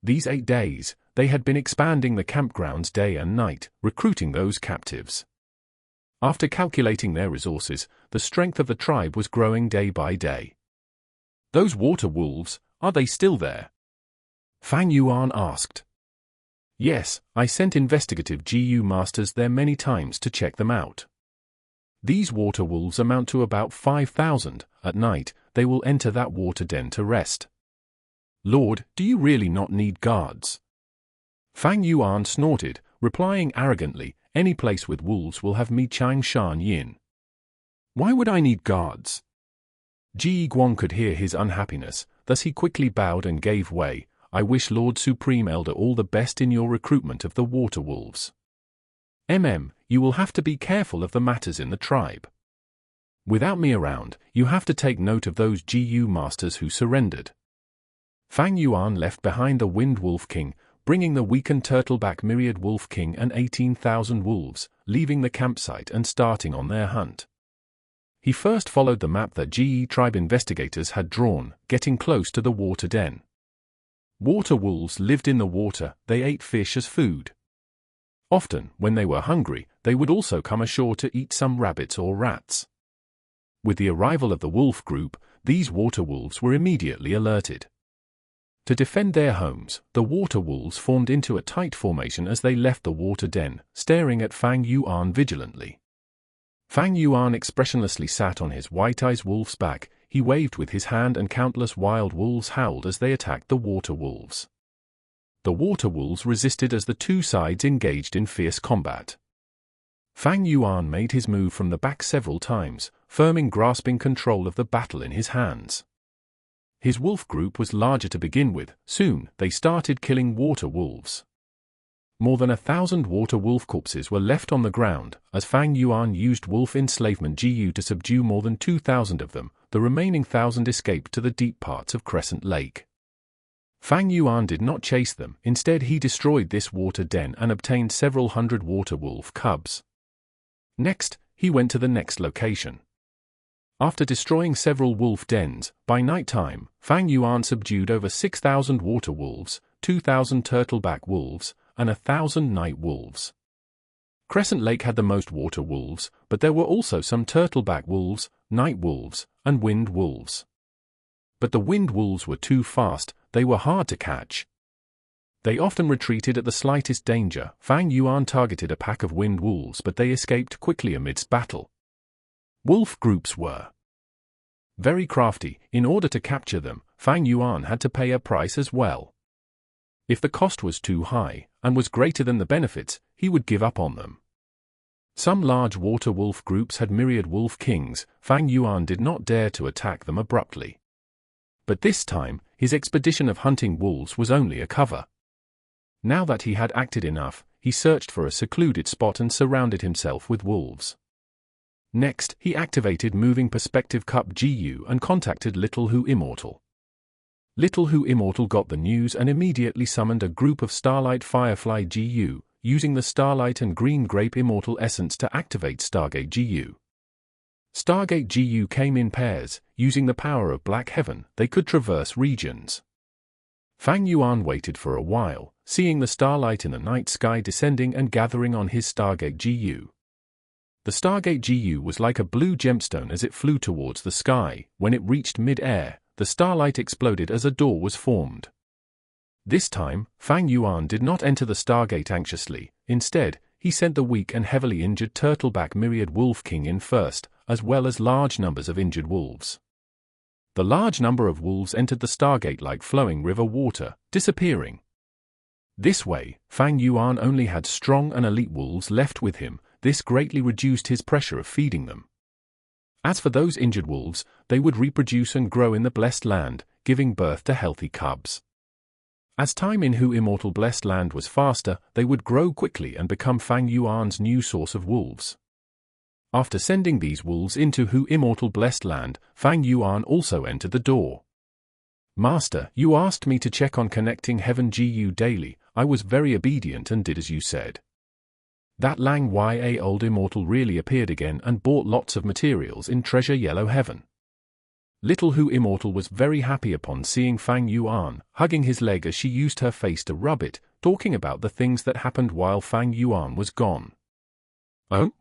These 8 days, they had been expanding the campgrounds day and night, recruiting those captives. After calculating their resources, the strength of the tribe was growing day by day. Those water wolves, are they still there? Fang Yuan asked. Yes, I sent investigative GU masters there many times to check them out. These water wolves amount to about 5,000. At night, they will enter that water den to rest. Lord, do you really not need guards? Fang Yuan snorted, replying arrogantly, any place with wolves will have me Chang Shan Yin. Why would I need guards? Shi Kuang could hear his unhappiness, thus he quickly bowed and gave way. I wish Lord Supreme Elder all the best in your recruitment of the water wolves. You will have to be careful of the matters in the tribe. Without me around, you have to take note of those GU masters who surrendered. Fang Yuan left behind the Wind Wolf King, bringing the weakened Turtleback Myriad Wolf King and 18,000 wolves, leaving the campsite and starting on their hunt. He first followed the map that GE tribe investigators had drawn, getting close to the water den. Water wolves lived in the water, they ate fish as food. Often, when they were hungry, they would also come ashore to eat some rabbits or rats. With the arrival of the wolf group, these water wolves were immediately alerted. To defend their homes, the water wolves formed into a tight formation as they left the water den, staring at Fang Yuan vigilantly. Fang Yuan expressionlessly sat on his white-eyed wolf's back. He waved with his hand and countless wild wolves howled as they attacked the water wolves. The water wolves resisted as the 2 sides engaged in fierce combat. Fang Yuan made his move from the back several times, firmly grasping control of the battle in his hands. His wolf group was larger to begin with. Soon, they started killing water wolves. More than 1,000 water wolf corpses were left on the ground, as Fang Yuan used wolf enslavement GU to subdue more than 2,000 of them. The remaining 1,000 escaped to the deep parts of Crescent Lake. Fang Yuan did not chase them, instead he destroyed this water den and obtained several hundred water wolf cubs. Next, he went to the next location. After destroying several wolf dens, by nighttime, Fang Yuan subdued over 6,000 water wolves, 2,000 turtleback wolves, and 1,000 night wolves. Crescent Lake had the most water wolves, but there were also some turtleback wolves, night wolves, and wind wolves. But the wind wolves were too fast, they were hard to catch. They often retreated at the slightest danger. Fang Yuan targeted a pack of wind wolves, but they escaped quickly amidst battle. Wolf groups were very crafty. In order to capture them, Fang Yuan had to pay a price as well. If the cost was too high, and was greater than the benefits, he would give up on them. Some large water wolf groups had myriad wolf kings. Fang Yuan did not dare to attack them abruptly. But this time, his expedition of hunting wolves was only a cover. Now that he had acted enough, he searched for a secluded spot and surrounded himself with wolves. Next, he activated Moving Perspective Cup Gu and contacted Little Hu Immortal. Little Hu Immortal got the news and immediately summoned a group of Starlight Firefly Gu, using the Starlight and Green Grape Immortal Essence to activate Stargate Gu. Stargate Gu came in pairs. Using the power of Black Heaven, they could traverse regions. Fang Yuan waited for a while, seeing the starlight in the night sky descending and gathering on his Stargate Gu. The Stargate Gu was like a blue gemstone as it flew towards the sky. When it reached mid-air, the starlight exploded as a door was formed. This time, Fang Yuan did not enter the Stargate anxiously. Instead, he sent the weak and heavily injured Turtleback Myriad Wolf King in first, as well as large numbers of injured wolves. The large number of wolves entered the Stargate like flowing river water, disappearing. This way, Fang Yuan only had strong and elite wolves left with him. This greatly reduced his pressure of feeding them. As for those injured wolves, they would reproduce and grow in the Blessed Land, giving birth to healthy cubs. As time in Hu Immortal Blessed Land was faster, they would grow quickly and become Fang Yuan's new source of wolves. After sending these wolves into Hu Immortal Blessed Land, Fang Yuan also entered the door. Master, you asked me to check on connecting Heaven Gu daily. I was very obedient and did as you said. That Lang Ya Old Immortal really appeared again and bought lots of materials in Treasure Yellow Heaven. Little Hu Immortal was very happy upon seeing Fang Yuan, hugging his leg as she used her face to rub it, talking about the things that happened while Fang Yuan was gone. Oh?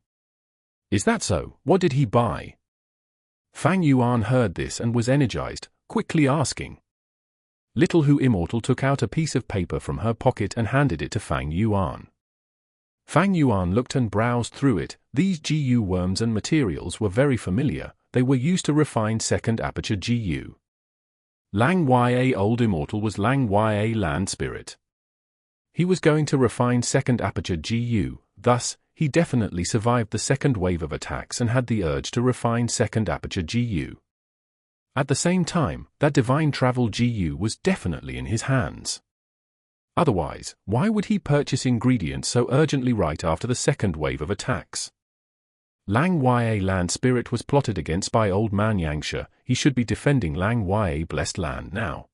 Is that so? What did he buy? Fang Yuan heard this and was energized, quickly asking. Little Hu Immortal took out a piece of paper from her pocket and handed it to Fang Yuan. Fang Yuan looked and browsed through it. These Gu worms and materials were very familiar. They were used to refine second aperture Gu. Lang Ya Old Immortal was Lang Ya Land Spirit. He was going to refine second aperture Gu, thus, he definitely survived the second wave of attacks and had the urge to refine second aperture Gu. At the same time, that divine travel Gu was definitely in his hands. Otherwise, why would he purchase ingredients so urgently right after the second wave of attacks? Lang Ya Land Spirit was plotted against by Old Man Yangsha. He should be defending Lang Ya Blessed Land now.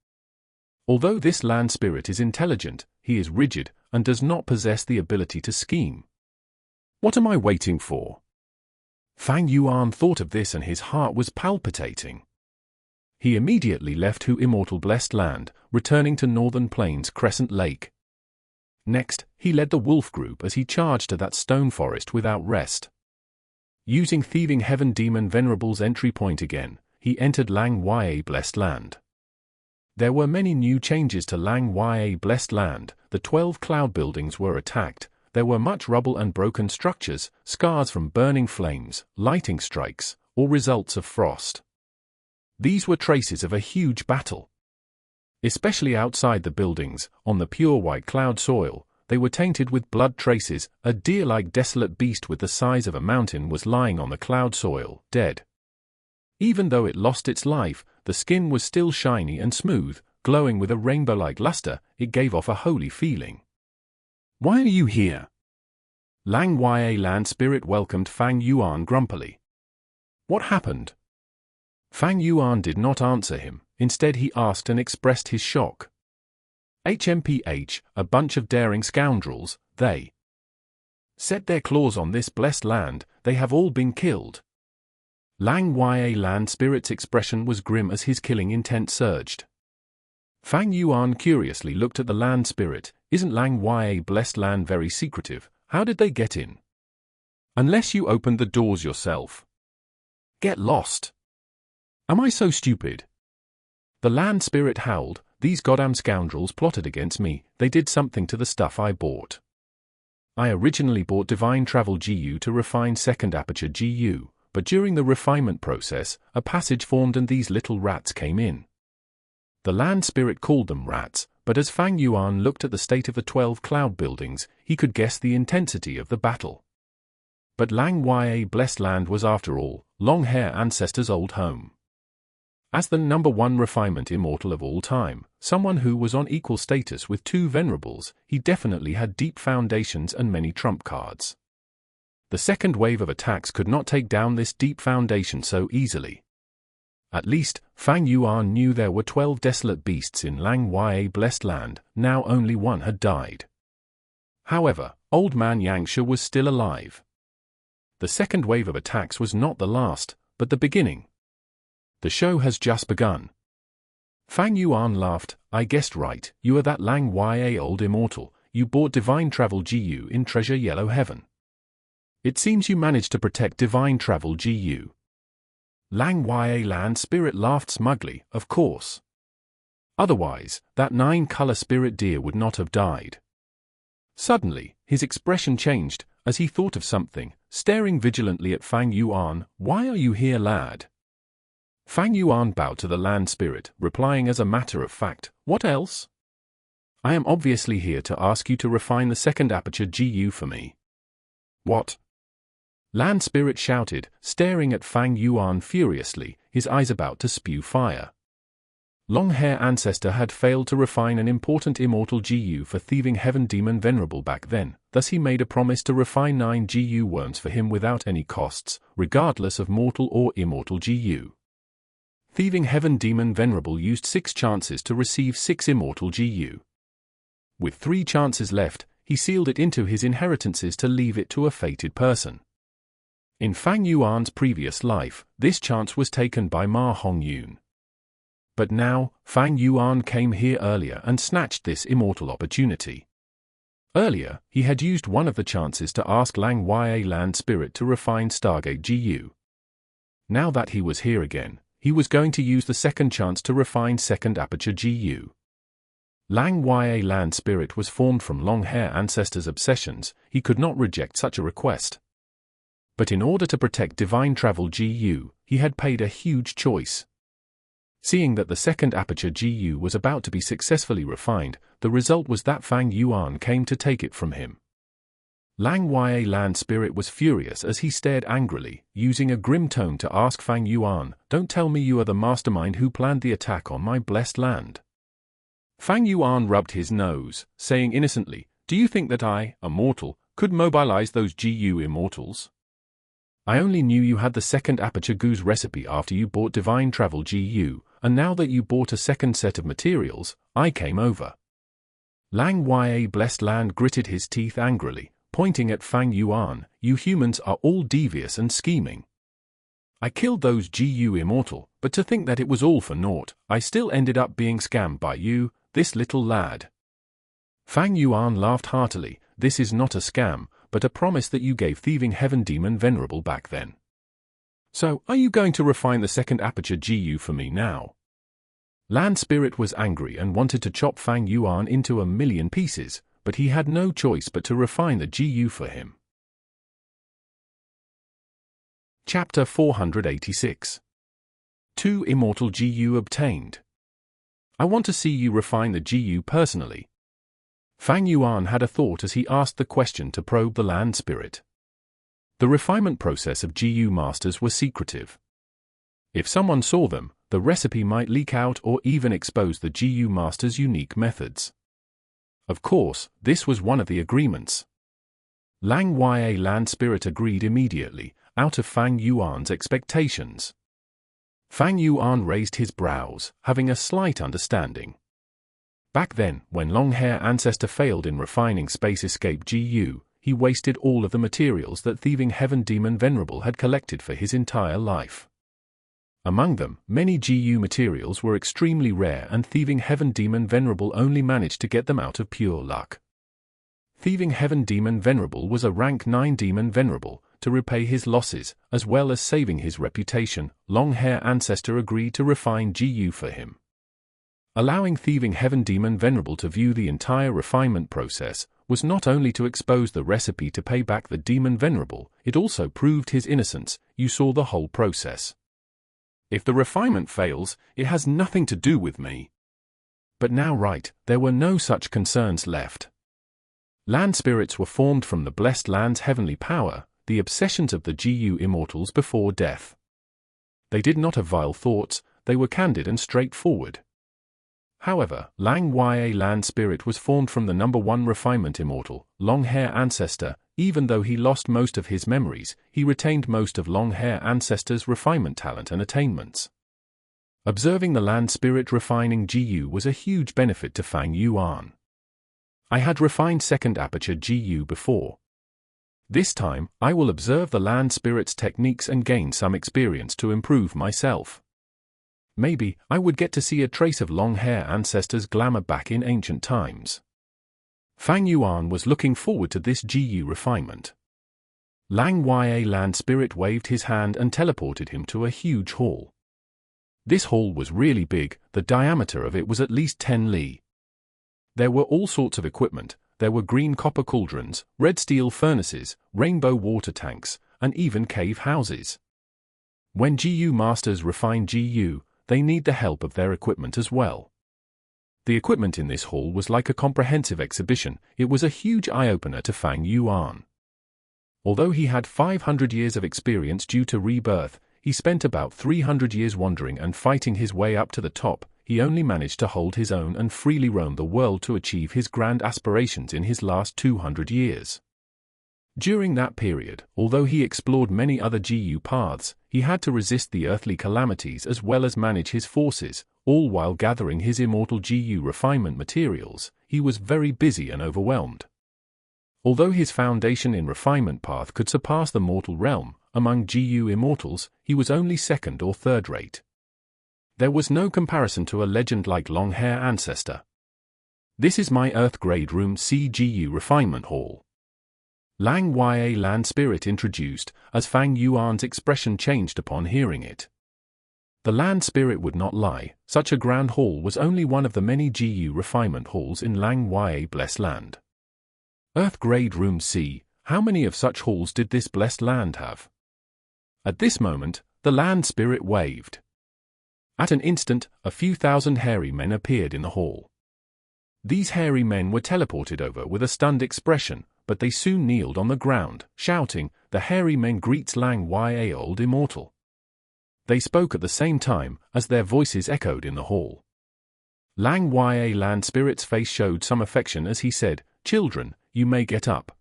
Although this land spirit is intelligent, he is rigid and does not possess the ability to scheme. What am I waiting for? Fang Yuan thought of this and his heart was palpitating. He immediately left Hu Immortal Blessed Land, returning to Northern Plains Crescent Lake. Next, he led the wolf group as he charged to that stone forest without rest. Using Thieving Heaven Demon Venerables entry point again, he entered Lang Ya Blessed Land. There were many new changes to Lang Ya Blessed Land. The 12 cloud buildings were attacked. There were much rubble and broken structures, scars from burning flames, lightning strikes, or results of frost. These were traces of a huge battle. Especially outside the buildings, on the pure white cloud soil, they were tainted with blood traces. A deer-like desolate beast with the size of a mountain was lying on the cloud soil, dead. Even though it lost its life, the skin was still shiny and smooth, glowing with a rainbow-like luster. It gave off a holy feeling. Why are you here? Lang Ya Land Spirit welcomed Fang Yuan grumpily. What happened? Fang Yuan did not answer him. Instead he asked and expressed his shock. HMPH, a bunch of daring scoundrels, they set their claws on this blessed land. They have all been killed. Lang Ya Land Spirit's expression was grim as his killing intent surged. Fang Yuan curiously looked at the land spirit. Isn't Lang Ya blessed land very secretive? How did they get in? Unless you opened the doors yourself. Get lost. Am I so stupid? The land spirit howled. These goddamn scoundrels plotted against me. They did something to the stuff I bought. I originally bought Divine Travel GU to refine second Aperture GU, but during the refinement process, a passage formed and these little rats came in. The land spirit called them rats, but as Fang Yuan looked at the state of the 12 cloud buildings, he could guess the intensity of the battle. But Lang Ya blessed land was after all, long hair ancestors' old home. As the #1 refinement immortal of all time, someone who was on equal status with 2 venerables, he definitely had deep foundations and many trump cards. The second wave of attacks could not take down this deep foundation so easily. At least, Fang Yuan knew there were 12 desolate beasts in Lang Ya blessed land, now only one had died. However, Old Man Yangsha was still alive. The second wave of attacks was not the last, but the beginning. The show has just begun. Fang Yuan laughed. I guessed right, you are that Lang Ya old immortal, you bought Divine Travel GU in Treasure Yellow Heaven. It seems you managed to protect Divine Travel GU. Lang Ya land spirit laughed smugly, of course. Otherwise, that 9-color spirit deer would not have died. Suddenly, his expression changed, as he thought of something, staring vigilantly at Fang Yuan. Why are you here, lad? Fang Yuan bowed to the land spirit, replying as a matter of fact, what else? I am obviously here to ask you to refine the second Aperture GU for me. What? Land spirit shouted, staring at Fang Yuan furiously, his eyes about to spew fire. Long hair ancestor had failed to refine an important Immortal GU for thieving heaven demon venerable back then, thus he made a promise to refine 9 GU worms for him without any costs, regardless of mortal or immortal GU. Thieving heaven demon venerable used 6 chances to receive 6 immortal GU. With 3 chances left, he sealed it into his inheritances to leave it to a fated person. In Fang Yuan's previous life, this chance was taken by Ma Hongyun. But now, Fang Yuan came here earlier and snatched this immortal opportunity. Earlier, he had used one of the chances to ask Lang Ya land spirit to refine Stargate GU. Now that he was here again, he was going to use the second chance to refine second Aperture GU. Lang Ya land spirit was formed from long hair ancestors' obsessions, he could not reject such a request. But in order to protect Divine Travel GU, he had paid a huge choice. Seeing that the second Aperture GU was about to be successfully refined, the result was that Fang Yuan came to take it from him. Lang Ya land spirit was furious as he stared angrily, using a grim tone to ask Fang Yuan, don't tell me you are the mastermind who planned the attack on my blessed land. Fang Yuan rubbed his nose, saying innocently, do you think that I, a mortal, could mobilize those GU immortals? I only knew you had the second Aperture GU's recipe after you bought Divine Travel GU, and now that you bought a second set of materials, I came over. Lang Ya blessed land gritted his teeth angrily, pointing at Fang Yuan, you humans are all devious and scheming. I killed those GU immortal, but to think that it was all for naught, I still ended up being scammed by you, this little lad. Fang Yuan laughed heartily, this is not a scam, but a promise that you gave thieving heaven demon venerable back then. So, are you going to refine the second Aperture GU for me now? Land spirit was angry and wanted to chop Fang Yuan into a million pieces, but he had no choice but to refine the GU for him. Chapter 486. 2 Immortal GU obtained. I want to see you refine the GU personally. Fang Yuan had a thought as he asked the question to probe the land spirit. The refinement process of GU masters was secretive. If someone saw them, the recipe might leak out or even expose the GU master's unique methods. Of course, this was one of the agreements. Lang Ya land spirit agreed immediately, out of Fang Yuan's expectations. Fang Yuan raised his brows, having a slight understanding. Back then, when long hair ancestor failed in refining Space Escape GU, he wasted all of the materials that Thieving Heaven Demon Venerable had collected for his entire life. Among them, many GU materials were extremely rare, and Thieving Heaven Demon Venerable only managed to get them out of pure luck. Thieving Heaven Demon Venerable was a rank 9 Demon Venerable. To repay his losses, as well as saving his reputation, Long-Hair Ancestor agreed to refine GU for him. Allowing Thieving Heaven Demon Venerable to view the entire refinement process was not only to expose the recipe to pay back the Demon Venerable, it also proved his innocence. You saw the whole process. If the refinement fails, it has nothing to do with me. But now there were no such concerns left. Land spirits were formed from the blessed land's heavenly power, the obsessions of the GU immortals before death. They did not have vile thoughts, they were candid and straightforward. However, Lang Ya land spirit was formed from the number 1 refinement immortal, Long-Hair Ancestor. Even though he lost most of his memories, he retained most of Long-Hair Ancestor's refinement talent and attainments. Observing the land spirit refining GU was a huge benefit to Fang Yuan. I had refined second Aperture GU before. This time, I will observe the land spirit's techniques and gain some experience to improve myself. Maybe I would get to see a trace of Long-Hair Ancestor's glamour back in ancient times. Fang Yuan was looking forward to this GU refinement. Lang Ya land spirit waved his hand and teleported him to a huge hall. This hall was really big, the diameter of it was at least 10 li. There were all sorts of equipment. There were green copper cauldrons, red steel furnaces, rainbow water tanks, and even cave houses. When GU masters refine GU, they need the help of their equipment as well. The equipment in this hall was like a comprehensive exhibition. It was a huge eye-opener to Fang Yuan. Although he had 500 years of experience due to rebirth, he spent about 300 years wandering and fighting his way up to the top. He only managed to hold his own and freely roam the world to achieve his grand aspirations in his last 200 years. During that period, although he explored many other GU paths, he had to resist the earthly calamities as well as manage his forces, all while gathering his Immortal GU refinement materials. He was very busy and overwhelmed. Although his foundation in refinement path could surpass the mortal realm, among GU immortals, he was only second or third rate. There was no comparison to a legend like Long-Hair Ancestor. This is my Earth-grade room C GU refinement hall. Lang Ya land spirit introduced, as Fang Yuan's expression changed upon hearing it. The land spirit would not lie, such a grand hall was only one of the many GU refinement halls in Lang Ya blessed land. Earth-grade room C, how many of such halls did this blessed land have? At this moment, the land spirit waved. At an instant, a few thousand hairy men appeared in the hall. These hairy men were teleported over with a stunned expression, but they soon kneeled on the ground, shouting, "The hairy men greets Lang Ya old immortal." They spoke at the same time, as their voices echoed in the hall. Lang Ya land spirit's face showed some affection as he said, "Children, you may get up."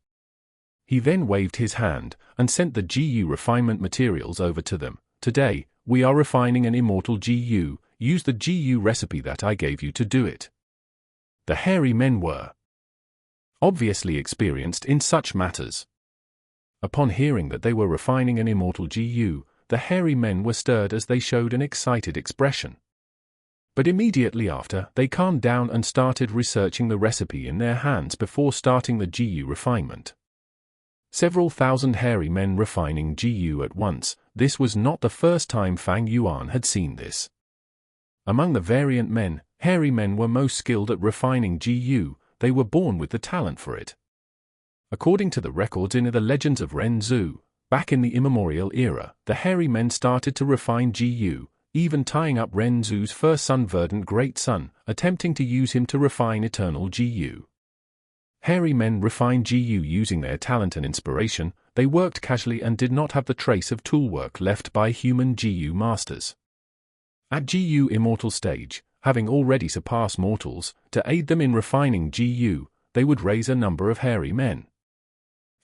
He then waved his hand, and sent the GU refinement materials over to them. "Today, we are refining an Immortal GU, use the GU recipe that I gave you to do it." The hairy men were obviously experienced in such matters. Upon hearing that they were refining an Immortal GU, the hairy men were stirred as they showed an excited expression. But immediately after, they calmed down and started researching the recipe in their hands before starting the GU refinement. Several thousand hairy men refining GU at once. This was not the first time Fang Yuan had seen this. Among the variant men, hairy men were most skilled at refining GU. They were born with the talent for it. According to the records in the legends of Ren Zhu, back in the immemorial era, the hairy men started to refine GU, even tying up Ren Zhu's first son Verdant great son, attempting to use him to refine eternal GU. Hairy men refined GU using their talent and inspiration. They worked casually and did not have the trace of toolwork left by human GU masters. At GU immortal stage, having already surpassed mortals, to aid them in refining GU, they would raise a number of hairy men.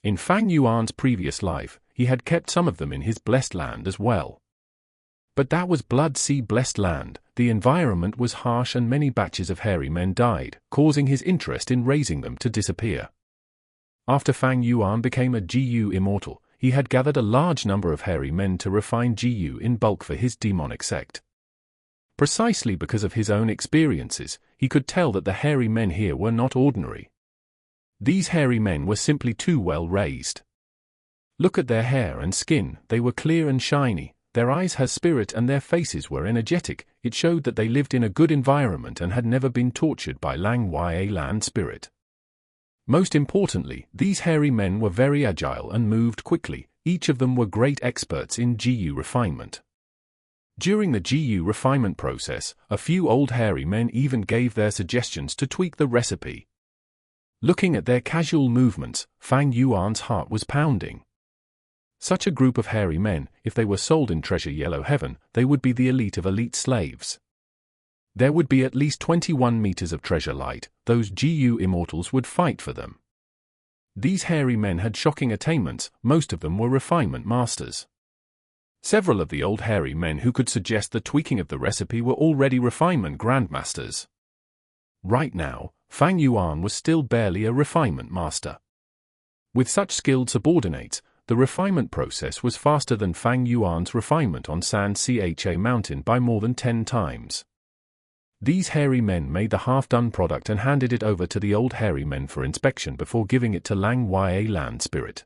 In Fang Yuan's previous life, he had kept some of them in his blessed land as well. But that was Blood Sea blessed land. The environment was harsh and many batches of hairy men died, causing his interest in raising them to disappear. After Fang Yuan became a Gu immortal, he had gathered a large number of hairy men to refine Gu in bulk for his demonic sect. Precisely because of his own experiences, he could tell that the hairy men here were not ordinary. These hairy men were simply too well raised. Look at their hair and skin, they were clear and shiny, their eyes had spirit and their faces were energetic. It showed that they lived in a good environment and had never been tortured by Lang Ya land spirit. Most importantly, these hairy men were very agile and moved quickly. Each of them were great experts in Gu refinement. During the Gu refinement process, a few old hairy men even gave their suggestions to tweak the recipe. Looking at their casual movements, Fang Yuan's heart was pounding. Such a group of hairy men, if they were sold in Treasure Yellow Heaven, they would be the elite of elite slaves. There would be at least 21 meters of treasure light. Those Gu immortals would fight for them. These hairy men had shocking attainments, most of them were refinement masters. Several of the old hairy men who could suggest the tweaking of the recipe were already refinement grandmasters. Right now, Fang Yuan was still barely a refinement master. With such skilled subordinates, the refinement process was faster than Fang Yuan's refinement on San Cha Mountain by more than 10 times. These hairy men made the half-done product and handed it over to the old hairy men for inspection before giving it to Lang Ya land spirit.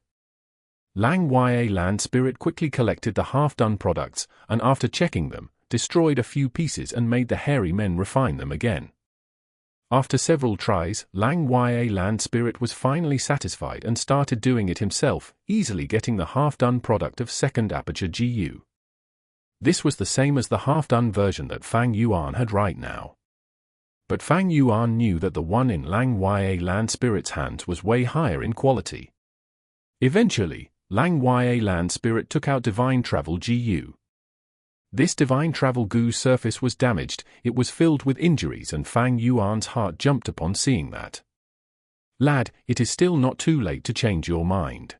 Lang Ya land spirit quickly collected the half-done products and after checking them, destroyed a few pieces and made the hairy men refine them again. After several tries, Lang Ya land spirit was finally satisfied and started doing it himself, easily getting the half-done product of second Aperture Gu. This was the same as the half-done version that Fang Yuan had right now. But Fang Yuan knew that the one in Lang Ya land spirit's hands was way higher in quality. Eventually, Lang Ya land spirit took out Divine Travel Gu. This Divine Travel Gu's surface was damaged, it was filled with injuries and Fang Yuan's heart jumped upon seeing that. Lad, it is still not too late to change your mind.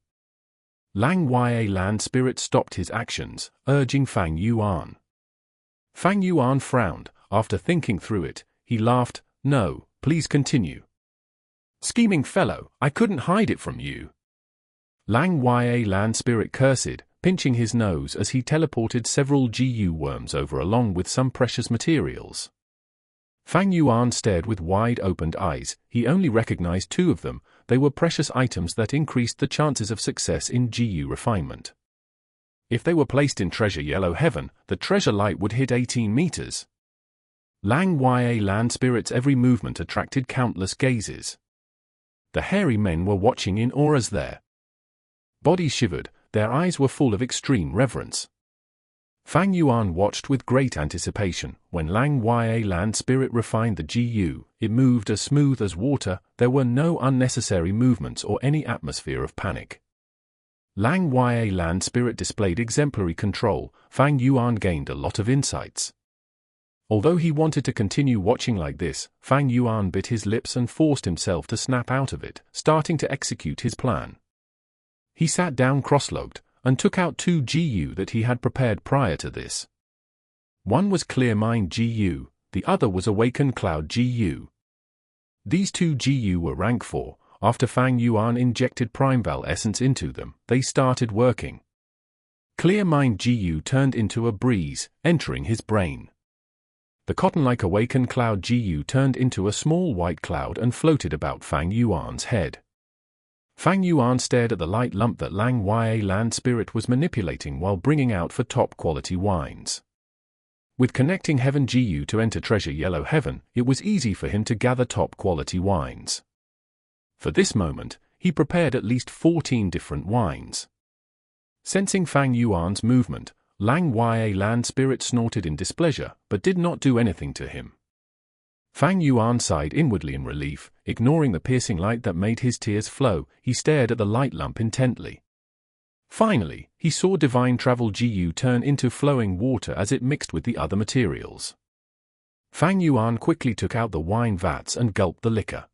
Lang Ya land spirit stopped his actions, urging Fang Yuan. Fang Yuan frowned. After thinking through it, he laughed. No, please continue. Scheming fellow, I couldn't hide it from you. Lang Ya land spirit cursed, pinching his nose as he teleported several Gu worms over along with some precious materials. Fang Yuan stared with wide-opened eyes. He only recognized 2 of them. They were precious items that increased the chances of success in Gu refinement. If they were placed in Treasure Yellow Heaven, the treasure light would hit 18 meters. Lang Ya land spirit's every movement attracted countless gazes. The hairy men were watching in awe as their bodies shivered, their eyes were full of extreme reverence. Fang Yuan watched with great anticipation. When Lang Ya land spirit refined the Gu, it moved as smooth as water, there were no unnecessary movements or any atmosphere of panic. Lang Ya land spirit displayed exemplary control. Fang Yuan gained a lot of insights. Although he wanted to continue watching like this, Fang Yuan bit his lips and forced himself to snap out of it, starting to execute his plan. He sat down cross-legged and took out 2 Gu that he had prepared prior to this. One was Clear Mind Gu, the other was Awaken Cloud Gu. These 2 Gu were rank 4. After Fang Yuan injected Primeval Essence into them, they started working. Clear Mind Gu turned into a breeze, entering his brain. The cotton-like Awaken Cloud Gu turned into a small white cloud and floated about Fang Yuan's head. Fang Yuan stared at the light lump that Lang Ya land spirit was manipulating while bringing out for top-quality wines. With connecting Heaven Gu to enter Treasure Yellow Heaven, it was easy for him to gather top-quality wines. For this moment, he prepared at least 14 different wines. Sensing Fang Yuan's movement, Lang Ya land spirit snorted in displeasure, but did not do anything to him. Fang Yuan sighed inwardly in relief, ignoring the piercing light that made his tears flow. He stared at the light lump intently. Finally, he saw Divine Travel Gu turn into flowing water as it mixed with the other materials. Fang Yuan quickly took out the wine vats and gulped the liquor.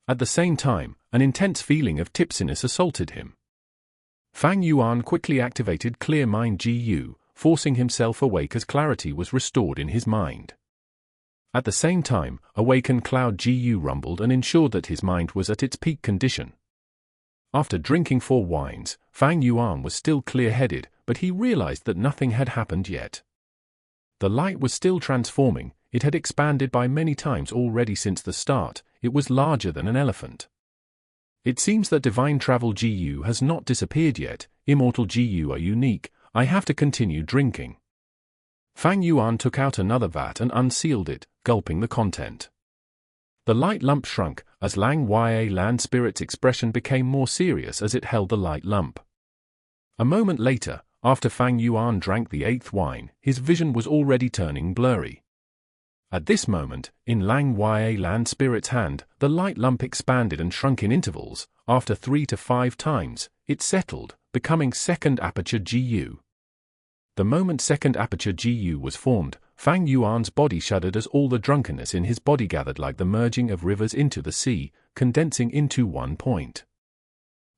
At the same time, an intense feeling of tipsiness assaulted him. Fang Yuan quickly activated Clear Mind Gu, forcing himself awake as clarity was restored in his mind. At the same time, Awaken Cloud Gu rumbled and ensured that his mind was at its peak condition. After drinking 4 wines, Fang Yuan was still clear-headed, but he realized that nothing had happened yet. The light was still transforming. It had expanded by many times already since the start. It was larger than an elephant. It seems that divine travel Gu has not disappeared yet. Immortal Gu are unique. I have to continue drinking. Fang Yuan took out another vat and unsealed it, gulping the content. The light lump shrunk, as Lang Ya land spirit's expression became more serious as it held the light lump. A moment later, after Fang Yuan drank the 8th wine, his vision was already turning blurry. At this moment, in Lang Ya land spirit's hand, the light lump expanded and shrunk in intervals. After 3 to 5 times, it settled, becoming second aperture Gu. The moment second aperture Gu was formed, Fang Yuan's body shuddered as all the drunkenness in his body gathered like the merging of rivers into the sea, condensing into one point.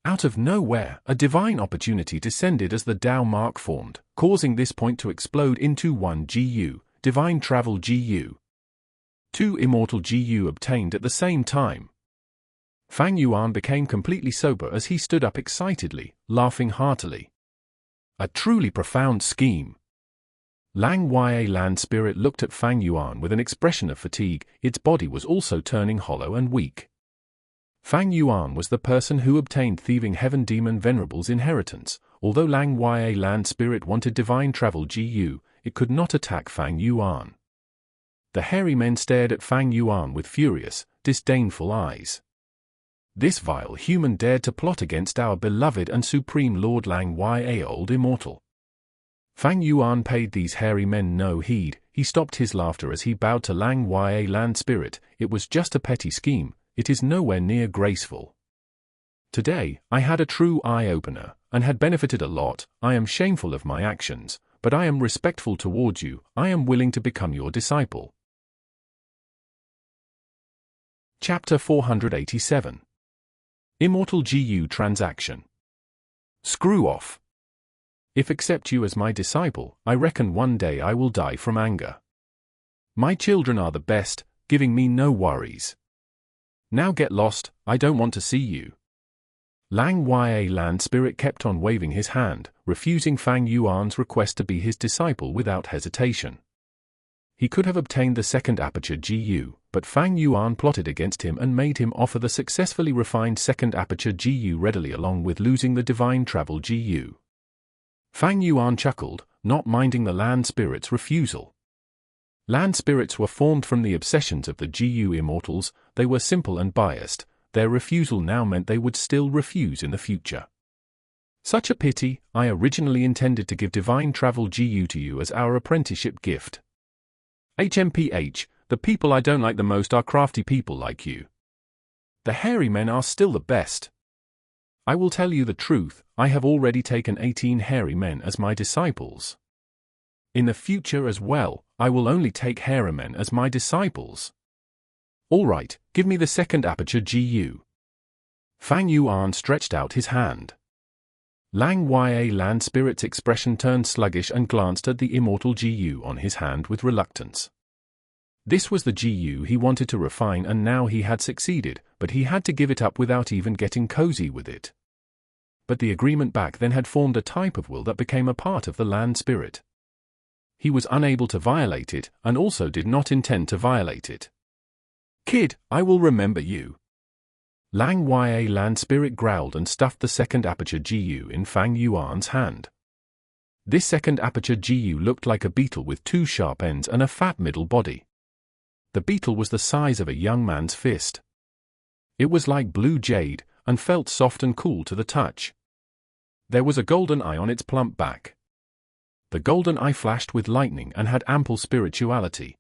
Out of nowhere, a divine opportunity descended as the Tao mark formed, causing this point to explode into 1 Gu, divine travel Gu. 2 immortal Gu obtained at the same time. Fang Yuan became completely sober as he stood up excitedly, laughing heartily. A truly profound scheme. Lang Ya land spirit looked at Fang Yuan with an expression of fatigue. Its body was also turning hollow and weak. Fang Yuan was the person who obtained thieving heaven demon Venerables inheritance. Although Lang Ya land spirit wanted divine travel Gu, it could not attack Fang Yuan. The hairy men stared at Fang Yuan with furious, disdainful eyes. This vile human dared to plot against our beloved and supreme Lord Lang Ya old immortal. Fang Yuan paid these hairy men no heed. He stopped his laughter as he bowed to Lang Ya land spirit. It was just a petty scheme. It is nowhere near graceful. Today, I had a true eye-opener, and had benefited a lot. I am shameful of my actions, but I am respectful towards you. I am willing to become your disciple. Chapter 487. Immortal Gu Transaction. Screw off. If accept you as my disciple, I reckon one day I will die from anger. My children are the best, giving me no worries. Now get lost, I don't want to see you. Lang Ya land spirit kept on waving his hand, refusing Fang Yuan's request to be his disciple without hesitation. He could have obtained the second aperture Gu, but Fang Yuan plotted against him and made him offer the successfully refined second aperture Gu readily along with losing the divine travel Gu. Fang Yuan chuckled, not minding the land spirit's refusal. Land spirits were formed from the obsessions of the Gu immortals. They were simple and biased. Their refusal now meant they would still refuse in the future. Such a pity. I originally intended to give divine travel Gu to you as our apprenticeship gift. HMPH, the people I don't like the most are crafty people like you. The hairy men are still the best. I will tell you the truth, I have already taken 18 hairy men as my disciples. In the future as well, I will only take hairy men as my disciples. All right, give me the second aperture Gu. Fang Yuan stretched out his hand. Lang Ya land spirit's expression turned sluggish and glanced at the immortal Gu on his hand with reluctance. This was the Gu he wanted to refine, and now he had succeeded, but he had to give it up without even getting cozy with it. But the agreement back then had formed a type of will that became a part of the land spirit. He was unable to violate it, and also did not intend to violate it. Kid, I will remember you. Lang Ya land spirit growled and stuffed the second aperture Gu in Fang Yuan's hand. This second aperture Gu looked like a beetle with 2 sharp ends and a fat middle body. The beetle was the size of a young man's fist. It was like blue jade, and felt soft and cool to the touch. There was a golden eye on its plump back. The golden eye flashed with lightning and had ample spirituality.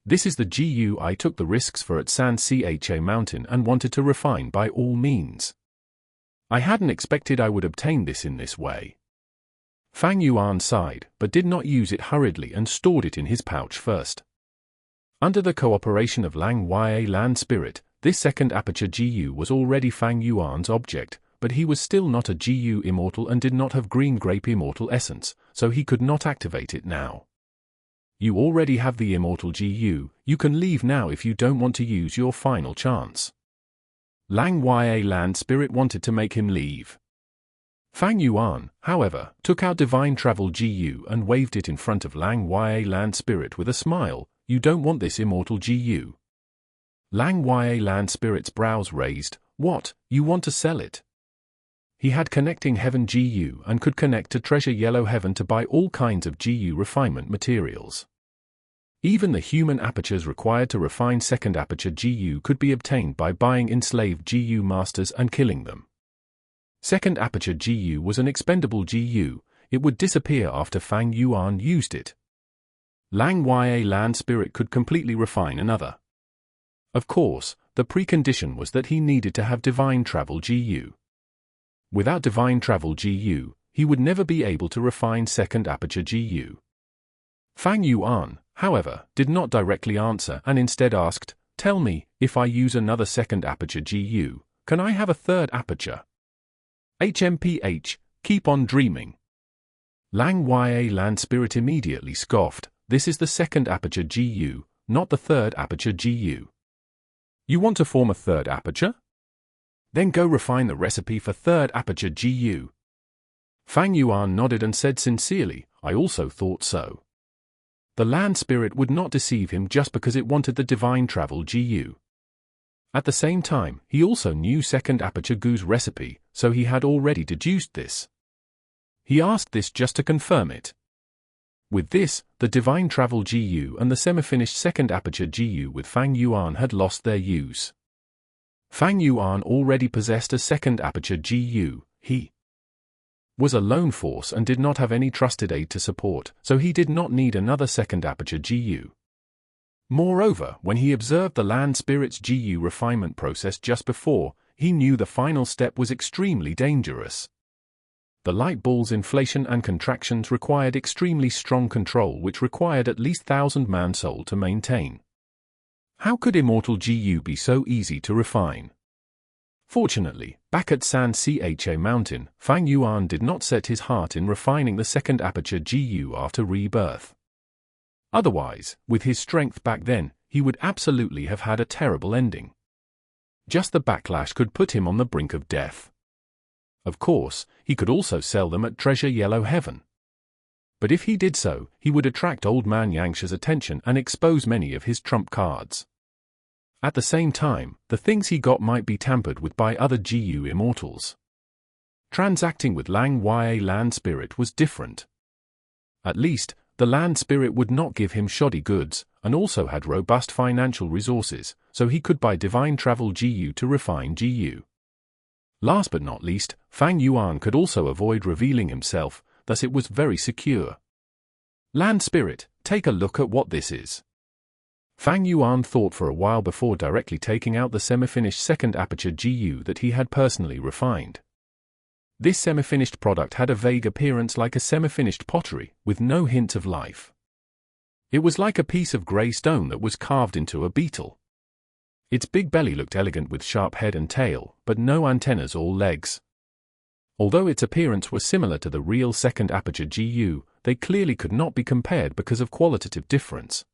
This is the Gu I took the risks for at San Cha Mountain and wanted to refine by all means. I hadn't expected I would obtain this in this way. Fang Yuan sighed, but did not use it hurriedly and stored it in his pouch first. Under the cooperation of Lang Ya land spirit, this second aperture Gu was already Fang Yuan's object, but he was still not a Gu immortal and did not have green grape immortal essence, so he could not activate it now. You already have the immortal Gu, you can leave now if you don't want to use your final chance. Lang Ya land spirit wanted to make him leave. Fang Yuan, however, took out Divine Travel Gu and waved it in front of Lang Ya land spirit with a smile. You don't want this Immortal Gu. Lang Ya land spirit's brows raised. What, you want to sell it? He had connecting heaven Gu and could connect to treasure yellow heaven to buy all kinds of Gu refinement materials. Even the human apertures required to refine second aperture Gu could be obtained by buying enslaved Gu masters and killing them. Second aperture Gu was an expendable Gu, it would disappear after Fang Yuan used it. Lang Ya land spirit could completely refine another. Of course, the precondition was that he needed to have Divine Travel Gu. Without Divine Travel Gu, he would never be able to refine second aperture Gu. Fang Yuan, however, did not directly answer and instead asked, "Tell me, if I use another second aperture Gu, can I have a third aperture?" HMPH, keep on dreaming. Lang Ya land spirit immediately scoffed, "This is the second aperture Gu, not the third aperture Gu. You want to form a third aperture? Then go refine the recipe for third aperture Gu." Fang Yuan nodded and said sincerely, "I also thought so." The land spirit would not deceive him just because it wanted the Divine Travel Gu. At the same time, he also knew second aperture Gu's recipe, so he had already deduced this. He asked this just to confirm it. With this, the Divine Travel Gu and the semi-finished second aperture Gu with Fang Yuan had lost their use. Fang Yuan already possessed a second aperture Gu, he was a lone force and did not have any trusted aid to support, so he did not need another second aperture Gu. Moreover, when he observed the land spirit's Gu refinement process just before, he knew the final step was extremely dangerous. The light ball's inflation and contractions required extremely strong control which required at least 1,000 man-soul to maintain. How could Immortal Gu be so easy to refine? Fortunately, back at San Cha Mountain, Fang Yuan did not set his heart in refining the second aperture Gu after rebirth. Otherwise, with his strength back then, he would absolutely have had a terrible ending. Just the backlash could put him on the brink of death. Of course, he could also sell them at Treasure Yellow Heaven. But if he did so, he would attract Old Man Yangsha's attention and expose many of his trump cards. At the same time, the things he got might be tampered with by other Gu immortals. Transacting with Lang Ya land spirit was different. At least, the land spirit would not give him shoddy goods, and also had robust financial resources, so he could buy Divine Travel Gu to refine Gu. Last but not least, Fang Yuan could also avoid revealing himself, thus it was very secure. Land spirit, take a look at what this is. Fang Yuan thought for a while before directly taking out the semi-finished second aperture Gu that he had personally refined. This semi-finished product had a vague appearance like a semi-finished pottery, with no hint of life. It was like a piece of grey stone that was carved into a beetle. Its big belly looked elegant with sharp head and tail, but no antennas or legs. Although its appearance was similar to the real second aperture Gu, they clearly could not be compared because of qualitative difference.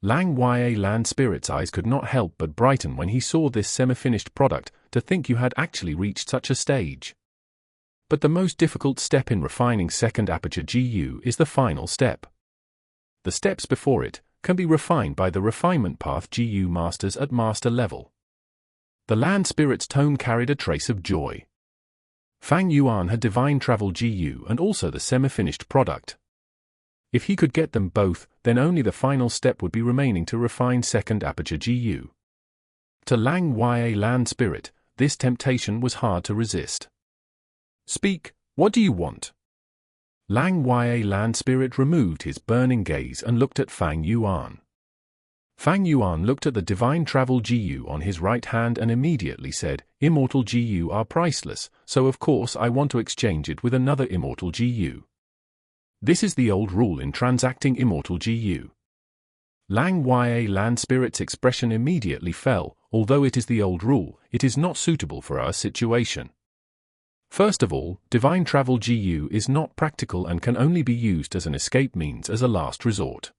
Lang Ya land spirit's eyes could not help but brighten when he saw this semi-finished product, to think you had actually reached such a stage. But the most difficult step in refining second aperture Gu is the final step. The steps before it can be refined by the refinement path Gu masters at master level. The land spirit's tone carried a trace of joy. Fang Yuan had Divine Travel Gu and also the semi-finished product. If he could get them both, then only the final step would be remaining to refine second aperture Gu. To Lang Ya land spirit, this temptation was hard to resist. "Speak, what do you want?" Lang Ya land spirit removed his burning gaze and looked at Fang Yuan. Fang Yuan looked at the Divine Travel Gu on his right hand and immediately said, "Immortal Gu are priceless, so of course I want to exchange it with another Immortal Gu. This is the old rule in transacting Immortal Gu." Lang Ya land spirit's expression immediately fell. Although it is the old rule, it is not suitable for our situation. First of all, Divine Travel Gu is not practical and can only be used as an escape means as a last resort.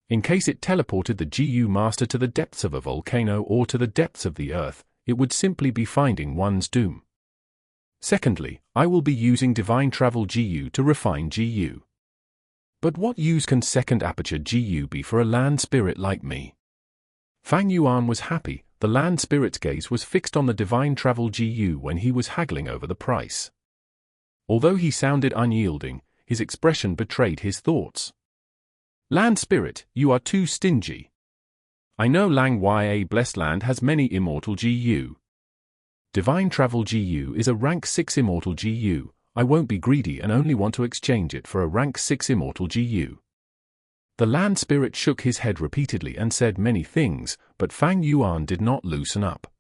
In case it teleported the Gu master to the depths of a volcano or to the depths of the earth, it would simply be finding one's doom. Secondly, I will be using Divine Travel GU to refine GU. But what use can second Aperture GU be for a land spirit like me? Fang Yuan was happy. The land spirit's gaze was fixed on the Divine Travel GU when he was haggling over the price. Although he sounded unyielding, his expression betrayed his thoughts. Land spirit, you are too stingy. I know Lang Ya Blessed Land has many Immortal GU. Divine Travel GU is a rank 6 Immortal GU. I won't be greedy and only want to exchange it for a rank 6 Immortal GU. The land spirit shook his head repeatedly and said many things, but Fang Yuan did not loosen up.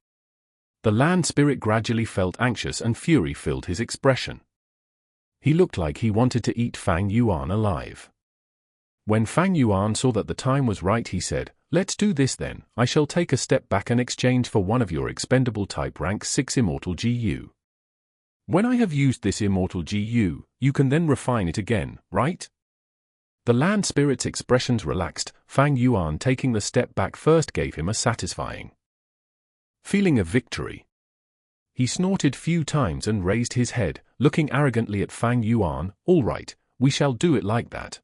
The land spirit gradually felt anxious and fury filled his expression. He looked like he wanted to eat Fang Yuan alive. When Fang Yuan saw that the time was right, he said, "Let's do this then. I shall take a step back and exchange for one of your expendable type rank 6 Immortal GU. When I have used this Immortal GU, you can then refine it again, right?" The land spirit's expressions relaxed. Fang Yuan taking the step back first gave him a satisfying feeling of victory. He snorted few times and raised his head, looking arrogantly at Fang Yuan. "All right, we shall do it like that."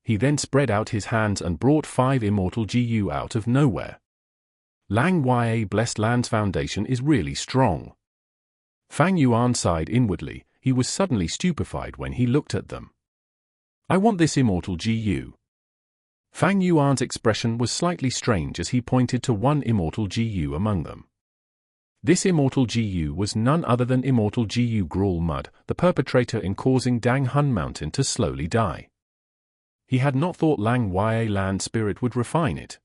He then spread out his hands and brought 5 Immortal GU out of nowhere. Lang Ya Blessed Land's foundation is really strong. Fang Yuan sighed inwardly. He was suddenly stupefied when he looked at them. "I want this Immortal GU." Fang Yuan's expression was slightly strange as he pointed to one Immortal GU among them. This Immortal GU was none other than Immortal GU Grawl Mud, the perpetrator in causing Dang Hun Mountain to slowly die. He had not thought Lang Ya Land Spirit would refine it.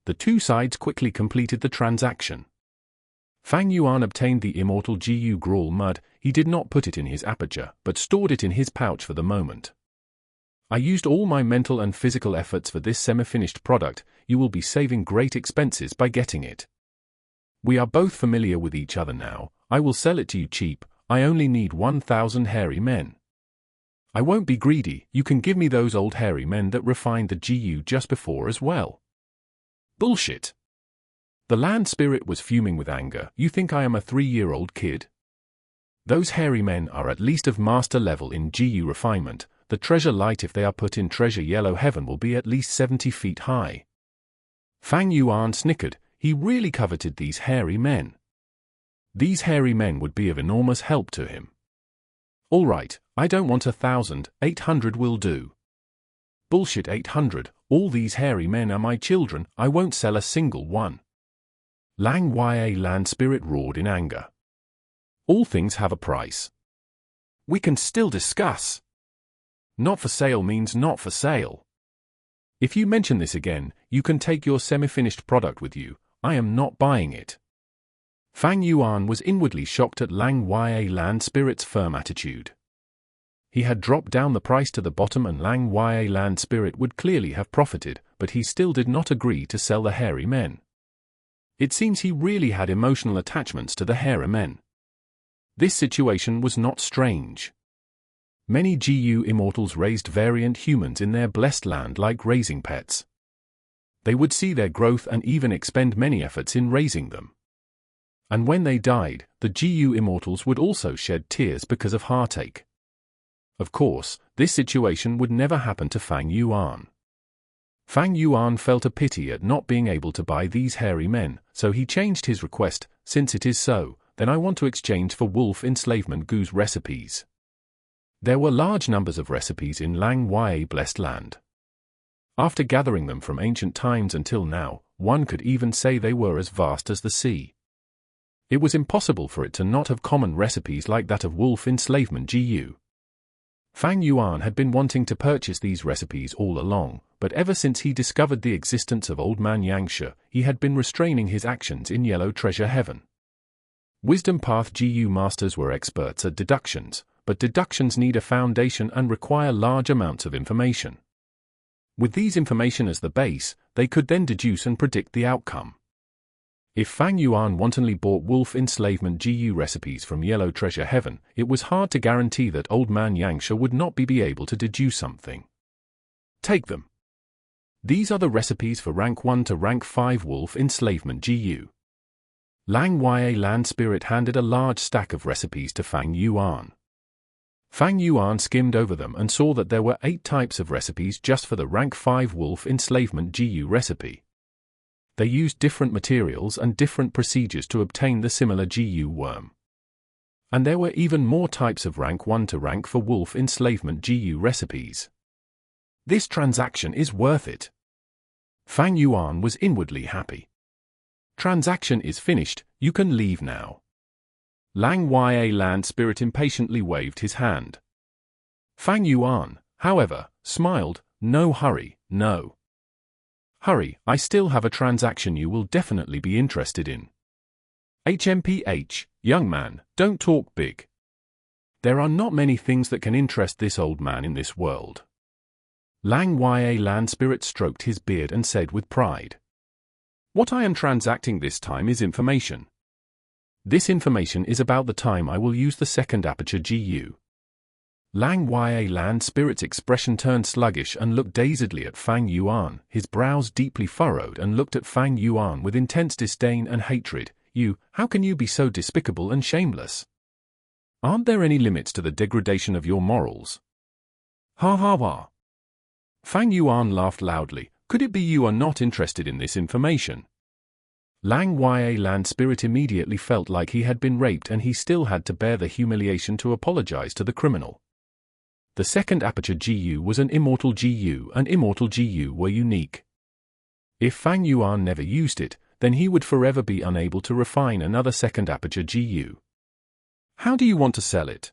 The two sides quickly completed the transaction. Fang Yuan obtained the Immortal GU Grawl Mud. He did not put it in his aperture, but stored it in his pouch for the moment. "I used all my mental and physical efforts for this semi-finished product. You will be saving great expenses by getting it. We are both familiar with each other now. I will sell it to you cheap. I only need 1,000 hairy men. I won't be greedy. You can give me those old hairy men that refined the GU just before as well." "Bullshit." The land spirit was fuming with anger. "You think I am a 3-year-old kid? Those hairy men are at least of master level in GU refinement. The treasure light, if they are put in treasure yellow heaven, will be at least 70 feet high." Fang Yuan snickered. He really coveted these hairy men. These hairy men would be of enormous help to him. "All right, I don't want 1,000, 800 will do." "Bullshit, 800, all these hairy men are my children. I won't sell a single one." Lang Ya Land Spirit roared in anger. "All things have a price. We can still discuss. Not for sale means not for sale. If you mention this again, you can take your semi-finished product with you. I am not buying it." Fang Yuan was inwardly shocked at Lang Ya Land Spirit's firm attitude. He had dropped down the price to the bottom and Lang Ya Land Spirit would clearly have profited, but he still did not agree to sell the hairy men. It seems he really had emotional attachments to the hairy men. This situation was not strange. Many GU immortals raised variant humans in their blessed land like raising pets. They would see their growth and even expend many efforts in raising them. And when they died, the GU immortals would also shed tears because of heartache. Of course, this situation would never happen to Fang Yuan. Fang Yuan felt a pity at not being able to buy these hairy men, so he changed his request. "Since it is so, then I want to exchange for wolf enslavement Gu's recipes." There were large numbers of recipes in Lang Ya Blessed Land. After gathering them from ancient times until now, one could even say they were as vast as the sea. It was impossible for it to not have common recipes like that of wolf enslavement GU. Fang Yuan had been wanting to purchase these recipes all along, but ever since he discovered the existence of Old Man Yangshe, he had been restraining his actions in Yellow Treasure Heaven. Wisdom Path GU masters were experts at deductions, but deductions need a foundation and require large amounts of information. With these information as the base, they could then deduce and predict the outcome. If Fang Yuan wantonly bought wolf enslavement GU recipes from Yellow Treasure Heaven, it was hard to guarantee that Old Man Yangshe would not be able to deduce something. "Take them. These are the recipes for rank 1 to rank 5 wolf enslavement GU. Lang Ya Land Spirit handed a large stack of recipes to Fang Yuan. Fang Yuan skimmed over them and saw that there were 8 types of recipes just for the rank 5 wolf enslavement Gu recipe. They used different materials and different procedures to obtain the similar Gu worm. And there were even more types of rank 1 to rank for wolf enslavement Gu recipes. This transaction is worth it. Fang Yuan was inwardly happy. Transaction is finished, you can leave now. Lang Ya Land Spirit impatiently waved his hand. Fang Yuan, however, smiled, no hurry, no. Hurry, I still have a transaction you will definitely be interested in. HMPH, young man, don't talk big. There are not many things that can interest this old man in this world. Lang Ya Land Spirit stroked his beard and said with pride. What I am transacting this time is information. This information is about the time I will use the second Aperture Gu. Lang Ya Land Spirit's expression turned sluggish and looked dazedly at Fang Yuan, his brows deeply furrowed, and looked at Fang Yuan with intense disdain and hatred. How can you be so despicable and shameless? Aren't there any limits to the degradation of your morals? Ha ha ha. Fang Yuan laughed loudly. Could it be you are not interested in this information? Lang Ya Land Spirit immediately felt like he had been raped, and he still had to bear the humiliation to apologize to the criminal. The second Aperture Gu was an Immortal Gu, and Immortal Gu were unique. If Fang Yuan never used it, then he would forever be unable to refine another second Aperture Gu. How do you want to sell it?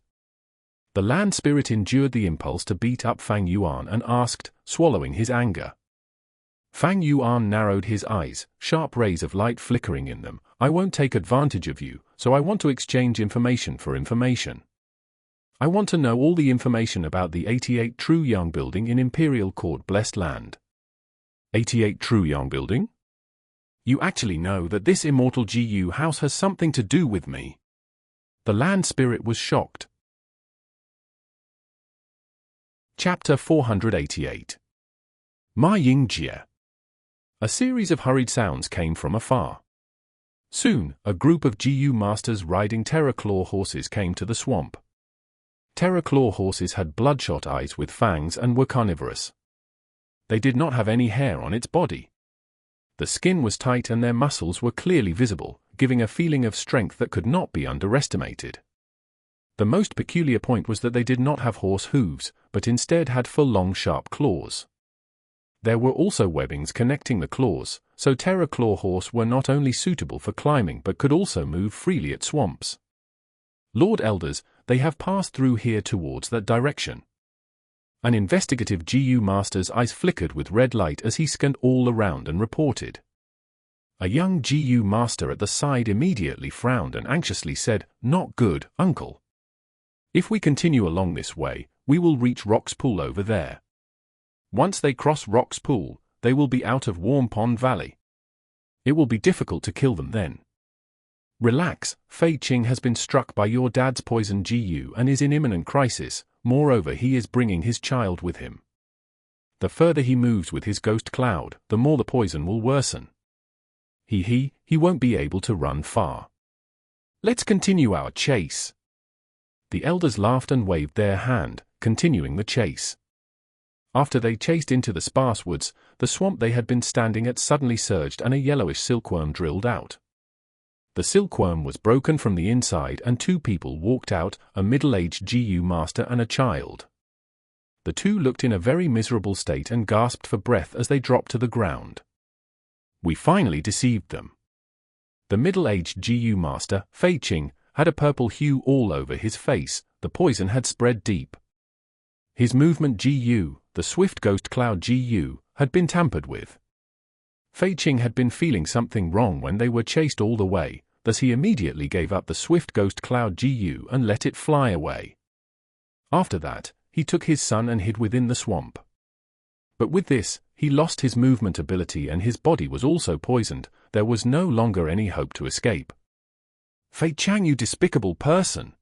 The Land Spirit endured the impulse to beat up Fang Yuan and asked, swallowing his anger. Fang Yuan narrowed his eyes, sharp rays of light flickering in them. I won't take advantage of you, so I want to exchange information for information. I want to know all the information about the 88 True Yang building in Imperial Court Blessed Land. 88 True Yang building? You actually know that this Immortal Gu house has something to do with me. The Land Spirit was shocked. Chapter 488. Ma Ying Jie. A series of hurried sounds came from afar. Soon, a group of Gu masters riding Terror Claw horses came to the swamp. Terror Claw horses had bloodshot eyes with fangs and were carnivorous. They did not have any hair on its body. The skin was tight and their muscles were clearly visible, giving a feeling of strength that could not be underestimated. The most peculiar point was that they did not have horse hooves, but instead had full long sharp claws. There were also webbings connecting the claws, so Terror Claw horse were not only suitable for climbing but could also move freely at swamps. Lord Elders, they have passed through here towards that direction. An investigative Gu master's eyes flickered with red light as he scanned all around and reported. A young Gu master at the side immediately frowned and anxiously said, "Not good, uncle. If we continue along this way, we will reach Rock's Pool over there. Once they cross Rock's Pool, they will be out of Warm Pond Valley. It will be difficult to kill them then. Relax, Fei Qing has been struck by your dad's poison Gu and is in imminent crisis. Moreover, he is bringing his child with him. The further he moves with his ghost cloud, the more the poison will worsen. He won't be able to run far. Let's continue our chase." The elders laughed and waved their hand, continuing the chase. After they chased into the sparse woods, the swamp they had been standing at suddenly surged and a yellowish silkworm drilled out. The silkworm was broken from the inside and 2 people walked out, a middle-aged Gu master and a child. The 2 looked in a very miserable state and gasped for breath as they dropped to the ground. We finally deceived them. The middle-aged Gu master, Fei Qing, had a purple hue all over his face. The poison had spread deep. His movement Gu, the swift ghost cloud Gu, had been tampered with. Fei Qing had been feeling something wrong when they were chased all the way, thus he immediately gave up the swift ghost cloud Gu and let it fly away. After that, he took his son and hid within the swamp. But with this, he lost his movement ability and his body was also poisoned. There was no longer any hope to escape. Fei Chang, you despicable person!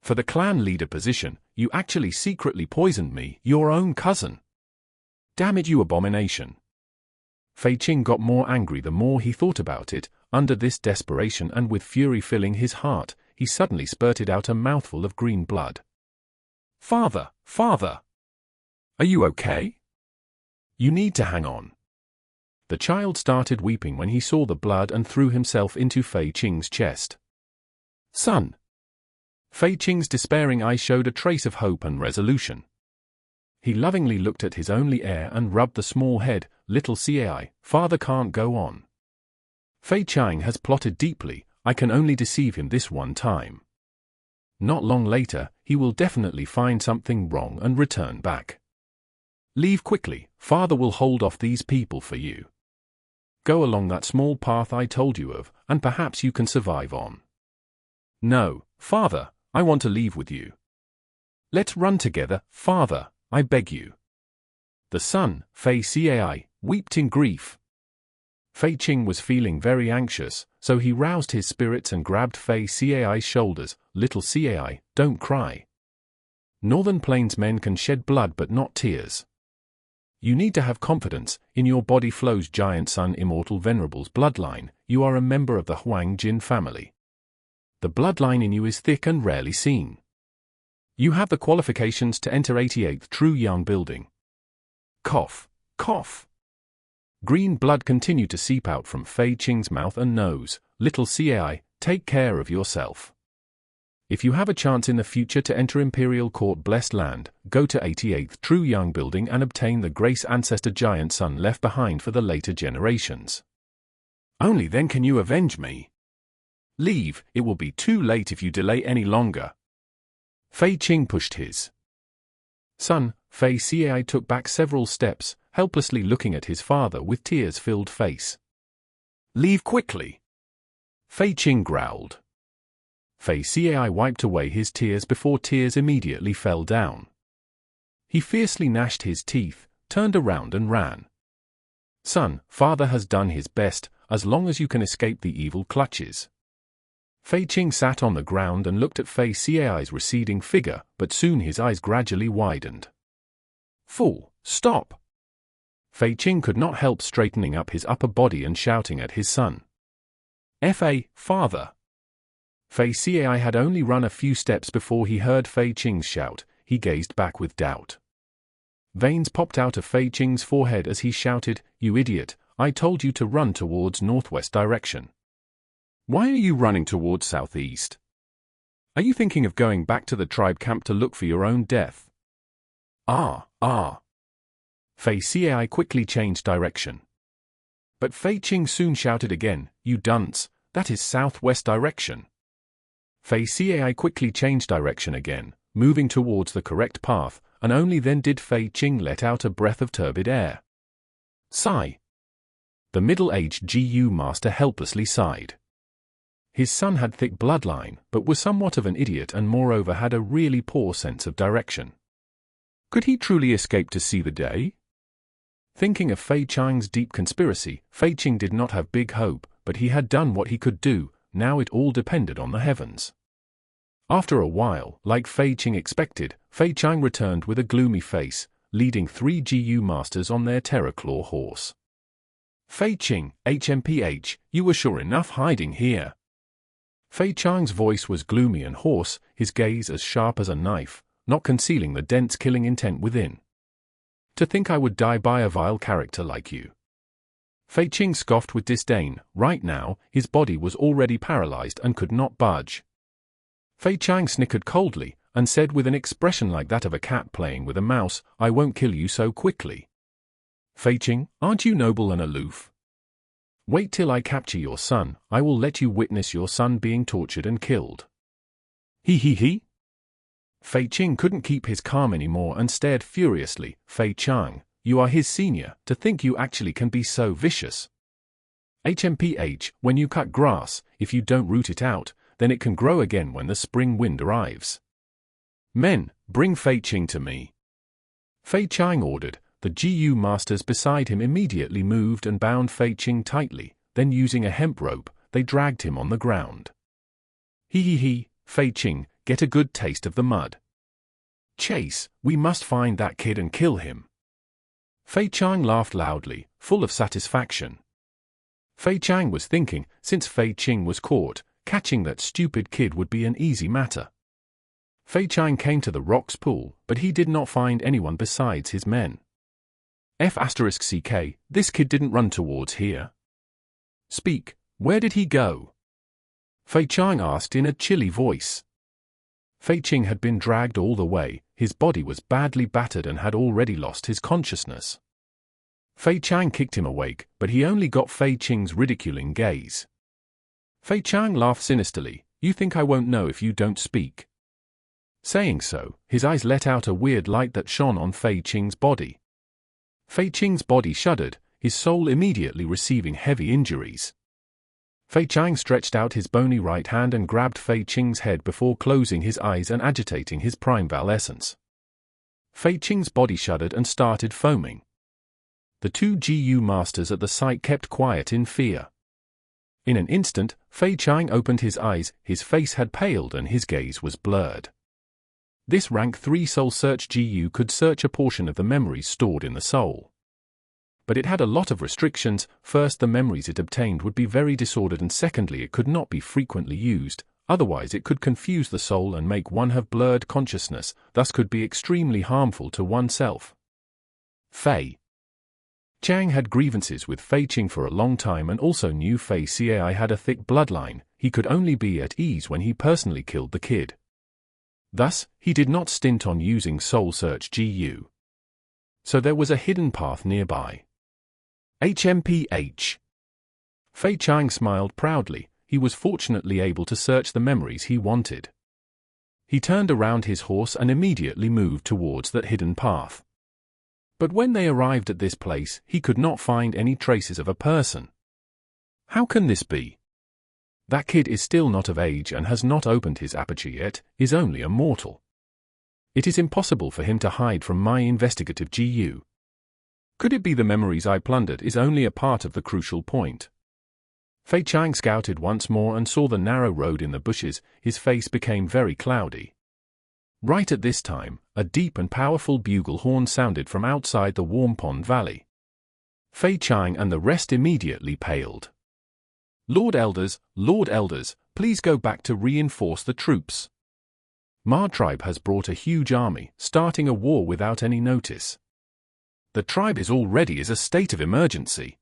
For the clan leader position, you actually secretly poisoned me, your own cousin. Damn it, you abomination! Fei Qing got more angry the more he thought about it. Under this desperation and with fury filling his heart, he suddenly spurted out a mouthful of green blood. "Father, father! Are you okay? You need to hang on." The child started weeping when he saw the blood and threw himself into Fei Qing's chest. "Son!" Fei Qing's despairing eyes showed a trace of hope and resolution. He lovingly looked at his only heir and rubbed the small head. "Little Cai, father can't go on. Fei Chang has plotted deeply, I can only deceive him this one time. Not long later, he will definitely find something wrong and return back. Leave quickly, father will hold off these people for you. Go along that small path I told you of, and perhaps you can survive on." "No, father, I want to leave with you. Let's run together, father, I beg you." The son, Fei Cai, wept in grief. Fei Qing was feeling very anxious, so he roused his spirits and grabbed Fei Cai's shoulders. "Little Cai, don't cry. Northern Plains men can shed blood but not tears. You need to have confidence, in your body flows giant son Immortal Venerables bloodline, you are a member of the Huang Jin family. The bloodline in you is thick and rarely seen. You have the qualifications to enter 88th True Yang building." Cough, cough. Green blood continued to seep out from Fei Qing's mouth and nose. "Little Cai, take care of yourself. If you have a chance in the future to enter Imperial Court Blessed Land, go to 88th True Yang building and obtain the Grace Ancestor Giant Son left behind for the later generations. Only then can you avenge me. Leave, it will be too late if you delay any longer." Fei Qing pushed his son, Fei Cai took back several steps, helplessly looking at his father with tears-filled face. "Leave quickly!" Fei Qing growled. Fei Cai wiped away his tears before tears immediately fell down. He fiercely gnashed his teeth, turned around and ran. "Son, father has done his best, as long as you can escape the evil clutches." Fei Qing sat on the ground and looked at Fei Cai's receding figure, but soon his eyes gradually widened. "Fool, stop!" Fei Qing could not help straightening up his upper body and shouting at his son. Father!" Fei Cai had only run a few steps before he heard Fei Qing's shout. He gazed back with doubt. Veins popped out of Fei Qing's forehead as he shouted, "You idiot, I told you to run towards northwest direction. Why are you running towards southeast? Are you thinking of going back to the tribe camp to look for your own death?" Ah! Fei Cai quickly changed direction. But Fei Qing soon shouted again, "You dunce, that is southwest direction." Fei Cai quickly changed direction again, moving towards the correct path, and only then did Fei Qing let out a breath of turbid air. Sigh. The middle-aged GU master helplessly sighed. His son had thick bloodline, but was somewhat of an idiot and moreover had a really poor sense of direction. Could he truly escape to see the day? Thinking of Fei Chang's deep conspiracy, Fei Qing did not have big hope, but he had done what he could do, now it all depended on the heavens. After a while, like Fei Qing expected, Fei Chang returned with a gloomy face, leading 3 GU masters on their terror-claw horse. "Fei Qing, HMPH, you were sure enough hiding here." Fei Chang's voice was gloomy and hoarse, his gaze as sharp as a knife, not concealing the dense killing intent within. "To think I would die by a vile character like you." Fei Qing scoffed with disdain. Right now, his body was already paralyzed and could not budge. Fei Chang snickered coldly, and said with an expression like that of a cat playing with a mouse, "I won't kill you so quickly. Fei Qing, aren't you noble and aloof? Wait till I capture your son, I will let you witness your son being tortured and killed." He. Fei Qing couldn't keep his calm anymore and stared furiously. "Fei Chang, you are his senior, to think you actually can be so vicious. HMPH, when you cut grass, if you don't root it out, then it can grow again when the spring wind arrives. Men, bring Fei Qing to me." Fei Chang ordered. The GU masters beside him immediately moved and bound Fei Qing tightly, then using a hemp rope, they dragged him on the ground. He, Fei Qing, get a good taste of the mud. Chase, we must find that kid and kill him. Fei Chang laughed loudly, full of satisfaction. Fei Chang was thinking, since Fei Qing was caught, catching that stupid kid would be an easy matter. Fei Chang came to the rocks pool, but he did not find anyone besides his men. F***ck, this kid didn't run towards here. Speak, where did he go? Fei Chang asked in a chilly voice. Fei Qing had been dragged all the way, his body was badly battered and had already lost his consciousness. Fei Chang kicked him awake, but he only got Fei Qing's ridiculing gaze. Fei Chang laughed sinisterly, "You think I won't know if you don't speak?" Saying so, his eyes let out a weird light that shone on Fei Qing's body. Fei Qing's body shuddered, his soul immediately receiving heavy injuries. Fei Chang stretched out his bony right hand and grabbed Fei Qing's head before closing his eyes and agitating his prime Val essence. Fei Qing's body shuddered and started foaming. The two GU masters at the site kept quiet in fear. In an instant, Fei Chang opened his eyes, his face had paled and his gaze was blurred. This rank 3 soul search GU could search a portion of the memories stored in the soul. But it had a lot of restrictions. First, the memories it obtained would be very disordered, and secondly, it could not be frequently used, otherwise it could confuse the soul and make one have blurred consciousness, thus could be extremely harmful to oneself. Fei Chang had grievances with Fei Qing for a long time and also knew Fei Cai had a thick bloodline. He could only be at ease when he personally killed the kid. Thus, he did not stint on using Soul Search GU. So there was a hidden path nearby. HMPH. Fei Chang smiled proudly. He was fortunately able to search the memories he wanted. He turned around his horse and immediately moved towards that hidden path. But when they arrived at this place, he could not find any traces of a person. How can this be? That kid is still not of age and has not opened his aperture yet, is only a mortal. It is impossible for him to hide from my investigative GU. Could it be the memories I plundered is only a part of the crucial point? Fei Chang scouted once more and saw the narrow road in the bushes. His face became very cloudy. Right at this time, a deep and powerful bugle horn sounded from outside the Warm Pond Valley. Fei Chang and the rest immediately paled. Lord Elders, please go back to reinforce the troops. Ma tribe has brought a huge army, starting a war without any notice. The tribe is already in a state of emergency.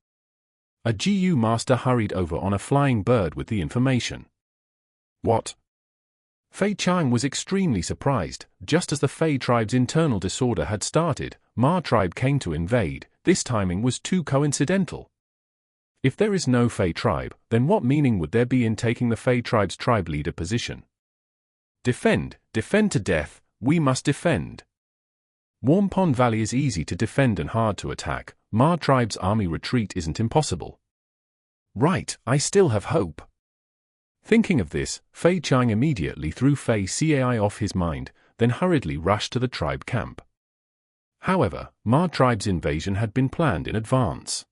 A GU master hurried over on a flying bird with the information. What? Fei Chang was extremely surprised. Just as the Fei tribe's internal disorder had started, Ma tribe came to invade. This timing was too coincidental. If there is no Fei tribe, then what meaning would there be in taking the Fei tribe's tribe leader position? Defend to death, we must defend. Warm Pond Valley is easy to defend and hard to attack. Ma tribe's army retreat isn't impossible. Right, I still have hope. Thinking of this, Fei Chang immediately threw Fei Cai off his mind, then hurriedly rushed to the tribe camp. However, Ma tribe's invasion had been planned in advance.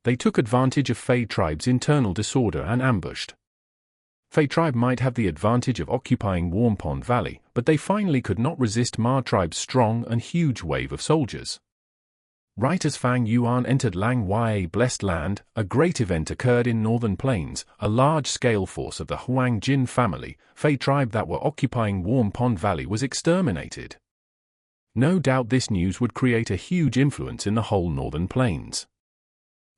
They took advantage of Fei tribe's internal disorder and ambushed. Fei tribe might have the advantage of occupying Warm Pond Valley, but they finally could not resist Ma tribe's strong and huge wave of soldiers. Right as Fang Yuan entered Lang Wei Blessed Land, a great event occurred in Northern Plains. A large-scale force of the Huang Jin family, Fei tribe that were occupying Warm Pond Valley, was exterminated. No doubt this news would create a huge influence in the whole Northern Plains.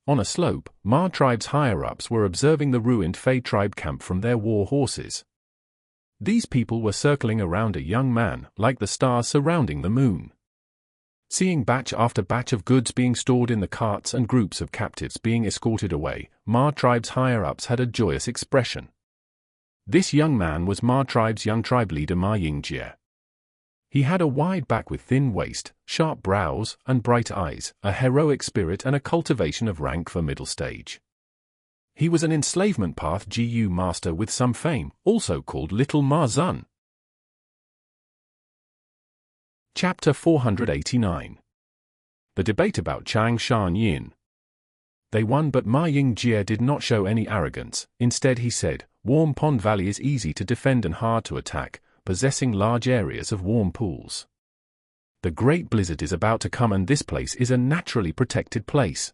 On a slope, Ma tribe's higher-ups were observing the ruined Fei tribe camp from their war horses. These people were circling around a young man, like the stars surrounding the moon. Seeing batch after batch of goods being stored in the carts and groups of captives being escorted away, Ma tribe's higher-ups had a joyous expression. This young man was Ma tribe's young tribe leader Ying Jie. He had a wide back with thin waist, sharp brows, and bright eyes, a heroic spirit and a cultivation of rank for middle stage. He was an enslavement path GU master with some fame, also called Little Ma Zun. Chapter 489. The debate about Chang Shan Yin. They won, but Ying Jie did not show any arrogance. Instead he said, Warm Pond Valley is easy to defend and hard to attack, possessing large areas of warm pools. The great blizzard is about to come and this place is a naturally protected place.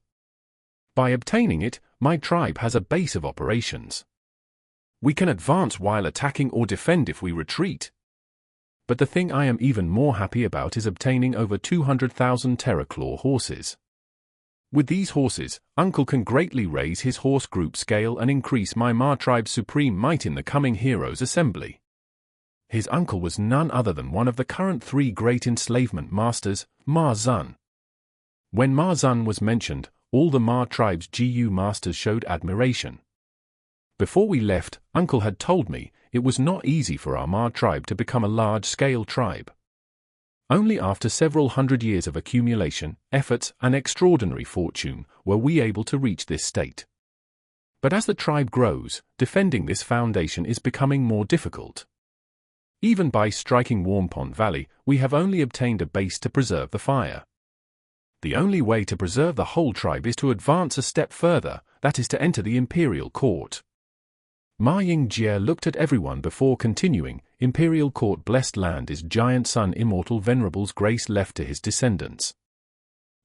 By obtaining it, my tribe has a base of operations. We can advance while attacking or defend if we retreat. But the thing I am even more happy about is obtaining over 200,000 Terraclaw horses. With these horses, Uncle can greatly raise his horse group scale and increase my Ma tribe's supreme might in the coming Heroes Assembly. His uncle was none other than one of the current 3 great enslavement masters, Ma Zun. When Ma Zun was mentioned, all the Ma tribe's Gu masters showed admiration. Before we left, Uncle had told me it was not easy for our Ma tribe to become a large-scale tribe. Only after several hundred years of accumulation, efforts, and extraordinary fortune were we able to reach this state. But as the tribe grows, defending this foundation is becoming more difficult. Even by striking Warm Pond Valley, we have only obtained a base to preserve the fire. The only way to preserve the whole tribe is to advance a step further, that is to enter the Imperial Court. Ma Ying Jie looked at everyone before continuing. Imperial Court blessed land is giant son Immortal Venerable's grace left to his descendants.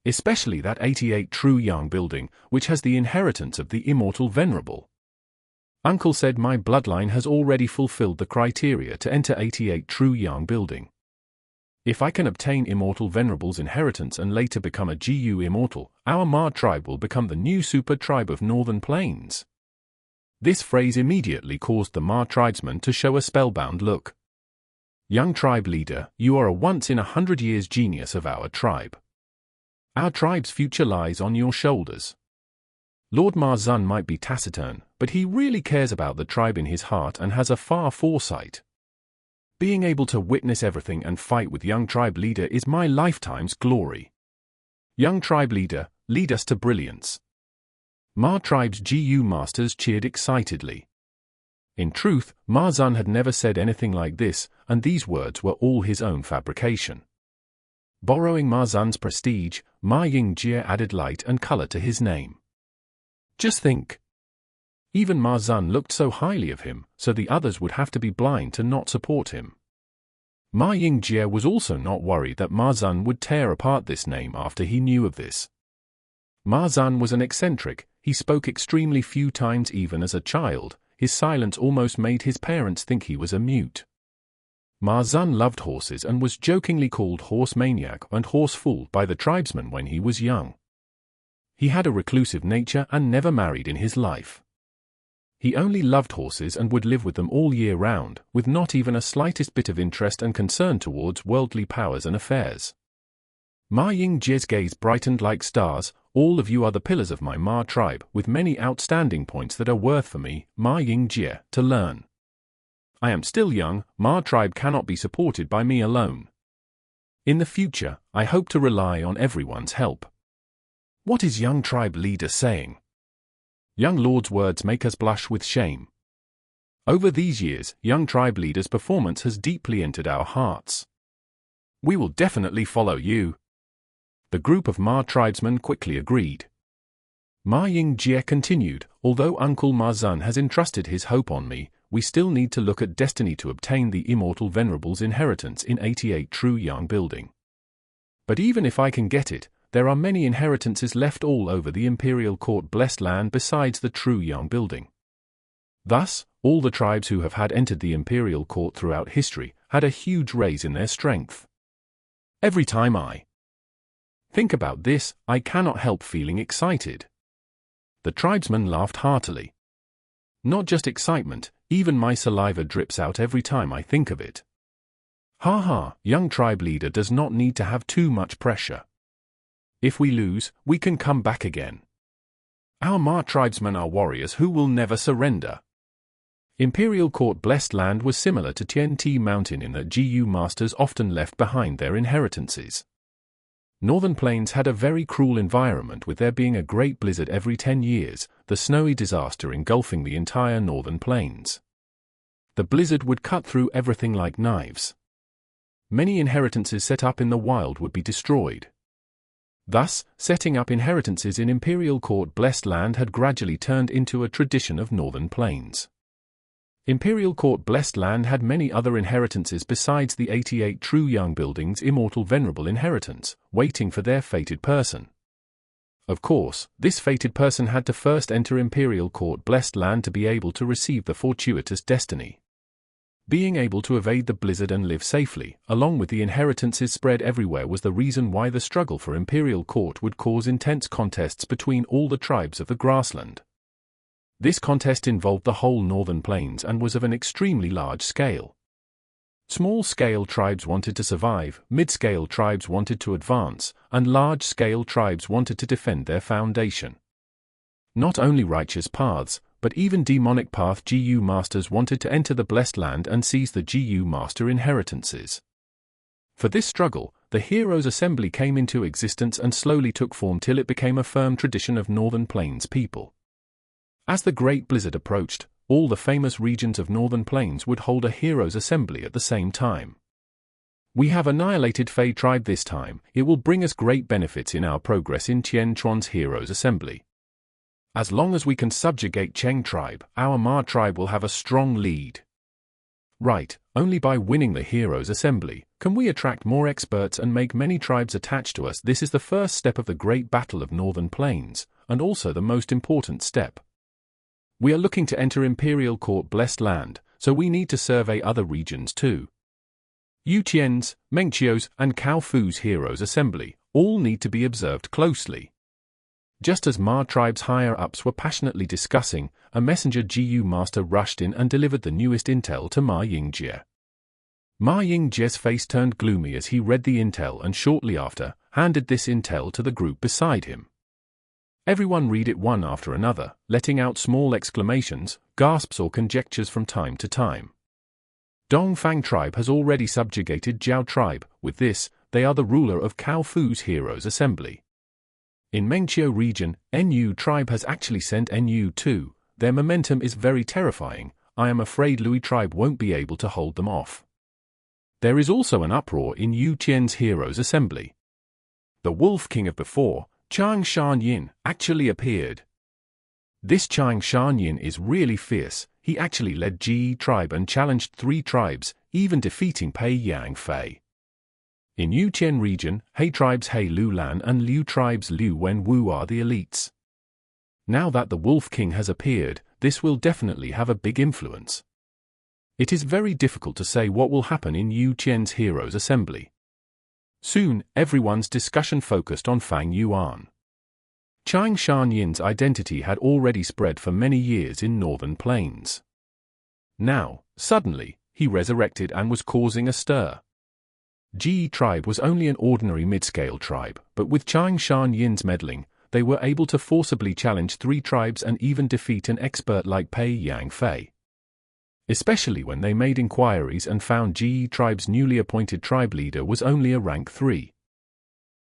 Especially that 88 True Yang building, which has the inheritance of the Immortal Venerable. Uncle said my bloodline has already fulfilled the criteria to enter 88 True Yang building. If I can obtain Immortal Venerable's inheritance and later become a Gu Immortal, our Ma tribe will become the new super tribe of Northern Plains. This phrase immediately caused the Ma tribesman to show a spellbound look. Young tribe leader, you are a once-in-100 years genius of our tribe. Our tribe's future lies on your shoulders. Lord Ma Zun might be taciturn, but he really cares about the tribe in his heart and has a far foresight. Being able to witness everything and fight with young tribe leader is my lifetime's glory. Young tribe leader, lead us to brilliance. Ma tribe's Gu masters cheered excitedly. In truth, Ma Zun had never said anything like this, and these words were all his own fabrication. Borrowing Ma Zun's prestige, Ma Ying Jie added light and color to his name. Just think. Even Ma Zun looked so highly of him, so the others would have to be blind to not support him. Ma Ying Jie was also not worried that Ma Zun would tear apart this name after he knew of this. Ma Zun was an eccentric. He spoke extremely few times even as a child. His silence almost made his parents think he was a mute. Ma Zun loved horses and was jokingly called horse maniac and horse fool by the tribesmen when he was young. He had a reclusive nature and never married in his life. He only loved horses and would live with them all year round, with not even a slightest bit of interest and concern towards worldly powers and affairs. Ma Ying Jie's gaze brightened like stars. All of you are the pillars of my Ma tribe, with many outstanding points that are worth for me, Ma Ying Jie, to learn. I am still young. Ma tribe cannot be supported by me alone. In the future, I hope to rely on everyone's help. What is young tribe leader saying? Young lord's words make us blush with shame. Over these years, young tribe leader's performance has deeply entered our hearts. We will definitely follow you. The group of Ma tribesmen quickly agreed. Ma Ying Jie continued, although Uncle Ma Zun has entrusted his hope on me, we still need to look at destiny to obtain the Immortal Venerable's inheritance in 88 True Yang building. But even if I can get it, there are many inheritances left all over the Imperial Court blessed land besides the True Yang building. Thus, all the tribes who have had entered the Imperial Court throughout history had a huge raise in their strength. Every time I think about this, I cannot help feeling excited. The tribesmen laughed heartily. Not just excitement, even my saliva drips out every time I think of it. Ha ha, young tribe leader does not need to have too much pressure. If we lose, we can come back again. Our Ma tribesmen are warriors who will never surrender. Imperial Court blessed land was similar to TNT Mountain in that Gu masters often left behind their inheritances. Northern Plains had a very cruel environment with there being a great blizzard every 10 years, the snowy disaster engulfing the entire Northern Plains. The blizzard would cut through everything like knives. Many inheritances set up in the wild would be destroyed. Thus, setting up inheritances in Imperial Court blessed land had gradually turned into a tradition of Northern Plains. Imperial Court blessed land had many other inheritances besides the 88 True Yang building's Immortal Venerable inheritance, waiting for their fated person. Of course, this fated person had to first enter Imperial Court Blessed Land to be able to receive the fortuitous destiny. Being able to evade the blizzard and live safely, along with the inheritances spread everywhere, was the reason why the struggle for Imperial Court would cause intense contests between all the tribes of the grassland. This contest involved the whole northern plains and was of an extremely large scale. Small-scale tribes wanted to survive, mid-scale tribes wanted to advance, and large-scale tribes wanted to defend their foundation. Not only righteous paths, but even demonic path Gu masters wanted to enter the Blessed Land and seize the Gu master inheritances. For this struggle, the Heroes' Assembly came into existence and slowly took form till it became a firm tradition of Northern Plains people. As the Great Blizzard approached, all the famous regions of Northern Plains would hold a Heroes' Assembly at the same time. We have annihilated Fei tribe this time. It will bring us great benefits in our progress in Tian Chuan's Heroes' Assembly. As long as we can subjugate Cheng tribe, our Ma tribe will have a strong lead. Right, only by winning the Heroes' Assembly can we attract more experts and make many tribes attached to us. This is the first step of the Great Battle of Northern Plains, and also the most important step. We are looking to enter Imperial Court Blessed Land, so we need to survey other regions too. Yu Qian's, Meng Qiu's, and Cao Fu's Heroes' Assembly all need to be observed closely. Just as Ma tribe's higher-ups were passionately discussing, a messenger Gu master rushed in and delivered the newest intel to Ma Ying Jie. Ma Ying Jie's face turned gloomy as he read the intel and shortly after, handed this intel to the group beside him. Everyone read it one after another, letting out small exclamations, gasps or conjectures from time to time. Dongfang tribe has already subjugated Zhao tribe. With this, they are the ruler of Cao Fu's Heroes' Assembly. In Mengqiu region, Nu tribe has actually sent Nu too. Their momentum is very terrifying. I am afraid Lui tribe won't be able to hold them off. There is also an uproar in Yu Qian's Heroes' Assembly. The Wolf King of before, Chang Shan Yin, actually appeared. This Chang Shan Yin is really fierce. He actually led Ji tribe and challenged 3 tribes, even defeating Pei Yan Fei. In Yu Qian region, He tribe's He Lu Lan and Liu tribe's Liu Wen Wu are the elites. Now that the Wolf King has appeared, this will definitely have a big influence. It is very difficult to say what will happen in Yu Qian's Heroes' Assembly. Soon, everyone's discussion focused on Fang Yuan. Chang Shan Yin's identity had already spread for many years in Northern Plains. Now, suddenly, he resurrected and was causing a stir. Ji tribe was only an ordinary mid-scale tribe, but with Chang Shan Yin's meddling, they were able to forcibly challenge 3 tribes and even defeat an expert like Pei Yan Fei. Especially when they made inquiries and found Ji tribe's newly appointed tribe leader was only a rank 3.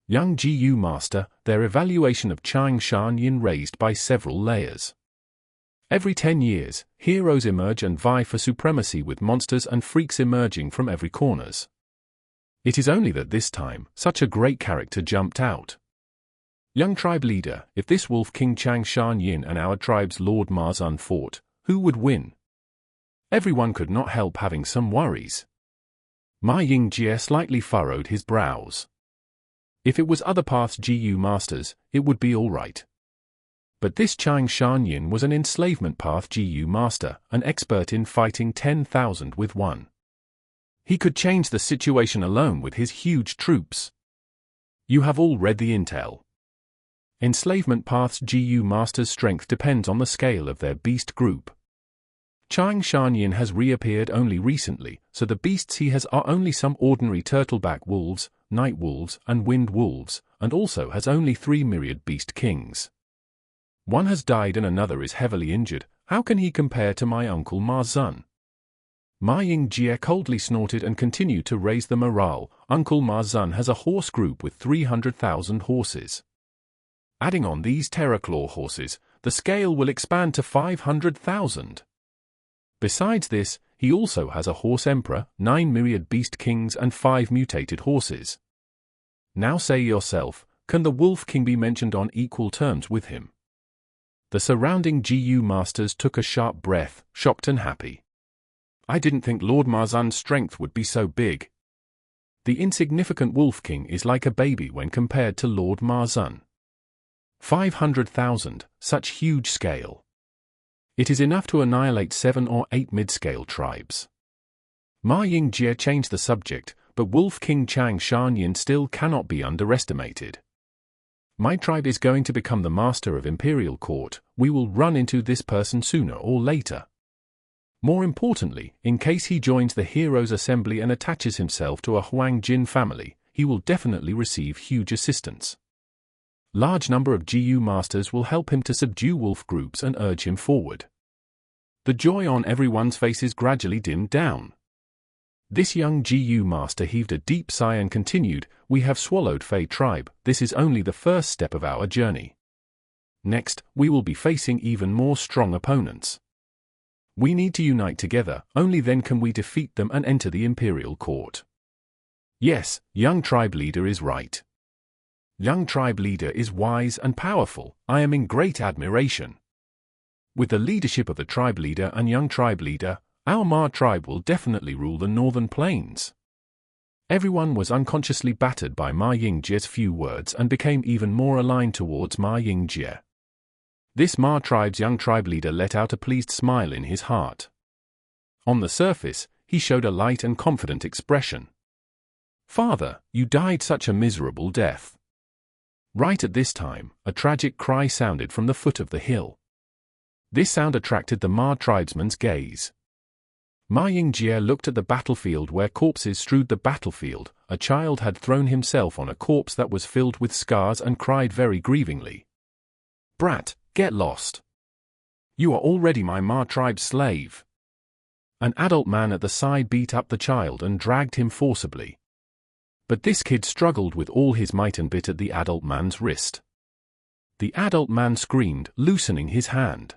Young Gu master, their evaluation of Chang Shan Yin raised by several layers. Every 10 years, heroes emerge and vie for supremacy with monsters and freaks emerging from every corners. It is only that this time, such a great character jumped out. Young tribe leader, if this Wolf King Chang Shan Yin and our tribe's Lord Ma Zun fought, who would win? Everyone could not help having some worries. Ma Ying Jie slightly furrowed his brows. If it was other paths Gu masters, it would be all right. But this Chang Shan Yin was an enslavement path Gu master, an expert in fighting 10,000 with 1. He could change the situation alone with his huge troops. You have all read the intel. Enslavement paths Gu masters' strength depends on the scale of their beast group. Chang Shan Yin has reappeared only recently, so the beasts he has are only some ordinary turtleback wolves, night wolves, and wind wolves, and also has only 3 myriad beast kings. One has died and another is heavily injured. How can he compare to my uncle Ma Zun? Ma Ying Jie coldly snorted and continued to raise the morale. Uncle Ma Zun has a horse group with 300,000 horses. Adding on these Terraclaw horses, the scale will expand to 500,000. Besides this, he also has a horse emperor, 9 myriad beast kings and 5 mutated horses. Now say yourself, can the Wolf King be mentioned on equal terms with him? The surrounding Gu masters took a sharp breath, shocked and happy. I didn't think Lord Ma Zun's strength would be so big. The insignificant Wolf King is like a baby when compared to Lord Ma Zun. 500,000, such huge scale. It is enough to annihilate 7 or 8 mid-scale tribes. Ying Jie changed the subject, but Wolf King Chang Shan Yin still cannot be underestimated. My tribe is going to become the master of Imperial Court. We will run into this person sooner or later. More importantly, in case he joins the Heroes Assembly and attaches himself to a Huang Jin family, he will definitely receive huge assistance. Large number of GU masters will help him to subdue wolf groups and urge him forward. The joy on everyone's faces gradually dimmed down. This young GU master heaved a deep sigh and continued, "We have swallowed Fei tribe. This is only the first step of our journey. Next, we will be facing even more strong opponents. We need to unite together, only then can we defeat them and enter the Imperial Court." Yes, young tribe leader is right. Young tribe leader is wise and powerful. I am in great admiration. With the leadership of the tribe leader and young tribe leader, our Ma tribe will definitely rule the northern plains. Everyone was unconsciously battered by Ma Ying Jie's few words and became even more aligned towards Ma Ying Jie. This Ma tribe's young tribe leader let out a pleased smile in his heart. On the surface, he showed a light and confident expression. "Father, you died such a miserable death." Right at this time, a tragic cry sounded from the foot of the hill. This sound attracted the Ma tribesman's gaze. Ma Ying Jie looked at the battlefield where corpses strewed the battlefield. A child had thrown himself on a corpse that was filled with scars and cried very grievingly. "Brat, get lost. You are already my Ma tribe's slave." An adult man at the side beat up the child and dragged him forcibly. But this kid struggled with all his might and bit at the adult man's wrist. The adult man screamed, loosening his hand.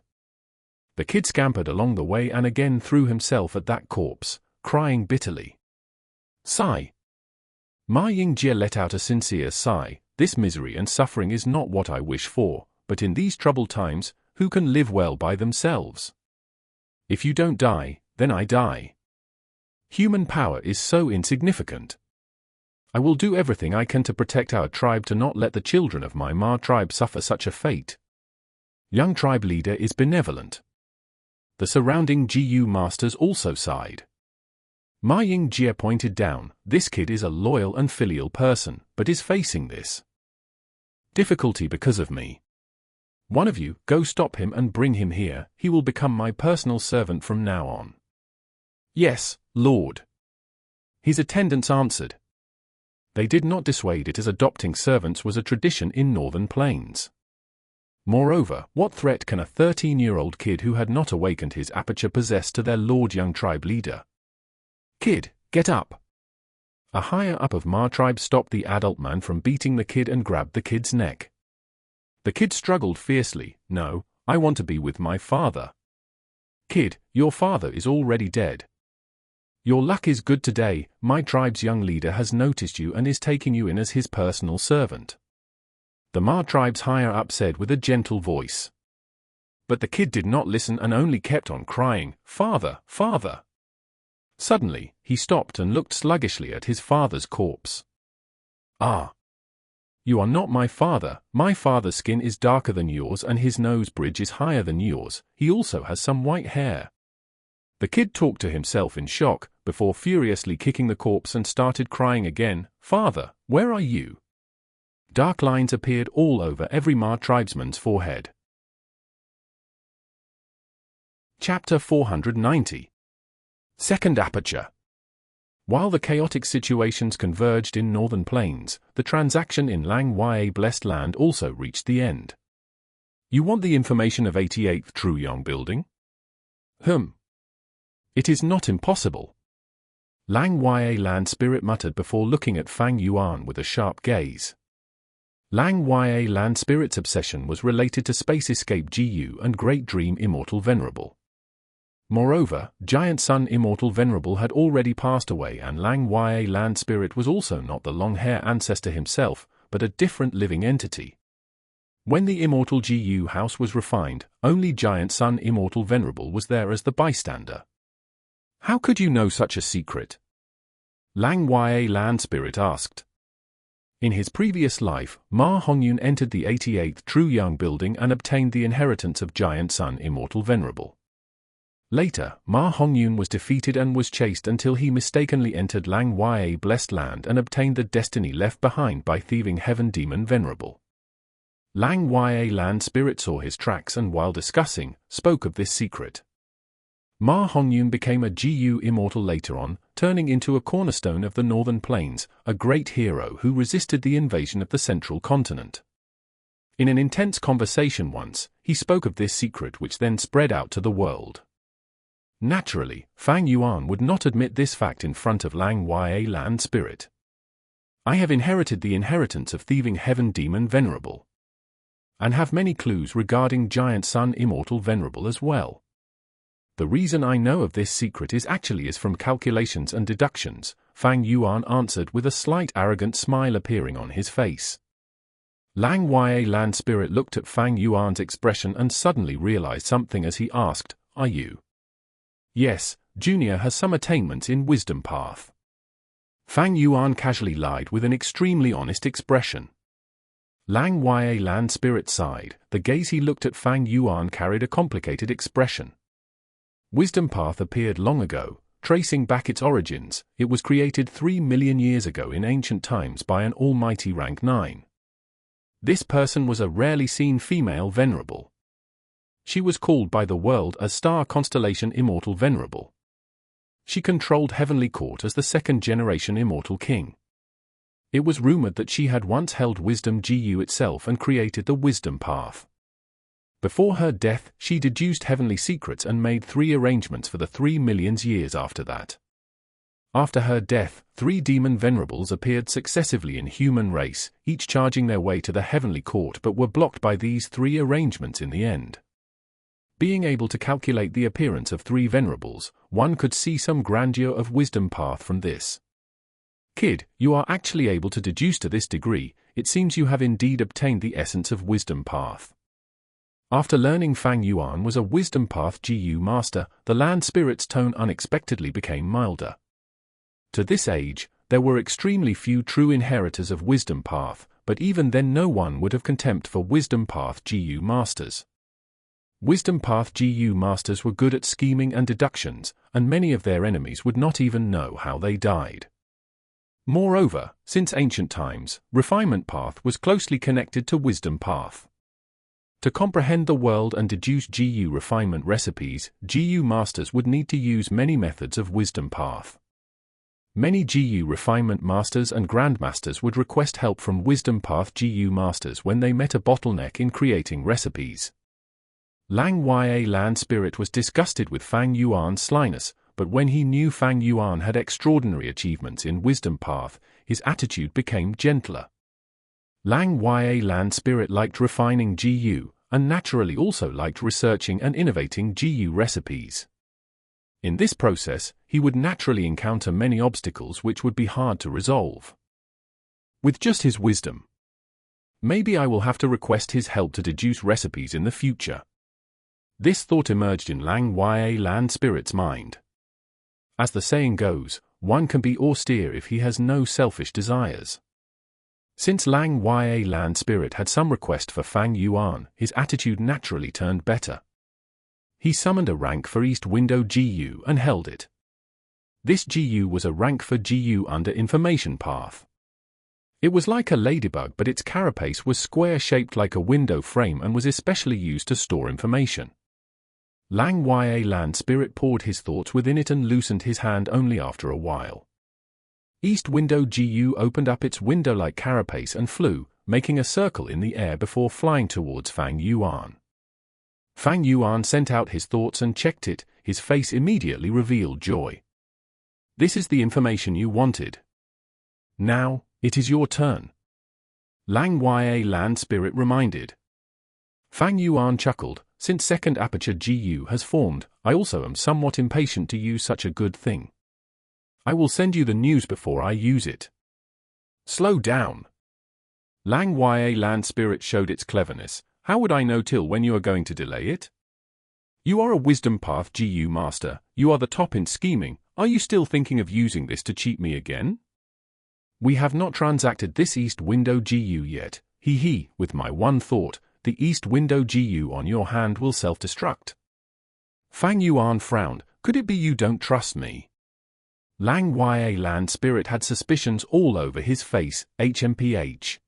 The kid scampered along the way and again threw himself at that corpse, crying bitterly. Sigh. Ma Ying Jie let out a sincere sigh. This misery and suffering is not what I wish for, but in these troubled times, who can live well by themselves? If you don't die, then I die. Human power is so insignificant. I will do everything I can to protect our tribe to not let the children of my Ma tribe suffer such a fate. Young tribe leader is benevolent. The surrounding GU masters also sighed. Ma Ying Jie pointed down, this kid is a loyal and filial person, but is facing this difficulty because of me. One of you, go stop him and bring him here, he will become my personal servant from now on. Yes, Lord. His attendants answered. They did not dissuade it as adopting servants was a tradition in northern plains. Moreover, what threat can a 13-year-old kid who had not awakened his aperture possess to their lord young tribe leader? Kid, get up. A higher up of Ma tribe stopped the adult man from beating the kid and grabbed the kid's neck. The kid struggled fiercely, no, I want to be with my father. Kid, your father is already dead. Your luck is good today, my tribe's young leader has noticed you and is taking you in as his personal servant. The Ma tribe's higher up said with a gentle voice. But the kid did not listen and only kept on crying, Father, Father. Suddenly, he stopped and looked sluggishly at his father's corpse. Ah. You are not my father's skin is darker than yours and his nose bridge is higher than yours, he also has some white hair. The kid talked to himself in shock, before furiously kicking the corpse and started crying again, Father, where are you? Dark lines appeared all over every Ma tribesman's forehead. Chapter 490. Second Aperture. While the chaotic situations converged in northern plains, the transaction in Lang Ya Blessed Land also reached the end. You want the information of 88th Truyong Building? It is not impossible. Lang Ya Land Spirit muttered before looking at Fang Yuan with a sharp gaze. Lang Ya Land Spirit's obsession was related to Space Escape GU and Great Dream Immortal Venerable. Moreover, Giant Sun Immortal Venerable had already passed away and Lang Ya Land Spirit was also not the long-hair ancestor himself, but a different living entity. When the Immortal GU house was refined, only Giant Sun Immortal Venerable was there as the bystander. How could you know such a secret? Lang Ya Land Spirit asked. In his previous life, Ma Hongyun entered the 88th True Yang building and obtained the inheritance of giant son Immortal Venerable. Later, Ma Hongyun was defeated and was chased until he mistakenly entered Lang Ya Blessed Land and obtained the destiny left behind by thieving Heaven Demon Venerable. Lang Ya Land Spirit saw his tracks and while discussing, spoke of this secret. Ma Hongyun became a Gu immortal later on, turning into a cornerstone of the Northern Plains, a great hero who resisted the invasion of the central continent. In an intense conversation once, he spoke of this secret which then spread out to the world. Naturally, Fang Yuan would not admit this fact in front of Lang Ya Land Spirit. I have inherited the inheritance of thieving Heaven Demon Venerable. And have many clues regarding Giant Son Immortal Venerable as well. The reason I know of this secret is from calculations and deductions, Fang Yuan answered with a slight arrogant smile appearing on his face. Lang Ya Land Spirit looked at Fang Yuan's expression and suddenly realized something as he asked, "Are you?" "Yes, Junior has some attainments in wisdom path." Fang Yuan casually lied with an extremely honest expression. Lang Ya Land Spirit sighed, the gaze he looked at Fang Yuan carried a complicated expression. Wisdom path appeared long ago, tracing back its origins, it was created 3 million years ago in ancient times by an almighty rank 9. This person was a rarely seen female venerable. She was called by the world as Star Constellation Immortal Venerable. She controlled Heavenly Court as the second-generation Immortal King. It was rumored that she had once held Wisdom Gu itself and created the Wisdom Path. Before her death, she deduced heavenly secrets and made 3 arrangements for the 3 million years after that. After her death, 3 demon venerables appeared successively in human race, each charging their way to the heavenly court but were blocked by these 3 arrangements in the end. Being able to calculate the appearance of 3 venerables, one could see some grandeur of wisdom path from this. Kid, you are actually able to deduce to this degree, it seems you have indeed obtained the essence of wisdom path. After learning Fang Yuan was a wisdom path Gu master, the land spirit's tone unexpectedly became milder. To this age, there were extremely few true inheritors of wisdom path, but even then no one would have contempt for wisdom path Gu masters. Wisdom path Gu masters were good at scheming and deductions, and many of their enemies would not even know how they died. Moreover, since ancient times, refinement path was closely connected to wisdom path. To comprehend the world and deduce Gu refinement recipes, Gu masters would need to use many methods of wisdom path. Many Gu refinement masters and grandmasters would request help from wisdom path Gu masters when they met a bottleneck in creating recipes. Lang Ya Land Spirit was disgusted with Fang Yuan's slyness, but when he knew Fang Yuan had extraordinary achievements in wisdom path, his attitude became gentler. Lang Ya Land Spirit liked refining Gu, and naturally also liked researching and innovating Gu recipes. In this process, he would naturally encounter many obstacles which would be hard to resolve. With just his wisdom, maybe I will have to request his help to deduce recipes in the future. This thought emerged in Lang Ya Land Spirit's mind. As the saying goes, one can be austere if he has no selfish desires. Since Lang Ya Land Spirit had some request for Fang Yuan, his attitude naturally turned better. He summoned a rank for East Window Gu and held it. This Gu was a rank for Gu under Information Path. It was like a ladybug, but its carapace was square-shaped like a window frame and was especially used to store information. Lang Ya Land Spirit poured his thoughts within it and loosened his hand only after a while. East Window Gu opened up its window-like carapace and flew, making a circle in the air before flying towards Fang Yuan. Fang Yuan sent out his thoughts and checked it, his face immediately revealed joy. This is the information you wanted. Now, it is your turn. Lang Ya Land Spirit reminded. Fang Yuan chuckled, since second Aperture Gu has formed, I also am somewhat impatient to use such a good thing. I will send you the news before I use it. Slow down. Lang Ya Land Spirit showed its cleverness. How would I know till when you are going to delay it? You are a wisdom path Gu master, you are the top in scheming, are you still thinking of using this to cheat me again? We have not transacted this East Window GU yet. With my one thought, the East Window GU on your hand will self-destruct. Fang Yuan frowned. Could it be you don't trust me? Lang Ya Land Spirit had suspicions all over his face. HMPH.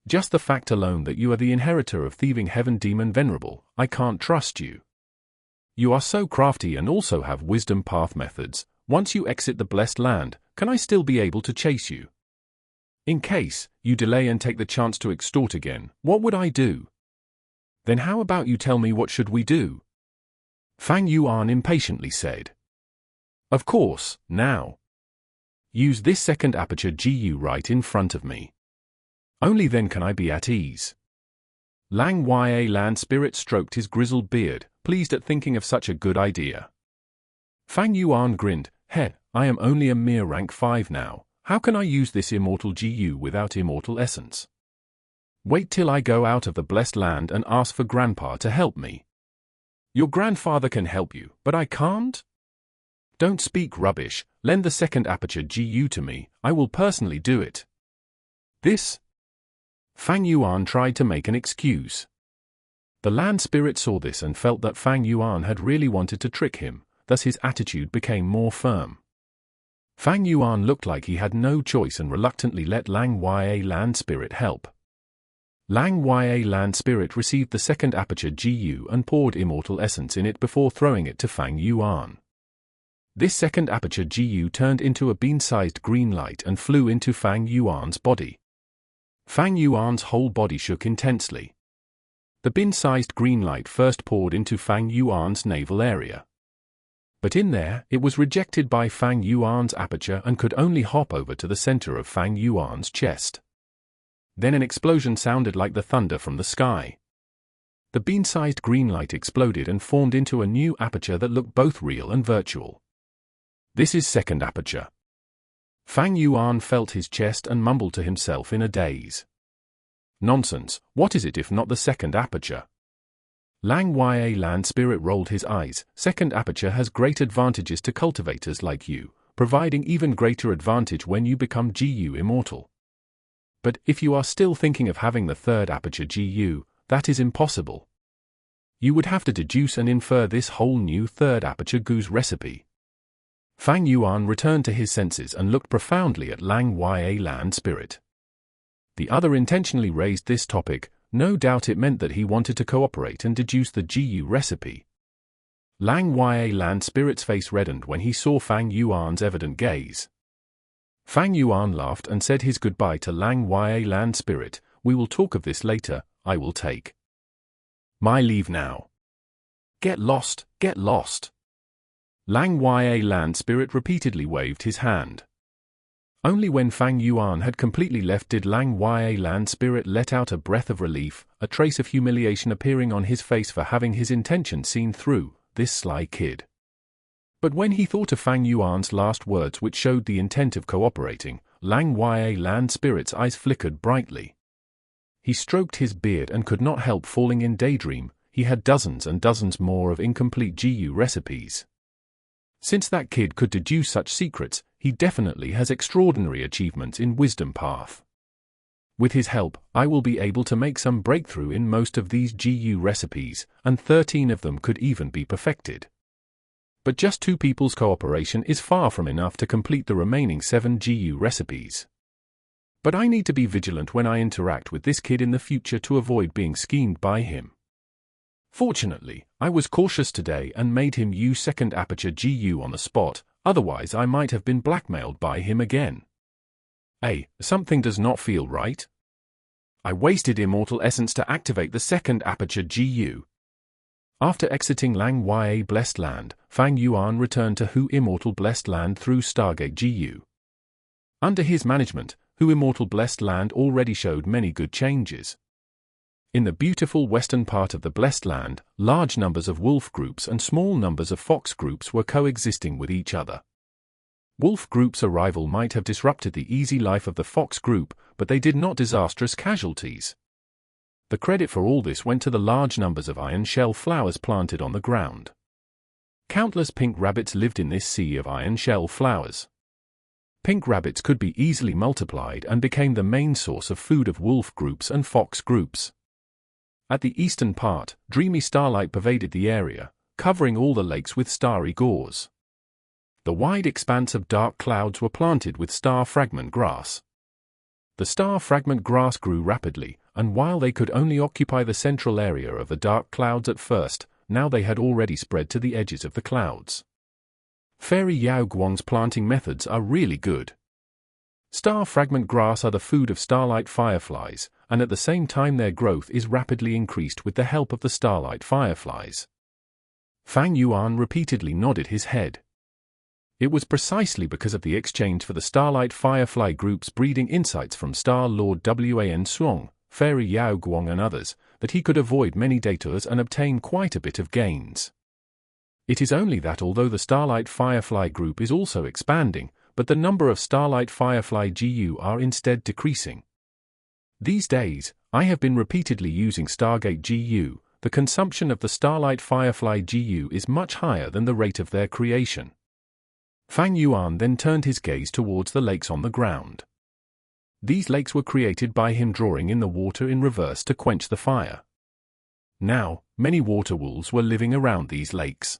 Just the fact alone that you are the inheritor of thieving heaven demon Venerable, I can't trust you. You are so crafty and also have wisdom path methods. Once you exit the blessed land, can I still be able to chase you? In case you delay and take the chance to extort again, what would I do? Then how about you tell me what should we do? Fang Yuan impatiently said. Of course, now. Use this second aperture GU right in front of me. Only then can I be at ease. Lang Ya Land Spirit stroked his grizzled beard, pleased at thinking of such a good idea. Fang Yuan grinned. I am only a mere rank 5 now. How can I use this Immortal GU without Immortal Essence? Wait till I go out of the blessed land and ask for Grandpa to help me. Your grandfather can help you, but I can't? Don't speak rubbish. Lend the second aperture GU to me. I will personally do it. This? Fang Yuan tried to make an excuse. The land spirit saw this and felt that Fang Yuan had really wanted to trick him, thus his attitude became more firm. Fang Yuan looked like he had no choice and reluctantly let Lang Ya Land Spirit help. Lang Ya Land Spirit received the second aperture GU and poured Immortal Essence in it before throwing it to Fang Yuan. This second aperture GU turned into a bean-sized green light and flew into Fang Yuan's body. Fang Yuan's whole body shook intensely. The bean-sized green light first poured into Fang Yuan's navel area. But in there, it was rejected by Fang Yuan's aperture and could only hop over to the center of Fang Yuan's chest. Then an explosion sounded like the thunder from the sky. The bean-sized green light exploded and formed into a new aperture that looked both real and virtual. This is second aperture. Fang Yuan felt his chest and mumbled to himself in a daze. Nonsense, what is it if not the second aperture? Lang Ya Land Spirit rolled his eyes. Second aperture has great advantages to cultivators like you, providing even greater advantage when you become GU immortal. But if you are still thinking of having the third aperture GU, that is impossible. You would have to deduce and infer this whole new third aperture Gu's recipe. Fang Yuan returned to his senses and looked profoundly at Lang Ya Land Spirit. The other intentionally raised this topic. No doubt it meant that he wanted to cooperate and deduce the GU recipe. Lang Ya Land Spirit's face reddened when he saw Fang Yuan's evident gaze. Fang Yuan laughed and said his goodbye to Lang Ya Land Spirit. We will talk of this later. I will take my leave now. Get lost, get lost. Lang Ya Land Spirit repeatedly waved his hand. Only when Fang Yuan had completely left did Lang Ya Land Spirit let out a breath of relief, a trace of humiliation appearing on his face for having his intention seen through, this sly kid. But when he thought of Fang Yuan's last words which showed the intent of cooperating, Lang Ya Land Spirit's eyes flickered brightly. He stroked his beard and could not help falling in daydream. He had dozens and dozens more of incomplete GU recipes. Since that kid could deduce such secrets, he definitely has extraordinary achievements in Wisdom Path. With his help, I will be able to make some breakthrough in most of these GU recipes, and 13 of them could even be perfected. But just 2 people's cooperation is far from enough to complete the remaining 7 GU recipes. But I need to be vigilant when I interact with this kid in the future to avoid being schemed by him. Fortunately, I was cautious today and made him use second aperture GU on the spot, otherwise I might have been blackmailed by him again. Something does not feel right. I wasted Immortal Essence to activate the second aperture GU. After exiting Lang Ya Blessed Land, Fang Yuan returned to Hu Immortal Blessed Land through Stargate GU. Under his management, Hu Immortal Blessed Land already showed many good changes. In the beautiful western part of the Blessed Land, large numbers of wolf groups and small numbers of fox groups were coexisting with each other. Wolf group's arrival might have disrupted the easy life of the fox group, but they did not disastrous casualties. The credit for all this went to the large numbers of iron shell flowers planted on the ground. Countless pink rabbits lived in this sea of iron shell flowers. Pink rabbits could be easily multiplied and became the main source of food of wolf groups and fox groups. At the eastern part, dreamy starlight pervaded the area, covering all the lakes with starry gauze. The wide expanse of dark clouds were planted with star fragment grass. The star fragment grass grew rapidly, and while they could only occupy the central area of the dark clouds at first, now they had already spread to the edges of the clouds. Fairy Yao Guang's planting methods are really good. Star fragment grass are the food of starlight fireflies, and at the same time their growth is rapidly increased with the help of the starlight fireflies. Fang Yuan repeatedly nodded his head. It was precisely because of the exchange for the starlight firefly group's breeding insights from Star Lord Wan Suong, Fairy Yao Guang and others, that he could avoid many detours and obtain quite a bit of gains. It is only that although the starlight firefly group is also expanding, but the number of starlight firefly GU are instead decreasing. These days, I have been repeatedly using Stargate GU. The consumption of the starlight firefly GU is much higher than the rate of their creation. Fang Yuan then turned his gaze towards the lakes on the ground. These lakes were created by him drawing in the water in reverse to quench the fire. Now, many water wolves were living around these lakes.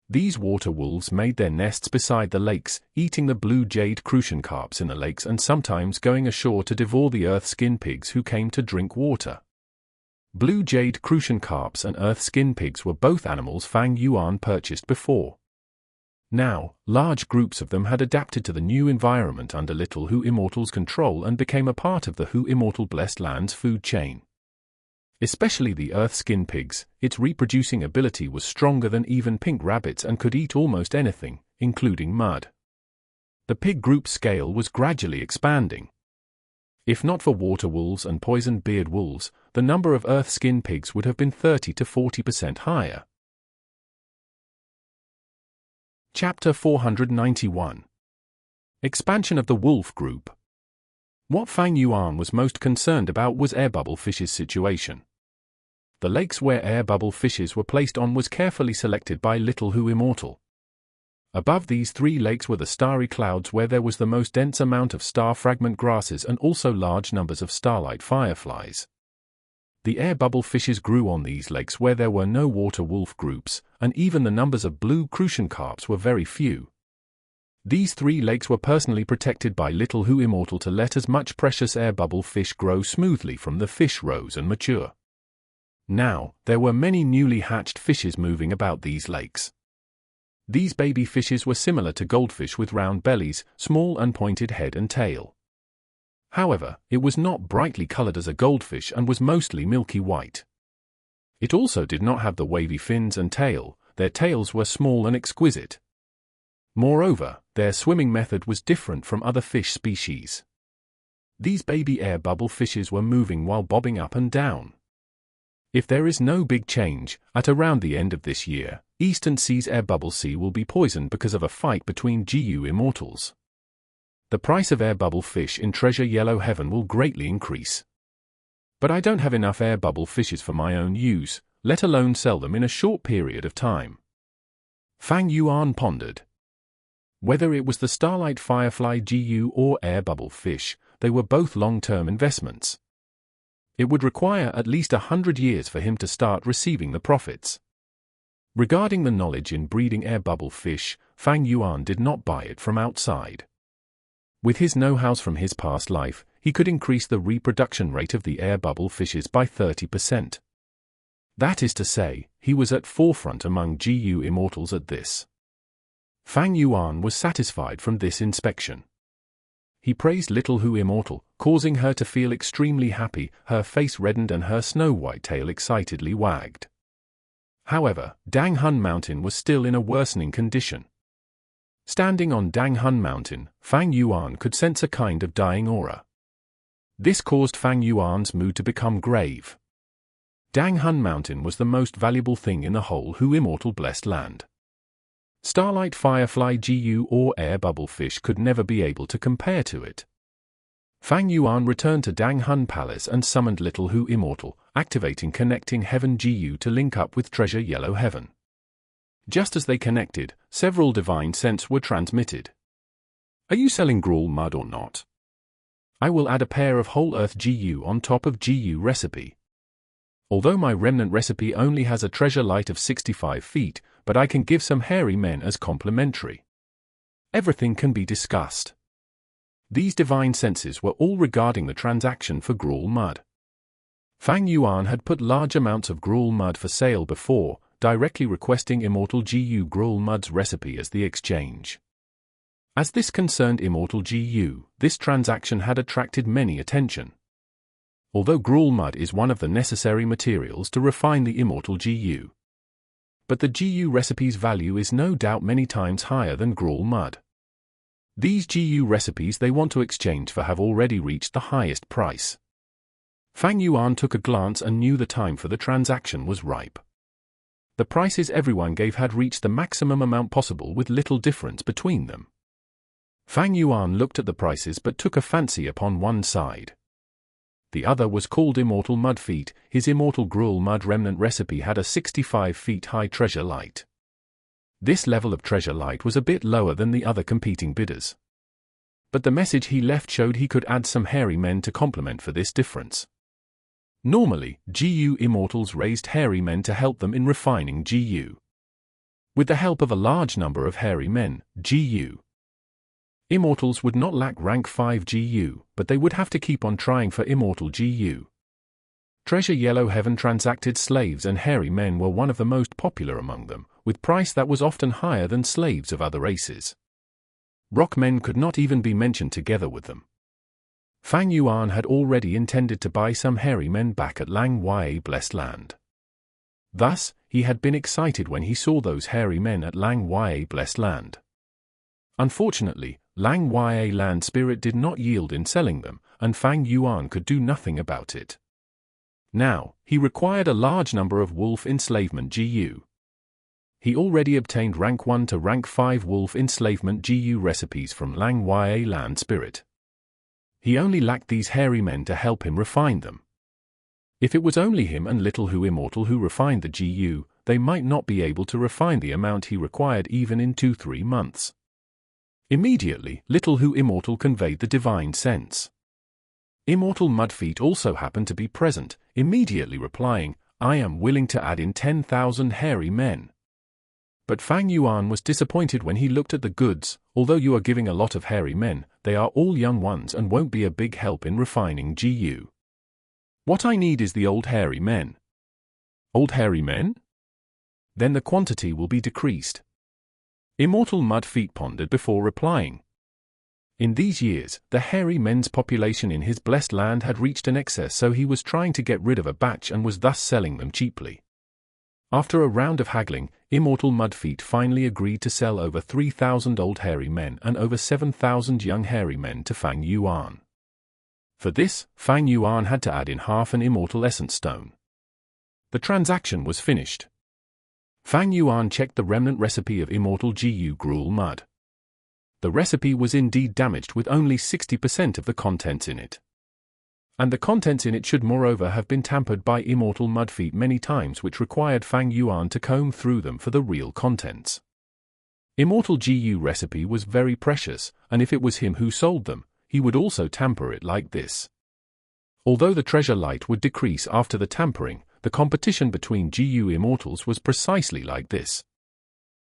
These water wolves made their nests beside the lakes, eating the blue jade crucian carps in the lakes and sometimes going ashore to devour the earth skin pigs who came to drink water. Blue jade crucian carps and earth skin pigs were both animals Fang Yuan purchased before. Now, large groups of them had adapted to the new environment under Little Hu Immortal's control and became a part of the Hu Immortal Blessed Land's food chain. Especially the earth skin pigs, its reproducing ability was stronger than even pink rabbits and could eat almost anything, including mud. The pig group scale was gradually expanding. If not for water wolves and poisoned beard wolves, the number of earth skin pigs would have been 30 to 40% higher. Chapter 491. Expansion of the wolf group. What Fang Yuan was most concerned about was air bubble fish's situation. The lakes where air bubble fishes were placed on was carefully selected by Little Hu Immortal. Above these three lakes were the starry clouds where there was the most dense amount of star fragment grasses and also large numbers of starlight fireflies. The air bubble fishes grew on these lakes where there were no water wolf groups, and even the numbers of blue crucian carps were very few. These three lakes were personally protected by Little Hu Immortal to let as much precious air bubble fish grow smoothly from the fish rows and mature. Now, there were many newly hatched fishes moving about these lakes. These baby fishes were similar to goldfish with round bellies, small and pointed head and tail. However, it was not brightly colored as a goldfish and was mostly milky white. It also did not have the wavy fins and tail, their tails were small and exquisite. Moreover, their swimming method was different from other fish species. These baby air bubble fishes were moving while bobbing up and down. If there is no big change, at around the end of this year, Eastern Sea's air bubble sea will be poisoned because of a fight between GU immortals. The price of air bubble fish in Treasure Yellow Heaven will greatly increase. But I don't have enough air bubble fishes for my own use, let alone sell them in a short period of time. Fang Yuan pondered. Whether it was the starlight firefly GU or air bubble fish, they were both long-term investments. It would require at least 100 years for him to start receiving the profits. Regarding the knowledge in breeding air bubble fish, Fang Yuan did not buy it from outside. With his know-how from his past life, he could increase the reproduction rate of the air bubble fishes by 30%. That is to say, he was at forefront among GU immortals at this. Fang Yuan was satisfied from this inspection. He praised Little Hu Immortal, causing her to feel extremely happy, her face reddened and her snow-white tail excitedly wagged. However, Dang Hun Mountain was still in a worsening condition. Standing on Dang Hun Mountain, Fang Yuan could sense a kind of dying aura. This caused Fang Yuan's mood to become grave. Dang Hun Mountain was the most valuable thing in the whole Hu Immortal Blessed Land. Starlight firefly GU or air bubble fish could never be able to compare to it. Fang Yuan returned to Dang Hun Palace and summoned Little Hu Immortal, activating Connecting Heaven GU to link up with Treasure Yellow Heaven. Just as they connected, several divine scents were transmitted. Are you selling gruel mud or not? I will add a pair of whole earth GU on top of GU recipe. Although my remnant recipe only has a treasure light of 65 feet, but I can give some hairy men as complementary. Everything can be discussed. These divine senses were all regarding the transaction for gruel mud. Fang Yuan had put large amounts of gruel mud for sale before, directly requesting Immortal Gu gruel mud's recipe as the exchange. As this concerned Immortal Gu, this transaction had attracted many attention. Although gruel mud is one of the necessary materials to refine the Immortal Gu. But the Gu recipe's value is no doubt many times higher than gruel mud. These Gu recipes they want to exchange for have already reached the highest price. Fang Yuan took a glance and knew the time for the transaction was ripe. The prices everyone gave had reached the maximum amount possible with little difference between them. Fang Yuan looked at the prices but took a fancy upon one side. The other was called Immortal Mud Feet. His Immortal Gruel Mud Remnant recipe had a 65 feet high treasure light. This level of treasure light was a bit lower than the other competing bidders. But the message he left showed he could add some hairy men to complement for this difference. Normally, GU Immortals raised hairy men to help them in refining GU. With the help of a large number of hairy men, GU Immortals would not lack rank 5 GU, but they would have to keep on trying for Immortal GU. Treasure Yellow Heaven transacted slaves and hairy men were one of the most popular among them, with price that was often higher than slaves of other races. Rock men could not even be mentioned together with them. Fang Yuan had already intended to buy some hairy men back at Lang Wai Blessed Land. Thus, he had been excited when he saw those hairy men at Lang Wai Blessed Land. Unfortunately, Lang Wai Land Spirit did not yield in selling them, and Fang Yuan could do nothing about it. Now, he required a large number of wolf enslavement GU. He already obtained rank 1 to rank 5 wolf enslavement GU recipes from Lang Wai Land Spirit. He only lacked these hairy men to help him refine them. If it was only him and Little Hu Immortal who refined the GU, they might not be able to refine the amount he required even in 2-3 months. Immediately, Little Hu Immortal conveyed the divine sense. Immortal Mudfeet also happened to be present, immediately replying, "I am willing to add in 10,000 hairy men." But Fang Yuan was disappointed when he looked at the goods. Although you are giving a lot of hairy men, they are all young ones and won't be a big help in refining GU. What I need is the old hairy men. Old hairy men? Then the quantity will be decreased. Immortal Mudfeet pondered before replying. In these years, the hairy men's population in his blessed land had reached an excess, so he was trying to get rid of a batch and was thus selling them cheaply. After a round of haggling, Immortal Mudfeet finally agreed to sell over 3,000 old hairy men and over 7,000 young hairy men to Fang Yuan. For this, Fang Yuan had to add in half an Immortal Essence Stone. The transaction was finished. Fang Yuan checked the remnant recipe of Immortal Gu gruel mud. The recipe was indeed damaged with only 60% of the contents in it. And the contents in it should moreover have been tampered by Immortal Mudfeet many times, which required Fang Yuan to comb through them for the real contents. Immortal Gu recipe was very precious, and if it was him who sold them, he would also tamper it like this. Although the treasure light would decrease after the tampering, the competition between GU Immortals was precisely like this.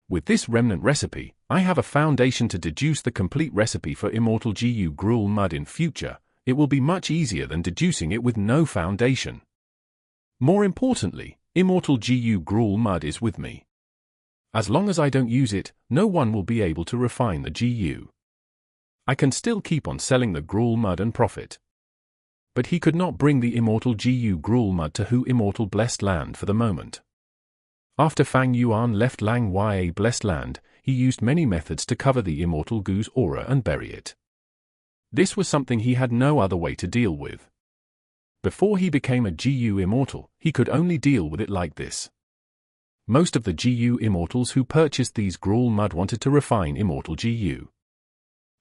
With this remnant recipe, I have a foundation to deduce the complete recipe for Immortal Gu gruel mud in future. It will be much easier than deducing it with no foundation. More importantly, Immortal Gu gruel mud is with me. As long as I don't use it, no one will be able to refine the GU. I can still keep on selling the gruel mud and profit. But he could not bring the Immortal Gu gruel mud to Hu Immortal Blessed Land for the moment. After Fang Yuan left Lang Wai Blessed Land, he used many methods to cover the Immortal Gu's aura and bury it. This was something he had no other way to deal with. Before he became a GU Immortal, he could only deal with it like this. Most of the GU Immortals who purchased these gruel mud wanted to refine Immortal Gu.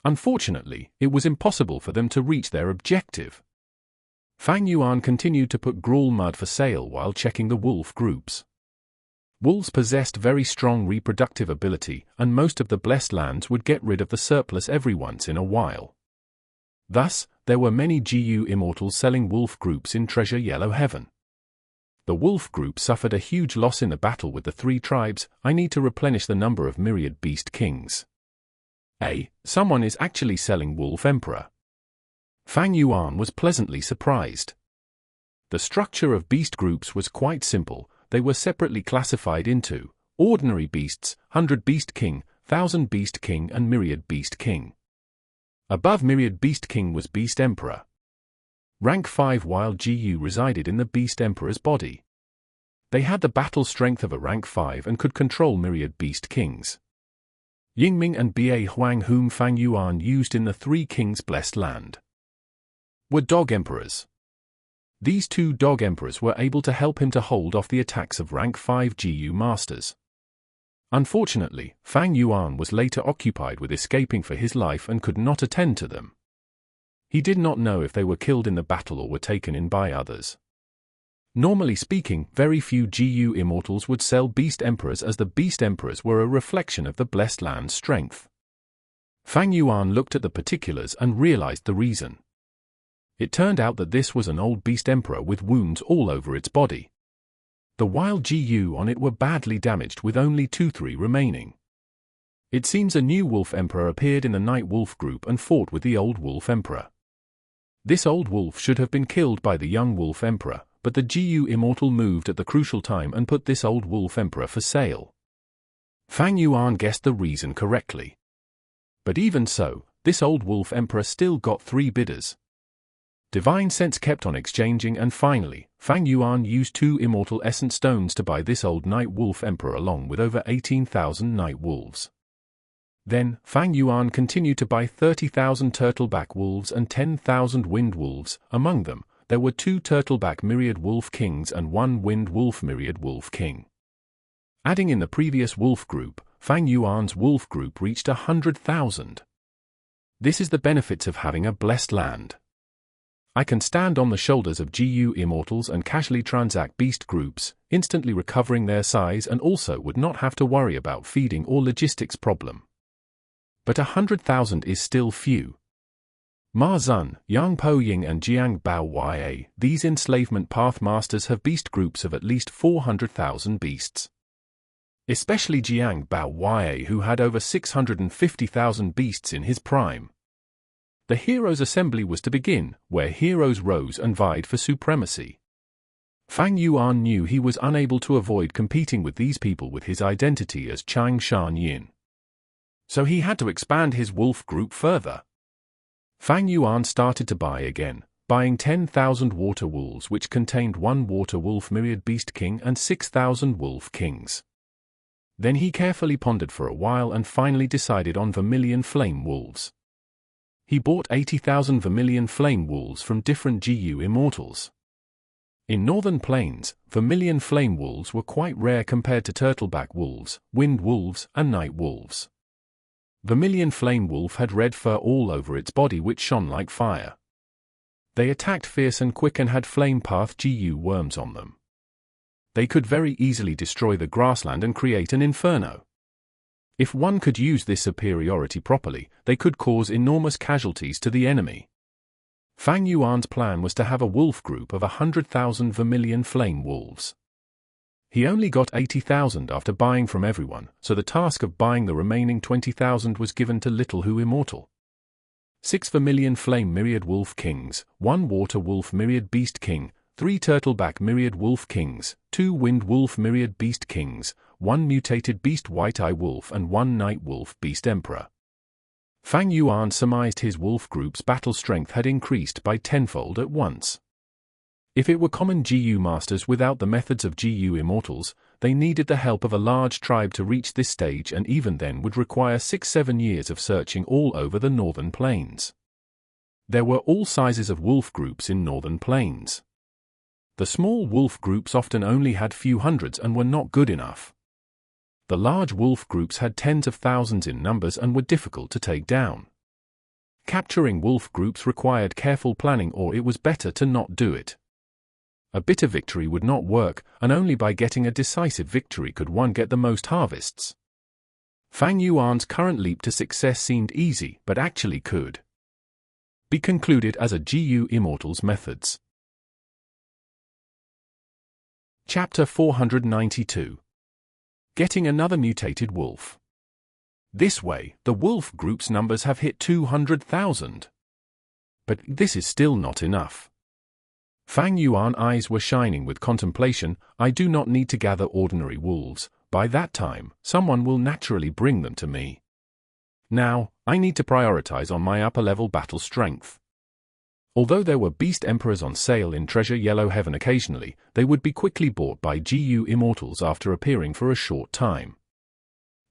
Unfortunately, it was impossible for them to reach their objective. Fang Yuan continued to put gruel mud for sale while checking the wolf groups. Wolves possessed very strong reproductive ability, and most of the blessed lands would get rid of the surplus every once in a while. Thus, there were many Gu immortals selling wolf groups in Treasure Yellow Heaven. The wolf group suffered a huge loss in the battle with the three tribes. I need to replenish the number of myriad beast kings. Someone is actually selling Wolf Emperor. Fang Yuan was pleasantly surprised. The structure of beast groups was quite simple. They were separately classified into ordinary beasts, 100 beast king, 1000 beast king and myriad beast king. Above myriad beast king was beast emperor. Rank 5 wild Gu resided in the beast emperor's body. They had the battle strength of a rank 5 and could control myriad beast kings. Yingming and Bei Huang, whom Fang Yuan used in the Three Kings Blessed Land, were dog emperors. These two dog emperors were able to help him to hold off the attacks of rank 5 Gu masters. Unfortunately, Fang Yuan was later occupied with escaping for his life and could not attend to them. He did not know if they were killed in the battle or were taken in by others. Normally speaking, very few Gu immortals would sell beast emperors, as the beast emperors were a reflection of the blessed land's strength. Fang Yuan looked at the particulars and realized the reason. It turned out that this was an old beast emperor with wounds all over its body. The wild Gu on it were badly damaged, with only 2-3 remaining. It seems a new wolf emperor appeared in the night wolf group and fought with the old wolf emperor. This old wolf should have been killed by the young wolf emperor, but the Gu immortal moved at the crucial time and put this old wolf emperor for sale. Fang Yuan guessed the reason correctly. But even so, this old wolf emperor still got 3 bidders. Divine Sense kept on exchanging, and finally, Fang Yuan used 2 immortal essence stones to buy this old night wolf emperor along with over 18,000 night wolves. Then, Fang Yuan continued to buy 30,000 turtleback wolves and 10,000 wind wolves. Among them, there were 2 turtleback myriad wolf kings and 1 wind wolf myriad wolf king. Adding in the previous wolf group, Fang Yuan's wolf group reached 100,000. This is the benefits of having a blessed land. I can stand on the shoulders of Gu immortals and casually transact beast groups, instantly recovering their size, and also would not have to worry about feeding or logistics problem. But 100,000 is still few. Ma Zun, Yang Po Ying and Jiang Bao Ya, these enslavement path masters have beast groups of at least 400,000 beasts. Especially Jiang Bao Ya, who had over 650,000 beasts in his prime. The Heroes' Assembly was to begin, where heroes rose and vied for supremacy. Fang Yuan knew he was unable to avoid competing with these people with his identity as Chang Shan Yin. So he had to expand his wolf group further. Fang Yuan started to buy again, buying 10,000 water wolves, which contained 1 water wolf myriad beast king and 6,000 wolf kings. Then he carefully pondered for a while and finally decided on vermilion flame wolves. He bought 80,000 vermilion flame wolves from different Gu immortals. In northern plains, vermilion flame wolves were quite rare compared to turtleback wolves, wind wolves, and night wolves. Vermilion flame wolf had red fur all over its body which shone like fire. They attacked fierce and quick and had flame path Gu worms on them. They could very easily destroy the grassland and create an inferno. If one could use this superiority properly, they could cause enormous casualties to the enemy. Fang Yuan's plan was to have a wolf group of 100,000 vermilion flame wolves. He only got 80,000 after buying from everyone, so the task of buying the remaining 20,000 was given to Little Who Immortal. 6 vermilion flame myriad wolf kings, 1 water wolf myriad beast king, 3 turtleback myriad wolf kings, 2 wind wolf myriad beast kings, 1 mutated beast white-eye wolf and 1 night wolf beast emperor. Fang Yuan surmised his wolf group's battle strength had increased by tenfold at once. If it were common Gu masters without the methods of Gu immortals, they needed the help of a large tribe to reach this stage, and even then would require 6-7 years of searching all over the northern plains. There were all sizes of wolf groups in northern plains. The small wolf groups often only had few hundreds and were not good enough. The large wolf groups had tens of thousands in numbers and were difficult to take down. Capturing wolf groups required careful planning, or it was better to not do it. A bitter victory would not work, and only by getting a decisive victory could one get the most harvests. Fang Yuan's current leap to success seemed easy, but actually could be concluded as a Gu Immortal's methods. Chapter 492. Getting another mutated wolf. This way, the wolf group's numbers have hit 200,000. But this is still not enough. Fang Yuan's eyes were shining with contemplation. I do not need to gather ordinary wolves. By that time, someone will naturally bring them to me. Now, I need to prioritize on my upper-level battle strength. Although there were beast emperors on sale in Treasure Yellow Heaven occasionally, they would be quickly bought by Gu Immortals after appearing for a short time.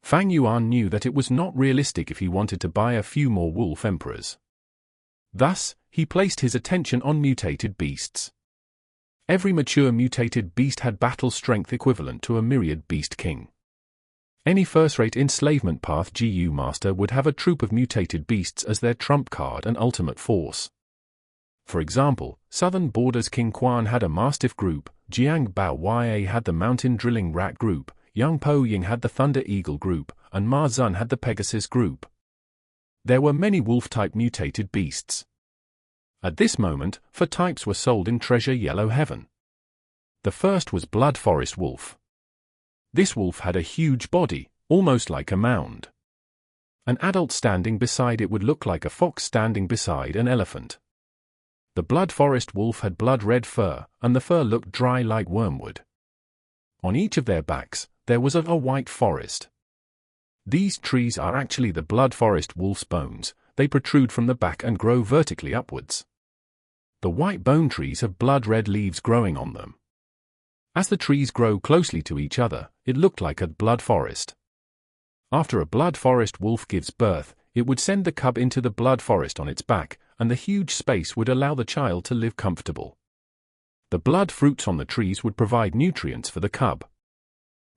Fang Yuan knew that it was not realistic if he wanted to buy a few more wolf emperors. Thus, he placed his attention on mutated beasts. Every mature mutated beast had battle strength equivalent to a myriad beast king. Any first-rate enslavement path Gu master would have a troop of mutated beasts as their trump card and ultimate force. For example, Southern Border's King Quan had a mastiff group, Jiang Bao Ya had the mountain drilling rat group, Yang Po Ying had the thunder eagle group, and Ma Zun had the Pegasus group. There were many wolf-type mutated beasts. At this moment, 4 types were sold in Treasure Yellow Heaven. The first was Blood Forest Wolf. This wolf had a huge body, almost like a mound. An adult standing beside it would look like a fox standing beside an elephant. The Blood Forest Wolf had blood-red fur, and the fur looked dry like wormwood. On each of their backs, there was a white forest. These trees are actually the Blood Forest Wolf's bones. They protrude from the back and grow vertically upwards. The white bone trees have blood-red leaves growing on them. As the trees grow closely to each other, it looked like a blood forest. After a Blood Forest Wolf gives birth, it would send the cub into the blood forest on its back, and the huge space would allow the child to live comfortable. The blood fruits on the trees would provide nutrients for the cub.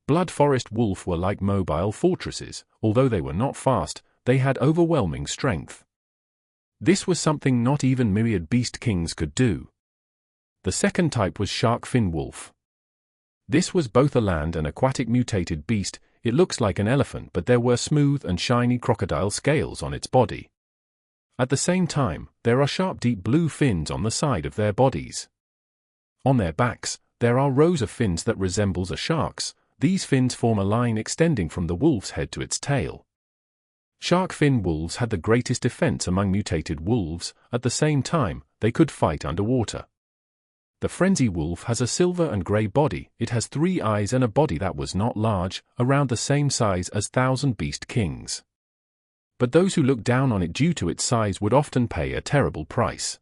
Blood Forest Wolf were like mobile fortresses. Although they were not fast, they had overwhelming strength. This was something not even myriad beast kings could do. The second type was Shark Fin Wolf. This was both a land and aquatic mutated beast. It looks like an elephant, but there were smooth and shiny crocodile scales on its body. At the same time, there are sharp deep blue fins on the side of their bodies. On their backs, there are rows of fins that resembles a shark's. These fins form a line extending from the wolf's head to its tail. Shark fin wolves had the greatest defense among mutated wolves. At the same time, they could fight underwater. The frenzy wolf has a silver and grey body. It has 3 eyes and a body that was not large, around the same size as 1,000 beast kings. But those who look down on it due to its size would often pay a terrible price.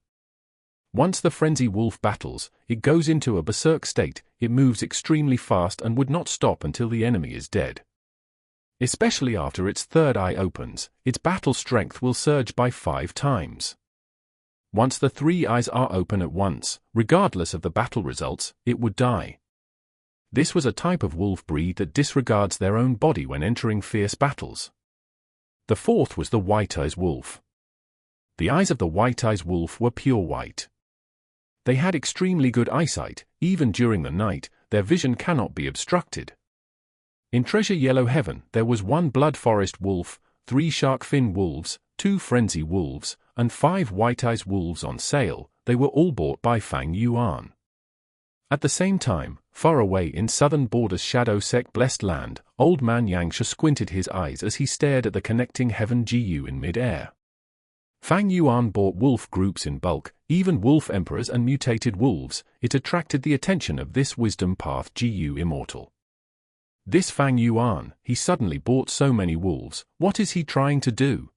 Once the frenzy wolf battles, it goes into a berserk state. It moves extremely fast and would not stop until the enemy is dead. Especially after its third eye opens, its battle strength will surge by 5 times. Once the 3 eyes are open at once, regardless of the battle results, it would die. This was a type of wolf breed that disregards their own body when entering fierce battles. The fourth was the White Eyes Wolf. The eyes of the White Eyes Wolf were pure white. They had extremely good eyesight. Even during the night, their vision cannot be obstructed. In Treasure Yellow Heaven, there was 1 Blood Forest Wolf, 3 Shark Fin Wolves, 2 Frenzy Wolves, and 5 White Eyes Wolves on sale. They were all bought by Fang Yuan. At the same time, far away in Southern Border's shadow-sect blessed land, Old Man Yangsha squinted his eyes as he stared at the connecting heaven Gu in mid-air. Fang Yuan bought wolf groups in bulk, even wolf emperors and mutated wolves. It attracted the attention of this wisdom path Gu Immortal. This Fang Yuan, he suddenly bought so many wolves. What is he trying to do?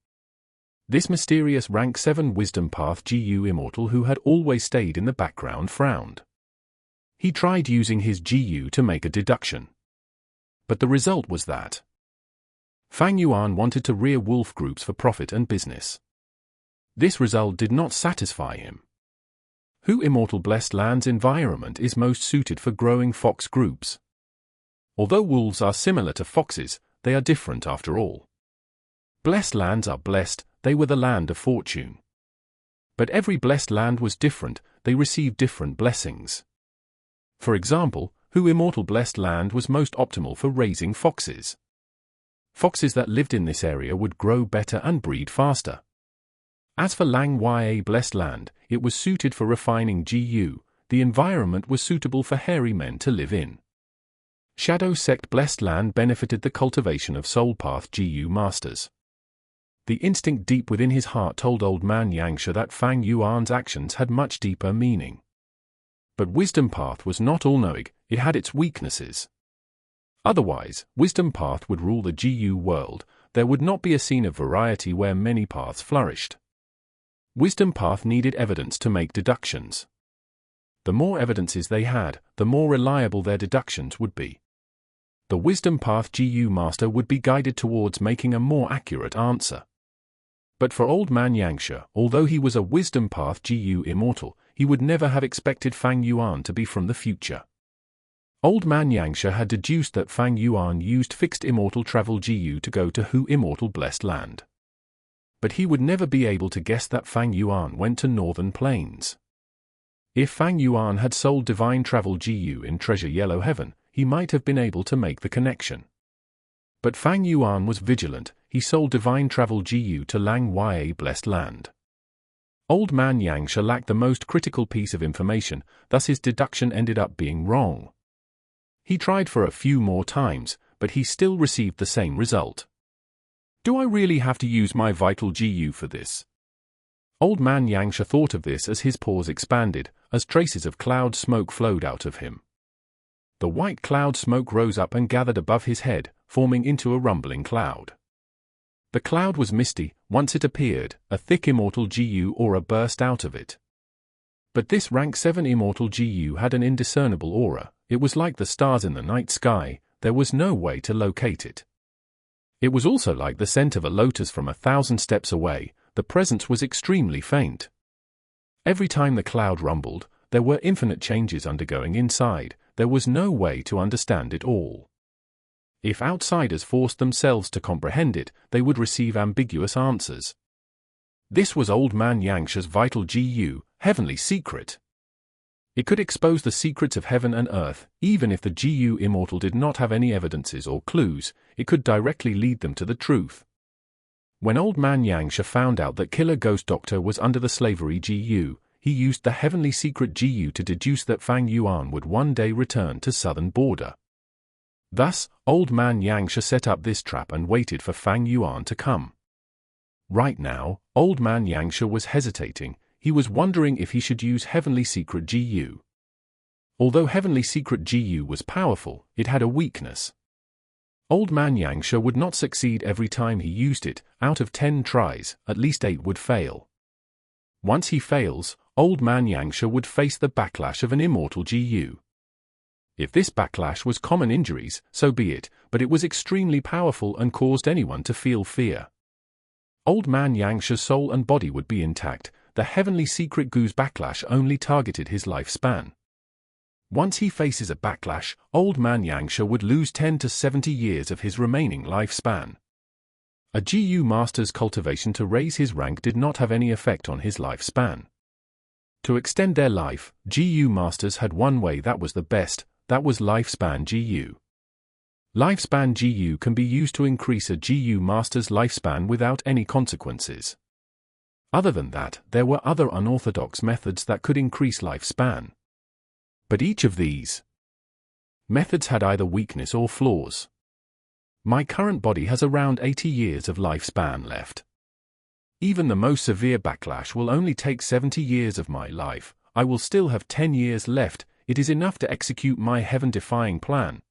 This mysterious rank 7 wisdom path Gu Immortal, who had always stayed in the background, frowned. He tried using his Gu to make a deduction. But the result was that Fang Yuan wanted to rear wolf groups for profit and business. This result did not satisfy him. Who Immortal Blessed Land's environment is most suited for growing fox groups? Although wolves are similar to foxes, they are different after all. Blessed lands are blessed, they were the land of fortune. But every blessed land was different, they received different blessings. For example, Hu Immortal Blessed Land was most optimal for raising foxes. Foxes that lived in this area would grow better and breed faster. As for Lang Ya Blessed Land, it was suited for refining Gu. The environment was suitable for hairy men to live in. Shadow Sect Blessed Land benefited the cultivation of Soul Path Gu masters. The instinct deep within his heart told old man Yangsha that Fang Yuan's actions had much deeper meaning. But Wisdom Path was not all-knowing, it had its weaknesses. Otherwise, Wisdom Path would rule the Gu world, there would not be a scene of variety where many paths flourished. Wisdom Path needed evidence to make deductions. The more evidences they had, the more reliable their deductions would be. The Wisdom Path Gu master would be guided towards making a more accurate answer. But for old man Yangsha, although he was a Wisdom Path Gu immortal, he would never have expected Fang Yuan to be from the future. Old man Yangsha had deduced that Fang Yuan used fixed immortal travel Gu to go to Hu Immortal Blessed Land. But he would never be able to guess that Fang Yuan went to Northern Plains. If Fang Yuan had sold divine travel Gu in Treasure Yellow Heaven, he might have been able to make the connection. But Fang Yuan was vigilant, he sold divine travel Gu to Lang Ya Blessed Land. Old man Yangsha lacked the most critical piece of information, thus his deduction ended up being wrong. He tried for a few more times, but he still received the same result. Do I really have to use my vital Gu for this? Old man Yangsha thought of this as his pores expanded, as traces of cloud smoke flowed out of him. The white cloud smoke rose up and gathered above his head, forming into a rumbling cloud. The cloud was misty. Once it appeared, a thick immortal Gu aura burst out of it. But this rank 7 immortal Gu had an indiscernible aura, it was like the stars in the night sky, there was no way to locate it. It was also like the scent of a lotus from 1,000 steps away, the presence was extremely faint. Every time the cloud rumbled, there were infinite changes undergoing inside, there was no way to understand it all. If outsiders forced themselves to comprehend it, they would receive ambiguous answers. This was old man Yangsha's vital Gu, heavenly secret. It could expose the secrets of heaven and earth, even if the Gu immortal did not have any evidences or clues, it could directly lead them to the truth. When old man Yangsha found out that Killer Ghost Doctor was under the slavery Gu, he used the heavenly secret Gu to deduce that Fang Yuan would one day return to southern border. Thus, old man Yangsha set up this trap and waited for Fang Yuan to come. Right now, old man Yangsha was hesitating, he was wondering if he should use heavenly secret Gu. Although heavenly secret Gu was powerful, it had a weakness. Old man Yangsha would not succeed every time he used it, out of 10 tries, at least 8 would fail. Once he fails, old man Yangsha would face the backlash of an immortal Gu. If this backlash was common injuries, so be it, but it was extremely powerful and caused anyone to feel fear. Old man Yangsha's soul and body would be intact, the heavenly secret Gu's backlash only targeted his lifespan. Once he faces a backlash, old man Yangsha would lose 10 to 70 years of his remaining lifespan. A Gu master's cultivation to raise his rank did not have any effect on his lifespan. To extend their life, Gu masters had one way that was the best, that was lifespan Gu. Lifespan Gu can be used to increase a Gu master's lifespan without any consequences. Other than that, there were other unorthodox methods that could increase lifespan. But each of these methods had either weakness or flaws. My current body has around 80 years of lifespan left. Even the most severe backlash will only take 70 years of my life, I will still have 10 years left, it is enough to execute my heaven-defying plan.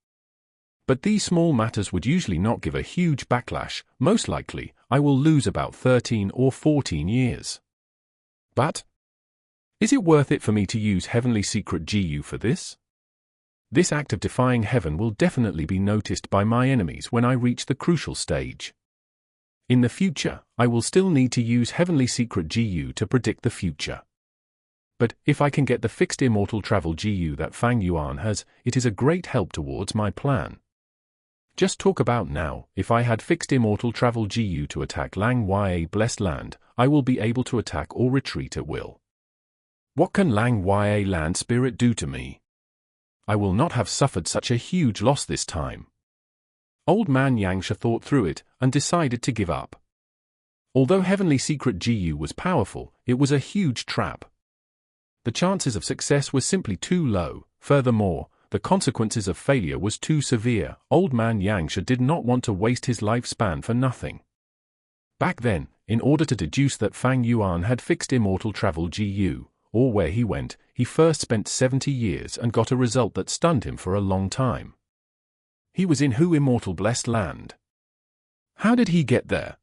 But these small matters would usually not give a huge backlash, most likely, I will lose about 13 or 14 years. But is it worth it for me to use heavenly secret Gu for this? This act of defying heaven will definitely be noticed by my enemies when I reach the crucial stage. In the future, I will still need to use heavenly secret Gu to predict the future. But if I can get the fixed immortal travel Gu that Fang Yuan has, it is a great help towards my plan. Just talk about now, if I had fixed immortal travel Gu to attack Lang Ya Blessed Land, I will be able to attack or retreat at will. What can Lang Ya Land Spirit do to me? I will not have suffered such a huge loss this time. Old man Yang Shi thought through it and decided to give up. Although Heavenly Secret Gu was powerful, it was a huge trap. The chances of success were simply too low. Furthermore, the consequences of failure was too severe. Old man Yang Shi did not want to waste his lifespan for nothing. Back then, in order to deduce that Fang Yuan had fixed immortal travel Gu, or where he went, he first spent 70 years and got a result that stunned him for a long time. He was in Hu Immortal Blessed Land. How did he get there?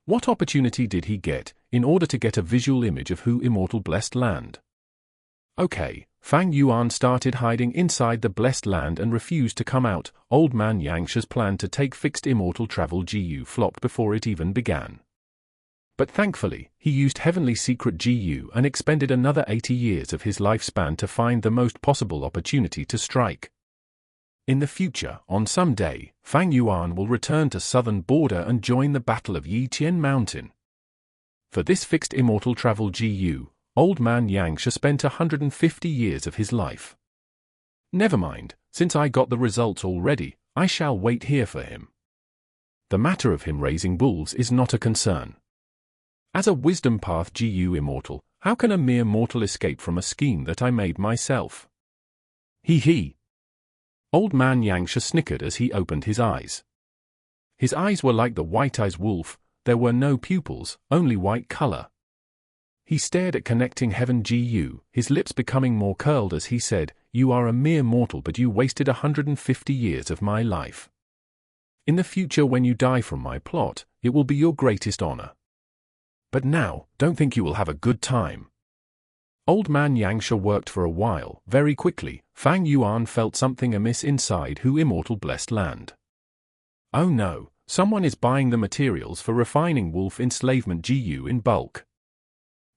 What opportunity did he get in order to get a visual image of Hu Immortal Blessed Land? Okay, Fang Yuan started hiding inside the Blessed Land and refused to come out. Old man Yang Shi's plan to take fixed immortal travel Gu flopped before it even began. But thankfully, he used Heavenly Secret Gu and expended another 80 years of his lifespan to find the most possible opportunity to strike. In the future, on some day, Fang Yuan will return to southern border and join the Battle of Yiqian Mountain. For this fixed immortal travel Gu, Old man Yang Shi spent 150 years of his life. Never mind, since I got the results already, I shall wait here for him. The matter of him raising bulls is not a concern. As a wisdom path Gu immortal, how can a mere mortal escape from a scheme that I made myself? He. Old man Yang Shi snickered as he opened his eyes. His eyes were like the white-eyed wolf. There were no pupils, only white color. He stared at connecting heaven Gu, his lips becoming more curled as he said, "You are a mere mortal, but you wasted 150 years of my life. In the future when you die from my plot, it will be your greatest honor. But now, don't think you will have a good time." Old man Yang Shi worked for a while. Very quickly, Fang Yuan felt something amiss inside Hu Immortal Blessed Land. Oh no, someone is buying the materials for refining wolf enslavement Gu in bulk.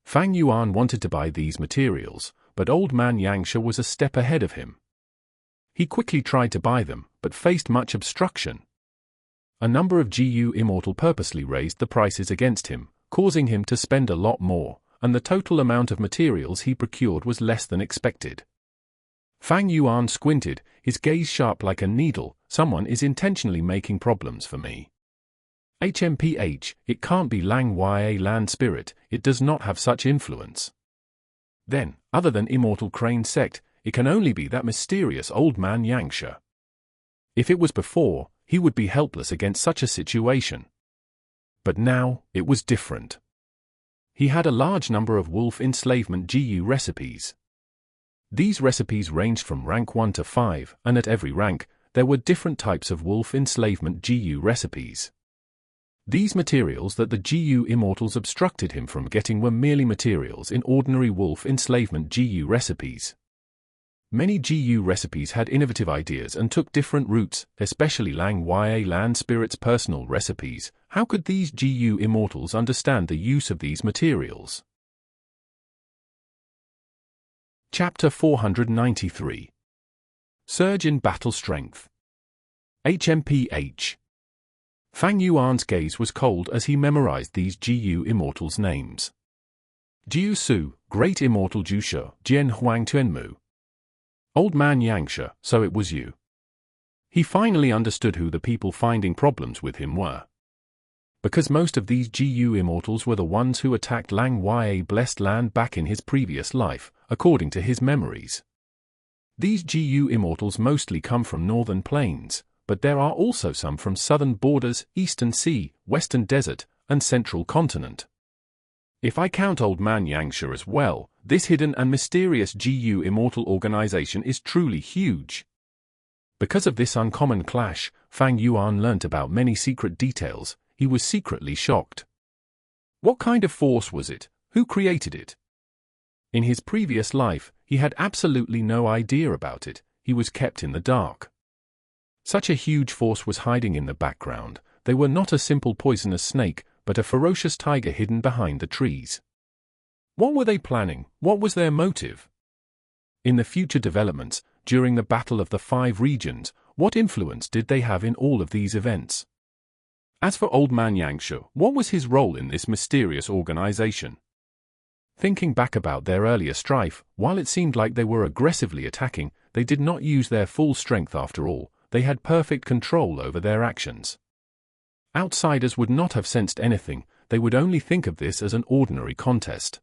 Fang Yuan wanted to buy these materials, but old man Yang Shi was a step ahead of him. He quickly tried to buy them, but faced much obstruction. A number of Gu Immortal purposely raised the prices against him, causing him to spend a lot more, and the total amount of materials he procured was less than expected. Fang Yuan squinted, his gaze sharp like a needle. Someone is intentionally making problems for me. HMPH, it can't be Lang Ya Land Spirit, it does not have such influence. Then, other than Immortal Crane Sect, it can only be that mysterious old man Yang Shi. If it was before, he would be helpless against such a situation. But now, it was different. He had a large number of wolf enslavement Gu recipes. These recipes ranged from rank 1 to 5, and at every rank, there were different types of wolf enslavement Gu recipes. These materials that the Gu Immortals obstructed him from getting were merely materials in ordinary wolf enslavement Gu recipes. Many Gu recipes had innovative ideas and took different routes, especially Lang Ya Land Spirit's personal recipes. How could these Gu Immortals understand the use of these materials? Chapter 493. Surge in Battle Strength. HMPH. Fang Yuan's gaze was cold as he memorized these Gu Immortals' names. Jiu Su, Great Immortal Jiu Shi, Jian Huang Tuanmu. Old man Yang Shi, so it was you. He finally understood who the people finding problems with him were. Because most of these Gu Immortals were the ones who attacked Lang Ya Blessed Land back in his previous life, according to his memories. These Gu Immortals mostly come from northern plains, but there are also some from southern borders, eastern sea, western desert, and central continent. If I count old man Yang Shi as well, this hidden and mysterious Gu Immortal organization is truly huge. Because of this uncommon clash, Fang Yuan learnt about many secret details. He was secretly shocked. What kind of force was it? Who created it? In his previous life, he had absolutely no idea about it. He was kept in the dark. Such a huge force was hiding in the background. They were not a simple poisonous snake, but a ferocious tiger hidden behind the trees. What were they planning? What was their motive? In the future developments, during the Battle of the 5 Regions, what influence did they have in all of these events? As for old man Yang Shi, what was his role in this mysterious organization? Thinking back about their earlier strife, while it seemed like they were aggressively attacking, they did not use their full strength after all. They had perfect control over their actions. Outsiders would not have sensed anything, they would only think of this as an ordinary contest.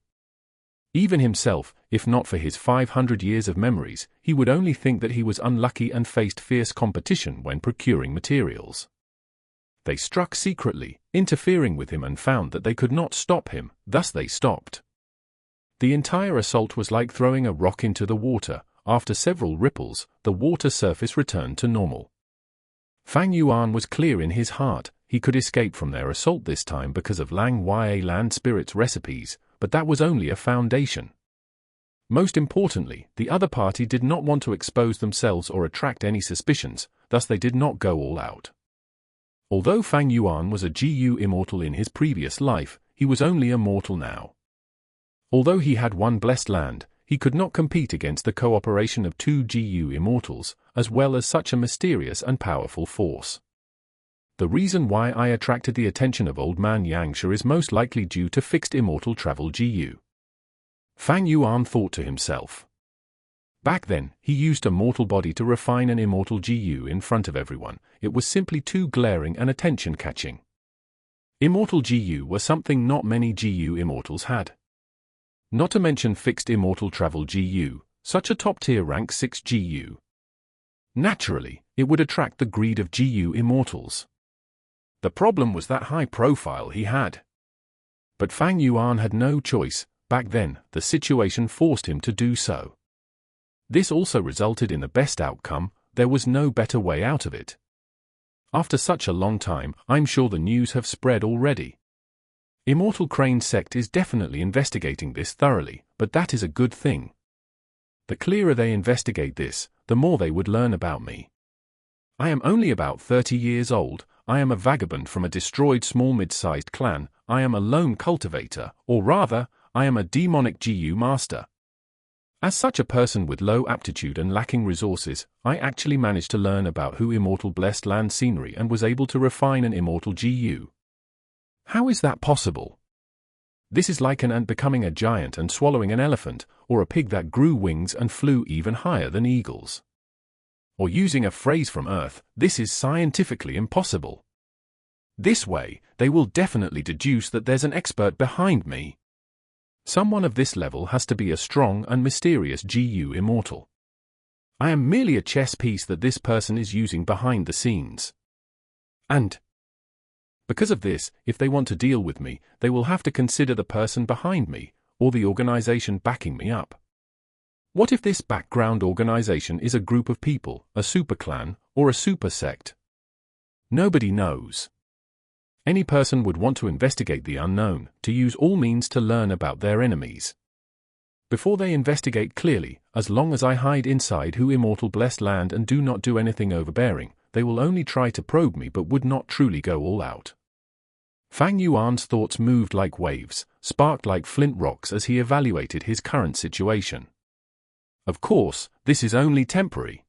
Even himself, if not for his 500 years of memories, he would only think that he was unlucky and faced fierce competition when procuring materials. They struck secretly, interfering with him, and found that they could not stop him, thus they stopped. The entire assault was like throwing a rock into the water. After several ripples, the water surface returned to normal. Fang Yuan was clear in his heart. He could escape from their assault this time because of Lang Ya land spirit's recipes, but that was only a foundation. Most importantly, the other party did not want to expose themselves or attract any suspicions, thus they did not go all out. Although Fang Yuan was a Gu immortal in his previous life, he was only a mortal now. Although he had one blessed land, he could not compete against the cooperation of two Gu immortals, as well as such a mysterious and powerful force. The reason why I attracted the attention of old man Yangsha is most likely due to fixed immortal travel Gu. Fang Yuan thought to himself. Back then, he used a mortal body to refine an immortal Gu in front of everyone. It was simply too glaring and attention-catching. Immortal Gu were something not many Gu immortals had. Not to mention fixed immortal travel Gu, such a top-tier rank 6 Gu. Naturally, it would attract the greed of Gu immortals. The problem was that high profile he had. But Fang Yuan had no choice. Back then, the situation forced him to do so. This also resulted in the best outcome. There was no better way out of it. After such a long time, I'm sure the news have spread already. Immortal Crane sect is definitely investigating this thoroughly, but that is a good thing. The clearer they investigate this, the more they would learn about me. I am only about 30 years old. I am a vagabond from a destroyed small mid-sized clan. I am a lone cultivator, or rather, I am a demonic Gu master. As such a person with low aptitude and lacking resources, I actually managed to learn about who immortal blessed land scenery and was able to refine an immortal Gu. How is that possible? This is like an ant becoming a giant and swallowing an elephant, or a pig that grew wings and flew even higher than eagles. Or using a phrase from Earth, this is scientifically impossible. This way, they will definitely deduce that there's an expert behind me. Someone of this level has to be a strong and mysterious Gu immortal. I am merely a chess piece that this person is using behind the scenes. And because of this, if they want to deal with me, they will have to consider the person behind me, or the organization backing me up. What if this background organization is a group of people, a super clan, or a super sect? Nobody knows. Any person would want to investigate the unknown, to use all means to learn about their enemies. Before they investigate clearly, as long as I hide inside who immortal blessed land and do not do anything overbearing, they will only try to probe me but would not truly go all out. Fang Yuan's thoughts moved like waves, sparked like flint rocks as he evaluated his current situation. Of course, this is only temporary.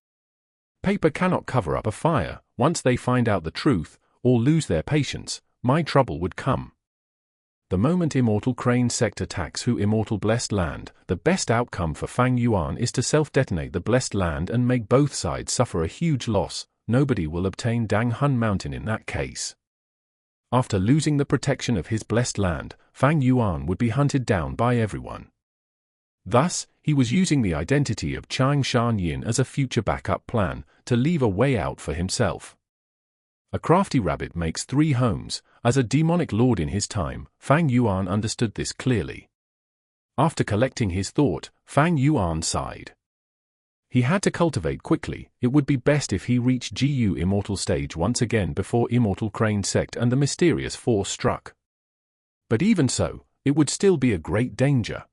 Paper cannot cover up a fire. Once they find out the truth, or lose their patience, my trouble would come. The moment Immortal Crane sect attacks who immortal blessed land, the best outcome for Fang Yuan is to self-detonate the blessed land and make both sides suffer a huge loss. Nobody will obtain Dang Hun Mountain in that case. After losing the protection of his blessed land, Fang Yuan would be hunted down by everyone. Thus, he was using the identity of Chang Shan Yin as a future backup plan, to leave a way out for himself. A crafty rabbit makes 3 homes. As a demonic lord in his time, Fang Yuan understood this clearly. After collecting his thought, Fang Yuan sighed. He had to cultivate quickly. It would be best if he reached Gu Immortal stage once again before Immortal Crane sect and the mysterious force struck. But even so, it would still be a great danger.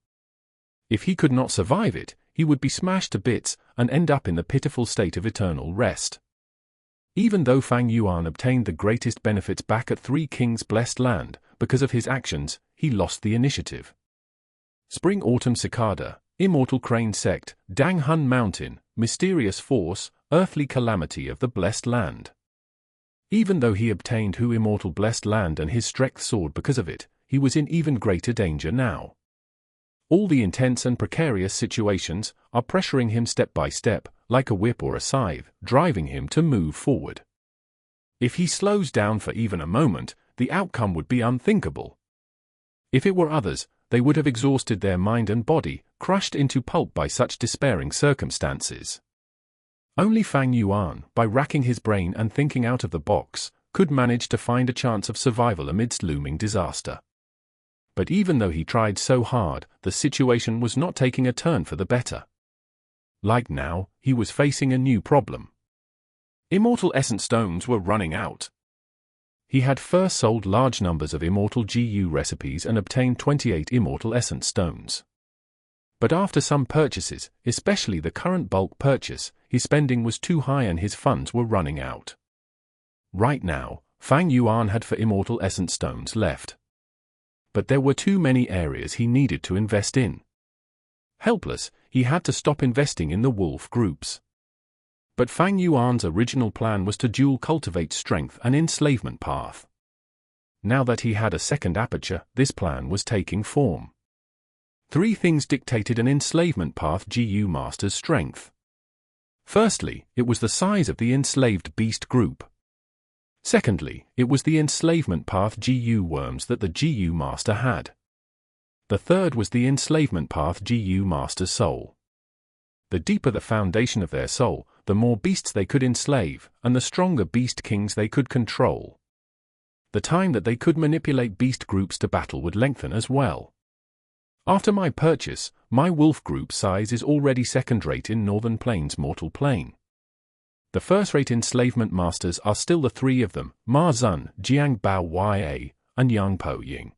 If he could not survive it, he would be smashed to bits and end up in the pitiful state of eternal rest. Even though Fang Yuan obtained the greatest benefits back at 3 Kings blessed land, because of his actions, he lost the initiative. Spring-Autumn Cicada, Immortal Crane sect, Dang Hun Mountain, mysterious force, earthly calamity of the blessed land. Even though he obtained who immortal blessed land and his strength soared because of it, he was in even greater danger now. All the intense and precarious situations are pressuring him step by step, like a whip or a scythe, driving him to move forward. If he slows down for even a moment, the outcome would be unthinkable. If it were others, they would have exhausted their mind and body, crushed into pulp by such despairing circumstances. Only Fang Yuan, by racking his brain and thinking out of the box, could manage to find a chance of survival amidst looming disaster. But even though he tried so hard, the situation was not taking a turn for the better. Like now, he was facing a new problem. Immortal Essence Stones were running out. He had first sold large numbers of Immortal Gu recipes and obtained 28 Immortal Essence Stones. But after some purchases, especially the current bulk purchase, his spending was too high and his funds were running out. Right now, Fang Yuan had 4 Immortal Essence Stones left. But there were too many areas he needed to invest in. Helpless, he had to stop investing in the wolf groups. But Fang Yuan's original plan was to dual cultivate strength and enslavement path. Now that he had a second aperture, this plan was taking form. 3 things dictated an enslavement path GU master's strength. Firstly, it was the size of the enslaved beast group. Secondly, it was the enslavement path GU worms that the GU master had. The third was the enslavement path GU master's soul. The deeper the foundation of their soul, the more beasts they could enslave, and the stronger beast kings they could control. The time that they could manipulate beast groups to battle would lengthen as well. After my purchase, my wolf group size is already second-rate in Northern Plains Mortal Plane. The first-rate enslavement masters are still the 3 of them, Ma Zun, Jiang Bao Ya, and Yang Po Ying.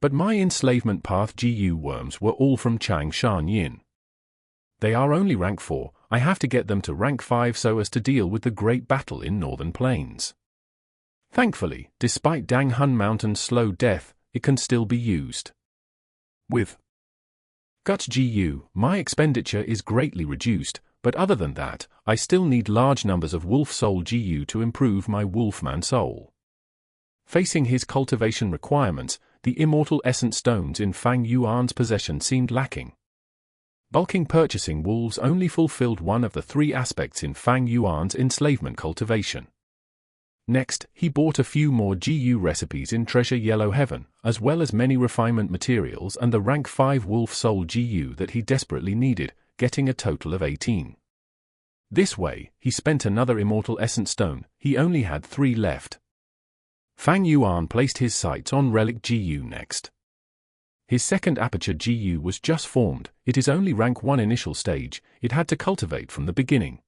But my enslavement path GU worms were all from Chang Shan Yin. They are only rank 4, I have to get them to rank 5 so as to deal with the great battle in Northern Plains. Thankfully, despite Dang Hun Mountain's slow death, it can still be used. With Guts GU, my expenditure is greatly reduced, but other than that, I still need large numbers of Wolf Soul GU to improve my Wolfman Soul. Facing his cultivation requirements, the Immortal Essence Stones in Fang Yuan's possession seemed lacking. Bulking purchasing wolves only fulfilled one of the 3 aspects in Fang Yuan's enslavement cultivation. Next, he bought a few more GU recipes in Treasure Yellow Heaven, as well as many refinement materials and the rank 5 Wolf Soul GU that he desperately needed, getting a total of 18. This way, he spent another Immortal Essence Stone, he only had 3 left. Fang Yuan placed his sights on Relic GU next. His second Aperture GU was just formed, it is only rank 1 initial stage, it had to cultivate from the beginning.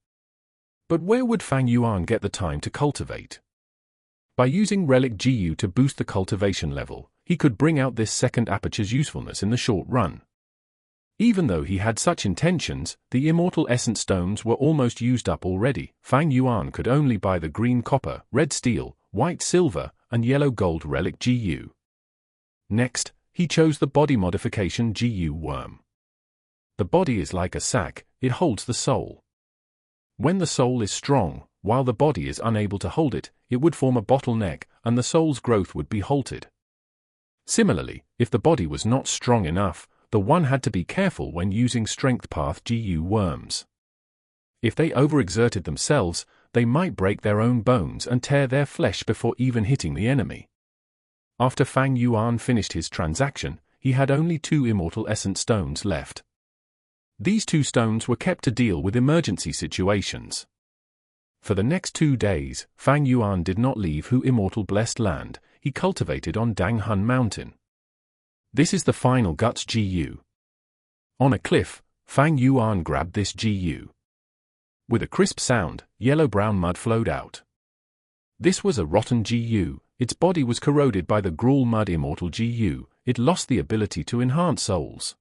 But where would Fang Yuan get the time to cultivate? By using Relic GU to boost the cultivation level, he could bring out this second Aperture's usefulness in the short run. Even though he had such intentions, the Immortal Essence Stones were almost used up already. Fang Yuan could only buy the green copper, red steel, white silver, and yellow gold Relic GU. Next, he chose the body modification GU worm. The body is like a sack, it holds the soul. When the soul is strong, while the body is unable to hold it, it would form a bottleneck, and the soul's growth would be halted. Similarly, if the body was not strong enough, the one had to be careful when using strength path GU worms. If they overexerted themselves, they might break their own bones and tear their flesh before even hitting the enemy. After Fang Yuan finished his transaction, he had only 2 Immortal Essence Stones left. These 2 stones were kept to deal with emergency situations. For the next 2 days, Fang Yuan did not leave Hu Immortal Blessed Land, he cultivated on Dang Hun Mountain. This is the final Guts GU. On a cliff, Fang Yuan grabbed this GU. With a crisp sound, yellow-brown mud flowed out. This was a rotten GU, its body was corroded by the Gruel Mud Immortal GU, it lost the ability to enhance souls.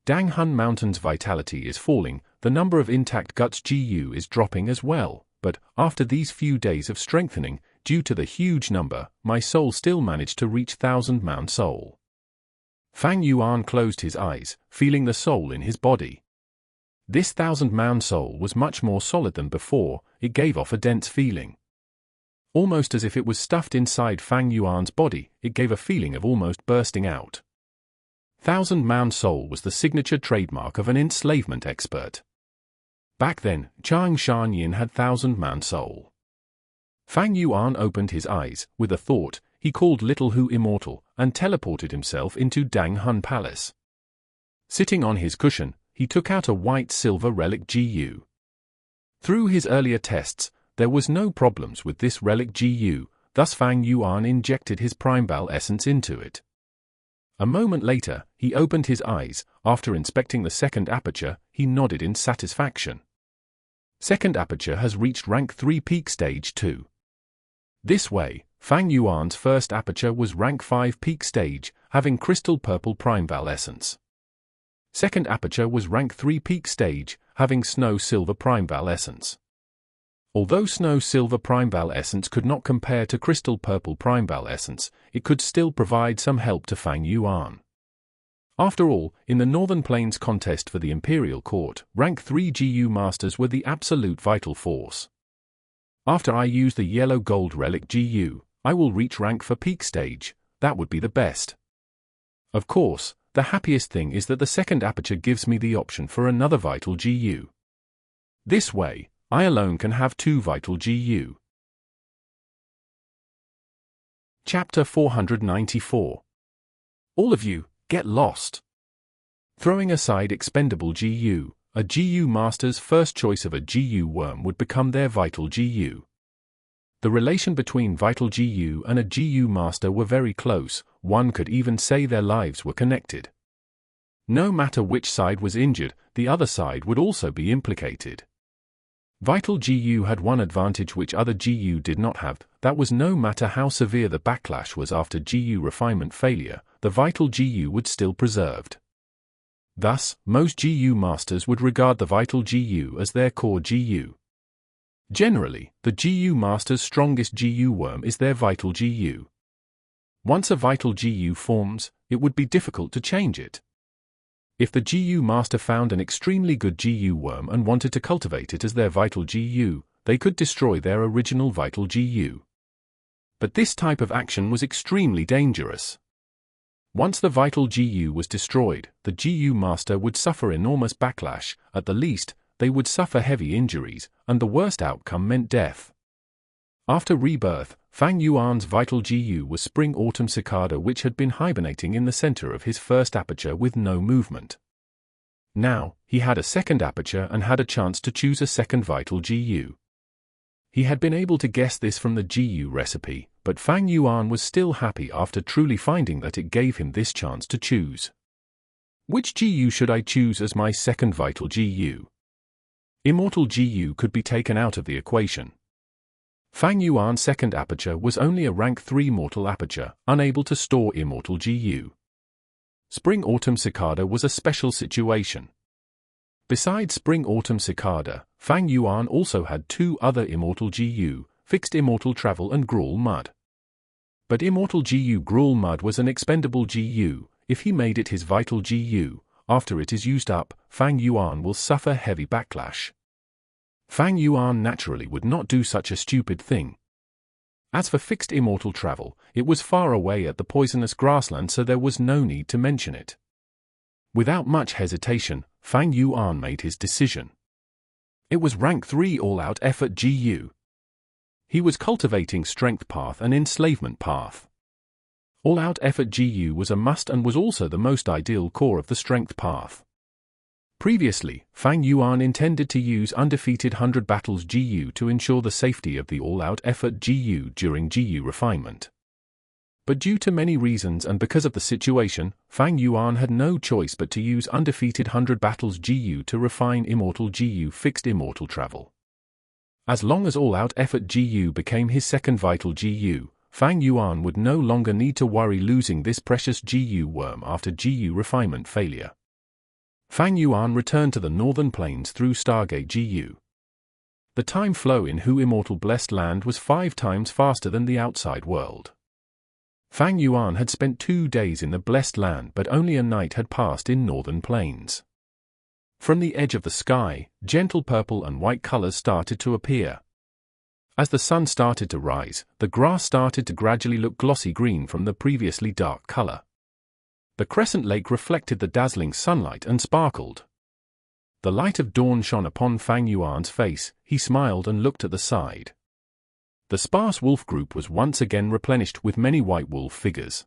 Dang Hun Mountain's vitality is falling, the number of intact Guts GU is dropping as well, but, after these few days of strengthening, due to the huge number, my soul still managed to reach 1000-mound soul. Fang Yuan closed his eyes, feeling the soul in his body. This 1000-mound soul was much more solid than before, it gave off a dense feeling. Almost as if it was stuffed inside Fang Yuan's body, it gave a feeling of almost bursting out. 1,000-man soul was the signature trademark of an enslavement expert. Back then, Chang Shan Yin had 1,000-man soul. Fang Yuan opened his eyes. With a thought, he called Little Hu immortal and teleported himself into Dang Hun Palace. Sitting on his cushion, he took out a white-silver relic Gu. Through his earlier tests, there was no problems with this relic Gu, thus Fang Yuan injected his Primeval essence into it. A moment later, he opened his eyes. After inspecting the second aperture, he nodded in satisfaction. Second aperture has reached rank 3 peak stage 2. This way, Fang Yuan's first aperture was rank 5 peak stage, having crystal purple Primeval essence. Second aperture was rank 3 peak stage, having snow silver Primeval essence. Although snow silver Primeval essence could not compare to crystal purple Primeval essence, it could still provide some help to Fang Yuan. After all, in the Northern Plains contest for the Imperial Court, rank 3 Gu Masters were the absolute vital force. After I use the yellow gold relic Gu, I will reach rank for peak stage. That would be the best. Of course, the happiest thing is that the second aperture gives me the option for another vital Gu. This way, I alone can have 2 vital Gu. Chapter 494. All of you, get lost. Throwing aside expendable Gu, a Gu Master's first choice of a Gu worm would become their vital Gu. The relation between vital Gu and a Gu Master were very close, one could even say their lives were connected. No matter which side was injured, the other side would also be implicated. Vital Gu had one advantage which other Gu did not have, that was no matter how severe the backlash was after Gu refinement failure, the vital Gu would still preserved. Thus, most Gu Masters would regard the vital Gu as their core Gu. Generally, the Gu Master's strongest Gu worm is their vital Gu. Once a vital Gu forms, it would be difficult to change it. If the Gu Master found an extremely good Gu worm and wanted to cultivate it as their vital Gu, they could destroy their original vital Gu. But this type of action was extremely dangerous. Once the vital Gu was destroyed, the Gu Master would suffer enormous backlash. At the least, they would suffer heavy injuries, and the worst outcome meant death. After rebirth, Fang Yuan's vital Gu was Spring-Autumn Cicada, which had been hibernating in the center of his first aperture with no movement. Now, he had a second aperture and had a chance to choose a second vital Gu. He had been able to guess this from the Gu recipe, but Fang Yuan was still happy after truly finding that it gave him this chance to choose. Which Gu should I choose as my second vital Gu? Immortal Gu could be taken out of the equation. Fang Yuan's second aperture was only a rank 3 mortal aperture, unable to store Immortal Gu. Spring-Autumn Cicada was a special situation. Besides Spring-Autumn Cicada, Fang Yuan also had 2 other Immortal Gu, Fixed Immortal Travel and Gruel Mud. But Immortal Gu Gruel Mud was an expendable Gu. If he made it his vital Gu, after it is used up, Fang Yuan will suffer heavy backlash. Fang Yuan naturally would not do such a stupid thing. As for Fixed Immortal Travel, it was far away at the poisonous grassland, so there was no need to mention it. Without much hesitation, Fang Yuan made his decision. It was rank 3 all-out effort Gu. He was cultivating Strength Path and Enslavement Path. All-out effort Gu was a must and was also the most ideal core of the Strength Path. Previously, Fang Yuan intended to use Undefeated 100 Battles Gu to ensure the safety of the all-out effort Gu during Gu refinement. But due to many reasons and because of the situation, Fang Yuan had no choice but to use Undefeated 100 Battles Gu to refine Immortal Gu Fixed Immortal Travel. As long as all-out effort Gu became his second vital Gu, Fang Yuan would no longer need to worry losing this precious Gu worm after Gu refinement failure. Fang Yuan returned to the Northern Plains through Stargate Gu. The time flow in Hu Immortal Blessed Land was 5 times faster than the outside world. Fang Yuan had spent 2 days in the Blessed Land, but only a night had passed in Northern Plains. From the edge of the sky, gentle purple and white colors started to appear. As the sun started to rise, the grass started to gradually look glossy green from the previously dark color. The crescent lake reflected the dazzling sunlight and sparkled. The light of dawn shone upon Fang Yuan's face. He smiled and looked at the side. The sparse wolf group was once again replenished with many white wolf figures.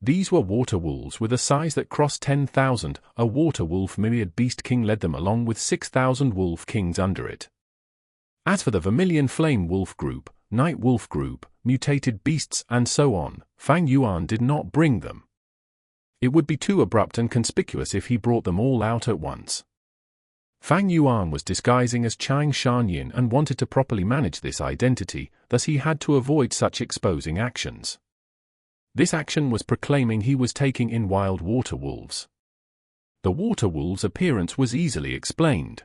These were water wolves with a size that crossed 10,000. A water wolf myriad beast king led them along with 6,000 wolf kings under it. As for the vermilion flame wolf group, night wolf group, mutated beasts and so on, Fang Yuan did not bring them. It would be too abrupt and conspicuous if he brought them all out at once. Fang Yuan was disguising as Chang Shan Yin and wanted to properly manage this identity, thus he had to avoid such exposing actions. This action was proclaiming he was taking in wild water wolves. The water wolves' appearance was easily explained.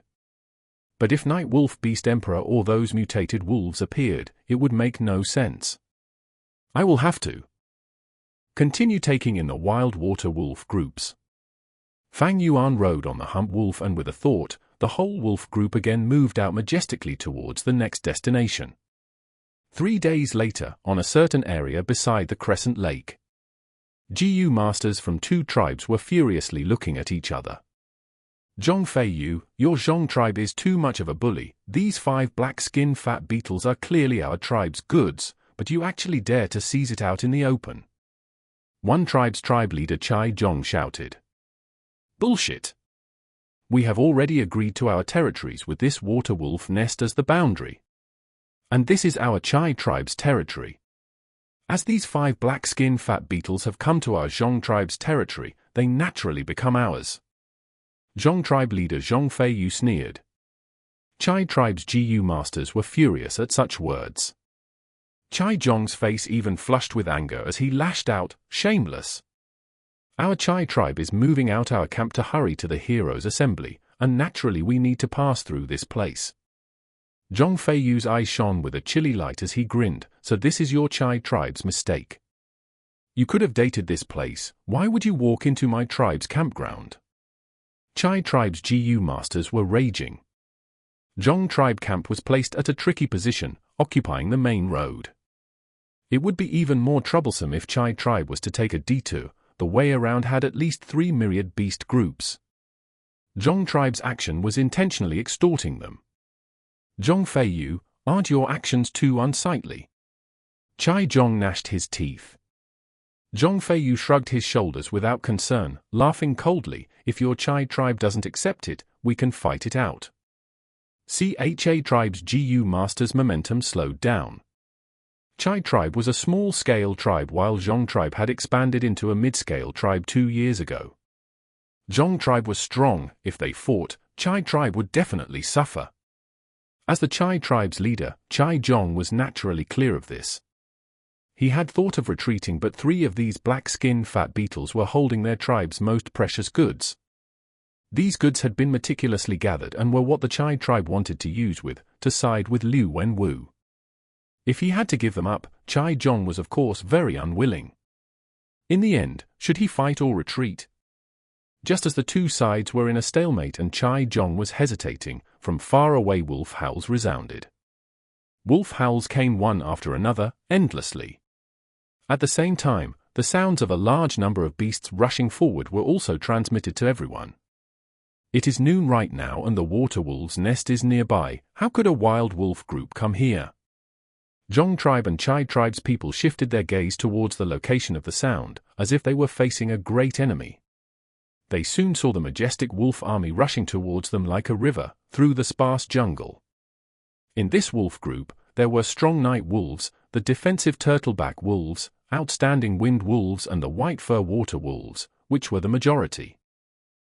But if Night Wolf Beast Emperor or those mutated wolves appeared, it would make no sense. I will have to continue taking in the wild water wolf groups. Fang Yuan rode on the hump wolf, and with a thought, the whole wolf group again moved out majestically towards the next destination. 3 days later, on a certain area beside the Crescent Lake, Gu masters from 2 tribes were furiously looking at each other. Zhong Feiyu, your Zhong tribe is too much of a bully. These 5 black-skin fat beetles are clearly our tribe's goods, but you actually dare to seize it out in the open. One tribe's tribe leader Chai Zhong shouted. Bullshit! We have already agreed to our territories with this water wolf nest as the boundary. And this is our Chai tribe's territory. As these 5 black-skin fat beetles have come to our Zhong tribe's territory, they naturally become ours. Zhong tribe leader Zhong Feiyu sneered. Chai tribe's Gu masters were furious at such words. Chai Zhong's face even flushed with anger as he lashed out, shameless. Our Chai tribe is moving out our camp to hurry to the heroes' assembly, and naturally we need to pass through this place. Zhong Feiyu's eyes shone with a chilly light as he grinned. So this is your Chai tribe's mistake. You could have dated this place. Why would you walk into my tribe's campground? Chai tribe's Gu masters were raging. Zhong tribe camp was placed at a tricky position, occupying the main road. It would be even more troublesome if Chai tribe was to take a detour. The way around had at least 3 myriad beast groups. Zhong tribe's action was intentionally extorting them. Zhong Feiyu, aren't your actions too unsightly? Chai Zhong gnashed his teeth. Zhong Feiyu shrugged his shoulders without concern, laughing coldly. If your Chai tribe doesn't accept it, we can fight it out. Cha tribe's Gu master's momentum slowed down. Chai tribe was a small-scale tribe while Zhong tribe had expanded into a mid-scale tribe 2 years ago. Zhong tribe was strong. If they fought, Chai tribe would definitely suffer. As the Chai tribe's leader, Chai Zhong was naturally clear of this. He had thought of retreating, but 3 of these black-skin fat beetles were holding their tribe's most precious goods. These goods had been meticulously gathered and were what the Chai tribe wanted to use to side with Liu Wenwu. If he had to give them up, Chai Zhong was of course very unwilling. In the end, should he fight or retreat? Just as the 2 sides were in a stalemate and Chai Zhong was hesitating, from far away wolf howls resounded. Wolf howls came one after another, endlessly. At the same time, the sounds of a large number of beasts rushing forward were also transmitted to everyone. It is noon right now and the water wolf's nest is nearby. How could a wild wolf group come here? Zhong tribe and Chai tribe's people shifted their gaze towards the location of the sound, as if they were facing a great enemy. They soon saw the majestic wolf army rushing towards them like a river, through the sparse jungle. In this wolf group, there were strong night wolves, the defensive turtleback wolves, outstanding wind wolves and the white fur water wolves, which were the majority.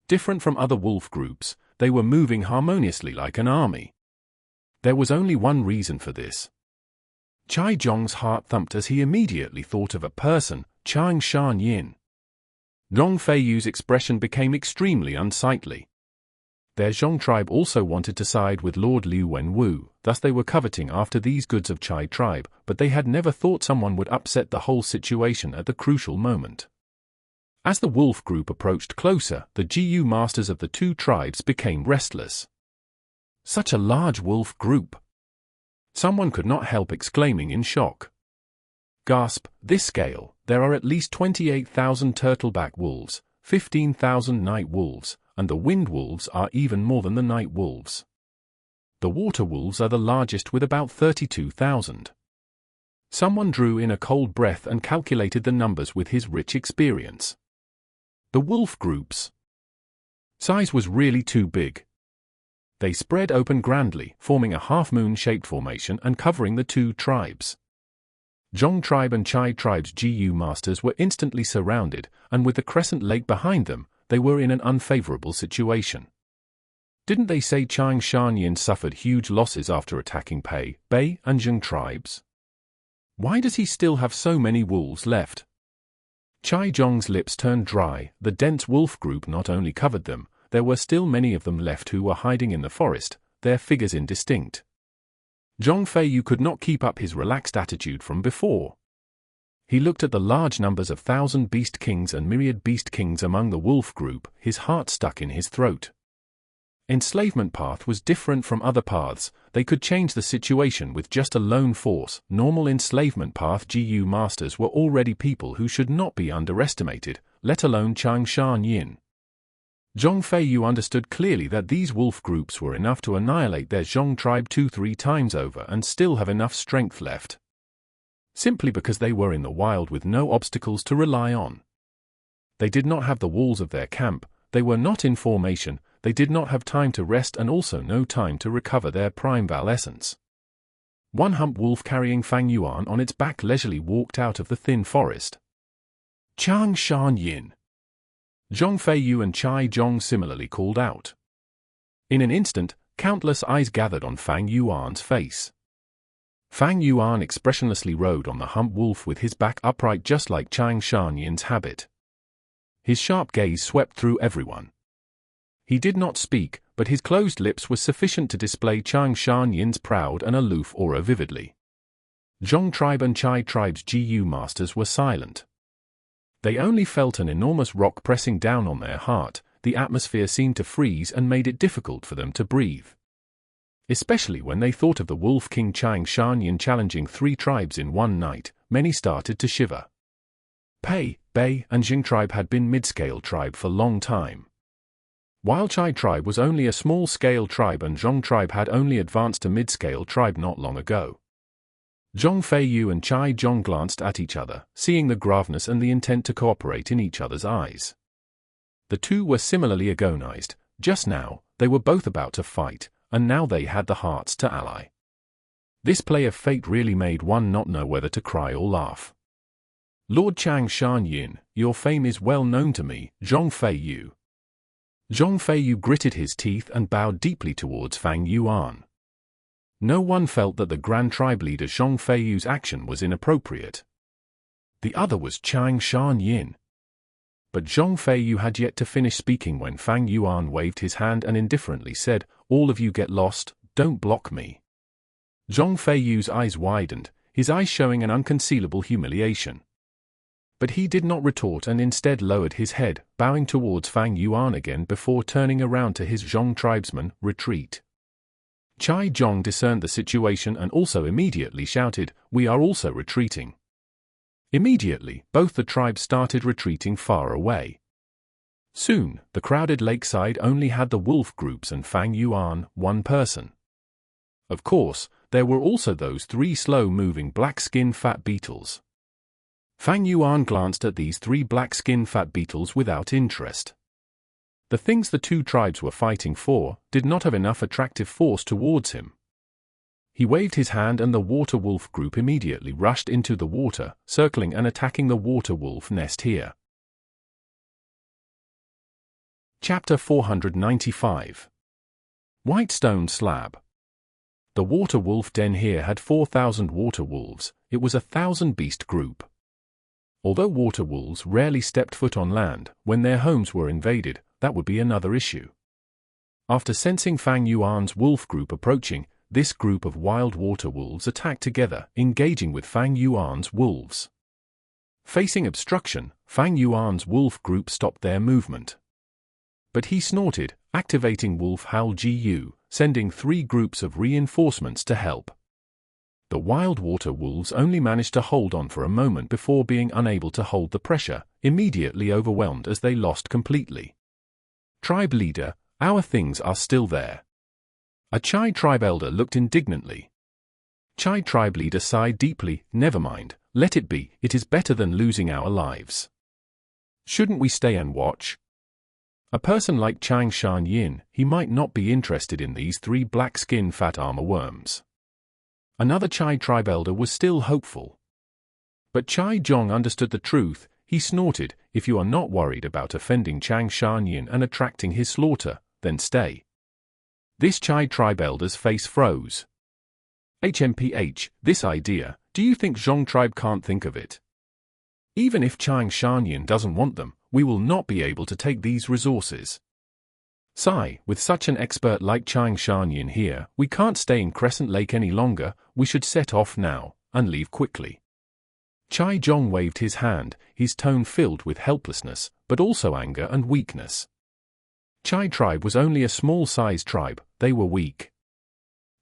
Different from other wolf groups, they were moving harmoniously like an army. There was only one reason for this. Chai Zhong's heart thumped as he immediately thought of a person, Chang Shan Yin. Zhong Feiyu's expression became extremely unsightly. Their Zhong tribe also wanted to side with Lord Liu Wenwu, thus they were coveting after these goods of Chai tribe, but they had never thought someone would upset the whole situation at the crucial moment. As the wolf group approached closer, the Gu masters of the 2 tribes became restless. Such a large wolf group! Someone could not help exclaiming in shock. Gasp, this scale! there are at least 28,000 turtleback wolves, 15,000 night wolves, and the wind wolves are even more than the night wolves. The water wolves are the largest with about 32,000. Someone drew in a cold breath and calculated the numbers with his rich experience. The wolf groups. Size was really too big. They spread open grandly, forming a half-moon-shaped formation and covering the two tribes. Zhong tribe and Chai tribe's Gu masters were instantly surrounded, and with the crescent lake behind them, they were in an unfavorable situation. Didn't they say Chang Shan Yin suffered huge losses after attacking Pei, Bei, and Zheng tribes? Why does he still have so many wolves left? Chai Zhong's lips turned dry. The dense wolf group not only covered them, there were still many of them left who were hiding in the forest, their figures indistinct. Zhong Feiyu could not keep up his relaxed attitude from before. He looked at the large numbers of 1,000 beast kings and myriad beast kings among the wolf group, his heart stuck in his throat. Enslavement path was different from other paths. They could change the situation with just a lone force. Normal enslavement path Gu masters were already people who should not be underestimated, let alone Chang Shan Yin. Zhong Feiyu understood clearly that these wolf groups were enough to annihilate their Zhong tribe 2-3 times over and still have enough strength left. Simply because they were in the wild with no obstacles to rely on. They did not have the walls of their camp, they were not in formation, they did not have time to rest and also no time to recover their primeval essence. One hump wolf carrying Fang Yuan on its back leisurely walked out of the thin forest. Chang Shan Yin. Zhong Feiyu and Chai Zhong similarly called out. In an instant, countless eyes gathered on Fang Yuan's face. Fang Yuan expressionlessly rode on the hump wolf with his back upright just like Chang Shan Yin's habit. His sharp gaze swept through everyone. He did not speak, but his closed lips were sufficient to display Chang Shan Yin's proud and aloof aura vividly. Zhong tribe and Chai tribe's Gu masters were silent. They only felt an enormous rock pressing down on their heart. The atmosphere seemed to freeze and made it difficult for them to breathe. Especially when they thought of the Wolf King Chang Shan Yin challenging 3 tribes in one night, many started to shiver. Pei, Bei, and Jing tribe had been mid-scale tribe for long time. While Chai tribe was only a small-scale tribe and Zhong tribe had only advanced to mid-scale tribe not long ago. Zhong Feiyu and Chai Zhong glanced at each other, seeing the graveness and the intent to cooperate in each other's eyes. The two were similarly agonized. Just now, they were both about to fight, and now they had the hearts to ally. This play of fate really made one not know whether to cry or laugh. Lord Chang Shan Yin, your fame is well known to me, Zhong Feiyu. Zhong Feiyu gritted his teeth and bowed deeply towards Fang Yuan. No one felt that the Grand Tribe leader Zhong Feiyu's action was inappropriate. The other was Chang Shan Yin. But Zhong Feiyu had yet to finish speaking when Fang Yuan waved his hand and indifferently said, "All of you get lost, don't block me." Zhong Feiyu's eyes widened, his eyes showing an unconcealable humiliation. But he did not retort and instead lowered his head, bowing towards Fang Yuan again before turning around to his Zhong tribesmen, "Retreat." Chai Zhong discerned the situation and also immediately shouted, "We are also retreating." Immediately, both the tribes started retreating far away. Soon, the crowded lakeside only had the wolf groups and Fang Yuan, one person. Of course, there were also those 3 slow-moving black-skin fat beetles. Fang Yuan glanced at these 3 black-skin fat beetles without interest. The things the 2 tribes were fighting for did not have enough attractive force towards him. He waved his hand and the water wolf group immediately rushed into the water, circling and attacking the water wolf nest here. Chapter 495. Whitestone Slab. The water wolf den here had 4,000 water wolves. It was a 1,000-beast group. Although water wolves rarely stepped foot on land, when their homes were invaded, that would be another issue. After sensing Fang Yuan's wolf group approaching, this group of wild water wolves attacked together, engaging with Fang Yuan's wolves. Facing obstruction, Fang Yuan's wolf group stopped their movement. But he snorted, activating Wolf Howl Gu, sending 3 groups of reinforcements to help. The wild water wolves only managed to hold on for a moment before being unable to hold the pressure, immediately overwhelmed as they lost completely. Tribe leader, our things are still there. A Chai tribe elder looked indignantly. Chai tribe leader sighed deeply. Never mind, let it be, it is better than losing our lives. Shouldn't we stay and watch? A person like Chang Shan Yin, he might not be interested in these 3 black-skin fat armor worms. Another Chai tribe elder was still hopeful. But Chai Zhong understood the truth. He snorted, if you are not worried about offending Chang Shan Yin and attracting his slaughter, then stay. This Chai tribe elder's face froze. HMPH, this idea, do you think Zhong tribe can't think of it? Even if Chang Shan Yin doesn't want them, we will not be able to take these resources. Sigh, with such an expert like Chang Shan Yin here, we can't stay in Crescent Lake any longer, we should set off now, and leave quickly. Chai Zhong waved his hand, his tone filled with helplessness, but also anger and weakness. Chai tribe was only a small-sized tribe, they were weak.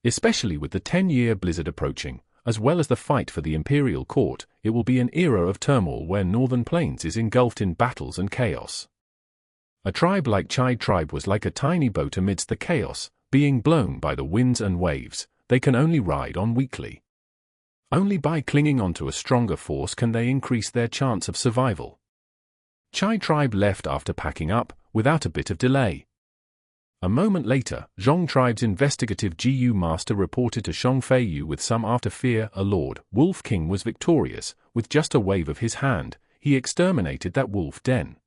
Especially with the 10-year blizzard approaching, as well as the fight for the imperial court, it will be an era of turmoil where Northern Plains is engulfed in battles and chaos. A tribe like Chai tribe was like a tiny boat amidst the chaos, being blown by the winds and waves. They can only ride on weakly. Only by clinging onto a stronger force can they increase their chance of survival. Chai tribe left after packing up, without a bit of delay. A moment later, Zhong tribe's investigative GU master reported to Shang Fei Yu with some after fear. A Lord Wolf King was victorious. With just a wave of his hand, he exterminated that wolf den.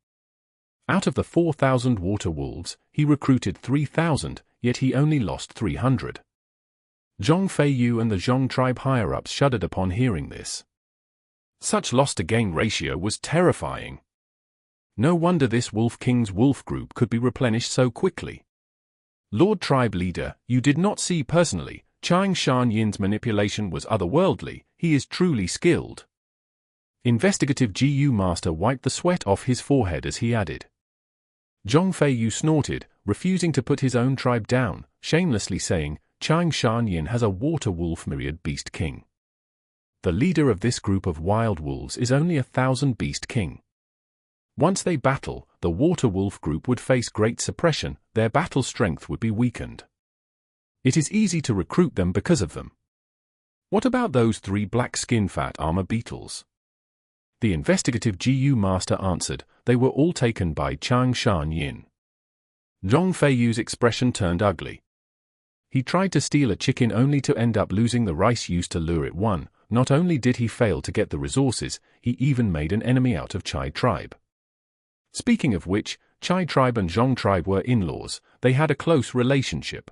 Out of the 4,000 water wolves, he recruited 3,000, yet he only lost 300. Zhang Fei Yu and the Zhong tribe higher-ups shuddered upon hearing this. Such loss-to-gain ratio was terrifying. No wonder this Wolf King's wolf group could be replenished so quickly. Lord Tribe Leader, you did not see personally, Chang Shan Yin's manipulation was otherworldly, he is truly skilled. Investigative GU Master wiped the sweat off his forehead as he added. Zhong Fei Yu snorted, refusing to put his own tribe down, shamelessly saying, Chang Shan Yin has a water wolf myriad beast king. The leader of this group of wild wolves is only 1,000 beast king. Once they battle, the water wolf group would face great suppression, their battle strength would be weakened. It is easy to recruit them because of them. What about those 3 black skin fat armor beetles? The investigative GU master answered, they were all taken by Chang Shan Yin. Zhong Fei Yu's expression turned ugly. He tried to steal a chicken only to end up losing the rice used to lure it. Not only did he fail to get the resources, he even made an enemy out of Chai tribe. Speaking of which, Chai tribe and Zhong tribe were in-laws, they had a close relationship.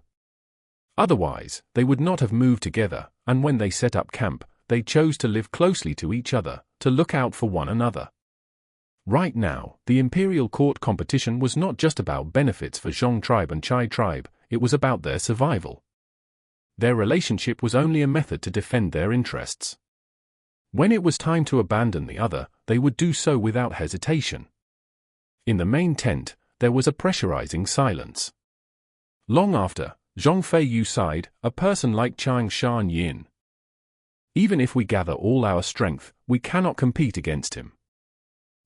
Otherwise, they would not have moved together, and when they set up camp, they chose to live closely to each other, to look out for one another. Right now, the imperial court competition was not just about benefits for Zhong tribe and Chai tribe, it was about their survival. Their relationship was only a method to defend their interests. When it was time to abandon the other, they would do so without hesitation. In the main tent, there was a pressurizing silence. Long after, Zhong Fei Yu sighed, a person like Chang Shan Yin. Even if we gather all our strength, we cannot compete against him.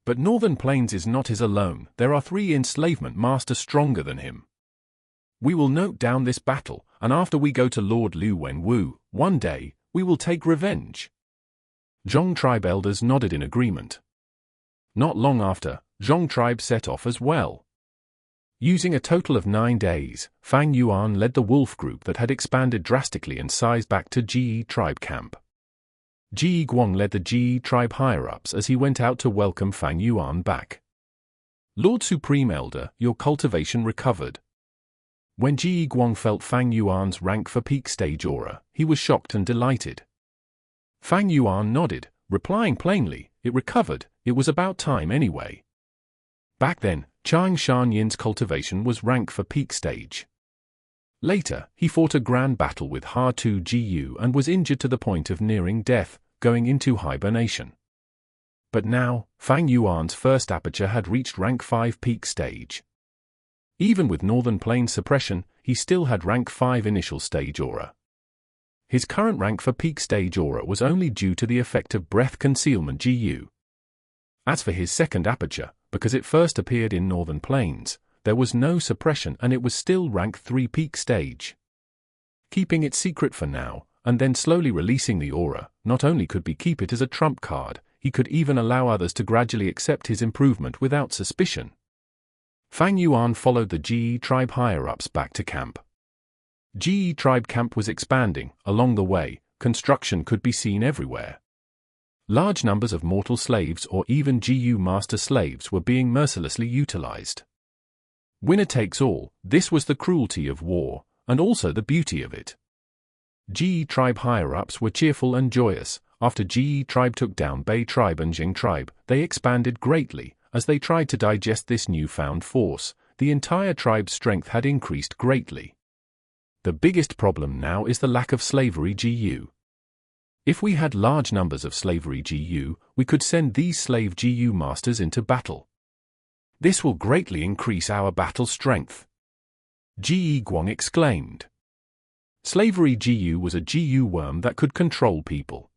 But Northern Plains is not his alone, there are 3 enslavement masters stronger than him. We will note down this battle, and after we go to Lord Liu Wenwu, one day, we will take revenge. Zhong tribe elders nodded in agreement. Not long after, Zhong tribe set off as well. Using a total of 9 days, Fang Yuan led the wolf group that had expanded drastically and sized back to Jade tribe camp. Ji Guang led the Jade tribe higher-ups as he went out to welcome Fang Yuan back. Lord Supreme Elder, your cultivation recovered. When Ji Guang felt Fang Yuan's rank for peak stage aura, he was shocked and delighted. Fang Yuan nodded, replying plainly, it recovered, it was about time anyway. Back then, Chang Shan Yin's cultivation was rank for peak stage. Later, he fought a grand battle with Ha-Tu Gu and was injured to the point of nearing death, going into hibernation. But now, Fang Yuan's first aperture had reached rank 5 peak stage. Even with Northern Plains suppression, he still had rank 5 initial stage aura. His current rank for peak stage aura was only due to the effect of breath concealment Gu. As for his second aperture, because it first appeared in Northern Plains, there was no suppression and it was still rank 3 peak stage. Keeping it secret for now, and then slowly releasing the aura, not only could Bei keep it as a trump card, he could even allow others to gradually accept his improvement without suspicion. Fang Yuan followed the Ge tribe higher-ups back to camp. Ge tribe camp was expanding. Along the way, construction could be seen everywhere. Large numbers of mortal slaves or even Gu master slaves were being mercilessly utilized. Winner takes all, this was the cruelty of war, and also the beauty of it. Ge tribe higher-ups were cheerful and joyous. After Ge tribe took down Bei tribe and Jing tribe, they expanded greatly. As they tried to digest this newfound force, the entire tribe's strength had increased greatly. The biggest problem now is the lack of slavery Gu. If we had large numbers of slavery Gu, we could send these slave Gu masters into battle. This will greatly increase our battle strength. Shi Kuang exclaimed. Slavery Gu was a Gu worm that could control people.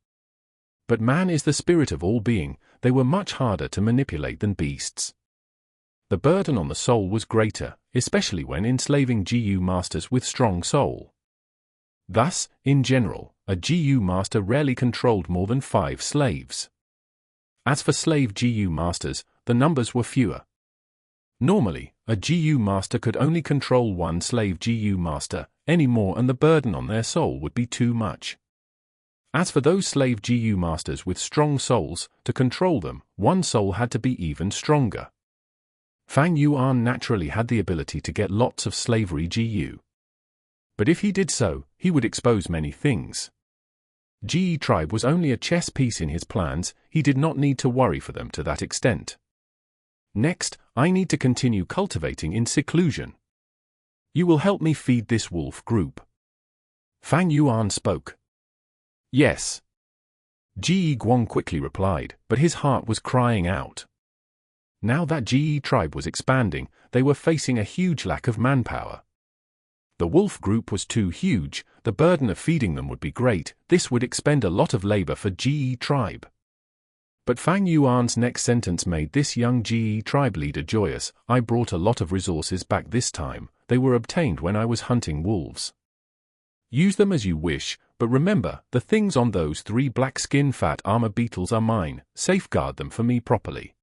But man is the spirit of all being. They were much harder to manipulate than beasts. The burden on the soul was greater, especially when enslaving Gu masters with strong soul. Thus, in general, a Gu master rarely controlled more than 5 slaves. As for slave Gu masters, the numbers were fewer. Normally, a Gu master could only control 1 slave Gu master, any more and the burden on their soul would be too much. As for those slave Gu masters with strong souls, to control them, 1 soul had to be even stronger. Fang Yuan naturally had the ability to get lots of slavery Gu. But if he did so, he would expose many things. Ge tribe was only a chess piece in his plans, he did not need to worry for them to that extent. Next, I need to continue cultivating in seclusion. You will help me feed this wolf group. Fang Yuan spoke. Yes. Ji Guang quickly replied, but his heart was crying out. Now that Ge tribe was expanding, they were facing a huge lack of manpower. The wolf group was too huge, the burden of feeding them would be great, this would expend a lot of labor for Ge tribe. But Fang Yuan's next sentence made this young Ge tribe leader joyous. I brought a lot of resources back this time, they were obtained when I was hunting wolves. Use them as you wish, but remember, the things on those 3 black skin fat armor beetles are mine, safeguard them for me properly.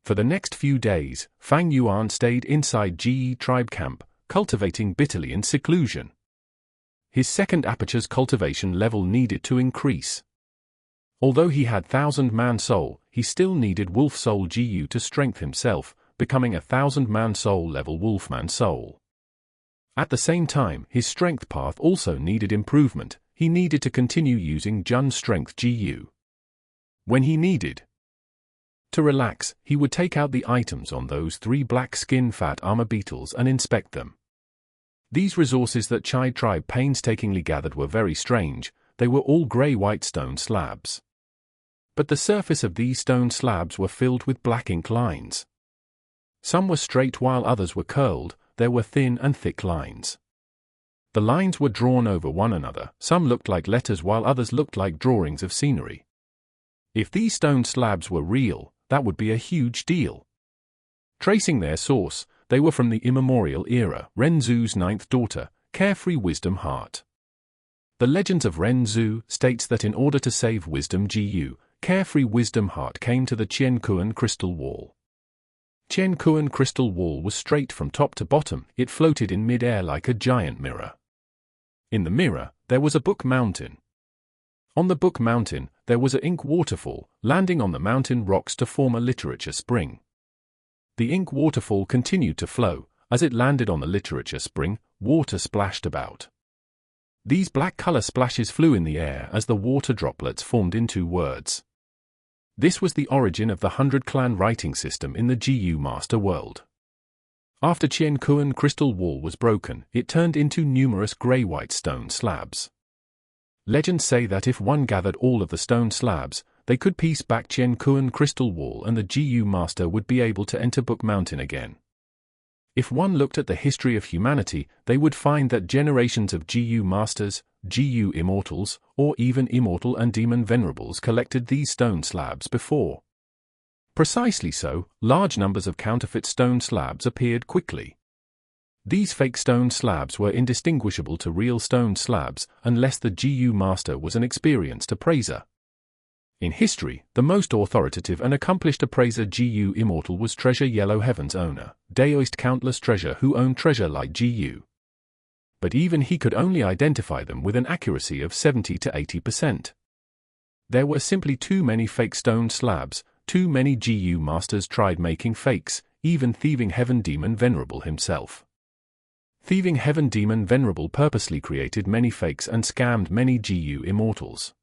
For the next few days, Fang Yuan stayed inside Ge tribe camp, cultivating bitterly in seclusion. His second Aperture's cultivation level needed to increase. Although he had 1000-man soul, he still needed wolf soul Gu to strengthen himself, becoming a 1000-man soul level wolfman soul. At the same time, his strength path also needed improvement, he needed to continue using Jun strength Gu. When he needed to relax, he would take out the items on those 3 black skin fat armor beetles and inspect them. These resources that Chai tribe painstakingly gathered were very strange, they were all grey-white stone slabs. But the surface of these stone slabs were filled with black ink lines. Some were straight while others were curled, there were thin and thick lines. The lines were drawn over one another, some looked like letters while others looked like drawings of scenery. If these stone slabs were real, that would be a huge deal. Tracing their source, they were from the immemorial era, Renzu's 9th daughter, Carefree Wisdom Heart. The Legends of Renzu states that in order to save Wisdom Gu, Carefree Wisdom Heart came to the Qiankuan crystal wall. Qiankuan crystal wall was straight from top to bottom, it floated in mid-air like a giant mirror. In the mirror, there was a book mountain. On the book mountain, there was an ink waterfall, landing on the mountain rocks to form a literature spring. The ink waterfall continued to flow. As it landed on the literature spring, water splashed about. These black color splashes flew in the air as the water droplets formed into words. This was the origin of the 100-clan writing system in the Gu Master world. After Qiankuan crystal wall was broken, it turned into numerous grey-white stone slabs. Legends say that if one gathered all of the stone slabs, they could piece back Qiankuan crystal wall and the Gu Master would be able to enter Book Mountain again. If one looked at the history of humanity, they would find that generations of Gu Masters, Gu Immortals, or even Immortal and Demon Venerables collected these stone slabs before. Precisely so, large numbers of counterfeit stone slabs appeared quickly. These fake stone slabs were indistinguishable to real stone slabs unless the Gu Master was an experienced appraiser. In history, the most authoritative and accomplished appraiser Gu Immortal was Treasure Yellow Heaven's owner, Daoist Countless Treasure, who owned treasure like Gu. But even he could only identify them with an accuracy of 70 to 80%. There were simply too many fake stone slabs. Too many Gu Masters tried making fakes, even Thieving Heaven Demon Venerable himself. Thieving Heaven Demon Venerable purposely created many fakes and scammed many Gu Immortals.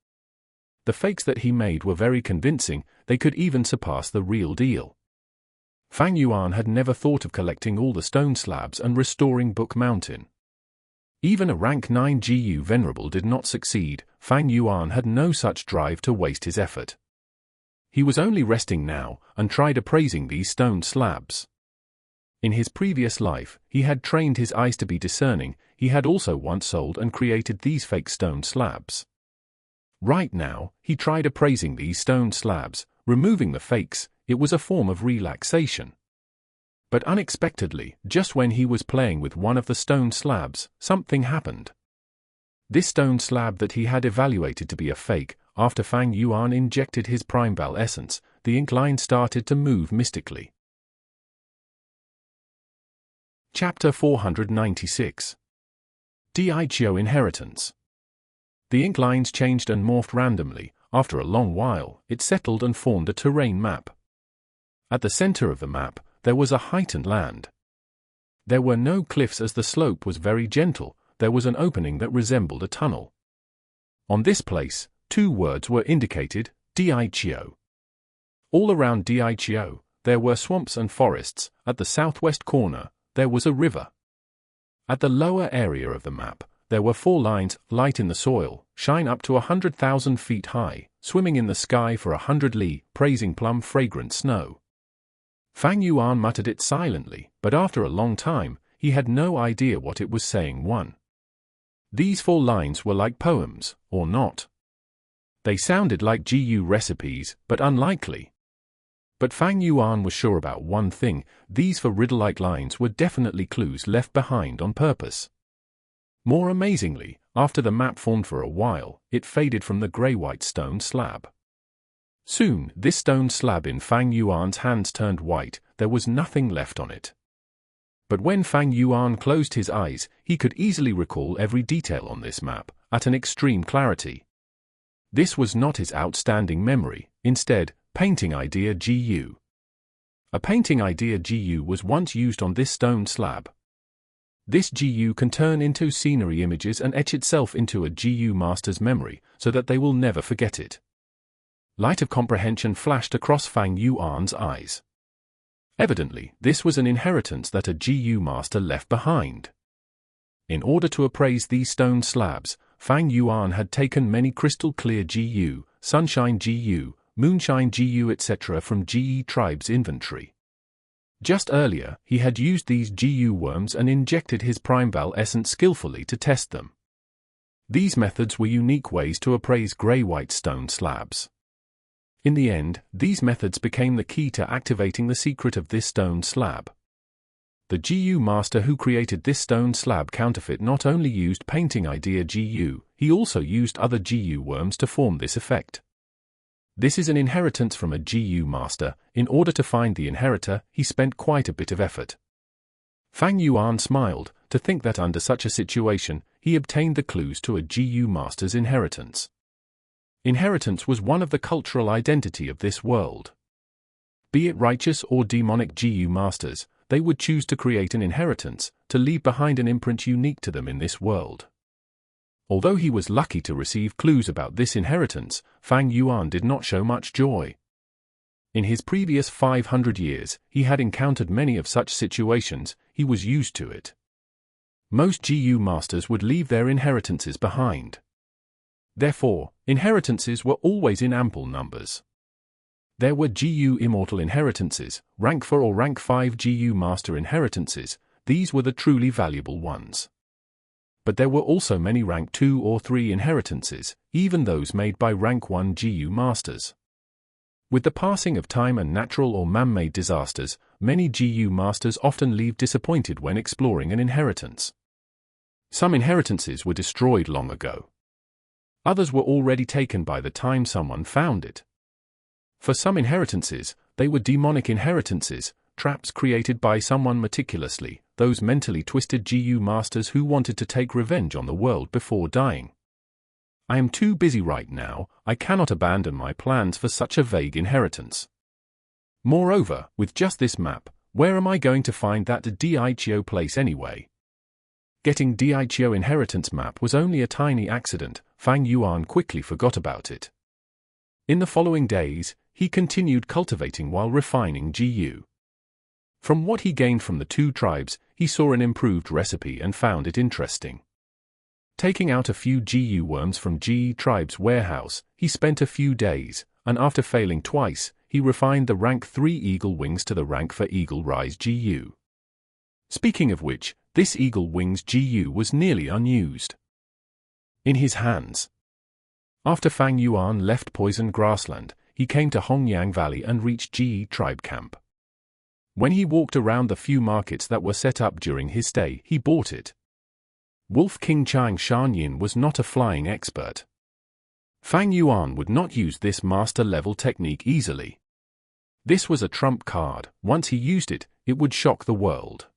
The fakes that he made were very convincing, they could even surpass the real deal. Fang Yuan had never thought of collecting all the stone slabs and restoring Book Mountain. Even a rank 9 Gu Venerable did not succeed. Fang Yuan had no such drive to waste his effort. He was only resting now, and tried appraising these stone slabs. In his previous life, he had trained his eyes to be discerning. He had also once sold and created these fake stone slabs. Right now, he tried appraising these stone slabs, removing the fakes. It was a form of relaxation. But unexpectedly, just when he was playing with one of the stone slabs, something happened. This stone slab that he had evaluated to be a fake, after Fang Yuan injected his Primeval essence, the ink line started to move mystically. Chapter 496. Qiu Inheritance. The ink lines changed and morphed randomly. After a long while, it settled and formed a terrain map. At the center of the map, there was a heightened land. There were no cliffs as the slope was very gentle. There was an opening that resembled a tunnel. On this place, two words were indicated, Qiu. All around Qiu, there were swamps and forests. At the southwest corner, there was a river. At the lower area of the map, there were 4 lines, light in the soil, shine up to 100,000 feet high, swimming in the sky for 100 li, praising plum fragrant snow. Fang Yuan muttered it silently, but after a long time, he had no idea what it was saying. 1. These 4 lines were like poems, or not. They sounded like Gu recipes, but unlikely. But Fang Yuan was sure about one thing: these 4 riddle-like lines were definitely clues left behind on purpose. More amazingly, after the map formed for a while, it faded from the grey-white stone slab. Soon, this stone slab in Fang Yuan's hands turned white. There was nothing left on it. But when Fang Yuan closed his eyes, he could easily recall every detail on this map, at an extreme clarity. This was not his outstanding memory, instead, painting idea Gu. A painting idea Gu was once used on this stone slab. This Gu can turn into scenery images and etch itself into a Gu master's memory, so that they will never forget it. Light of comprehension flashed across Fang Yuan's eyes. Evidently, this was an inheritance that a Gu master left behind. In order to appraise these stone slabs, Fang Yuan had taken many crystal-clear Gu, sunshine Gu, moonshine Gu etc. from Ge tribe's inventory. Just earlier, he had used these Gu worms and injected his Primeval essence skillfully to test them. These methods were unique ways to appraise grey-white stone slabs. In the end, these methods became the key to activating the secret of this stone slab. The Gu master who created this stone slab counterfeit not only used painting idea Gu, he also used other Gu worms to form this effect. This is an inheritance from a Gu master. In order to find the inheritor, he spent quite a bit of effort. Fang Yuan smiled, to think that under such a situation, he obtained the clues to a Gu master's inheritance. Inheritance was one of the cultural identity of this world. Be it righteous or demonic Gu masters, they would choose to create an inheritance, to leave behind an imprint unique to them in this world. Although he was lucky to receive clues about this inheritance, Fang Yuan did not show much joy. In his previous 500 years, he had encountered many of such situations. He was used to it. Most Gu masters would leave their inheritances behind. Therefore, inheritances were always in ample numbers. There were Gu Immortal inheritances, rank 4 or rank 5 Gu Master inheritances, these were the truly valuable ones. But there were also many rank 2 or 3 inheritances, even those made by rank 1 GU masters. With the passing of time and natural or man-made disasters, many GU masters often leave disappointed when exploring an inheritance. Some inheritances were destroyed long ago. Others were already taken by the time someone found it. For some inheritances, they were demonic inheritances, traps created by someone meticulously, those mentally twisted GU masters who wanted to take revenge on the world before dying. I am too busy right now, I cannot abandon my plans for such a vague inheritance. Moreover, with just this map, where am I going to find that Bei Cao place anyway? Getting Bei Cao inheritance map was only a tiny accident. Fang Yuan quickly forgot about it. In the following days, he continued cultivating while refining GU. From what he gained from the 2 tribes, he saw an improved recipe and found it interesting. Taking out a few GU worms from G tribe's warehouse, he spent a few days, and after failing twice, he refined the rank 3 eagle wings to the rank for eagle rise GU. Speaking of which, this eagle wings GU was nearly unused. In his hands. After Fang Yuan left Poison Grassland, he came to Hongyang Valley and reached Ji tribe camp. When he walked around the few markets that were set up during his stay, he bought it. Wolf King Chang Shan Yin was not a flying expert. Fang Yuan would not use this master-level technique easily. This was a trump card. Once he used it, it would shock the world.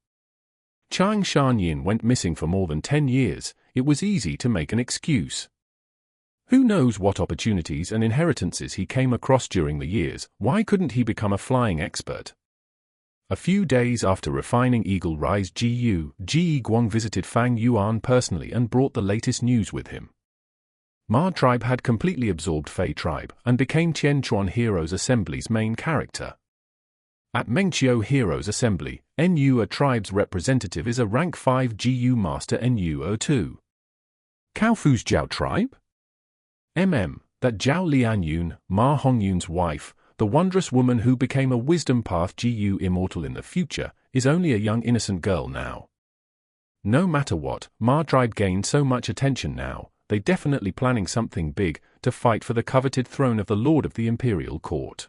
Chang Shan Yin went missing for more than 10 years. It was easy to make an excuse. Who knows what opportunities and inheritances he came across during the years? Why couldn't he become a flying expert? A few days after refining Eagle Rise Ji Guang visited Fang Yuan personally and brought the latest news with him. Ma tribe had completely absorbed Fei tribe and became Tianquan Heroes Assembly's main character. At Mengqiu Heroes Nu, a tribe's representative is a rank 5 GU master Nu02. Kaofu's Zhao tribe? That Zhao Lianyun, Ma Hongyun's wife, the wondrous woman who became a wisdom path GU immortal in the future, is only a young innocent girl now. No matter what, Ma tribe gained so much attention now, they definitely planning something big to fight for the coveted throne of the Lord of the Imperial Court.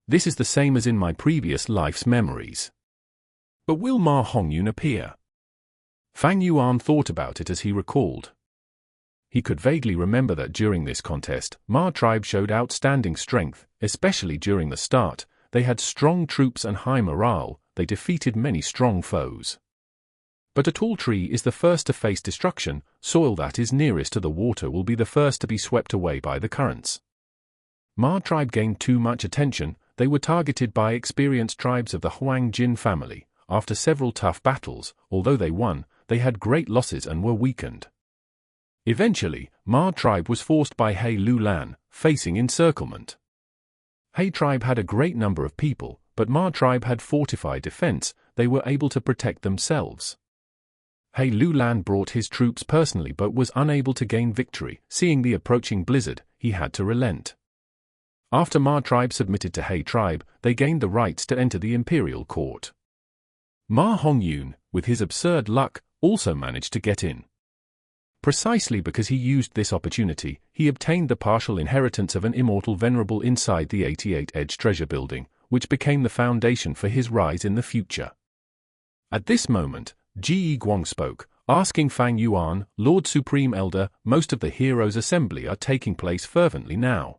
This is the same as in my previous life's memories. But will Ma Hongyun appear? Fang Yuan thought about it as he recalled. He could vaguely remember that during this contest, Ma tribe showed outstanding strength, especially during the start. They had strong troops and high morale, they defeated many strong foes. But a tall tree is the first to face destruction, soil that is nearest to the water will be the first to be swept away by the currents. Ma tribe gained too much attention, they were targeted by experienced tribes of the Huang Jin family. After several tough battles, although they won, they had great losses and were weakened. Eventually, Ma tribe was forced by He Lulan, facing encirclement. He tribe had a great number of people, but Ma tribe had fortified defense, they were able to protect themselves. He Lulan brought his troops personally but was unable to gain victory. Seeing the approaching blizzard, he had to relent. After Ma tribe submitted to He tribe, they gained the rights to enter the imperial court. Ma Hongyun, with his absurd luck, also managed to get in. Precisely because he used this opportunity, he obtained the partial inheritance of an immortal venerable inside the 88-edge treasure building, which became the foundation for his rise in the future. At this moment, Ji Guang spoke, asking Fang Yuan, Lord Supreme Elder, most of the Heroes Assembly are taking place fervently now.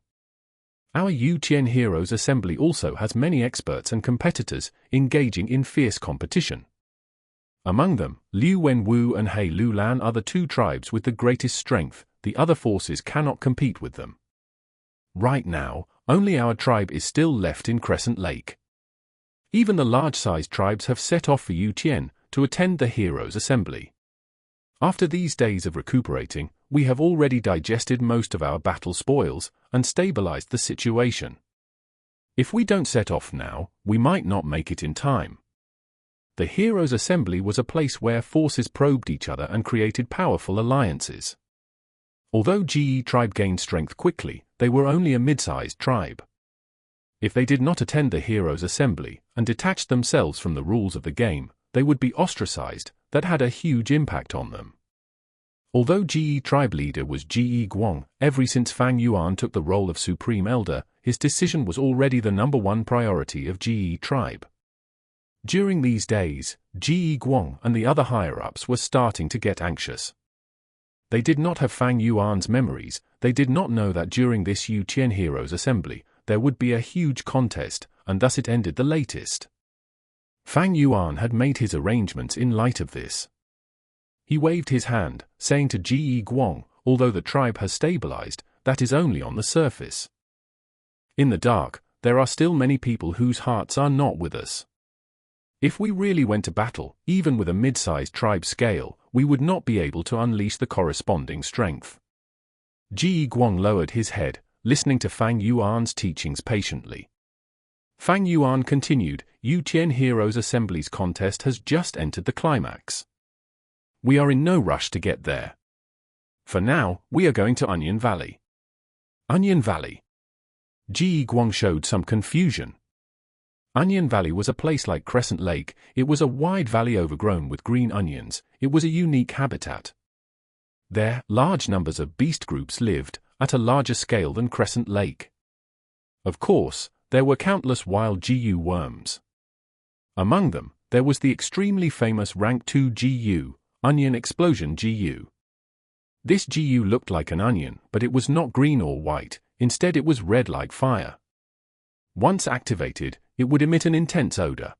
Our Yuqian Heroes Assembly also has many experts and competitors, engaging in fierce competition. Among them, Liu Wenwu and He Lulan are the 2 tribes with the greatest strength, the other forces cannot compete with them. Right now, only our tribe is still left in Crescent Lake. Even the large-sized tribes have set off for Yuqian to attend the Heroes Assembly. After these days of recuperating, we have already digested most of our battle spoils and stabilized the situation. If we don't set off now, we might not make it in time. The Heroes Assembly was a place where forces probed each other and created powerful alliances. Although GE tribe gained strength quickly, they were only a mid-sized tribe. If they did not attend the Heroes Assembly and detached themselves from the rules of the game, they would be ostracized. That had a huge impact on them. Although Jie tribe leader was Jie Guang, ever since Fang Yuan took the role of Supreme Elder, his decision was already the #1 priority of Jie tribe. During these days, Jie Guang and the other higher-ups were starting to get anxious. They did not have Fang Yuan's memories. They did not know that during this Yu Qian Heroes Assembly, there would be a huge contest, and thus it ended the latest. Fang Yuan had made his arrangements in light of this. He waved his hand, saying to Jie Guang, although the tribe has stabilized, that is only on the surface. In the dark, there are still many people whose hearts are not with us. If we really went to battle, even with a mid-sized tribe scale, we would not be able to unleash the corresponding strength. Jie Guang lowered his head, listening to Fang Yuan's teachings patiently. Fang Yuan continued, Yu Qian Heroes Assembly's contest has just entered the climax. We are in no rush to get there. For now, we are going to Onion Valley. Onion Valley. Jie Guang showed some confusion. Onion Valley was a place like Crescent Lake. It was a wide valley overgrown with green onions. It was a unique habitat. There, large numbers of beast groups lived, at a larger scale than Crescent Lake. Of course, there were countless wild GU worms. Among them, there was the extremely famous Rank 2 GU, Onion Explosion GU. This GU looked like an onion, but it was not green or white, instead it was red like fire. Once activated, it would emit an intense odor.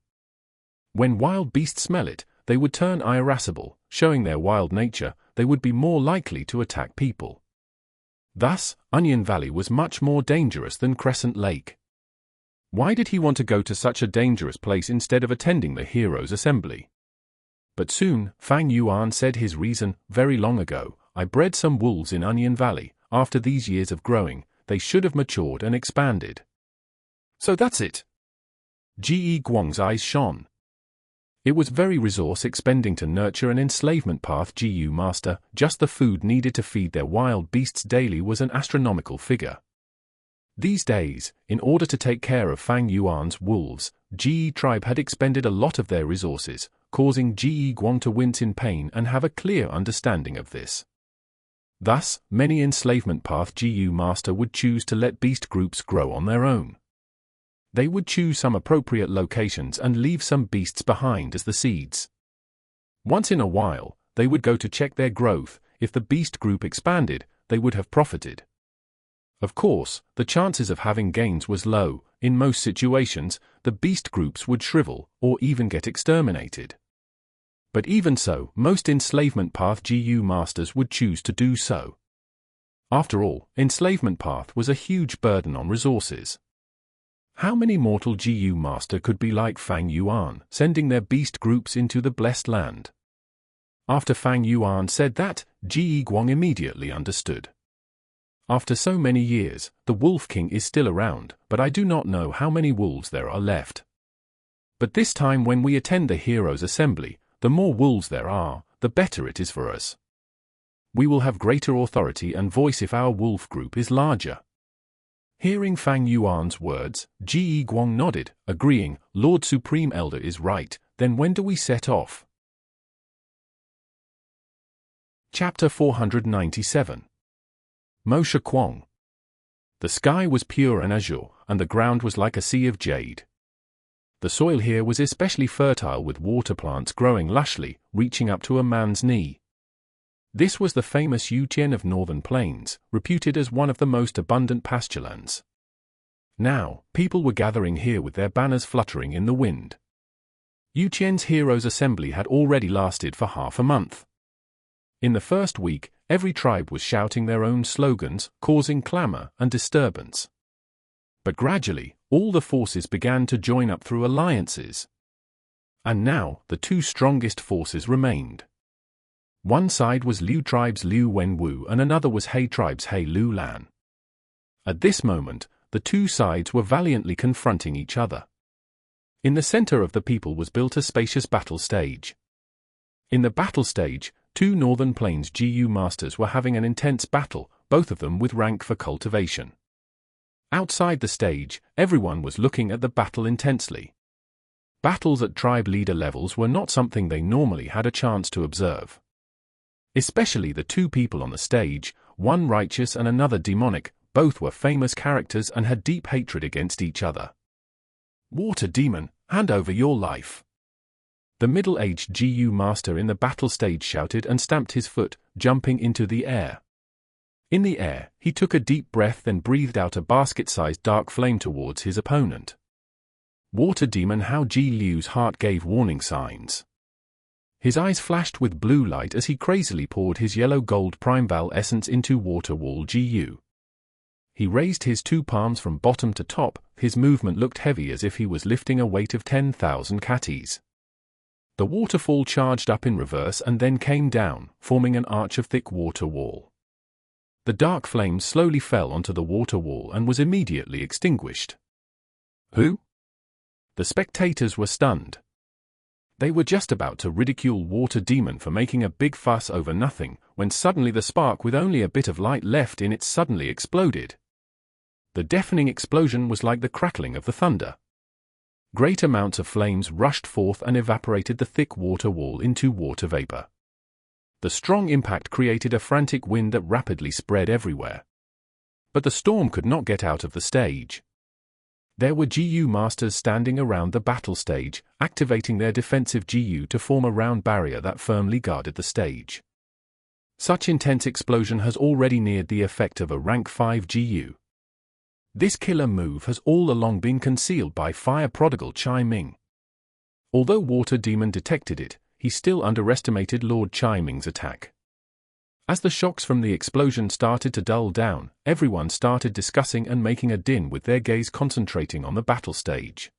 When wild beasts smell it, they would turn irascible, showing their wild nature. They would be more likely to attack people. Thus, Onion Valley was much more dangerous than Crescent Lake. Why did he want to go to such a dangerous place instead of attending the Heroes' Assembly? But soon, Fang Yuan said his reason. Very long ago, I bred some wolves in Onion Valley. After these years of growing, they should have matured and expanded. So that's it. Jie Guang's eyes shone. It was very resource-expending to nurture an enslavement path GU master. Just the food needed to feed their wild beasts daily was an astronomical figure. These days, in order to take care of Fang Yuan's wolves, Jie tribe had expended a lot of their resources, causing Jie Guang to wince in pain and have a clear understanding of this. Thus, many enslavement path GU master would choose to let beast groups grow on their own. They would choose some appropriate locations and leave some beasts behind as the seeds. Once in a while, they would go to check their growth. If the beast group expanded, they would have profited. Of course, the chances of having gains was low. In most situations, the beast groups would shrivel or even get exterminated. But even so, most enslavement path GU masters would choose to do so. After all, enslavement path was a huge burden on resources. How many mortal GU master could be like Fang Yuan, sending their beast groups into the blessed land? After Fang Yuan said that, Jie Guang immediately understood. After so many years, the Wolf King is still around, but I do not know how many wolves there are left. But this time when we attend the Heroes' Assembly, the more wolves there are, the better it is for us. We will have greater authority and voice if our wolf group is larger. Hearing Fang Yuan's words, Jie Guang nodded, agreeing, Lord Supreme Elder is right. Then when do we set off? Chapter 497. Shi Kuang. The sky was pure and azure, and the ground was like a sea of jade. The soil here was especially fertile with water plants growing lushly, reaching up to a man's knee. This was the famous Yu Qian of Northern Plains, reputed as one of the most abundant pasturelands. Now, people were gathering here with their banners fluttering in the wind. Yu Qian's Heroes' Assembly had already lasted for half a month. In the first week, every tribe was shouting their own slogans, causing clamor and disturbance. But gradually, all the forces began to join up through alliances. And now, the two strongest forces remained. One side was Liu tribe's Liu Wenwu and another was He tribe's He Lu Lan. At this moment, the two sides were valiantly confronting each other. In the center of the people was built a spacious battle stage. In the battle stage, two Northern Plains GU masters were having an intense battle, both of them with rank for cultivation. Outside the stage, everyone was looking at the battle intensely. Battles at tribe leader levels were not something they normally had a chance to observe. Especially the two people on the stage, one righteous and another demonic, both were famous characters and had deep hatred against each other. Water Demon, hand over your life. The middle-aged Gu master in the battle stage shouted and stamped his foot, jumping into the air. In the air, he took a deep breath, then breathed out a basket-sized dark flame towards his opponent. Water Demon Hao Ji Liu's heart gave warning signs. His eyes flashed with blue light as he crazily poured his yellow-gold Primeval essence into Water Wall Gu. He raised his two palms from bottom to top, his movement looked heavy as if he was lifting a weight of 10,000 catties. The waterfall charged up in reverse and then came down, forming an arch of thick water wall. The dark flame slowly fell onto the water wall and was immediately extinguished. Who? The spectators were stunned. They were just about to ridicule Water Demon for making a big fuss over nothing, when suddenly the spark with only a bit of light left in it suddenly exploded. The deafening explosion was like the crackling of the thunder. Great amounts of flames rushed forth and evaporated the thick water wall into water vapor. The strong impact created a frantic wind that rapidly spread everywhere. But the storm could not get out of the stage. There were Gu masters standing around the battle stage, activating their defensive Gu to form a round barrier that firmly guarded the stage. Such intense explosion has already neared the effect of a rank 5 Gu. This killer move has all along been concealed by fire prodigal Chai Ming. Although Water Demon detected it, he still underestimated Lord Chai Ming's attack. As the shocks from the explosion started to dull down, everyone started discussing and making a din with their gaze concentrating on the battle stage.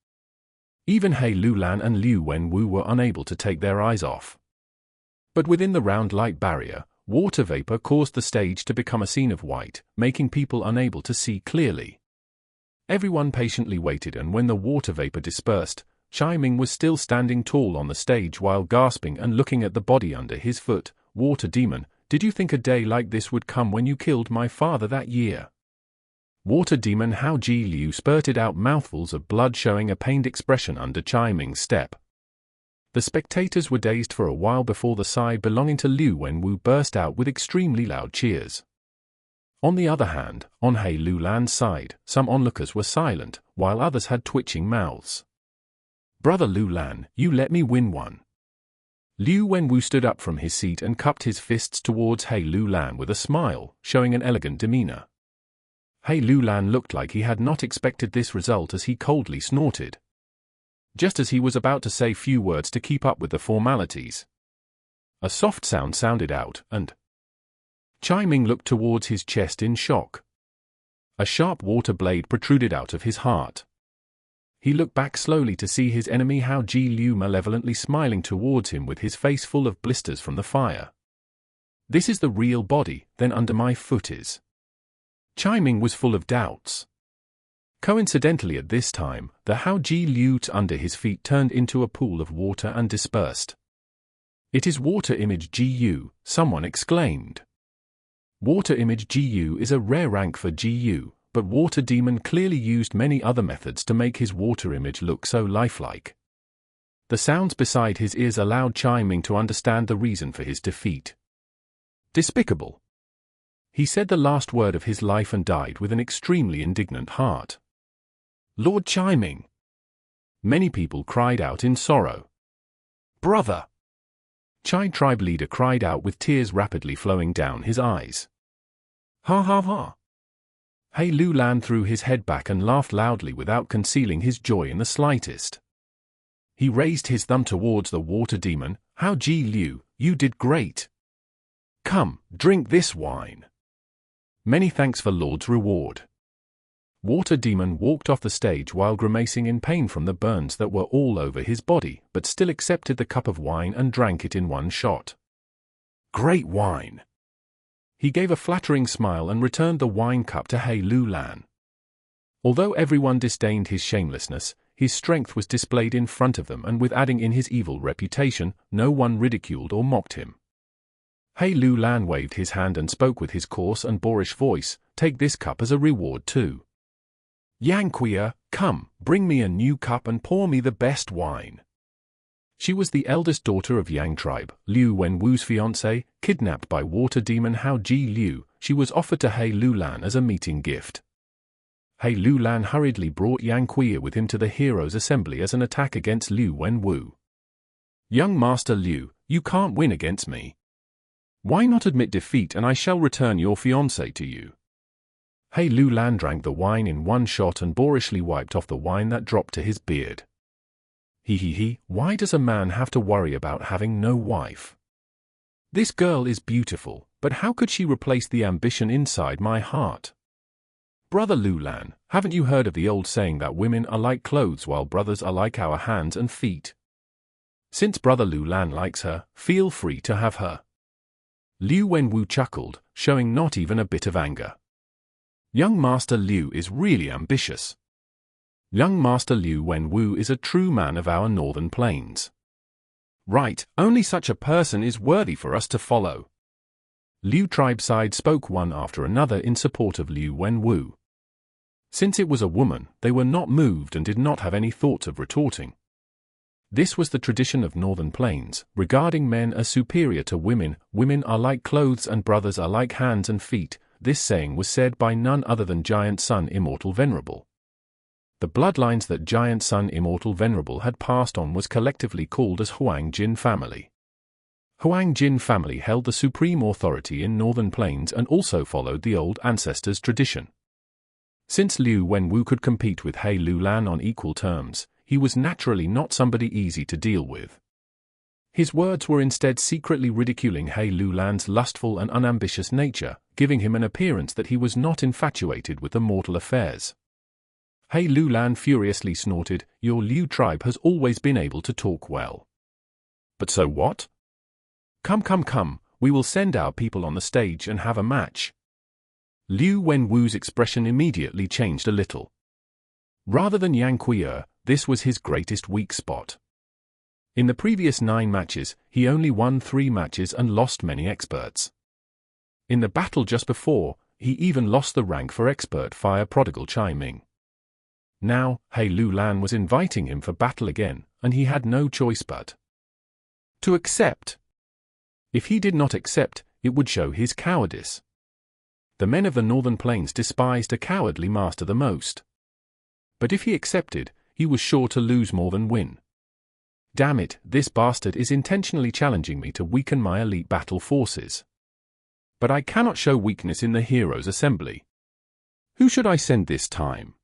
Even He Lulan and Liu Wenwu were unable to take their eyes off. But within the round light barrier, water vapor caused the stage to become a scene of white, making people unable to see clearly. Everyone patiently waited, and when the water vapor dispersed, Chai Ming was still standing tall on the stage while gasping and looking at the body under his foot. Water Demon, did you think a day like this would come when you killed my father that year? Water Demon Hao Ji Liu spurted out mouthfuls of blood, showing a pained expression under Chai Ming's step. The spectators were dazed for a while before the side belonging to Liu Wenwu burst out with extremely loud cheers. On the other hand, on He Lulan's side, some onlookers were silent, while others had twitching mouths. Brother Lulan, you let me win one. Liu Wenwu stood up from his seat and cupped his fists towards He Lulan with a smile, showing an elegant demeanor. He Lulan looked like he had not expected this result as he coldly snorted. Just as he was about to say few words to keep up with the formalities, a soft sound sounded out, and Chai Ming looked towards his chest in shock. A sharp water blade protruded out of his heart. He looked back slowly to see his enemy Hao Ji Liu malevolently smiling towards him with his face full of blisters from the fire. This is the real body, then under my foot is. Chai Ming was full of doubts. Coincidentally at this time, the Hao Ji Liu under his feet turned into a pool of water and dispersed. It is Water Image Gu, someone exclaimed. Water Image Gu is a rare rank for Gu, but Water Demon clearly used many other methods to make his water image look so lifelike. The sounds beside his ears allowed Chai Ming to understand the reason for his defeat. Despicable. He said the last word of his life and died with an extremely indignant heart. Lord Chai Ming. Many people cried out in sorrow. Brother! Chai tribe leader cried out with tears rapidly flowing down his eyes. Ha ha ha! He Lulan threw his head back and laughed loudly without concealing his joy in the slightest. He raised his thumb towards the Water Demon. Hao Ji Liu, you did great. Come, drink this wine. Many thanks for Lord's reward. Water Demon walked off the stage while grimacing in pain from the burns that were all over his body, but still accepted the cup of wine and drank it in one shot. Great wine. He gave a flattering smile and returned the wine cup to He Lulan. Although everyone disdained his shamelessness, his strength was displayed in front of them, and with adding in his evil reputation, no one ridiculed or mocked him. He Lulan waved his hand and spoke with his coarse and boorish voice, take this cup as a reward too. Yang Kuya, Come, bring me a new cup and pour me the best wine. She was the eldest daughter of Yang tribe, Liu Wenwu's fiancé, kidnapped by water demon Hao Ji Liu. She was offered to He Lulan as a meeting gift. He Lulan hurriedly brought Yang Kuya with him to the Heroes' Assembly as an attack against Liu Wenwu. Young Master Liu, you can't win against me. Why not admit defeat and I shall return your fiancé to you? He Lulan drank the wine in one shot and boorishly wiped off the wine that dropped to his beard. Why does a man have to worry about having no wife? This girl is beautiful, but how could she replace the ambition inside my heart? Brother Lulan, haven't you heard of the old saying that women are like clothes while brothers are like our hands and feet? Since Brother Lulan likes her, feel free to have her. Liu Wenwu chuckled, showing not even a bit of anger. Young Master Liu is really ambitious. Young Master Liu Wenwu is a true man of our northern plains. Right, only such a person is worthy for us to follow. Liu tribe side spoke one after another in support of Liu Wenwu. Since it was a woman, they were not moved and did not have any thoughts of retorting. This was the tradition of northern plains, regarding men as superior to women. Women are like clothes and brothers are like hands and feet. This saying was said by none other than Giant Son Immortal Venerable. The bloodlines that Giant Son Immortal Venerable had passed on was collectively called as Huang Jin family. Huang Jin family held the supreme authority in northern plains and also followed the old ancestors' tradition. Since Liu Wenwu could compete with He Lulan on equal terms, he was naturally not somebody easy to deal with. His words were instead secretly ridiculing He Lulan's lustful and unambitious nature, giving him an appearance that he was not infatuated with the mortal affairs. He Lulan furiously snorted, "Your Liu tribe has always been able to talk well. But so what? Come, we will send our people on the stage and have a match." Liu Wenwu's expression immediately changed a little. Rather than Yang Kuya, this was his greatest weak spot. In the previous 9 matches, he only won 3 matches and lost many experts. In the battle just before, he even lost the rank for expert fire prodigal Chai Ming. Now, He Lulan was inviting him for battle again, and he had no choice but to accept. If he did not accept, it would show his cowardice. The men of the northern plains despised a cowardly master the most. But if he accepted, he was sure to lose more than win. Damn it, this bastard is intentionally challenging me to weaken my elite battle forces. But I cannot show weakness in the Heroes' Assembly. Who should I send this time?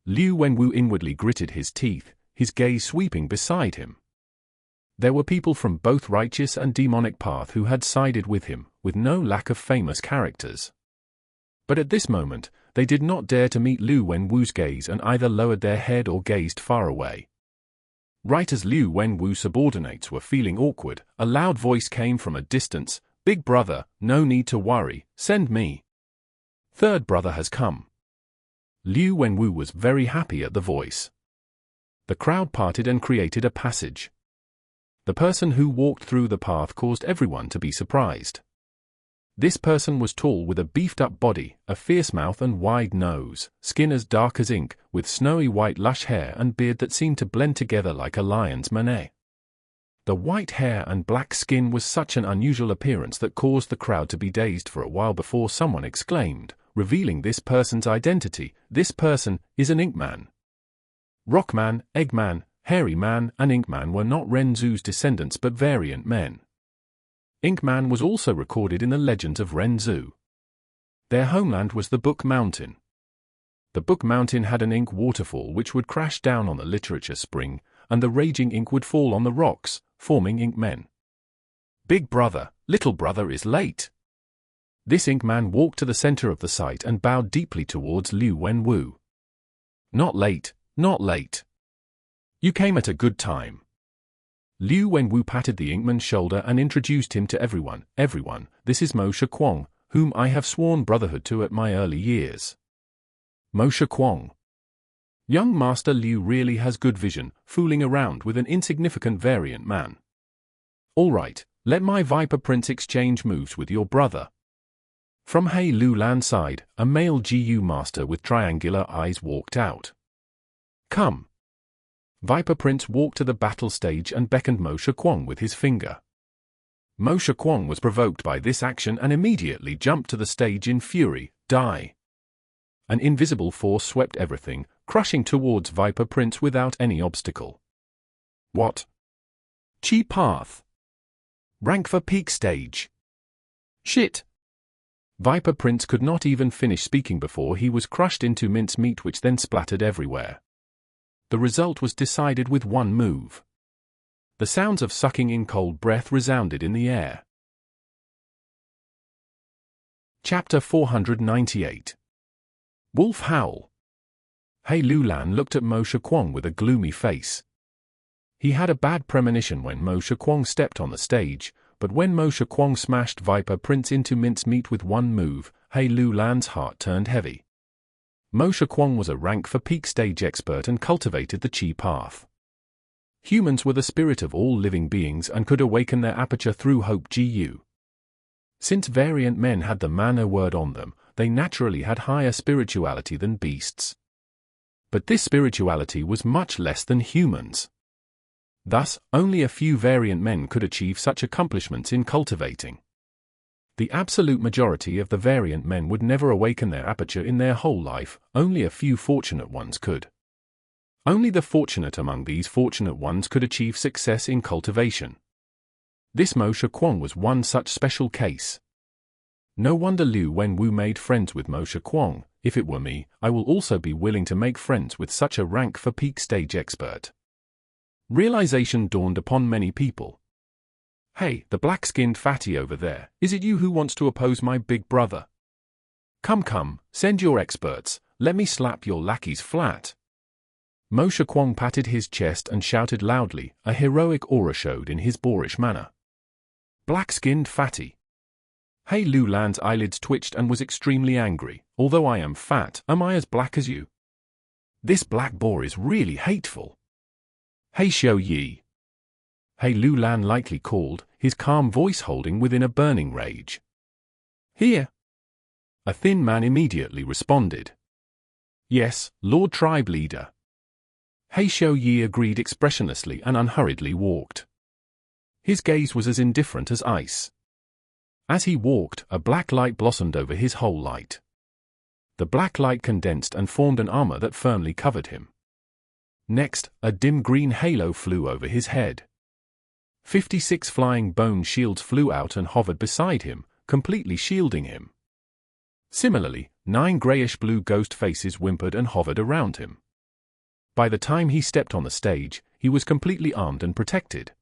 Liu Wenwu inwardly gritted his teeth, his gaze sweeping beside him. There were people from both righteous and demonic path who had sided with him, with no lack of famous characters. But at this moment, they did not dare to meet Liu Wenwu's gaze and either lowered their head or gazed far away. Right as Liu Wenwu's subordinates were feeling awkward, a loud voice came from a distance, "Big brother, no need to worry, send me. Third brother has come." Liu Wenwu was very happy at the voice. The crowd parted and created a passage. The person who walked through the path caused everyone to be surprised. This person was tall with a beefed-up body, a fierce mouth and wide nose, skin as dark as ink, with snowy white lush hair and beard that seemed to blend together like a lion's mane. The white hair and black skin was such an unusual appearance that caused the crowd to be dazed for a while before someone exclaimed, revealing this person's identity, "This person is an Inkman." Rockman, Eggman, Hairy Man and Inkman were not Renzu's descendants but variant men. Inkman was also recorded in the legends of Renzu. Their homeland was the Book Mountain. The Book Mountain had an ink waterfall which would crash down on the literature spring, and the raging ink would fall on the rocks, forming Inkmen. "Big brother, little brother is late." This Inkman walked to the center of the site and bowed deeply towards Liu Wenwu. "Not late, not late. You came at a good time." Liu Wenwu patted the Inkman's shoulder and introduced him to everyone. "Everyone, this is Shi Kuang, whom I have sworn brotherhood to at my early years." Shi Kuang. Young Master Liu really has good vision, fooling around with an insignificant variant man. "All right, let my Viper Prince exchange moves with your brother." From He Lulan's side, a male GU master with triangular eyes walked out. Come. Viper Prince walked to the battle stage and beckoned Mo Shi Kuang with his finger. Mo Shi Kuang was provoked by this action and immediately jumped to the stage in fury. Die! An invisible force swept everything, crushing towards Viper Prince without any obstacle. What? Chi path. Rank for peak stage. Shit! Viper Prince could not even finish speaking before he was crushed into mincemeat, which then splattered everywhere. The result was decided with one move. The sounds of sucking in cold breath resounded in the air. Chapter 498. Wolf Howl. Hei Lulan looked at Mo Shi Kuang with a gloomy face. He had a bad premonition when Mo Shi Kuang stepped on the stage, but when Mo Shi Kuang smashed Viper Prince into mincemeat with one move, Hei Lulan's heart turned heavy. Mo Shi Kuang was a rank for peak stage expert and cultivated the Qi path. Humans were the spirit of all living beings and could awaken their aperture through Hope Gu. Since variant men had the mana word on them, they naturally had higher spirituality than beasts. But this spirituality was much less than humans. Thus, only a few variant men could achieve such accomplishments in cultivating. The absolute majority of the variant men would never awaken their aperture in their whole life, only a few fortunate ones could. Only the fortunate among these fortunate ones could achieve success in cultivation. This Mo Shi Kuang was one such special case. No wonder Liu Wenwu made friends with Mo Shi Kuang. If it were me, I will also be willing to make friends with such a rank for peak stage expert. Realization dawned upon many people. Hey, the black-skinned fatty over there, is it you who wants to oppose my big brother? Come, send your experts, let me slap your lackeys flat. Mo Shi Kuang patted his chest and shouted loudly, a heroic aura showed in his boorish manner. Black-skinned fatty. Hei Lulan's eyelids twitched and was extremely angry. Although I am fat, am I as black as you? This black boar is really hateful. Hei Xiao Yi. Hei Lulan lightly called, his calm voice holding within a burning rage. Here. A thin man immediately responded. Yes, Lord Tribe Leader. Hei Xiao Yi agreed expressionlessly and unhurriedly walked. His gaze was as indifferent as ice. As he walked, a black light blossomed over his whole light. The black light condensed and formed an armor that firmly covered him. Next, a dim green halo flew over his head. 56 flying bone shields flew out and hovered beside him, completely shielding him. Similarly, 9 grayish-blue ghost faces whimpered and hovered around him. By the time he stepped on the stage, he was completely armed and protected.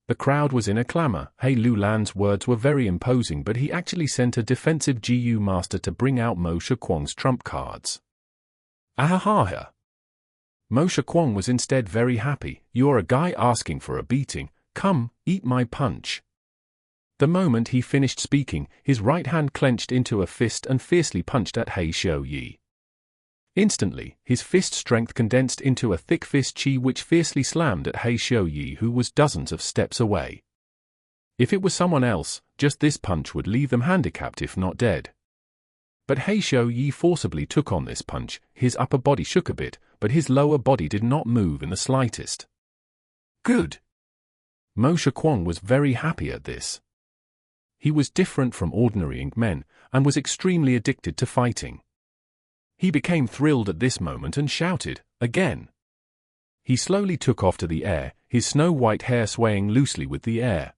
The crowd was in a clamor. Hei Lulan's words were very imposing, but he actually sent a defensive GU master to bring out Mo Shi Kuang's trump cards. Ahaha! Mo Shi Kuang was instead very happy. You're a guy asking for a beating. Come, eat my punch. The moment he finished speaking, his right hand clenched into a fist and fiercely punched at Hei Xiao Yi. Instantly, his fist strength condensed into a thick fist chi which fiercely slammed at Hei Xiao Yi, who was dozens of steps away. If it was someone else, just this punch would leave them handicapped if not dead. But Hei Xiao Yi forcibly took on this punch. His upper body shook a bit, but his lower body did not move in the slightest. Good. Mo Shi Kuang was very happy at this. He was different from ordinary ink men, and was extremely addicted to fighting. He became thrilled at this moment and shouted, again. He slowly took off to the air, his snow-white hair swaying loosely with the air.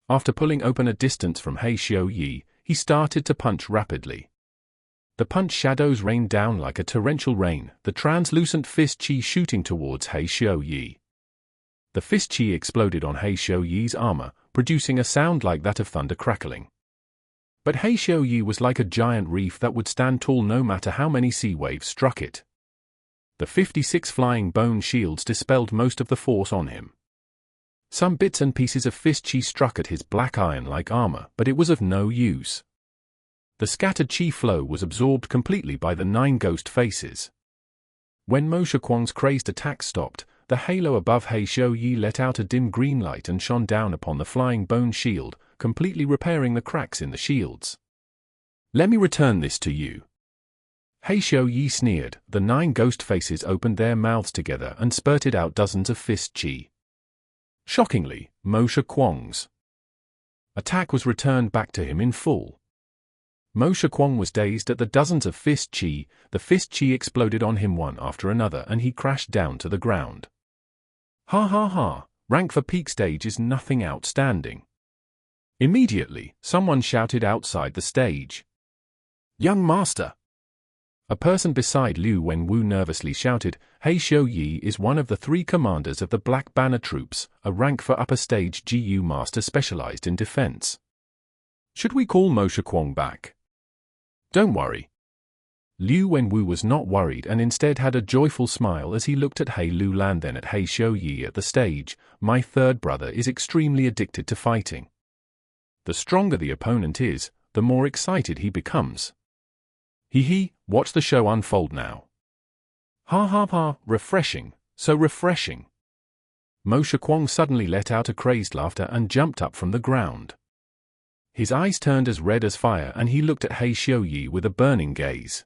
After pulling open a distance from Hei Xiao Yi, he started to punch rapidly. The punch shadows rained down like a torrential rain, the translucent fist chi shooting towards Hei Xiao Yi. The fist chi exploded on Hei Xiao Yi's armor, producing a sound like that of thunder crackling. But Hei Xiao Yi was like a giant reef that would stand tall no matter how many sea waves struck it. The 56 flying bone shields dispelled most of the force on him. Some bits and pieces of fist chi struck at his black iron-like armor, but it was of no use. The scattered chi flow was absorbed completely by the 9 ghost faces. When Mo Shi Kuang's crazed attack stopped, the halo above Hei Xiao Yi let out a dim green light and shone down upon the flying bone shield, completely repairing the cracks in the shields. Let me return this to you. Hei Xiu Yi sneered. The 9 ghost faces opened their mouths together and spurted out dozens of fist chi. Shockingly, Shi Kuang's attack was returned back to him in full. Shi Kuang was dazed at the dozens of fist chi. The fist chi exploded on him one after another and he crashed down to the ground. Ha ha ha, rank for peak stage is nothing outstanding. Immediately, someone shouted outside the stage. Young master! A person beside Liu Wenwu nervously shouted, Hei Xiu Yi is one of the 3 commanders of the Black Banner Troops, a rank for upper stage GU master specialized in defense. Should we call Shi Kuang back? Don't worry. Liu Wenwu was not worried and instead had a joyful smile as he looked at Hei Lulan then at Hei Xiu Yi at the stage. My third brother is extremely addicted to fighting. The stronger the opponent is, the more excited he becomes. Hee, watch the show unfold now. Ha ha ha, refreshing, so refreshing. Shi Kuang suddenly let out a crazed laughter and jumped up from the ground. His eyes turned as red as fire and he looked at Hei Xiu Yi with a burning gaze.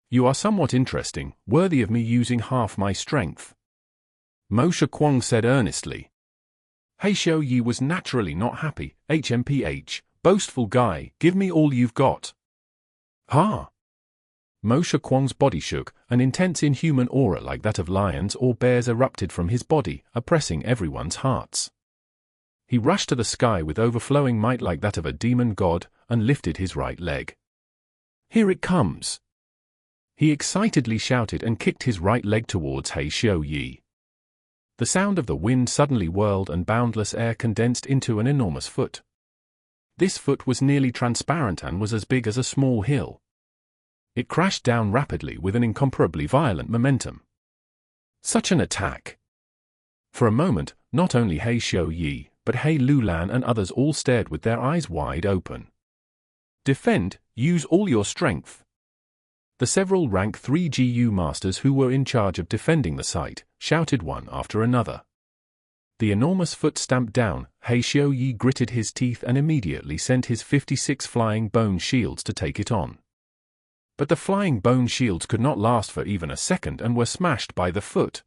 You are somewhat interesting, worthy of me using half my strength. Shi Kuang said earnestly. Hei Xiu Yi was naturally not happy. HMPH, boastful guy, give me all you've got. Ha! Shi Kuang's body shook, an intense inhuman aura like that of lions or bears erupted from his body, oppressing everyone's hearts. He rushed to the sky with overflowing might like that of a demon god, and lifted his right leg. Here it comes! He excitedly shouted and kicked his right leg towards Hei Xiu Yi. The sound of the wind suddenly whirled and boundless air condensed into an enormous foot. This foot was nearly transparent and was as big as a small hill. It crashed down rapidly with an incomparably violent momentum. Such an attack! For a moment, not only Hei Xiu Yi, but Hei Lulan and others all stared with their eyes wide open. Defend, use all your strength. The several rank 3 GU masters who were in charge of defending the site, shouted one after another. The enormous foot stamped down, Hei Xiu Yi gritted his teeth and immediately sent his 56 flying bone shields to take it on. But the flying bone shields could not last for even a second and were smashed by the foot.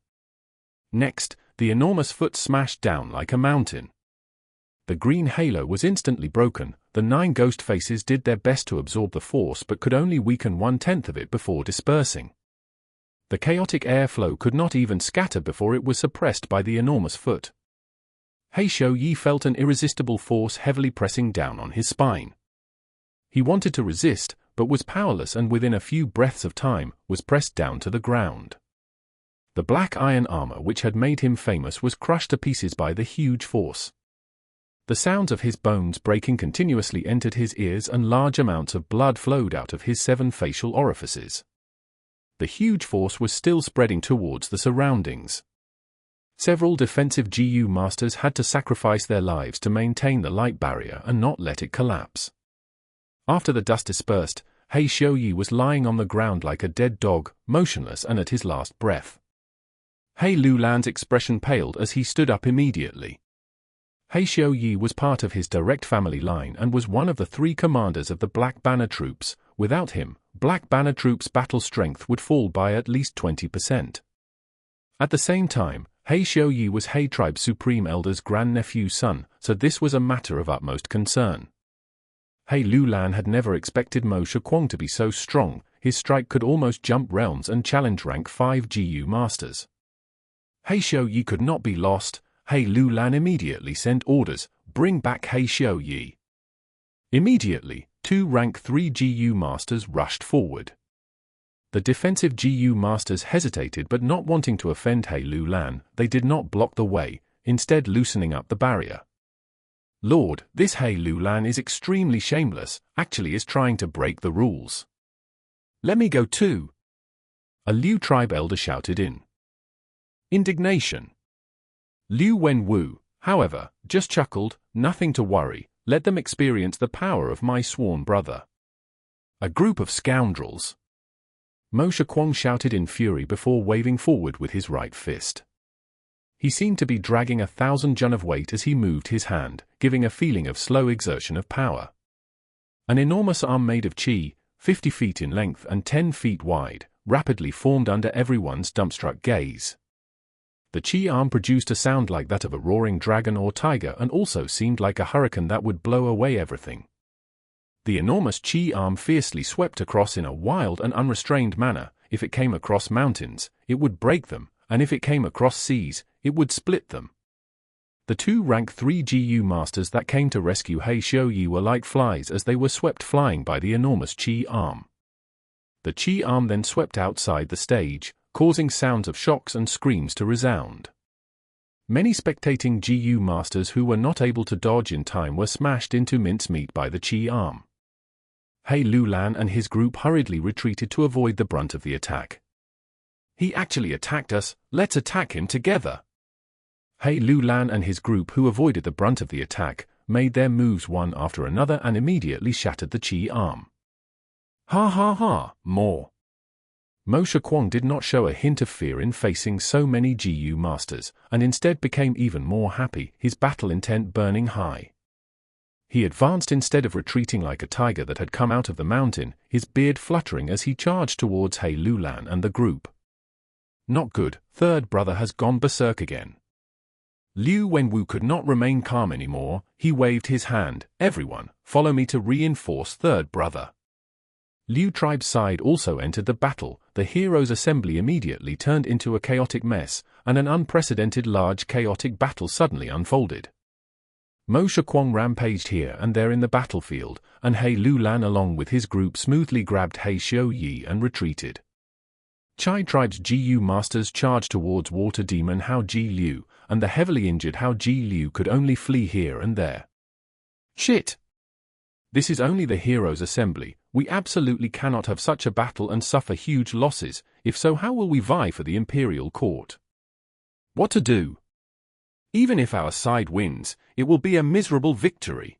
Next, the enormous foot smashed down like a mountain. The green halo was instantly broken. The 9 ghost faces did their best to absorb the force but could only weaken 1/10 of it before dispersing. The chaotic airflow could not even scatter before it was suppressed by the enormous foot. Hei Xiu Yi felt an irresistible force heavily pressing down on his spine. He wanted to resist, but was powerless and within a few breaths of time, was pressed down to the ground. The black iron armor which had made him famous was crushed to pieces by the huge force. The sounds of his bones breaking continuously entered his ears and large amounts of blood flowed out of his 7 facial orifices. The huge force was still spreading towards the surroundings. Several defensive GU masters had to sacrifice their lives to maintain the light barrier and not let it collapse. After the dust dispersed, Hei Xiu Yi was lying on the ground like a dead dog, motionless and at his last breath. Hei Lulan's expression paled as he stood up immediately. Hei Xiu Yi was part of his direct family line and was one of the 3 commanders of the Black Banner Troops. Without him, Black Banner Troops' battle strength would fall by at least 20%. At the same time, Hei Xiu Yi was Hei Tribe's Supreme Elder's grandnephew's son, so this was a matter of utmost concern. Hei Lulan had never expected Shi Kuang to be so strong. His strike could almost jump realms and challenge rank 5 GU masters. Hei Xiu Yi could not be lost. Hei Lulan immediately sent orders, bring back Hei Xiu Yi. Immediately, 2 rank 3 GU masters rushed forward. The defensive GU masters hesitated but not wanting to offend Hei Lulan, they did not block the way, instead loosening up the barrier. Lord, this Hei Lulan is extremely shameless, actually is trying to break the rules. Let me go too. A Liu tribe elder shouted in indignation. Liu Wenwu, however, just chuckled, nothing to worry, let them experience the power of my sworn brother. A group of scoundrels. Shi Kuang shouted in fury before waving forward with his right fist. He seemed to be dragging 1,000 jun of weight as he moved his hand, giving a feeling of slow exertion of power. An enormous arm made of qi, 50 feet in length and 10 feet wide, rapidly formed under everyone's dumbstruck gaze. The Qi arm produced a sound like that of a roaring dragon or tiger and also seemed like a hurricane that would blow away everything. The enormous Qi arm fiercely swept across in a wild and unrestrained manner. If it came across mountains, it would break them, and if it came across seas, it would split them. The two rank 3 Gu masters that came to rescue He Xiuyi were like flies as they were swept flying by the enormous Qi arm. The Qi arm then swept outside the stage, causing sounds of shocks and screams to resound. Many spectating Gu masters who were not able to dodge in time were smashed into mincemeat by the Qi arm. He Lulan and his group hurriedly retreated to avoid the brunt of the attack. "He actually attacked us, let's attack him together." He Lulan and his group, who avoided the brunt of the attack, made their moves one after another and immediately shattered the Qi arm. "Ha ha ha, more." Shi Kuang did not show a hint of fear in facing so many Gu masters, and instead became even more happy, his battle intent burning high. He advanced instead of retreating like a tiger that had come out of the mountain, his beard fluttering as he charged towards He Lulan and the group. "Not good, third brother has gone berserk again." Liu Wenwu could not remain calm anymore. He waved his hand. "Everyone, follow me to reinforce third brother." Liu tribe's side also entered the battle. The heroes' assembly immediately turned into a chaotic mess, and an unprecedented large chaotic battle suddenly unfolded. Shi Kuang rampaged here and there in the battlefield, and He Lulan along with his group smoothly grabbed He Xiuyi and retreated. Chai tribe's Gu masters charged towards Water Demon Hao Ji Liu, and the heavily injured Hao Ji Liu could only flee here and there. "Shit! This is only the heroes' assembly. We absolutely cannot have such a battle and suffer huge losses. If so, how will we vie for the imperial court? What to do? Even if our side wins, it will be a miserable victory."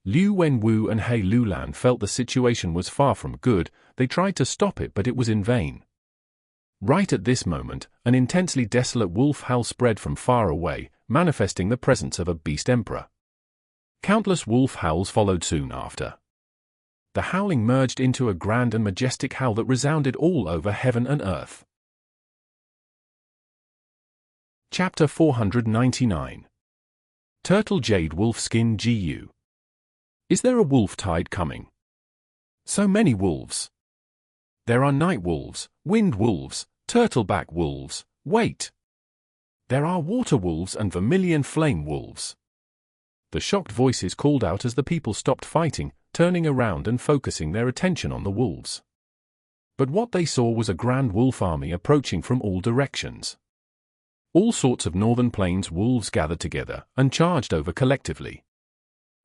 Liu Wenwu and He Lulan felt the situation was far from good. They tried to stop it, but it was in vain. Right at this moment, an intensely desolate wolf howl spread from far away, manifesting the presence of a beast emperor. Countless wolf howls followed soon after. The howling merged into a grand and majestic howl that resounded all over heaven and earth. Chapter 499. Turtle Jade Wolfskin Gu. Is there a wolf tide coming? So many wolves. There are night wolves, wind wolves, turtleback wolves, wait. There are water wolves and vermilion flame wolves. The shocked voices called out as the people stopped fighting, turning around and focusing their attention on the wolves. But what they saw was a grand wolf army approaching from all directions. All sorts of northern plains wolves gathered together and charged over collectively.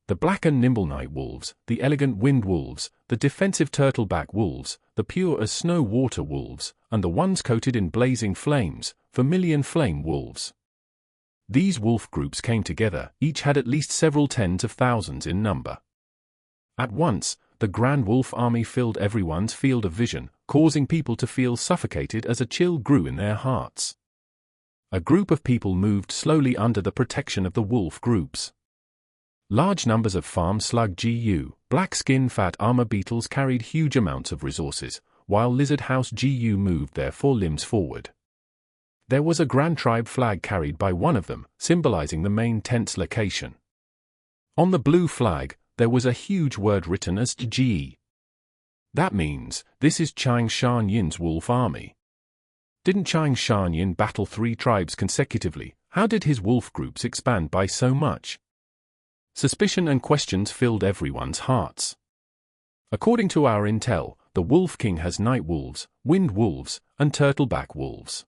The black and nimble night wolves, the elegant wind wolves, the defensive turtleback wolves, the pure as snow water wolves, and the ones coated in blazing flames, vermilion flame wolves. These wolf groups came together, each had at least several tens of thousands in number. At once, the grand wolf army filled everyone's field of vision, causing people to feel suffocated as a chill grew in their hearts. A group of people moved slowly under the protection of the wolf groups. Large numbers of farm slug Gu, black skin fat armor beetles carried huge amounts of resources, while lizard house Gu moved their forelimbs forward. There was a grand tribe flag carried by one of them, symbolizing the main tent's location. On the blue flag, there was a huge word written as Ji. That means, this is Chang Shan Yin's wolf army. Didn't Chang Shan Yin battle 3 tribes consecutively? How did his wolf groups expand by so much? Suspicion and questions filled everyone's hearts. According to our intel, the Wolf King has night wolves, wind wolves, and turtleback wolves.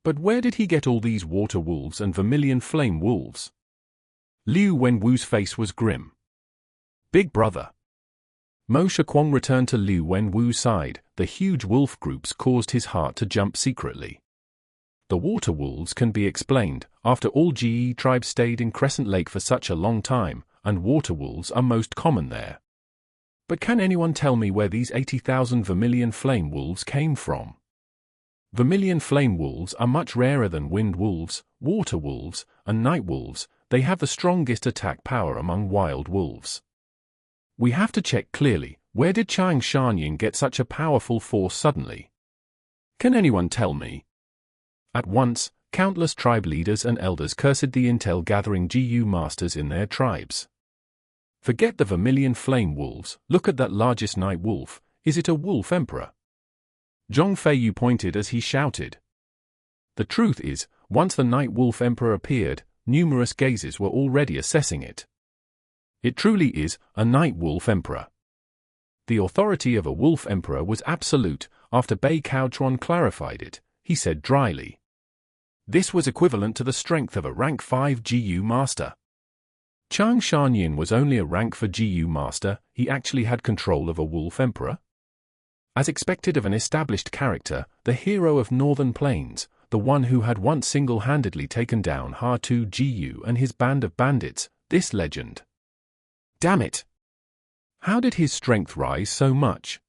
But where did he get all these water wolves and vermilion flame wolves? Liu Wenwu's face was grim. Big brother. Shi Kuang returned to Liu Wenwu's side. The huge wolf groups caused his heart to jump secretly. The water wolves can be explained. After all, Ge tribes stayed in Crescent Lake for such a long time, and water wolves are most common there. But can anyone tell me where these 80,000 vermilion flame wolves came from? Vermilion flame wolves are much rarer than wind wolves, water wolves, and night wolves. They have the strongest attack power among wild wolves. We have to check clearly. Where did Chang Shan Yin get such a powerful force suddenly? Can anyone tell me? At once, countless tribe leaders and elders cursed the intel-gathering Gu masters in their tribes. Forget the vermilion flame wolves, look at that largest night wolf, is it a wolf emperor? Zhong Feiyu pointed as he shouted. The truth is, once the night wolf emperor appeared, numerous gazes were already assessing it. It truly is a night wolf emperor. The authority of a wolf emperor was absolute. After Bei Cao Chuan clarified it, he said dryly. This was equivalent to the strength of a rank 5 Gu master. Chang Shan Yin was only a rank 4 Gu master, he actually had control of a wolf emperor? As expected of an established character, the hero of Northern Plains, the one who had once single-handedly taken down Ha-Tu Gu and his band of bandits, this legend. Damn it! How did his strength rise so much?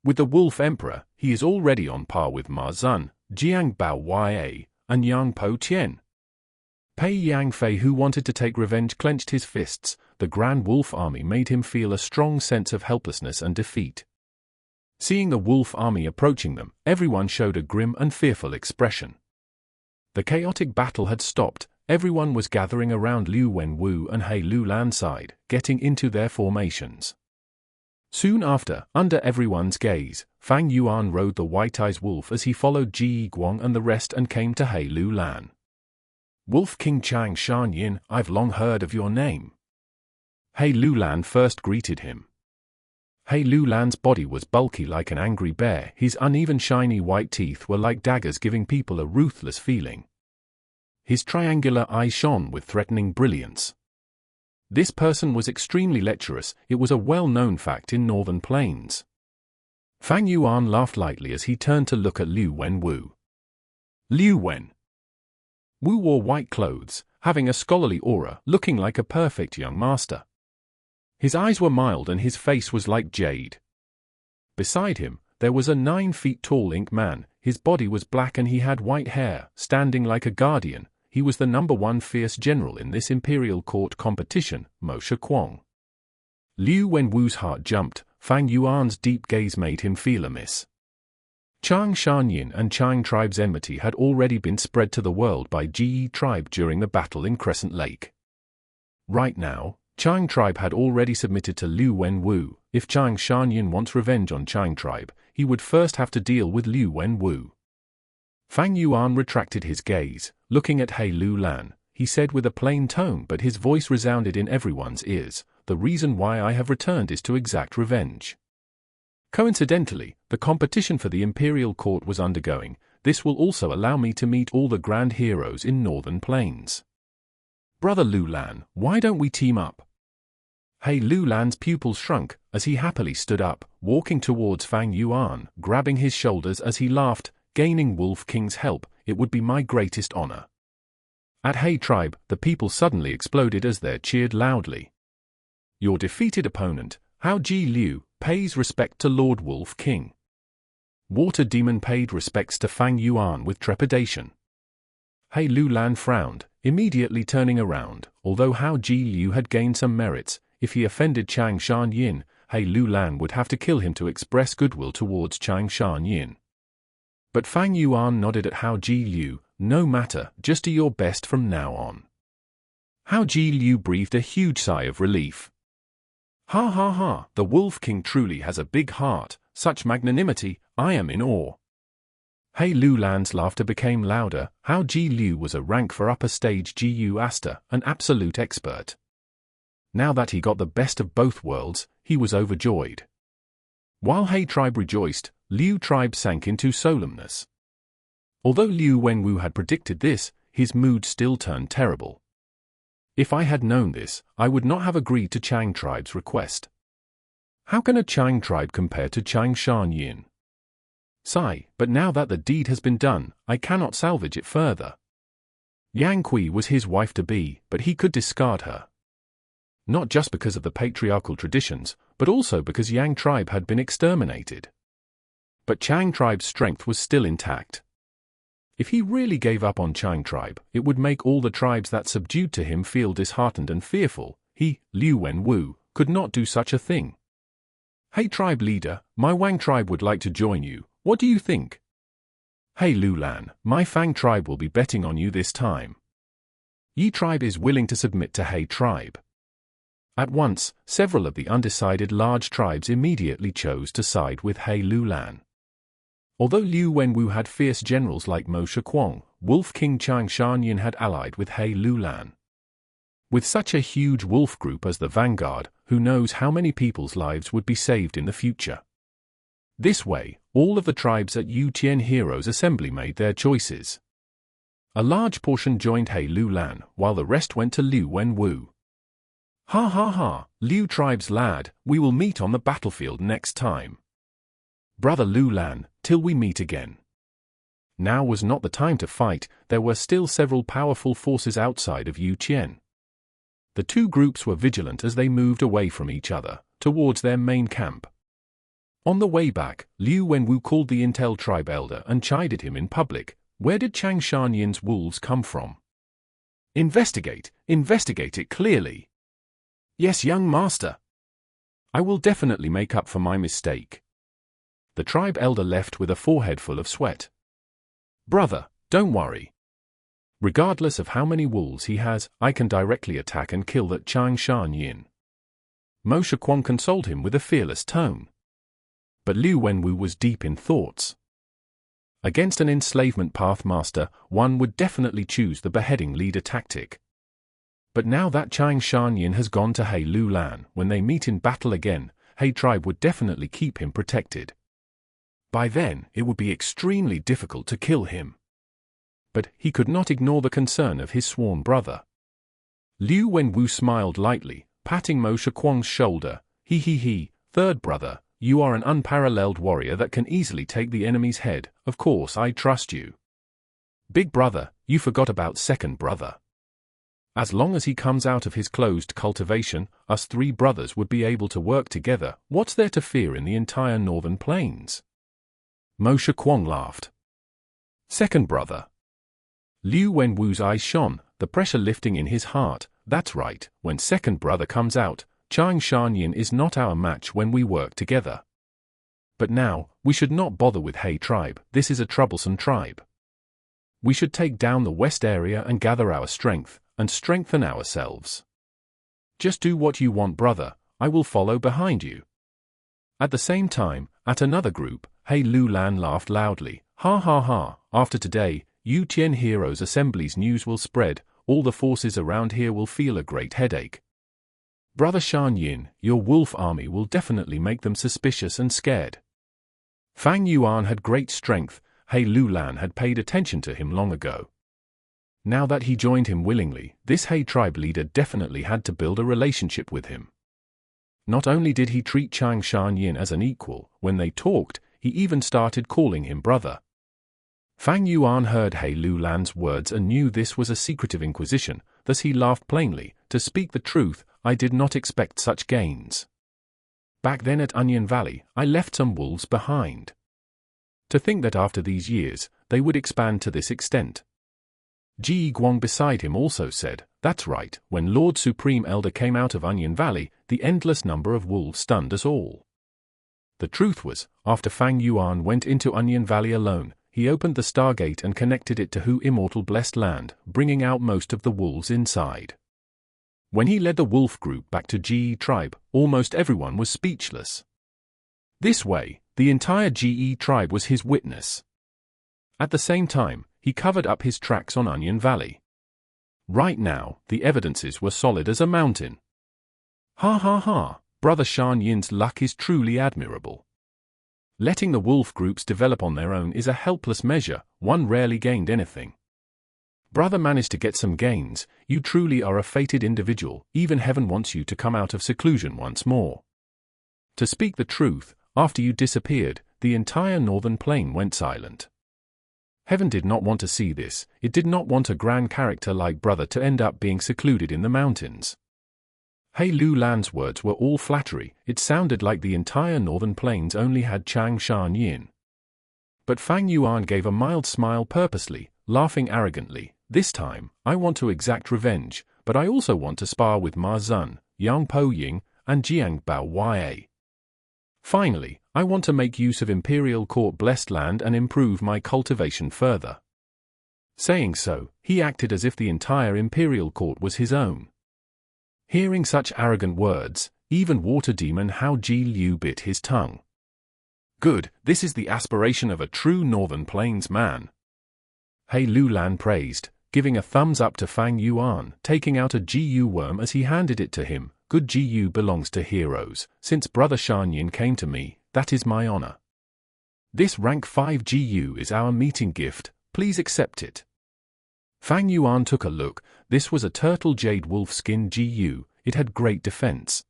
With the Wolf Emperor, he is already on par with Ma Zun, Jiang Bao Ya, and Yang Po Tian. Pei Yan Fei, who wanted to take revenge, clenched his fists. The Grand Wolf Army made him feel a strong sense of helplessness and defeat. Seeing the Wolf Army approaching them, everyone showed a grim and fearful expression. The chaotic battle had stopped. Everyone was gathering around Liu Wenwu and He Lulan's side, getting into their formations. Soon after, under everyone's gaze, Fang Yuan rode the white-eyed wolf as he followed Shi Kuang and the rest and came to He Lulan. Wolf King Chang Shan Yin, I've long heard of your name. He Lulan first greeted him. He Lulan's body was bulky like an angry bear, his uneven shiny white teeth were like daggers giving people a ruthless feeling. His triangular eyes shone with threatening brilliance. This person was extremely lecherous, it was a well-known fact in Northern Plains. Fang Yuan laughed lightly as he turned to look at Liu Wenwu. Liu Wen. Wu wore white clothes, having a scholarly aura, looking like a perfect young master. His eyes were mild and his face was like jade. Beside him, there was a 9 feet tall ink man, his body was black and he had white hair, standing like a guardian. He was the #1 fierce general in this imperial court competition, Shi Kuang. Liu Wenwu's heart jumped, Fang Yuan's deep gaze made him feel amiss. Chang Shan Yin and Chang tribe's enmity had already been spread to the world by Jie tribe during the battle in Crescent Lake. Right now, Chang tribe had already submitted to Liu Wenwu. If Chang Shan Yin wants revenge on Chang tribe, he would first have to deal with Liu Wenwu. Fang Yuan retracted his gaze, looking at He Lulan. He said with a plain tone, but his voice resounded in everyone's ears, the reason why I have returned is to exact revenge. Coincidentally, the competition for the imperial court was undergoing. This will also allow me to meet all the grand heroes in Northern Plains. Brother Lulan, why don't we team up? He Lulan's pupils shrunk, as he happily stood up, walking towards Fang Yuan, grabbing his shoulders as he laughed. Gaining Wolf King's help, it would be my greatest honor. At He tribe, the people suddenly exploded as they cheered loudly. Your defeated opponent, Hao Ji Liu, pays respect to Lord Wolf King. Water Demon paid respects to Fang Yuan with trepidation. He Lulan frowned, immediately turning around. Although Hao Ji Liu had gained some merits, if he offended Chang Shan Yin, He Lulan would have to kill him to express goodwill towards Chang Shan Yin. But Fang Yuan nodded at Hao Ji Liu. No matter, just do your best from now on. Hao Ji Liu breathed a huge sigh of relief. Ha ha ha, the Wolf King truly has a big heart, such magnanimity, I am in awe. He Lulan's laughter became louder. Hao Ji Liu was a rank for upper stage Gu Aster, an absolute expert. Now that he got the best of both worlds, he was overjoyed. While He tribe rejoiced, Liu tribe sank into solemnness. Although Liu Wenwu had predicted this, his mood still turned terrible. If I had known this, I would not have agreed to Chang tribe's request. How can a Chang tribe compare to Chang Shan Yin? Sigh, but now that the deed has been done, I cannot salvage it further. Yang Kui was his wife-to-be, but he could discard her. Not just because of the patriarchal traditions, but also because Yang tribe had been exterminated. But Chang tribe's strength was still intact. If he really gave up on Chang tribe, it would make all the tribes that subdued to him feel disheartened and fearful. He, Liu Wenwu, could not do such a thing. Hey tribe leader, my Wang tribe would like to join you, what do you think? Hey Lulan, my Fang tribe will be betting on you this time. Yi tribe is willing to submit to He tribe. At once, several of the undecided large tribes immediately chose to side with He Lulan. Although Liu Wenwu had fierce generals like Mo Shi Kuang, Wolf King Chang Shan Yin had allied with He Lulan. With such a huge wolf group as the vanguard, who knows how many people's lives would be saved in the future. This way, all of the tribes at Yu Tian Heroes Assembly made their choices. A large portion joined He Lulan, while the rest went to Liu Wenwu. Ha ha ha, Liu tribe's lad, we will meet on the battlefield next time. Brother Lulan, till we meet again. Now was not the time to fight, there were still several powerful forces outside of Yu Tian. The two groups were vigilant as they moved away from each other, towards their main camp. On the way back, Liu Wenwu called the Intel tribe elder and chided him in public. Where did Chang Shan Yin's wolves come from? Investigate it clearly. Yes, young master. I will definitely make up for my mistake. The tribe elder left with a forehead full of sweat. Brother, don't worry. Regardless of how many wolves he has, I can directly attack and kill that Chang Shan Yin. Mo Shi Kuang consoled him with a fearless tone. But Liu Wenwu was deep in thoughts. Against an enslavement pathmaster, one would definitely choose the beheading leader tactic. But now that Chang Shan Yin has gone to He Lulan, when they meet in battle again, He tribe would definitely keep him protected. By then, it would be extremely difficult to kill him. But he could not ignore the concern of his sworn brother. Liu Wenwu smiled lightly, patting Mo Shi Kuang's shoulder. He, third brother, you are an unparalleled warrior that can easily take the enemy's head, of course I trust you. Big brother, you forgot about second brother. As long as he comes out of his closed cultivation, us three brothers would be able to work together. What's there to fear in the entire northern plains? Mo Shi Kuang laughed. Second brother. Liu Wenwu's eyes shone, the pressure lifting in his heart. That's right, when second brother comes out, Chang Shan Yin is not our match when we work together. But now, we should not bother with He tribe, this is a troublesome tribe. We should take down the west area and gather our strength, and strengthen ourselves. Just do what you want, brother, I will follow behind you. At the same time, at another group, He Lulan laughed loudly. Ha ha ha, after today, Yu Tian Heroes Assembly's news will spread, all the forces around here will feel a great headache. Brother Shan Yin, your wolf army will definitely make them suspicious and scared. Fang Yuan had great strength, He Lulan had paid attention to him long ago. Now that he joined him willingly, this He tribe leader definitely had to build a relationship with him. Not only did he treat Chang Shan Yin as an equal, when they talked, he even started calling him brother. Fang Yuan heard He Lulan's words and knew this was a secretive inquisition, thus he laughed plainly. To speak the truth, I did not expect such gains. Back then at Onion Valley, I left some wolves behind. To think that after these years, they would expand to this extent. Ji Guang beside him also said, that's right, when Lord Supreme Elder came out of Onion Valley, the endless number of wolves stunned us all. The truth was, after Fang Yuan went into Onion Valley alone, he opened the Stargate and connected it to Hu Immortal Blessed Land, bringing out most of the wolves inside. When he led the wolf group back to Ge tribe, almost everyone was speechless. This way, the entire Ge tribe was his witness. At the same time, he covered up his tracks on Onion Valley. Right now, the evidences were solid as a mountain. Ha ha ha, Brother Shan Yin's luck is truly admirable. Letting the wolf groups develop on their own is a helpless measure, one rarely gained anything. Brother managed to get some gains, you truly are a fated individual, even heaven wants you to come out of seclusion once more. To speak the truth, after you disappeared, the entire northern plain went silent. Heaven did not want to see this, it did not want a grand character like brother to end up being secluded in the mountains. He Lulan's words were all flattery, it sounded like the entire northern plains only had Chang Shan Yin. But Fang Yuan gave a mild smile purposely, laughing arrogantly. This time, I want to exact revenge, but I also want to spar with Ma Zun, Yang Po Ying, and Jiang Bao Ya. Finally, I want to make use of Imperial Court blessed land and improve my cultivation further. Saying so, he acted as if the entire Imperial Court was his own. Hearing such arrogant words, even Water Demon Hao Ji Liu bit his tongue. Good, this is the aspiration of a true Northern Plains man. Hei Lu Lan praised, giving a thumbs up to Fang Yuan, taking out a GU worm as he handed it to him. Good GU belongs to heroes. Since Brother Shan Yin came to me, that is my honor. This rank 5 GU is our meeting gift, please accept it. Fang Yuan took a look. This was a turtle jade wolf skin GU, it had great defense.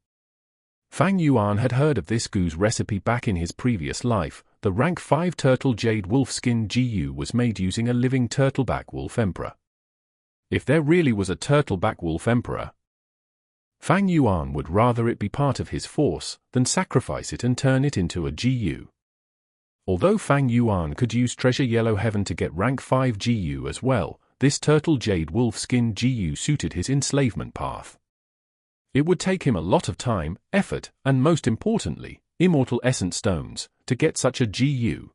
Fang Yuan had heard of this Gu's recipe back in his previous life. The rank 5 turtle jade wolf skin GU was made using a living turtleback wolf emperor. If there really was a turtleback wolf emperor, Fang Yuan would rather it be part of his force than sacrifice it and turn it into a GU. Although Fang Yuan could use Treasure Yellow Heaven to get rank 5 GU as well, this turtle jade wolf skin GU suited his enslavement path. It would take him a lot of time, effort, and most importantly, immortal essence stones, to get such a GU.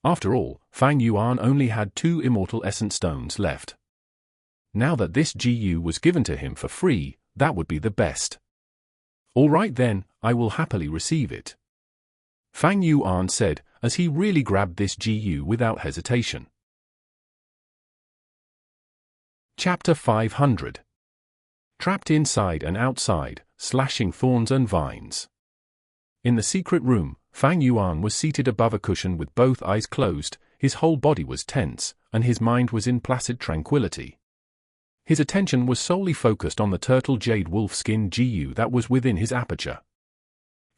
After all, Fang Yuan only had 2 immortal essence stones left. Now that this GU was given to him for free, that would be the best. All right then, I will happily receive it. Fang Yuan said, as he really grabbed this GU without hesitation. Chapter 500. Trapped inside and outside, slashing thorns and vines. In the secret room, Fang Yuan was seated above a cushion with both eyes closed, his whole body was tense, and his mind was in placid tranquility. His attention was solely focused on the turtle jade wolf skin GU that was within his aperture.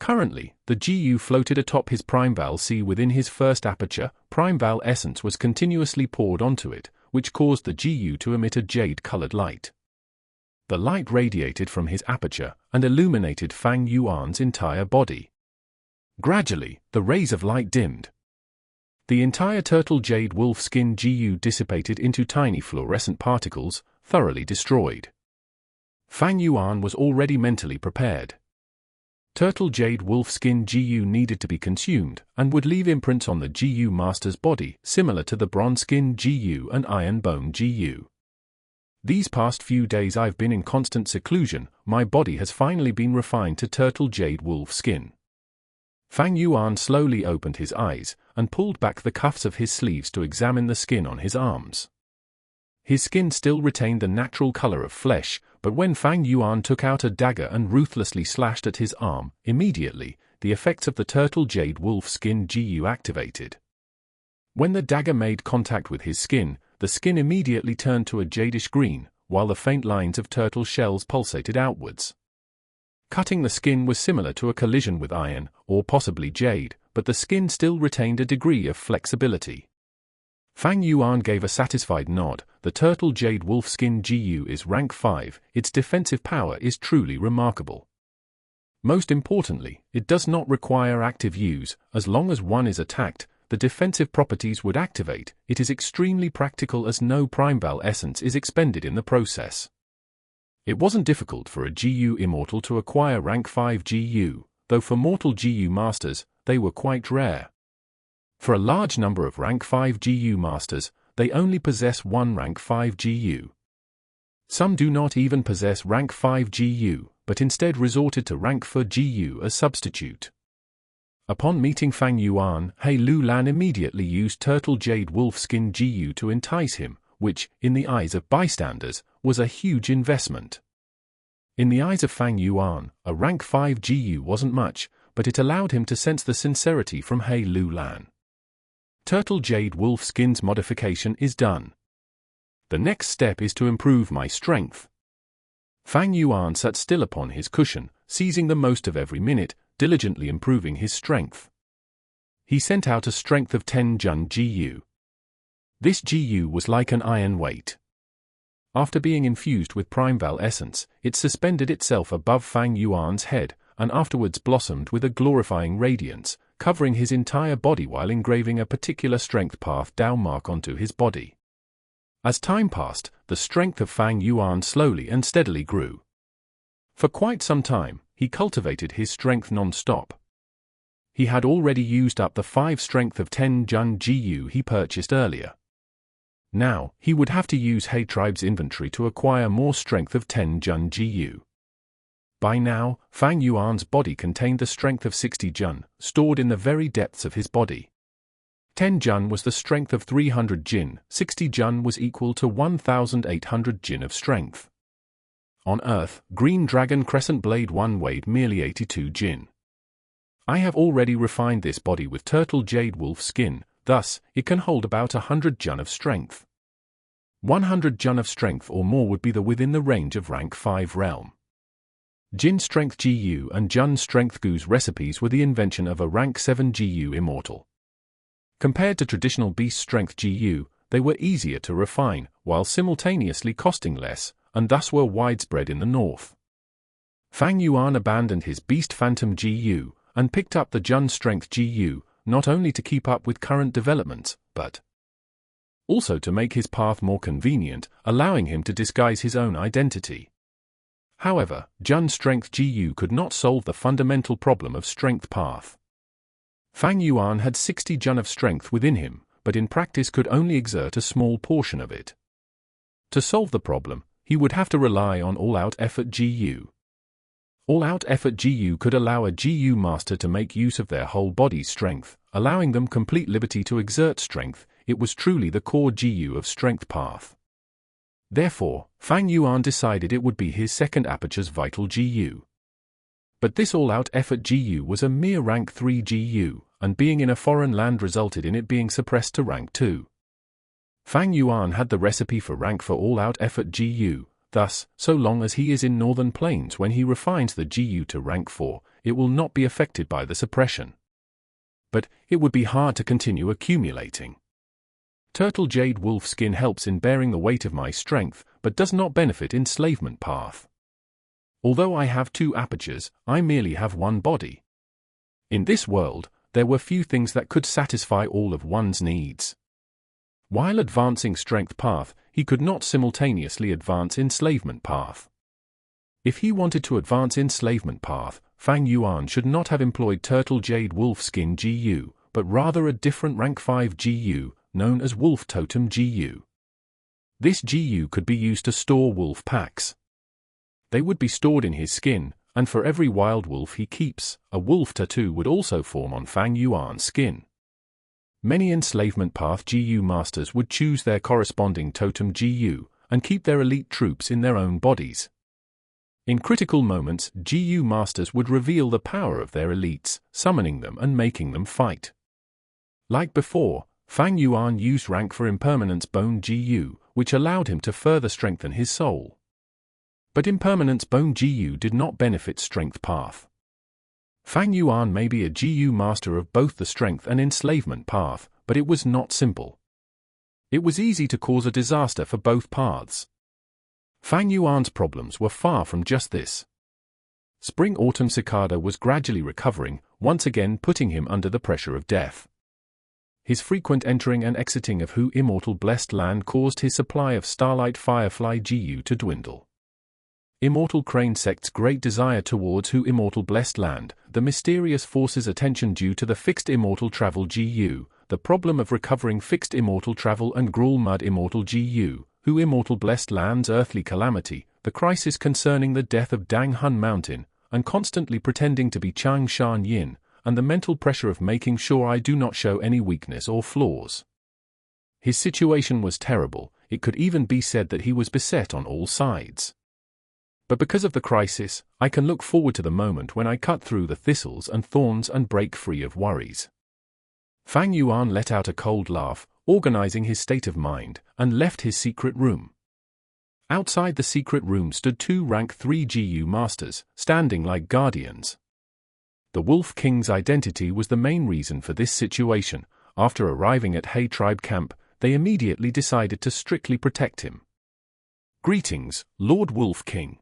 Currently, the GU floated atop his Primeval Sea within his first aperture. Primeval essence was continuously poured onto it, which caused the GU to emit a jade-colored light. The light radiated from his aperture and illuminated Fang Yuan's entire body. Gradually, the rays of light dimmed. The entire turtle jade wolf skin GU dissipated into tiny fluorescent particles, thoroughly destroyed. Fang Yuan was already mentally prepared. Turtle jade wolf skin GU needed to be consumed and would leave imprints on the GU master's body similar to the bronze skin GU and iron bone GU. These past few days I've been in constant seclusion, my body has finally been refined to turtle jade wolf skin. Fang Yuan slowly opened his eyes and pulled back the cuffs of his sleeves to examine the skin on his arms. His skin still retained the natural color of flesh, but when Fang Yuan took out a dagger and ruthlessly slashed at his arm, immediately, the effects of the turtle jade wolf skin GU activated. When the dagger made contact with his skin, the skin immediately turned to a jadish green, while the faint lines of turtle shells pulsated outwards. Cutting the skin was similar to a collision with iron, or possibly jade, but the skin still retained a degree of flexibility. Fang Yuan gave a satisfied nod. The turtle jade wolf skin GU is rank 5, its defensive power is truly remarkable. Most importantly, it does not require active use. As long as one is attacked, the defensive properties would activate. It is extremely practical as no Primeval essence is expended in the process. It wasn't difficult for a GU immortal to acquire rank 5 GU, though for mortal GU masters, they were quite rare. For a large number of rank 5 GU masters, they only possess one rank 5 GU. Some do not even possess rank 5 GU, but instead resorted to rank 4 GU as substitute. Upon meeting Fang Yuan, Hei Lu Lan immediately used turtle jade wolf skin GU to entice him, which, in the eyes of bystanders, was a huge investment. In the eyes of Fang Yuan, a rank 5 GU wasn't much, but it allowed him to sense the sincerity from Hei Lu Lan. Turtle jade wolf skin's modification is done. The next step is to improve my strength. Fang Yuan sat still upon his cushion, seizing the most of every minute, diligently improving his strength. He sent out a strength of 10 Jun GU. This GU was like an iron weight. After being infused with Primeval essence, it suspended itself above Fang Yuan's head, and afterwards blossomed with a glorifying radiance, covering his entire body while engraving a particular strength path down mark onto his body. As time passed, the strength of Fang Yuan slowly and steadily grew. For quite some time, he cultivated his strength non-stop. He had already used up the 5 strength of 10 Jun Gu he purchased earlier. Now, he would have to use He tribe's inventory to acquire more strength of 10 Jun Gu. By now, Fang Yuan's body contained the strength of 60 Jun, stored in the very depths of his body. 10 Jun was the strength of 300 Jin, 60 Jun was equal to 1,800 Jin of strength. On Earth, Green Dragon Crescent Blade 1 weighed merely 82 Jin. I have already refined this body with Turtle Jade Wolf skin, thus, it can hold about 100 Jun of strength. 100 Jun of strength or more would be within the range of rank 5 realm. Jin Strength Gu and Jun Strength Gu's recipes were the invention of a rank 7 Gu immortal. Compared to traditional Beast Strength Gu, they were easier to refine, while simultaneously costing less, and thus were widespread in the north. Fang Yuan abandoned his Beast Phantom Gu, and picked up the Jun Strength Gu, not only to keep up with current developments, but also to make his path more convenient, allowing him to disguise his own identity. However, Jun Strength Gu could not solve the fundamental problem of strength path. Fang Yuan had 60 Jun of strength within him, but in practice could only exert a small portion of it. To solve the problem, he would have to rely on all-out effort Gu. All-out effort Gu could allow a Gu master to make use of their whole body's strength, allowing them complete liberty to exert strength. It was truly the core Gu of strength path. Therefore, Fang Yuan decided it would be his second Aperture's vital Gu. But this all-out effort Gu was a mere rank 3 Gu, and being in a foreign land resulted in it being suppressed to rank 2. Fang Yuan had the recipe for rank for all-out effort Gu, thus, so long as he is in northern plains when he refines the Gu to rank 4, it will not be affected by the suppression. But, it would be hard to continue accumulating. Turtle Jade Wolf skin helps in bearing the weight of my strength, but does not benefit Enslavement path. Although I have 2 apertures, I merely have 1 body. In this world, there were few things that could satisfy all of one's needs. While advancing strength path, he could not simultaneously advance Enslavement path. If he wanted to advance Enslavement path, Fang Yuan should not have employed Turtle Jade Wolf skin Gu, but rather a different rank 5 Gu, known as Wolf Totem Gu. This Gu could be used to store wolf packs. They would be stored in his skin, and for every wild wolf he keeps, a wolf tattoo would also form on Fang Yuan's skin. Many Enslavement path Gu masters would choose their corresponding totem Gu, and keep their elite troops in their own bodies. In critical moments, Gu masters would reveal the power of their elites, summoning them and making them fight. Like before, Fang Yuan used rank for Impermanence Bone Gu, which allowed him to further strengthen his soul. But Impermanence Bone Gu did not benefit strength path. Fang Yuan may be a Gu master of both the strength and enslavement path, but it was not simple. It was easy to cause a disaster for both paths. Fang Yuan's problems were far from just this. Spring-autumn cicada was gradually recovering, once again putting him under the pressure of death. His frequent entering and exiting of Hu Immortal Blessed Land caused his supply of Starlight Firefly Gu to dwindle. Immortal Crane Sect's great desire towards Hu Immortal Blessed Land, the mysterious force's attention due to the fixed immortal travel Gu, the problem of recovering fixed immortal travel and Gruel Mud Immortal Gu, Hu Immortal Blessed Land's earthly calamity, the crisis concerning the death of Dang Hun Mountain, and constantly pretending to be Chang Shan Yin, and the mental pressure of making sure I do not show any weakness or flaws. His situation was terrible, it could even be said that he was beset on all sides. But because of the crisis, I can look forward to the moment when I cut through the thistles and thorns and break free of worries. Fang Yuan let out a cold laugh, organizing his state of mind, and left his secret room. Outside the secret room stood 2 rank 3 Gu masters, standing like guardians. The Wolf King's identity was the main reason for this situation. After arriving at He tribe camp, they immediately decided to strictly protect him. Greetings, Lord Wolf King.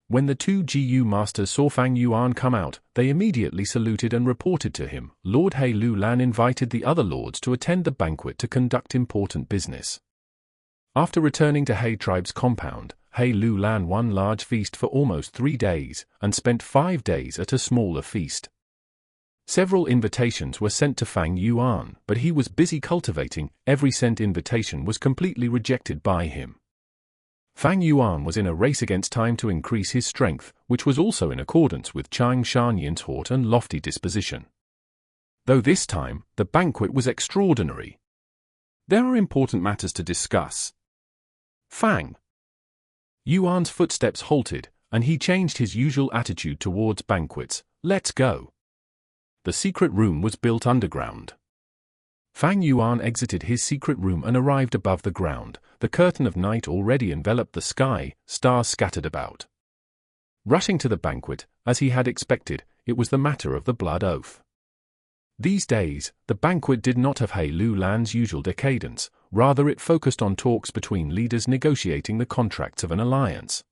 When the 2 Gu masters saw Fang Yuan come out, they immediately saluted and reported to him. Lord He Lu Lan invited the other lords to attend the banquet to conduct important business. After returning to He tribe's compound, He Lu Lan one large feast for almost 3 days, and spent 5 days at a smaller feast. Several invitations were sent to Fang Yuan, but he was busy cultivating. Every sent invitation was completely rejected by him. Fang Yuan was in a race against time to increase his strength, which was also in accordance with Chang Shan Yin's haughty and lofty disposition. Though this time, the banquet was extraordinary. There are important matters to discuss. Fang Yuan's footsteps halted, and he changed his usual attitude towards banquets. Let's go. The secret room was built underground. Fang Yuan exited his secret room and arrived above the ground. The curtain of night already enveloped the sky, stars scattered about. Rushing to the banquet, as he had expected, it was the matter of the blood oath. These days, the banquet did not have Hei Lu Lan's usual decadence, rather it focused on talks between leaders negotiating the contracts of an alliance.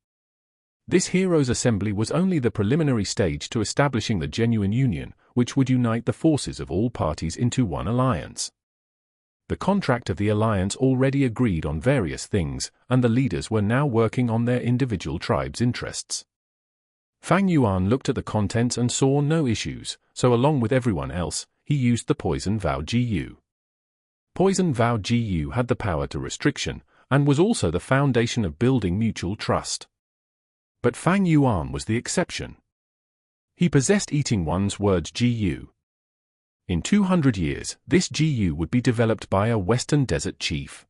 This heroes' assembly was only the preliminary stage to establishing the genuine union, which would unite the forces of all parties into one alliance. The contract of the alliance already agreed on various things, and the leaders were now working on their individual tribes' interests. Fang Yuan looked at the contents and saw no issues, so along with everyone else, he used the poison vow Gu. Poison vow Gu had the power to restriction, and was also the foundation of building mutual trust. But Fang Yuan was the exception. He possessed eating one's words Gu. In 200 years, this Gu would be developed by a western desert chief.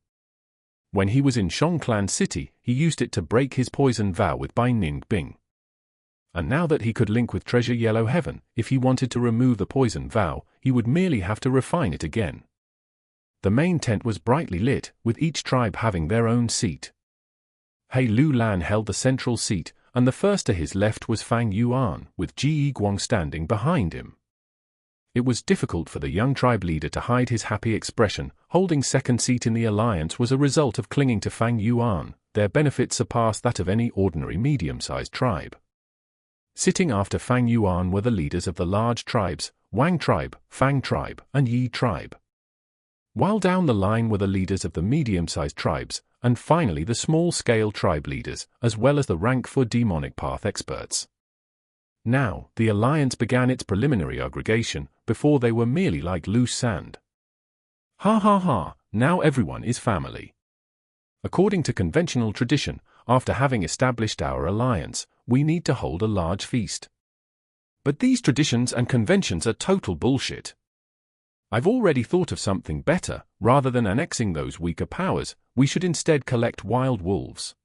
When he was in Shongklan City, he used it to break his poison vow with Bai Ningbing. And now that he could link with Treasure Yellow Heaven, if he wanted to remove the poison vow, he would merely have to refine it again. The main tent was brightly lit, with each tribe having their own seat. Hei Lu Lan held the central seat, and the first to his left was Fang Yuan, with Ji Guang standing behind him. It was difficult for the young tribe leader to hide his happy expression. Holding second seat in the alliance was a result of clinging to Fang Yuan. Their benefit surpassed that of any ordinary medium-sized tribe. Sitting after Fang Yuan were the leaders of the large tribes, Wang tribe, Fang tribe, and Yi tribe. While down the line were the leaders of the medium-sized tribes, and finally the small-scale tribe leaders, as well as the rank for demonic path experts. Now, the alliance began its preliminary aggregation, before they were merely like loose sand. Ha ha ha, now everyone is family. According to conventional tradition, after having established our alliance, we need to hold a large feast. But these traditions and conventions are total bullshit. I've already thought of something better. Rather than annexing those weaker powers, we should instead collect wild wolves.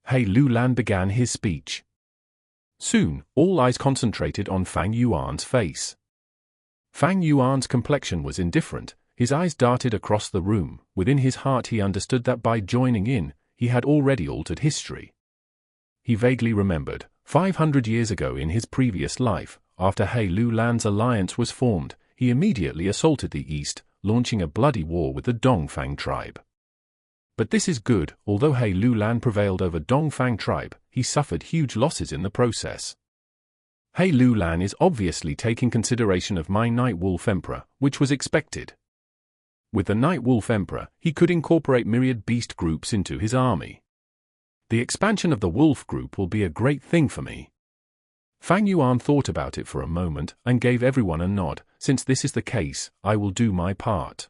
Hei Lu Lan began his speech. Soon, all eyes concentrated on Fang Yuan's face. Fang Yuan's complexion was indifferent. His eyes darted across the room. Within his heart he understood that by joining in, he had already altered history. He vaguely remembered, 500 years ago in his previous life, after Hei Lu Lan's alliance was formed, he immediately assaulted the east, launching a bloody war with the Dongfang tribe. But this is good. Although Hei Lu Lan prevailed over Dongfang tribe, he suffered huge losses in the process. Hei Lu Lan is obviously taking consideration of my Night Wolf Emperor, which was expected. With the Night Wolf Emperor, he could incorporate myriad beast groups into his army. The expansion of the wolf group will be a great thing for me. Fang Yuan thought about it for a moment and gave everyone a nod. Since this is the case, I will do my part.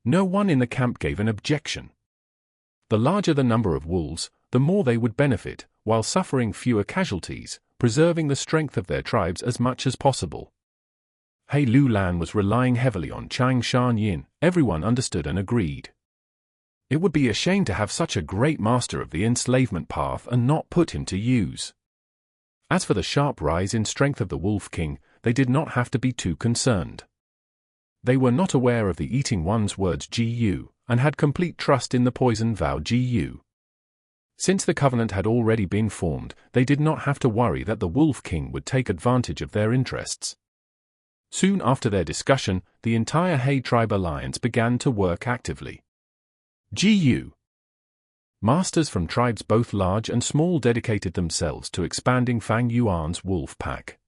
No one in the camp gave an objection. The larger the number of wolves, the more they would benefit, while suffering fewer casualties, preserving the strength of their tribes as much as possible. Hei Lu Lan was relying heavily on Chang Shan Yin. Everyone understood and agreed. It would be a shame to have such a great master of the enslavement path and not put him to use. As for the sharp rise in strength of the Wolf King, they did not have to be too concerned. They were not aware of the eating one's words Gu, and had complete trust in the poison vow Gu. Since the covenant had already been formed, they did not have to worry that the Wolf King would take advantage of their interests. Soon after their discussion, the entire Hei tribe alliance began to work actively. Gu. Masters from tribes both large and small dedicated themselves to expanding Fang Yuan's wolf pack.